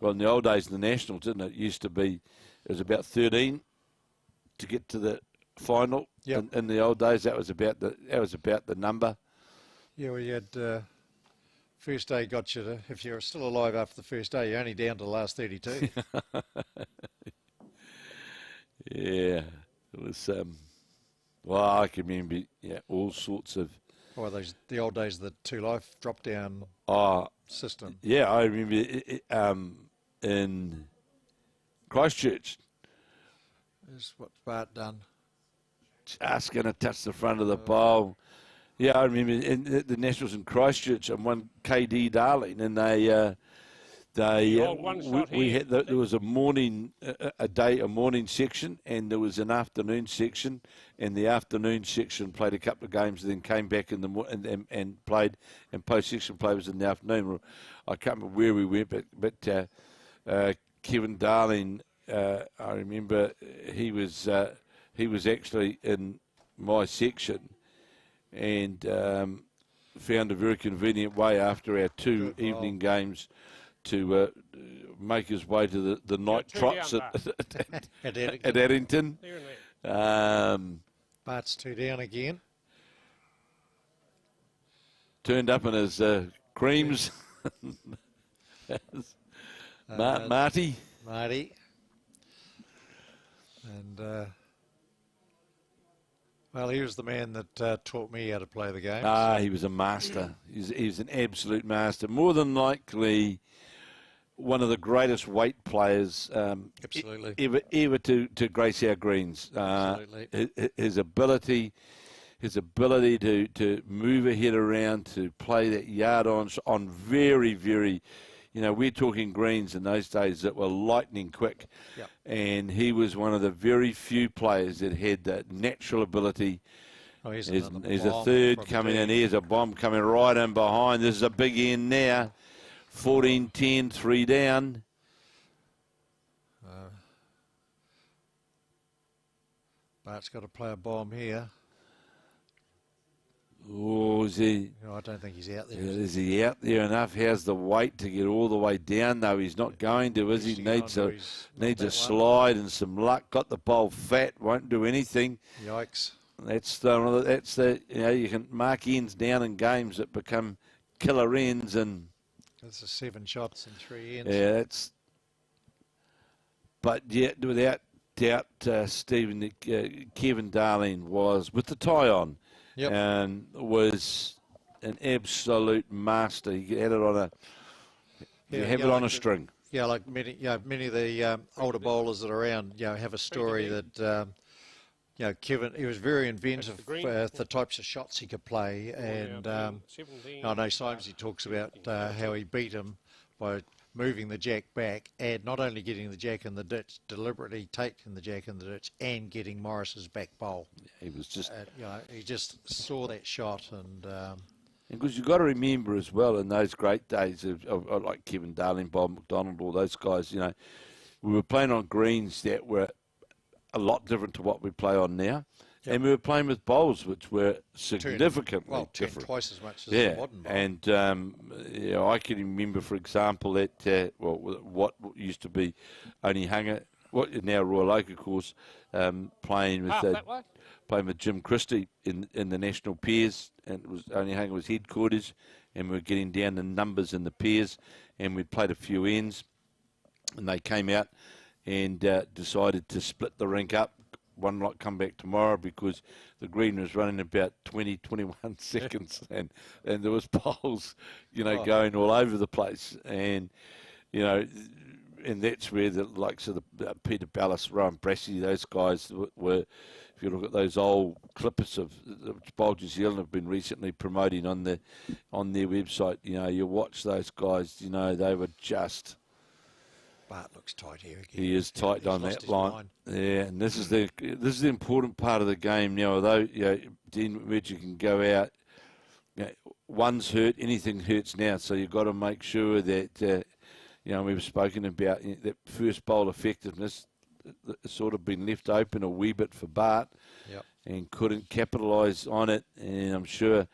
Well, in the old days, the Nationals, didn't it? It used to be, it was about 13 to get to the final. Yep. In the old days, that was about the number. Yeah, we had first day got you to, if you're still alive after the first day, you're only down to the last 32. Yeah, it was. Well, I can remember all sorts of. Oh, the old days of the 2 Life drop down system. Yeah, I remember in Christchurch. Is what Bart done. Just going to touch the front of the bowl. Yeah, I remember in the Nationals in Christchurch and one KD Darling, and we had there was a morning section, and there was an afternoon section, and the afternoon section played a couple of games, and then came back in the and played, and post section play was in the afternoon. I can't remember where we went, but Kevin Darling, I remember he was actually in my section, and found a very convenient way after our 2 evening games to make his way to the night trots at Addington. Bart's 2 down again. Turned up in his creams. Marty. Marty. And, well, he was the man that taught me how to play the game. He was a master. He's an absolute master. More than likely, one of the greatest weight players Absolutely. ever to grace our greens. Absolutely. His ability to move a head around, to play that yard on very, very, we're talking greens in those days that were lightning quick. Yep. And he was one of the very few players that had that natural ability. Oh, here's a third coming in. Here's a bomb coming right in behind. This is a big end now. 14-10, 3 down. Bart's got to play a bomb here. Oh, is he? No, I don't think he's out there. Is he out there enough? How's the weight to get all the way down? No, he's not going to, is he? Needs a slide and some luck. Got the bowl fat, won't do anything. Yikes. That's the you can mark ends down in games that become killer ends, and that's 7 shots and 3 ends. Yeah, but yet without doubt, Stephen, Kevin Darling was with the tie on. Yep. And was an absolute master. He had it on a string. Yeah, like many of the older bowlers that are around, have a story that, Kevin, he was very inventive with the types of shots he could play. And I know sometimes he talks about how he beat him by moving the jack back and not only getting the jack in the ditch, deliberately taking the jack in the ditch and getting Morris's back bowl. He was just, he just saw that shot, and because you've got to remember as well, in those great days of like Kevin Darling, Bob McDonald, all those guys, we were playing on greens that were a lot different to what we play on now. Yep. And we were playing with bowls which were significantly different. Twice as much as the modern bowl. And I can remember, for example, that what used to be Onerahi, what is now Royal Oak, of course, playing with Jim Christie in the national pairs, and it was Onerahi was headquarters, and we were getting down the numbers in the pairs, and we played a few ends, and they came out and decided to split the rink up. One lot come back tomorrow because the green was running about 21 seconds, and there was bowls, going all over the place, and and that's where the likes of the Peter Ballas, Rowan Brassey, those guys were. If you look at those old clips of Bowl New Zealand have been recently promoting on their website, you watch those guys, they were just. Bart looks tight here again. He is tight on that line. Yeah, and this is the important part of the game now. Although Dean McMurchy can go out, one's hurt, anything hurts now. So you've got to make sure that we've spoken about that first bowl effectiveness. It's sort of been left open a wee bit for Bart, and couldn't capitalise on it. And I'm sure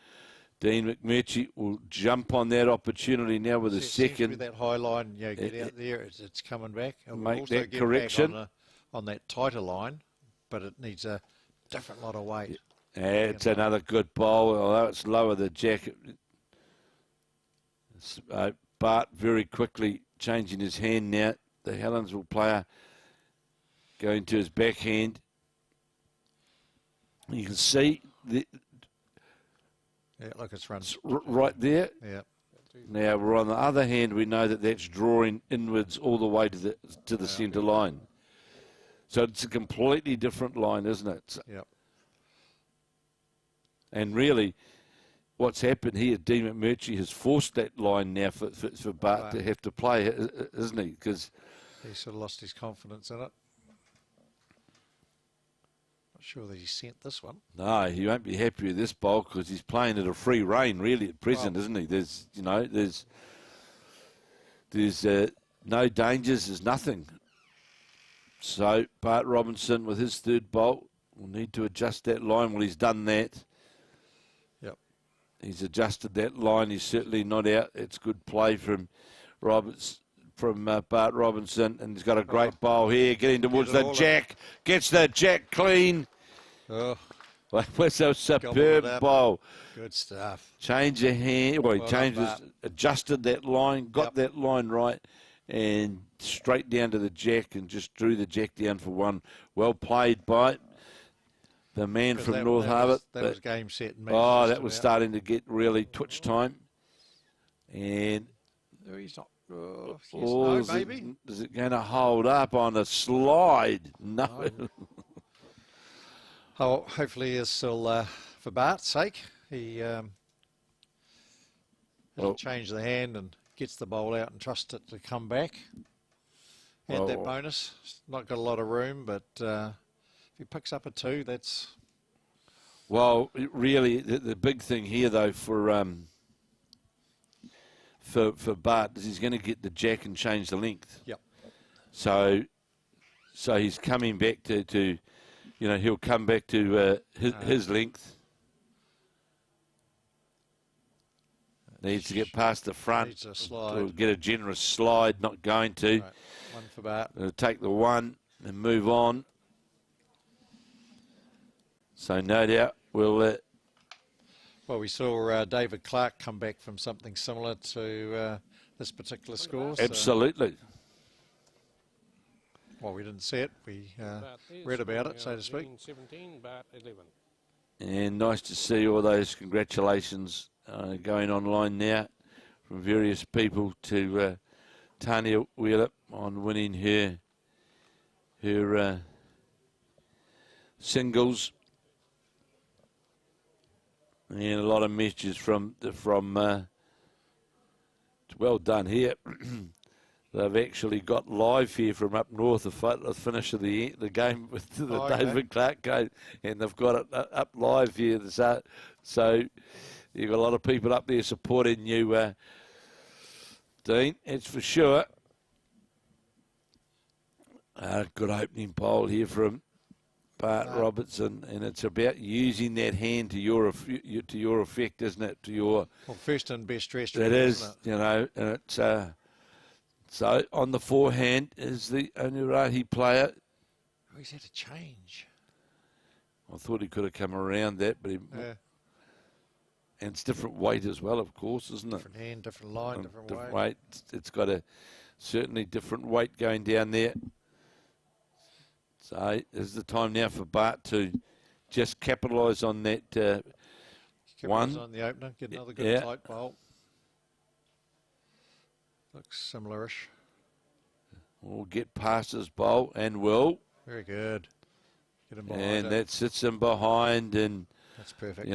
Dean McMurchy will jump on that opportunity now with a second. That high line, get out there, it's coming back. And make also that correction on that tighter line, but it needs a different lot of weight. Yeah, it's another good bowl, although it's lower the jacket. Bart very quickly changing his hand now. The Helensville player going to his backhand. You can see like it's run right there. Yeah. Now we're on the other hand. We know that that's drawing inwards all the way to the centre line. So it's a completely different line, isn't it? Yep. And really, what's happened here, Dean McMurchy has forced that line now for Bart to have to play, isn't he? Because he sort of lost his confidence in it. Not sure that he sent this one. No, he won't be happy with this bowl because he's playing at a free rein really at present, isn't he? There's no dangers, there's nothing. So Bart Robertson with his third bowl will need to adjust that line. Well, he's done that. Yep. He's adjusted that line. He's certainly not out. It's good play from Bart Robertson, and he's got a great bowl here, getting towards the jack. Gets the jack clean. Oh. Well, it was a Gobbled superb it up. bowl. Good stuff. Change of hand. Well, he Well changed done, his, Bart. adjusted that line, got Yep. that line right, and straight down to the jack and just drew the jack down for one. Well played by the man 'Cause from that- North that Harbour. was- That was game, set, and match. Oh, just that was about. starting to get really twitch time. And No, he's not. Oh, yes, oh, no, is maybe. is it going to hold up on a slide? No. Oh, hopefully this will, for Bart's sake, he Well- change the hand and gets the bowl out and trust it to come back. And that Well- bonus. It's not got a lot of room, but if he picks up a 2, that's... Well, really, the big thing here, though, for Bart is he's going to get the jack and change the length. Yep. So he's coming back to he'll come back to his length. Needs to get past the front. Needs a slide. To get a generous slide, not going to. Right, one for Bart. Take the one and move on. So no doubt we'll... Well, we saw David Clark come back from something similar to this particular score. So, absolutely. well, we didn't see it. We Bart there read about scoring it, so to speak. 17, Bart 11. And nice to see all those congratulations going online now from various people to Tanya Wheeler on winning her singles, and a lot of messages from well done here. They've actually got live here from up north the finish of the game with the okay. David Clark game, and they've got it up live here. So you've got a lot of people up there supporting you, Dean, that's for sure. Good opening poll here from Bart Robertson, and it's about using that hand to your effect, isn't it? To your first and best dressed. it is, and it's so on the forehand is the Onerahi player. Oh, he's had to change. I thought he could have come around that, but Yeah. And it's different weight as well, of course, isn't it? Different hand, different line, different way. weight. It's got a certainly different weight going down there. So is the time now for Bart to just capitalise on that one. On the opener, get another good tight bowl. Looks similar-ish. We'll get past his bowl and will. Very good. Get him behind And it. that sits him behind, and That's perfect.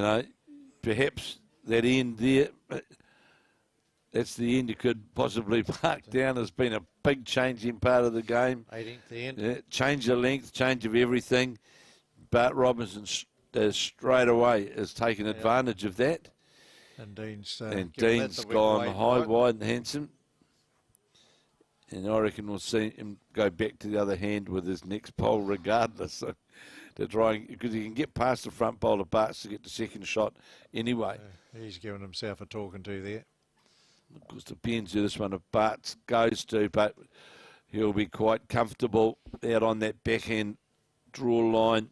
Perhaps that end there, that's the end you could possibly mark down. Has been a big changing part of the game. 18th the end. Yeah, change of length, change of everything. Bart Robinson straight away has taken advantage of that. And Dean's, And given that Dean's the gone weight, high, right? wide and handsome. And I reckon we'll see him go back to the other hand with his next pole regardless. So to try, because he can get past the front bowl of Bart's to get the second shot anyway. He's given himself a talking to there. Of course, depends who this one of Bart's goes to, but he'll be quite comfortable out on that backhand draw line.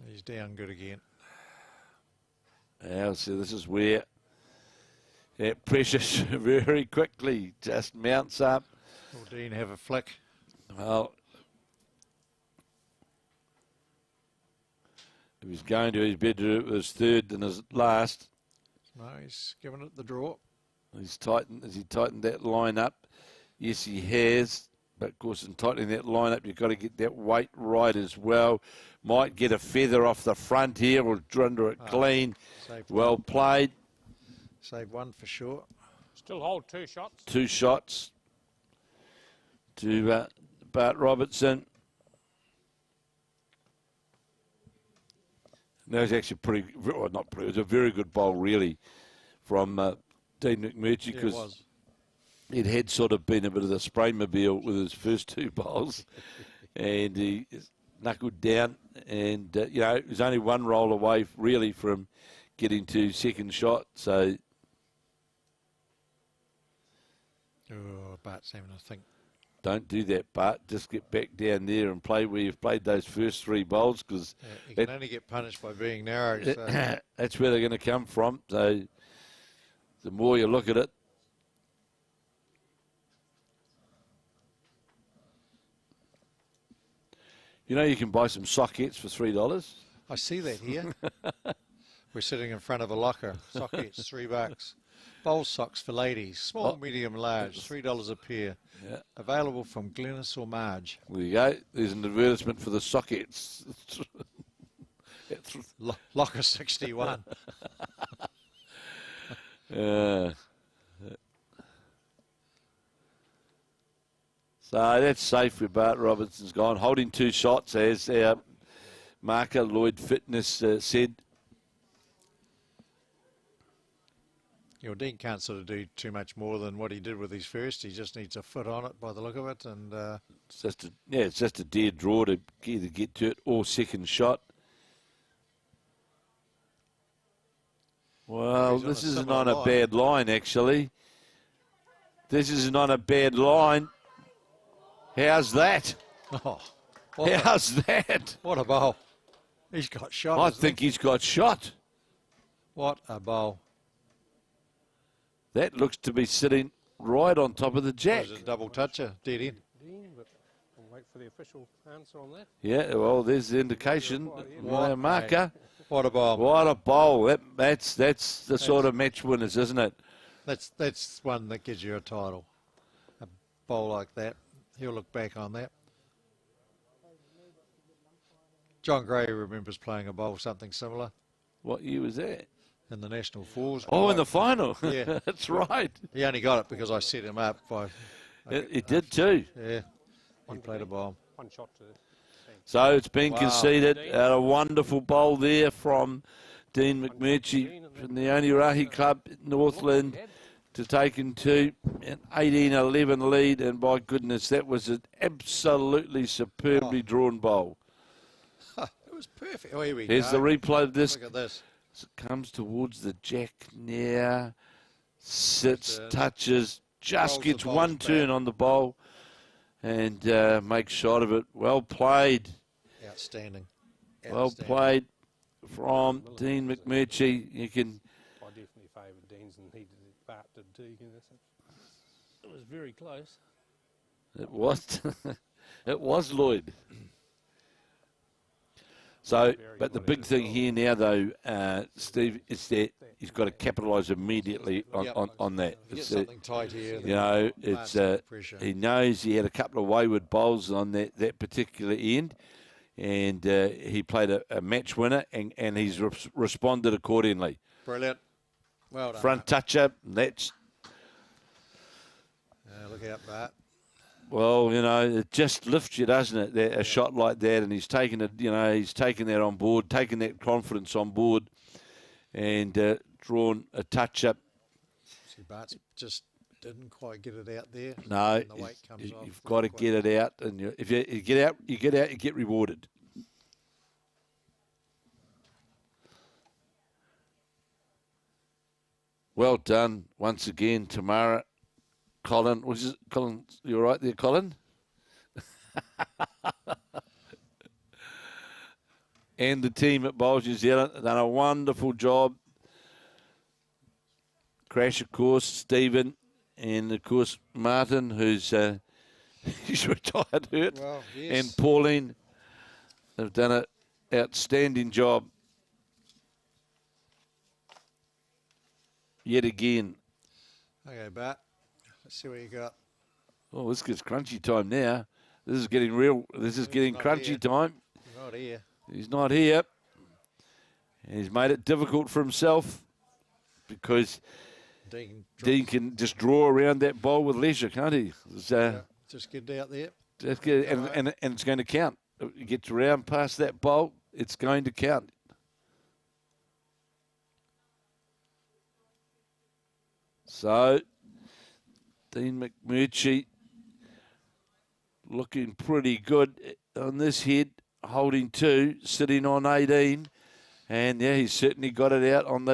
He's down good again. Yeah, so this is where that pressure very quickly just mounts up. Will Dean have a flick? Well, if he's going to, he's better do it with his third than his last. No, he's given it the draw. Has he tightened that line up? Yes, he has. But of course, in tightening that line up, you've got to get that weight right as well. Might get a feather off the front here. We'll render it clean. Well played. Save one for sure. Still hold 2 shots. 2 shots to Bart Robertson. That was actually not pretty. It was a very good bowl, really, from Dean McMurchy, Yeah, it because was. it had sort of been a bit of the Spraymobile with his first 2 bowls, and he knuckled down, and it was only 1 roll away, really, from getting to second shot. So, Oh, Bart's having a think. Don't do that, Bart. Just get back down there and play where you've played those first 3 bowls, because You can only get punished by being narrow. So. that's where they're going to come from. So the more you look at it, you know, you can buy some sockets for $3. I see that here. We're sitting in front of a locker. Sockets, $3. Bowl socks for ladies, small, medium, large, $3 a pair. Yeah. Available from Glennis or Marge. There you go. There's an advertisement for the sockets. Locker 61. So that's safe where Bart Robertson's gone. Holding 2 shots, as our marker, Lloyd Fitness, said. Dean can't sort of do too much more than what he did with his first. He just needs a foot on it by the look of it. And it's just a dead draw to either get to it or second shot. Well, this isn't on a bad line, actually. This isn't on a bad line. How's that? Oh, how's that? What a bowl. He's got shot. I think he's got shot. What a bowl. That looks to be sitting right on top of the jack. It was a double toucher, dead in. But we'll wait for the official answer on that. Yeah, well, there's the indication. What a marker. What a bowl. What a bowl. That's the sort of match winners, isn't it? That's one that gives you a title. A bowl like that. He'll look back on that. John Gray remembers playing a bowl something similar. What year was that? In the National Fours. Oh, in the final. Yeah. That's right. He only got it because I set him up. It did too. Yeah. He played a bomb. 1 shot to... So it's been conceded. A wonderful bowl there from Dean McMurchy from the Onerahi Club, Northland, to take into an 18-11 lead. And by goodness, that was an absolutely superbly drawn bowl. It was perfect. Oh, here we Here's go. the replay of this. Look at this. As it comes towards the jack now, sits, touches, just Rolls gets the one bowls turn back. on the bowl and makes shot of it. Well played. Outstanding. Well played from Dean McMurchy. You can. I definitely favoured Dean's, and he did. Bart did too. It was very close. It was. It was Lloyd. So, but the big thing here now, though, Steve, is that he's got to capitalise immediately on that. Get something tight here. You know, it's he knows he had a couple of wayward bowls on that particular end, and he played a match winner, and he's responded accordingly. Brilliant. Well done. Front toucher, that's. Look out, Bart. Well, you know, it just lifts you, doesn't it? A shot like that, and he's taken it. You know, he's taken that on board, taken that confidence on board, and drawn a touch up. See, Bart just didn't quite get it out there. No, and the weight comes off. You've got to get it out, and if you get out, you get rewarded. Well done once again, Tamara. Colin, Colin, you all right there, Colin? And the team at Bowls New Zealand have done a wonderful job. Crash, of course, Stephen, and of course Martin, who's he's retired hurt, Well, yes. and Pauline have done an outstanding job yet again. Okay, Bart. Let's see what you got. Oh, this gets crunchy time now. This is getting real. This is getting crunchy here. time. Not here. He's not here. And he's made it difficult for himself because Dean can just draw around that bowl with leisure, can't he? Just get out there. Just get, and it's going to count. If he gets around past that bowl, it's going to count. So, Dean McMurchy looking pretty good on this head, holding 2, sitting on 18, and yeah, he's certainly got it out on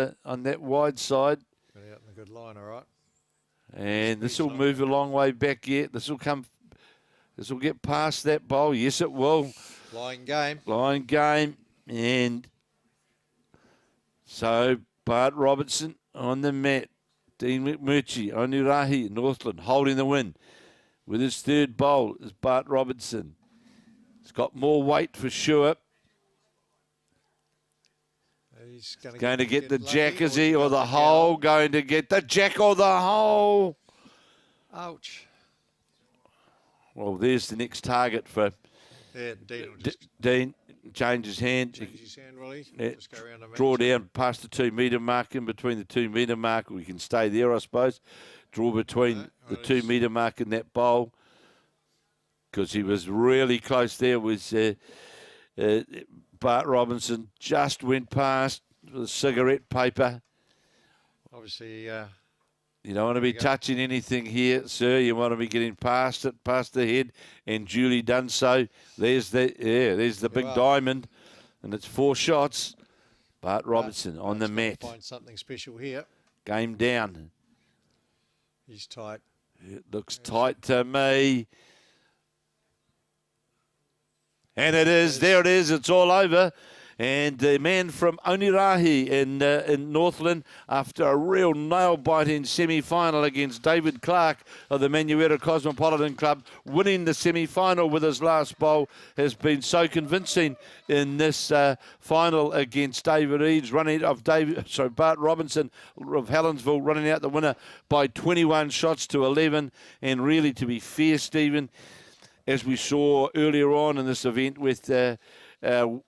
that wide side. Got it out in a good line, all right. And this will move a long way back yet. This will come This will get past that bowl. Yes, it will. Line game. Line game. And so Bart Robertson on the mat. Dean McMurchy, Onerahi, Northland holding the win. With his third bowl is Bart Robertson. He's got more weight for sure. He's going to get the jack, is he? Or the hole? Going to get the jack or the hole? Ouch. Well, there's the next target for Yeah, Dean will just Dean. Change his hand. change his hand, really. Yeah, Just go around the draw match. down past the 2 metre mark, in between the 2 metre mark. We can stay there, I suppose. Draw between the 2 metre mark in that bowl, because he was really close there. Was Bart Robinson just went past with a cigarette paper. Obviously, You don't want to be touching anything here, sir. You want to be getting past it, past the head, and duly done so. There's the big diamond, and it's 4 shots. Bart Robertson on the mat. find something special here. Game down. He's tight. It looks tight to me. And it is. There it is. It's all over. And the man from Onerahi in Northland, after a real nail-biting semi-final against David Clark of the Manurewa Cosmopolitan Club, winning the semi-final with his last bowl, has been so convincing in this final against David Eads, Bart Robinson of Helensville, running out the winner by 21 shots to 11. And really, to be fair, Stephen, as we saw earlier on in this event with the Whangarei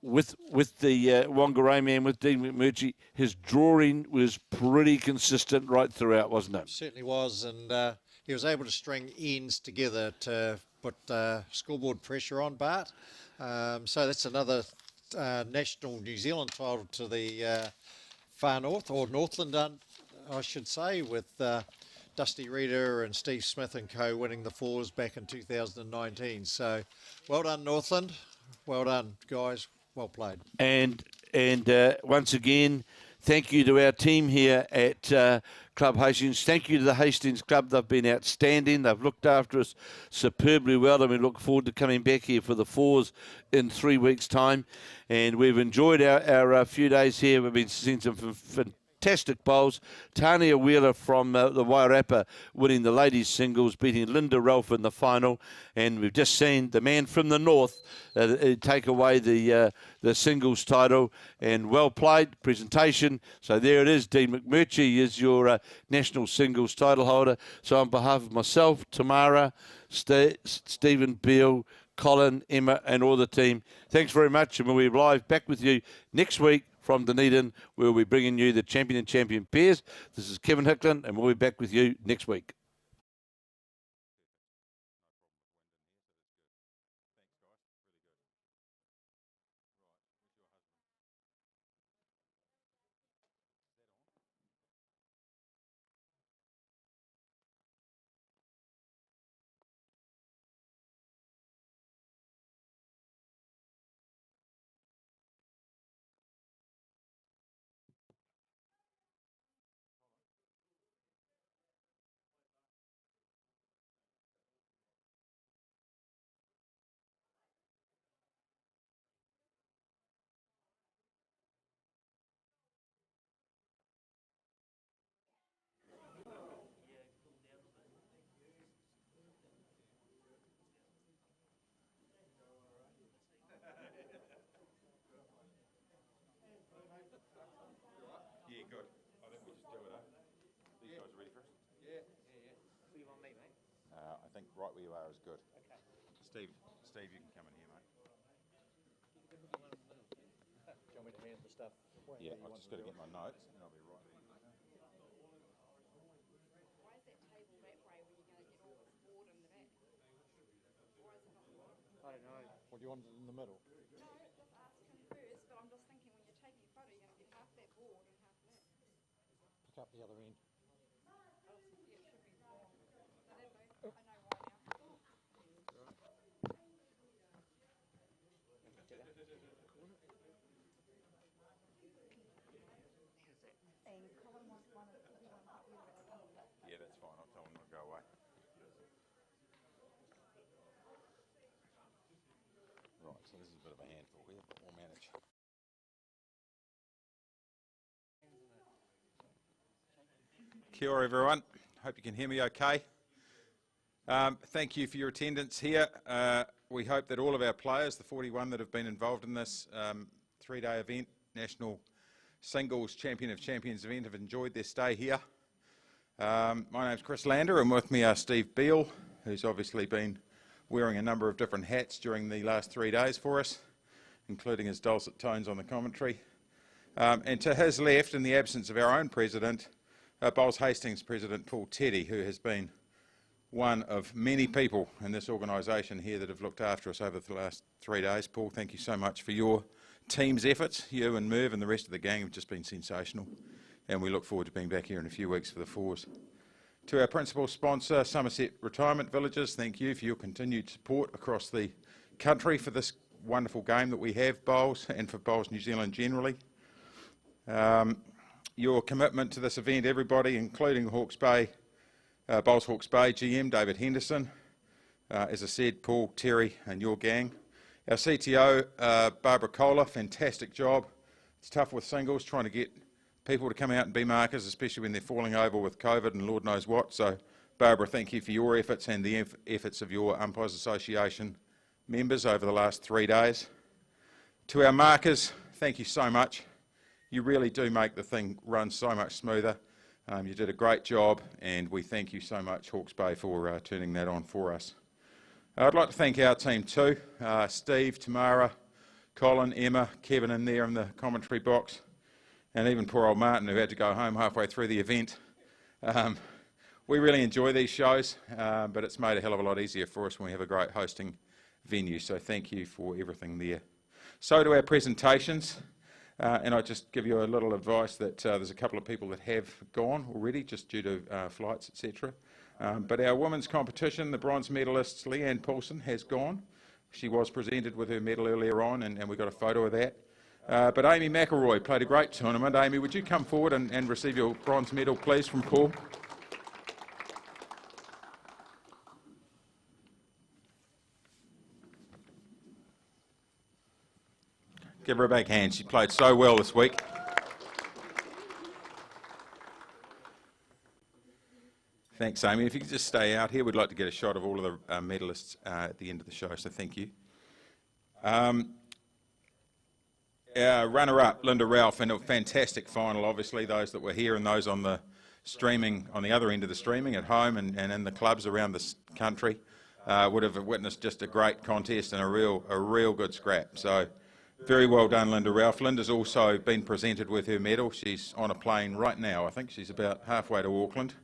man, with Dean McMurchy, his drawing was pretty consistent right throughout, wasn't it? Certainly was, and he was able to string ends together to put scoreboard pressure on Bart. So that's another national New Zealand title to the far north, or Northland, I should say, with Dusty Reader and Steve Smith and co winning the 4s back in 2019. So well done, Northland. Well done, guys. Well played. And once again, thank you to our team here at Club Hastings. Thank you to the Hastings Club. They've been outstanding. They've looked after us superbly well, and we look forward to coming back here for the 4s in 3 weeks' time. And we've enjoyed our few days here. We've been seeing some fantastic bowls. Tanya Wheeler from the Wairarapa winning the ladies' singles, beating Linda Ralph in the final. And we've just seen the man from the north take away the singles title. And well played presentation. So there it is. Dean McMurchy is your national singles title holder. So on behalf of myself, Tamara, Stephen Beale, Colin, Emma, and all the team, thanks very much. And we'll be live back with you next week from Dunedin. We'll be bringing you the champion and champion pairs. This is Kevin Hickland, and we'll be back with you next week. Yeah, good. I think we just do it, These guys ready first? Yeah. Where you want me, mate? I think right where you are is good. Okay. Steve, you can come in here, mate. Do you want me to hand the stuff? Yeah, I've just got to get my notes, and I'll be right there. Why is that table that way when you're going to get all this board in the back? Why is it not? I don't know. What do you want in the middle? No, just ask him first, but I'm just thinking when you're taking a photo, you're going to get half that board and half that. Pick up the other end. Yeah, it should be wrong. I don't know. I know why now. And Colin wants one of the Yeah, that's fine. I'll tell them to go away. a bit of a handful here, but we'll manage. Kia ora, everyone. Hope you can hear me okay. Thank you for your attendance here. We hope that all of our players, the 41 that have been involved in this 3-day event, National Singles Champion of Champions event, have enjoyed their stay here. My name's Chris Lander, and with me are Steve Beale, who's obviously been wearing a number of different hats during the last 3 days for us, including his dulcet tones on the commentary. And to his left, in the absence of our own president, Bowls Hastings President Paul Teddy, who has been one of many people in this organisation here that have looked after us over the last 3 days. Paul, thank you so much for your team's efforts. You and Merv and the rest of the gang have just been sensational, and we look forward to being back here in a few weeks for the fours. To our principal sponsor, Somerset Retirement Villages, thank you for your continued support across the country for this wonderful game that we have, Bowls, and for Bowls New Zealand generally. Your commitment to this event, everybody, including Hawke's Bay, Bowls Hawke's Bay GM, David Henderson, as I said, Paul, Terry and your gang. Our CTO, Barbara Kohler, fantastic job. It's tough with singles, trying to get people to come out and be markers, especially when they're falling over with COVID and Lord knows what. So, Barbara, thank you for your efforts and the efforts of your Umpires Association members over the last 3 days. To our markers, thank you so much. You really do make the thing run so much smoother. You did a great job, and we thank you so much, Hawke's Bay, for turning that on for us. I'd like to thank our team too, Steve, Tamara, Colin, Emma, Kevin in there in the commentary box, and even poor old Martin, who had to go home halfway through the event. We really enjoy these shows, but it's made a hell of a lot easier for us when we have a great hosting venue, so thank you for everything there. So to our presentations. And I just give you a little advice that there's a couple of people that have gone already, just due to flights, etc. But our women's competition, the bronze medalist Leeane Poulson has gone. She was presented with her medal earlier on, and we got a photo of that. But Amy McIlroy played a great tournament. Amy, would you come forward and receive your bronze medal, please, from Paul? Give her a big hand. She played so well this week. Thanks, Amy. If you could just stay out here, we'd like to get a shot of all of the medalists at the end of the show, so thank you. Our runner-up, Linda Ralph, in a fantastic final, obviously, those that were here and those on the streaming, on the other end of the streaming, at home and in the clubs around this country, would have witnessed just a great contest and a real good scrap. So, very well done, Linda Ralph. Linda's also been presented with her medal. She's on a plane right now. I think she's about halfway to Auckland.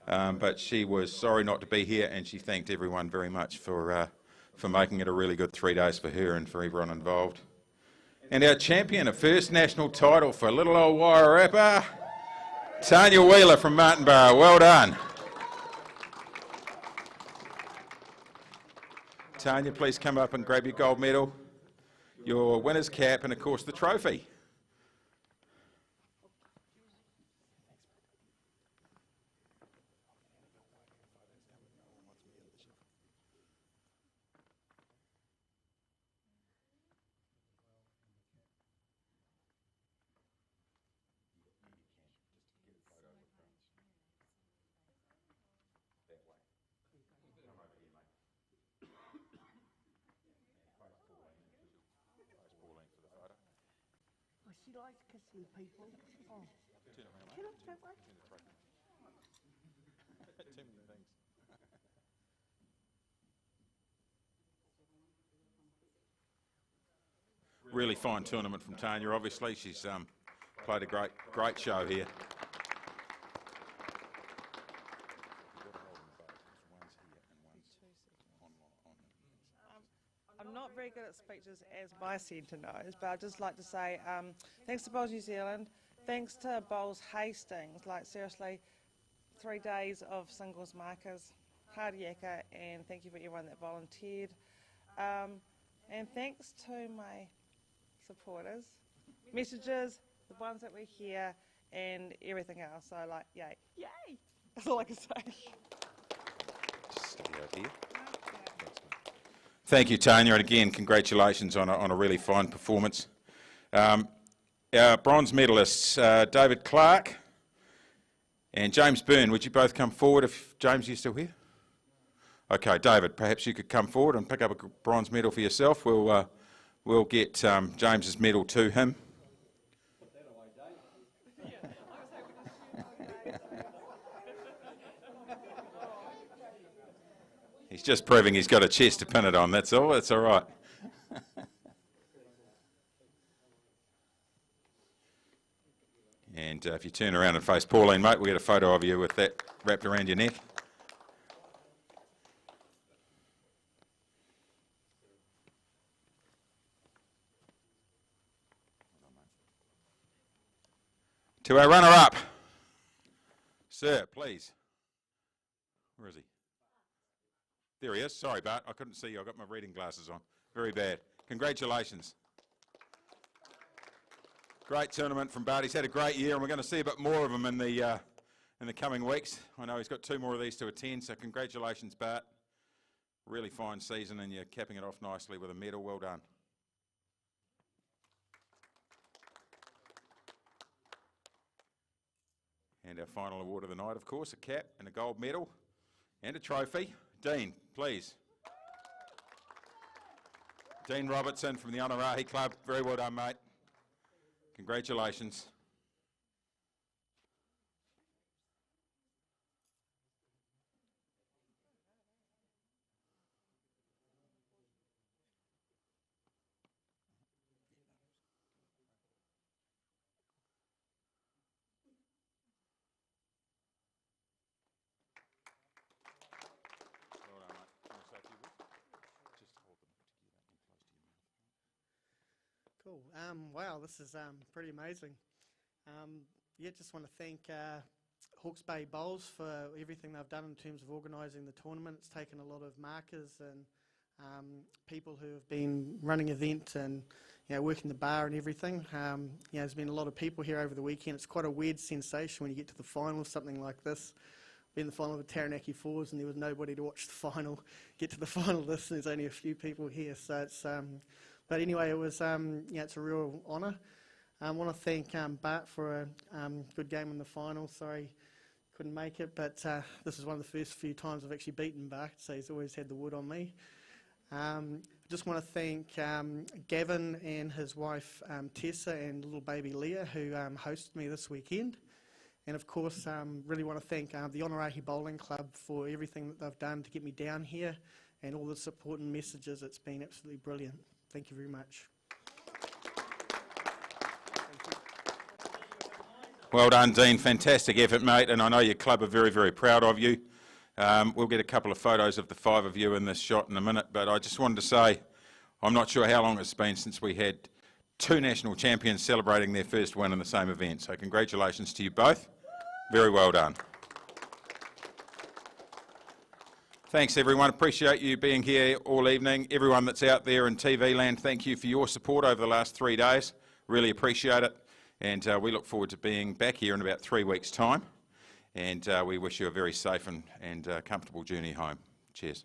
But she was sorry not to be here, and she thanked everyone very much for making it a really good 3 days for her and for everyone involved. And our champion, a first national title for little old Wairarapa, Tanya Wheeler from Martinborough. Well done. Tanya, please come up and grab your gold medal, your winner's cap, and of course the trophy. She likes kissing people. Oh. Can I throw one? Really fine tournament from Tanya, obviously. She's played a great show here. I'm not very good at speeches, as my centre knows, but I'd just like to say thanks to Bowls New Zealand, thanks to Bowls Hastings, like seriously, 3 days of singles markers, hard yakka, and thank you for everyone that volunteered. And thanks to my supporters, messages, the ones that were here, and everything else. So like, yay. Yay! That's all I can say. Just stay out here. Thank you, Tanya, and again, congratulations on a really fine performance. Our bronze medalists, David Clark and James Byrne. Would you both come forward if, James, you're still here? Okay, David, perhaps you could come forward and pick up a bronze medal for yourself. We'll get James's medal to him. He's just proving he's got a chest to pin it on, that's all. That's all right. And if you turn around and face Pauline, mate, we'll get a photo of you with that wrapped around your neck. To our runner-up. Sir, please. Where is he? There he is. Sorry, Bart, I couldn't see you. I got my reading glasses on. Very bad. Congratulations. Great tournament from Bart. He's had a great year, and we're going to see a bit more of him in the coming weeks. I know he's got 2 more of these to attend, so congratulations, Bart. Really fine season, and you're capping it off nicely with a medal. Well done. And our final award of the night, of course, a cap and a gold medal and a trophy. Dean, please. Dean Robertson from the Onerahi Club. Very well done, mate. Congratulations. Cool. Wow, this is pretty amazing. Yeah, just want to thank Hawke's Bay Bowls for everything they've done in terms of organising the tournament. It's taken a lot of markers and people who have been running events and working the bar and everything. There's been a lot of people here over the weekend. It's quite a weird sensation when you get to the final of something like this. Been in the final of the Taranaki Fours and there was nobody to watch the final. Get to the final of this and there's only a few people here, so it's. But anyway, it was it's a real honour. I want to thank Bart for a good game in the final. Sorry, couldn't make it, but this is one of the first few times I've actually beaten Bart, so he's always had the wood on me. I just want to thank Gavin and his wife Tessa and little baby Leah who hosted me this weekend. And of course, really want to thank the Onerahi Bowling Club for everything that they've done to get me down here and all the support and messages. It's been absolutely brilliant. Thank you very much. Well done, Dean. Fantastic effort, mate. And I know your club are very, very proud of you. We'll get a couple of photos of the 5 of you in this shot in a minute. But I just wanted to say, I'm not sure how long it's been since we had 2 national champions celebrating their first win in the same event. So congratulations to you both. Very well done. Thanks, everyone. Appreciate you being here all evening. Everyone that's out there in TV land, thank you for your support over the last 3 days. Really appreciate it. And we look forward to being back here in about 3 weeks' time. And we wish you a very safe and comfortable journey home. Cheers.